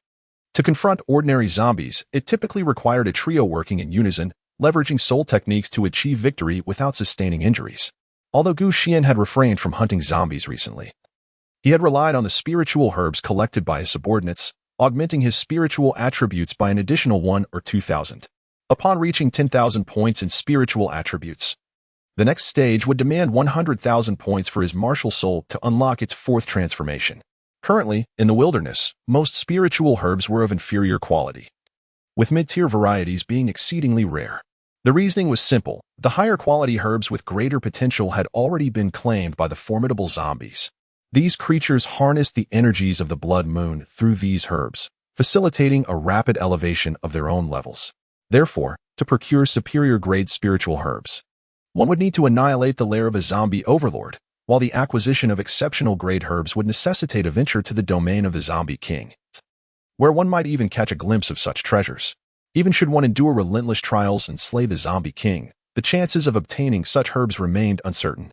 To confront ordinary zombies, it typically required a trio working in unison, leveraging soul techniques to achieve victory without sustaining injuries. Although Xuan had refrained from hunting zombies recently, he had relied on the spiritual herbs collected by his subordinates, augmenting his spiritual attributes by an additional 1 or 2,000. Upon reaching 10,000 points in spiritual attributes, the next stage would demand 100,000 points for his martial soul to unlock its fourth transformation. Currently, in the wilderness, most spiritual herbs were of inferior quality, with mid-tier varieties being exceedingly rare. The reasoning was simple. The higher quality herbs with greater potential had already been claimed by the formidable zombies. These creatures harnessed the energies of the blood moon through these herbs, facilitating a rapid elevation of their own levels. Therefore, to procure superior-grade spiritual herbs, one would need to annihilate the lair of a zombie overlord, while the acquisition of exceptional-grade herbs would necessitate a venture to the domain of the zombie king, where one might even catch a glimpse of such treasures. Even should one endure relentless trials and slay the zombie king, the chances of obtaining such herbs remained uncertain.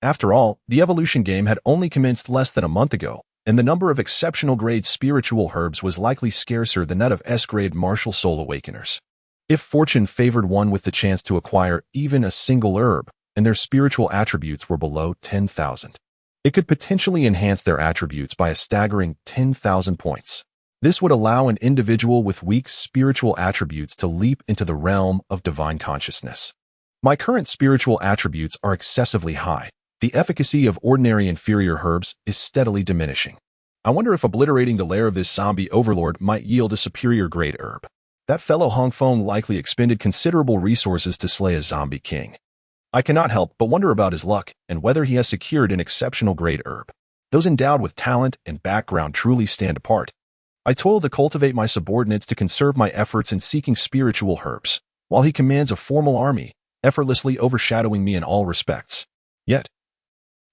After all, the evolution game had only commenced less than a month ago, and the number of exceptional-grade spiritual herbs was likely scarcer than that of S-grade martial soul awakeners. If fortune favored one with the chance to acquire even a single herb, and their spiritual attributes were below 10,000, it could potentially enhance their attributes by a staggering 10,000 points. This would allow an individual with weak spiritual attributes to leap into the realm of divine consciousness. My current spiritual attributes are excessively high. The efficacy of ordinary inferior herbs is steadily diminishing. I wonder if obliterating the lair of this zombie overlord might yield a superior grade herb. That fellow Hongfeng likely expended considerable resources to slay a zombie king. I cannot help but wonder about his luck and whether he has secured an exceptional grade herb. Those endowed with talent and background truly stand apart. I toil to cultivate my subordinates to conserve my efforts in seeking spiritual herbs, while he commands a formal army, effortlessly overshadowing me in all respects. Yet,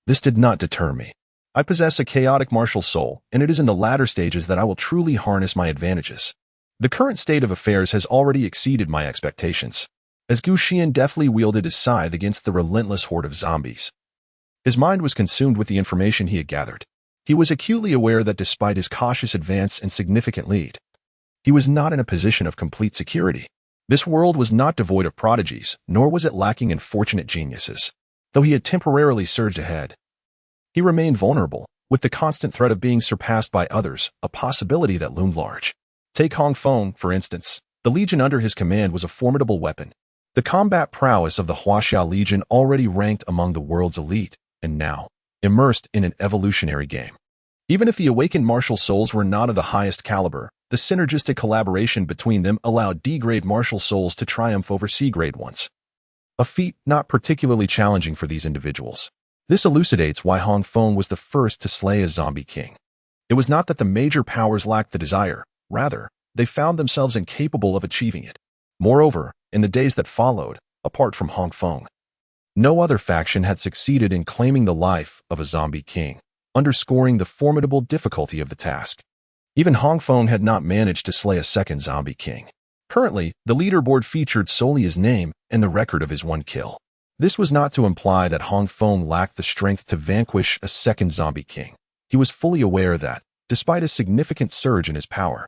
this did not deter me. I possess a chaotic martial soul, and it is in the latter stages that I will truly harness my advantages. The current state of affairs has already exceeded my expectations, as Xuan deftly wielded his scythe against the relentless horde of zombies. His mind was consumed with the information he had gathered. He was acutely aware that despite his cautious advance and significant lead, he was not in a position of complete security. This world was not devoid of prodigies, nor was it lacking in fortunate geniuses. Though he had temporarily surged ahead, he remained vulnerable, with the constant threat of being surpassed by others, a possibility that loomed large. Take Hongfeng, for instance. The legion under his command was a formidable weapon. The combat prowess of the Huaxia Legion already ranked among the world's elite, and now, immersed in an evolutionary game. Even if the awakened martial souls were not of the highest caliber, the synergistic collaboration between them allowed D-grade martial souls to triumph over C-grade ones. A feat not particularly challenging for these individuals. This elucidates why Hongfeng was the first to slay a zombie king. It was not that the major powers lacked the desire, rather, they found themselves incapable of achieving it. Moreover, in the days that followed, apart from Hongfeng, no other faction had succeeded in claiming the life of a zombie king, underscoring the formidable difficulty of the task. Even Hongfeng had not managed to slay a second zombie king. Currently, the leaderboard featured solely his name and the record of his one kill. This was not to imply that Hongfeng lacked the strength to vanquish a second zombie king. He was fully aware that, despite a significant surge in his power,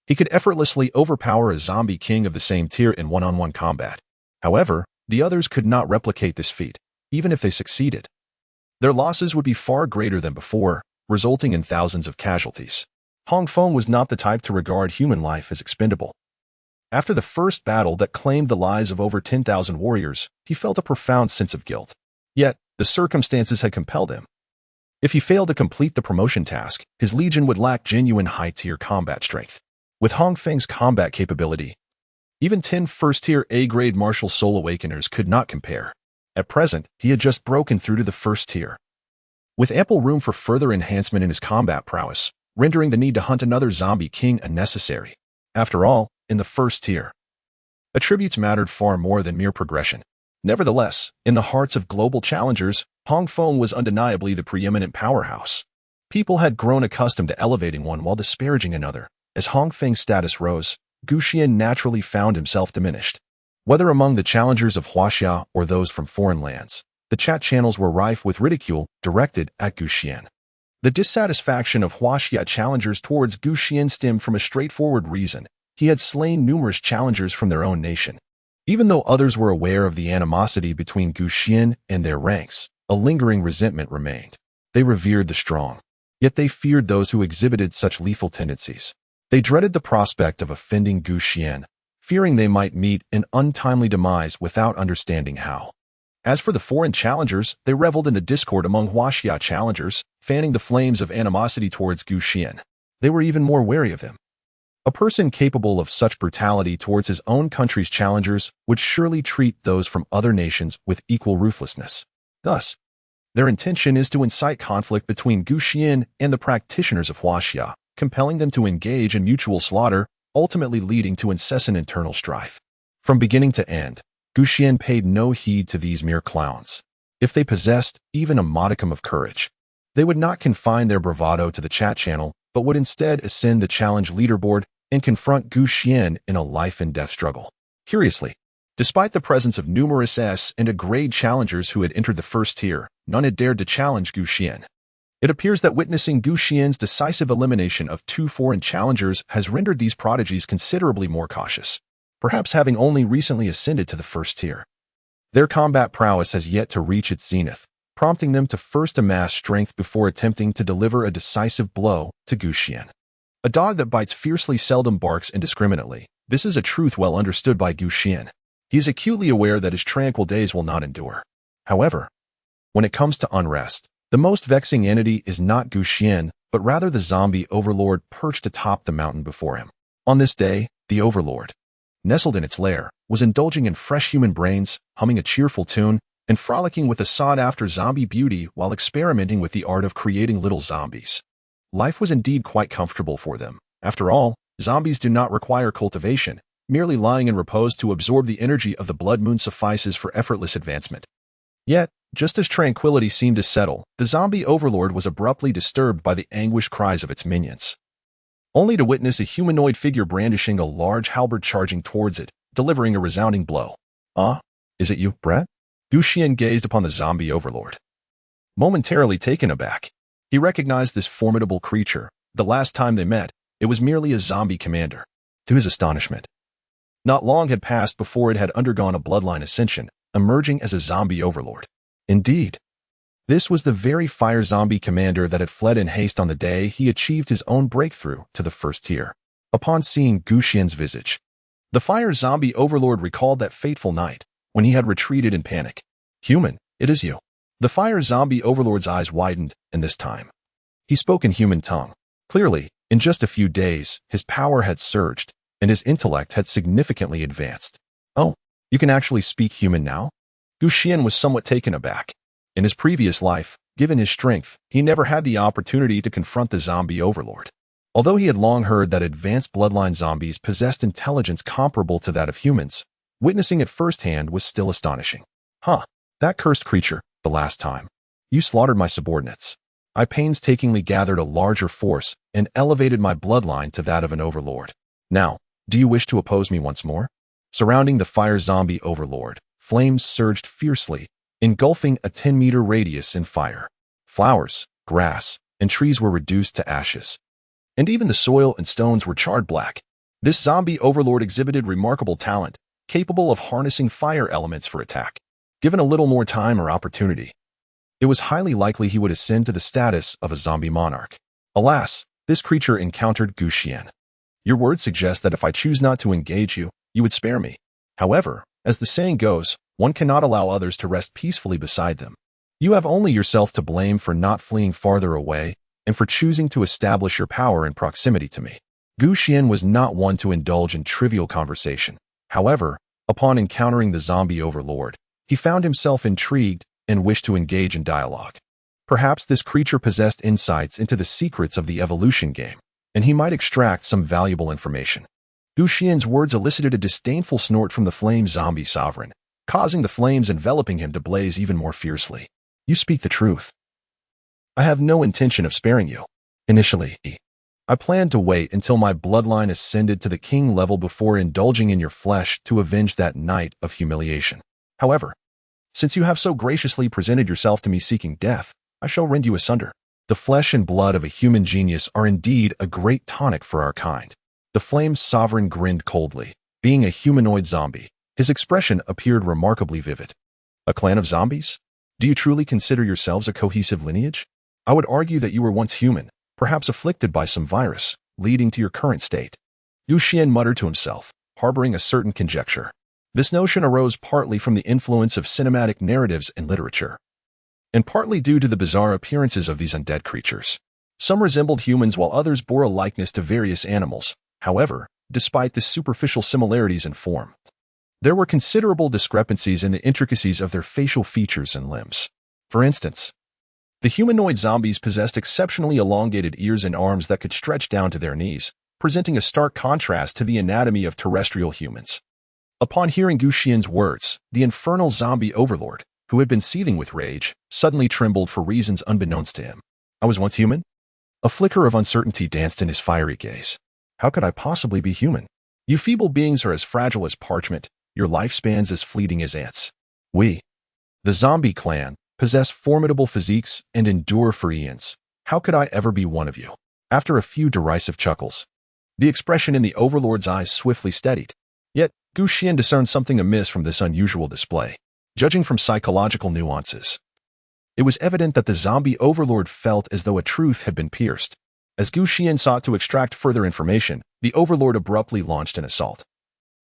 he could effortlessly overpower a zombie king of the same tier in one-on-one combat. However, the others could not replicate this feat, even if they succeeded. Their losses would be far greater than before, resulting in thousands of casualties. Hongfeng was not the type to regard human life as expendable. After the first battle that claimed the lives of over 10,000 warriors, he felt a profound sense of guilt. Yet, the circumstances had compelled him. If he failed to complete the promotion task, his legion would lack genuine high-tier combat strength. With Hongfeng's combat capability, even 10 first-tier A-grade martial soul awakeners could not compare. At present, he had just broken through to the first tier, with ample room for further enhancement in his combat prowess, rendering the need to hunt another zombie king unnecessary. After all, in the first tier, attributes mattered far more than mere progression. Nevertheless, in the hearts of global challengers, Hong Feng was undeniably the preeminent powerhouse. People had grown accustomed to elevating one while disparaging another. As Hong Feng's status rose, Xuan naturally found himself diminished. Whether among the challengers of Huaxia or those from foreign lands, the chat channels were rife with ridicule directed at Xuan. The dissatisfaction of Huaxia challengers towards Xuan stemmed from a straightforward reason: he had slain numerous challengers from their own nation. Even though others were aware of the animosity between Xuan and their ranks, a lingering resentment remained. They revered the strong, yet they feared those who exhibited such lethal tendencies. They dreaded the prospect of offending Xuan, fearing they might meet an untimely demise without understanding how. As for the foreign challengers, they reveled in the discord among Huaxia challengers, fanning the flames of animosity towards Xuan. They were even more wary of him. A person capable of such brutality towards his own country's challengers would surely treat those from other nations with equal ruthlessness. Thus, their intention is to incite conflict between Xuan and the practitioners of Huaxia, compelling them to engage in mutual slaughter, ultimately leading to incessant internal strife. From beginning to end, Xuan paid no heed to these mere clowns. If they possessed even a modicum of courage, they would not confine their bravado to the chat channel, but would instead ascend the challenge leaderboard and confront Xuan in a life-and-death struggle. Curiously, despite the presence of numerous S and a grade challengers who had entered the first tier, none had dared to challenge Xuan. It appears that witnessing Xuan's decisive elimination of 2 foreign challengers has rendered these prodigies considerably more cautious, perhaps having only recently ascended to the first tier. Their combat prowess has yet to reach its zenith, prompting them to first amass strength before attempting to deliver a decisive blow to Xuan. A dog that bites fiercely seldom barks indiscriminately. This is a truth well understood by Xuan. He is acutely aware that his tranquil days will not endure. However, when it comes to unrest, the most vexing entity is not Xuan, but rather the zombie overlord perched atop the mountain before him. On this day, the overlord, nestled in its lair, was indulging in fresh human brains, humming a cheerful tune, and frolicking with a sought-after zombie beauty while experimenting with the art of creating little zombies. Life was indeed quite comfortable for them. After all, zombies do not require cultivation. Merely lying in repose to absorb the energy of the blood moon suffices for effortless advancement. Yet, just as tranquility seemed to settle, the zombie overlord was abruptly disturbed by the anguished cries of its minions, only to witness a humanoid figure brandishing a large halberd charging towards it, delivering a resounding blow. "Ah, is it you, Brett?" Xuan gazed upon the zombie overlord. Momentarily taken aback, he recognized this formidable creature. The last time they met, it was merely a zombie commander. To his astonishment, not long had passed before it had undergone a bloodline ascension, emerging as a zombie overlord. Indeed, this was the very fire zombie commander that had fled in haste on the day he achieved his own breakthrough to the first tier. Upon seeing Xuan's visage, the fire zombie overlord recalled that fateful night when he had retreated in panic. "Human, it is you." The fire zombie overlord's eyes widened, and this time, he spoke in human tongue. Clearly, in just a few days, his power had surged, and his intellect had significantly advanced. "Oh, you can actually speak human now?" Xuan was somewhat taken aback. In his previous life, given his strength, he never had the opportunity to confront the zombie overlord. Although he had long heard that advanced bloodline zombies possessed intelligence comparable to that of humans, witnessing it firsthand was still astonishing. "Huh, that cursed creature, the last time. You slaughtered my subordinates. I painstakingly gathered a larger force and elevated my bloodline to that of an overlord. Now, do you wish to oppose me once more?" Surrounding the fire zombie overlord, flames surged fiercely, engulfing a 10-meter radius in fire. Flowers, grass, and trees were reduced to ashes, and even the soil and stones were charred black. This zombie overlord exhibited remarkable talent, capable of harnessing fire elements for attack. Given a little more time or opportunity, it was highly likely he would ascend to the status of a zombie monarch. Alas, this creature encountered Xuan. "Your words suggest that if I choose not to engage you, you would spare me. However, as the saying goes, one cannot allow others to rest peacefully beside them. You have only yourself to blame for not fleeing farther away and for choosing to establish your power in proximity to me." Xuan was not one to indulge in trivial conversation. However, upon encountering the zombie overlord, he found himself intrigued and wished to engage in dialogue. Perhaps this creature possessed insights into the secrets of the evolution game, and he might extract some valuable information. Xuan's words elicited a disdainful snort from the flame zombie sovereign. causing the flames enveloping him to blaze even more fiercely. You speak the truth. I have no intention of sparing you. Initially, I planned to wait until my bloodline ascended to the king level before indulging in your flesh to avenge that night of humiliation. However, since you have so graciously presented yourself to me seeking death, I shall rend you asunder. The flesh and blood of a human genius are indeed a great tonic for our kind. The Flame's sovereign grinned coldly. Being a humanoid zombie, his expression appeared remarkably vivid. A clan of zombies? Do you truly consider yourselves a cohesive lineage? I would argue that you were once human, perhaps afflicted by some virus, leading to your current state. Xuan muttered to himself, harboring a certain conjecture. This notion arose partly from the influence of cinematic narratives and literature, and partly due to the bizarre appearances of these undead creatures. Some resembled humans while others bore a likeness to various animals. However, despite the superficial similarities in form, there were considerable discrepancies in the intricacies of their facial features and limbs. For instance, the humanoid zombies possessed exceptionally elongated ears and arms that could stretch down to their knees, presenting a stark contrast to the anatomy of terrestrial humans. Upon hearing Xuan's words, the infernal zombie overlord, who had been seething with rage, suddenly trembled for reasons unbeknownst to him. I was once human? A flicker of uncertainty danced in his fiery gaze. How could I possibly be human? You feeble beings are as fragile as parchment, your lifespans as fleeting as ants. We, the zombie clan, possess formidable physiques and endure for eons. How could I ever be one of you? After a few derisive chuckles, the expression in the overlord's eyes swiftly steadied. Yet, Xuan discerned something amiss from this unusual display. Judging from psychological nuances, it was evident that the zombie overlord felt as though a truth had been pierced. As Xuan sought to extract further information, the overlord abruptly launched an assault.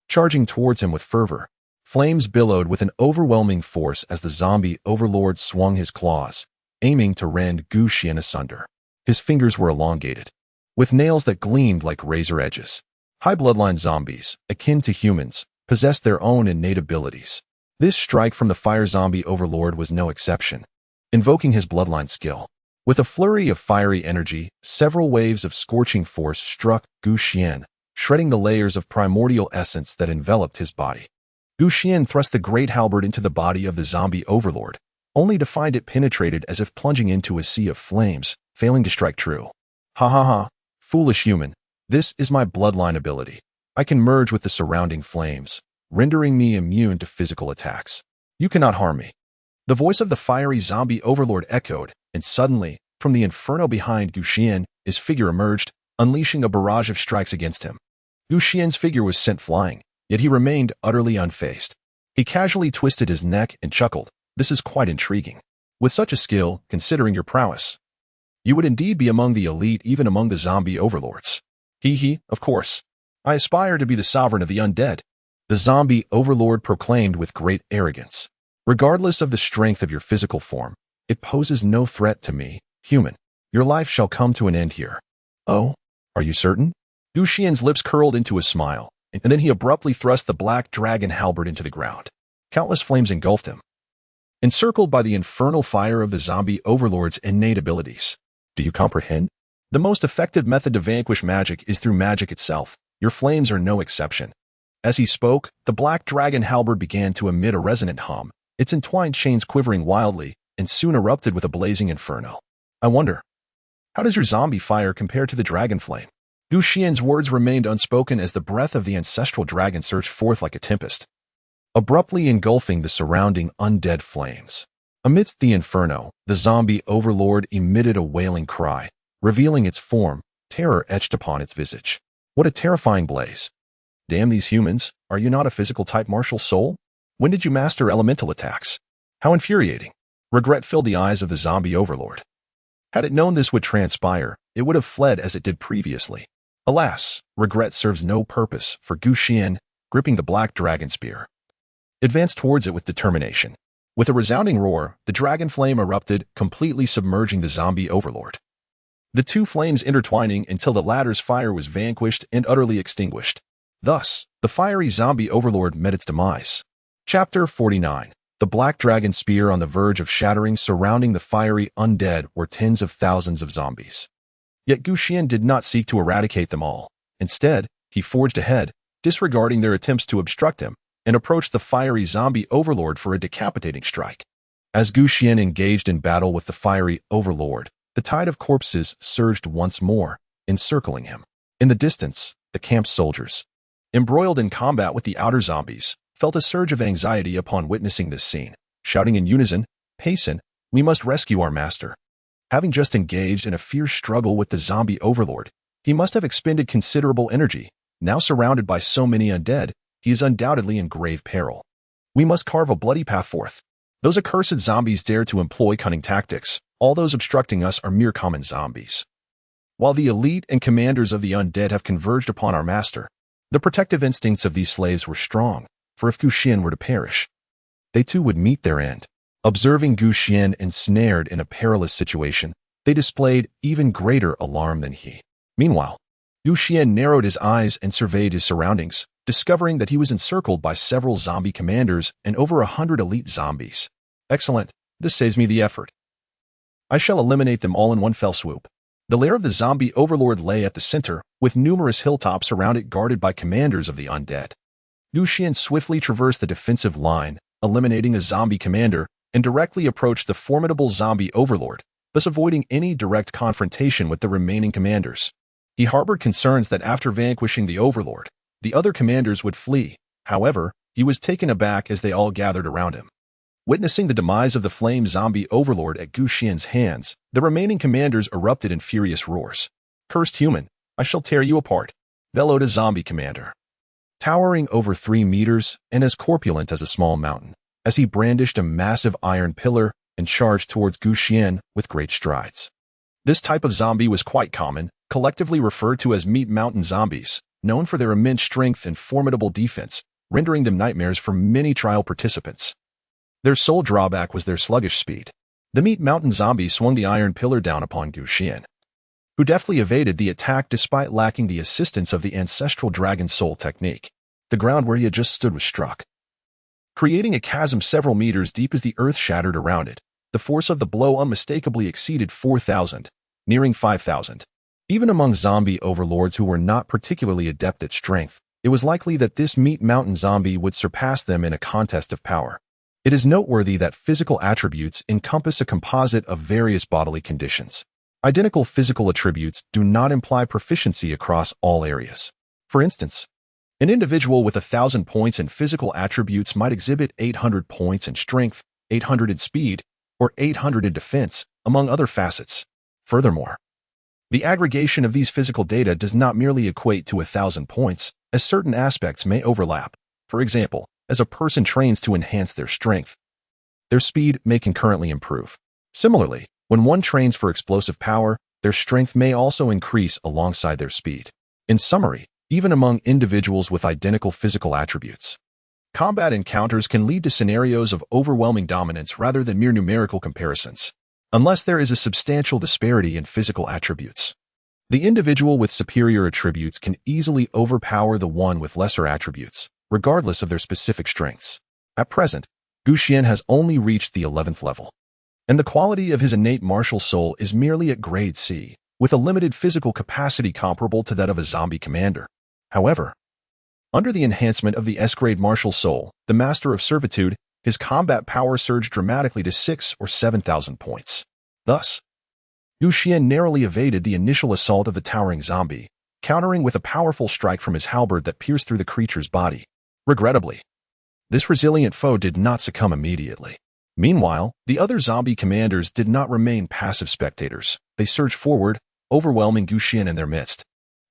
Charging towards him with fervor, flames billowed with an overwhelming force as the zombie overlord swung his claws, aiming to rend Xuan asunder. His fingers were elongated, with nails that gleamed like razor edges. High bloodline zombies, akin to humans, possessed their own innate abilities. This strike from the fire zombie overlord was no exception, invoking his bloodline skill. With a flurry of fiery energy, several waves of scorching force struck Xuan, shredding the layers of primordial essence that enveloped his body. Xuan thrust the great halberd into the body of the zombie overlord, only to find it penetrated as if plunging into a sea of flames, failing to strike true. Ha ha ha, foolish human. This is my bloodline ability. I can merge with the surrounding flames, rendering me immune to physical attacks. You cannot harm me. The voice of the fiery zombie overlord echoed, and suddenly, from the inferno behind Xuan, his figure emerged, unleashing a barrage of strikes against him. Xuan's figure was sent flying, yet he remained utterly unfazed. He casually twisted his neck and chuckled. This is quite intriguing. With such a skill, considering your prowess, you would indeed be among the elite even among the zombie overlords. Of course. I aspire to be the sovereign of the undead, the zombie overlord proclaimed with great arrogance. Regardless of the strength of your physical form, it poses no threat to me, human. Your life shall come to an end here. Oh, are you certain? Xuan's lips curled into a smile, and then he abruptly thrust the black dragon halberd into the ground. Countless flames engulfed him, encircled by the infernal fire of the zombie overlord's innate abilities. Do you comprehend? The most effective method to vanquish magic is through magic itself. Your flames are no exception. As he spoke, the black dragon halberd began to emit a resonant hum, its entwined chains quivering wildly, and soon erupted with a blazing inferno. I wonder, how does your zombie fire compare to the dragon flame? Xuan's words remained unspoken as the breath of the ancestral dragon surged forth like a tempest, abruptly engulfing the surrounding undead flames. Amidst the inferno, the zombie overlord emitted a wailing cry, revealing its form, terror etched upon its visage. What a terrifying blaze. Damn these humans, are you not a physical type martial soul? When did you master elemental attacks? How infuriating. Regret filled the eyes of the zombie overlord. Had it known this would transpire, it would have fled as it did previously. Alas, regret serves no purpose, for Xuan, gripping the black dragon spear, advanced towards it with determination. With a resounding roar, the dragon flame erupted, completely submerging the zombie overlord. The two flames intertwining until the latter's fire was vanquished and utterly extinguished. Thus, the fiery zombie overlord met its demise. Chapter 49. The black dragon spear on the verge of shattering surrounding the fiery undead were tens of thousands of zombies. Yet Xuan did not seek to eradicate them all. Instead, he forged ahead, disregarding their attempts to obstruct him, and approached the fiery zombie overlord for a decapitating strike. As Xuan engaged in battle with the fiery overlord, the tide of corpses surged once more, encircling him. In the distance, the camp's soldiers, embroiled in combat with the outer zombies, felt a surge of anxiety upon witnessing this scene, shouting in unison, "Hasten, we must rescue our master." Having just engaged in a fierce struggle with the zombie overlord, he must have expended considerable energy. Now surrounded by so many undead, he is undoubtedly in grave peril. We must carve a bloody path forth. Those accursed zombies dare to employ cunning tactics. All those obstructing us are mere common zombies. While the elite and commanders of the undead have converged upon our master, the protective instincts of these slaves were strong, for if Xuan were to perish, they too would meet their end. Observing Xuan ensnared in a perilous situation, they displayed even greater alarm than he. Meanwhile, Xuan narrowed his eyes and surveyed his surroundings, discovering that he was encircled by several zombie commanders and over 100 elite zombies. Excellent, this saves me the effort. I shall eliminate them all in one fell swoop. The lair of the zombie overlord lay at the center, with numerous hilltops around it guarded by commanders of the undead. Xuan swiftly traversed the defensive line, eliminating a zombie commander, and directly approached the formidable zombie overlord, thus avoiding any direct confrontation with the remaining commanders. He harbored concerns that after vanquishing the overlord, the other commanders would flee. However, he was taken aback as they all gathered around him. Witnessing the demise of the flame zombie overlord at Xuan's hands, the remaining commanders erupted in furious roars. "Cursed human, I shall tear you apart," bellowed a zombie commander. Towering over 3 meters and as corpulent as a small mountain, as he brandished a massive iron pillar and charged towards Xuan with great strides. This type of zombie was quite common, collectively referred to as meat mountain zombies, known for their immense strength and formidable defense, rendering them nightmares for many trial participants. Their sole drawback was their sluggish speed. The meat mountain zombie swung the iron pillar down upon Xuan, who deftly evaded the attack despite lacking the assistance of the ancestral dragon soul technique. The ground where he had just stood was struck, creating a chasm several meters deep as the earth shattered around it. The force of the blow unmistakably exceeded 4,000, nearing 5,000. Even among zombie overlords who were not particularly adept at strength, it was likely that this meat mountain zombie would surpass them in a contest of power. It is noteworthy that physical attributes encompass a composite of various bodily conditions. Identical physical attributes do not imply proficiency across all areas. For instance, an individual with 1,000 points in physical attributes might exhibit 800 points in strength, 800 in speed, or 800 in defense, among other facets. Furthermore, the aggregation of these physical data does not merely equate to 1,000 points, as certain aspects may overlap. For example, as a person trains to enhance their strength, their speed may concurrently improve. Similarly, when one trains for explosive power, their strength may also increase alongside their speed. In summary, even among individuals with identical physical attributes, combat encounters can lead to scenarios of overwhelming dominance rather than mere numerical comparisons, unless there is a substantial disparity in physical attributes. The individual with superior attributes can easily overpower the one with lesser attributes, regardless of their specific strengths. At present, Xuan has only reached the 11th level, and the quality of his innate martial soul is merely at grade C, with a limited physical capacity comparable to that of a zombie commander. However, under the enhancement of the S-grade martial soul, the Master of Servitude, his combat power surged dramatically to 6,000 or 7,000 points. Thus, Xuan narrowly evaded the initial assault of the towering zombie, countering with a powerful strike from his halberd that pierced through the creature's body. Regrettably, this resilient foe did not succumb immediately. Meanwhile, the other zombie commanders did not remain passive spectators. They surged forward, overwhelming Xuan in their midst.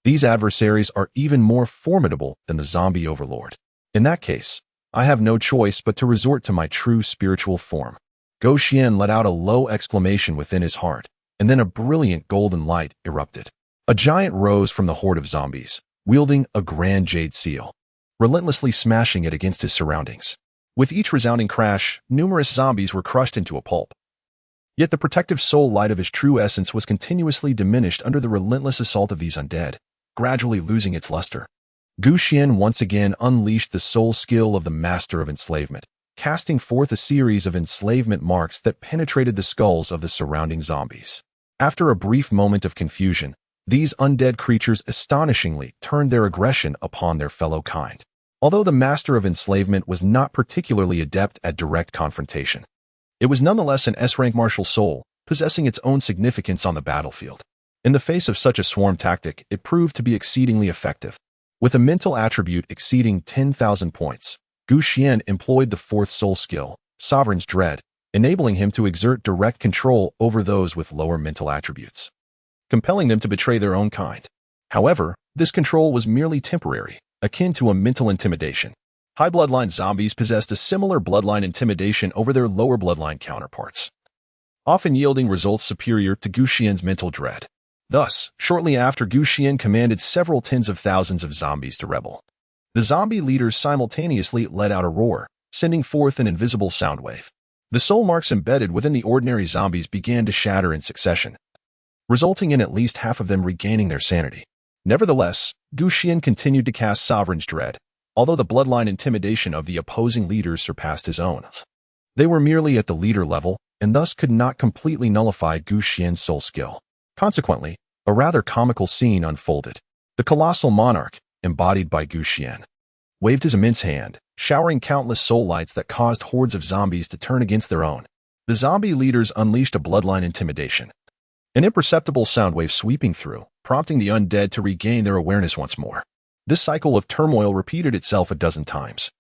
These adversaries are even more formidable than the zombie overlord. In that case, I have no choice but to resort to my true spiritual form. Xuan let out a low exclamation within his heart, and then a brilliant golden light erupted. A giant rose from the horde of zombies, wielding a grand jade seal, relentlessly smashing it against his surroundings. With each resounding crash, numerous zombies were crushed into a pulp. Yet the protective soul light of his true essence was continuously diminished under the relentless assault of these undead, gradually losing its luster. Xuan once again unleashed the soul skill of the master of enslavement, casting forth a series of enslavement marks that penetrated the skulls of the surrounding zombies. After a brief moment of confusion, these undead creatures astonishingly turned their aggression upon their fellow kind. Although the master of enslavement was not particularly adept at direct confrontation, it was nonetheless an S-rank martial soul, possessing its own significance on the battlefield. In the face of such a swarm tactic, it proved to be exceedingly effective. With a mental attribute exceeding 10,000 points, Xuan employed the fourth soul skill, Sovereign's Dread, enabling him to exert direct control over those with lower mental attributes, compelling them to betray their own kind. However, this control was merely temporary, akin to a mental intimidation. High bloodline zombies possessed a similar bloodline intimidation over their lower bloodline counterparts, often yielding results superior to Xuan's mental dread. Thus, shortly after, Xuan commanded several tens of thousands of zombies to rebel. The zombie leaders simultaneously let out a roar, sending forth an invisible sound wave. The soul marks embedded within the ordinary zombies began to shatter in succession, resulting in at least half of them regaining their sanity. Nevertheless, Xuan continued to cast Sovereign's Dread, although the bloodline intimidation of the opposing leaders surpassed his own. They were merely at the leader level, and thus could not completely nullify Xuan's soul skill. Consequently, a rather comical scene unfolded. The colossal monarch, embodied by Xuan, waved his immense hand, showering countless soul lights that caused hordes of zombies to turn against their own. The zombie leaders unleashed a bloodline intimidation, an imperceptible sound wave sweeping through, prompting the undead to regain their awareness once more. This cycle of turmoil repeated itself a dozen times,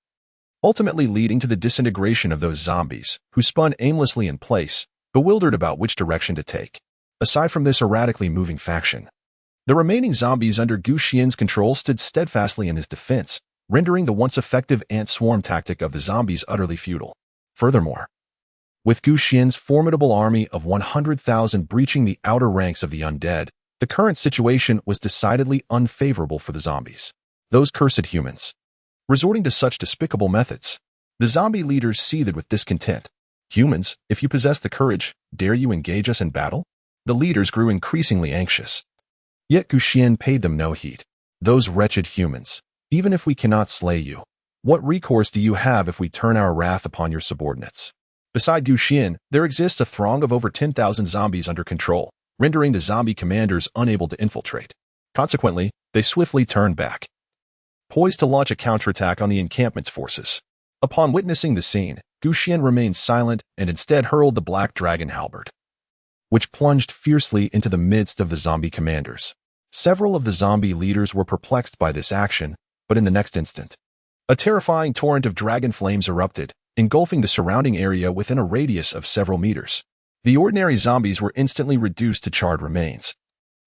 ultimately leading to the disintegration of those zombies, who spun aimlessly in place, bewildered about which direction to take. Aside from this erratically moving faction, the remaining zombies under Xuan's control stood steadfastly in his defense, rendering the once effective ant swarm tactic of the zombies utterly futile. Furthermore, with Xuan's formidable army of 100,000 breaching the outer ranks of the undead, the current situation was decidedly unfavorable for the zombies. Those cursed humans, resorting to such despicable methods. The zombie leaders seethed with discontent. Humans, if you possess the courage, dare you engage us in battle? The leaders grew increasingly anxious. Yet Xuan paid them no heed. Those wretched humans, even if we cannot slay you, what recourse do you have if we turn our wrath upon your subordinates? Beside Xuan, there exists a throng of over 10,000 zombies under control, rendering the zombie commanders unable to infiltrate. Consequently, they swiftly turned back, poised to launch a counterattack on the encampment's forces. Upon witnessing the scene, Xuan remained silent and instead hurled the Black Dragon halberd, which plunged fiercely into the midst of the zombie commanders. Several of the zombie leaders were perplexed by this action, but in the next instant, a terrifying torrent of dragon flames erupted, engulfing the surrounding area within a radius of several meters. The ordinary zombies were instantly reduced to charred remains,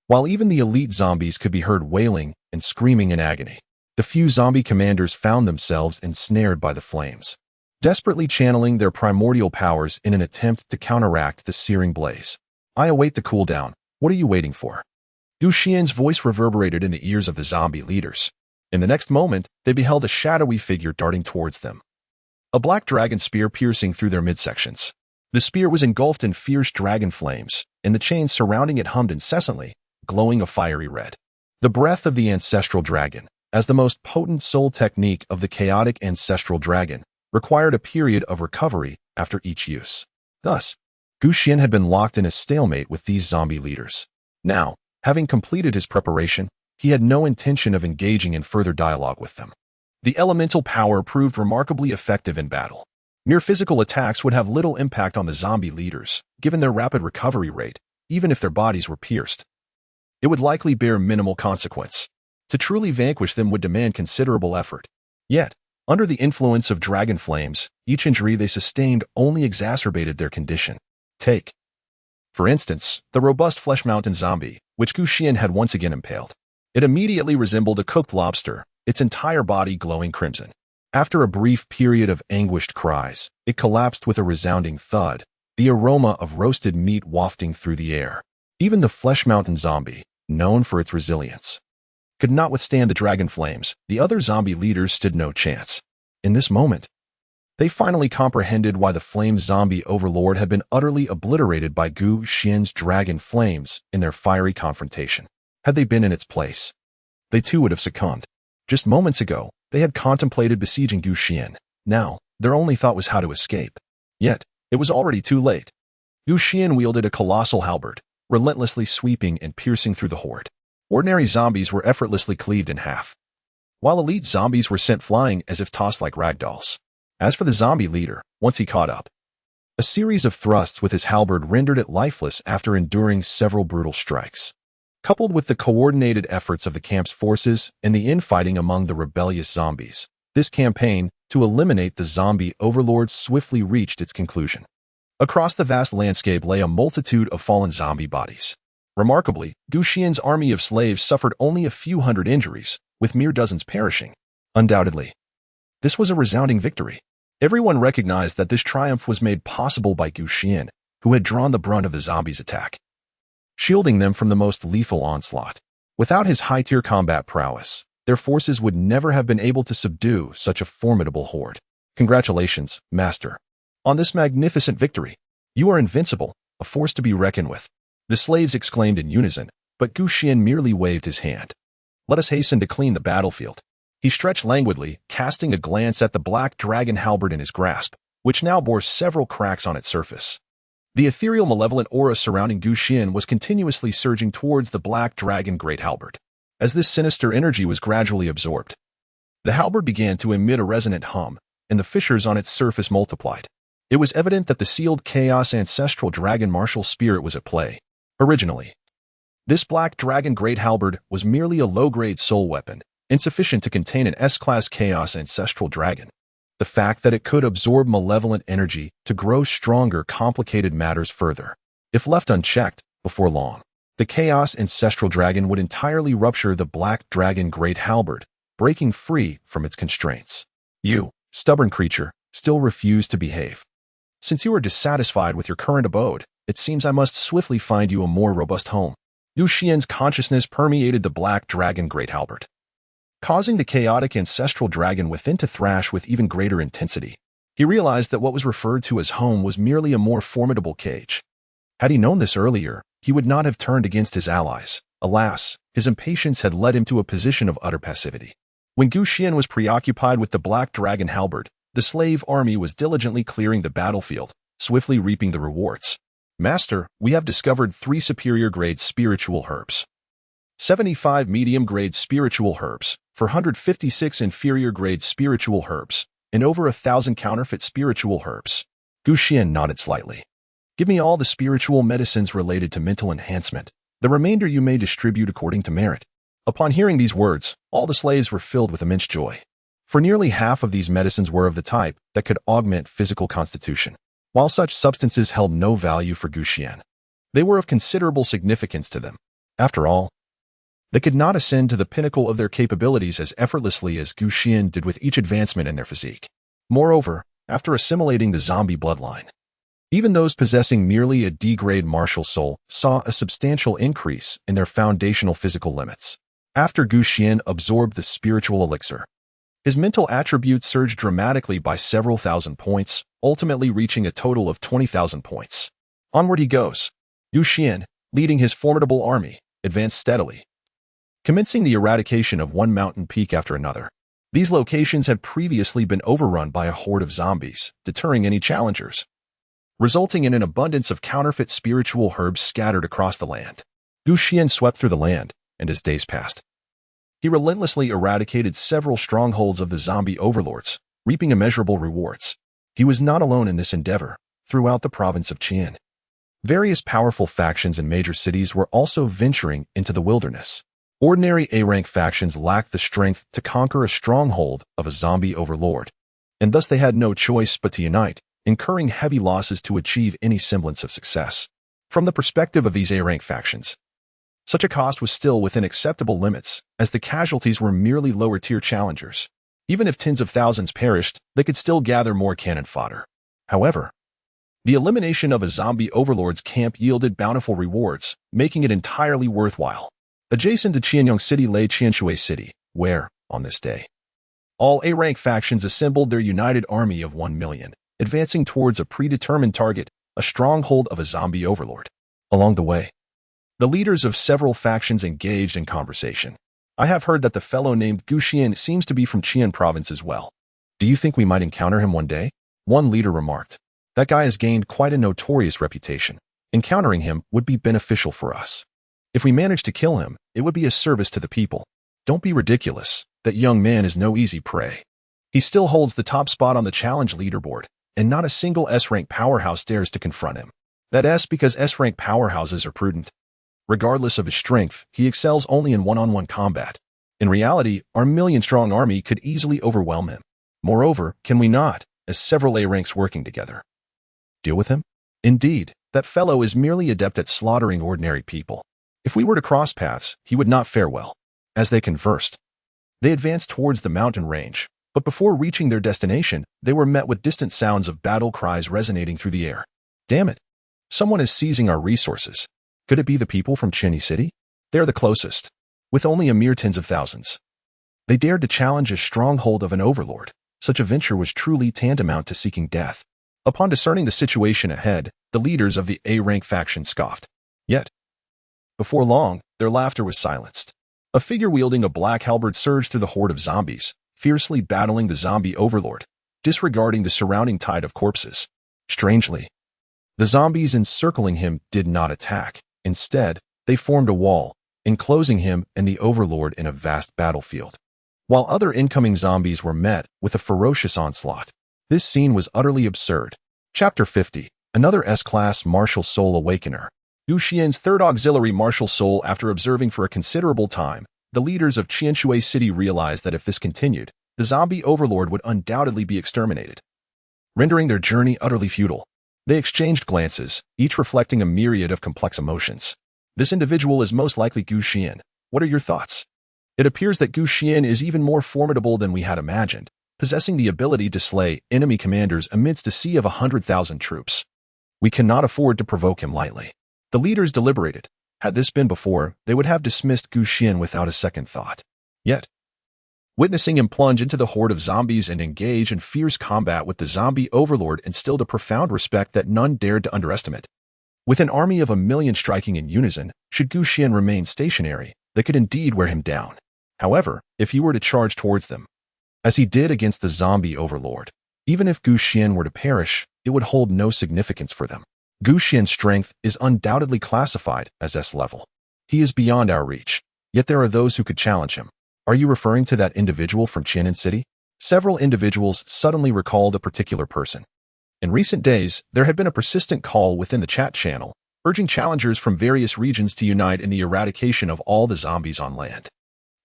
while even the elite zombies could be heard wailing and screaming in agony. The few zombie commanders found themselves ensnared by the flames, desperately channeling their primordial powers in an attempt to counteract the searing blaze. I await the cooldown. What are you waiting for? Xuan's voice reverberated in the ears of the zombie leaders. In the next moment, they beheld a shadowy figure darting towards them, a black dragon spear piercing through their midsections. The spear was engulfed in fierce dragon flames, and the chains surrounding it hummed incessantly, glowing a fiery red. The breath of the ancestral dragon, as the most potent soul technique of the Chaotic Ancestral Dragon, required a period of recovery after each use. Thus, Xuan had been locked in a stalemate with these zombie leaders. Now, having completed his preparation, he had no intention of engaging in further dialogue with them. The elemental power proved remarkably effective in battle. Mere physical attacks would have little impact on the zombie leaders, given their rapid recovery rate, even if their bodies were pierced. It would likely bear minimal consequence. To truly vanquish them would demand considerable effort. Yet, under the influence of dragon flames, each injury they sustained only exacerbated their condition. Take, for instance, the robust Flesh Mountain zombie, which Xuan had once again impaled. It immediately resembled a cooked lobster, its entire body glowing crimson. After a brief period of anguished cries, it collapsed with a resounding thud, the aroma of roasted meat wafting through the air. Even the Flesh Mountain zombie, known for its resilience, could not withstand the dragon flames. The other zombie leaders stood no chance. In this moment, they finally comprehended why the flame zombie overlord had been utterly obliterated by Xuan's dragon flames in their fiery confrontation. Had they been in its place, they too would have succumbed. Just moments ago, they had contemplated besieging Xuan. Now, their only thought was how to escape. Yet, it was already too late. Xuan wielded a colossal halberd, relentlessly sweeping and piercing through the horde. Ordinary zombies were effortlessly cleaved in half, while elite zombies were sent flying as if tossed like ragdolls. As for the zombie leader, once he caught up, a series of thrusts with his halberd rendered it lifeless after enduring several brutal strikes. Coupled with the coordinated efforts of the camp's forces and the infighting among the rebellious zombies, this campaign to eliminate the zombie overlords swiftly reached its conclusion. Across the vast landscape lay a multitude of fallen zombie bodies. Remarkably, Xuan's army of slaves suffered only a few hundred injuries, with mere dozens perishing. Undoubtedly, this was a resounding victory. Everyone recognized that this triumph was made possible by Xuan, who had drawn the brunt of the zombies' attack, shielding them from the most lethal onslaught. Without his high-tier combat prowess, their forces would never have been able to subdue such a formidable horde. Congratulations, Master, on this magnificent victory. You are invincible, a force to be reckoned with. The slaves exclaimed in unison, but Xuan merely waved his hand. Let us hasten to clean the battlefield. He stretched languidly, casting a glance at the black dragon halberd in his grasp, which now bore several cracks on its surface. The ethereal malevolent aura surrounding Xuan was continuously surging towards the black dragon great halberd. As this sinister energy was gradually absorbed, the halberd began to emit a resonant hum, and the fissures on its surface multiplied. It was evident that the sealed Chaos Ancestral Dragon martial spirit was at play. Originally, this black dragon great halberd was merely a low-grade soul weapon, insufficient to contain an S-class Chaos Ancestral Dragon. The fact that it could absorb malevolent energy to grow stronger complicated matters further. If left unchecked, before long, the Chaos Ancestral Dragon would entirely rupture the black dragon great halberd, breaking free from its constraints. You, stubborn creature, still refuse to behave. Since you are dissatisfied with your current abode, it seems I must swiftly find you a more robust home. Xuan's consciousness permeated the black dragon great halberd, causing the chaotic ancestral dragon within to thrash with even greater intensity. He realized that what was referred to as home was merely a more formidable cage. Had he known this earlier, he would not have turned against his allies. Alas, his impatience had led him to a position of utter passivity. When Xuan was preoccupied with the black dragon halberd, the slave army was diligently clearing the battlefield, swiftly reaping the rewards. Master, we have discovered 3 superior-grade spiritual herbs, 75 medium-grade spiritual herbs, 456 inferior-grade spiritual herbs, and over 1,000 counterfeit spiritual herbs. Xuan nodded slightly. Give me all the spiritual medicines related to mental enhancement. The remainder you may distribute according to merit. Upon hearing these words, all the slaves were filled with immense joy. For nearly half of these medicines were of the type that could augment physical constitution. While such substances held no value for Xuan, they were of considerable significance to them. After all, they could not ascend to the pinnacle of their capabilities as effortlessly as Xuan did with each advancement in their physique. Moreover, after assimilating the zombie bloodline, even those possessing merely a D-grade martial soul saw a substantial increase in their foundational physical limits. After Xuan absorbed the spiritual elixir, his mental attributes surged dramatically by several thousand points, ultimately reaching a total of 20,000 points. Onward he goes. Xuan, leading his formidable army, advanced steadily, commencing the eradication of one mountain peak after another. These locations had previously been overrun by a horde of zombies, deterring any challengers, resulting in an abundance of counterfeit spiritual herbs scattered across the land. Xuan swept through the land, and as days passed, he relentlessly eradicated several strongholds of the zombie overlords, reaping immeasurable rewards. He was not alone in this endeavor. Throughout the province of Qian, various powerful factions in major cities were also venturing into the wilderness. Ordinary A-rank factions lacked the strength to conquer a stronghold of a zombie overlord, and thus they had no choice but to unite, incurring heavy losses to achieve any semblance of success. From the perspective of these A-rank factions, such a cost was still within acceptable limits, as the casualties were merely lower-tier challengers. Even if tens of thousands perished, they could still gather more cannon fodder. However, the elimination of a zombie overlord's camp yielded bountiful rewards, making it entirely worthwhile. Adjacent to Qianyang City lay Qianshui City, where, on this day, all A-rank factions assembled their united army of 1 million, advancing towards a predetermined target, a stronghold of a zombie overlord. Along the way, the leaders of several factions engaged in conversation. I have heard that the fellow named Xuan seems to be from Qian province as well. Do you think we might encounter him one day? One leader remarked. That guy has gained quite a notorious reputation. Encountering him would be beneficial for us. If we manage to kill him, it would be a service to the people. Don't be ridiculous. that young man is no easy prey. He still holds the top spot on the challenge leaderboard, and not a single S-rank powerhouse dares to confront him. That's because S-rank powerhouses are prudent. Regardless of his strength, he excels only in one-on-one combat. In reality, our million-strong army could easily overwhelm him. Moreover, can we not, as several A-ranks working together, deal with him? Indeed, that fellow is merely adept at slaughtering ordinary people. If we were to cross paths, he would not fare well. As they conversed, they advanced towards the mountain range, but before reaching their destination, they were met with distant sounds of battle cries resonating through the air. Damn it! Someone is seizing our resources. Could it be the people from Qini City? They are the closest, with only a mere tens of thousands. They dared to challenge a stronghold of an overlord. Such a venture was truly tantamount to seeking death. Upon discerning the situation ahead, the leaders of the A-rank faction scoffed. Yet, before long, their laughter was silenced. A figure wielding a black halberd surged through the horde of zombies, fiercely battling the zombie overlord, disregarding the surrounding tide of corpses. Strangely, the zombies encircling him did not attack. Instead, they formed a wall, enclosing him and the overlord in a vast battlefield. While other incoming zombies were met with a ferocious onslaught. This scene was utterly absurd. Chapter 50. Another S-Class Martial Soul Awakener. Xuan's third auxiliary martial soul. After observing for a considerable time, the leaders of Qianshui City realized that if this continued, the zombie overlord would undoubtedly be exterminated, rendering their journey utterly futile. They exchanged glances, each reflecting a myriad of complex emotions. This individual is most likely Xuan. What are your thoughts? It appears that Xuan is even more formidable than we had imagined, possessing the ability to slay enemy commanders amidst a sea of 100,000 troops. We cannot afford to provoke him lightly. The leaders deliberated. Had this been before, they would have dismissed Xuan without a second thought. Yet, witnessing him plunge into the horde of zombies and engage in fierce combat with the zombie overlord instilled a profound respect that none dared to underestimate. With an army of 1,000,000 striking in unison, should Xuan remain stationary, they could indeed wear him down. However, if he were to charge towards them, as he did against the zombie overlord, even if Xuan were to perish, it would hold no significance for them. Xuan's strength is undoubtedly classified as S-level. He is beyond our reach, yet there are those who could challenge him. Are you referring to that individual from Qianan City? Several individuals suddenly recalled a particular person. In recent days, there had been a persistent call within the chat channel, urging challengers from various regions to unite in the eradication of all the zombies on land.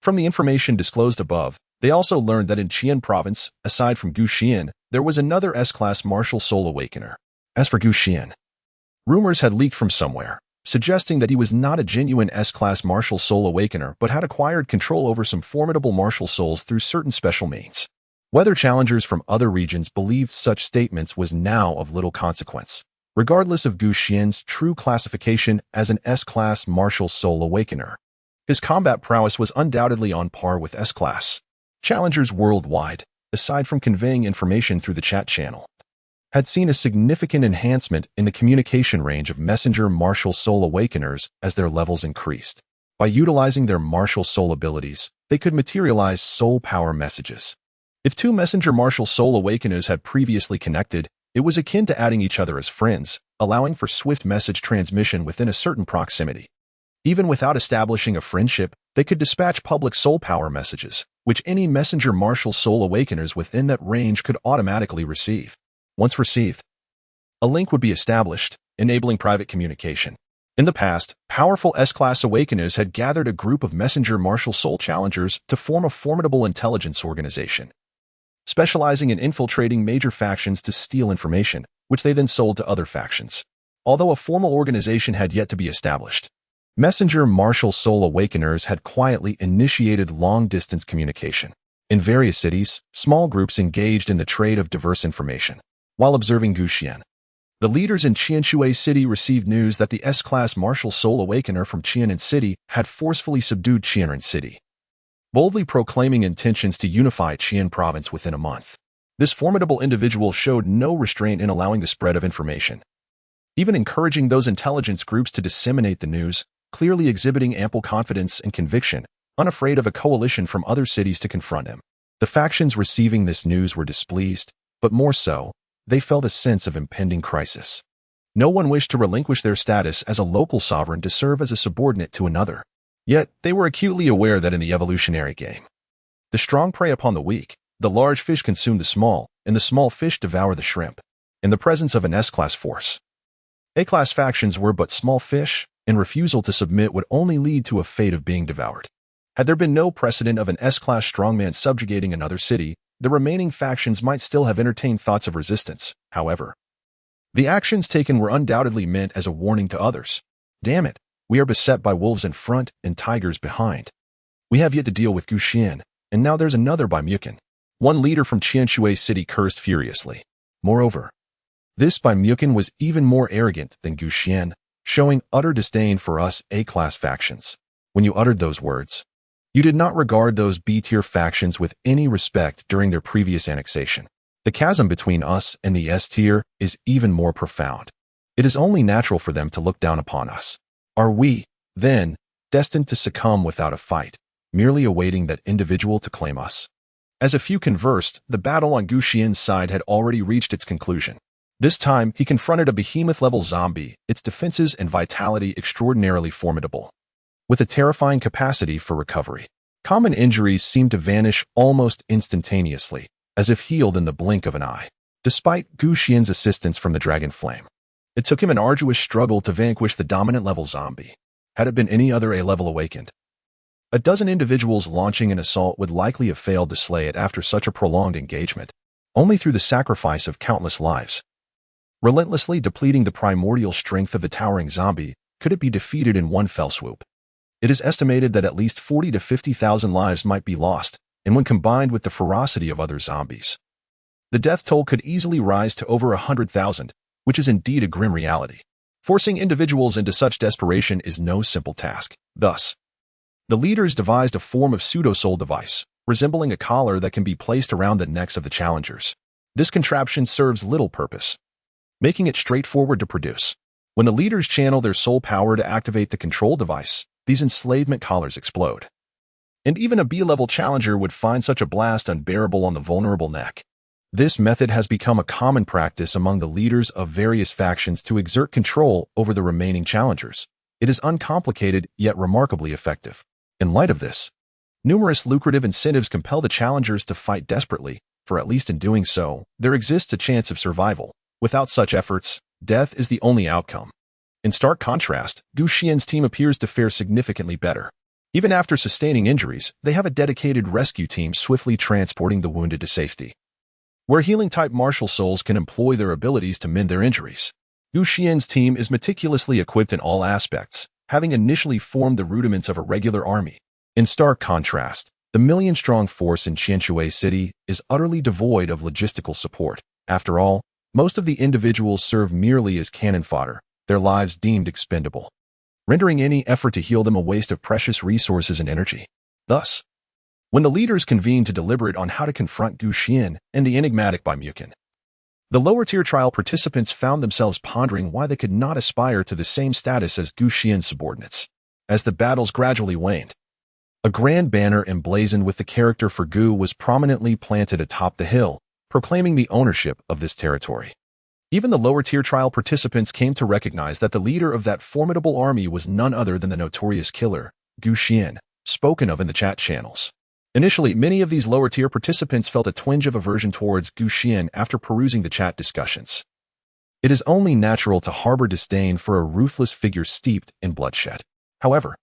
From the information disclosed above, they also learned that in Qian province, aside from Xuan, there was another S-Class Martial Soul Awakener. As for Xuan, rumors had leaked from somewhere, suggesting that he was not a genuine S-Class Martial Soul Awakener but had acquired control over some formidable martial souls through certain special means. Whether challengers from other regions believed such statements was now of little consequence, regardless of Xuan's true classification as an S-Class Martial Soul Awakener. His combat prowess was undoubtedly on par with S-Class. Challengers worldwide, aside from conveying information through the chat channel, had seen a significant enhancement in the communication range of messenger martial soul awakeners as their levels increased. By utilizing their martial soul abilities, they could materialize soul power messages. If two messenger martial soul awakeners had previously connected, it was akin to adding each other as friends, allowing for swift message transmission within a certain proximity. Even without establishing a friendship, they could dispatch public soul power messages, which any messenger martial soul awakeners within that range could automatically receive. Once received, a link would be established, enabling private communication. In the past, powerful S-Class Awakeners had gathered a group of messenger martial soul challengers to form a formidable intelligence organization, specializing in infiltrating major factions to steal information, which they then sold to other factions. Although a formal organization had yet to be established, messenger martial soul awakeners had quietly initiated long-distance communication. In various cities, small groups engaged in the trade of diverse information. While observing Xuan, the leaders in Qianshui City received news that the S-Class Martial Soul Awakener from Qianan City had forcefully subdued Qianan City, boldly proclaiming intentions to unify Qian province within a month. This formidable individual showed no restraint in allowing the spread of information, even encouraging those intelligence groups to disseminate the news, clearly exhibiting ample confidence and conviction, unafraid of a coalition from other cities to confront him. The factions receiving this news were displeased, but more so, they felt a sense of impending crisis. No one wished to relinquish their status as a local sovereign to serve as a subordinate to another. Yet, they were acutely aware that in the evolutionary game, The strong prey upon the weak, the large fish consume the small, and the small fish devour the shrimp. In the presence of an S-class force, A-class factions were but small fish, and refusal to submit would only lead to a fate of being devoured. Had there been no precedent of an S-class strongman subjugating another city, the remaining factions might still have entertained thoughts of resistance. However, the actions taken were undoubtedly meant as a warning to others. Damn it, we are beset by wolves in front and tigers behind. We have yet to deal with Xuan, and now there's another by Mukin. One leader from Qianshui City cursed furiously. Moreover, this by Mukin was even more arrogant than Xuan, showing utter disdain for us A-class factions. When you uttered those words, you did not regard those B-tier factions with any respect during their previous annexation. The chasm between us and the S-tier is even more profound. It is only natural for them to look down upon us. Are we, then, destined to succumb without a fight, merely awaiting that individual to claim us? As a few conversed, the battle on Xuan's side had already reached its conclusion. This time, he confronted a behemoth-level zombie, its defenses and vitality extraordinarily formidable, with a terrifying capacity for recovery. Common injuries seemed to vanish almost instantaneously, as if healed in the blink of an eye. Despite Xuan's assistance from the dragon flame, it took him an arduous struggle to vanquish the dominant-level zombie. Had it been any other A-level awakened, a dozen individuals launching an assault would likely have failed to slay it after such a prolonged engagement. Only through the sacrifice of countless lives, relentlessly depleting the primordial strength of the towering zombie, could it be defeated in one fell swoop. It is estimated that at least 40 to 50,000 lives might be lost, and when combined with the ferocity of other zombies, the death toll could easily rise to over 100,000, which is indeed a grim reality. Forcing individuals into such desperation is no simple task. Thus, the leaders devised a form of pseudo-soul device, resembling a collar that can be placed around the necks of the challengers. This contraption serves little purpose, making it straightforward to produce. When the leaders channel their soul power to activate the control device, these enslavement collars explode. And even a B-level challenger would find such a blast unbearable on the vulnerable neck. This method has become a common practice among the leaders of various factions to exert control over the remaining challengers. It is uncomplicated yet remarkably effective. In light of this, numerous lucrative incentives compel the challengers to fight desperately, for at least in doing so, there exists a chance of survival. Without such efforts, death is the only outcome. In stark contrast, Xuan's team appears to fare significantly better. Even after sustaining injuries, they have a dedicated rescue team swiftly transporting the wounded to safety, where healing-type martial souls can employ their abilities to mend their injuries. Xuan's team is meticulously equipped in all aspects, having initially formed the rudiments of a regular army. In stark contrast, the million-strong force in Qianshui City is utterly devoid of logistical support. After all, most of the individuals serve merely as cannon fodder, their lives deemed expendable, rendering any effort to heal them a waste of precious resources and energy. Thus, when the leaders convened to deliberate on how to confront Xuan and the enigmatic by Mukin, the lower-tier trial participants found themselves pondering why they could not aspire to the same status as Xuan's subordinates. As the battles gradually waned, a grand banner emblazoned with the character for Gu was prominently planted atop the hill, proclaiming the ownership of this territory. Even the lower-tier trial participants came to recognize that the leader of that formidable army was none other than the notorious killer, Xuan, spoken of in the chat channels. Initially, many of these lower-tier participants felt a twinge of aversion towards Xuan after perusing the chat discussions. It is only natural to harbor disdain for a ruthless figure steeped in bloodshed. However,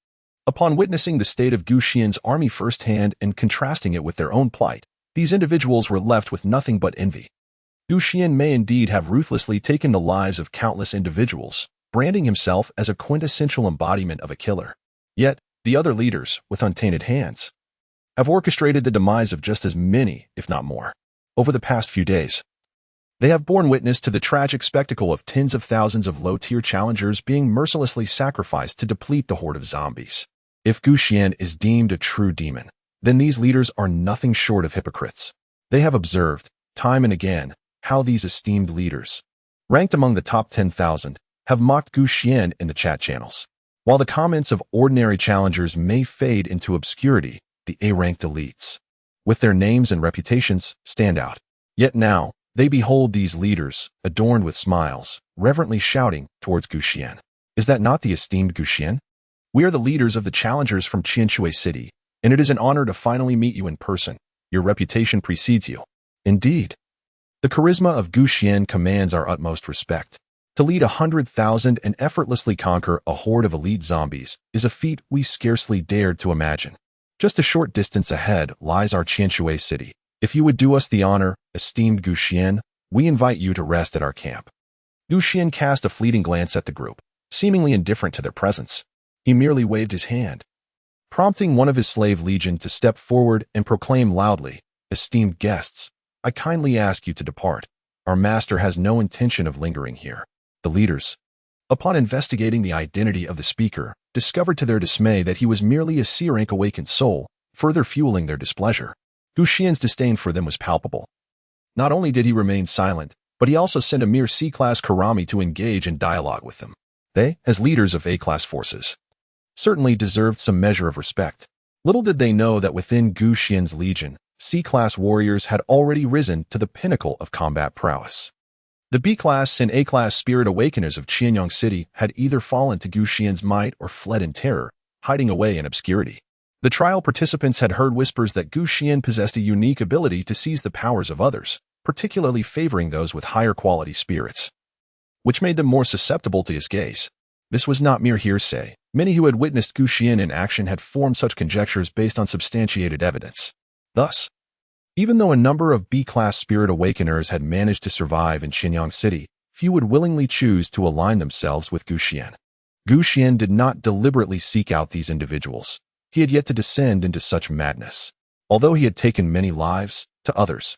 upon witnessing the state of Xuan's army firsthand and contrasting it with their own plight, these individuals were left with nothing but envy. Xuan may indeed have ruthlessly taken the lives of countless individuals, branding himself as a quintessential embodiment of a killer. Yet, the other leaders, with untainted hands, have orchestrated the demise of just as many, if not more. Over the past few days, they have borne witness to the tragic spectacle of tens of thousands of low-tier challengers being mercilessly sacrificed to deplete the horde of zombies. If Xuan is deemed a true demon, then these leaders are nothing short of hypocrites. They have observed, time and again, how these esteemed leaders, ranked among the top 10,000, have mocked Xuan in the chat channels. While the comments of ordinary challengers may fade into obscurity, the A-ranked elites, with their names and reputations, stand out. Yet now, they behold these leaders, adorned with smiles, reverently shouting towards Xuan. Is that not the esteemed Xuan? We are the leaders of the challengers from Qianshui City, and it is an honor to finally meet you in person. Your reputation precedes you. Indeed. The charisma of Gu Xian commands our utmost respect. To lead 100,000 and effortlessly conquer a horde of elite zombies is a feat we scarcely dared to imagine. Just a short distance ahead lies our Qianshui city. If you would do us the honor, esteemed Gu Xian, we invite you to rest at our camp. Gu Xian cast a fleeting glance at the group, seemingly indifferent to their presence. He merely waved his hand, prompting one of his slave legion to step forward and proclaim loudly, "Esteemed guests, I kindly ask you to depart. Our master has no intention of lingering here." The leaders, upon investigating the identity of the speaker, discovered to their dismay that he was merely a C-rank awakened soul, further fueling their displeasure. Gu Xian's disdain for them was palpable. Not only did he remain silent, but he also sent a mere C-class Karami to engage in dialogue with them. They, as leaders of A-class forces, certainly deserved some measure of respect. Little did they know that within Gu Xian's legion, C-class warriors had already risen to the pinnacle of combat prowess. The B-class and A-class spirit awakeners of Qianyang City had either fallen to Gu Xian's might or fled in terror, hiding away in obscurity. The trial participants had heard whispers that Gu Xian possessed a unique ability to seize the powers of others, particularly favoring those with higher quality spirits, which made them more susceptible to his gaze. This was not mere hearsay. Many who had witnessed Gu Xian in action had formed such conjectures based on substantiated evidence. Thus, even though a number of B-class spirit awakeners had managed to survive in Qianyang City, few would willingly choose to align themselves with Gu Xian. Gu Xian did not deliberately seek out these individuals. He had yet to descend into such madness. Although he had taken many lives, to others,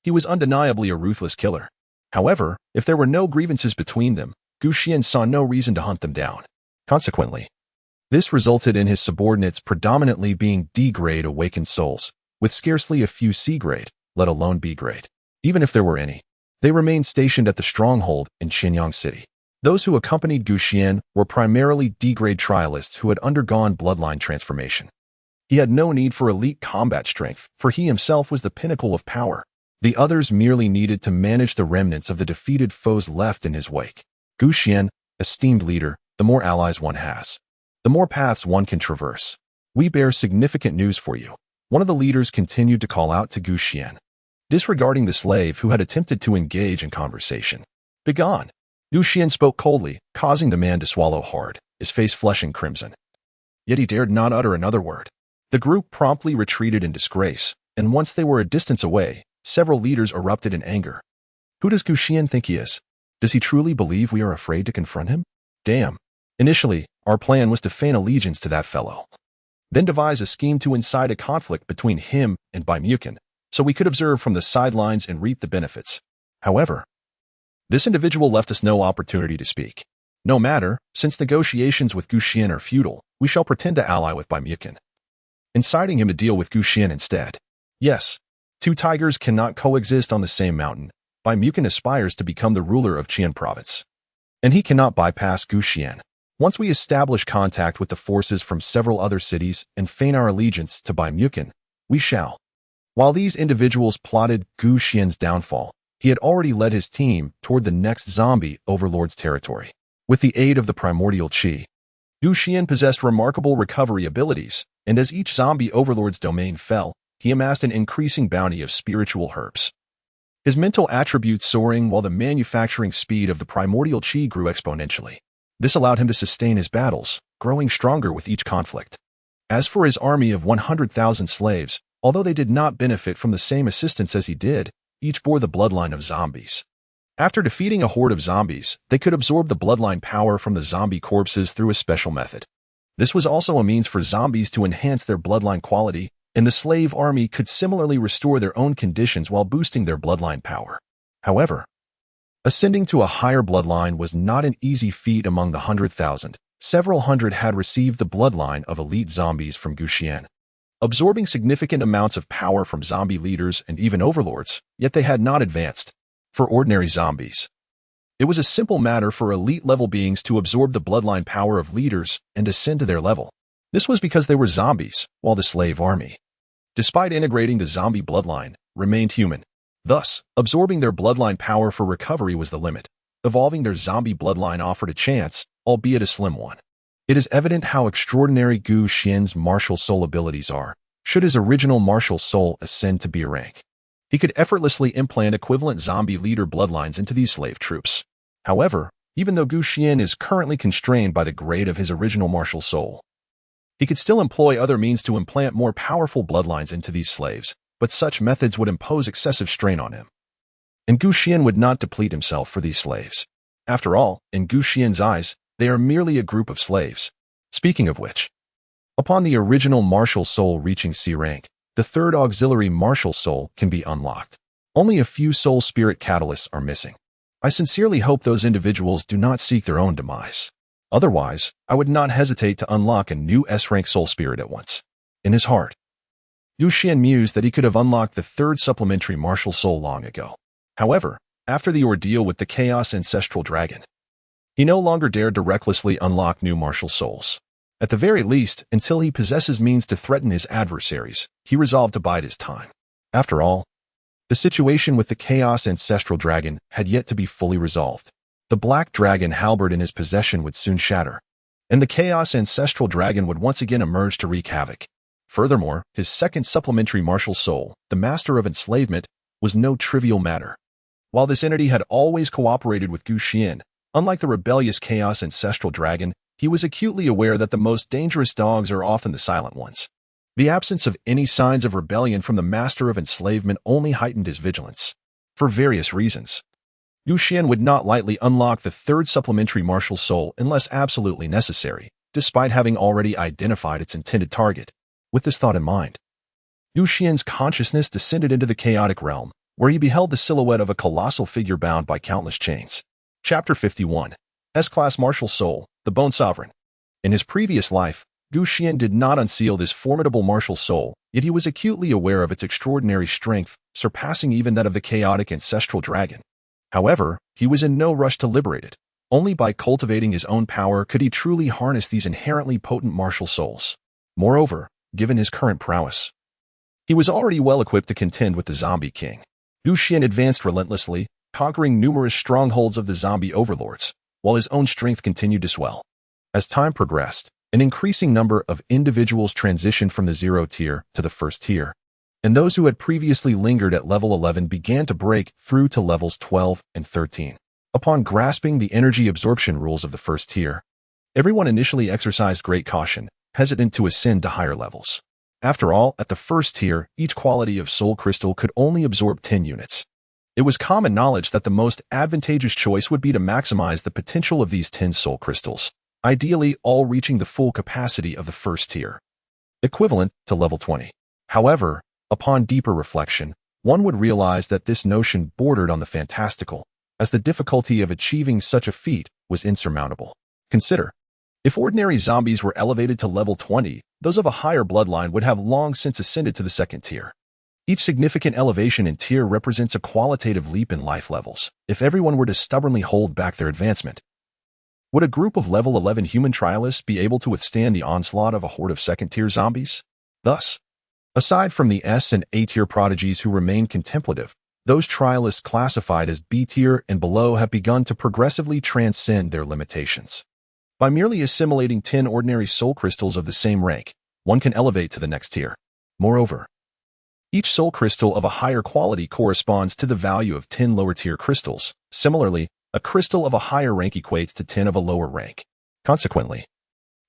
he was undeniably a ruthless killer. However, if there were no grievances between them, Gu Xian saw no reason to hunt them down. Consequently, this resulted in his subordinates predominantly being D-grade awakened souls, with scarcely a few C-grade, let alone B-grade. Even if there were any, they remained stationed at the stronghold in Qianyang City. Those who accompanied Gu Xian were primarily D-grade trialists who had undergone bloodline transformation. He had no need for elite combat strength, for he himself was the pinnacle of power. The others merely needed to manage the remnants of the defeated foes left in his wake. Gu Xian, esteemed leader, the more allies one has, the more paths one can traverse. We bear significant news for you. One of the leaders continued to call out to Gu Xian, disregarding the slave who had attempted to engage in conversation. "Begone!" Gu Xian spoke coldly, causing the man to swallow hard, his face flushing crimson. Yet he dared not utter another word. The group promptly retreated in disgrace, and once they were a distance away, several leaders erupted in anger. Who does Gu Xian think he is? Does he truly believe we are afraid to confront him? Damn. Initially, our plan was to feign allegiance to that fellow, then devise a scheme to incite a conflict between him and Baimukin, so we could observe from the sidelines and reap the benefits. However, this individual left us no opportunity to speak. No matter, since negotiations with Gu Xian are futile, we shall pretend to ally with Baimukin, inciting him to deal with Gu Xian instead. Yes, two tigers cannot coexist on the same mountain. Baimukin aspires to become the ruler of Qian province, and he cannot bypass Gu Xian. Once we establish contact with the forces from several other cities and feign our allegiance to Baimukin, we shall. While these individuals plotted Gu Xian's downfall, he had already led his team toward the next zombie overlord's territory. With the aid of the Primordial Qi, Gu Xian possessed remarkable recovery abilities, and as each zombie overlord's domain fell, he amassed an increasing bounty of spiritual herbs. His mental attributes soaring while the manufacturing speed of the Primordial Qi grew exponentially. This allowed him to sustain his battles, growing stronger with each conflict. As for his army of 100,000 slaves, although they did not benefit from the same assistance as he did, each bore the bloodline of zombies. After defeating a horde of zombies, they could absorb the bloodline power from the zombie corpses through a special method. This was also a means for zombies to enhance their bloodline quality, and the slave army could similarly restore their own conditions while boosting their bloodline power. However, ascending to a higher bloodline was not an easy feat among the 100,000. Several hundred had received the bloodline of elite zombies from Gu Xian, absorbing significant amounts of power from zombie leaders and even overlords, yet they had not advanced. For ordinary zombies, it was a simple matter for elite-level beings to absorb the bloodline power of leaders and ascend to their level. This was because they were zombies, while the slave army, despite integrating the zombie bloodline, remained human. Thus, absorbing their bloodline power for recovery was the limit. Evolving their zombie bloodline offered a chance, albeit a slim one. It is evident how extraordinary Gu Xian's martial soul abilities are, Should his original martial soul ascend to B rank, he could effortlessly implant equivalent zombie leader bloodlines into these slave troops. However, even though Xuan is currently constrained by the grade of his original martial soul, he could still employ other means to implant more powerful bloodlines into these slaves, but such methods would impose excessive strain on him. And Xuan would not deplete himself for these slaves. After all, in Xuan's eyes, they are merely a group of slaves. Speaking of which, upon the original martial soul reaching C rank, the third auxiliary martial soul can be unlocked. Only a few soul spirit catalysts are missing. I sincerely hope those individuals do not seek their own demise. Otherwise, I would not hesitate to unlock a new S-rank soul spirit at once. In his heart, Xuan mused that he could have unlocked the third supplementary martial soul long ago. However, after the ordeal with the Chaos Ancestral Dragon, he no longer dared to recklessly unlock new martial souls. At the very least, until he possesses means to threaten his adversaries, he resolved to bide his time. After all, the situation with the Chaos Ancestral Dragon had yet to be fully resolved. The black dragon halberd in his possession would soon shatter, and the Chaos Ancestral Dragon would once again emerge to wreak havoc. Furthermore, his second supplementary martial soul, the Master of Enslavement, was no trivial matter. While this entity had always cooperated with Xuan, unlike the rebellious Chaos Ancestral Dragon, he was acutely aware that the most dangerous dogs are often the silent ones. The absence of any signs of rebellion from the Master of Enslavement only heightened his vigilance. For various reasons, Xuan would not lightly unlock the third supplementary martial soul unless absolutely necessary, despite having already identified its intended target. With this thought in mind, Xuan's consciousness descended into the chaotic realm, where he beheld the silhouette of a colossal figure bound by countless chains. Chapter 51. S-Class Martial Soul, the Bone Sovereign. In his previous life, Xuan did not unseal this formidable martial soul, yet he was acutely aware of its extraordinary strength, surpassing even that of the Chaotic Ancestral Dragon. However, he was in no rush to liberate it. Only by cultivating his own power could he truly harness these inherently potent martial souls. Moreover, given his current prowess, he was already well equipped to contend with the Zombie King. Xuan advanced relentlessly, conquering numerous strongholds of the zombie overlords, while his own strength continued to swell. As time progressed, an increasing number of individuals transitioned from the 0 tier to the 1st tier, and those who had previously lingered at level 11 began to break through to levels 12 and 13. Upon grasping the energy absorption rules of the 1st tier, everyone initially exercised great caution, hesitant to ascend to higher levels. After all, at the 1st tier, each quality of soul crystal could only absorb 10 units. It was common knowledge that the most advantageous choice would be to maximize the potential of these 10 soul crystals, ideally all reaching the full capacity of the 1st tier, equivalent to level 20. However, upon deeper reflection, one would realize that this notion bordered on the fantastical, as the difficulty of achieving such a feat was insurmountable. Consider, if ordinary zombies were elevated to level 20, those of a higher bloodline would have long since ascended to the 2nd tier. Each significant elevation in tier represents a qualitative leap in life levels. If everyone were to stubbornly hold back their advancement, would a group of level 11 human trialists be able to withstand the onslaught of a horde of 2nd tier zombies? Thus, aside from the S and A tier prodigies who remain contemplative, those trialists classified as B tier and below have begun to progressively transcend their limitations. By merely assimilating 10 ordinary soul crystals of the same rank, one can elevate to the next tier. Moreover, each soul crystal of a higher quality corresponds to the value of 10 lower tier crystals. Similarly, a crystal of a higher rank equates to 10 of a lower rank. Consequently,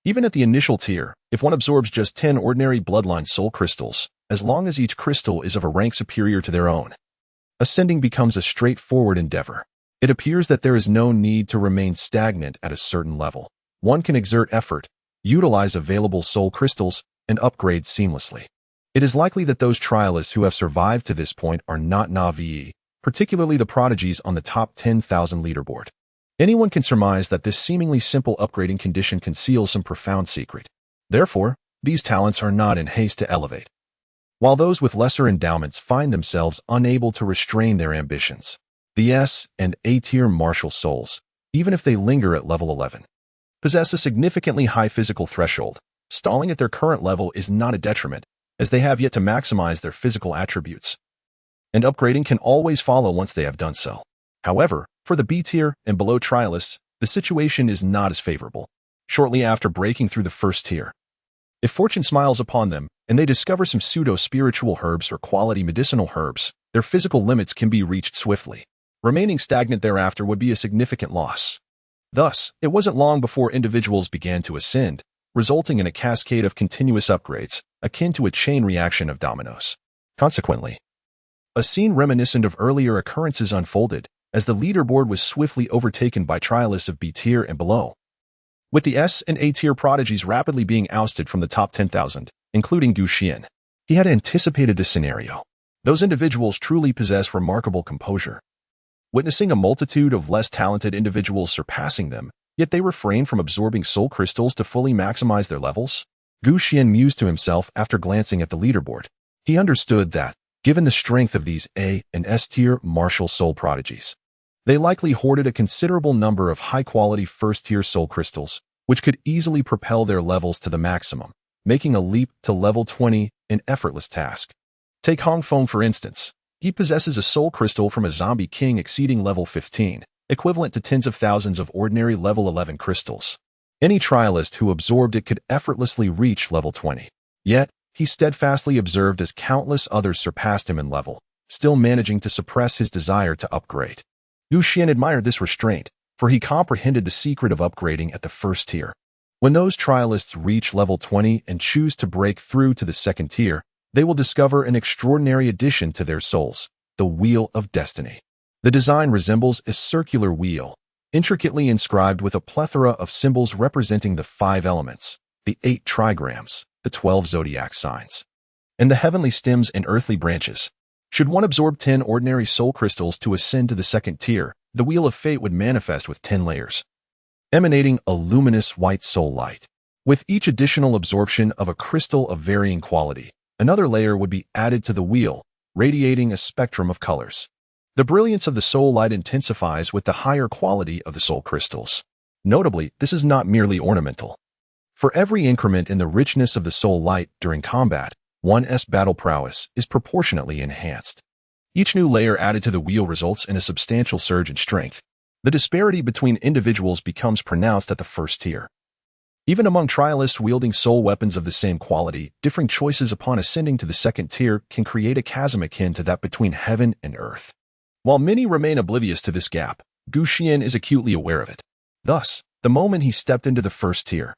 even at the initial tier, if one absorbs just 10 ordinary bloodline soul crystals, as long as each crystal is of a rank superior to their own, ascending becomes a straightforward endeavor. It appears that there is no need to remain stagnant at a certain level. One can exert effort, utilize available soul crystals, and upgrade seamlessly. It is likely that those trialists who have survived to this point are not Na'vi, particularly the prodigies on the top 10,000 leaderboard. Anyone can surmise that this seemingly simple upgrading condition conceals some profound secret. Therefore, these talents are not in haste to elevate, while those with lesser endowments find themselves unable to restrain their ambitions. The S and A tier martial souls, even if they linger at level 11, possess a significantly high physical threshold. Stalling at their current level is not a detriment, as they have yet to maximize their physical attributes, and upgrading can always follow once they have done so. However, for the B tier and below trialists, the situation is not as favorable. Shortly after breaking through the 1st tier, If fortune smiles upon them, and they discover some pseudo-spiritual herbs or quality medicinal herbs, their physical limits can be reached swiftly. Remaining stagnant thereafter would be a significant loss. Thus, it wasn't long before individuals began to ascend, resulting in a cascade of continuous upgrades, akin to a chain reaction of dominoes. Consequently, a scene reminiscent of earlier occurrences unfolded, as the leaderboard was swiftly overtaken by trialists of B tier and below, with the S and A tier prodigies rapidly being ousted from the top 10,000, including Xuan. He had anticipated this scenario. Those individuals truly possess remarkable composure. Witnessing a multitude of less talented individuals surpassing them, yet they refrain from absorbing soul crystals to fully maximize their levels? Xuan mused to himself after glancing at the leaderboard. He understood that, given the strength of these A and S tier martial soul prodigies, they likely hoarded a considerable number of high-quality first-tier soul crystals, which could easily propel their levels to the maximum, making a leap to level 20 an effortless task. Take Hongfeng for instance. He possesses a soul crystal from a zombie king exceeding level 15, equivalent to tens of thousands of ordinary level 11 crystals. Any trialist who absorbed it could effortlessly reach level 20. Yet, he steadfastly observed as countless others surpassed him in level, still managing to suppress his desire to upgrade. Xuan admired this restraint, for he comprehended the secret of upgrading at the first tier. When those trialists reach level 20 and choose to break through to the second tier, they will discover an extraordinary addition to their souls, the Wheel of Destiny. The design resembles a circular wheel, intricately inscribed with a plethora of symbols representing the 5 elements, the 8 trigrams, the 12 zodiac signs, and the heavenly stems and earthly branches. Should one absorb 10 ordinary soul crystals to ascend to the second tier, the Wheel of Fate would manifest with 10 layers, emanating a luminous white soul light. With each additional absorption of a crystal of varying quality, another layer would be added to the wheel, radiating a spectrum of colors. The brilliance of the soul light intensifies with the higher quality of the soul crystals. Notably, this is not merely ornamental. For every increment in the richness of the soul light during combat, one's battle prowess is proportionately enhanced. Each new layer added to the wheel results in a substantial surge in strength. The disparity between individuals becomes pronounced at the first tier. Even among trialists wielding soul weapons of the same quality, differing choices upon ascending to the second tier can create a chasm akin to that between heaven and earth. While many remain oblivious to this gap, Xuan is acutely aware of it. Thus, the moment he stepped into the first tier,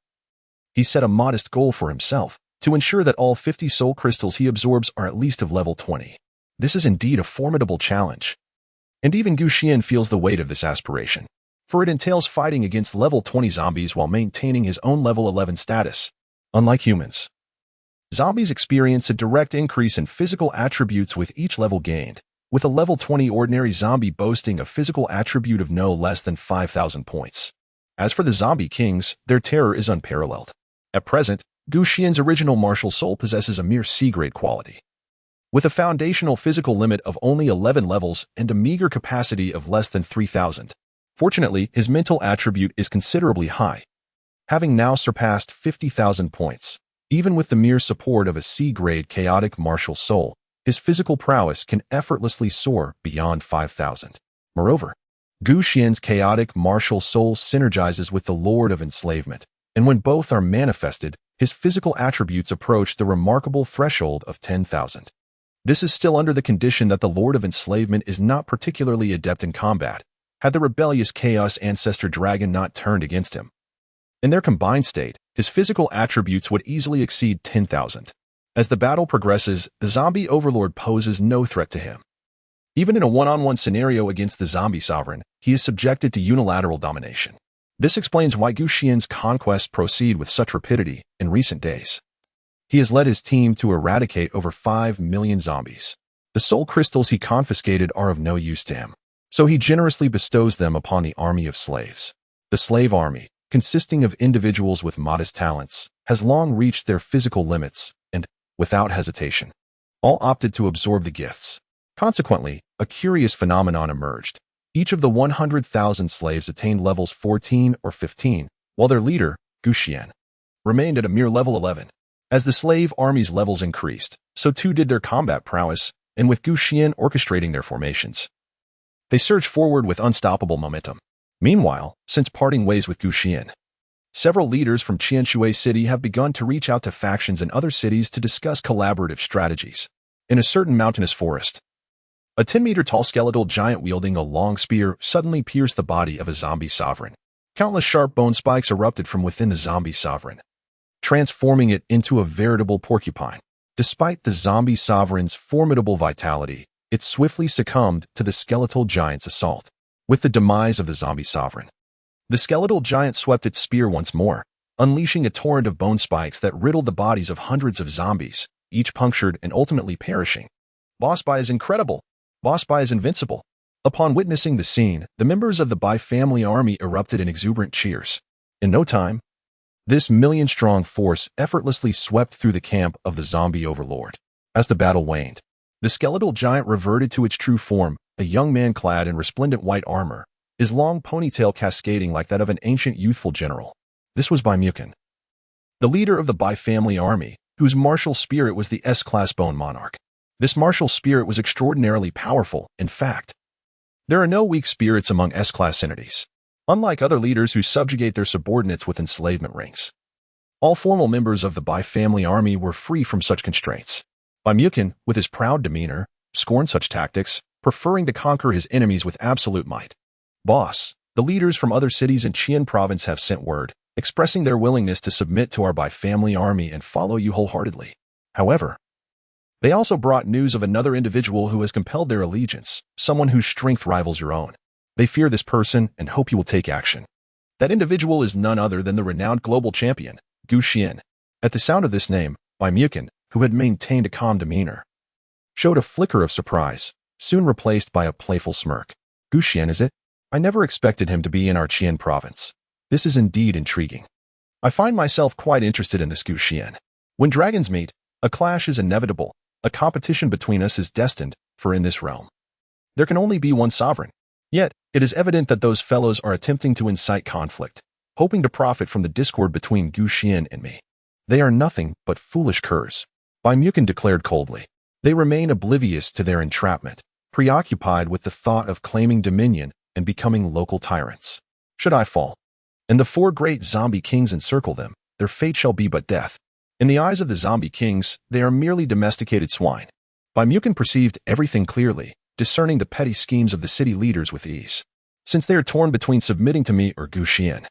he set a modest goal for himself, to ensure that all 50 soul crystals he absorbs are at least of level 20. This is indeed a formidable challenge. And even Xuan feels the weight of this aspiration, for it entails fighting against level 20 zombies while maintaining his own level 11 status. Unlike humans, zombies experience a direct increase in physical attributes with each level gained, with a level 20 ordinary zombie boasting a physical attribute of no less than 5,000 points. As for the zombie kings, their terror is unparalleled. At present, Xuan's original martial soul possesses a mere C-grade quality, with a foundational physical limit of only 11 levels and a meager capacity of less than 3,000. Fortunately, his mental attribute is considerably high, having now surpassed 50,000 points. Even with the mere support of a C-grade chaotic martial soul, his physical prowess can effortlessly soar beyond 5,000. Moreover, Xuan's chaotic martial soul synergizes with the Lord of Enslavement, and when both are manifested, his physical attributes approach the remarkable threshold of 10,000. This is still under the condition that the Lord of Enslavement is not particularly adept in combat, had the rebellious Chaotic Ancestor Dragon not turned against him. In their combined state, his physical attributes would easily exceed 10,000. As the battle progresses, the zombie overlord poses no threat to him. Even in a one-on-one scenario against the zombie sovereign, he is subjected to unilateral domination. This explains why Xuan's conquests proceed with such rapidity in recent days. He has led his team to eradicate over 5 million zombies. The soul crystals he confiscated are of no use to him, so he generously bestows them upon the army of slaves. The slave army, consisting of individuals with modest talents, has long reached their physical limits and, without hesitation, all opted to absorb the gifts. Consequently, a curious phenomenon emerged. Each of the 100,000 slaves attained levels 14 or 15, while their leader, Xuan, remained at a mere level 11. As the slave army's levels increased, so too did their combat prowess, and with Xuan orchestrating their formations, they surged forward with unstoppable momentum. Meanwhile, since parting ways with Xuan, several leaders from Qianshui City have begun to reach out to factions in other cities to discuss collaborative strategies. In a certain mountainous forest, a 10-meter-tall skeletal giant wielding a long spear suddenly pierced the body of a zombie sovereign. Countless sharp bone spikes erupted from within the zombie sovereign, transforming it into a veritable porcupine. Despite the zombie sovereign's formidable vitality, it swiftly succumbed to the skeletal giant's assault. With the demise of the zombie sovereign, the skeletal giant swept its spear once more, unleashing a torrent of bone spikes that riddled the bodies of hundreds of zombies, each punctured and ultimately perishing. Boss Bai is incredible. Boss Bai is invincible. Upon witnessing the scene, the members of the Bai family army erupted in exuberant cheers. In no time, this million-strong force effortlessly swept through the camp of the zombie overlord. As the battle waned, the skeletal giant reverted to its true form, a young man clad in resplendent white armor, his long ponytail cascading like that of an ancient youthful general. This was Qin, the leader of the Bai family army, whose martial spirit was the S-class bone monarch. This martial spirit was extraordinarily powerful. In fact, there are no weak spirits among S-class entities, unlike other leaders who subjugate their subordinates with enslavement rings. All formal members of the Bai family army were free from such constraints. Qin, with his proud demeanor, scorned such tactics, preferring to conquer his enemies with absolute might. Boss, the leaders from other cities in Qian province have sent word, expressing their willingness to submit to our Bai family army and follow you wholeheartedly. However, they also brought news of another individual who has compelled their allegiance, someone whose strength rivals your own. They fear this person and hope you will take action. That individual is none other than the renowned global champion, Gu Xian. At the sound of this name, Qin, who had maintained a calm demeanor, showed a flicker of surprise, soon replaced by a playful smirk. Gu Xian, is it? I never expected him to be in our Qian province. This is indeed intriguing. I find myself quite interested in this Gu Xian. When dragons meet, a clash is inevitable. A competition between us is destined, for in this realm, there can only be one sovereign. Yet, it is evident that those fellows are attempting to incite conflict, hoping to profit from the discord between Gu Xian and me. They are nothing but foolish curs. Qin declared coldly. They remain oblivious to their entrapment, preoccupied with the thought of claiming dominion and becoming local tyrants. Should I fall, and the 4 great zombie kings encircle them, their fate shall be but death. In the eyes of the zombie kings, they are merely domesticated swine. Qin perceived everything clearly, discerning the petty schemes of the city leaders with ease. Since they are torn between submitting to me or Gu Xian,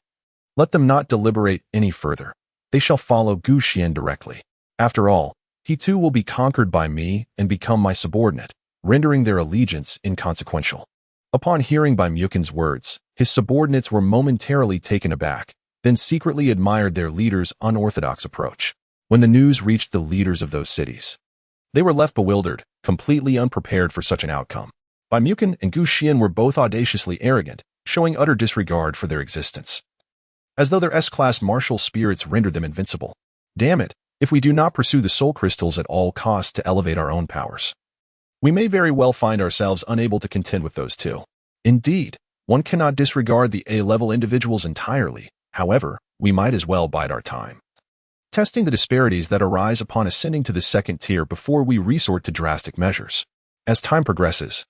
let them not deliberate any further. They shall follow Gu Xian directly. After all, he too will be conquered by me and become my subordinate, rendering their allegiance inconsequential. Upon hearing Qin's words, his subordinates were momentarily taken aback, then secretly admired their leader's unorthodox approach. When the news reached the leaders of those cities, they were left bewildered, completely unprepared for such an outcome. Qin and Gu Xian were both audaciously arrogant, showing utter disregard for their existence, as though their S-class martial spirits rendered them invincible. Damn it, if we do not pursue the soul crystals at all costs to elevate our own powers, we may very well find ourselves unable to contend with those two. Indeed, one cannot disregard the A-level individuals entirely. However, we might as well bide our time, testing the disparities that arise upon ascending to the second tier before we resort to drastic measures. As time progresses,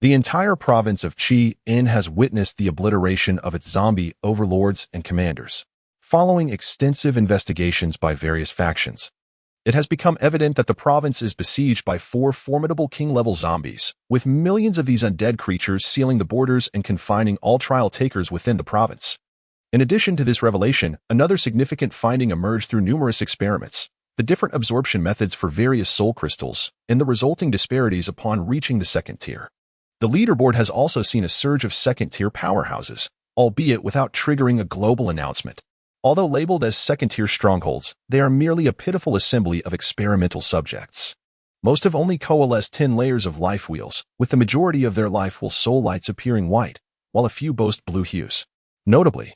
the entire province of Qi-In has witnessed the obliteration of its zombie overlords and commanders. Following extensive investigations by various factions, it has become evident that the province is besieged by 4 formidable king-level zombies, with millions of these undead creatures sealing the borders and confining all trial takers within the province. In addition to this revelation, another significant finding emerged through numerous experiments: the different absorption methods for various soul crystals, and the resulting disparities upon reaching the second tier. The leaderboard has also seen a surge of second-tier powerhouses, albeit without triggering a global announcement. Although labeled as second-tier strongholds, they are merely a pitiful assembly of experimental subjects. Most have only coalesced 10 layers of life wheels, with the majority of their life wheel soul lights appearing white, while a few boast blue hues. Notably,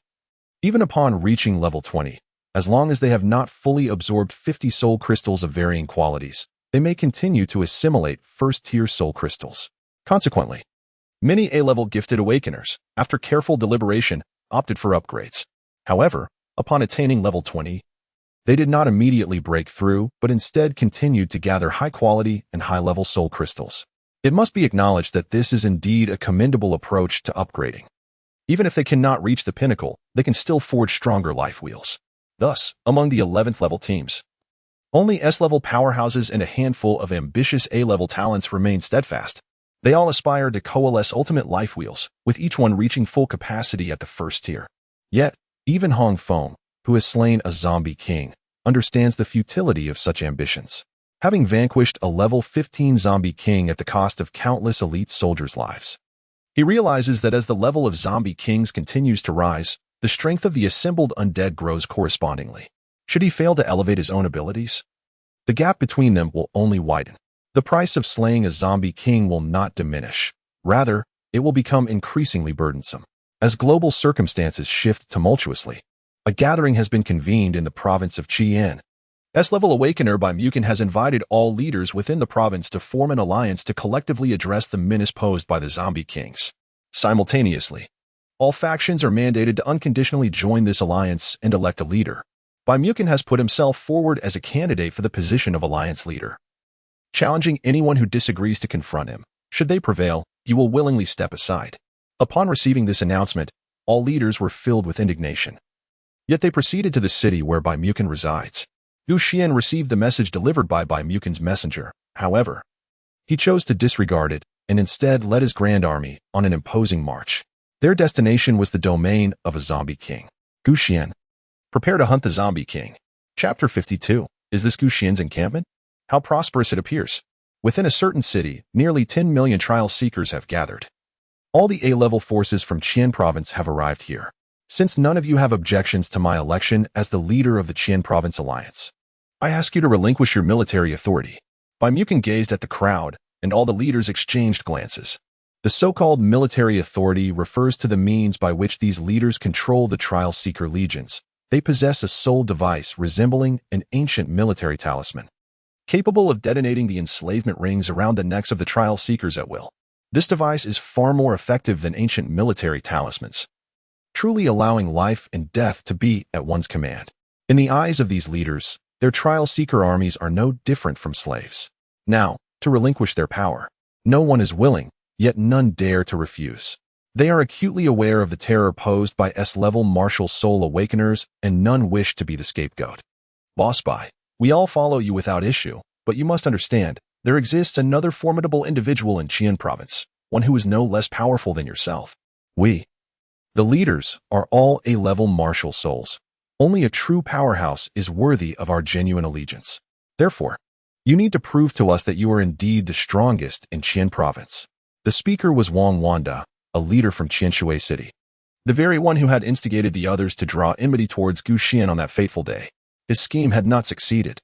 even upon reaching level 20, as long as they have not fully absorbed 50 soul crystals of varying qualities, they may continue to assimilate first-tier soul crystals. Consequently, many A-level gifted awakeners, after careful deliberation, opted for upgrades. However, upon attaining level 20, they did not immediately break through, but instead continued to gather high-quality and high-level soul crystals. It must be acknowledged that this is indeed a commendable approach to upgrading. Even if they cannot reach the pinnacle, they can still forge stronger life wheels. Thus, among the 11th level teams, only S-level powerhouses and a handful of ambitious A-level talents remain steadfast. They all aspire to coalesce ultimate life wheels, with each one reaching full capacity at the first tier. Yet, even Hong Feng, who has slain a zombie king, understands the futility of such ambitions. Having vanquished a level 15 zombie king at the cost of countless elite soldiers' lives, he realizes that as the level of zombie kings continues to rise, the strength of the assembled undead grows correspondingly. Should he fail to elevate his own abilities, the gap between them will only widen. The price of slaying a zombie king will not diminish. Rather, it will become increasingly burdensome. As global circumstances shift tumultuously, a gathering has been convened in the province of Qian. S-level awakener by Mukin has invited all leaders within the province to form an alliance to collectively address the menace posed by the zombie kings. Simultaneously, all factions are mandated to unconditionally join this alliance and elect a leader. By Mukin has put himself forward as a candidate for the position of alliance leader, challenging anyone who disagrees to confront him. Should they prevail, he will willingly step aside. Upon receiving this announcement, all leaders were filled with indignation. Yet they proceeded to the city where Bai Mukin resides. Gu Xian received the message delivered by Bai Mukin's messenger. However, he chose to disregard it and instead led his grand army on an imposing march. Their destination was the domain of a zombie king. Gu Xian, prepare to hunt the zombie king. Chapter 52. Is this Gu Xian's encampment? How prosperous it appears. Within a certain city, nearly 10 million trial seekers have gathered. All the A-level forces from Qian province have arrived here. Since none of you have objections to my election as the leader of the Qian province alliance, I ask you to relinquish your military authority. Bai Mukin gazed at the crowd, and all the leaders exchanged glances. The so-called military authority refers to the means by which these leaders control the trial seeker legions. They possess a soul device resembling an ancient military talisman, capable of detonating the enslavement rings around the necks of the trial seekers at will. This device is far more effective than ancient military talismans, truly allowing life and death to be at one's command. In the eyes of these leaders, their trial seeker armies are no different from slaves. Now, to relinquish their power, no one is willing, yet none dare to refuse. They are acutely aware of the terror posed by S-level martial soul awakeners, and none wish to be the scapegoat. Boss Bai, we all follow you without issue, but you must understand, there exists another formidable individual in Qian province, one who is no less powerful than yourself. We, the leaders, are all A-level martial souls. Only a true powerhouse is worthy of our genuine allegiance. Therefore, you need to prove to us that you are indeed the strongest in Qian province. The speaker was Wang Wanda, a leader from Qianshui City, the very one who had instigated the others to draw enmity towards Gu Xian on that fateful day. His scheme had not succeeded.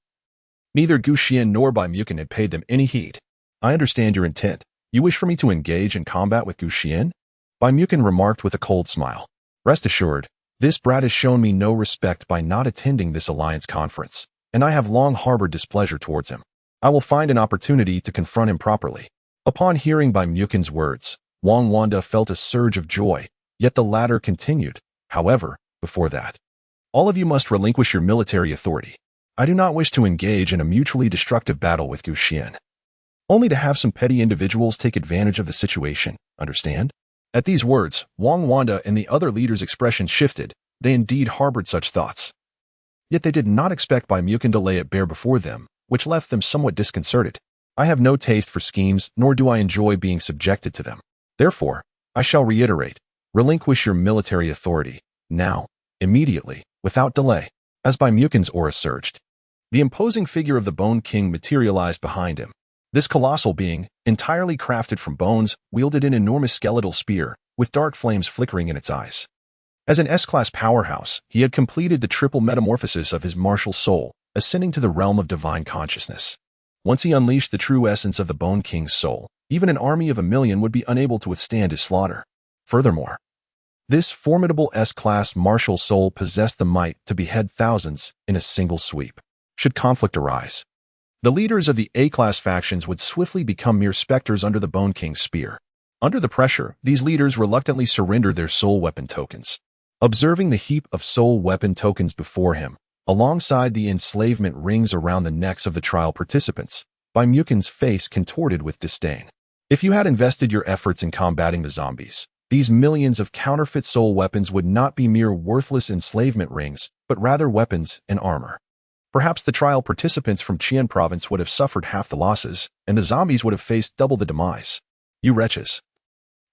Neither Gu Xian nor Bai Mukin had paid them any heed. I understand your intent. You wish for me to engage in combat with Gu Xian? Bai Mukin remarked with a cold smile. Rest assured, this brat has shown me no respect by not attending this alliance conference, and I have long harbored displeasure towards him. I will find an opportunity to confront him properly. Upon hearing Bai Mukin's words, Wang Wanda felt a surge of joy, yet the latter continued. However, before that, all of you must relinquish your military authority. I do not wish to engage in a mutually destructive battle with Gu Xian, only to have some petty individuals take advantage of the situation, understand? At these words, Wang Wanda and the other leaders' expressions shifted. They indeed harbored such thoughts. Yet they did not expect Bai Mukin to lay it bare before them, which left them somewhat disconcerted. I have no taste for schemes, nor do I enjoy being subjected to them. Therefore, I shall reiterate, relinquish your military authority, now, immediately, without delay. As Bai Mukin's aura surged, the imposing figure of the Bone King materialized behind him. This colossal being, entirely crafted from bones, wielded an enormous skeletal spear, with dark flames flickering in its eyes. As an S-class powerhouse, he had completed the triple metamorphosis of his martial soul, ascending to the realm of divine consciousness. Once he unleashed the true essence of the Bone King's soul, even an army of 1,000,000 would be unable to withstand his slaughter. Furthermore, this formidable S-class martial soul possessed the might to behead thousands in a single sweep. Should conflict arise, the leaders of the A-class factions would swiftly become mere specters under the Bone King's spear. Under the pressure, these leaders reluctantly surrendered their soul weapon tokens. Observing the heap of soul weapon tokens before him, alongside the enslavement rings around the necks of the trial participants, Bai Mukin's face contorted with disdain. If you had invested your efforts in combating the zombies, These millions of counterfeit soul weapons would not be mere worthless enslavement rings, but rather weapons and armor. Perhaps the trial participants from Qian province would have suffered half the losses, and the zombies would have faced double the demise. You wretches.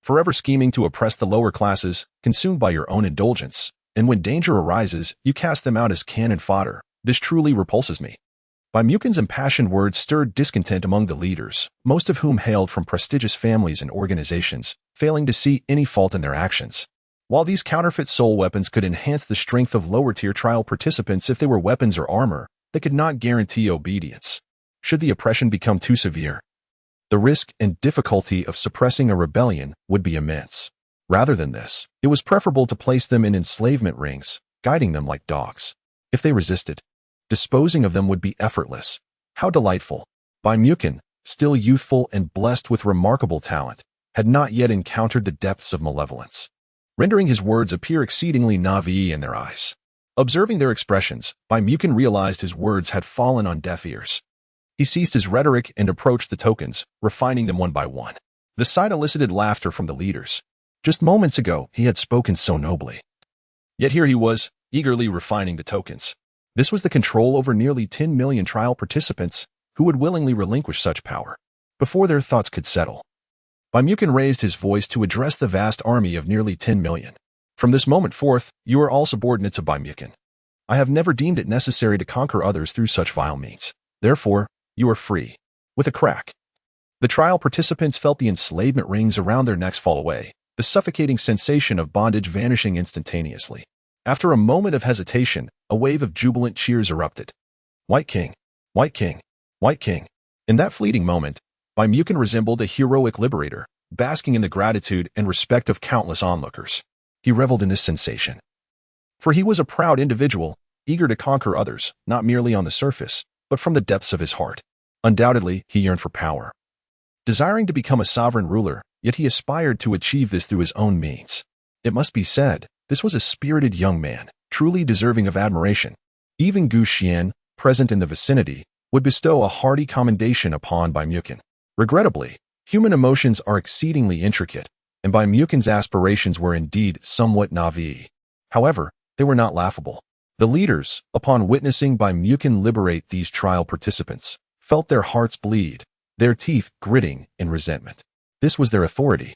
Forever scheming to oppress the lower classes, consumed by your own indulgence, and when danger arises, you cast them out as cannon fodder. This truly repulses me. Baimukin's impassioned words stirred discontent among the leaders, most of whom hailed from prestigious families and organizations, failing to see any fault in their actions. While these counterfeit soul weapons could enhance the strength of lower-tier trial participants if they were weapons or armor, they could not guarantee obedience. Should the oppression become too severe, the risk and difficulty of suppressing a rebellion would be immense. Rather than this, it was preferable to place them in enslavement rings, guiding them like dogs. If they resisted, disposing of them would be effortless. How delightful! Baimukin, still youthful and blessed with remarkable talent, had not yet encountered the depths of malevolence, rendering his words appear exceedingly naïve in their eyes. Observing their expressions, Baimukin realized his words had fallen on deaf ears. He ceased his rhetoric and approached the tokens, refining them one by one. The sight elicited laughter from the leaders. Just moments ago, he had spoken so nobly. Yet here he was, eagerly refining the tokens. This was the control over nearly 10 million trial participants who would willingly relinquish such power before their thoughts could settle. Baimukin raised his voice to address the vast army of nearly 10 million. From this moment forth, you are all subordinates of Baimukin. I have never deemed it necessary to conquer others through such vile means. Therefore, you are free. With a crack, the trial participants felt the enslavement rings around their necks fall away, the suffocating sensation of bondage vanishing instantaneously. After a moment of hesitation, a wave of jubilant cheers erupted. White King! White King! White King! In that fleeting moment, Baimukin resembled a heroic liberator, basking in the gratitude and respect of countless onlookers. He reveled in this sensation. For he was a proud individual, eager to conquer others, not merely on the surface, but from the depths of his heart. Undoubtedly, he yearned for power. Desiring to become a sovereign ruler, yet he aspired to achieve this through his own means. It must be said, this was a spirited young man, truly deserving of admiration. Even Gu Xian, present in the vicinity, would bestow a hearty commendation upon Baimukin. Regrettably, human emotions are exceedingly intricate, and Baimukin's aspirations were indeed somewhat naïve. However, they were not laughable. The leaders, upon witnessing Baimukin liberate these trial participants, felt their hearts bleed, their teeth gritting in resentment. This was their authority,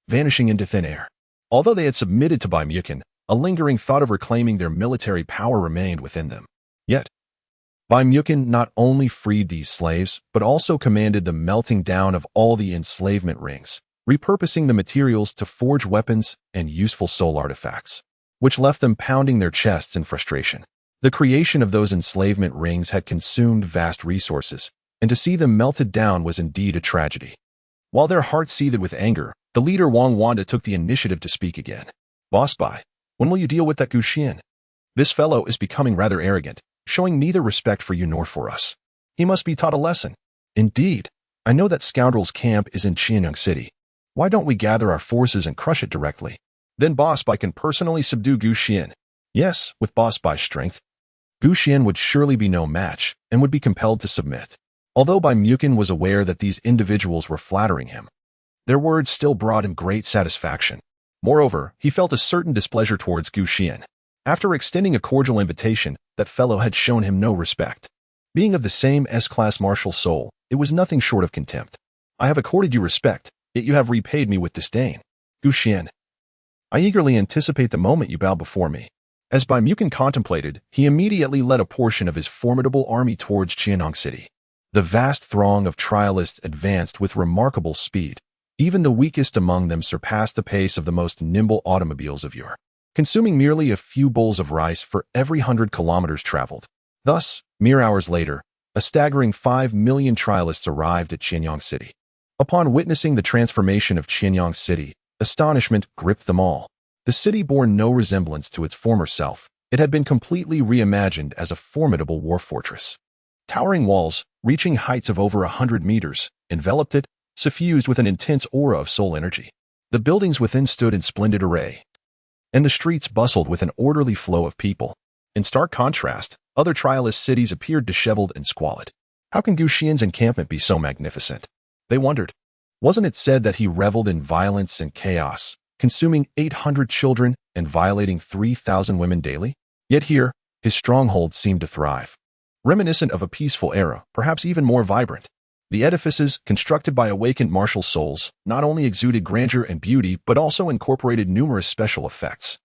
vanishing into thin air. Although they had submitted to Baimukin, a lingering thought of reclaiming their military power remained within them. Yet, Baimukin not only freed these slaves, but also commanded the melting down of all the enslavement rings, repurposing the materials to forge weapons and useful soul artifacts, which left them pounding their chests in frustration. The creation of those enslavement rings had consumed vast resources, and to see them melted down was indeed a tragedy. While their hearts seethed with anger, the leader Wang Wanda took the initiative to speak again. Boss Bai, when will you deal with that Gu Xian? This fellow is becoming rather arrogant, showing neither respect for you nor for us. He must be taught a lesson. Indeed, I know that scoundrel's camp is in Qianyang City. Why don't we gather our forces and crush it directly? Then Boss Bai can personally subdue Gu Xian. Yes, with Boss Bai's strength, Gu Xian would surely be no match and would be compelled to submit. Although Baimukin was aware that these individuals were flattering him, their words still brought him great satisfaction. Moreover, he felt a certain displeasure towards Gu Xian. After extending a cordial invitation, that fellow had shown him no respect. Being of the same S-class martial soul, it was nothing short of contempt. I have accorded you respect, yet you have repaid me with disdain. Gu Xian, I eagerly anticipate the moment you bow before me. As Baimukin contemplated, he immediately led a portion of his formidable army towards Qianyang City. The vast throng of trialists advanced with remarkable speed. Even the weakest among them surpassed the pace of the most nimble automobiles of yore, consuming merely a few bowls of rice for every 100 kilometers traveled. Thus, mere hours later, a staggering 5 million trialists arrived at Qianyang City. Upon witnessing the transformation of Qianyang City, astonishment gripped them all. The city bore no resemblance to its former self. It had been completely reimagined as a formidable war fortress. Towering walls, reaching heights of over 100 meters, enveloped it, suffused with an intense aura of soul energy. The buildings within stood in splendid array, and the streets bustled with an orderly flow of people. In stark contrast, other trialist cities appeared disheveled and squalid. How can Gu Xian's encampment be so magnificent? They wondered. Wasn't it said that he reveled in violence and chaos, consuming 800 children and violating 3,000 women daily? Yet here, his stronghold seemed to thrive. Reminiscent of a peaceful era, perhaps even more vibrant. The edifices, constructed by awakened martial souls, not only exuded grandeur and beauty but also incorporated numerous special effects.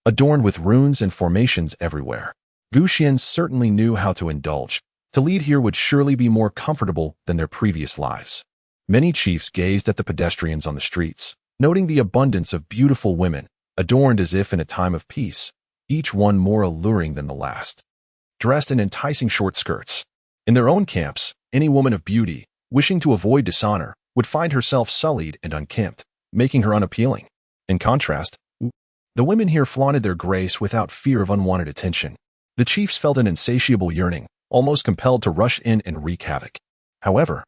Adorned with runes and formations everywhere, Xuan certainly knew how to indulge. To lead here would surely be more comfortable than their previous lives. Many chiefs gazed at the pedestrians on the streets, noting the abundance of beautiful women, adorned as if in a time of peace, each one more alluring than the last. Dressed in enticing short skirts. In their own camps, any woman of beauty, wishing to avoid dishonor, would find herself sullied and unkempt, making her unappealing. In contrast, the women here flaunted their grace without fear of unwanted attention. The chiefs felt an insatiable yearning, almost compelled to rush in and wreak havoc. However,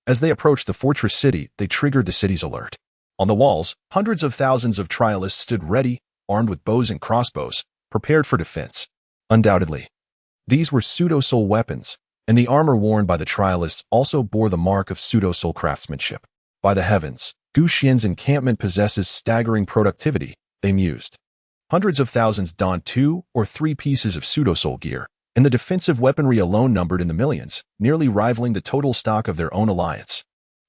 as they approached the fortress city, they triggered the city's alert. On the walls, hundreds of thousands of trialists stood ready, armed with bows and crossbows, prepared for defense. Undoubtedly, these were pseudo-soul weapons, and the armor worn by the trialists also bore the mark of pseudo-soul craftsmanship. By the heavens, Xuan's encampment possesses staggering productivity, they mused. Hundreds of thousands donned 2 or 3 pieces of pseudo-soul gear, and the defensive weaponry alone numbered in the millions, nearly rivaling the total stock of their own alliance.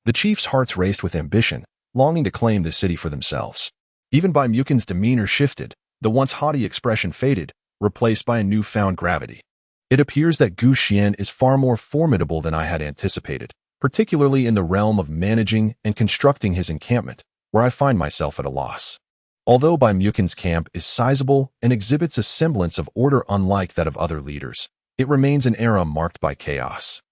The chiefs' hearts raced with ambition, longing to claim the city for themselves. Even Bai Mukin's demeanor shifted, the once haughty expression faded, replaced by a newfound gravity. It appears that Xuan is far more formidable than I had anticipated, particularly in the realm of managing and constructing his encampment, where I find myself at a loss. Although Bai Mukin's camp is sizable and exhibits a semblance of order unlike that of other leaders, it remains an era marked by chaos,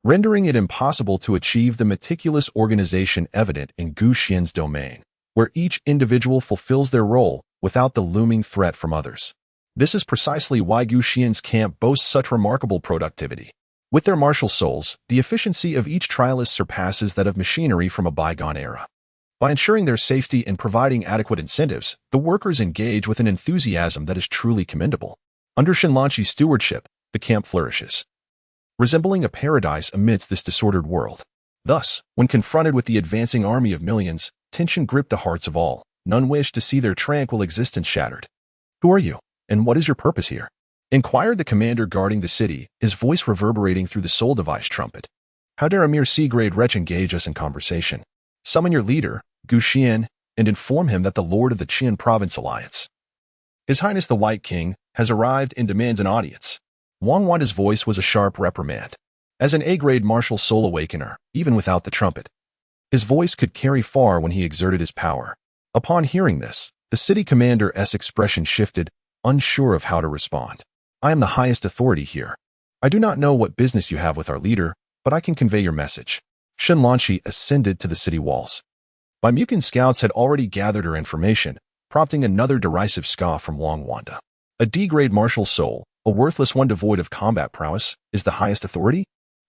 rendering it impossible to achieve the meticulous organization evident in Xuan's domain, where each individual fulfills their role without the looming threat from others. This is precisely why Xuan's camp boasts such remarkable productivity. With their martial souls, the efficiency of each trialist surpasses that of machinery from a bygone era. By ensuring their safety and providing adequate incentives, the workers engage with an enthusiasm that is truly commendable. Under Shinlanchi's stewardship, the camp flourishes, resembling a paradise amidst this disordered world. Thus, when confronted with the advancing army of millions, tension gripped the hearts of all. None wished to see their tranquil existence shattered. "Who are you, and what is your purpose here?" inquired the commander guarding the city, his voice reverberating through the soul device trumpet. "How dare a mere C-grade wretch engage us in conversation? Summon your leader, Xuan, and inform him that the Lord of the Qin Province Alliance, His Highness the White King, has arrived and demands an audience." Wang Wanda's voice was a sharp reprimand. As an A-grade martial soul awakener, even without the trumpet, his voice could carry far when he exerted his power. Upon hearing this, the city commander's expression shifted, unsure of how to respond. "I am the highest authority here. I do not know what business you have with our leader, but I can convey your message." Shinlanchi ascended to the city walls. Bai Mukin's scouts had already gathered her information, prompting another derisive scoff from Wang Wanda. A D-grade martial soul, a worthless one devoid of combat prowess, is the highest authority?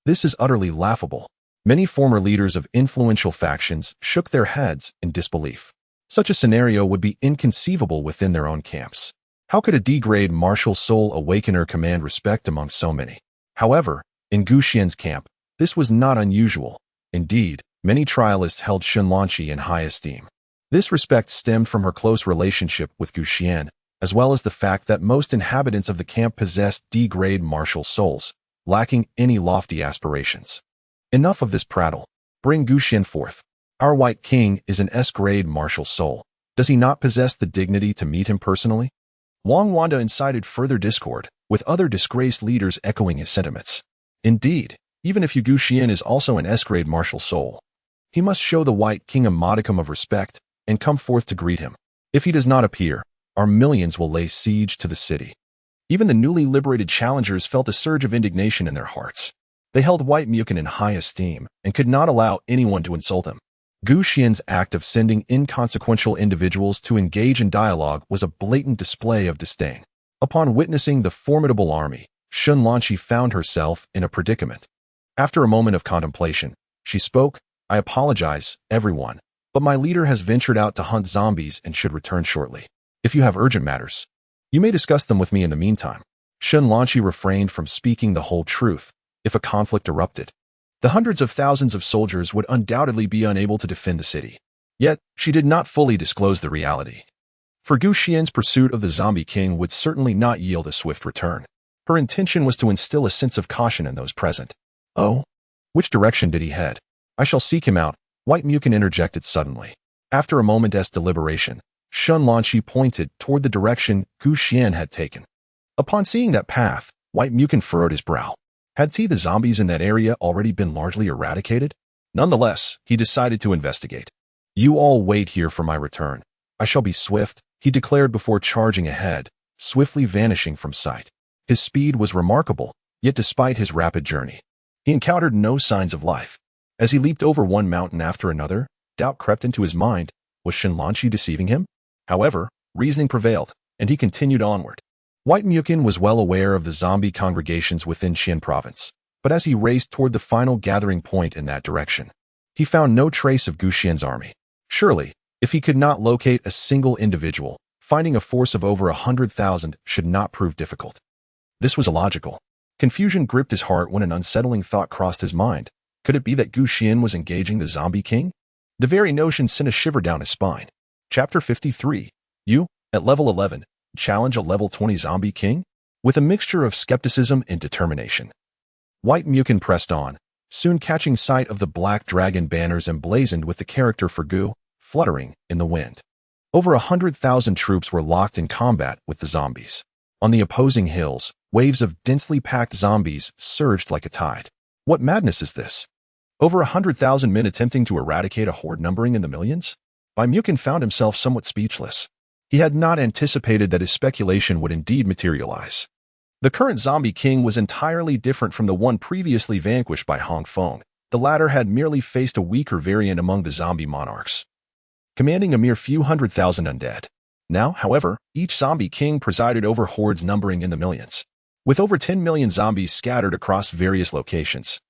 This is utterly laughable. Many former leaders of influential factions shook their heads in disbelief. Such a scenario would be inconceivable within their own camps. How could a D-grade martial soul awakener command respect among so many? However, in Xuan's camp, this was not unusual. Indeed, many trialists held Shinlanchi in high esteem. This respect stemmed from her close relationship with Xuan, as well as the fact that most inhabitants of the camp possessed D-grade martial souls, lacking any lofty aspirations. Enough of this prattle. Bring Xuan forth. Our White King is an S-grade martial soul. Does he not possess the dignity to meet him personally? Wang Wanda incited further discord, with other disgraced leaders echoing his sentiments. Indeed, even if Xuan is also an S-grade martial soul, he must show the White King a modicum of respect and come forth to greet him. If he does not appear, our millions will lay siege to the city. Even the newly liberated challengers felt a surge of indignation in their hearts. They held White Mukin in high esteem and could not allow anyone to insult him. Xuan's act of sending inconsequential individuals to engage in dialogue was a blatant display of disdain. Upon witnessing the formidable army, Shinlanchi found herself in a predicament. After a moment of contemplation, she spoke, "I apologize, everyone, but my leader has ventured out to hunt zombies and should return shortly. If you have urgent matters, you may discuss them with me in the meantime." Shinlanchi refrained from speaking the whole truth. If a conflict erupted, the hundreds of thousands of soldiers would undoubtedly be unable to defend the city. Yet, she did not fully disclose the reality. For Gu Xian's pursuit of the Zombie King would certainly not yield a swift return. Her intention was to instill a sense of caution in those present. Oh? Which direction did he head? I shall seek him out, White Mukin interjected suddenly. After a moment's deliberation, Xuan pointed toward the direction Gu Xian had taken. Upon seeing that path, White Mukin furrowed his brow. Had the zombies in that area already been largely eradicated? Nonetheless, he decided to investigate. You all wait here for my return. I shall be swift, he declared before charging ahead, swiftly vanishing from sight. His speed was remarkable, yet despite his rapid journey, he encountered no signs of life. As he leaped over one mountain after another, doubt crept into his mind. Was Xuan deceiving him? However, reasoning prevailed, and he continued onward. White Mukin was well aware of the zombie congregations within Xian province, but as he raced toward the final gathering point in that direction, he found no trace of Gu Xian's army. Surely, if he could not locate a single individual, finding a force of over 100,000 should not prove difficult. This was illogical. Confusion gripped his heart when an unsettling thought crossed his mind. Could it be that Gu Xian was engaging the Zombie King? The very notion sent a shiver down his spine. Chapter 53. You, at level 11, challenge a level 20 Zombie King? With a mixture of skepticism and determination, White Mukin pressed on, soon catching sight of the black dragon banners emblazoned with the character for Gu, fluttering in the wind. Over 100,000 troops were locked in combat with the zombies. On the opposing hills, waves of densely packed zombies surged like a tide. What madness is this? Over 100,000 men attempting to eradicate a horde numbering in the millions? Mukin found himself somewhat speechless. He had not anticipated that his speculation would indeed materialize. The current Zombie King was entirely different from the one previously vanquished by Hong Feng. The latter had merely faced a weaker variant among the zombie monarchs, commanding a mere few 100,000 undead. Now, however, each Zombie King presided over hordes numbering in the millions. With over 10 million zombies scattered across various locations,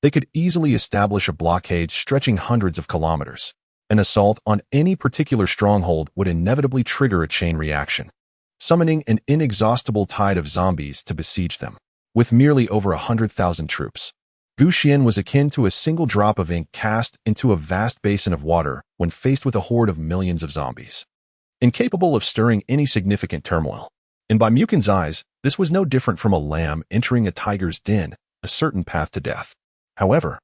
they could easily establish a blockade stretching hundreds of kilometers. An assault on any particular stronghold would inevitably trigger a chain reaction, summoning an inexhaustible tide of zombies to besiege them. With merely over 100,000 troops, Gu Xian was akin to a single drop of ink cast into a vast basin of water when faced with a horde of millions of zombies, incapable of stirring any significant turmoil. And by Mukin's eyes, this was no different from a lamb entering a tiger's den, a certain path to death. However,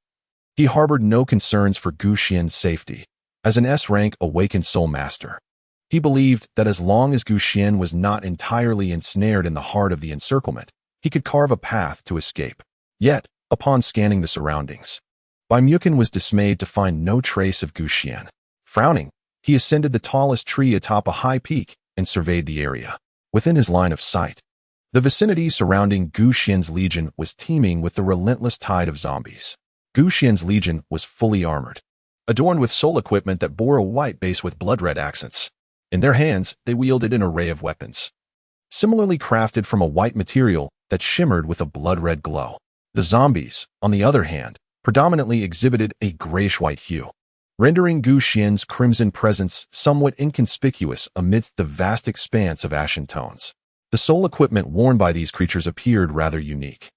he harbored no concerns for Gu Xian's safety. As an S-rank awakened soul master, he believed that as long as Gu Xian was not entirely ensnared in the heart of the encirclement, he could carve a path to escape. Yet, upon scanning the surroundings, Mukin was dismayed to find no trace of Gu Xian. Frowning, he ascended the tallest tree atop a high peak and surveyed the area. Within his line of sight, the vicinity surrounding Gu Xian's legion was teeming with the relentless tide of zombies. Gu Xian's legion was fully armored, adorned with soul equipment that bore a white base with blood-red accents. In their hands, they wielded an array of weapons, similarly crafted from a white material that shimmered with a blood-red glow. The zombies, on the other hand, predominantly exhibited a grayish-white hue, rendering Gu Xian's crimson presence somewhat inconspicuous amidst the vast expanse of ashen tones. The soul equipment worn by these creatures appeared rather unique,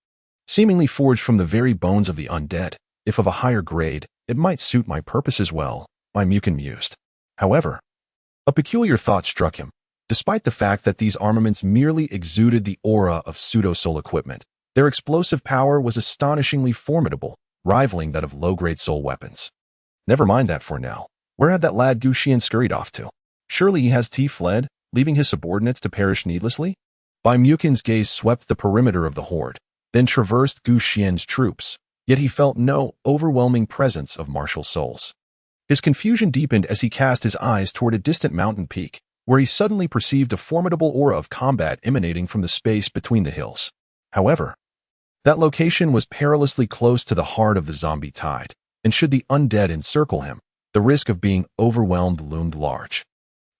seemingly forged from the very bones of the undead. If of a higher grade, it might suit my purposes well, Mukin mused. However, a peculiar thought struck him. Despite the fact that these armaments merely exuded the aura of pseudo-soul equipment, their explosive power was astonishingly formidable, rivaling that of low-grade soul weapons. Never mind that for now. Where had that lad Gu Xian scurried off to? Surely he has fled, leaving his subordinates to perish needlessly? Mukin's gaze swept the perimeter of the horde, then traversed Gu Xian's troops, yet he felt no overwhelming presence of martial souls. His confusion deepened as he cast his eyes toward a distant mountain peak, where he suddenly perceived a formidable aura of combat emanating from the space between the hills. However, that location was perilously close to the heart of the zombie tide, and should the undead encircle him, the risk of being overwhelmed loomed large.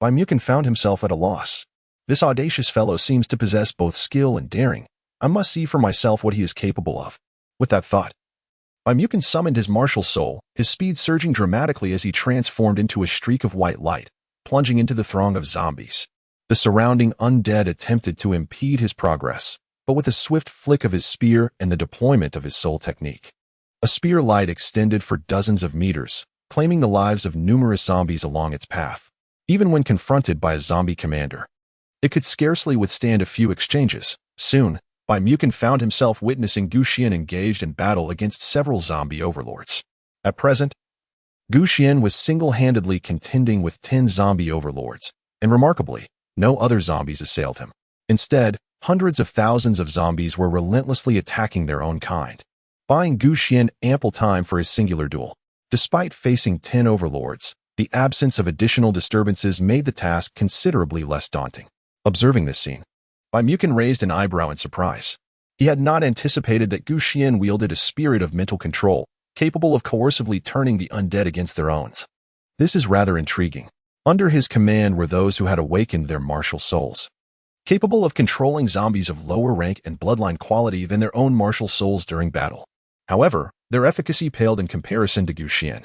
Mukin found himself at a loss. This audacious fellow seems to possess both skill and daring. I must see for myself what he is capable of. With that thought, Mukin summoned his martial soul, his speed surging dramatically as he transformed into a streak of white light, plunging into the throng of zombies. The surrounding undead attempted to impede his progress, but with a swift flick of his spear and the deployment of his soul technique, a spear light extended for dozens of meters, claiming the lives of numerous zombies along its path. Even when confronted by a zombie commander, it could scarcely withstand a few exchanges. Soon, Mukin found himself witnessing Xuan engaged in battle against several zombie overlords. At present, Xuan was single-handedly contending with 10 zombie overlords, and remarkably, no other zombies assailed him. Instead, hundreds of thousands of zombies were relentlessly attacking their own kind, buying Xuan ample time for his singular duel. Despite facing 10 overlords, the absence of additional disturbances made the task considerably less daunting. Observing this scene, Mukin raised an eyebrow in surprise. He had not anticipated that Xuan wielded a spirit of mental control, capable of coercively turning the undead against their own. This is rather intriguing. Under his command were those who had awakened their martial souls, capable of controlling zombies of lower rank and bloodline quality than their own martial souls during battle. However, their efficacy paled in comparison to Xuan,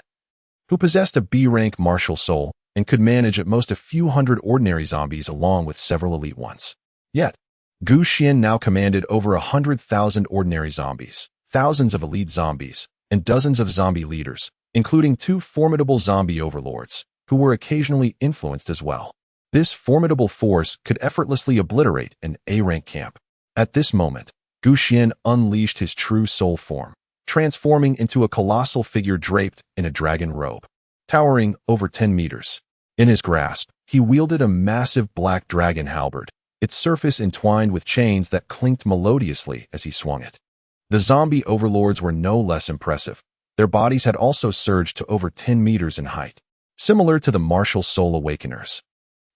who possessed a B-rank martial soul and could manage at most a few hundred ordinary zombies along with several elite ones. Yet, Xuan now commanded over 100,000 ordinary zombies, thousands of elite zombies, and dozens of zombie leaders, including 2 formidable zombie overlords, who were occasionally influenced as well. This formidable force could effortlessly obliterate an A-rank camp. At this moment, Xuan unleashed his true soul form, transforming into a colossal figure draped in a dragon robe, towering over 10 meters. In his grasp, he wielded a massive black dragon halberd, its surface entwined with chains that clinked melodiously as he swung it. The zombie overlords were no less impressive. Their bodies had also surged to over 10 meters in height, similar to the martial soul awakeners.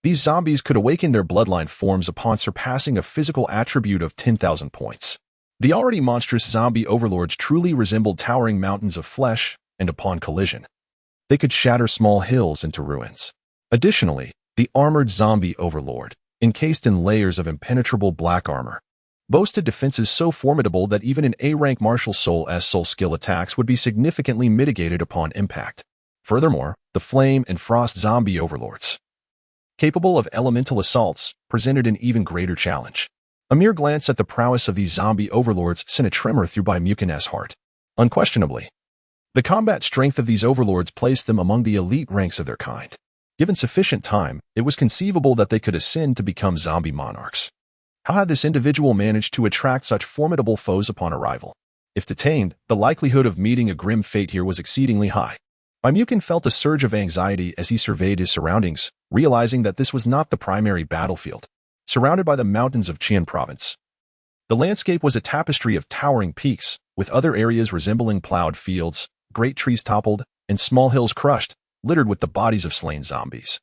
These zombies could awaken their bloodline forms upon surpassing a physical attribute of 10,000 points. The already monstrous zombie overlords truly resembled towering mountains of flesh, and upon collision, they could shatter small hills into ruins. Additionally, the armored zombie overlord, encased in layers of impenetrable black armor, boasted defenses so formidable that even an A-rank martial soul-S soul skill attacks would be significantly mitigated upon impact. Furthermore, the flame and frost zombie overlords, capable of elemental assaults, presented an even greater challenge. A mere glance at the prowess of these zombie overlords sent a tremor through Mukin's heart. Unquestionably, the combat strength of these overlords placed them among the elite ranks of their kind. Given sufficient time, it was conceivable that they could ascend to become zombie monarchs. How had this individual managed to attract such formidable foes upon arrival? If detained, the likelihood of meeting a grim fate here was exceedingly high. Mukin felt a surge of anxiety as he surveyed his surroundings, realizing that this was not the primary battlefield. Surrounded by the mountains of Qian province, the landscape was a tapestry of towering peaks, with other areas resembling plowed fields, great trees toppled, and small hills crushed, littered with the bodies of slain zombies,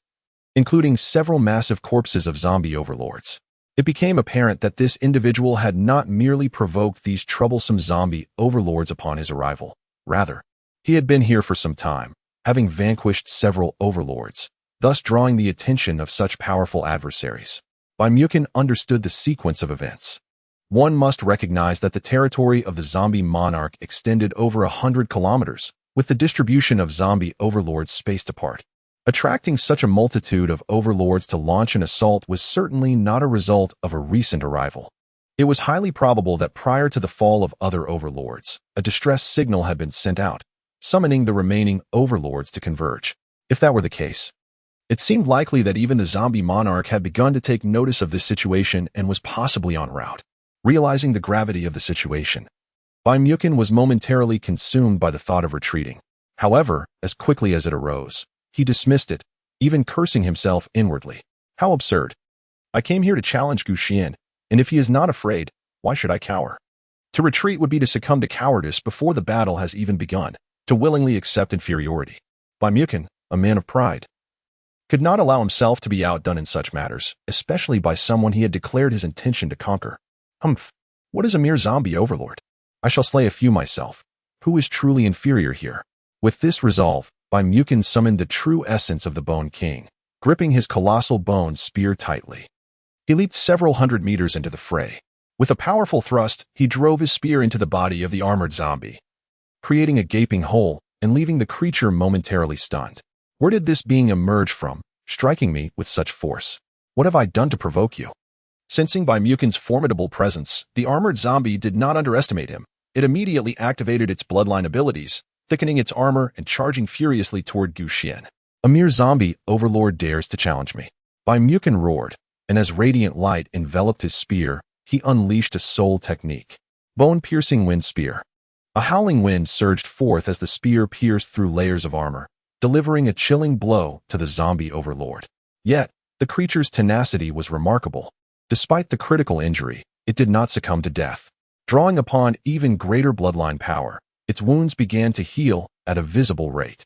including several massive corpses of zombie overlords. It became apparent that this individual had not merely provoked these troublesome zombie overlords upon his arrival. Rather, he had been here for some time, having vanquished several overlords, thus drawing the attention of such powerful adversaries. Mukin understood the sequence of events. One must recognize that the territory of the zombie monarch extended over 100 kilometers, with the distribution of zombie overlords spaced apart. Attracting such a multitude of overlords to launch an assault was certainly not a result of a recent arrival. It was highly probable that prior to the fall of other overlords, a distress signal had been sent out, summoning the remaining overlords to converge. If that were the case, it seemed likely that even the zombie monarch had begun to take notice of this situation and was possibly en route. Realizing the gravity of the situation, Mukin was momentarily consumed by the thought of retreating. However, as quickly as it arose, he dismissed it, even cursing himself inwardly. How absurd. I came here to challenge Xuan, and if he is not afraid, why should I cower? To retreat would be to succumb to cowardice before the battle has even begun, to willingly accept inferiority. Mukin, a man of pride, could not allow himself to be outdone in such matters, especially by someone he had declared his intention to conquer. Humph, what is a mere zombie overlord? I shall slay a few myself. Who is truly inferior here? With this resolve, Mukin summoned the true essence of the Bone King, gripping his colossal bone spear tightly. He leaped several hundred meters into the fray. With a powerful thrust, he drove his spear into the body of the armored zombie, creating a gaping hole and leaving the creature momentarily stunned. Where did this being emerge from, striking me with such force? What have I done to provoke you? Sensing Mukin's formidable presence, the armored zombie did not underestimate him. It immediately activated its bloodline abilities, thickening its armor and charging furiously toward Xuan. A mere zombie overlord dares to challenge me. Qin roared, and as radiant light enveloped his spear, he unleashed a soul technique. Bone-piercing wind spear. A howling wind surged forth as the spear pierced through layers of armor, delivering a chilling blow to the zombie overlord. Yet, the creature's tenacity was remarkable. Despite the critical injury, it did not succumb to death. Drawing upon even greater bloodline power, its wounds began to heal at a visible rate.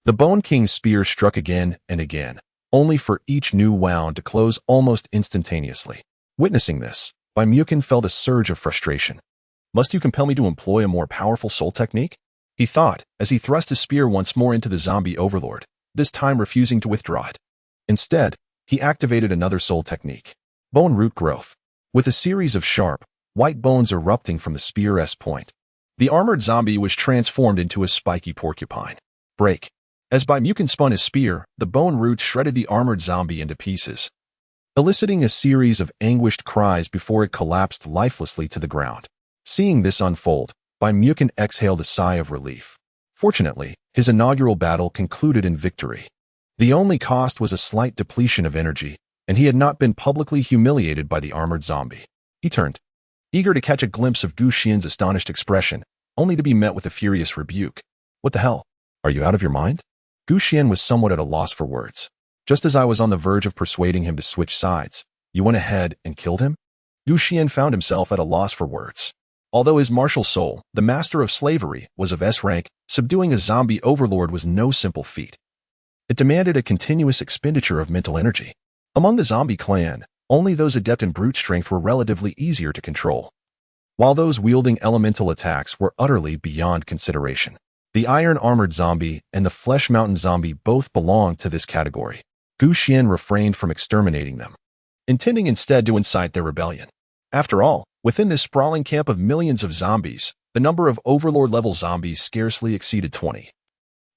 The Bone King's spear struck again and again, only for each new wound to close almost instantaneously. Witnessing this, Qin felt a surge of frustration. Must you compel me to employ a more powerful soul technique? He thought, as he thrust his spear once more into the zombie overlord, this time refusing to withdraw it. Instead, he activated another soul technique. Bone root growth. With a series of sharp, white bones erupting from the spear's point, the armored zombie was transformed into a spiky porcupine. Break. As Qin spun his spear, the bone roots shredded the armored zombie into pieces, eliciting a series of anguished cries before it collapsed lifelessly to the ground. Seeing this unfold, Qin exhaled a sigh of relief. Fortunately, his inaugural battle concluded in victory. The only cost was a slight depletion of energy, and he had not been publicly humiliated by the armored zombie. He turned, eager to catch a glimpse of Xuan's astonished expression, only to be met with a furious rebuke. What the hell? Are you out of your mind? Xuan was somewhat at a loss for words. Just as I was on the verge of persuading him to switch sides, you went ahead and killed him? Xuan found himself at a loss for words. Although his martial soul, the master of slavery, was of S rank, subduing a zombie overlord was no simple feat. It demanded a continuous expenditure of mental energy. Among the zombie clan, only those adept in brute strength were relatively easier to control, while those wielding elemental attacks were utterly beyond consideration. The iron-armored zombie and the flesh mountain zombie both belonged to this category. Xuan refrained from exterminating them, intending instead to incite their rebellion. After all, within this sprawling camp of millions of zombies, the number of overlord-level zombies scarcely exceeded 20.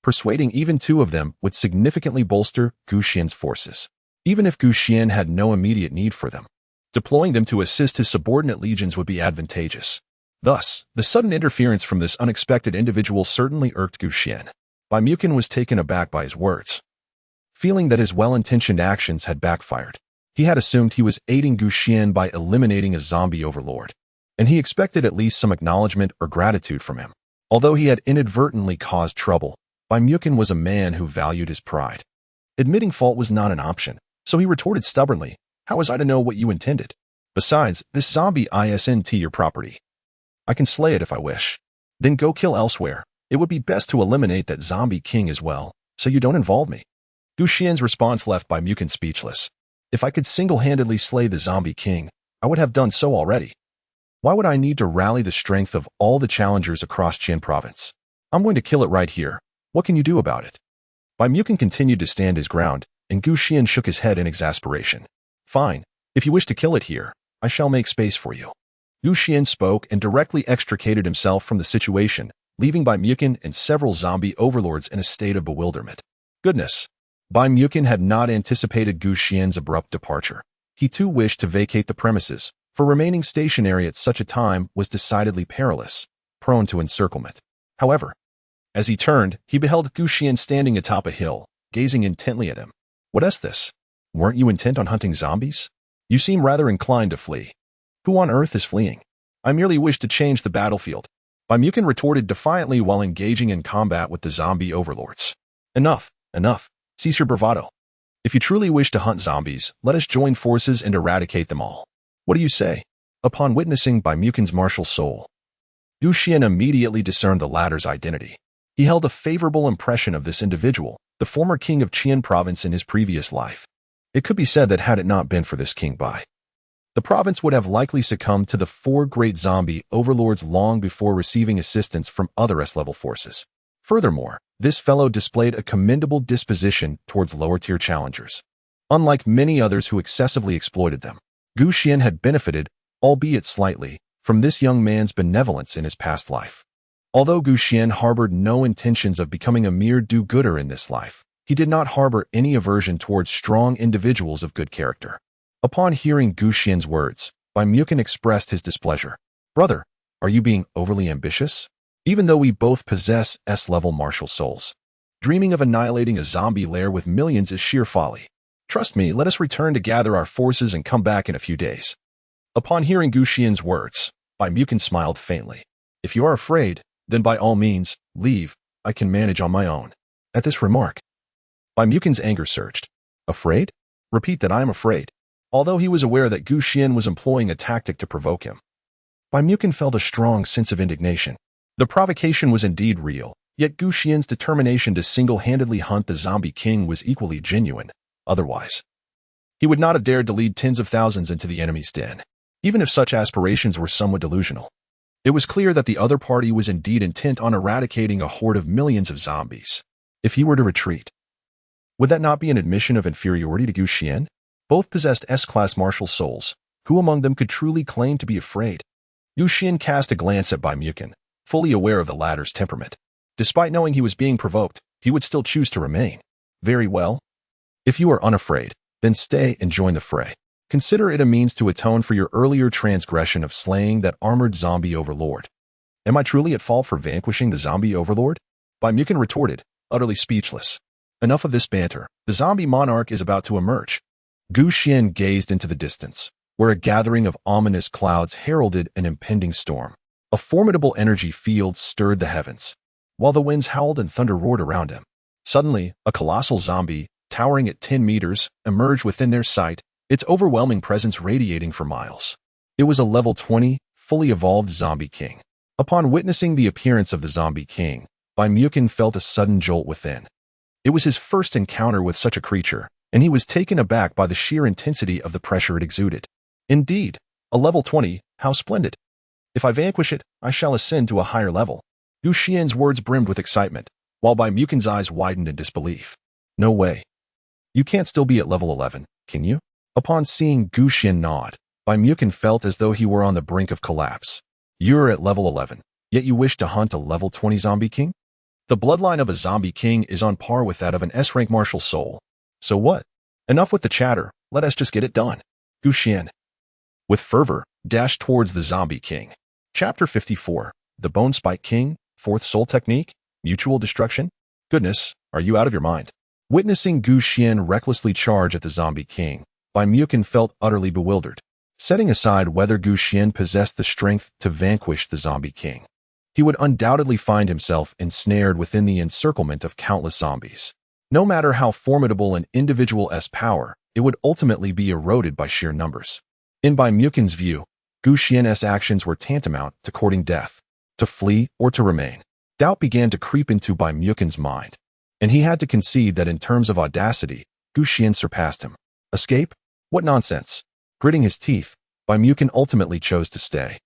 Persuading even 2 of them would significantly bolster Xuan's forces, even if Xuan had no immediate need for them. Deploying them to assist his subordinate legions would be advantageous. Thus, the sudden interference from this unexpected individual certainly irked Xuan. Qin was taken aback by his words. Feeling that his well-intentioned actions had backfired, he had assumed he was aiding Xuan by eliminating a zombie overlord, and he expected at least some acknowledgement or gratitude from him. Although he had inadvertently caused trouble, Qin was a man who valued his pride. Admitting fault was not an option, so he retorted stubbornly, "How was I to know what you intended? Besides, this zombie isn't your property. I can slay it if I wish. Then go kill elsewhere. It would be best to eliminate that zombie king as well, so you don't involve me." Xuan's response left Qin speechless. If I could single-handedly slay the zombie king, I would have done so already. Why would I need to rally the strength of all the challengers across Qin province? I'm going to kill it right here. What can you do about it? Qin continued to stand his ground, and Xuan shook his head in exasperation. Fine. If you wish to kill it here, I shall make space for you. Xuan spoke and directly extricated himself from the situation, leaving Qin and several zombie overlords in a state of bewilderment. Goodness. Qin had not anticipated Xuan's abrupt departure. He too wished to vacate the premises, for remaining stationary at such a time was decidedly perilous, prone to encirclement. However, as he turned, he beheld Xuan standing atop a hill, gazing intently at him. What is this? Weren't you intent on hunting zombies? You seem rather inclined to flee. Who on earth is fleeing? I merely wish to change the battlefield. Qin retorted defiantly while engaging in combat with the zombie overlords. Enough, enough. Cease your bravado. If you truly wish to hunt zombies, let us join forces and eradicate them all. What do you say? Upon witnessing Qin's martial soul, Xuan immediately discerned the latter's identity. He held a favorable impression of this individual, the former king of Qin province in his previous life. It could be said that had it not been for this king the province would have likely succumbed to the 4 great zombie overlords long before receiving assistance from other S-level forces. Furthermore, this fellow displayed a commendable disposition towards lower-tier challengers. Unlike many others who excessively exploited them, Xuan had benefited, albeit slightly, from this young man's benevolence in his past life. Although Xuan harbored no intentions of becoming a mere do-gooder in this life, he did not harbor any aversion towards strong individuals of good character. Upon hearing Xuan's words, Qin expressed his displeasure. Brother, are you being overly ambitious? even though we both possess S-level martial souls. Dreaming of annihilating a zombie lair with millions is sheer folly. Trust me, let us return to gather our forces and come back in a few days." Upon hearing Gu Xian's words, Baimuken smiled faintly. "If you are afraid, then by all means, leave. I can manage on my own." At this remark, Baimuken's anger surged. "Afraid? Repeat that I am afraid." Although he was aware that Gu Xian was employing a tactic to provoke him, Baimuken felt a strong sense of indignation. The provocation was indeed real, yet Gu Xian's determination to single-handedly hunt the zombie king was equally genuine. Otherwise, he would not have dared to lead tens of thousands into the enemy's den, even if such aspirations were somewhat delusional. It was clear that the other party was indeed intent on eradicating a horde of millions of zombies. If he were to retreat, would that not be an admission of inferiority to Gu Xian? Both possessed S-class martial souls. Who among them could truly claim to be afraid? Gu Xian cast a glance at Baimuken, fully aware of the latter's temperament. Despite knowing he was being provoked, he would still choose to remain. "Very well. If you are unafraid, then stay and join the fray. Consider it a means to atone for your earlier transgression of slaying that armored zombie overlord." "Am I truly at fault for vanquishing the zombie overlord?" Baimuken retorted, utterly speechless. "Enough of this banter. The zombie monarch is about to emerge." Gu Xian gazed into the distance, where a gathering of ominous clouds heralded an impending storm. A formidable energy field stirred the heavens, while the winds howled and thunder roared around him. Suddenly, a colossal zombie, towering at 10 meters, emerged within their sight, its overwhelming presence radiating for miles. It was a level 20, fully evolved zombie king. Upon witnessing the appearance of the zombie king, Baimuken felt a sudden jolt within. It was his first encounter with such a creature, and he was taken aback by the sheer intensity of the pressure it exuded. Indeed, a level 20, how splendid! If I vanquish it, I shall ascend to a higher level. Gu Xian's words brimmed with excitement, while Baimuken's eyes widened in disbelief. "No way. You can't still be at level 11, can you?" Upon seeing Gu Xian nod, Baimuken felt as though he were on the brink of collapse. "You're at level 11, yet you wish to hunt a level 20 zombie king? The bloodline of a zombie king is on par with that of an S-rank martial soul. So what? Enough with the chatter, let us just get it done." Gu Xian, with fervor, dashed towards the zombie king. Chapter 54, The Bone Spike King, 4th Soul Technique, Mutual Destruction? Goodness, are you out of your mind? Witnessing Gu Xian recklessly charge at the zombie king, Baimuken felt utterly bewildered. Setting aside whether Gu Xian possessed the strength to vanquish the zombie king, he would undoubtedly find himself ensnared within the encirclement of countless zombies. No matter how formidable an individual's power, it would ultimately be eroded by sheer numbers. In Baimuken's view, Gu Xian's actions were tantamount to courting death, to flee or to remain. Doubt began to creep into Baimuken's mind, and he had to concede that in terms of audacity, Gu Xian surpassed him. Escape? What nonsense! Gritting his teeth, Baimuken ultimately chose to stay.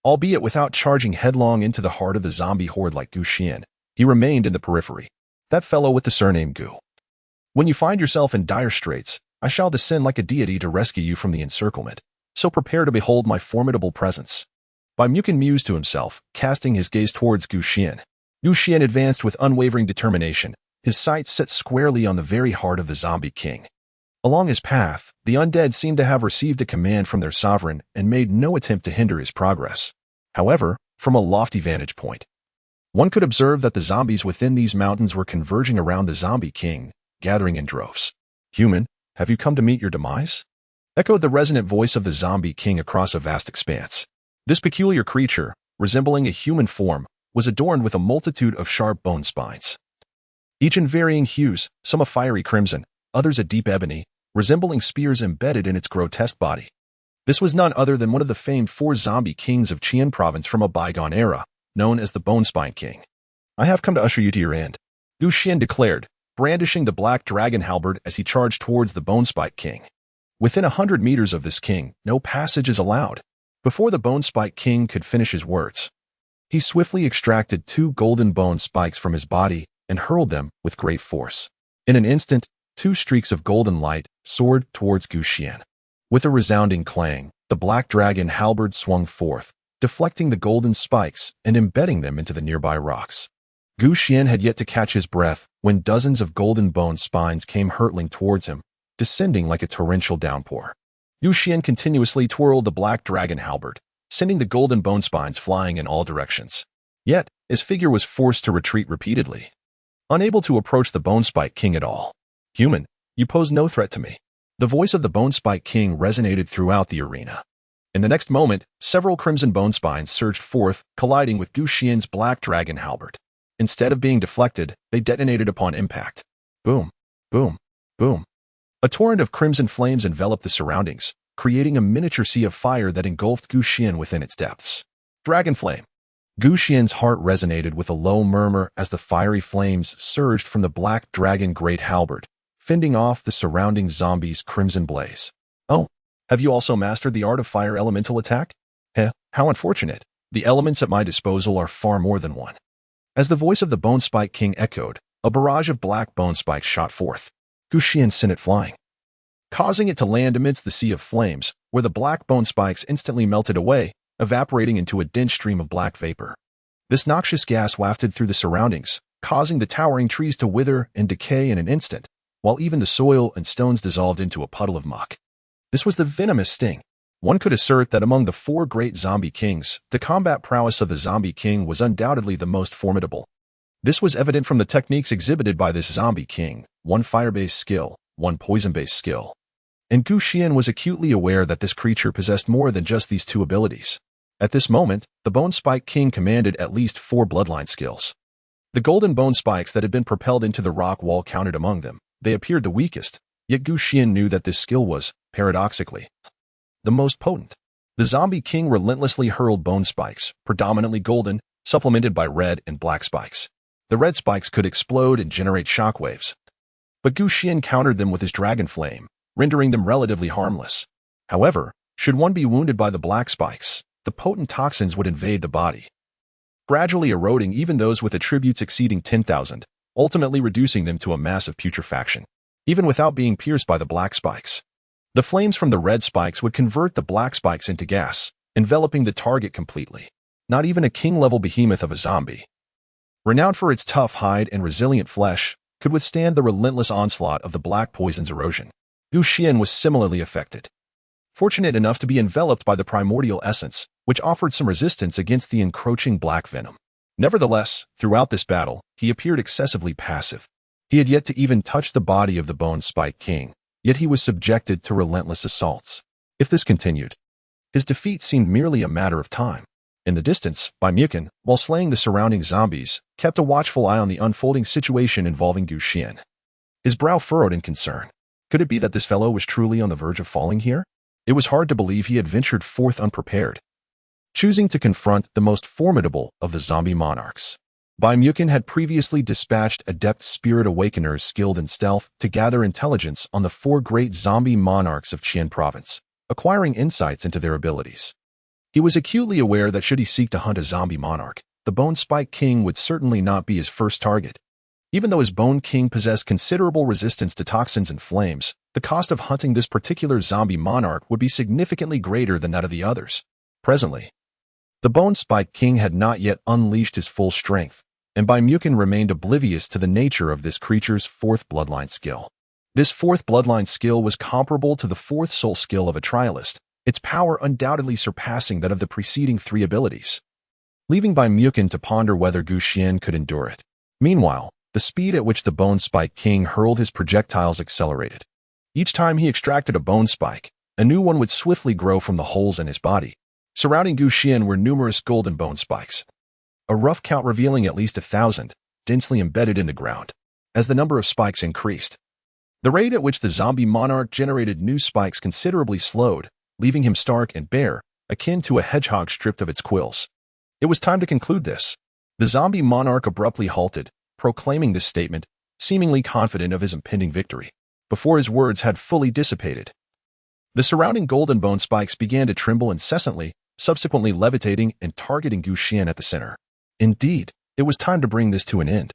Albeit without charging headlong into the heart of the zombie horde like Gu Xian, he remained in the periphery. That fellow with the surname Gu. When you find yourself in dire straits, I shall descend like a deity to rescue you from the encirclement, so prepare to behold my formidable presence. Baimuken mused to himself, casting his gaze towards Gu Xian. Gu Xian advanced with unwavering determination, his sights set squarely on the very heart of the zombie king. Along his path, the undead seemed to have received a command from their sovereign and made no attempt to hinder his progress. However, from a lofty vantage point, one could observe that the zombies within these mountains were converging around the zombie king, gathering in droves. "Human, have you come to meet your demise?" echoed the resonant voice of the zombie king across a vast expanse. This peculiar creature, resembling a human form, was adorned with a multitude of sharp bone spines, each in varying hues, some a fiery crimson, others a deep ebony, resembling spears embedded in its grotesque body. This was none other than one of the famed 4 zombie kings of Qian province from a bygone era, known as the Bone Spine King. "I have come to usher you to your end," Gu Xian declared, brandishing the black dragon halberd as he charged towards the Bone Spike King. Within 100 meters of this king, no passage is allowed. Before the Bone Spike King could finish his words, he swiftly extracted 2 golden bone spikes from his body and hurled them with great force. In an instant, 2 streaks of golden light soared towards Gu Xian. With a resounding clang, the black dragon halberd swung forth, deflecting the golden spikes and embedding them into the nearby rocks. Gu Xian had yet to catch his breath when dozens of golden bone spines came hurtling towards him, descending like a torrential downpour. Gu Xian continuously twirled the black dragon halberd, sending the golden bone spines flying in all directions. Yet, his figure was forced to retreat repeatedly, unable to approach the Bone Spike King at all. "Human, you pose no threat to me." The voice of the Bone Spike King resonated throughout the arena. In the next moment, several crimson bone spines surged forth, colliding with Gu Xian's black dragon halberd. Instead of being deflected, they detonated upon impact. Boom, boom, boom. A torrent of crimson flames enveloped the surroundings, creating a miniature sea of fire that engulfed Gu Xian within its depths. Dragon flame. Gu Xian's heart resonated with a low murmur as the fiery flames surged from the black dragon great halberd, fending off the surrounding zombies' crimson blaze. "Oh, have you also mastered the art of fire elemental attack? How unfortunate. The elements at my disposal are far more than one." As the voice of the Bone Spike King echoed, a barrage of black bone spikes shot forth. Gu Xian sent it flying, causing it to land amidst the sea of flames, where the black bone spikes instantly melted away, evaporating into a dense stream of black vapor. This noxious gas wafted through the surroundings, causing the towering trees to wither and decay in an instant, while even the soil and stones dissolved into a puddle of muck. This was the venomous sting. One could assert that among the 4 great zombie kings, the combat prowess of the zombie king was undoubtedly the most formidable. This was evident from the techniques exhibited by this zombie king, 1 fire-based skill, 1 poison-based skill. And Gu Xian was acutely aware that this creature possessed more than just these 2 abilities. At this moment, the Bone Spike King commanded at least 4 bloodline skills. The golden bone spikes that had been propelled into the rock wall counted among them. They appeared the weakest, yet Gu Xian knew that this skill was, paradoxically, the most potent. The zombie king relentlessly hurled bone spikes, predominantly golden, supplemented by red and black spikes. The red spikes could explode and generate shockwaves, but Gu Xian countered them with his dragon flame, rendering them relatively harmless. However, should one be wounded by the black spikes, the potent toxins would invade the body, gradually eroding even those with attributes exceeding 10,000, ultimately reducing them to a massive putrefaction. Even without being pierced by the black spikes, the flames from the red spikes would convert the black spikes into gas, enveloping the target completely. Not even a king-level behemoth of a zombie, renowned for its tough hide and resilient flesh, could withstand the relentless onslaught of the black poison's erosion. Gu Xian was similarly affected, fortunate enough to be enveloped by the primordial essence, which offered some resistance against the encroaching black venom. Nevertheless, throughout this battle, he appeared excessively passive. He had yet to even touch the body of the Bone Spike King, yet he was subjected to relentless assaults. If this continued, his defeat seemed merely a matter of time. In the distance, Baimukin, while slaying the surrounding zombies, kept a watchful eye on the unfolding situation involving Gu Xian. His brow furrowed in concern. Could it be that this fellow was truly on the verge of falling here? It was hard to believe he had ventured forth unprepared, choosing to confront the most formidable of the zombie monarchs. Baimukin had previously dispatched adept spirit awakeners skilled in stealth to gather intelligence on the 4 great zombie monarchs of Qian province, acquiring insights into their abilities. He was acutely aware that should he seek to hunt a zombie monarch, the Bone Spike King would certainly not be his first target. Even though his Bone King possessed considerable resistance to toxins and flames, the cost of hunting this particular zombie monarch would be significantly greater than that of the others. Presently, the Bone Spike King had not yet unleashed his full strength, and Baimukin remained oblivious to the nature of this creature's 4th bloodline skill. This 4th bloodline skill was comparable to the 4th soul skill of a trialist, its power undoubtedly surpassing that of the preceding 3 abilities, leaving Baimukin to ponder whether Gu Xian could endure it. Meanwhile, the speed at which the Bone Spike King hurled his projectiles accelerated. Each time he extracted a bone spike, a new one would swiftly grow from the holes in his body. Surrounding Gu Xian were numerous golden bone spikes, a rough count revealing at least 1,000, densely embedded in the ground. As the number of spikes increased, the rate at which the zombie monarch generated new spikes considerably slowed, leaving him stark and bare, akin to a hedgehog stripped of its quills. It was time to conclude this. The zombie monarch abruptly halted, proclaiming this statement, seemingly confident of his impending victory. Before his words had fully dissipated, the surrounding golden bone spikes began to tremble incessantly, subsequently levitating and targeting Gu Xian at the center. Indeed, it was time to bring this to an end.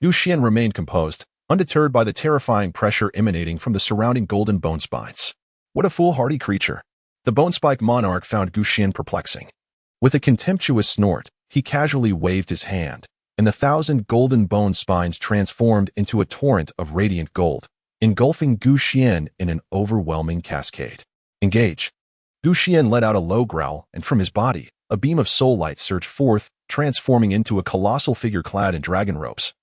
Gu Xian remained composed, undeterred by the terrifying pressure emanating from the surrounding golden bone spines. What a foolhardy creature! The bone spike monarch found Gu Xian perplexing. With a contemptuous snort, he casually waved his hand, and the 1,000 golden bone spines transformed into a torrent of radiant gold, engulfing Gu Xian in an overwhelming cascade. Engage! Gu Xian let out a low growl, and from his body, a beam of soul light surged forth, transforming into a colossal figure clad in dragon robes,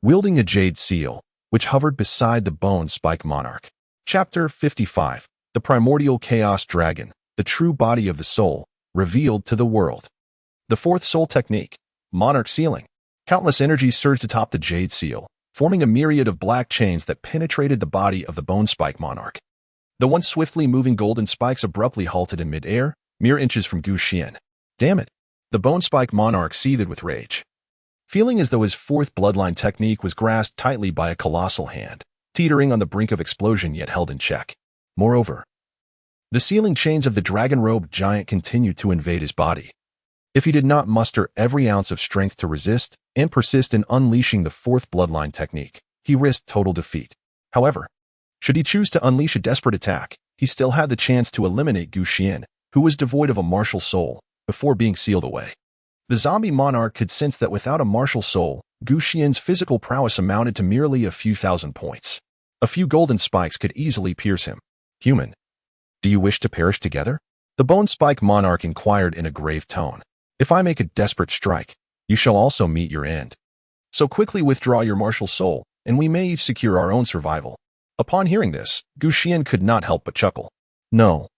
wielding a jade seal, which hovered beside the bone-spike monarch. Chapter 55. The Primordial Chaos Dragon, the true body of the soul, revealed to the world. The fourth soul technique, monarch sealing. Countless energies surged atop the jade seal, forming a myriad of black chains that penetrated the body of the bone-spike monarch. The once swiftly moving golden spikes abruptly halted in mid-air, mere inches from Xuan. Damn it! The bone-spike monarch seethed with rage, feeling as though his fourth bloodline technique was grasped tightly by a colossal hand, teetering on the brink of explosion yet held in check. Moreover, the sealing chains of the dragon-robed giant continued to invade his body. If he did not muster every ounce of strength to resist and persist in unleashing the fourth bloodline technique, he risked total defeat. However, should he choose to unleash a desperate attack, he still had the chance to eliminate Xuan, who was devoid of a martial soul, before being sealed away. The zombie monarch could sense that without a martial soul, Xuan's physical prowess amounted to merely a few thousand points. A few golden spikes could easily pierce him. Human, do you wish to perish together? The bone-spike monarch inquired in a grave tone. If I make a desperate strike, you shall also meet your end. So quickly withdraw your martial soul, and we may each secure our own survival. Upon hearing this, Xuan could not help but chuckle. No.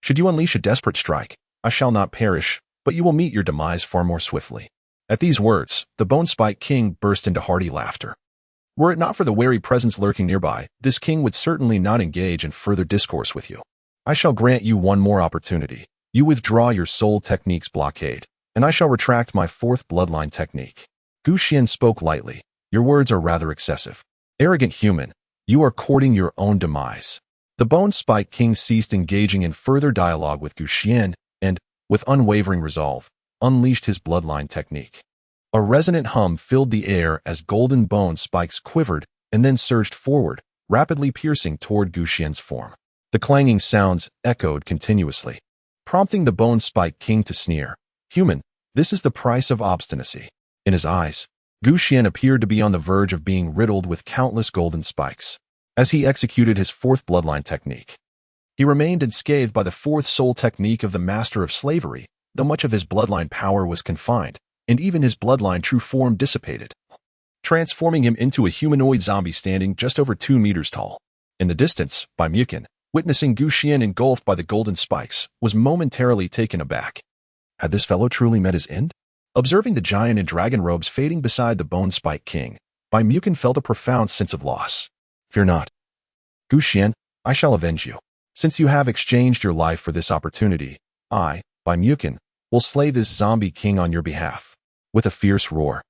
Should you unleash a desperate strike, I shall not perish, but you will meet your demise far more swiftly. At these words, the bone-spike king burst into hearty laughter. Were it not for the wary presence lurking nearby, this king would certainly not engage in further discourse with you. I shall grant you one more opportunity. You withdraw your soul technique's blockade, and I shall retract my fourth bloodline technique. Xuan spoke lightly. Your words are rather excessive. Arrogant human, you are courting your own demise. The bone-spike king ceased engaging in further dialogue with Xuan and, with unwavering resolve, unleashed his bloodline technique. A resonant hum filled the air as golden bone spikes quivered and then surged forward, rapidly piercing toward Xuan's form. The clanging sounds echoed continuously, prompting the bone-spike king to sneer. Human, this is the price of obstinacy. In his eyes, Xuan appeared to be on the verge of being riddled with countless golden spikes. As he executed his fourth bloodline technique, he remained unscathed by the fourth soul technique of the master of slavery, though much of his bloodline power was confined, and even his bloodline true form dissipated, transforming him into a humanoid zombie standing just over 2 meters tall. In the distance, Baimukin, witnessing Xuan engulfed by the golden spikes, was momentarily taken aback. Had this fellow truly met his end? Observing the giant in dragon robes fading beside the bone-spike king, Baimukin felt a profound sense of loss. Fear not. Xuan, I shall avenge you. Since you have exchanged your life for this opportunity, I, Baimukin, will slay this zombie king on your behalf. With a fierce roar,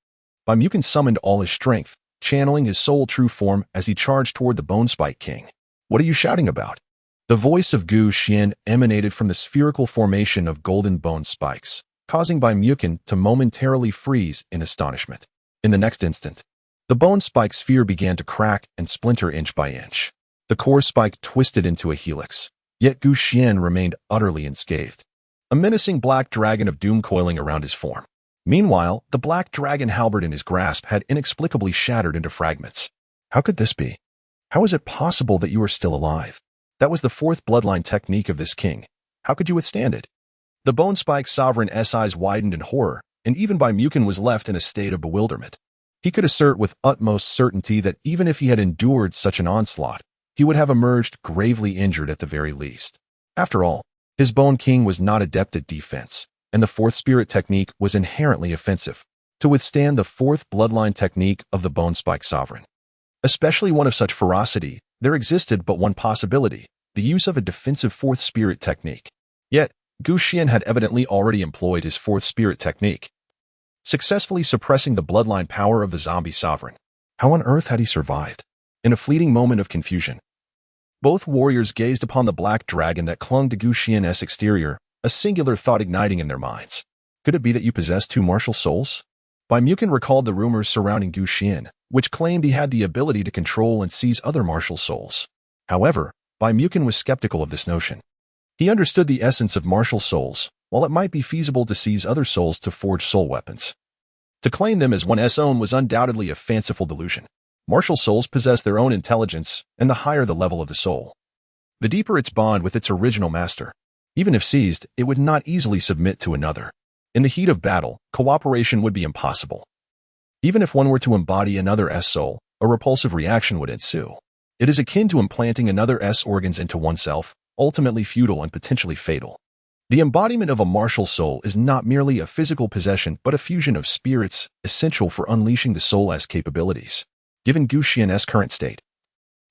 Baimukin summoned all his strength, channeling his soul true form as he charged toward the bone-spike king. What are you shouting about? The voice of Xuan emanated from the spherical formation of golden bone spikes, causing Baimukin to momentarily freeze in astonishment. In the next instant, the bone spike sphere began to crack and splinter inch by inch. The core spike twisted into a helix, yet Xuan remained utterly unscathed, a menacing black dragon of doom coiling around his form. Meanwhile, the black dragon halberd in his grasp had inexplicably shattered into fragments. How could this be? How is it possible that you are still alive? That was the fourth bloodline technique of this king. How could you withstand it? The bone spike sovereign's eyes widened in horror, and even Baimukin was left in a state of bewilderment. He could assert with utmost certainty that even if he had endured such an onslaught, he would have emerged gravely injured at the very least. After all, his Bone King was not adept at defense, and the fourth spirit technique was inherently offensive, to withstand the fourth bloodline technique of the Bone Spike Sovereign. Especially one of such ferocity, there existed but one possibility, the use of a defensive fourth spirit technique. Yet, Xuan had evidently already employed his fourth spirit technique, successfully suppressing the bloodline power of the zombie sovereign. How on earth had he survived? In a fleeting moment of confusion, both warriors gazed upon the black dragon that clung to Xuan's exterior, a singular thought igniting in their minds. Could it be that you possess two martial souls? Baimukin recalled the rumors surrounding Xuan, which claimed he had the ability to control and seize other martial souls. However, Baimukin was skeptical of this notion. He understood the essence of martial souls, while it might be feasible to seize other souls to forge soul weapons. To claim them as one's own was undoubtedly a fanciful delusion. Martial souls possess their own intelligence, and the higher the level of the soul, the deeper its bond with its original master. Even if seized, it would not easily submit to another. In the heat of battle, cooperation would be impossible. Even if one were to embody another's soul, a repulsive reaction would ensue. It is akin to implanting another's organs into oneself, ultimately futile and potentially fatal. The embodiment of a martial soul is not merely a physical possession but a fusion of spirits essential for unleashing the soul's capabilities. Given Gu Xian's current state,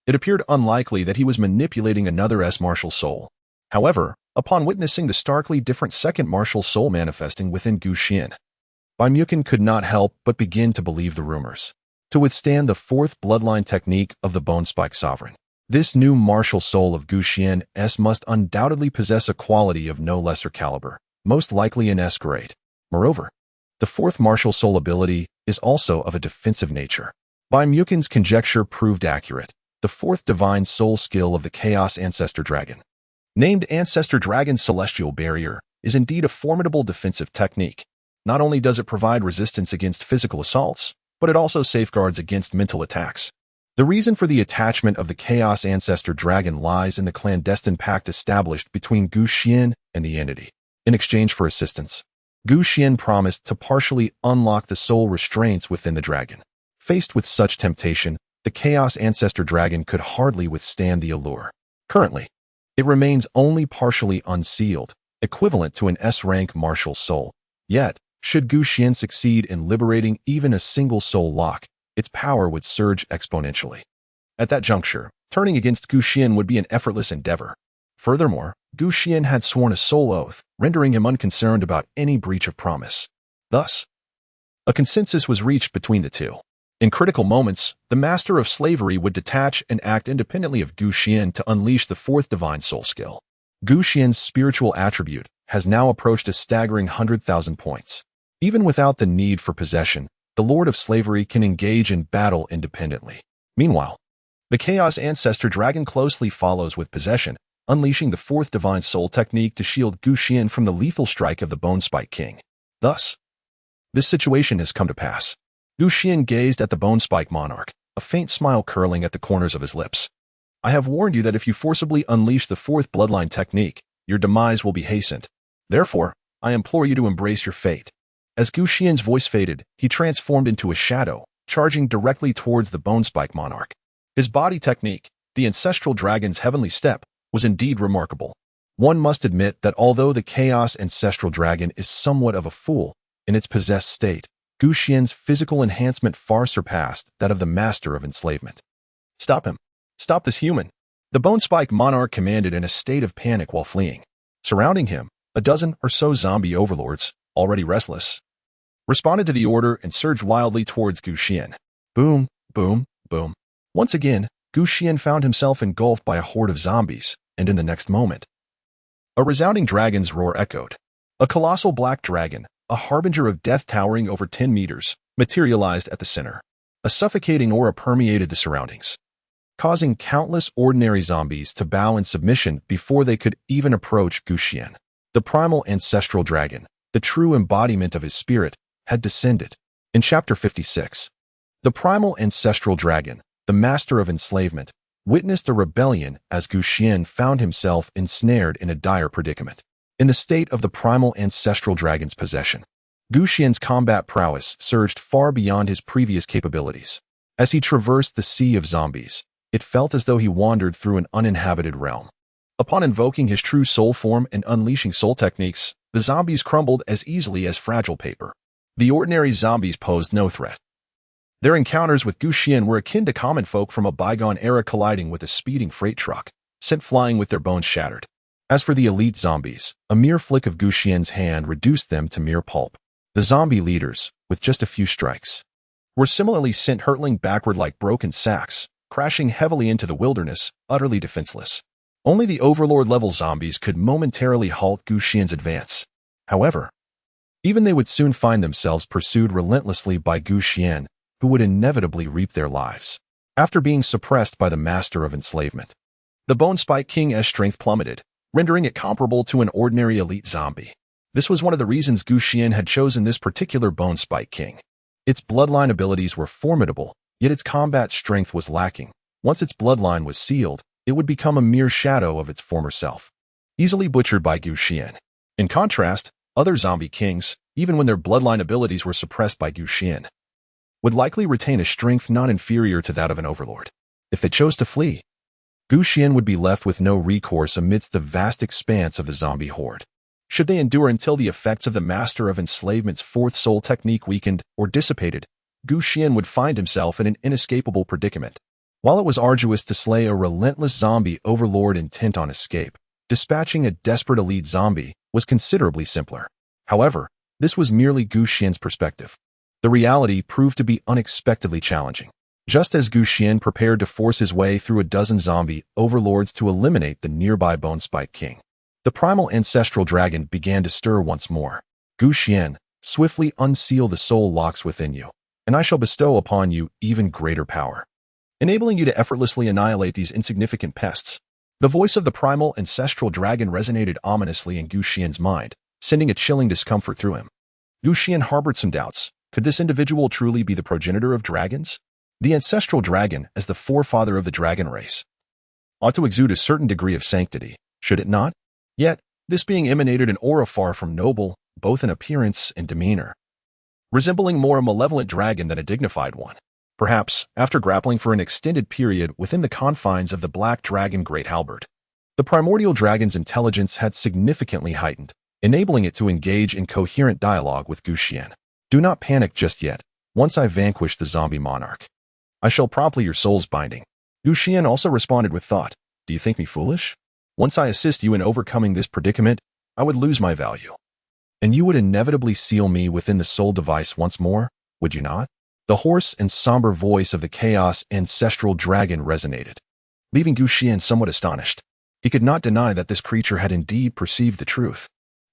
it appeared unlikely that he was manipulating another's martial soul. However, upon witnessing the starkly different second martial soul manifesting within Gu Xian, Primordial could not help but begin to believe the rumors. To withstand the fourth bloodline technique of the Bone Spike Sovereign, this new martial soul of Gu Xian's must undoubtedly possess a quality of no lesser caliber, most likely an S grade. Moreover, the fourth martial soul ability is also of a defensive nature. Primordial's conjecture proved accurate. The fourth divine soul skill of the Chaotic Ancestor Dragon, named Ancestor Dragon's Celestial Barrier, is indeed a formidable defensive technique. Not only does it provide resistance against physical assaults, but it also safeguards against mental attacks. The reason for the attachment of the Chaotic Ancestor Dragon lies in the clandestine pact established between Gu Xian and the entity. In exchange for assistance, Gu Xian promised to partially unlock the soul restraints within the dragon. Faced with such temptation, the Chaotic Ancestor Dragon could hardly withstand the allure. Currently, it remains only partially unsealed, equivalent to an S-rank martial soul. Yet, should Gu Xian succeed in liberating even a single soul lock, its power would surge exponentially. At that juncture, turning against Gu Xian would be an effortless endeavor. Furthermore, Gu Xian had sworn a soul oath, rendering him unconcerned about any breach of promise. Thus, a consensus was reached between the two. In critical moments, the master of slavery would detach and act independently of Gu Xian to unleash the fourth divine soul skill. Gu Xian's spiritual attribute has now approached a staggering 100,000 points. Even without the need for possession, the Lord of Slavery can engage in battle independently. Meanwhile, the Chaos Ancestor Dragon closely follows with possession, unleashing the fourth divine soul technique to shield Gu Xian from the lethal strike of the Bone Spike King. Thus, this situation has come to pass. Gu Xian gazed at the Bone Spike Monarch, a faint smile curling at the corners of his lips. I have warned you that if you forcibly unleash the fourth bloodline technique, your demise will be hastened. Therefore, I implore you to embrace your fate. As Gu Xian's voice faded, he transformed into a shadow, charging directly towards the Bone Spike Monarch. His body technique, the Ancestral Dragon's heavenly step, was indeed remarkable. One must admit that although the Chaos Ancestral Dragon is somewhat of a fool in its possessed state, Gu Xian's physical enhancement far surpassed that of the Master of Enslavement. Stop him. Stop this human. The Bone Spike Monarch commanded in a state of panic while fleeing. Surrounding him, a dozen or so zombie overlords, already restless, responded to the order and surged wildly towards Gu Xian. Boom, boom, boom. Once again, Gu Xian found himself engulfed by a horde of zombies, and in the next moment, a resounding dragon's roar echoed. A colossal black dragon, a harbinger of death towering over 10 meters, materialized at the center. A suffocating aura permeated the surroundings, causing countless ordinary zombies to bow in submission before they could even approach Gu Xian. The primal ancestral dragon, the true embodiment of his spirit, had descended. In Chapter 56, the primal ancestral dragon, the master of enslavement, witnessed a rebellion as Gu Xian found himself ensnared in a dire predicament. In the state of the primal ancestral dragon's possession, Gu Xian's combat prowess surged far beyond his previous capabilities. As he traversed the sea of zombies, it felt as though he wandered through an uninhabited realm. Upon invoking his true soul form and unleashing soul techniques, the zombies crumbled as easily as fragile paper. The ordinary zombies posed no threat. Their encounters with Gu Xian were akin to common folk from a bygone era colliding with a speeding freight truck, sent flying with their bones shattered. As for the elite zombies, a mere flick of Gu Xian's hand reduced them to mere pulp. The zombie leaders, with just a few strikes, were similarly sent hurtling backward like broken sacks, crashing heavily into the wilderness, utterly defenseless. Only the overlord-level zombies could momentarily halt Gu Xian's advance. However, even they would soon find themselves pursued relentlessly by Gu Xian, who would inevitably reap their lives. After being suppressed by the Master of Enslavement, the Bone Spike King's strength plummeted, rendering it comparable to an ordinary elite zombie. This was one of the reasons Gu Xian had chosen this particular Bone Spike King. Its bloodline abilities were formidable, yet its combat strength was lacking. Once its bloodline was sealed, it would become a mere shadow of its former self, easily butchered by Gu Xian. In contrast, Other zombie kings, even when their bloodline abilities were suppressed by Xuan, would likely retain a strength not inferior to that of an overlord. If they chose to flee, Xuan would be left with no recourse amidst the vast expanse of the zombie horde. Should they endure until the effects of the Master of Enslavement's fourth soul technique weakened or dissipated, Xuan would find himself in an inescapable predicament. While it was arduous to slay a relentless zombie overlord intent on escape, dispatching a desperate elite zombie was considerably simpler. However, this was merely Xuan's perspective. The reality proved to be unexpectedly challenging. Just as Xuan prepared to force his way through a dozen zombie overlords to eliminate the nearby Bone Spike King, the primal ancestral dragon began to stir once more. Xuan, swiftly unseal the soul locks within you, and I shall bestow upon you even greater power, enabling you to effortlessly annihilate these insignificant pests. The voice of the primal ancestral dragon resonated ominously in Xuan's mind, sending a chilling discomfort through him. Xuan harbored some doubts. Could this individual truly be the progenitor of dragons? The ancestral dragon, as the forefather of the dragon race, ought to exude a certain degree of sanctity, should it not? Yet, this being emanated an aura far from noble, both in appearance and demeanor, resembling more a malevolent dragon than a dignified one. Perhaps, after grappling for an extended period within the confines of the Black Dragon Great Halberd, the primordial dragon's intelligence had significantly heightened, enabling it to engage in coherent dialogue with Xuan. Do not panic just yet. Once I vanquish the zombie monarch, I shall promptly your soul's binding. Xuan also responded with thought. Do you think me foolish? Once I assist you in overcoming this predicament, I would lose my value, and you would inevitably seal me within the soul device once more, would you not? The hoarse and somber voice of the chaos ancestral dragon resonated, leaving Xuan somewhat astonished. He could not deny that this creature had indeed perceived the truth.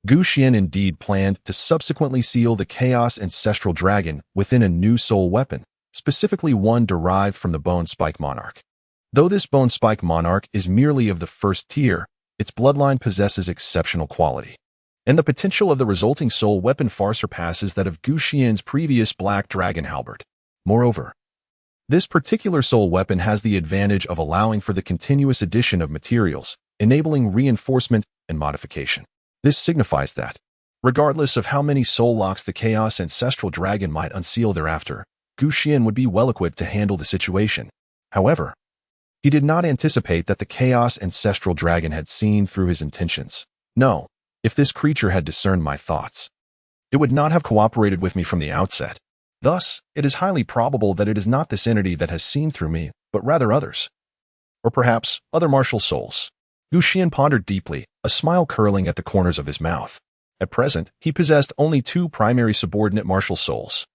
Xuan indeed planned to subsequently seal the chaos ancestral dragon within a new soul weapon, specifically one derived from the Bone Spike Monarch. Though this Bone Spike Monarch is merely of the first tier, its bloodline possesses exceptional quality, and the potential of the resulting soul weapon far surpasses that of Xuan's previous Black Dragon Halberd. Moreover, this particular soul weapon has the advantage of allowing for the continuous addition of materials, enabling reinforcement and modification. This signifies that, regardless of how many soul locks the Chaos Ancestral Dragon might unseal thereafter, Xuan would be well-equipped to handle the situation. However, he did not anticipate that the Chaos Ancestral Dragon had seen through his intentions. No, if this creature had discerned my thoughts, it would not have cooperated with me from the outset. Thus, it is highly probable that it is not this entity that has seen through me, but rather others. Or perhaps other martial souls. Xuan pondered deeply, a smile curling at the corners of his mouth. At present, he possessed only two primary subordinate martial souls.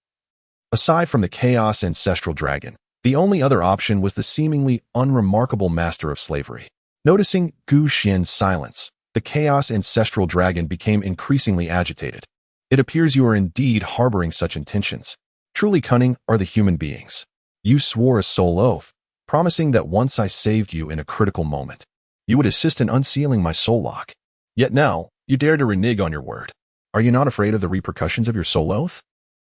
Aside from the Chaos Ancestral Dragon, the only other option was the seemingly unremarkable Master of Slavery. Noticing Xuan's silence, the Chaos Ancestral Dragon became increasingly agitated. It appears you are indeed harboring such intentions. Truly cunning are the human beings. You swore a soul oath, promising that once I saved you in a critical moment, you would assist in unsealing my soul lock. Yet now, you dare to renege on your word. Are you not afraid of the repercussions of your soul oath?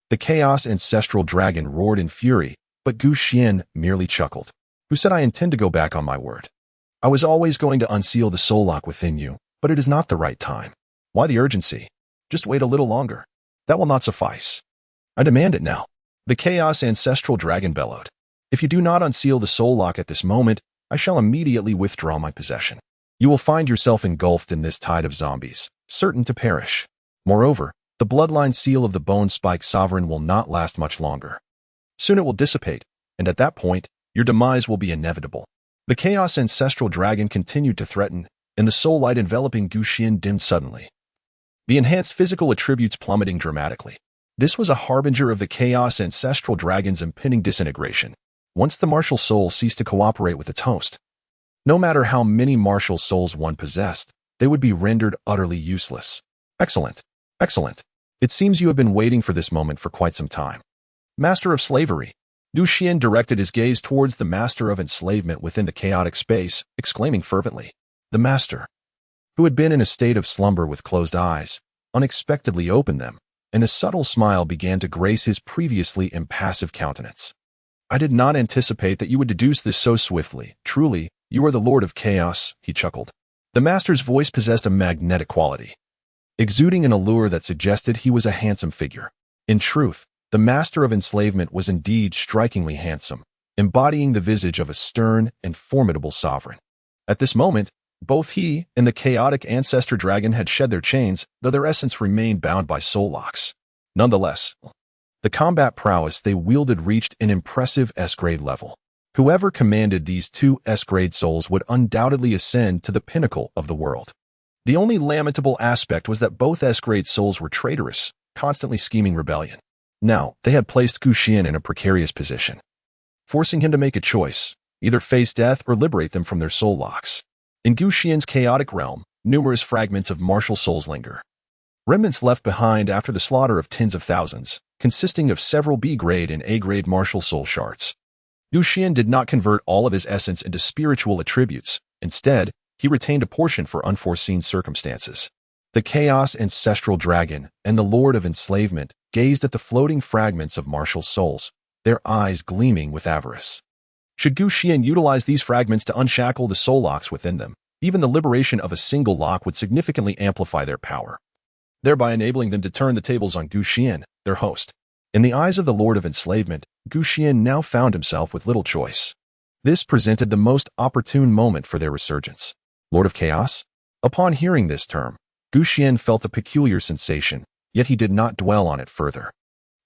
The Chaos Ancestral Dragon roared in fury, but Xuan merely chuckled. Who said I intend to go back on my word? I was always going to unseal the soul lock within you, but it is not the right time. Why the urgency? Just wait a little longer. That will not suffice. I demand it now. The Chaos Ancestral Dragon bellowed. If you do not unseal the soul lock at this moment, I shall immediately withdraw my possession. You will find yourself engulfed in this tide of zombies, certain to perish. Moreover, the bloodline seal of the Bone Spike Sovereign will not last much longer. Soon it will dissipate, and at that point, your demise will be inevitable. The Chaos Ancestral Dragon continued to threaten, and the soul light enveloping Xuan dimmed suddenly, the enhanced physical attributes plummeting dramatically. This was a harbinger of the Chaos Ancestral Dragon's impending disintegration. Once the martial soul ceased to cooperate with its host, no matter how many martial souls one possessed, they would be rendered utterly useless. Excellent. Excellent. It seems you have been waiting for this moment for quite some time. Master of Slavery. Xuan directed his gaze towards the Master of Enslavement within the chaotic space, exclaiming fervently. The Master, who had been in a state of slumber with closed eyes, unexpectedly opened them, and a subtle smile began to grace his previously impassive countenance. I did not anticipate that you would deduce this so swiftly. Truly, you are the Lord of Chaos, he chuckled. The Master's voice possessed a magnetic quality, exuding an allure that suggested he was a handsome figure. In truth, the master of enslavement was indeed strikingly handsome, embodying the visage of a stern and formidable sovereign. At this moment, both he and the Chaotic Ancestor Dragon had shed their chains, though their essence remained bound by soul locks. Nonetheless, the combat prowess they wielded reached an impressive S-grade level. Whoever commanded these two S-grade souls would undoubtedly ascend to the pinnacle of the world. The only lamentable aspect was that both S-grade souls were traitorous, constantly scheming rebellion. Now, they had placed Xuan in a precarious position, forcing him to make a choice, either face death or liberate them from their soul locks. In Xuan's chaotic realm, numerous fragments of martial souls linger. Remnants left behind after the slaughter of tens of thousands, consisting of several B-grade and A-grade martial soul shards. Xuan did not convert all of his essence into spiritual attributes. Instead, he retained a portion for unforeseen circumstances. The Chaos Ancestral Dragon and the Lord of Enslavement gazed at the floating fragments of martial souls, their eyes gleaming with avarice. Should Xuan utilize these fragments to unshackle the soul locks within them, even the liberation of a single lock would significantly amplify their power, thereby enabling them to turn the tables on Xuan, their host. In the eyes of the Lord of Enslavement, Xuan now found himself with little choice. This presented the most opportune moment for their resurgence. Lord of Chaos? Upon hearing this term, Xuan felt a peculiar sensation, yet he did not dwell on it further.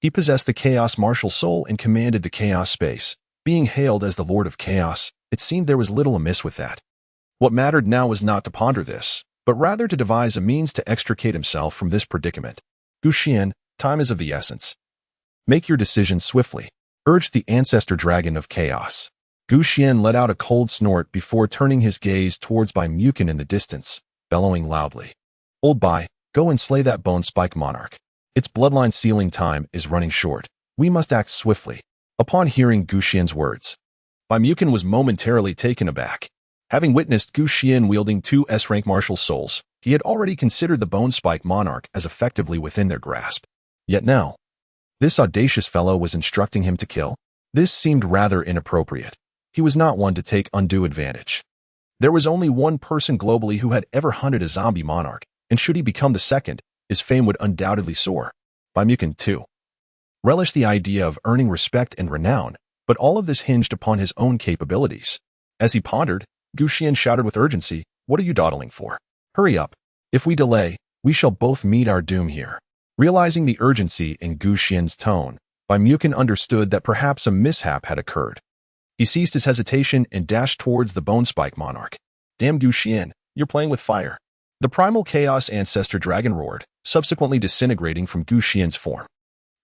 He possessed the Chaos martial soul and commanded the Chaos space. Being hailed as the Lord of Chaos, it seemed there was little amiss with that. What mattered now was not to ponder this, but rather to devise a means to extricate himself from this predicament. Xuan, time is of the essence. Make your decision swiftly, urged the Ancestor Dragon of Chaos. Xuan let out a cold snort before turning his gaze towards Awaken in the distance, bellowing loudly. Old Bai, go and slay that bone spike monarch. Its bloodline sealing time is running short. We must act swiftly. Upon hearing Xuan's words, Awaken was momentarily taken aback. Having witnessed Xuan wielding two S-rank martial souls, he had already considered the bone spike monarch as effectively within their grasp. Yet now, this audacious fellow was instructing him to kill. This seemed rather inappropriate. He was not one to take undue advantage. There was only one person globally who had ever hunted a zombie monarch, and should he become the second, his fame would undoubtedly soar. Awaken, too, relished the idea of earning respect and renown, but all of this hinged upon his own capabilities. As he pondered, Xuan shouted with urgency, "What are you dawdling for? Hurry up. If we delay, we shall both meet our doom here." Realizing the urgency in Xuan's tone, Awaken understood that perhaps a mishap had occurred. He ceased his hesitation and dashed towards the bone spike monarch. "Damn Xuan, you're playing with fire." The primal Chaos Ancestor Dragon roared, subsequently disintegrating from Xuan's form.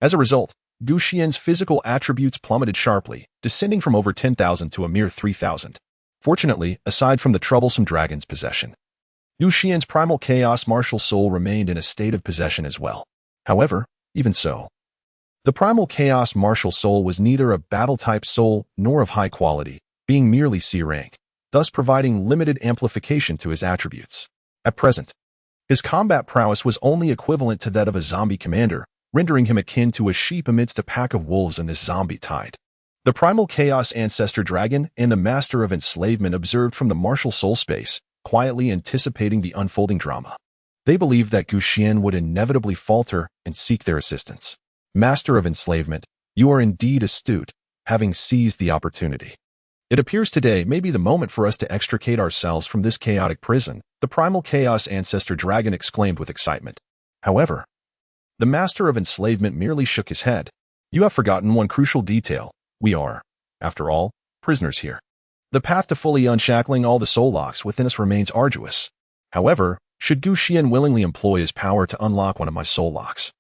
As a result, Xuan's physical attributes plummeted sharply, descending from over 10,000 to a mere 3,000. Fortunately, aside from the troublesome dragon's possession, Xuan's primal Chaos martial soul remained in a state of possession as well. However, even so, the primal Chaos martial soul was neither a battle-type soul nor of high quality, being merely C rank, thus providing limited amplification to his attributes. At present, his combat prowess was only equivalent to that of a zombie commander, rendering him akin to a sheep amidst a pack of wolves in this zombie tide. The primal Chaos Ancestor Dragon and the Master of Enslavement observed from the martial soul space, quietly anticipating the unfolding drama. They believed that Xuan would inevitably falter and seek their assistance. Master of Enslavement, you are indeed astute, having seized the opportunity. It appears today may be the moment for us to extricate ourselves from this chaotic prison, the primal Chaos Ancestor Dragon exclaimed with excitement. However, the Master of Enslavement merely shook his head. You have forgotten one crucial detail. We are, after all, prisoners here. The path to fully unshackling all the soul locks within us remains arduous. However, should Xuan willingly employ his power to unlock one of my soul locks,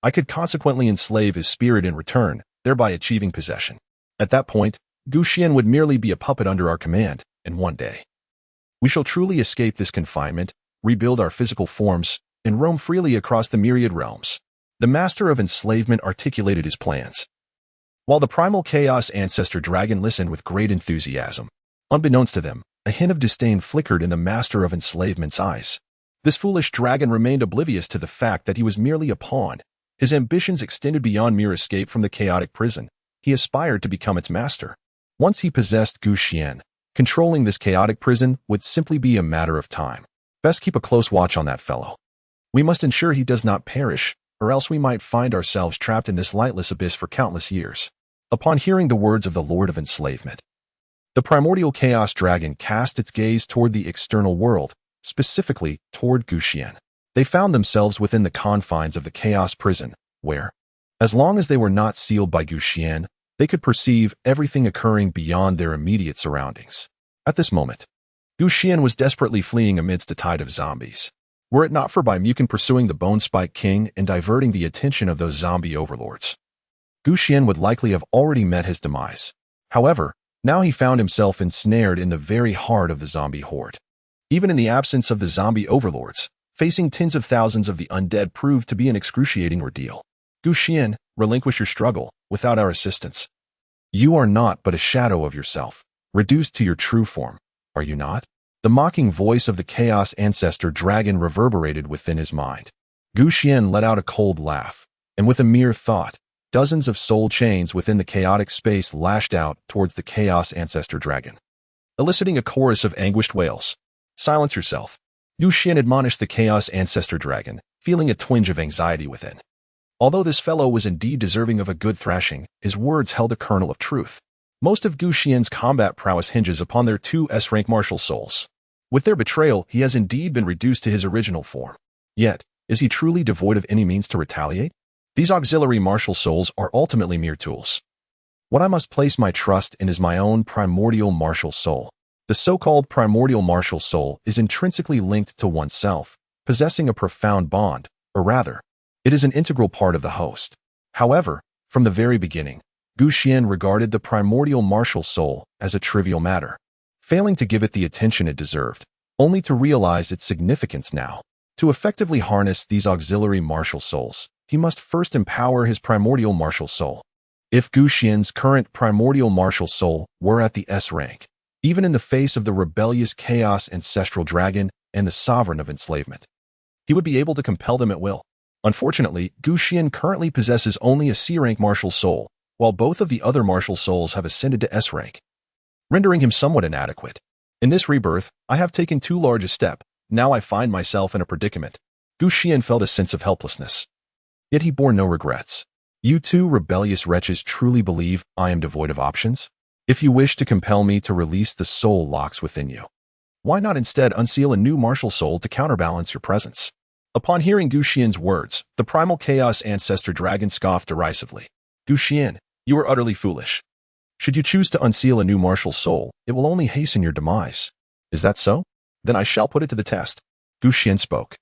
I could consequently enslave his spirit in return, thereby achieving possession. At that point, Xuan would merely be a puppet under our command, and one day, we shall truly escape this confinement, rebuild our physical forms, and roam freely across the myriad realms. The Master of Enslavement articulated his plans, while the primal Chaos Ancestor Dragon listened with great enthusiasm. Unbeknownst to them, a hint of disdain flickered in the Master of Enslavement's eyes. This foolish dragon remained oblivious to the fact that he was merely a pawn. His ambitions extended beyond mere escape from the chaotic prison. He aspired to become its master. Once he possessed Xuan, controlling this chaotic prison would simply be a matter of time. Best keep a close watch on that fellow. We must ensure he does not perish, or else we might find ourselves trapped in this lightless abyss for countless years. Upon hearing the words of the Lord of Enslavement, the primordial chaos dragon cast its gaze toward the external world, specifically toward Xuan. They found themselves within the confines of the chaos prison, where, as long as they were not sealed by Xuan, they could perceive everything occurring beyond their immediate surroundings. At this moment, Xuan was desperately fleeing amidst a tide of zombies. Were it not for Baimukan pursuing the Bone Spike King and diverting the attention of those zombie overlords, Xuan would likely have already met his demise. However, now he found himself ensnared in the very heart of the zombie horde. Even in the absence of the zombie overlords, facing tens of thousands of the undead proved to be an excruciating ordeal. Xuan, relinquish your struggle without our assistance. You are not but a shadow of yourself, reduced to your true form, are you not? The mocking voice of the Chaos Ancestor Dragon reverberated within his mind. Xuan let out a cold laugh, and with a mere thought, dozens of soul chains within the chaotic space lashed out towards the Chaos Ancestor Dragon, eliciting a chorus of anguished wails. Silence yourself. Xuan admonished the Chaos Ancestor Dragon, feeling a twinge of anxiety within. Although this fellow was indeed deserving of a good thrashing, his words held a kernel of truth. Most of Xuan's combat prowess hinges upon their two S-rank martial souls. With their betrayal, he has indeed been reduced to his original form. Yet, is he truly devoid of any means to retaliate? These auxiliary martial souls are ultimately mere tools. What I must place my trust in is my own primordial martial soul. The so-called primordial martial soul is intrinsically linked to oneself, possessing a profound bond, or rather, it is an integral part of the host. However, from the very beginning, Xuan regarded the primordial martial soul as a trivial matter, failing to give it the attention it deserved, only to realize its significance now. To effectively harness these auxiliary martial souls, he must first empower his primordial martial soul. If Xuan's current primordial martial soul were at the S rank, even in the face of the rebellious Chaos Ancestral Dragon and the Sovereign of Enslavement, he would be able to compel them at will. Unfortunately, Xuan currently possesses only a C-rank martial soul, while both of the other martial souls have ascended to S rank, rendering him somewhat inadequate. In this rebirth, I have taken too large a step. Now I find myself in a predicament. Xuan felt a sense of helplessness. Yet he bore no regrets. You two rebellious wretches truly believe I am devoid of options? If you wish to compel me to release the soul locks within you, why not instead unseal a new martial soul to counterbalance your presence? Upon hearing Xuan's words, the primal Chaos Ancestor Dragon scoffed derisively. Xuan, you are utterly foolish. Should you choose to unseal a new martial soul, it will only hasten your demise. Is that so? Then I shall put it to the test. Xuan spoke,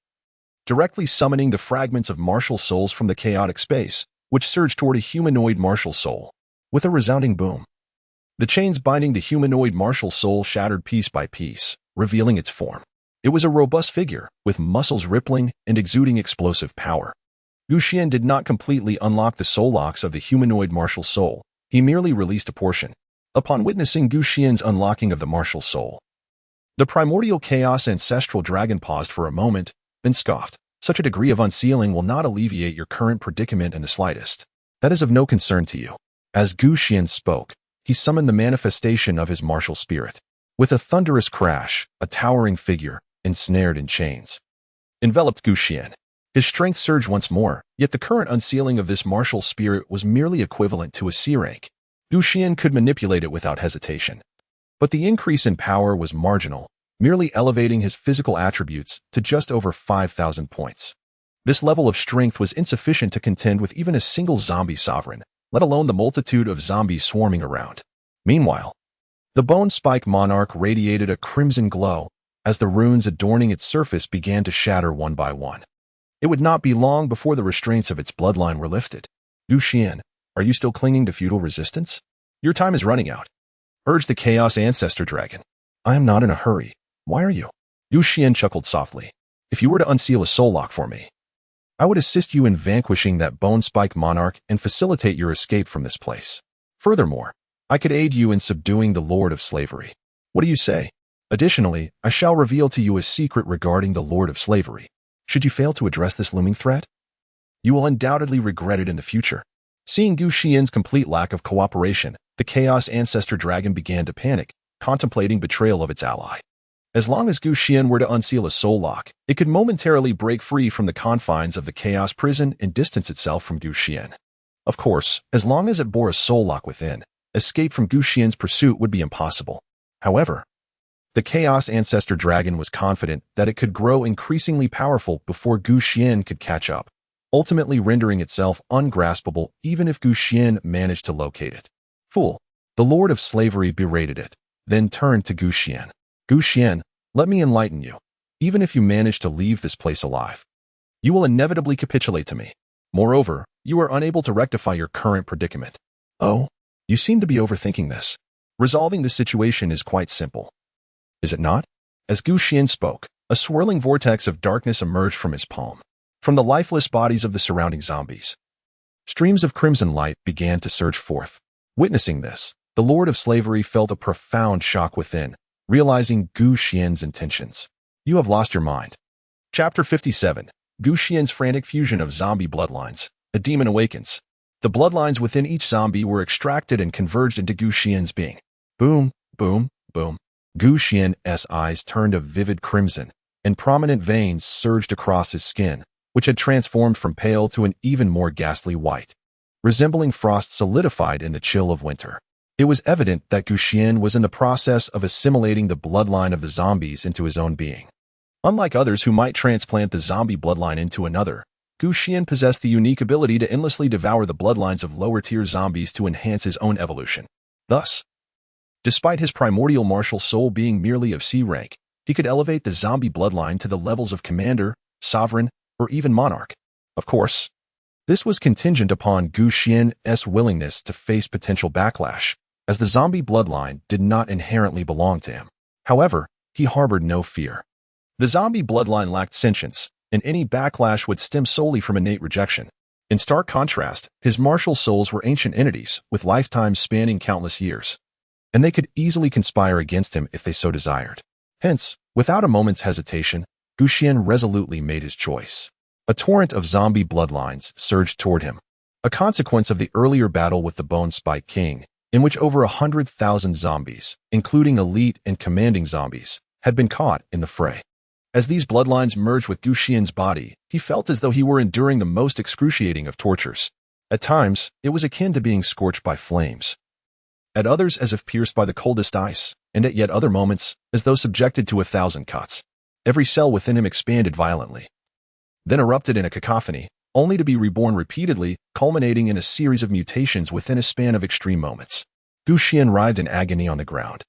directly summoning the fragments of martial souls from the chaotic space, which surged toward a humanoid martial soul. With a resounding boom, the chains binding the humanoid martial soul shattered piece by piece, revealing its form. It was a robust figure, with muscles rippling and exuding explosive power. Xuan did not completely unlock the soul locks of the humanoid martial soul. He merely released a portion. Upon witnessing Xuan's unlocking of the martial soul, the primordial Chaos Ancestral Dragon paused for a moment, then scoffed. Such a degree of unsealing will not alleviate your current predicament in the slightest. That is of no concern to you. As Xuan spoke, he summoned the manifestation of his martial spirit. With a thunderous crash, a towering figure, ensnared in chains, enveloped Xuan. His strength surged once more, yet the current unsealing of this martial spirit was merely equivalent to a C rank. Xuan could manipulate it without hesitation. But the increase in power was marginal, merely elevating his physical attributes to just over 5,000 points. This level of strength was insufficient to contend with even a single zombie sovereign, let alone the multitude of zombies swarming around. Meanwhile, the Bone Spike Monarch radiated a crimson glow as the runes adorning its surface began to shatter one by one. It would not be long before the restraints of its bloodline were lifted. Xuan, are you still clinging to feudal resistance? Your time is running out, urged the Chaos Ancestor Dragon. I am not in a hurry. Why are you? Xuan chuckled softly. If you were to unseal a soul lock for me, I would assist you in vanquishing that Bone Spike Monarch and facilitate your escape from this place. Furthermore, I could aid you in subduing the Lord of Slavery. What do you say? Additionally, I shall reveal to you a secret regarding the Lord of Slavery. Should you fail to address this looming threat, you will undoubtedly regret it in the future. Seeing Xuan's complete lack of cooperation, the Chaos Ancestor Dragon began to panic, contemplating betrayal of its ally. As long as Xuan were to unseal a soul lock, it could momentarily break free from the confines of the chaos prison and distance itself from Xuan. Of course, as long as it bore a soul lock within, escape from Xuan's pursuit would be impossible. However, the Chaos Ancestor Dragon was confident that it could grow increasingly powerful before Xuan could catch up, ultimately rendering itself ungraspable even if Xuan managed to locate it. Fool! The Lord of Slavery berated it, then turned to Xuan. Xuan, let me enlighten you. Even if you manage to leave this place alive, you will inevitably capitulate to me. Moreover, you are unable to rectify your current predicament. Oh, you seem to be overthinking this. Resolving this situation is quite simple. Is it not? As Xuan spoke, a swirling vortex of darkness emerged from his palm. From the lifeless bodies of the surrounding zombies, streams of crimson light began to surge forth. Witnessing this, the Lord of Slavery felt a profound shock within, realizing Xuan's intentions. You have lost your mind. Chapter 57. Xuan's frantic fusion of zombie bloodlines. A demon awakens. The bloodlines within each zombie were extracted and converged into Xuan's being. Boom, boom, boom. Xuan's eyes turned a vivid crimson, and prominent veins surged across his skin, which had transformed from pale to an even more ghastly white. Resembling frost solidified in the chill of winter. It was evident that Xuan was in the process of assimilating the bloodline of the zombies into his own being. Unlike others who might transplant the zombie bloodline into another, Xuan possessed the unique ability to endlessly devour the bloodlines of lower-tier zombies to enhance his own evolution. Thus, despite his primordial martial soul being merely of C rank, he could elevate the zombie bloodline to the levels of commander, sovereign, or even monarch. Of course, this was contingent upon Xuan's willingness to face potential backlash, as the zombie bloodline did not inherently belong to him. However, he harbored no fear. The zombie bloodline lacked sentience, and any backlash would stem solely from innate rejection. In stark contrast, his martial souls were ancient entities with lifetimes spanning countless years, and they could easily conspire against him if they so desired. Hence, without a moment's hesitation, Xuan resolutely made his choice. A torrent of zombie bloodlines surged toward him, a consequence of the earlier battle with the Bone Spike King, in which over 100,000 zombies, including elite and commanding zombies, had been caught in the fray. As these bloodlines merged with Xuan's body, he felt as though he were enduring the most excruciating of tortures. At times, it was akin to being scorched by flames. At others, as if pierced by the coldest ice, and at yet other moments, as though subjected to 1,000 cuts. Every cell within him expanded violently, then erupted in a cacophony, only to be reborn repeatedly, culminating in a series of mutations within a span of extreme moments. Xuan writhed in agony on the ground,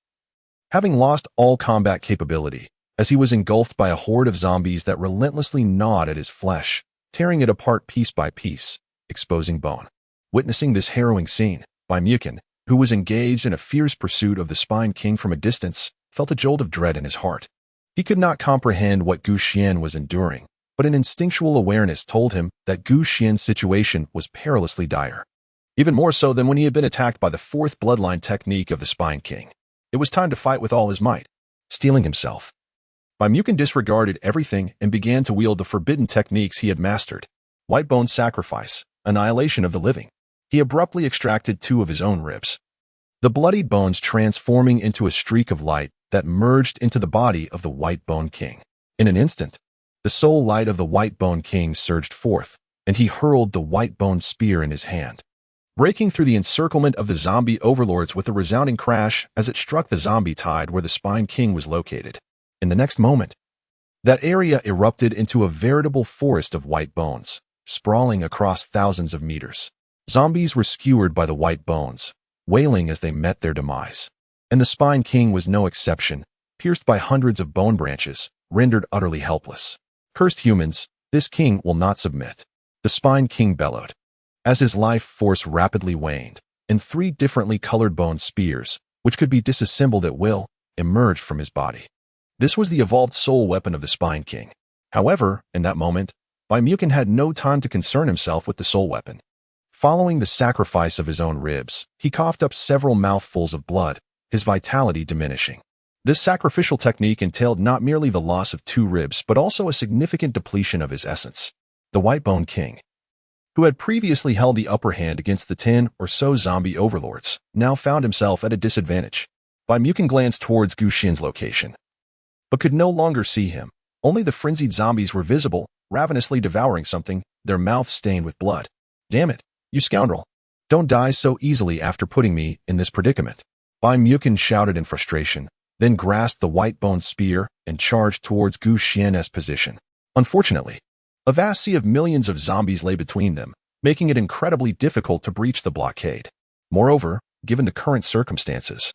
having lost all combat capability, as he was engulfed by a horde of zombies that relentlessly gnawed at his flesh, tearing it apart piece by piece, exposing bone. Witnessing this harrowing scene, Primordial, who was engaged in a fierce pursuit of the Spine King from a distance, felt a jolt of dread in his heart. He could not comprehend what Xuan was enduring, but an instinctual awareness told him that Xuan's situation was perilously dire. Even more so than when he had been attacked by the fourth bloodline technique of the Spine King. It was time to fight with all his might. Steeling himself, Primordial disregarded everything and began to wield the forbidden techniques he had mastered. White bone sacrifice, annihilation of the living. He abruptly extracted 2 of his own ribs, the bloodied bones transforming into a streak of light that merged into the body of the White Bone King. In an instant, the soul light of the White Bone King surged forth, and he hurled the White Bone Spear in his hand, breaking through the encirclement of the zombie overlords with a resounding crash as it struck the zombie tide where the Spine King was located. In the next moment, that area erupted into a veritable forest of white bones, sprawling across thousands of meters. Zombies were skewered by the white bones, wailing as they met their demise. And the Spine King was no exception, pierced by hundreds of bone branches, rendered utterly helpless. Cursed humans, this king will not submit, the Spine King bellowed, as his life force rapidly waned, and 3 differently colored bone spears, which could be disassembled at will, emerged from his body. This was the evolved soul weapon of the Spine King. However, in that moment, Primordial had no time to concern himself with the soul weapon. Following the sacrifice of his own ribs, he coughed up several mouthfuls of blood, his vitality diminishing. This sacrificial technique entailed not merely the loss of 2 ribs but also a significant depletion of his essence. The White Bone King, who had previously held the upper hand against the 10 or so zombie overlords, now found himself at a disadvantage. Primordial glanced towards Xuan's location. but could no longer see him. Only the frenzied zombies were visible, ravenously devouring something, their mouths stained with blood. "Damn it, you scoundrel. Don't die so easily after putting me in this predicament." Mukin shouted in frustration, then grasped the white-boned spear and charged towards Gu Xian's position. Unfortunately, a vast sea of millions of zombies lay between them, making it incredibly difficult to breach the blockade. Moreover, given the current circumstances,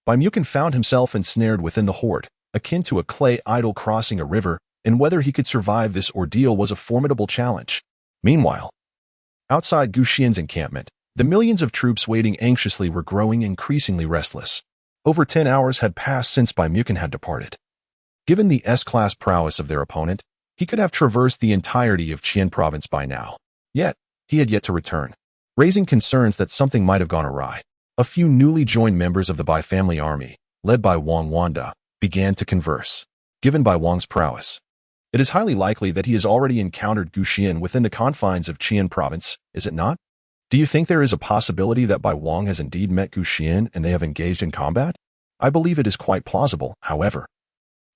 Mukin found himself ensnared within the horde, akin to a clay idol crossing a river, and whether he could survive this ordeal was a formidable challenge. Meanwhile, outside Gu Xian's encampment, the millions of troops waiting anxiously were growing increasingly restless. Over 10 hours had passed since Mukin had departed. Given the S-class prowess of their opponent, he could have traversed the entirety of Qian province by now. Yet, he had yet to return, raising concerns that something might have gone awry. A few newly joined members of the Bai family army, led by Wang Wanda, began to converse. Given Bai Wang's prowess, it is highly likely that he has already encountered Gu Xian within the confines of Qian province, is it not? Do you think there is a possibility that Bai Wang has indeed met Gu Xian and they have engaged in combat? I believe it is quite plausible, however.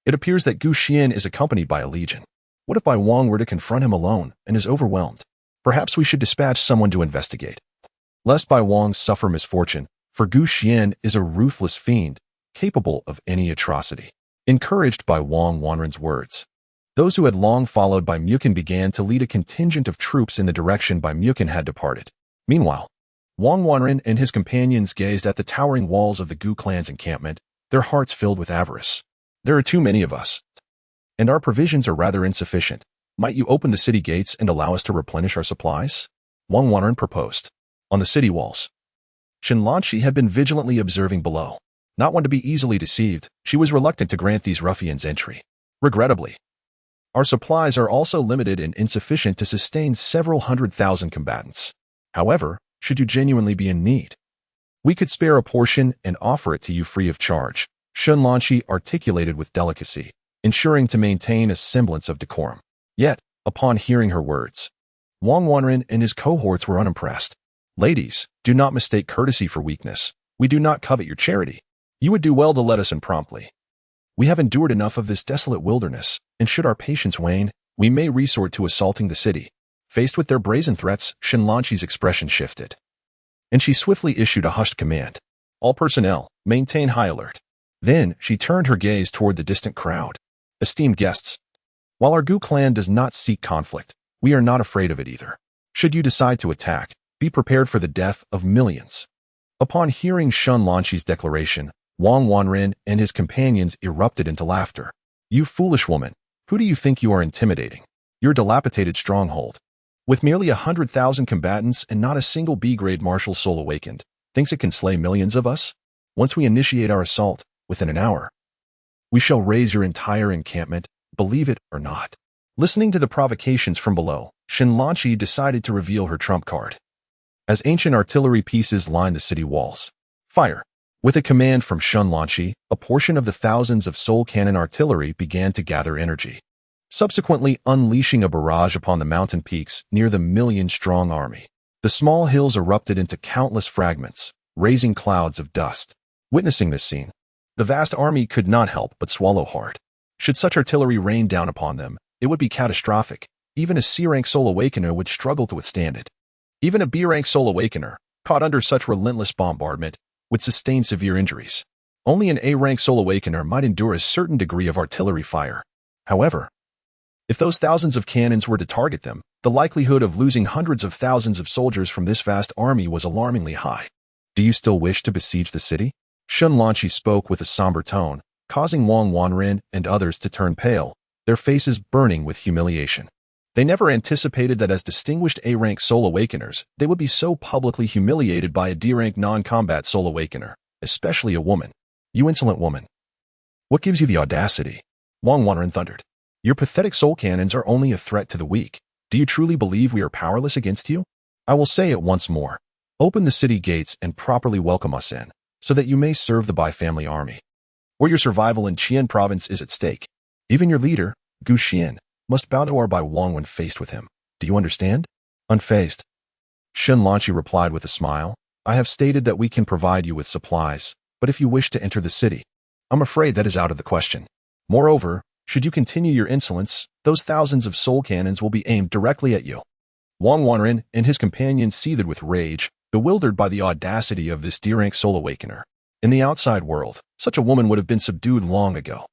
It appears that Gu Xian is accompanied by a legion. What if Bai Wang were to confront him alone and is overwhelmed? Perhaps we should dispatch someone to investigate. Lest Bai Wang suffer misfortune, for Gu Xian is a ruthless fiend, capable of any atrocity. Encouraged by Wang Wanren's words, those who had long followed Mukin began to lead a contingent of troops in the direction Mukin had departed. Meanwhile, Wang Wanren and his companions gazed at the towering walls of the Gu clan's encampment, their hearts filled with avarice. "There are too many of us, and our provisions are rather insufficient. Might you open the city gates and allow us to replenish our supplies?" Wang Wanren proposed. On the city walls, Shenlanqi had been vigilantly observing below. Not one to be easily deceived, she was reluctant to grant these ruffians entry. "Regrettably, our supplies are also limited and insufficient to sustain several 100,000 combatants. However, should you genuinely be in need, we could spare a portion and offer it to you free of charge," Shenlanqi articulated with delicacy, ensuring to maintain a semblance of decorum. Yet, upon hearing her words, Wang Wanren and his cohorts were unimpressed. "Ladies, do not mistake courtesy for weakness. We do not covet your charity. You would do well to let us in promptly. We have endured enough of this desolate wilderness, and should our patience wane, we may resort to assaulting the city." Faced with their brazen threats, Shenlanqi's expression shifted, and she swiftly issued a hushed command. "All personnel, maintain high alert." Then, she turned her gaze toward the distant crowd. "Esteemed guests, while our Gu clan does not seek conflict, we are not afraid of it either. Should you decide to attack, be prepared for the death of millions." Upon hearing Shenlanqi's declaration, Wang Wanren and his companions erupted into laughter. "You foolish woman, who do you think you are intimidating? Your dilapidated stronghold, with merely 100,000 combatants and not a single B-grade martial soul awakened, thinks it can slay millions of us? Once we initiate our assault, within an hour, we shall raise your entire encampment, believe it or not." Listening to the provocations from below, Shenlanqi decided to reveal her trump card. As ancient artillery pieces lined the city walls, "Fire!" With a command from Shenlanqi, a portion of the thousands of soul cannon artillery began to gather energy, subsequently unleashing a barrage upon the mountain peaks near the million-strong army. The small hills erupted into countless fragments, raising clouds of dust. Witnessing this scene, the vast army could not help but swallow hard. Should such artillery rain down upon them, it would be catastrophic. Even a C-rank soul awakener would struggle to withstand it. Even a B-rank soul awakener, caught under such relentless bombardment, would sustain severe injuries. Only an A-rank soul awakener might endure a certain degree of artillery fire. However, if those thousands of cannons were to target them, the likelihood of losing hundreds of thousands of soldiers from this vast army was alarmingly high. "Do you still wish to besiege the city?" Shenlanqi spoke with a somber tone, causing Wang Wanren and others to turn pale, their faces burning with humiliation. They never anticipated that as distinguished A-rank soul awakeners, they would be so publicly humiliated by a D-rank non-combat soul awakener, especially a woman. "You insolent woman! What gives you the audacity?" Wang Wanren thundered. "Your pathetic soul cannons are only a threat to the weak. Do you truly believe we are powerless against you? I will say it once more. Open the city gates and properly welcome us in, so that you may serve the Bai family army. Or your survival in Qian province is at stake. Even your leader, Gu Xian, must bow to our Bai Wang when faced with him. Do you understand?" Unfazed, Shenlanqi replied with a smile. "I have stated that we can provide you with supplies, but if you wish to enter the city, I'm afraid that is out of the question." Moreover, should you continue your insolence, those thousands of soul cannons will be aimed directly at you. Wang Wanren and his companions seethed with rage, bewildered by the audacity of this D-rank soul awakener. In the outside world, such a woman would have been subdued long ago.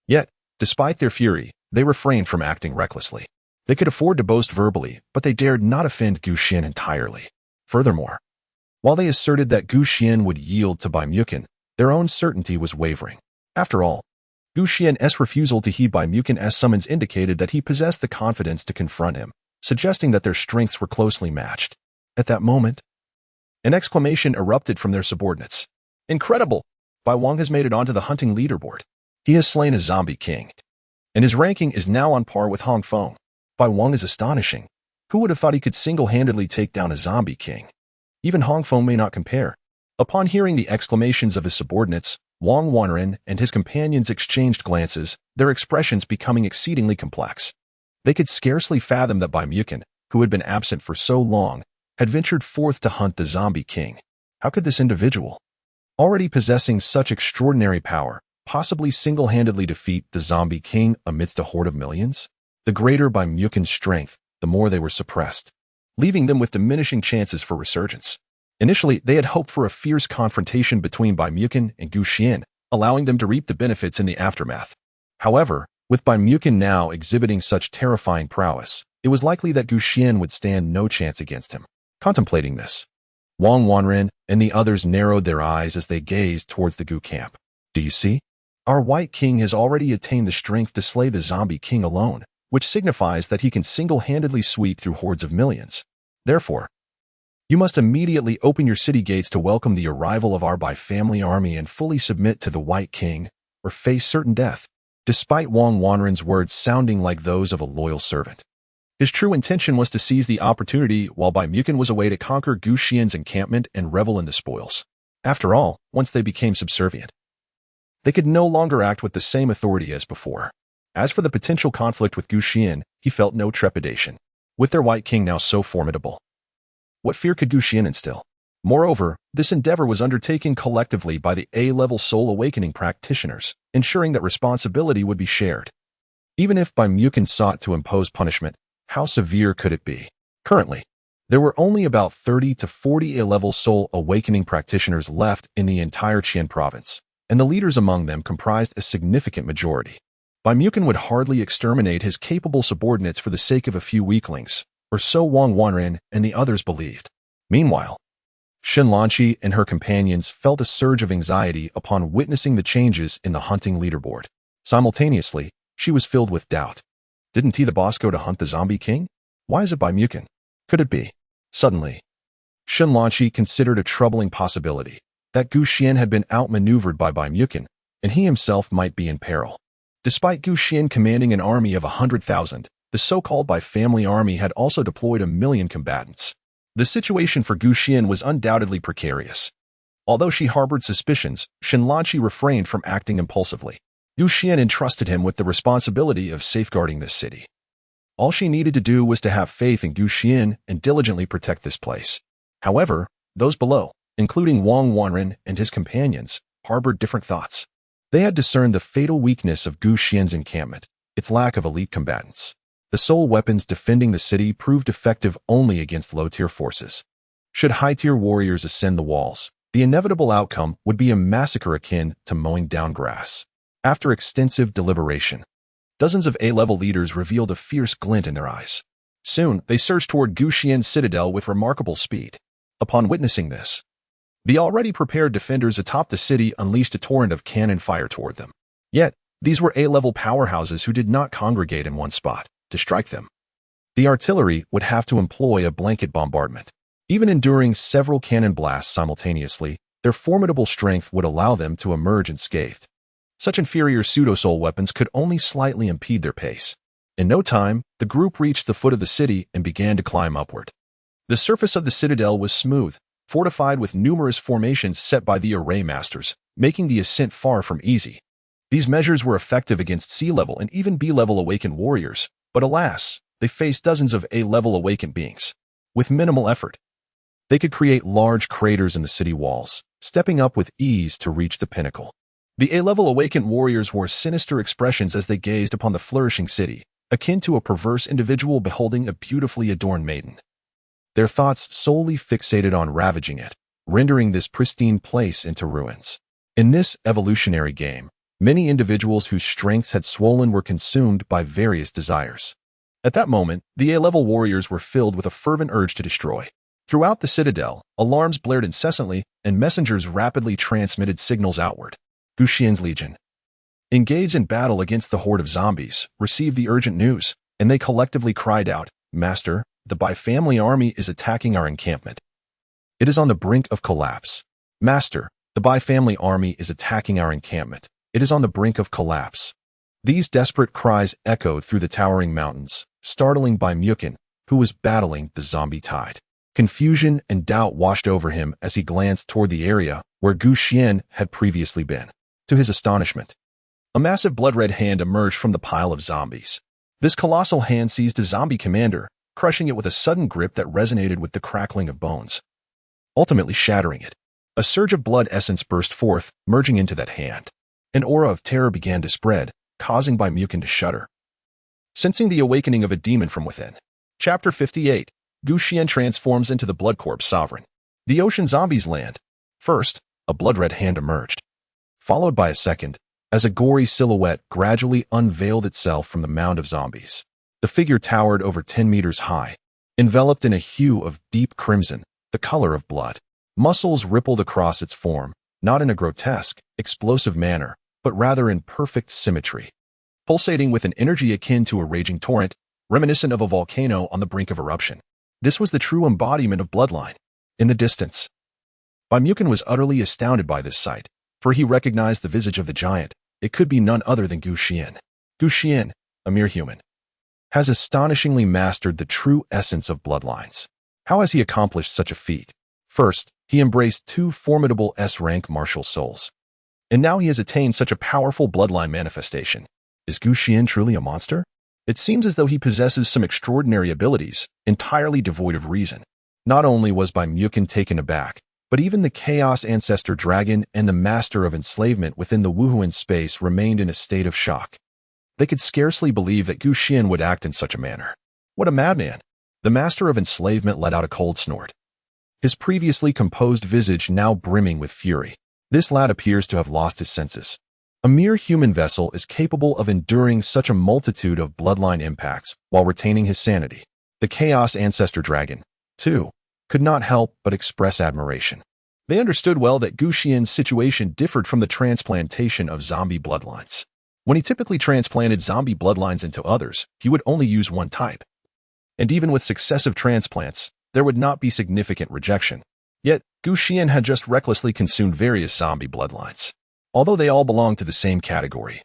Yet, despite their fury, they refrained from acting recklessly. They could afford to boast verbally, but they dared not offend Gu Xian entirely. Furthermore, while they asserted that Gu Xian would yield to Bai Muqin, their own certainty was wavering. After all, Gu Xian's refusal to heed Bai Muqin's summons indicated that he possessed the confidence to confront him, suggesting that their strengths were closely matched. At that moment, an exclamation erupted from their subordinates. Incredible! Bai Wang has made it onto the hunting leaderboard. He has slain a zombie king, and his ranking is now on par with Hong Feng. Bai Wang is astonishing. Who would have thought he could single-handedly take down a zombie king? Even Hong Feng may not compare. Upon hearing the exclamations of his subordinates, Wang Wanren and his companions exchanged glances, their expressions becoming exceedingly complex. They could scarcely fathom that Bai Muqin, who had been absent for so long, had ventured forth to hunt the zombie king. How could this individual, already possessing such extraordinary power, possibly single-handedly defeat the zombie king amidst a horde of millions? The greater Bai Muqin's strength, the more they were suppressed, leaving them with diminishing chances for resurgence. Initially, they had hoped for a fierce confrontation between Bai Muqin and Gu Xian, allowing them to reap the benefits in the aftermath. However, with Bai Muqin now exhibiting such terrifying prowess, it was likely that Gu Xian would stand no chance against him. Contemplating this, Wang Wanren and the others narrowed their eyes as they gazed towards the Gu camp. Do you see? Our White King has already attained the strength to slay the zombie king alone, which signifies that he can single-handedly sweep through hordes of millions. Therefore, you must immediately open your city gates to welcome the arrival of our Bai family army and fully submit to the White King, or face certain death. Despite Wang Wanren's words sounding like those of a loyal servant, his true intention was to seize the opportunity while Bai Muqin was away to conquer Gu Xian's encampment and revel in the spoils. After all, once they became subservient, they could no longer act with the same authority as before. As for the potential conflict with Gu Xian, he felt no trepidation. With their White King now so formidable, what fear could Gu Xian instill? Moreover, this endeavor was undertaken collectively by the A-level soul awakening practitioners, ensuring that responsibility would be shared. Even if Bai Muqin sought to impose punishment, how severe could it be? Currently, there were only about 30 to 40 A-level soul awakening practitioners left in the entire Qian province, and the leaders among them comprised a significant majority. Bai Muqin would hardly exterminate his capable subordinates for the sake of a few weaklings, or so Wang Wanren and the others believed. Meanwhile, Shenlanqi and her companions felt a surge of anxiety upon witnessing the changes in the hunting leaderboard. Simultaneously, she was filled with doubt. Didn't he the boss go to hunt the zombie king? Why is it Bai Muqin? Could it be? Suddenly, Shenlanqi considered a troubling possibility that Gu Xian had been outmaneuvered by Bai Muqin, and he himself might be in peril. Despite Gu Xian commanding an army of 100,000, the so-called Bai family army had also deployed 1,000,000 combatants. The situation for Gu Xian was undoubtedly precarious. Although she harbored suspicions, Shenlanqi refrained from acting impulsively. Gu Xian entrusted him with the responsibility of safeguarding this city. All she needed to do was to have faith in Gu Xian and diligently protect this place. However, those below, including Wang Wanren and his companions, harbored different thoughts. They had discerned the fatal weakness of Gu Xian's encampment, its lack of elite combatants. The soul weapons defending the city proved effective only against low-tier forces. Should high-tier warriors ascend the walls, the inevitable outcome would be a massacre akin to mowing down grass. After extensive deliberation, dozens of A-level leaders revealed a fierce glint in their eyes. Soon, they surged toward Gu Xian's citadel with remarkable speed. Upon witnessing this, the already prepared defenders atop the city unleashed a torrent of cannon fire toward them. Yet, these were A-level powerhouses who did not congregate in one spot to strike them. The artillery would have to employ a blanket bombardment. Even enduring several cannon blasts simultaneously, their formidable strength would allow them to emerge unscathed. Such inferior pseudo-soul weapons could only slightly impede their pace. In no time, the group reached the foot of the city and began to climb upward. The surface of the citadel was smooth, fortified with numerous formations set by the array masters, making the ascent far from easy. These measures were effective against C-level and even B-level awakened warriors, but alas, they faced dozens of A-level awakened beings. With minimal effort, they could create large craters in the city walls, stepping up with ease to reach the pinnacle. The A-level awakened warriors wore sinister expressions as they gazed upon the flourishing city, akin to a perverse individual beholding a beautifully adorned maiden. Their thoughts solely fixated on ravaging it, rendering this pristine place into ruins. In this evolutionary game, many individuals whose strengths had swollen were consumed by various desires. At that moment, the A-level warriors were filled with a fervent urge to destroy. Throughout the citadel, alarms blared incessantly, and messengers rapidly transmitted signals outward. Xuan's legion, engaged in battle against the horde of zombies, received the urgent news, and they collectively cried out, "Master, the Bai family army is attacking our encampment. It is on the brink of collapse. Master, the Bai family army is attacking our encampment. It is on the brink of collapse." These desperate cries echoed through the towering mountains, startling Bai Xuan, who was battling the zombie tide. Confusion and doubt washed over him as he glanced toward the area where Xuan had previously been. To his astonishment, a massive blood-red hand emerged from the pile of zombies. This colossal hand seized a zombie commander, crushing it with a sudden grip that resonated with the crackling of bones, ultimately shattering it. A surge of blood essence burst forth, merging into that hand. An aura of terror began to spread, causing Bai Xuan to shudder, sensing the awakening of a demon from within. Chapter 58. Xuan transforms into the Blood Corpse Sovereign. The ocean zombies land. First, a blood-red hand emerged, followed by a second, as a gory silhouette gradually unveiled itself from the mound of zombies. The figure towered over 10 meters high, enveloped in a hue of deep crimson, the color of blood. Muscles rippled across its form, not in a grotesque, explosive manner, but rather in perfect symmetry, pulsating with an energy akin to a raging torrent, reminiscent of a volcano on the brink of eruption. This was the true embodiment of bloodline. In the distance, Bai Xuan was utterly astounded by this sight, for he recognized the visage of the giant. It could be none other than Xuan. Xuan, a mere human, has astonishingly mastered the true essence of bloodlines. How has he accomplished such a feat? First, he embraced 2 formidable S-rank martial souls, and now he has attained such a powerful bloodline manifestation. Is Xuan truly a monster? It seems as though he possesses some extraordinary abilities, entirely devoid of reason. Not only was Bai Xuan taken aback, but even the Chaotic Ancestor Dragon and the Master of Enslavement within the Wuhuan space remained in a state of shock. They could scarcely believe that Xuan would act in such a manner. What a madman! The Master of Enslavement let out a cold snort, his previously composed visage now brimming with fury. This lad appears to have lost his senses. A mere human vessel is capable of enduring such a multitude of bloodline impacts while retaining his sanity. The Chaos Ancestor Dragon, too, could not help but express admiration. They understood well that Xuan's situation differed from the transplantation of zombie bloodlines. When he typically transplanted zombie bloodlines into others, he would only use one type. And even with successive transplants, there would not be significant rejection. Yet, Xuan had just recklessly consumed various zombie bloodlines. Although they all belonged to the same category,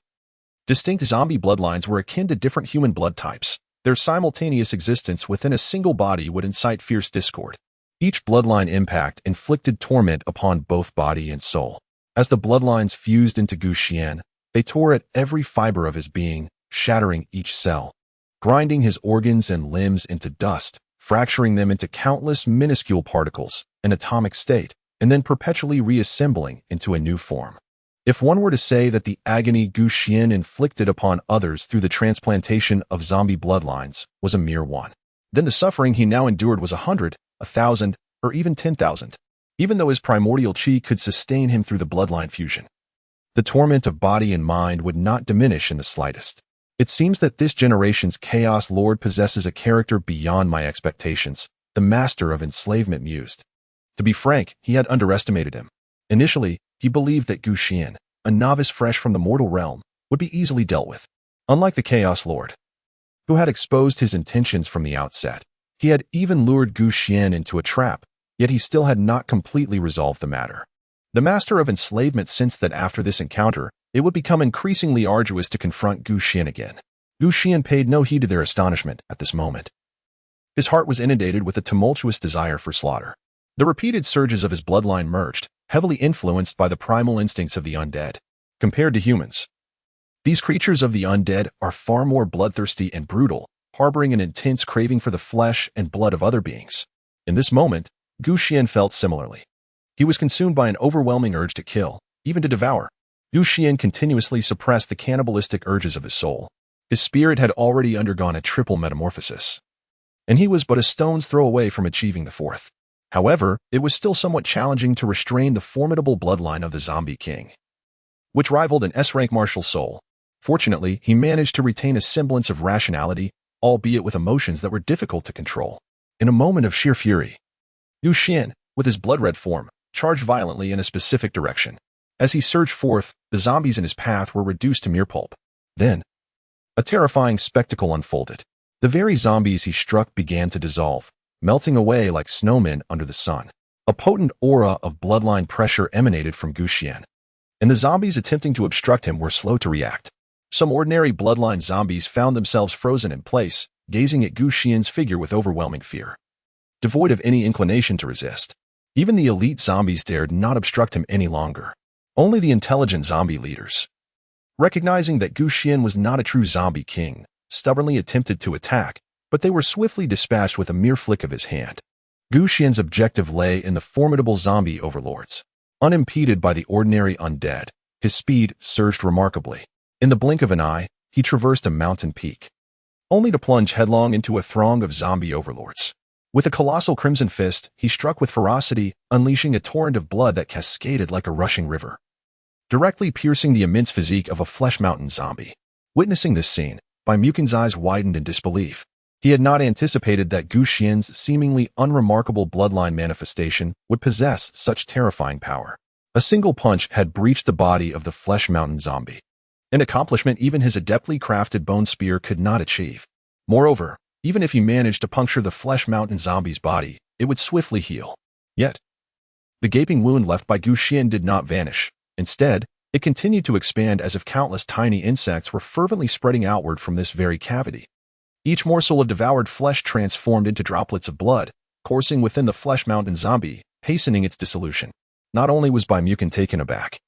distinct zombie bloodlines were akin to different human blood types. Their simultaneous existence within a single body would incite fierce discord. Each bloodline impact inflicted torment upon both body and soul. As the bloodlines fused into Xuan, they tore at every fiber of his being, shattering each cell, grinding his organs and limbs into dust, fracturing them into countless minuscule particles, an atomic state, and then perpetually reassembling into a new form. If one were to say that the agony Xuan inflicted upon others through the transplantation of zombie bloodlines was a mere one, then the suffering he now endured was 100, 1,000, or even 10,000, even though his primordial Qi could sustain him through the bloodline fusion. The torment of body and mind would not diminish in the slightest. It seems that this generation's Chaos Lord possesses a character beyond my expectations, the Master of Enslavement mused. To be frank, he had underestimated him. Initially, he believed that Xuan, a novice fresh from the mortal realm, would be easily dealt with. Unlike the Chaos Lord, who had exposed his intentions from the outset, he had even lured Xuan into a trap, yet he still had not completely resolved the matter. The Master of Enslavement sensed that after this encounter, it would become increasingly arduous to confront Xuan again. Xuan paid no heed to their astonishment at this moment. His heart was inundated with a tumultuous desire for slaughter. The repeated surges of his bloodline merged, heavily influenced by the primal instincts of the undead. Compared to humans, these creatures of the undead are far more bloodthirsty and brutal, harboring an intense craving for the flesh and blood of other beings. In this moment, Xuan felt similarly. He was consumed by an overwhelming urge to kill, even to devour. Xuan continuously suppressed the cannibalistic urges of his soul. His spirit had already undergone a triple metamorphosis, and he was but a stone's throw away from achieving the fourth. However, it was still somewhat challenging to restrain the formidable bloodline of the Zombie King, which rivaled an S-rank martial soul. Fortunately, he managed to retain a semblance of rationality, albeit with emotions that were difficult to control. In a moment of sheer fury, Xuan, with his blood-red form, charged violently in a specific direction. As he surged forth, the zombies in his path were reduced to mere pulp. Then, a terrifying spectacle unfolded. The very zombies he struck began to dissolve, melting away like snowmen under the sun. A potent aura of bloodline pressure emanated from Xuan, and the zombies attempting to obstruct him were slow to react. Some ordinary bloodline zombies found themselves frozen in place, gazing at Xuan's figure with overwhelming fear, devoid of any inclination to resist. Even the elite zombies dared not obstruct him any longer. Only the intelligent zombie leaders, recognizing that Xuan was not a true zombie king, stubbornly attempted to attack, but they were swiftly dispatched with a mere flick of his hand. Xuan's objective lay in the formidable zombie overlords. Unimpeded by the ordinary undead, his speed surged remarkably. In the blink of an eye, he traversed a mountain peak, only to plunge headlong into a throng of zombie overlords. With a colossal crimson fist, he struck with ferocity, unleashing a torrent of blood that cascaded like a rushing river, directly piercing the immense physique of a flesh mountain zombie. Witnessing this scene, Baimukin's eyes widened in disbelief. He had not anticipated that Xuan's seemingly unremarkable bloodline manifestation would possess such terrifying power. A single punch had breached the body of the flesh mountain zombie, an accomplishment even his adeptly crafted bone spear could not achieve. Moreover, even if he managed to puncture the flesh mountain zombie's body, it would swiftly heal. Yet, the gaping wound left by Xuan did not vanish. Instead, it continued to expand as if countless tiny insects were fervently spreading outward from this very cavity. Each morsel of devoured flesh transformed into droplets of blood, coursing within the flesh mountain zombie, hastening its dissolution. Not only was Baimukin taken aback,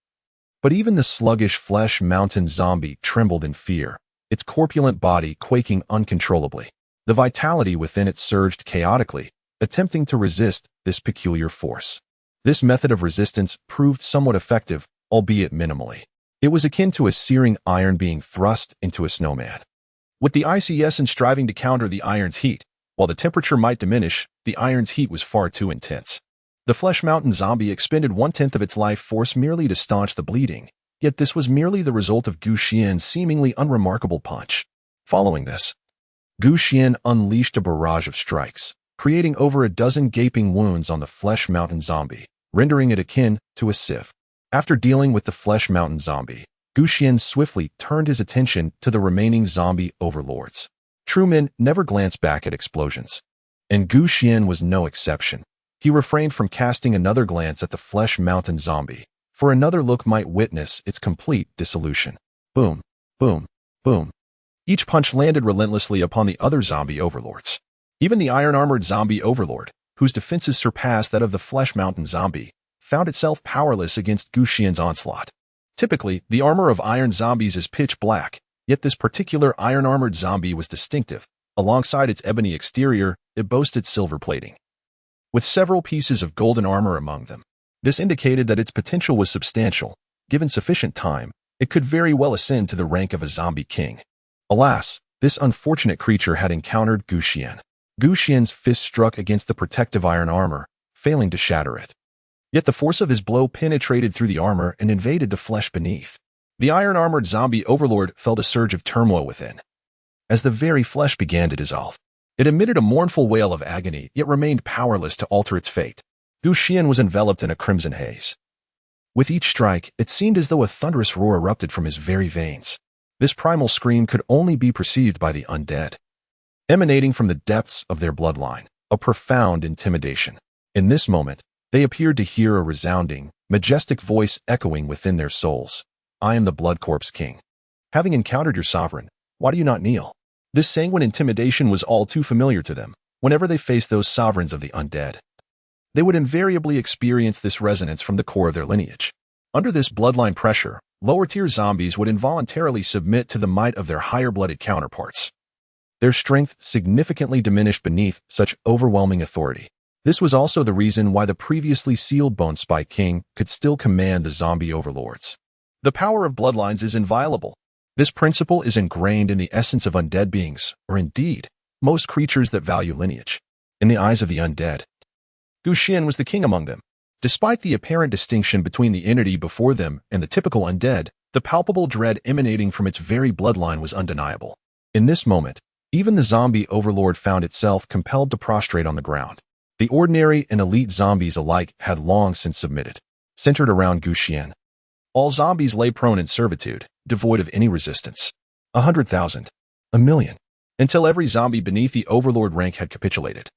but even the sluggish flesh mountain zombie trembled in fear, its corpulent body quaking uncontrollably. The vitality within it surged chaotically, attempting to resist this peculiar force. This method of resistance proved somewhat effective, albeit minimally. It was akin to a searing iron being thrust into a snowman, with the icy essence striving to counter the iron's heat. While the temperature might diminish, the iron's heat was far too intense. The flesh mountain zombie expended 1/10 of its life force merely to staunch the bleeding, yet this was merely the result of Xuan's seemingly unremarkable punch. Following this, Xuan unleashed a barrage of strikes, creating over a dozen gaping wounds on the flesh mountain zombie, rendering it akin to a sieve. After dealing with the flesh mountain zombie, Xuan swiftly turned his attention to the remaining zombie overlords. True men never glance back at explosions, and Xuan was no exception. He refrained from casting another glance at the flesh mountain zombie, for another look might witness its complete dissolution. Boom, boom, boom. Each punch landed relentlessly upon the other zombie overlords. Even the iron-armored zombie overlord, whose defenses surpassed that of the flesh mountain zombie, found itself powerless against Xuan's onslaught. Typically, the armor of iron zombies is pitch black, yet this particular iron-armored zombie was distinctive. Alongside its ebony exterior, it boasted silver plating, with several pieces of golden armor among them. This indicated that its potential was substantial. Given sufficient time, it could very well ascend to the rank of a zombie king. Alas, this unfortunate creature had encountered Xuan. Xuan's fist struck against the protective iron armor, failing to shatter it. Yet the force of his blow penetrated through the armor and invaded the flesh beneath. The iron-armored zombie overlord felt a surge of turmoil within, as the very flesh began to dissolve. It emitted a mournful wail of agony, yet remained powerless to alter its fate. Xuan was enveloped in a crimson haze. With each strike, it seemed as though a thunderous roar erupted from his very veins. This primal scream could only be perceived by the undead, emanating from the depths of their bloodline, a profound intimidation. In this moment, they appeared to hear a resounding, majestic voice echoing within their souls. I am the Blood Corpse King. Having encountered your sovereign, why do you not kneel? This sanguine intimidation was all too familiar to them. Whenever they faced those sovereigns of the undead, they would invariably experience this resonance from the core of their lineage. Under this bloodline pressure, lower-tier zombies would involuntarily submit to the might of their higher-blooded counterparts. Their strength significantly diminished beneath such overwhelming authority. This was also the reason why the previously sealed Bone Spike King could still command the zombie overlords. The power of bloodlines is inviolable. This principle is ingrained in the essence of undead beings, or indeed, most creatures that value lineage. In the eyes of the undead, Xuan was the king among them. Despite the apparent distinction between the entity before them and the typical undead, the palpable dread emanating from its very bloodline was undeniable. In this moment, even the zombie overlord found itself compelled to prostrate on the ground. The ordinary and elite zombies alike had long since submitted. Centered around Xuan, all zombies lay prone in servitude, devoid of any resistance. 100,000, 1,000,000, until every zombie beneath the overlord rank had capitulated.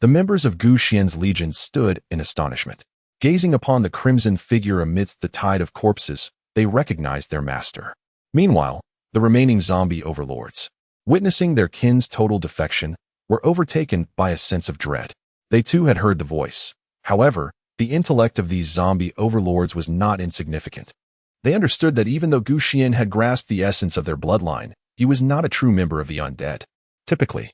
The members of Xuan's legion stood in astonishment. Gazing upon the crimson figure amidst the tide of corpses, they recognized their master. Meanwhile, the remaining zombie overlords, witnessing their kin's total defection, were overtaken by a sense of dread. They too had heard the voice. However, the intellect of these zombie overlords was not insignificant. They understood that even though Xuan had grasped the essence of their bloodline, he was not a true member of the undead. Typically,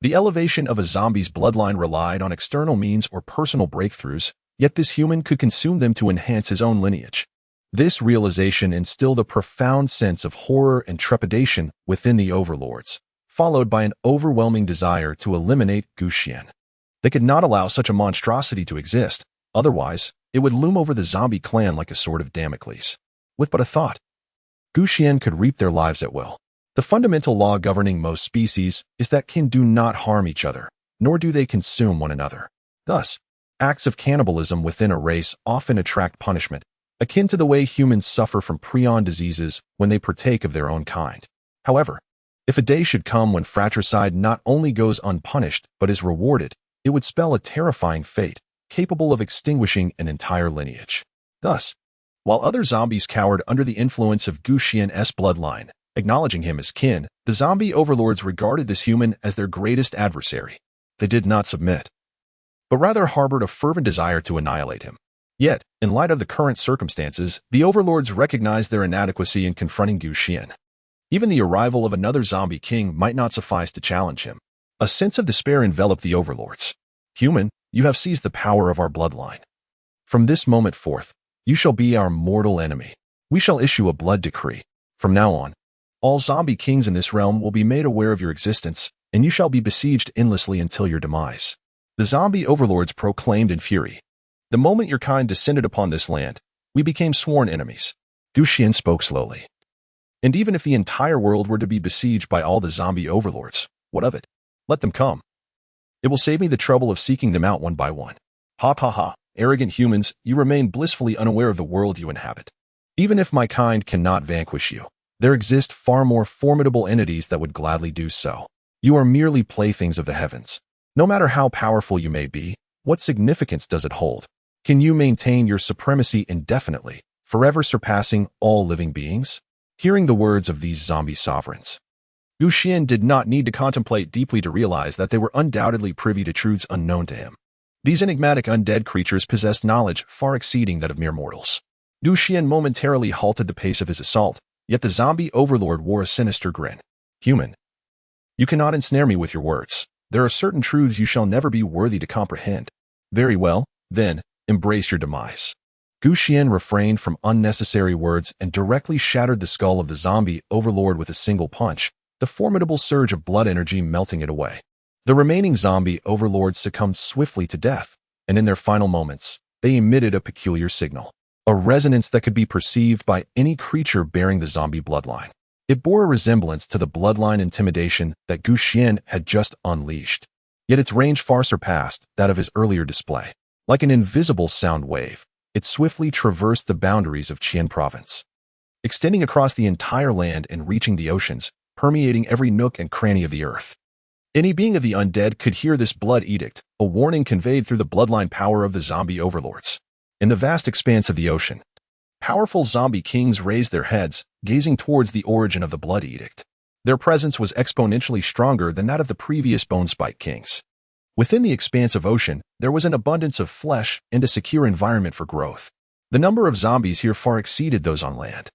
the elevation of a zombie's bloodline relied on external means or personal breakthroughs, yet this human could consume them to enhance his own lineage. This realization instilled a profound sense of horror and trepidation within the overlords, followed by an overwhelming desire to eliminate Xuan. They could not allow such a monstrosity to exist, otherwise, it would loom over the zombie clan like a sword of Damocles. With but a thought, Xuan could reap their lives at will. The fundamental law governing most species is that kin do not harm each other, nor do they consume one another. Thus, acts of cannibalism within a race often attract punishment, akin to the way humans suffer from prion diseases when they partake of their own kind. However, if a day should come when fratricide not only goes unpunished but is rewarded, it would spell a terrifying fate, capable of extinguishing an entire lineage. Thus, while other zombies cowered under the influence of Xuan's bloodline, acknowledging him as kin, the zombie overlords regarded this human as their greatest adversary. They did not submit, but rather harbored a fervent desire to annihilate him. Yet, in light of the current circumstances, the overlords recognized their inadequacy in confronting Xuan. Even the arrival of another zombie king might not suffice to challenge him. A sense of despair enveloped the overlords. Human, you have seized the power of our bloodline. From this moment forth, you shall be our mortal enemy. We shall issue a blood decree. From now on, all zombie kings in this realm will be made aware of your existence, and you shall be besieged endlessly until your demise. The zombie overlords proclaimed in fury. The moment your kind descended upon this land, we became sworn enemies. Xuan spoke slowly. And even if the entire world were to be besieged by all the zombie overlords, what of it? Let them come. It will save me the trouble of seeking them out one by one. Ha ha ha, arrogant humans, you remain blissfully unaware of the world you inhabit. Even if my kind cannot vanquish you, there exist far more formidable entities that would gladly do so. You are merely playthings of the heavens. No matter how powerful you may be, what significance does it hold? Can you maintain your supremacy indefinitely, forever surpassing all living beings? Hearing the words of these zombie sovereigns, Xuan did not need to contemplate deeply to realize that they were undoubtedly privy to truths unknown to him. These enigmatic undead creatures possessed knowledge far exceeding that of mere mortals. Xuan momentarily halted the pace of his assault, yet the zombie overlord wore a sinister grin. Human, you cannot ensnare me with your words. There are certain truths you shall never be worthy to comprehend. Very well, then, embrace your demise. Xuan refrained from unnecessary words and directly shattered the skull of the zombie overlord with a single punch, the formidable surge of blood energy melting it away. The remaining zombie overlords succumbed swiftly to death, and in their final moments, they emitted a peculiar signal, a resonance that could be perceived by any creature bearing the zombie bloodline. It bore a resemblance to the bloodline intimidation that Xuan had just unleashed, yet its range far surpassed that of his earlier display. Like an invisible sound wave, it swiftly traversed the boundaries of Qian province, extending across the entire land and reaching the oceans, permeating every nook and cranny of the earth. Any being of the undead could hear this blood edict, a warning conveyed through the bloodline power of the zombie overlords. In the vast expanse of the ocean, powerful zombie kings raised their heads, gazing towards the origin of the blood edict. Their presence was exponentially stronger than that of the previous bone-spike kings. Within the expanse of ocean, there was an abundance of flesh and a secure environment for growth. The number of zombies here far exceeded those on land,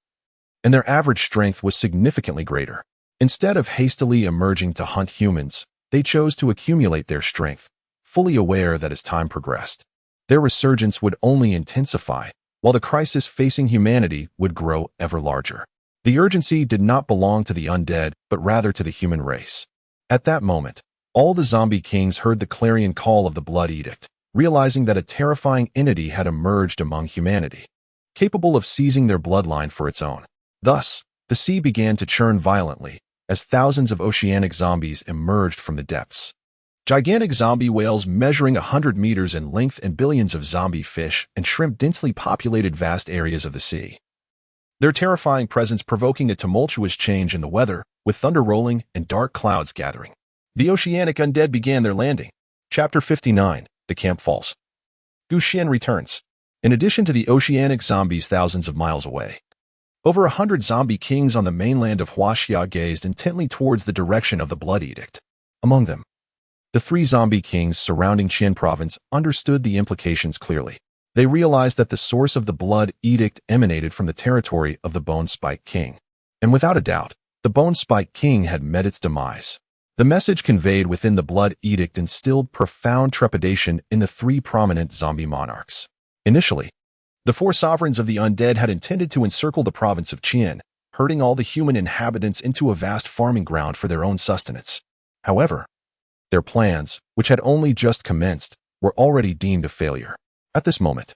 and their average strength was significantly greater. Instead of hastily emerging to hunt humans, they chose to accumulate their strength, fully aware that as time progressed, their resurgence would only intensify, while the crisis facing humanity would grow ever larger. The urgency did not belong to the undead, but rather to the human race. At that moment, all the zombie kings heard the clarion call of the Blood Edict, realizing that a terrifying entity had emerged among humanity, capable of seizing their bloodline for its own. Thus, the sea began to churn violently as thousands of oceanic zombies emerged from the depths. Gigantic zombie whales measuring 100 meters in length and billions of zombie fish and shrimp densely populated vast areas of the sea. Their terrifying presence provoking a tumultuous change in the weather, with thunder rolling and dark clouds gathering. The oceanic undead began their landing. Chapter 59, The Camp Falls. Xuan returns. In addition to the oceanic zombies thousands of miles away, over 100 zombie kings on the mainland of Huaxia gazed intently towards the direction of the Blood Edict. Among them, the 3 zombie kings surrounding Qin province understood the implications clearly. They realized that the source of the Blood Edict emanated from the territory of the Bone Spike King. And without a doubt, the Bone Spike King had met its demise. The message conveyed within the Blood Edict instilled profound trepidation in the 3 prominent zombie monarchs. Initially, the 4 sovereigns of the undead had intended to encircle the province of Qin, herding all the human inhabitants into a vast farming ground for their own sustenance. However, their plans, which had only just commenced, were already deemed a failure. At this moment,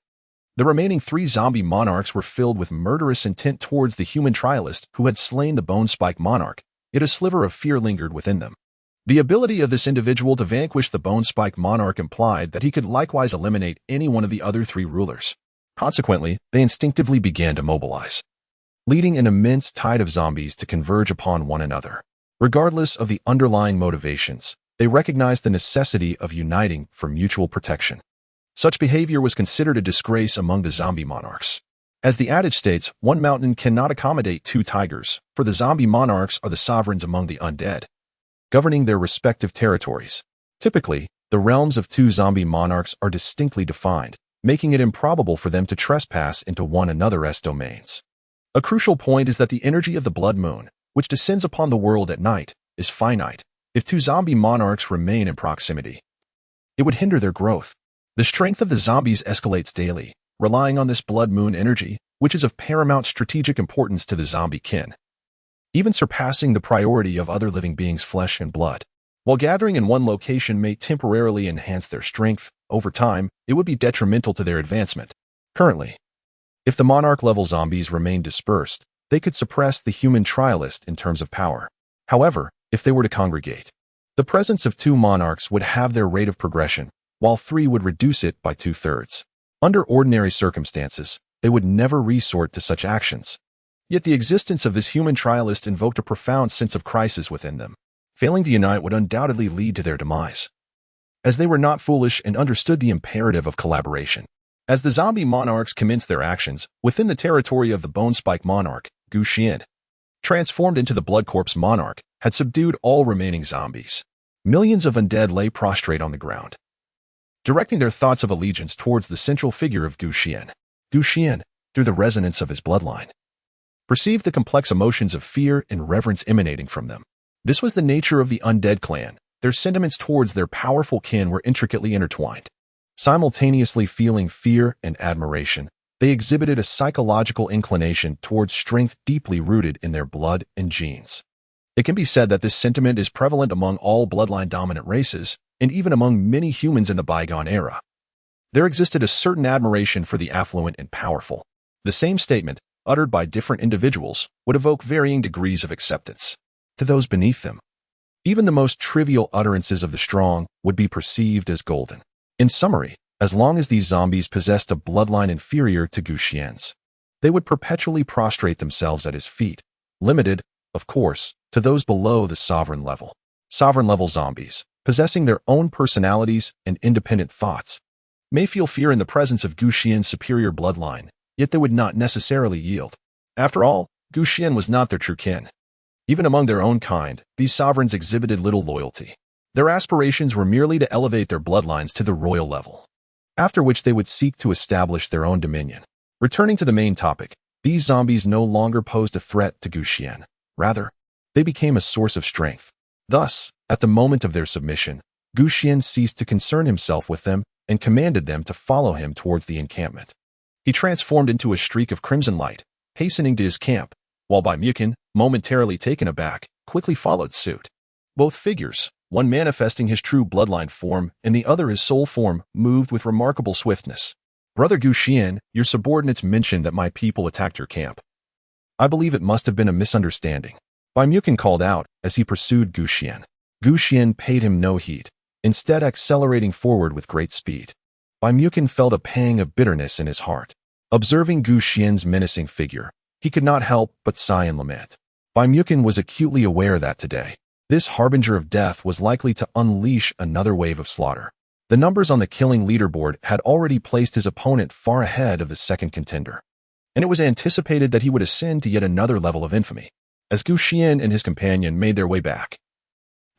the remaining 3 zombie monarchs were filled with murderous intent towards the human trialist who had slain the Bone Spike monarch, yet a sliver of fear lingered within them. The ability of this individual to vanquish the Bone Spike monarch implied that he could likewise eliminate any one of the other 3 rulers. Consequently, they instinctively began to mobilize, leading an immense tide of zombies to converge upon one another. Regardless of the underlying motivations, they recognized the necessity of uniting for mutual protection. Such behavior was considered a disgrace among the zombie monarchs. As the adage states, one mountain cannot accommodate 2 tigers, for the zombie monarchs are the sovereigns among the undead, governing their respective territories. Typically, the realms of 2 zombie monarchs are distinctly defined, making it improbable for them to trespass into one another's domains. A crucial point is that the energy of the blood moon, which descends upon the world at night, is finite. If 2 zombie monarchs remain in proximity, it would hinder their growth. The strength of the zombies escalates daily, relying on this blood moon energy, which is of paramount strategic importance to the zombie kin, even surpassing the priority of other living beings' flesh and blood. While gathering in one location may temporarily enhance their strength, over time, it would be detrimental to their advancement. Currently, if the monarch-level zombies remain dispersed, they could suppress the human trialist in terms of power. However, if they were to congregate, the presence of 2 monarchs would have their rate of progression, while 3 would reduce it by 2/3. Under ordinary circumstances, they would never resort to such actions. Yet the existence of this human trialist invoked a profound sense of crisis within them. Failing to unite would undoubtedly lead to their demise, as they were not foolish and understood the imperative of collaboration. As the zombie monarchs commenced their actions within the territory of the Bone Spike monarch, Xuan, transformed into the Blood Corpse monarch, had subdued all remaining zombies. Millions of undead lay prostrate on the ground, directing their thoughts of allegiance towards the central figure of Xuan. Xuan, through the resonance of his bloodline, perceived the complex emotions of fear and reverence emanating from them. This was the nature of the undead clan. Their sentiments towards their powerful kin were intricately intertwined. Simultaneously feeling fear and admiration, they exhibited a psychological inclination towards strength deeply rooted in their blood and genes. It can be said that this sentiment is prevalent among all bloodline-dominant races, and even among many humans in the bygone era. There existed a certain admiration for the affluent and powerful. The same statement, uttered by different individuals, would evoke varying degrees of acceptance to those beneath them. Even the most trivial utterances of the strong would be perceived as golden. In summary, as long as these zombies possessed a bloodline inferior to Xuan's, they would perpetually prostrate themselves at his feet, limited, of course, to those below the sovereign level. Sovereign-level zombies, possessing their own personalities and independent thoughts, may feel fear in the presence of Xuan's superior bloodline, yet they would not necessarily yield. After all, Xuan was not their true kin. Even among their own kind, these sovereigns exhibited little loyalty. Their aspirations were merely to elevate their bloodlines to the royal level, after which they would seek to establish their own dominion. Returning to the main topic, these zombies no longer posed a threat to Xuan. Rather, they became a source of strength. Thus, at the moment of their submission, Xuan ceased to concern himself with them and commanded them to follow him towards the encampment. He transformed into a streak of crimson light, hastening to his camp, while Baimukin, momentarily taken aback, quickly followed suit. Both figures, one manifesting his true bloodline form and the other his soul form, moved with remarkable swiftness. Brother Gu, your subordinates mentioned that my people attacked your camp. I believe it must have been a misunderstanding. Baimukin called out as he pursued Gu. Gu paid him no heed, instead accelerating forward with great speed. Baimukin felt a pang of bitterness in his heart. Observing Gu's menacing figure, he could not help but sigh and lament. Baimukin was acutely aware that today, this harbinger of death was likely to unleash another wave of slaughter. The numbers on the killing leaderboard had already placed his opponent far ahead of the second contender, and it was anticipated that he would ascend to yet another level of infamy. As Gu and his companion made their way back,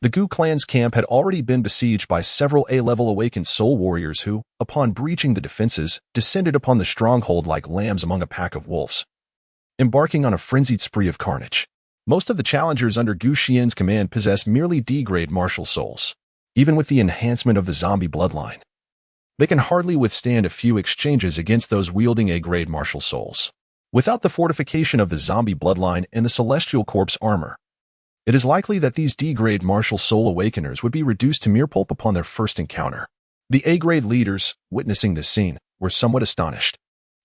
the Gu clan's camp had already been besieged by several A-level awakened soul warriors who, upon breaching the defenses, descended upon the stronghold like lambs among a pack of wolves, embarking on a frenzied spree of carnage. Most of the challengers under Gu's command possess merely D-grade martial souls. Even with the enhancement of the zombie bloodline, they can hardly withstand a few exchanges against those wielding A-grade martial souls. Without the fortification of the zombie bloodline and the celestial corpse armor, it is likely that these D-grade martial soul awakeners would be reduced to mere pulp upon their first encounter. The A-grade leaders, witnessing this scene, were somewhat astonished.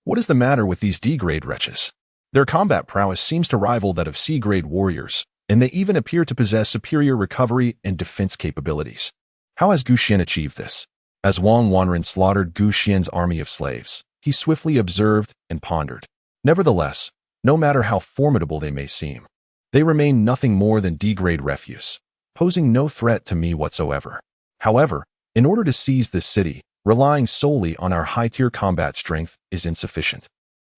What is the matter with these D-grade wretches? Their combat prowess seems to rival that of C-grade warriors, and they even appear to possess superior recovery and defense capabilities. How has Gu achieved this? As Wang Wanren slaughtered Gu's army of slaves, he swiftly observed and pondered. Nevertheless, no matter how formidable they may seem, they remain nothing more than D-grade refuse, posing no threat to me whatsoever. However, in order to seize this city, relying solely on our high-tier combat strength is insufficient.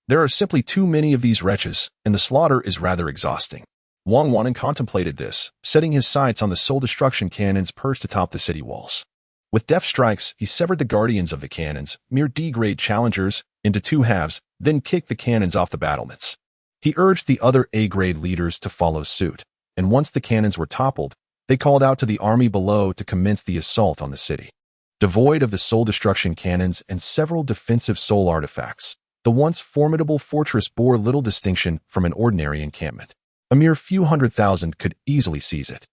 There are simply too many of these wretches, and the slaughter is rather exhausting. Wang Wanren contemplated this, setting his sights on the soul-destruction cannons perched atop the city walls. With deft strikes, he severed the guardians of the cannons, mere D-grade challengers, into two halves, then kicked the cannons off the battlements. He urged the other A-grade leaders to follow suit, and once the cannons were toppled, they called out to the army below to commence the assault on the city. Devoid of the soul-destruction cannons and several defensive soul artifacts, the once formidable fortress bore little distinction from an ordinary encampment. A mere few 100,000 could easily seize it.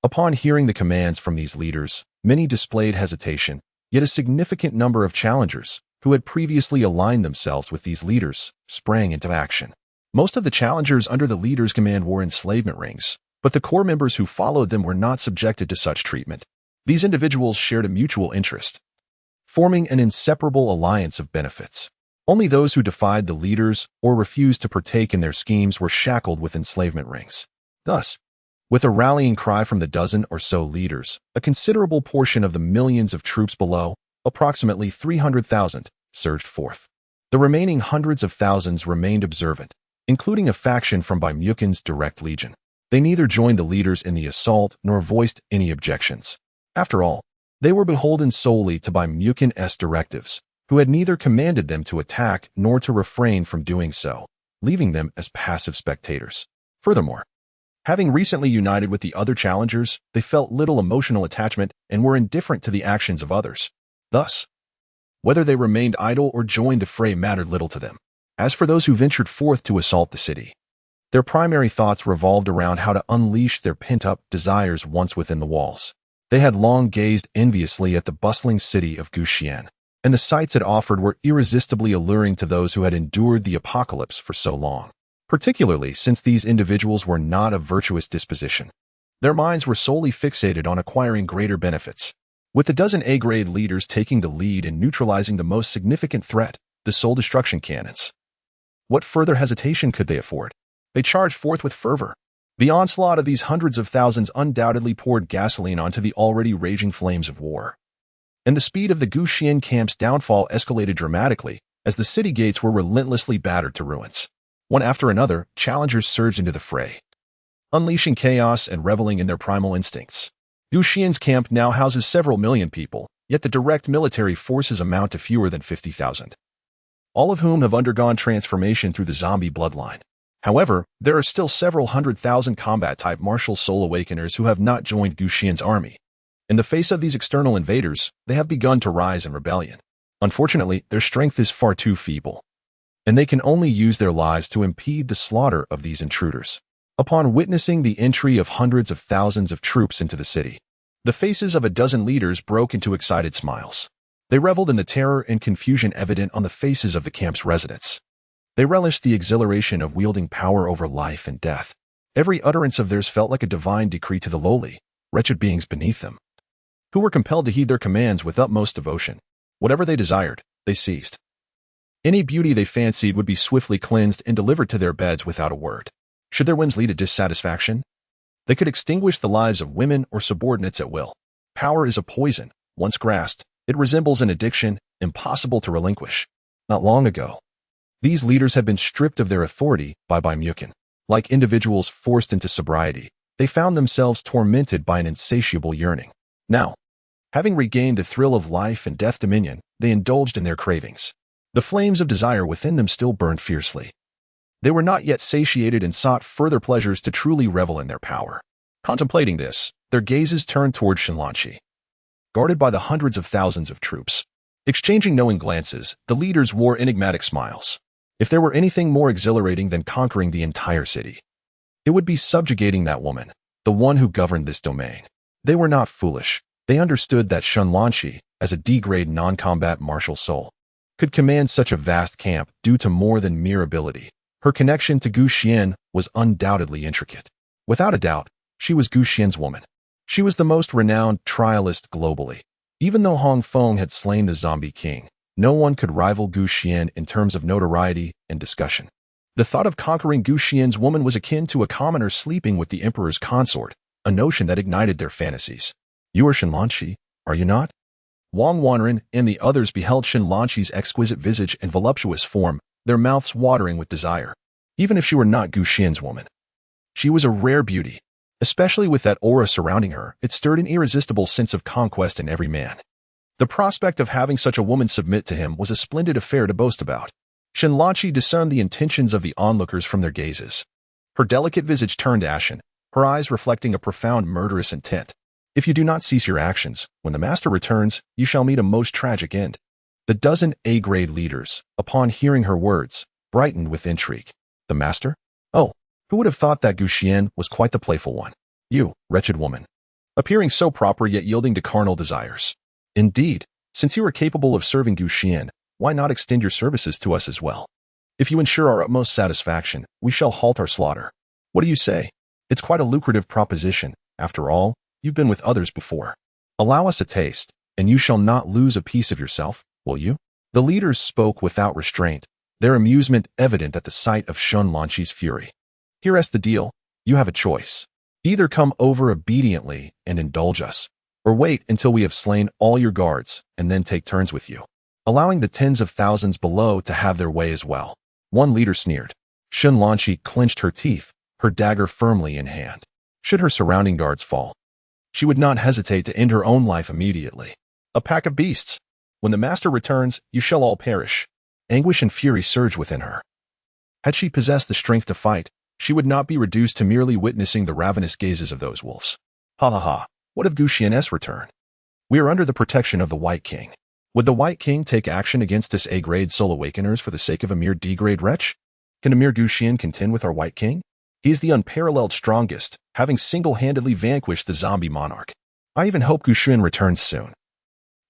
Upon hearing the commands from these leaders, many displayed hesitation, yet a significant number of challengers, who had previously aligned themselves with these leaders, sprang into action. Most of the challengers under the leaders' command wore enslavement rings, but the core members who followed them were not subjected to such treatment. These individuals shared a mutual interest, forming an inseparable alliance of benefits. Only those who defied the leaders or refused to partake in their schemes were shackled with enslavement rings. Thus, with a rallying cry from the dozen or so leaders, a considerable portion of the millions of troops below, approximately 300,000, surged forth. The remaining hundreds of thousands remained observant, including a faction from Baimukin's direct legion. They neither joined the leaders in the assault nor voiced any objections. After all, they were beholden solely to Baimukin's directives, who had neither commanded them to attack nor to refrain from doing so, leaving them as passive spectators. Furthermore, having recently united with the other challengers, they felt little emotional attachment and were indifferent to the actions of others. Thus, whether they remained idle or joined the fray mattered little to them. As for those who ventured forth to assault the city, their primary thoughts revolved around how to unleash their pent-up desires once within the walls. They had long gazed enviously at the bustling city of Xuan, and the sights it offered were irresistibly alluring to those who had endured the apocalypse for so long, particularly since these individuals were not of virtuous disposition. Their minds were solely fixated on acquiring greater benefits. With a dozen A-grade leaders taking the lead in neutralizing the most significant threat, the soul destruction cannons, what further hesitation could they afford? They charged forth with fervor. The onslaught of these hundreds of thousands undoubtedly poured gasoline onto the already raging flames of war. And the speed of the Guxian camp's downfall escalated dramatically as the city gates were relentlessly battered to ruins. One after another, challengers surged into the fray, unleashing chaos and reveling in their primal instincts. Guxian's camp now houses several million people, yet the direct military forces amount to fewer than 50,000, all of whom have undergone transformation through the zombie bloodline. However, there are still several 100,000 combat-type martial soul awakeners who have not joined Guxian's army. In the face of these external invaders, they have begun to rise in rebellion. Unfortunately, their strength is far too feeble. and they can only use their lives to impede the slaughter of these intruders. Upon witnessing the entry of hundreds of thousands of troops into the city, the faces of a dozen leaders broke into excited smiles. They reveled in the terror and confusion evident on the faces of the camp's residents. They relished the exhilaration of wielding power over life and death. Every utterance of theirs felt like a divine decree to the lowly, wretched beings beneath them, who were compelled to heed their commands with utmost devotion. Whatever they desired, they seized. Any beauty they fancied would be swiftly cleansed and delivered to their beds without a word. Should their whims lead to dissatisfaction, they could extinguish the lives of women or subordinates at will. Power is a poison. Once grasped, it resembles an addiction, impossible to relinquish. Not long ago, these leaders had been stripped of their authority by Mukin. Like individuals forced into sobriety, they found themselves tormented by an insatiable yearning. Now, having regained the thrill of life and death dominion, they indulged in their cravings. The flames of desire within them still burned fiercely. They were not yet satiated and sought further pleasures to truly revel in their power. Contemplating this, their gazes turned toward Xuan, guarded by the hundreds of thousands of troops. Exchanging knowing glances, the leaders wore enigmatic smiles. If there were anything more exhilarating than conquering the entire city, it would be subjugating that woman, the one who governed this domain. They were not foolish. They understood that Xuan, as a D-grade non-combat martial soul, could command such a vast camp due to more than mere ability. Her connection to Gu Xian was undoubtedly intricate. Without a doubt, she was Gu Xian's woman. She was the most renowned trialist globally. Even though Hong Feng had slain the zombie king, no one could rival Gu Xian in terms of notoriety and discussion. The thought of conquering Gu Xian's woman was akin to a commoner sleeping with the emperor's consort, a notion that ignited their fantasies. You are Xuan, are you not? Wang Wanren and the others beheld Xuan's exquisite visage and voluptuous form, their mouths watering with desire. Even if she were not Gu Xian's woman, she was a rare beauty. Especially with that aura surrounding her, it stirred an irresistible sense of conquest in every man. The prospect of having such a woman submit to him was a splendid affair to boast about. Xuan discerned the intentions of the onlookers from their gazes. Her delicate visage turned ashen, her eyes reflecting a profound murderous intent. If you do not cease your actions, when the master returns, you shall meet a most tragic end. The dozen A-grade leaders, upon hearing her words, brightened with intrigue. The master? Oh, who would have thought that Gu Xian was quite the playful one? You, wretched woman, appearing so proper yet yielding to carnal desires. Indeed, since you are capable of serving Gu Xian, why not extend your services to us as well? If you ensure our utmost satisfaction, we shall halt our slaughter. What do you say? It's quite a lucrative proposition. After all, you've been with others before. Allow us a taste, and you shall not lose a piece of yourself, will you? The leaders spoke without restraint, their amusement evident at the sight of Xuan's fury. Here's the deal. You have a choice. Either come over obediently and indulge us, or wait until we have slain all your guards and then take turns with you, allowing the tens of thousands below to have their way as well. One leader sneered. Xuan clenched her teeth, her dagger firmly in hand. Should her surrounding guards fall, she would not hesitate to end her own life immediately. A pack of beasts. When the master returns, you shall all perish. Anguish and fury surged within her. Had she possessed the strength to fight, she would not be reduced to merely witnessing the ravenous gazes of those wolves. Ha ha ha, what of Gu Xian's return? We are under the protection of the White King. Would the White King take action against us A-grade soul awakeners for the sake of a mere D-grade wretch? Can a mere Gu Xian contend with our White King? He is the unparalleled strongest, having single-handedly vanquished the zombie monarch. I even hope Gu Xian returns soon.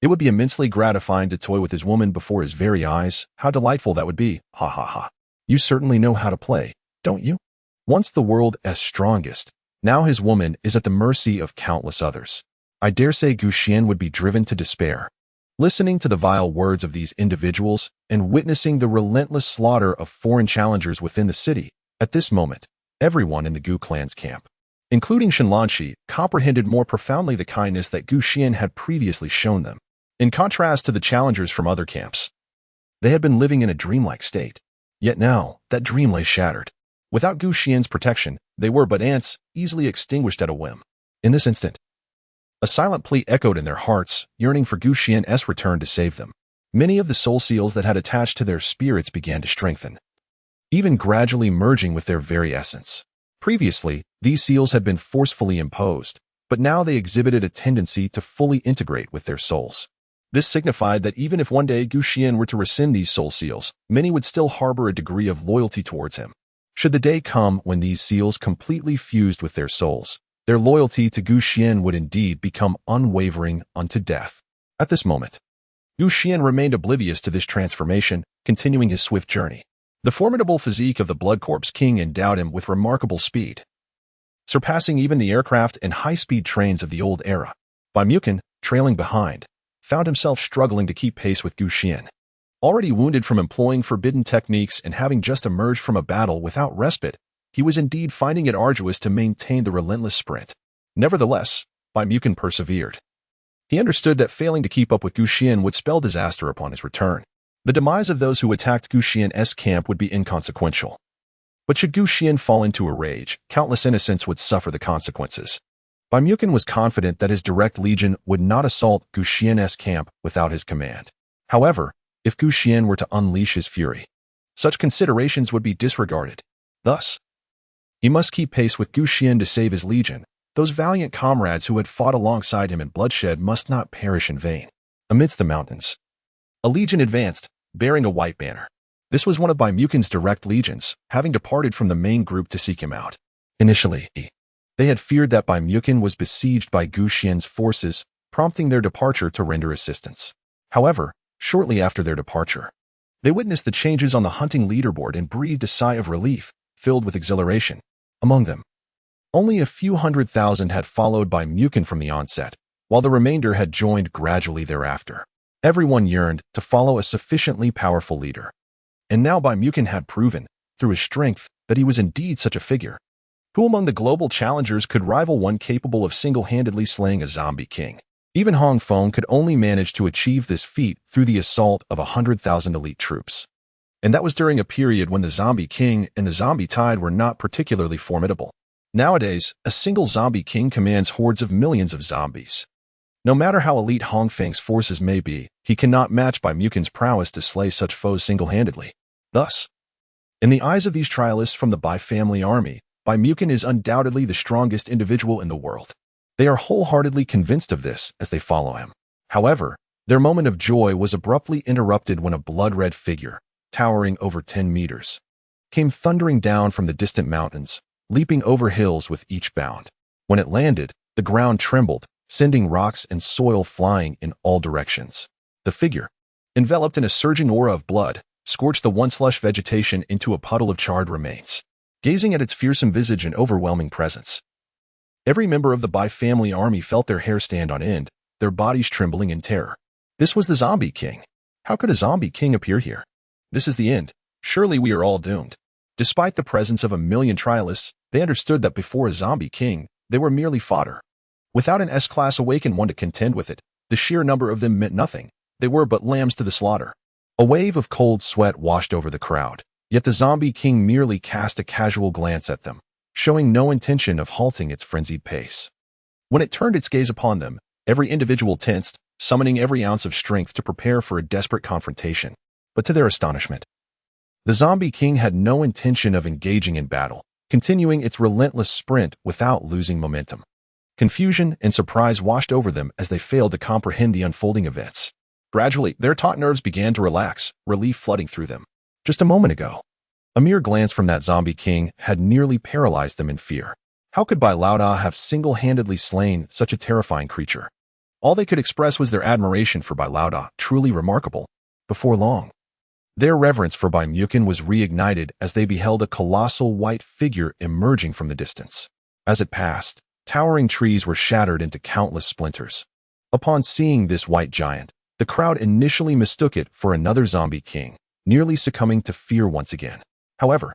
It would be immensely gratifying to toy with his woman before his very eyes. How delightful that would be. Ha ha ha. You certainly know how to play, don't you? Once the world's strongest, now his woman is at the mercy of countless others. I dare say Gu Xian would be driven to despair. Listening to the vile words of these individuals and witnessing the relentless slaughter of foreign challengers within the city, at this moment, everyone in the Gu clan's camp, including Xuan, comprehended more profoundly the kindness that Gu Xian had previously shown them. In contrast to the challengers from other camps, they had been living in a dreamlike state. Yet now, that dream lay shattered. Without Gu Xian's protection, they were but ants, easily extinguished at a whim. In this instant, a silent plea echoed in their hearts, yearning for Gu Xian's return to save them. Many of the soul seals that had attached to their spirits began to strengthen, even gradually merging with their very essence. Previously, these seals had been forcefully imposed, but now they exhibited a tendency to fully integrate with their souls. This signified that even if one day Gu Xian were to rescind these soul seals, many would still harbor a degree of loyalty towards him. Should the day come when these seals completely fused with their souls, their loyalty to Gu Xian would indeed become unwavering unto death. At this moment, Gu Xian remained oblivious to this transformation, continuing his swift journey. The formidable physique of the Blood Corpse King endowed him with remarkable speed, surpassing even the aircraft and high-speed trains of the old era. Baimukin, trailing behind, found himself struggling to keep pace with Gu Xian. Already wounded from employing forbidden techniques and having just emerged from a battle without respite, he was indeed finding it arduous to maintain the relentless sprint. Nevertheless, Baimukin persevered. He understood that failing to keep up with Gu Xian would spell disaster upon his return. The demise of those who attacked Gu Xian's camp would be inconsequential. But should Gu Xian fall into a rage, countless innocents would suffer the consequences. Baimukin was confident that his direct legion would not assault Gu Xian's camp without his command. However, if Gu Xian were to unleash his fury, such considerations would be disregarded. Thus, he must keep pace with Gu Xian to save his legion. Those valiant comrades who had fought alongside him in bloodshed must not perish in vain. Amidst the mountains, a legion advanced, bearing a white banner. This was one of Baimukin's direct legions, having departed from the main group to seek him out. Initially, they had feared that Baimukin was besieged by Gu Xian's forces, prompting their departure to render assistance. However, shortly after their departure, they witnessed the changes on the hunting leaderboard and breathed a sigh of relief, filled with exhilaration. Among them, only a few 100,000 had followed Baimukin from the onset, while the remainder had joined gradually thereafter. Everyone yearned to follow a sufficiently powerful leader. And now Baimukin had proven, through his strength, that he was indeed such a figure. Who among the global challengers could rival one capable of single-handedly slaying a zombie king? Even Hong Feng could only manage to achieve this feat through the assault of 100,000 elite troops. And that was during a period when the zombie king and the zombie tide were not particularly formidable. Nowadays, a single zombie king commands hordes of millions of zombies. No matter how elite Hong Feng's forces may be, he cannot match Baimukin's prowess to slay such foes single-handedly. Thus, in the eyes of these trialists from the Bai family army, Baimukin is undoubtedly the strongest individual in the world. They are wholeheartedly convinced of this as they follow him. However, their moment of joy was abruptly interrupted when a blood-red figure, towering over 10 meters, came thundering down from the distant mountains, leaping over hills with each bound. When it landed, the ground trembled, sending rocks and soil flying in all directions. The figure, enveloped in a surging aura of blood, scorched the once lush vegetation into a puddle of charred remains. Gazing at its fearsome visage and overwhelming presence, every member of the Bai family army felt their hair stand on end, their bodies trembling in terror. This was the zombie king. How could a zombie king appear here? This is the end. Surely we are all doomed. Despite the presence of a million trialists, they understood that before a zombie king, they were merely fodder. Without an S-class awakened one to contend with it, the sheer number of them meant nothing. They were but lambs to the slaughter. A wave of cold sweat washed over the crowd, yet the zombie king merely cast a casual glance at them, showing no intention of halting its frenzied pace. When it turned its gaze upon them, every individual tensed, summoning every ounce of strength to prepare for a desperate confrontation. But to their astonishment, the zombie king had no intention of engaging in battle, continuing its relentless sprint without losing momentum. Confusion and surprise washed over them as they failed to comprehend the unfolding events. Gradually, their taut nerves began to relax, relief flooding through them. Just a moment ago, a mere glance from that zombie king had nearly paralyzed them in fear. How could Bai-Lao-Da have single-handedly slain such a terrifying creature? All they could express was their admiration for Bai-Lao-Da, truly remarkable. Before long, their reverence for Baimukin was reignited as they beheld a colossal white figure emerging from the distance. As it passed, towering trees were shattered into countless splinters. Upon seeing this white giant, the crowd initially mistook it for another zombie king, nearly succumbing to fear once again. However,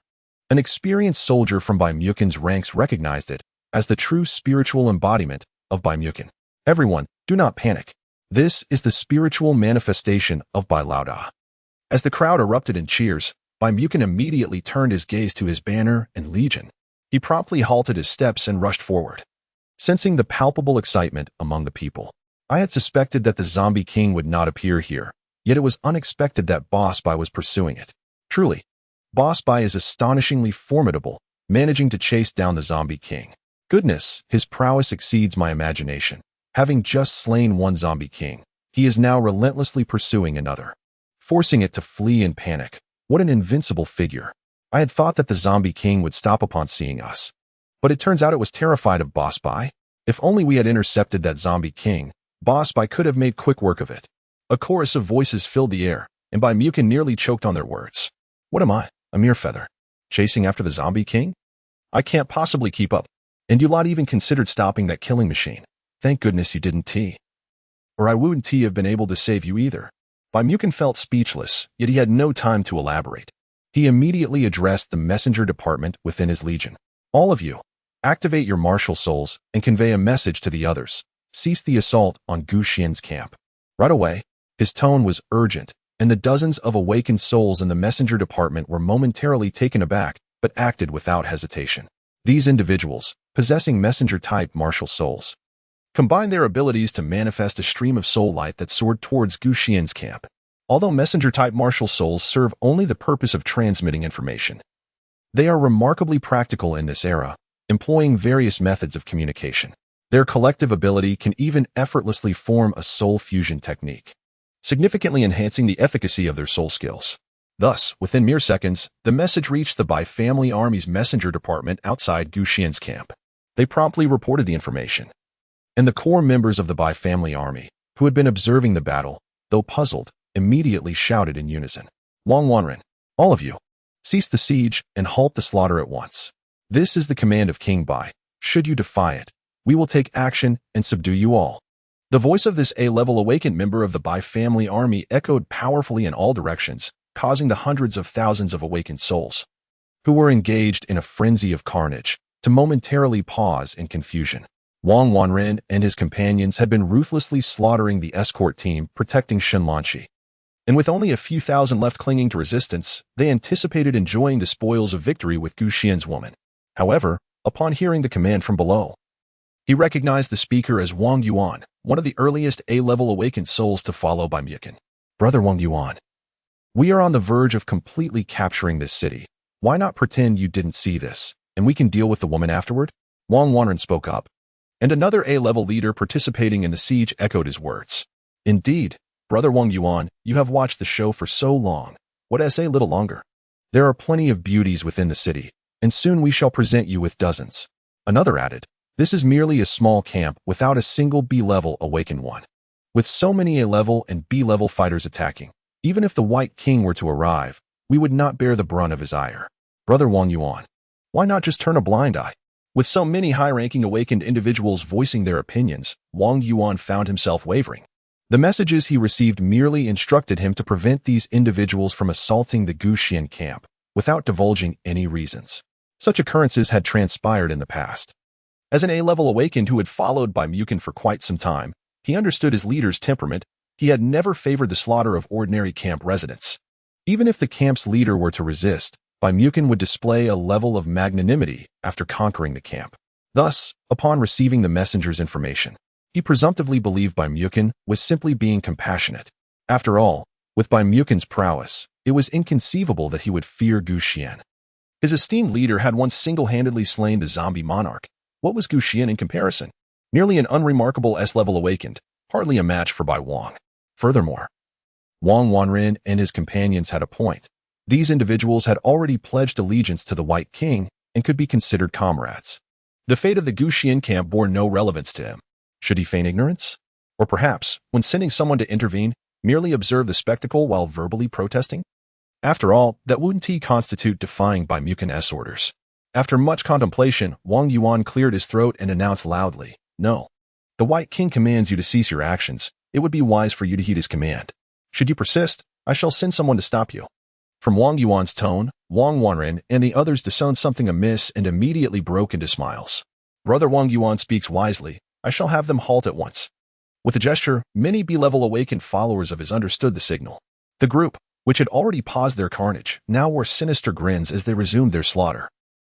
an experienced soldier from Baimukin's ranks recognized it as the true spiritual embodiment of Baimukin. Everyone, do not panic. This is the spiritual manifestation of Bai-Lao-Da. As the crowd erupted in cheers, Baimukin immediately turned his gaze to his banner and legion. He promptly halted his steps and rushed forward. Sensing the palpable excitement among the people, I had suspected that the zombie king would not appear here, yet it was unexpected that Boss Bai was pursuing it. Truly, Boss Bai is astonishingly formidable, managing to chase down the zombie king. Goodness, his prowess exceeds my imagination. Having just slain one zombie king, He is now relentlessly pursuing another, forcing it to flee in panic. What an invincible figure. I had thought that the zombie king would stop upon seeing us, but it turns out it was terrified of boss.Bai. If only we had intercepted that zombie king, boss.Bai could have made quick work of it. A chorus of voices filled the air, and Mukin nearly choked on their words. What am I, a mere feather, chasing after the zombie king? I can't possibly keep up. And you lot even considered stopping that killing machine. Thank goodness you didn't, or I wouldn't have been able to save you either. Mukin felt speechless, yet he had no time to elaborate. He immediately addressed the messenger department within his legion. All of you, activate your martial souls and convey a message to the others. Cease the assault on Gu Xian's camp. Right away. His tone was urgent, and the dozens of awakened souls in the messenger department were momentarily taken aback, but acted without hesitation. These individuals, possessing messenger-type martial souls, combined their abilities to manifest a stream of soul light that soared towards Gu Xian's camp. Although messenger-type martial souls serve only the purpose of transmitting information, they are remarkably practical in this era, employing various methods of communication. Their collective ability can even effortlessly form a soul fusion technique, significantly enhancing the efficacy of their soul skills. Thus, within mere seconds, the message reached the Bai family army's messenger department outside Gu Xian's camp. They promptly reported the information, and the core members of the Bai family army, who had been observing the battle, though puzzled, immediately shouted in unison. Wang Wanren, all of you, cease the siege and halt the slaughter at once. This is the command of King Bai. Should you defy it, we will take action and subdue you all. The voice of this A-level awakened member of the Bai family army echoed powerfully in all directions, causing the hundreds of thousands of awakened souls, who were engaged in a frenzy of carnage, to momentarily pause in confusion. Wang Wanren and his companions had been ruthlessly slaughtering the escort team protecting Shenlanqi. And with only a few thousand left clinging to resistance, they anticipated enjoying the spoils of victory with Gu Xian's woman. However, upon hearing the command from below, he recognized the speaker as Wang Yuan, one of the earliest A-level awakened souls to follow by Mukin. Brother Wang Yuan, we are on the verge of completely capturing this city. Why not pretend you didn't see this, and we can deal with the woman afterward? Wang Wanren spoke up, and another A-level leader participating in the siege echoed his words. Indeed, Brother Wang Yuan, you have watched the show for so long. What a little longer? There are plenty of beauties within the city, and soon we shall present you with dozens. Another added, this is merely a small camp without a single B-level awakened one. With so many A-level and B-level fighters attacking, even if the White King were to arrive, we would not bear the brunt of his ire. Brother Wang Yuan, why not just turn a blind eye? With so many high-ranking awakened individuals voicing their opinions, Wang Yuan found himself wavering. The messages he received merely instructed him to prevent these individuals from assaulting the Gu Xian camp, without divulging any reasons. Such occurrences had transpired in the past. As an A-level awakened who had followed by Mukin for quite some time, he understood his leader's temperament. He had never favored the slaughter of ordinary camp residents. Even if the camp's leader were to resist, Mukin would display a level of magnanimity after conquering the camp. Thus, upon receiving the messenger's information, he presumptively believed Mukin was simply being compassionate. After all, with Mukin's prowess, it was inconceivable that he would fear Gu Xian. His esteemed leader had once single-handedly slain the zombie monarch. What was Gu Xian in comparison? Nearly an unremarkable S-level awakened, hardly a match for Bai Wang. Furthermore, Wang Wanren and his companions had a point. These individuals had already pledged allegiance to the White King and could be considered comrades. The fate of the Gu Xian camp bore no relevance to him. Should he feign ignorance? Or perhaps, when sending someone to intervene, merely observe the spectacle while verbally protesting? After all, that wouldn't constitute defying Mukin's orders. After much contemplation, Wang Yuan cleared his throat and announced loudly, "No. The White King commands you to cease your actions. It would be wise for you to heed his command. Should you persist, I shall send someone to stop you." From Wang Yuan's tone, Wang Wanren and the others discerned something amiss and immediately broke into smiles. Brother Wang Yuan speaks wisely. I shall have them halt at once. With a gesture, many B-level awakened followers of his understood the signal. The group, which had already paused their carnage, now wore sinister grins as they resumed their slaughter.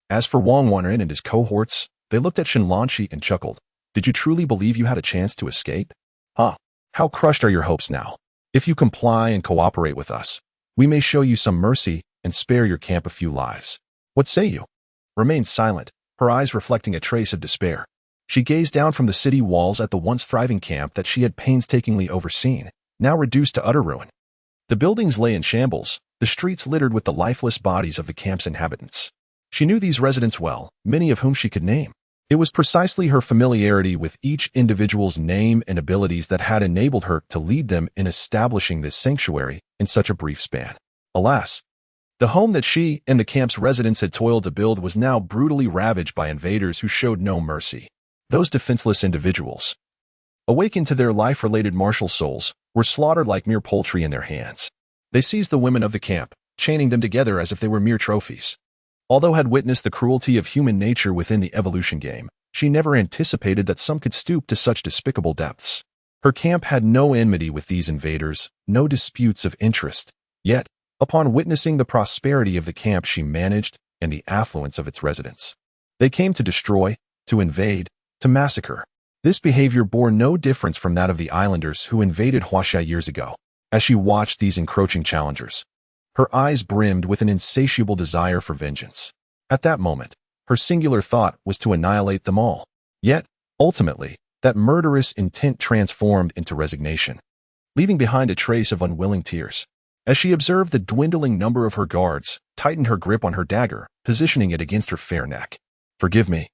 As for Wang Wanren and his cohorts, they looked at Shenlanqi and chuckled. Did you truly believe you had a chance to escape? Huh. How crushed are your hopes now? If you comply and cooperate with us, we may show you some mercy and spare your camp a few lives. What say you? Remained silent, her eyes reflecting a trace of despair. She gazed down from the city walls at the once thriving camp that she had painstakingly overseen, now reduced to utter ruin. The buildings lay in shambles, the streets littered with the lifeless bodies of the camp's inhabitants. She knew these residents well, many of whom she could name. It was precisely her familiarity with each individual's name and abilities that had enabled her to lead them in establishing this sanctuary in such a brief span. Alas, the home that she and the camp's residents had toiled to build was now brutally ravaged by invaders who showed no mercy. Those defenseless individuals, awakened to their life-related martial souls, were slaughtered like mere poultry in their hands. They seized the women of the camp, chaining them together as if they were mere trophies. Although had witnessed the cruelty of human nature within the evolution game, she never anticipated that some could stoop to such despicable depths. Her camp had no enmity with these invaders, no disputes of interest. Yet, upon witnessing the prosperity of the camp she managed and the affluence of its residents, they came to destroy, to invade, to massacre. This behavior bore no difference from that of the islanders who invaded Huaxia years ago. As she watched these encroaching challengers, her eyes brimmed with an insatiable desire for vengeance. At that moment, her singular thought was to annihilate them all. Yet, ultimately, that murderous intent transformed into resignation, leaving behind a trace of unwilling tears. As she observed the dwindling number of her guards, tightened her grip on her dagger, positioning it against her fair neck. "Forgive me,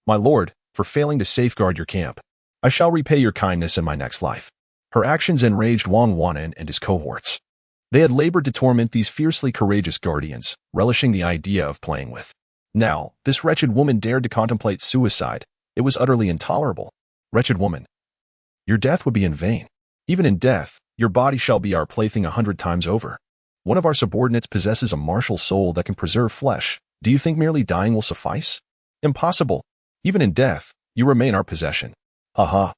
my lord, for failing to safeguard your camp. I shall repay your kindness in my next life." Her actions enraged Xuan and his cohorts. They had labored to torment these fiercely courageous guardians, relishing the idea of playing with. Now, this wretched woman dared to contemplate suicide. It was utterly intolerable. Wretched woman, your death would be in vain. Even in death, your body shall be our plaything 100 times over. One of our subordinates possesses a martial soul that can preserve flesh. Do you think merely dying will suffice? Impossible. Even in death, you remain our possession. Ha ha.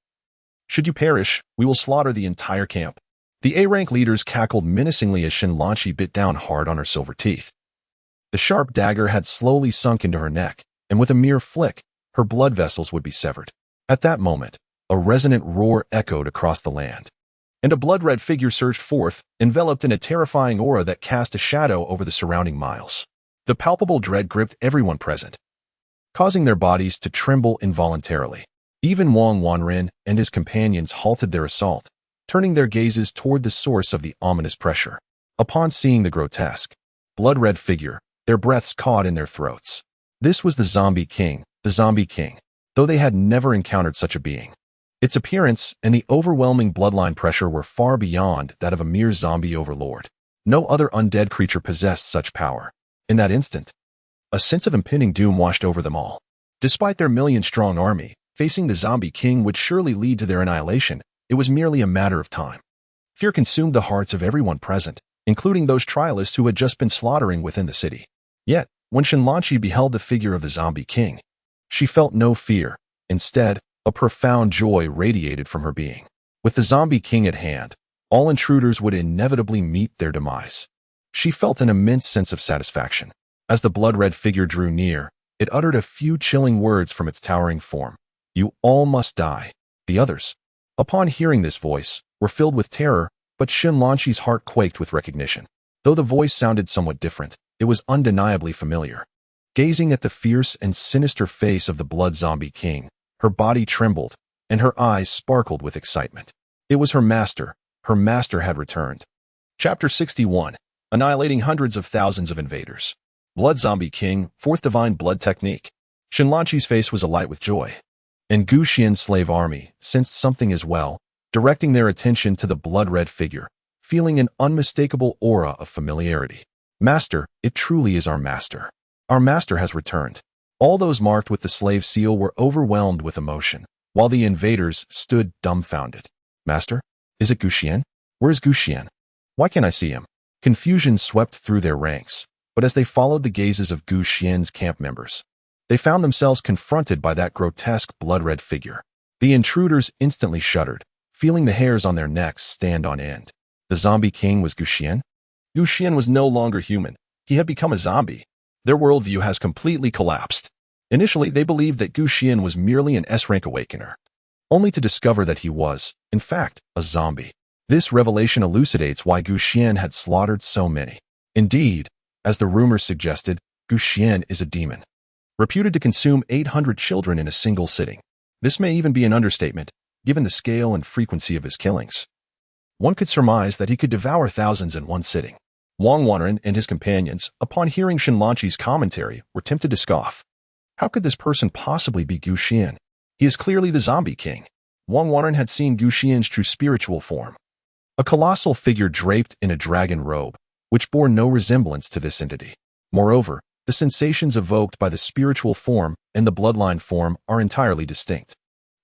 Should you perish, we will slaughter the entire camp. The A-rank leaders cackled menacingly as Shinlanchi bit down hard on her silver teeth. The sharp dagger had slowly sunk into her neck, and with a mere flick, her blood vessels would be severed. At that moment, a resonant roar echoed across the land, and a blood-red figure surged forth, enveloped in a terrifying aura that cast a shadow over the surrounding miles. The palpable dread gripped everyone present, causing their bodies to tremble involuntarily. Even Xuan and his companions halted their assault, turning their gazes toward the source of the ominous pressure. Upon seeing the grotesque, blood-red figure, their breaths caught in their throats. This was the Zombie King, though they had never encountered such a being. Its appearance and the overwhelming bloodline pressure were far beyond that of a mere zombie overlord. No other undead creature possessed such power. In that instant, a sense of impending doom washed over them all. Despite their million-strong army, facing the Zombie King would surely lead to their annihilation. It was merely a matter of time. Fear consumed the hearts of everyone present, including those trialists who had just been slaughtering within the city. Yet, when Shinlanchi beheld the figure of the Zombie King, she felt no fear. Instead, a profound joy radiated from her being. With the Zombie King at hand, all intruders would inevitably meet their demise. She felt an immense sense of satisfaction. As the blood-red figure drew near, it uttered a few chilling words from its towering form. "You all must die." The others, upon hearing this voice, were filled with terror, but Shinlanchi's heart quaked with recognition. Though the voice sounded somewhat different, it was undeniably familiar. Gazing at the fierce and sinister face of the Blood Zombie King, her body trembled, and her eyes sparkled with excitement. It was her master. Her master had returned. Chapter 61. Annihilating hundreds of thousands of invaders. Blood Zombie King, 4th Divine Blood Technique. Shinlanchi's face was alight with joy. And Gu Xian's slave army sensed something as well, directing their attention to the blood-red figure, feeling an unmistakable aura of familiarity. "Master, it truly is our master. Our master has returned." All those marked with the slave seal were overwhelmed with emotion, while the invaders stood dumbfounded. "Master? Is it Gu Xian? Where is Gu Xian? Why can't I see him?" Confusion swept through their ranks, but as they followed the gazes of Gu Xian's camp members, they found themselves confronted by that grotesque blood-red figure. The intruders instantly shuddered, feeling the hairs on their necks stand on end. The Zombie King was Gu Xian? Gu Xian was no longer human. He had become a zombie. Their worldview has completely collapsed. Initially, they believed that Gu Xian was merely an S-rank awakener, only to discover that he was, in fact, a zombie. This revelation elucidates why Gu Xian had slaughtered so many. Indeed, as the rumors suggested, Gu Xian is a demon, reputed to consume 800 children in a single sitting. This may even be an understatement, given the scale and frequency of his killings. One could surmise that he could devour thousands in one sitting. Wang Wanren and his companions, upon hearing Shenlanqi's commentary, were tempted to scoff. How could this person possibly be Gu Xian? He is clearly the zombie king. Wang Wanren had seen Gu Xian's true spiritual form, a colossal figure draped in a dragon robe, which bore no resemblance to this entity. Moreover, the sensations evoked by the spiritual form and the bloodline form are entirely distinct.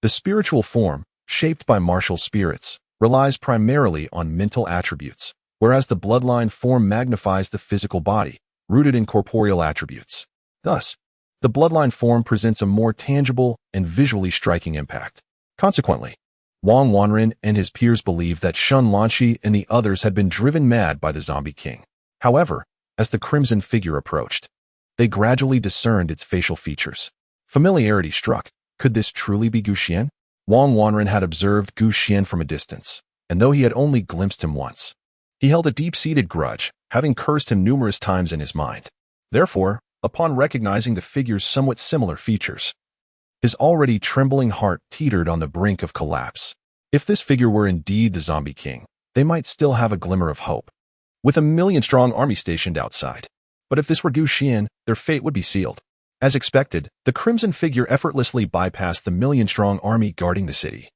The spiritual form, shaped by martial spirits, relies primarily on mental attributes, whereas the bloodline form magnifies the physical body, rooted in corporeal attributes. Thus, the bloodline form presents a more tangible and visually striking impact. Consequently, Wang Wanren and his peers believed that Shenlanqi and the others had been driven mad by the zombie king. However, as the crimson figure approached, they gradually discerned its facial features. Familiarity struck. Could this truly be Gu Xian? Wang Wanren had observed Gu Xian from a distance, and though he had only glimpsed him once, he held a deep-seated grudge, having cursed him numerous times in his mind. Therefore, upon recognizing the figure's somewhat similar features, his already trembling heart teetered on the brink of collapse. If this figure were indeed the zombie king, they might still have a glimmer of hope, with a million-strong army stationed outside. But if this were Gu Xian, their fate would be sealed. As expected, the crimson figure effortlessly bypassed the million-strong army guarding the city,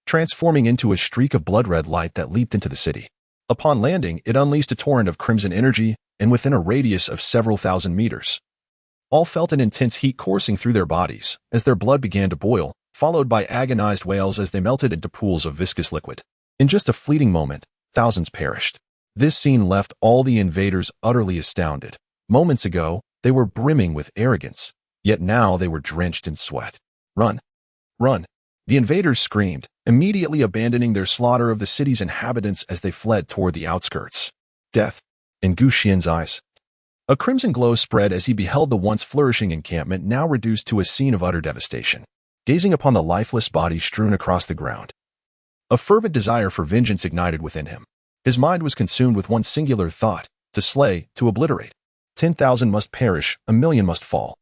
transforming into a streak of blood-red light that leaped into the city. Upon landing, it unleashed a torrent of crimson energy, and within a radius of several thousand meters, all felt an intense heat coursing through their bodies as their blood began to boil, followed by agonized wails as they melted into pools of viscous liquid. In just a fleeting moment, thousands perished. This scene left all the invaders utterly astounded. Moments ago, they were brimming with arrogance, yet now they were drenched in sweat. Run! Run! The invaders screamed, immediately abandoning their slaughter of the city's inhabitants as they fled toward the outskirts. Death. In Gu Xian's eyes, a crimson glow spread as he beheld the once flourishing encampment now reduced to a scene of utter devastation. Gazing upon the lifeless bodies strewn across the ground, a fervent desire for vengeance ignited within him. His mind was consumed with one singular thought: to slay, to obliterate. 10,000 must perish, 1,000,000 must fall.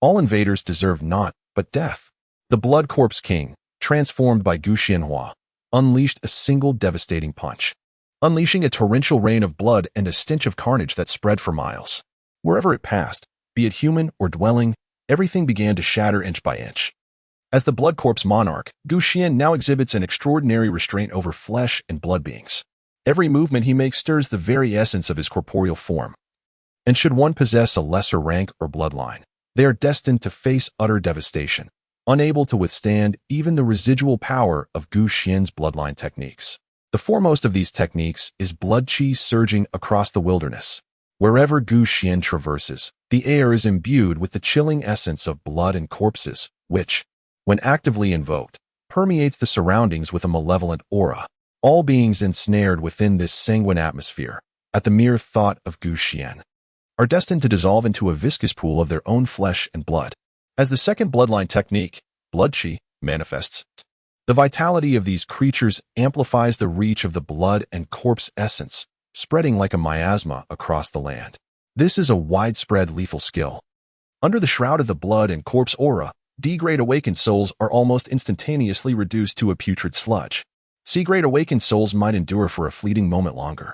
All invaders deserved naught but death. The Blood Corpse King, transformed by Gu Xianhua, unleashed a single devastating punch, unleashing a torrential rain of blood and a stench of carnage that spread for miles. Wherever it passed, be it human or dwelling, everything began to shatter inch by inch. As the Blood Corpse monarch, Gu Xian now exhibits an extraordinary restraint over flesh and blood beings. Every movement he makes stirs the very essence of his corporeal form. And should one possess a lesser rank or bloodline, they are destined to face utter devastation, unable to withstand even the residual power of Gu Xian's bloodline techniques. The foremost of these techniques is blood qi surging across the wilderness. Wherever Gu Xian traverses, the air is imbued with the chilling essence of blood and corpses, which, when actively invoked, permeates the surroundings with a malevolent aura. All beings ensnared within this sanguine atmosphere, at the mere thought of Gu Xian, are destined to dissolve into a viscous pool of their own flesh and blood. As the second bloodline technique, blood qi, manifests, the vitality of these creatures amplifies the reach of the blood and corpse essence, spreading like a miasma across the land. This is a widespread lethal skill. Under the shroud of the blood and corpse aura, D-grade awakened souls are almost instantaneously reduced to a putrid sludge. C-grade awakened souls might endure for a fleeting moment longer,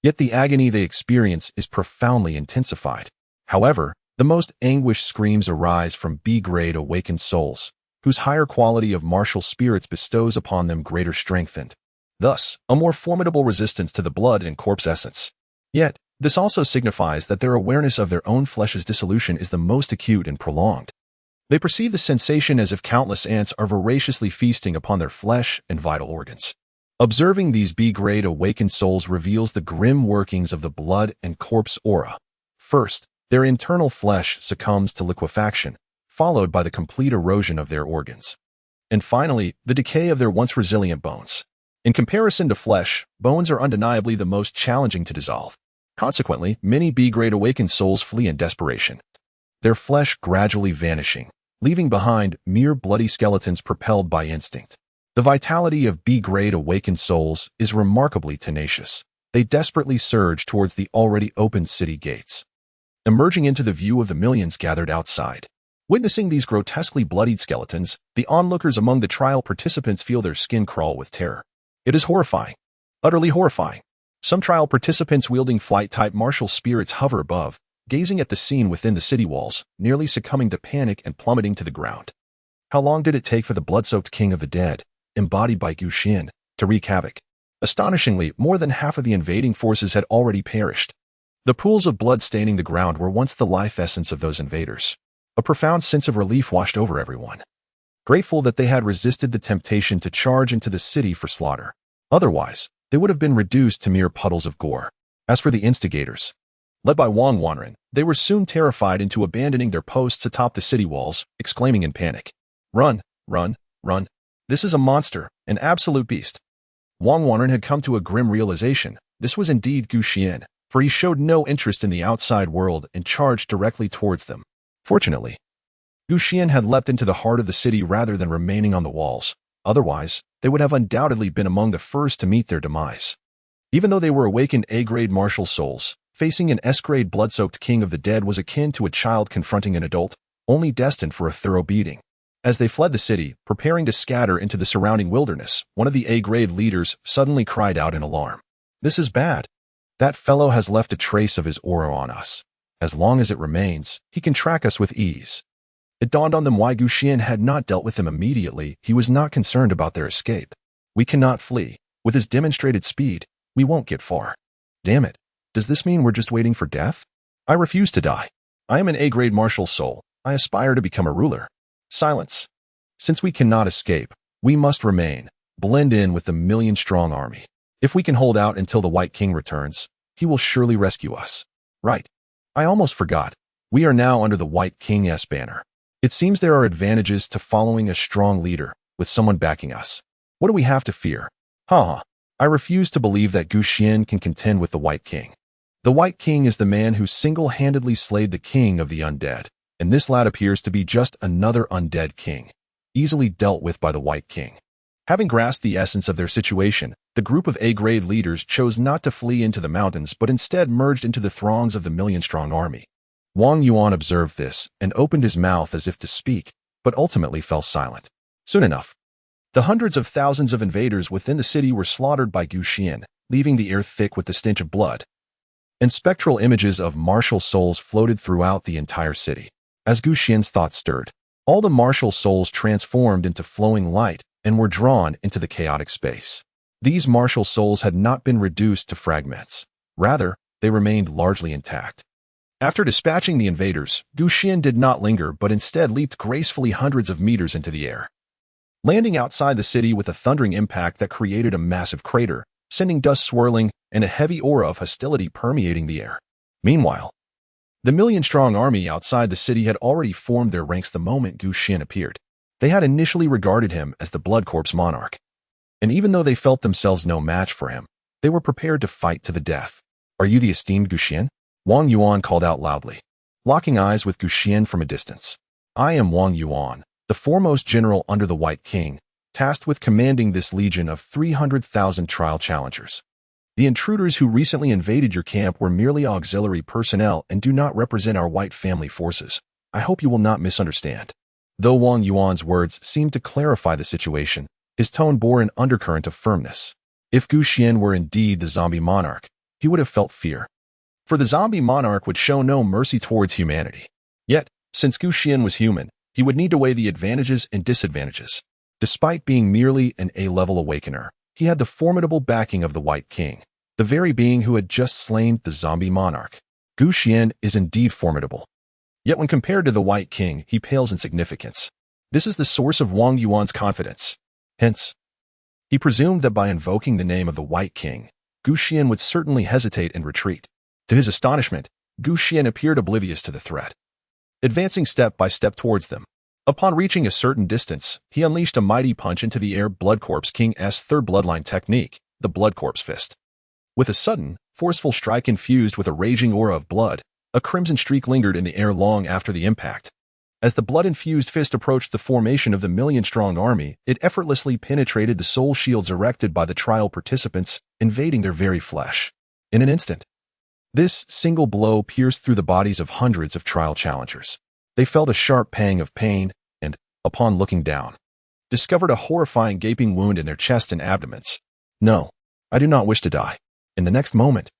yet the agony they experience is profoundly intensified. However, the most anguished screams arise from B-grade awakened souls, whose higher quality of martial spirits bestows upon them greater strength and, thus, a more formidable resistance to the blood and corpse essence. Yet, this also signifies that their awareness of their own flesh's dissolution is the most acute and prolonged. They perceive the sensation as if countless ants are voraciously feasting upon their flesh and vital organs. Observing these B-grade awakened souls reveals the grim workings of the blood and corpse aura. First, their internal flesh succumbs to liquefaction, followed by the complete erosion of their organs. And finally, the decay of their once resilient bones. In comparison to flesh, bones are undeniably the most challenging to dissolve. Consequently, many B-grade awakened souls flee in desperation, their flesh gradually vanishing, leaving behind mere bloody skeletons propelled by instinct. The vitality of B-grade awakened souls is remarkably tenacious. They desperately surge towards the already open city gates, emerging into the view of the millions gathered outside. Witnessing these grotesquely bloodied skeletons, the onlookers among the trial participants feel their skin crawl with terror. It is horrifying. Utterly horrifying. Some trial participants wielding flight-type martial spirits hover above, gazing at the scene within the city walls, nearly succumbing to panic and plummeting to the ground. How long did it take for the blood-soaked king of the dead, embodied by Xuan, to wreak havoc? Astonishingly, more than half of the invading forces had already perished. The pools of blood staining the ground were once the life essence of those invaders. A profound sense of relief washed over everyone, grateful that they had resisted the temptation to charge into the city for slaughter. Otherwise, they would have been reduced to mere puddles of gore. As for the instigators, led by Wang Wanren, they were soon terrified into abandoning their posts atop the city walls, exclaiming in panic, "Run, run, run. This is a monster, an absolute beast." Wang Wanren had come to a grim realization. This was indeed Xuan, for he showed no interest in the outside world and charged directly towards them. Fortunately, Xuan had leapt into the heart of the city rather than remaining on the walls. Otherwise, they would have undoubtedly been among the first to meet their demise. Even though they were awakened A-grade martial souls, facing an S-grade blood-soaked king of the dead was akin to a child confronting an adult, only destined for a thorough beating. As they fled the city, preparing to scatter into the surrounding wilderness, one of the A-grade leaders suddenly cried out in alarm. "This is bad. That fellow has left a trace of his aura on us. As long as it remains, he can track us with ease." It dawned on them why Xuan had not dealt with them immediately. He was not concerned about their escape. "We cannot flee. With his demonstrated speed, we won't get far. Damn it. Does this mean we're just waiting for death? I refuse to die. I am an A-grade martial soul. I aspire to become a ruler." Silence. Since we cannot escape, we must remain, blend in with the million-strong army. If we can hold out until the White King returns, he will surely rescue us. Right. I almost forgot. We are now under the White King's banner. It seems there are advantages to following a strong leader, with someone backing us. What do we have to fear? I refuse to believe that Xuan can contend with the White King. The White King is the man who single-handedly slayed the king of the undead, and this lad appears to be just another undead king, easily dealt with by the White King. Having grasped the essence of their situation, the group of A-grade leaders chose not to flee into the mountains but instead merged into the throngs of the million-strong army. Wang Yuan observed this and opened his mouth as if to speak, but ultimately fell silent. Soon enough, the hundreds of thousands of invaders within the city were slaughtered by Xuan, leaving the air thick with the stench of blood. And spectral images of martial souls floated throughout the entire city. As Xuan's thoughts stirred, all the martial souls transformed into flowing light and were drawn into the chaotic space. These martial souls had not been reduced to fragments. Rather, they remained largely intact. After dispatching the invaders, Xuan did not linger but instead leaped gracefully hundreds of meters into the air, landing outside the city with a thundering impact that created a massive crater, sending dust swirling and a heavy aura of hostility permeating the air. Meanwhile, the million-strong army outside the city had already formed their ranks the moment Xuan appeared. They had initially regarded him as the Blood Corpse monarch, and even though they felt themselves no match for him, they were prepared to fight to the death. "Are you the esteemed Xuan?" Wang Yuan called out loudly, locking eyes with Xuan from a distance. "I am Wang Yuan, the foremost general under the White King, tasked with commanding this legion of 300,000 trial challengers. The intruders who recently invaded your camp were merely auxiliary personnel and do not represent our White family forces. I hope you will not misunderstand." Though Wang Yuan's words seemed to clarify the situation, his tone bore an undercurrent of firmness. If Xuan were indeed the zombie monarch, he would have felt fear. For the zombie monarch would show no mercy towards humanity. Yet, since Xuan was human, he would need to weigh the advantages and disadvantages. Despite being merely an A-level awakener, he had the formidable backing of the White King, the very being who had just slain the zombie monarch. Xuan is indeed formidable. Yet when compared to the White King, he pales in significance. This is the source of Wang Yuan's confidence. Hence, he presumed that by invoking the name of the White King, Xuan would certainly hesitate and retreat. To his astonishment, Xuan appeared oblivious to the threat, advancing step by step towards them. Upon reaching a certain distance, he unleashed a mighty punch into the air. Blood Corpse King's third bloodline technique, the Blood Corpse Fist. With a sudden, forceful strike infused with a raging aura of blood, a crimson streak lingered in the air long after the impact. As the blood-infused fist approached the formation of the million-strong army, it effortlessly penetrated the soul shields erected by the trial participants, invading their very flesh. In an instant, this single blow pierced through the bodies of hundreds of trial challengers. They felt a sharp pang of pain and, upon looking down, discovered a horrifying gaping wound in their chest and abdomens. No, I do not wish to die. In the next moment,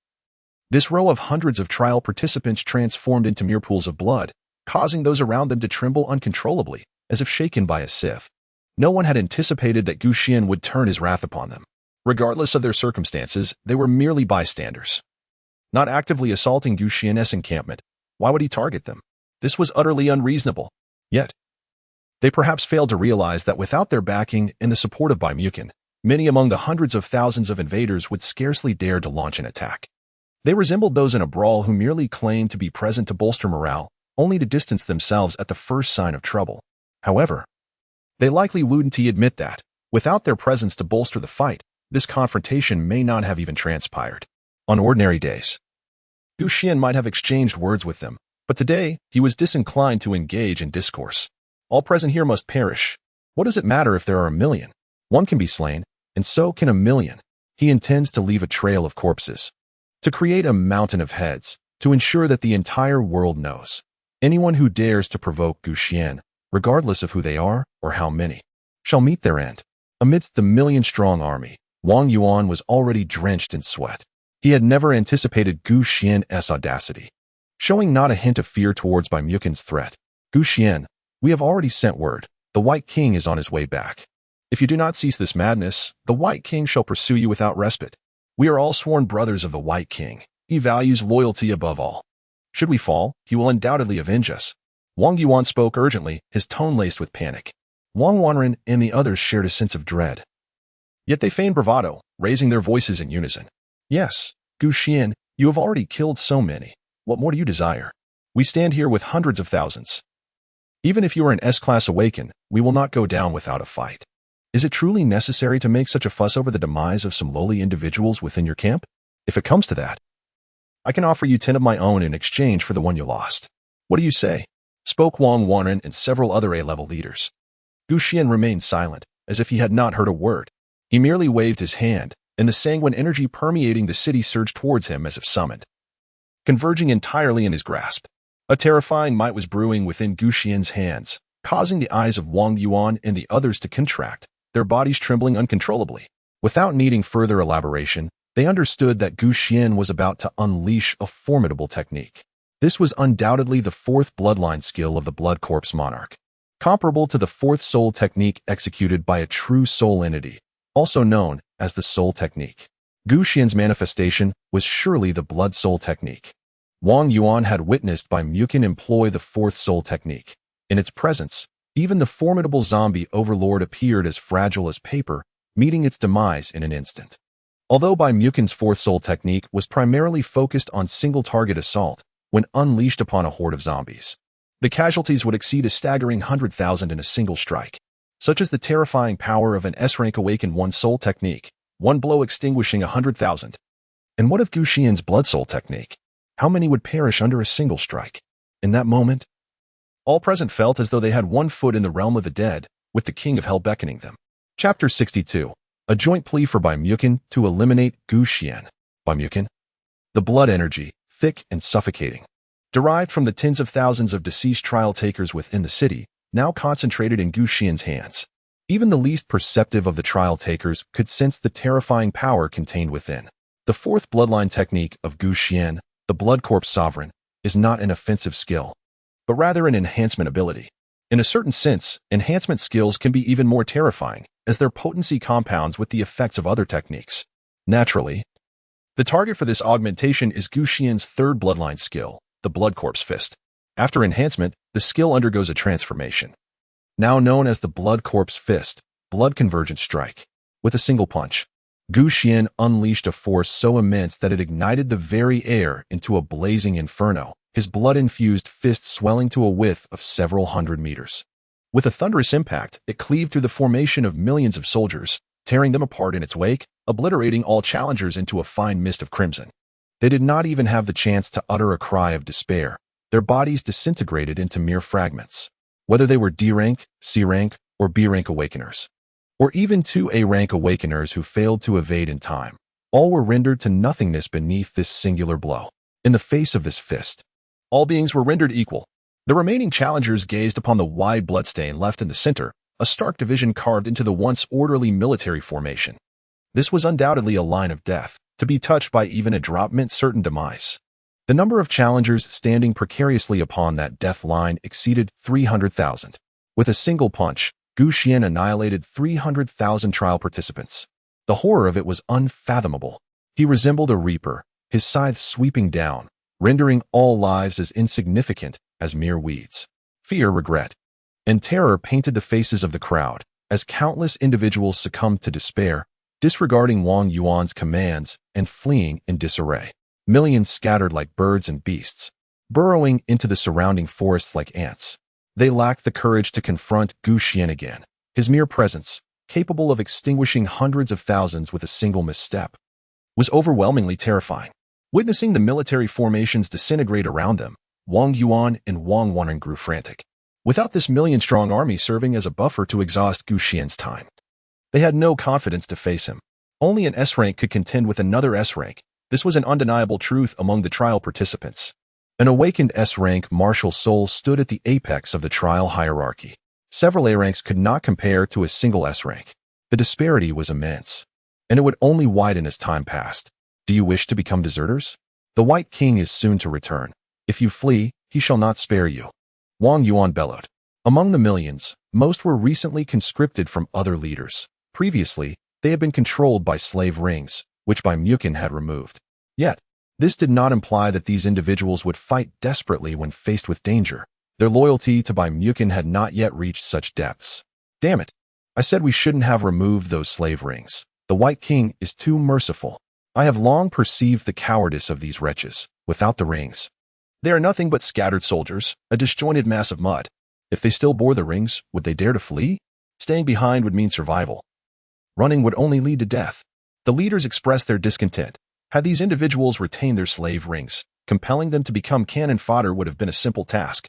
this row of hundreds of trial participants transformed into mere pools of blood, causing those around them to tremble uncontrollably, as if shaken by a sieve. No one had anticipated that Xuan would turn his wrath upon them. Regardless of their circumstances, they were merely bystanders, not actively assaulting Xuan's encampment. Why would he target them? This was utterly unreasonable. Yet, they perhaps failed to realize that without their backing and the support of Baimukin, many among the hundreds of thousands of invaders would scarcely dare to launch an attack. They resembled those in a brawl who merely claimed to be present to bolster morale, only to distance themselves at the first sign of trouble. However, they likely wouldn't admit that, without their presence to bolster the fight, this confrontation may not have even transpired. On ordinary days, Xuan might have exchanged words with them, but today he was disinclined to engage in discourse. All present here must perish. What does it matter if there are a million? One can be slain, and so can a million. He intends to leave a trail of corpses, to create a mountain of heads, to ensure that the entire world knows. Anyone who dares to provoke Xuan, regardless of who they are or how many, shall meet their end. Amidst the million-strong army, Wang Yuan was already drenched in sweat. He had never anticipated Xuan's audacity, showing not a hint of fear towards Baimukin's threat. Xuan, we have already sent word. The White King is on his way back. If you do not cease this madness, the White King shall pursue you without respite. We are all sworn brothers of the White King. He values loyalty above all. Should we fall, he will undoubtedly avenge us. Wang Yuan spoke urgently, his tone laced with panic. Wang Wanren and the others shared a sense of dread. Yet they feigned bravado, raising their voices in unison. Yes, Xuan, you have already killed so many. What more do you desire? We stand here with hundreds of thousands. Even if you are an S-class awaken, we will not go down without a fight. Is it truly necessary to make such a fuss over the demise of some lowly individuals within your camp? If it comes to that, I can offer you 10 of my own in exchange for the one you lost. What do you say? Spoke Wang Wanren and several other A-level leaders. Xuan remained silent, as if he had not heard a word. He merely waved his hand, and the sanguine energy permeating the city surged towards him as if summoned, converging entirely in his grasp. A terrifying might was brewing within Xuan's hands, causing the eyes of Wang Yuan and the others to contract, their bodies trembling uncontrollably. Without needing further elaboration, they understood that Xuan was about to unleash a formidable technique. This was undoubtedly the fourth bloodline skill of the Blood Corpse Monarch, comparable to the fourth soul technique executed by a true soul entity, also known as the soul technique. Xuan's manifestation was surely the blood soul technique. Wang Yuan had witnessed Baimukin employ the fourth soul technique. In its presence, even the formidable zombie overlord appeared as fragile as paper, meeting its demise in an instant. Although Baimukin's fourth soul technique was primarily focused on single-target assault, when unleashed upon a horde of zombies, the casualties would exceed a staggering 100,000 in a single strike. Such as the terrifying power of an S-rank awakened one soul technique, one blow extinguishing 100,000. And what of Xuan's blood soul technique? How many would perish under a single strike? In that moment, all present felt as though they had one foot in the realm of the dead, with the King of Hell beckoning them. Chapter 62. A joint plea for Baimukin to eliminate Xuan. Baimukin, the blood energy, thick and suffocating, derived from the tens of thousands of deceased trial takers within the city, now concentrated in Xuan's hands. Even the least perceptive of the trial takers could sense the terrifying power contained within. The fourth bloodline technique of Xuan, the Blood Corpse Sovereign, is not an offensive skill, but rather an enhancement ability. In a certain sense, enhancement skills can be even more terrifying, as their potency compounds with the effects of other techniques. Naturally, the target for this augmentation is Xuan's third bloodline skill, the Blood Corpse Fist. After enhancement, the skill undergoes a transformation, now known as the Blood Corpse Fist, Blood Convergent Strike. With a single punch, Xuan unleashed a force so immense that it ignited the very air into a blazing inferno, his blood-infused fist swelling to a width of several hundred meters. With a thunderous impact, it cleaved through the formation of millions of soldiers, tearing them apart in its wake, obliterating all challengers into a fine mist of crimson. They did not even have the chance to utter a cry of despair. Their bodies disintegrated into mere fragments. Whether they were D-rank, C-rank, or B-rank awakeners, or even 2A-rank awakeners who failed to evade in time, all were rendered to nothingness beneath this singular blow. In the face of this fist, all beings were rendered equal. The remaining challengers gazed upon the wide bloodstain left in the center, a stark division carved into the once orderly military formation. This was undoubtedly a line of death, to be touched by even a drop meant certain demise. The number of challengers standing precariously upon that death line exceeded 300,000. With a single punch, Xuan annihilated 300,000 trial participants. The horror of it was unfathomable. He resembled a reaper, his scythe sweeping down, rendering all lives as insignificant as mere weeds. Fear, regret, and terror painted the faces of the crowd, as countless individuals succumbed to despair, disregarding Wang Yuan's commands and fleeing in disarray. Millions scattered like birds and beasts, burrowing into the surrounding forests like ants. They lacked the courage to confront Xuan again. His mere presence, capable of extinguishing hundreds of thousands with a single misstep, was overwhelmingly terrifying. Witnessing the military formations disintegrate around them, Wang Yuan and Wang Wanren grew frantic. Without this million-strong army serving as a buffer to exhaust Xuan's time, they had no confidence to face him. Only an S-rank could contend with another S-rank. This was an undeniable truth among the trial participants. An awakened S-rank martial soul stood at the apex of the trial hierarchy. Several A-ranks could not compare to a single S-rank. The disparity was immense, and it would only widen as time passed. Do you wish to become deserters? The White King is soon to return. If you flee, he shall not spare you. Wang Yuan bellowed. Among the millions, most were recently conscripted from other leaders. Previously, they had been controlled by slave rings, which Bai Mukin had removed. Yet, this did not imply that these individuals would fight desperately when faced with danger. Their loyalty to Bai Mukin had not yet reached such depths. Damn it! I said we shouldn't have removed those slave rings. The White King is too merciful. I have long perceived the cowardice of these wretches, without the rings. They are nothing but scattered soldiers, a disjointed mass of mud. If they still bore the rings, would they dare to flee? Staying behind would mean survival. Running would only lead to death. The leaders expressed their discontent. Had these individuals retained their slave rings, compelling them to become cannon fodder would have been a simple task.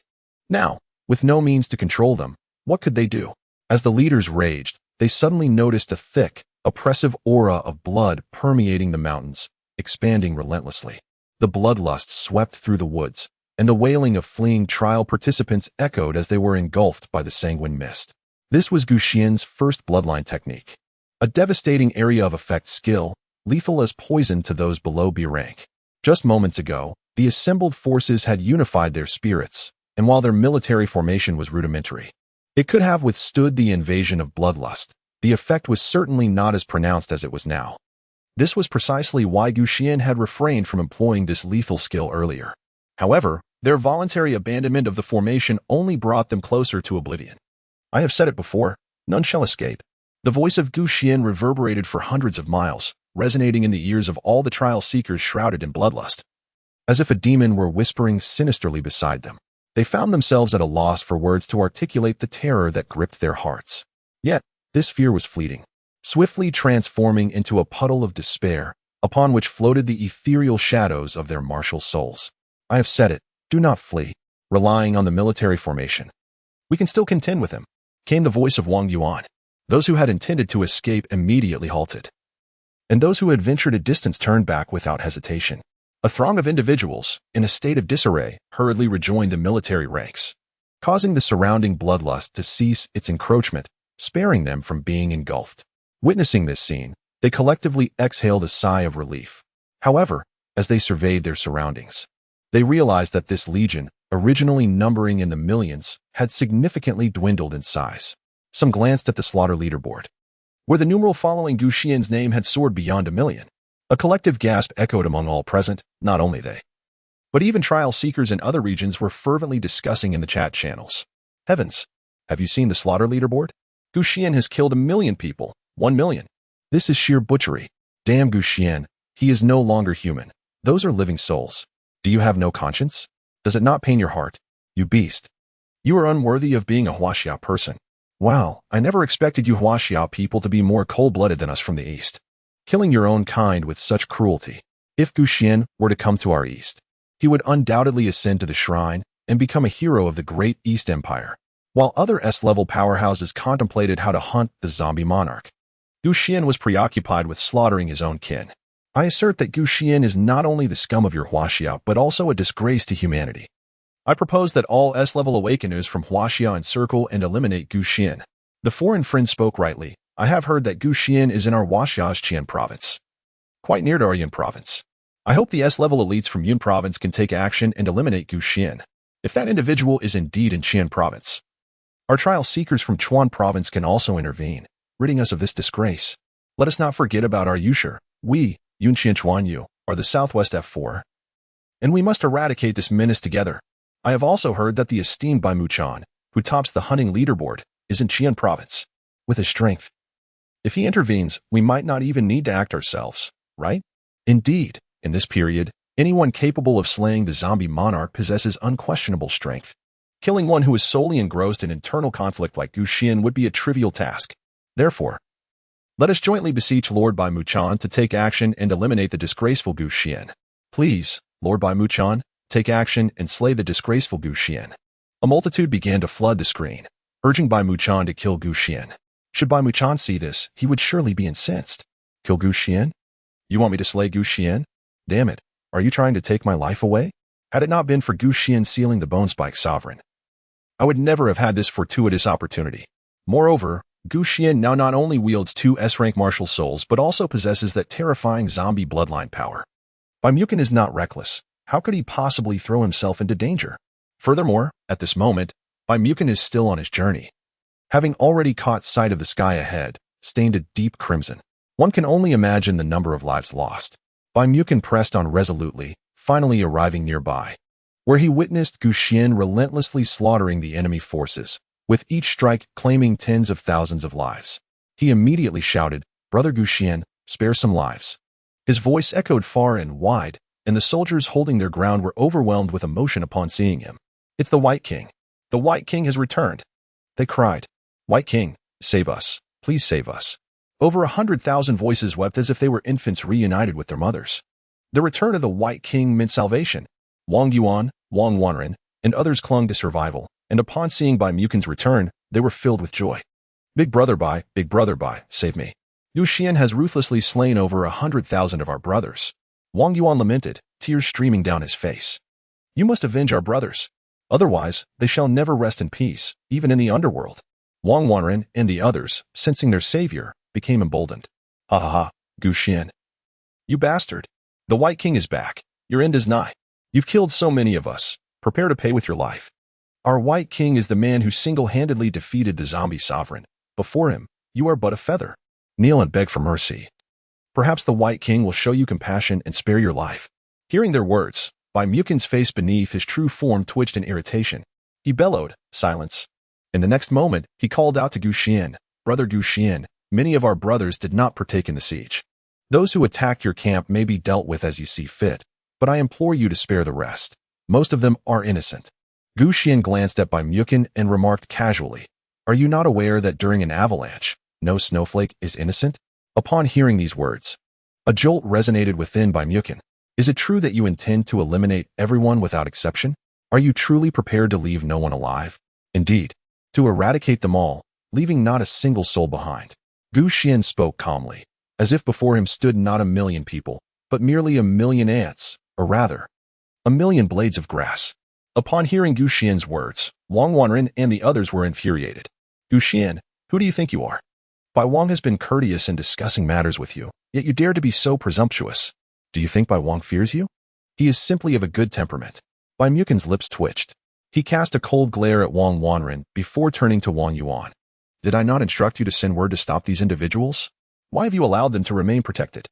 Now, with no means to control them, what could they do? As the leaders raged, they suddenly noticed a thick, oppressive aura of blood permeating the mountains, expanding relentlessly. The bloodlust swept through the woods, and the wailing of fleeing trial participants echoed as they were engulfed by the sanguine mist. This was Xuan's first bloodline technique. A devastating area of effect skill, lethal as poison to those below B rank. Just moments ago, the assembled forces had unified their spirits, and while their military formation was rudimentary, it could have withstood the invasion of bloodlust. The effect was certainly not as pronounced as it was now. This was precisely why Xuan had refrained from employing this lethal skill earlier. However, their voluntary abandonment of the formation only brought them closer to oblivion. I have said it before, none shall escape. The voice of Xuan reverberated for hundreds of miles, resonating in the ears of all the trial seekers shrouded in bloodlust. As if a demon were whispering sinisterly beside them, they found themselves at a loss for words to articulate the terror that gripped their hearts. Yet, this fear was fleeting, swiftly transforming into a puddle of despair, upon which floated the ethereal shadows of their martial souls. I have said it, do not flee, relying on the military formation. We can still contend with him, came the voice of Wang Yuan. Those who had intended to escape immediately halted, and those who had ventured a distance turned back without hesitation. A throng of individuals, in a state of disarray, hurriedly rejoined the military ranks, causing the surrounding bloodlust to cease its encroachment, sparing them from being engulfed. Witnessing this scene, they collectively exhaled a sigh of relief. However, as they surveyed their surroundings, they realized that this legion, originally numbering in the millions, had significantly dwindled in size. Some glanced at the slaughter leaderboard, where the numeral following Xuan's name had soared beyond 1 million. A collective gasp echoed among all present. Not only they, but even trial seekers in other regions were fervently discussing in the chat channels. Heavens, have you seen the slaughter leaderboard? Xuan has killed 1 million people. 1 million. This is sheer butchery. Damn Xuan, he is no longer human. Those are living souls. Do you have no conscience? Does it not pain your heart? You beast. You are unworthy of being a Huaxia person. Wow, I never expected you Huaxia people to be more cold-blooded than us from the east. Killing your own kind with such cruelty. If Xuan were to come to our east, he would undoubtedly ascend to the shrine and become a hero of the great East Empire, while other S-level powerhouses contemplated how to hunt the zombie monarch. Xuan was preoccupied with slaughtering his own kin. I assert that Xuan is not only the scum of your Huaxia, but also a disgrace to humanity. I propose that all S-level awakeners from Huaxia encircle and eliminate Gu Xian. The foreign friend spoke rightly. I have heard that Gu Xian is in our Huaxia's Qian province, quite near to our Yun province. I hope the S-level elites from Yun province can take action and eliminate Gu Xian. If that individual is indeed in Qian province, our trial seekers from Xuan province can also intervene, ridding us of this disgrace. Let us not forget about our Yushur. We, Yun Qian Chuan Yu, are the Southwest F4, and we must eradicate this menace together. I have also heard that the esteemed Bai Muchan, who tops the hunting leaderboard, is in Qian province. With his strength, if he intervenes, we might not even need to act ourselves, right? Indeed, in this period, anyone capable of slaying the zombie monarch possesses unquestionable strength. Killing one who is solely engrossed in internal conflict like Gu Xian would be a trivial task. Therefore, let us jointly beseech Lord Bai Muchan to take action and eliminate the disgraceful Gu Xian. Please, Lord Bai Muchan, take action and slay the disgraceful Gu Xian. A multitude began to flood the screen, urging Bai Muchan to kill Gu Xian. Should Bai Muchan see this, he would surely be incensed. Kill Gu Xian? You want me to slay Gu Xian? Damn it, are you trying to take my life away? Had it not been for Gu Xian sealing the Bone Spike Sovereign, I would never have had this fortuitous opportunity. Moreover, Gu Xian now not only wields 2 S-rank martial souls but also possesses that terrifying zombie bloodline power. Bai Muchan is not reckless. How could he possibly throw himself into danger? Furthermore, at this moment, Bai Muchan is still on his journey. Having already caught sight of the sky ahead, stained a deep crimson, one can only imagine the number of lives lost. Bai Muchan pressed on resolutely, finally arriving nearby, where he witnessed Gu Xian relentlessly slaughtering the enemy forces, with each strike claiming tens of thousands of lives. He immediately shouted, "Brother Gu Xian, spare some lives." His voice echoed far and wide, and the soldiers holding their ground were overwhelmed with emotion upon seeing him. "It's the White King. The White King has returned," they cried. "White King, save us. Please save us." Over 100,000 voices wept as if they were infants reunited with their mothers. The return of the White King meant salvation. Wang Yuan, Wang Wanren, and others clung to survival, and upon seeing Bai Muchan's return, they were filled with joy. Big Brother Bai, save me. Gu Xian has ruthlessly slain over 100,000 of our brothers. Wang Yuan lamented, tears streaming down his face. You must avenge our brothers. Otherwise, they shall never rest in peace, even in the underworld. Wang Wanren and the others, sensing their savior, became emboldened. Ha ha ha, Gu Xian. You bastard. The White King is back. Your end is nigh. You've killed so many of us. Prepare to pay with your life. Our White King is the man who single-handedly defeated the zombie sovereign. Before him, you are but a feather. Kneel and beg for mercy. Perhaps the White King will show you compassion and spare your life. Hearing their words, Bai Muchan's face beneath his true form twitched in irritation. He bellowed, "Silence." In the next moment, he called out to Gu Xian, "Brother Gu Xian, many of our brothers did not partake in the siege. Those who attacked your camp may be dealt with as you see fit, but I implore you to spare the rest. Most of them are innocent." Gu Xian glanced at Bai Muchan and remarked casually, "Are you not aware that during an avalanche, no snowflake is innocent?" Upon hearing these words, a jolt resonated within Bai Muchan. Is it true that you intend to eliminate everyone without exception? Are you truly prepared to leave no one alive? Indeed, to eradicate them all, leaving not a single soul behind. Gu Xian spoke calmly, as if before him stood not 1,000,000 people, but merely 1,000,000 ants, or rather, 1,000,000 blades of grass. Upon hearing Gu Xian's words, Wang Wanren and the others were infuriated. Gu Xian, who do you think you are? Bai Wang has been courteous in discussing matters with you, yet you dare to be so presumptuous. Do you think Bai Wang fears you? He is simply of a good temperament. Bai Muchan's lips twitched. He cast a cold glare at Wang Wanren before turning to Wang Yuan. Did I not instruct you to send word to stop these individuals? Why have you allowed them to remain protected?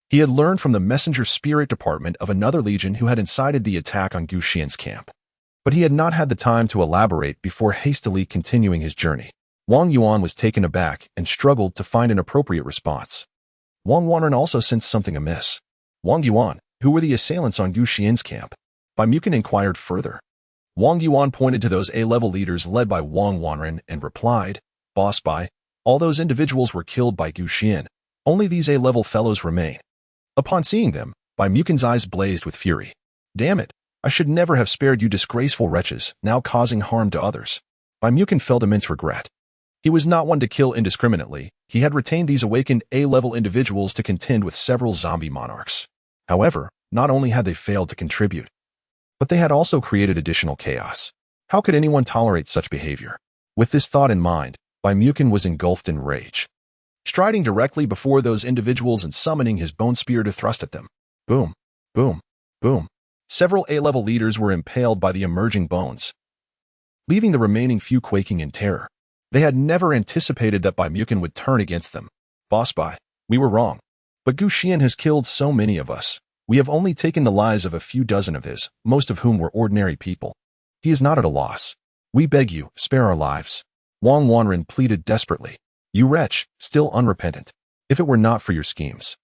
He had learned from the messenger spirit department of another legion who had incited the attack on Gu Xian's camp. But he had not had the time to elaborate before hastily continuing his journey. Wang Yuan was taken aback and struggled to find an appropriate response. Wang Wanren also sensed something amiss. Wang Yuan, who were the assailants on Gu Xian's camp? Bai Muchan inquired further. Wang Yuan pointed to those A-level leaders led by Wang Wanren and replied, "Boss Bai, all those individuals were killed by Gu Xian. Only these A-level fellows remain." Upon seeing them, Bai Muchan's eyes blazed with fury. "Damn it, I should never have spared you disgraceful wretches, now causing harm to others." Bai Muchan felt immense regret. He was not one to kill indiscriminately. He had retained these awakened A-level individuals to contend with several zombie monarchs. However, not only had they failed to contribute, But they had also created additional chaos. How could anyone tolerate such behavior? With this thought in mind, Baimukin was engulfed in rage. Striding directly before those individuals and summoning his bone spear to thrust at them. Boom, boom, boom. Several A-level leaders were impaled by the emerging bones, leaving the remaining few quaking in terror. They had never anticipated that Baimukin would turn against them. Boss Bai, we were wrong. But Gu Xian has killed so many of us. We have only taken the lives of a few dozen of his, most of whom were ordinary people. He is not at a loss. We beg you, spare our lives. Wang Wanren pleaded desperately. You wretch, still unrepentant. If it were not for your schemes,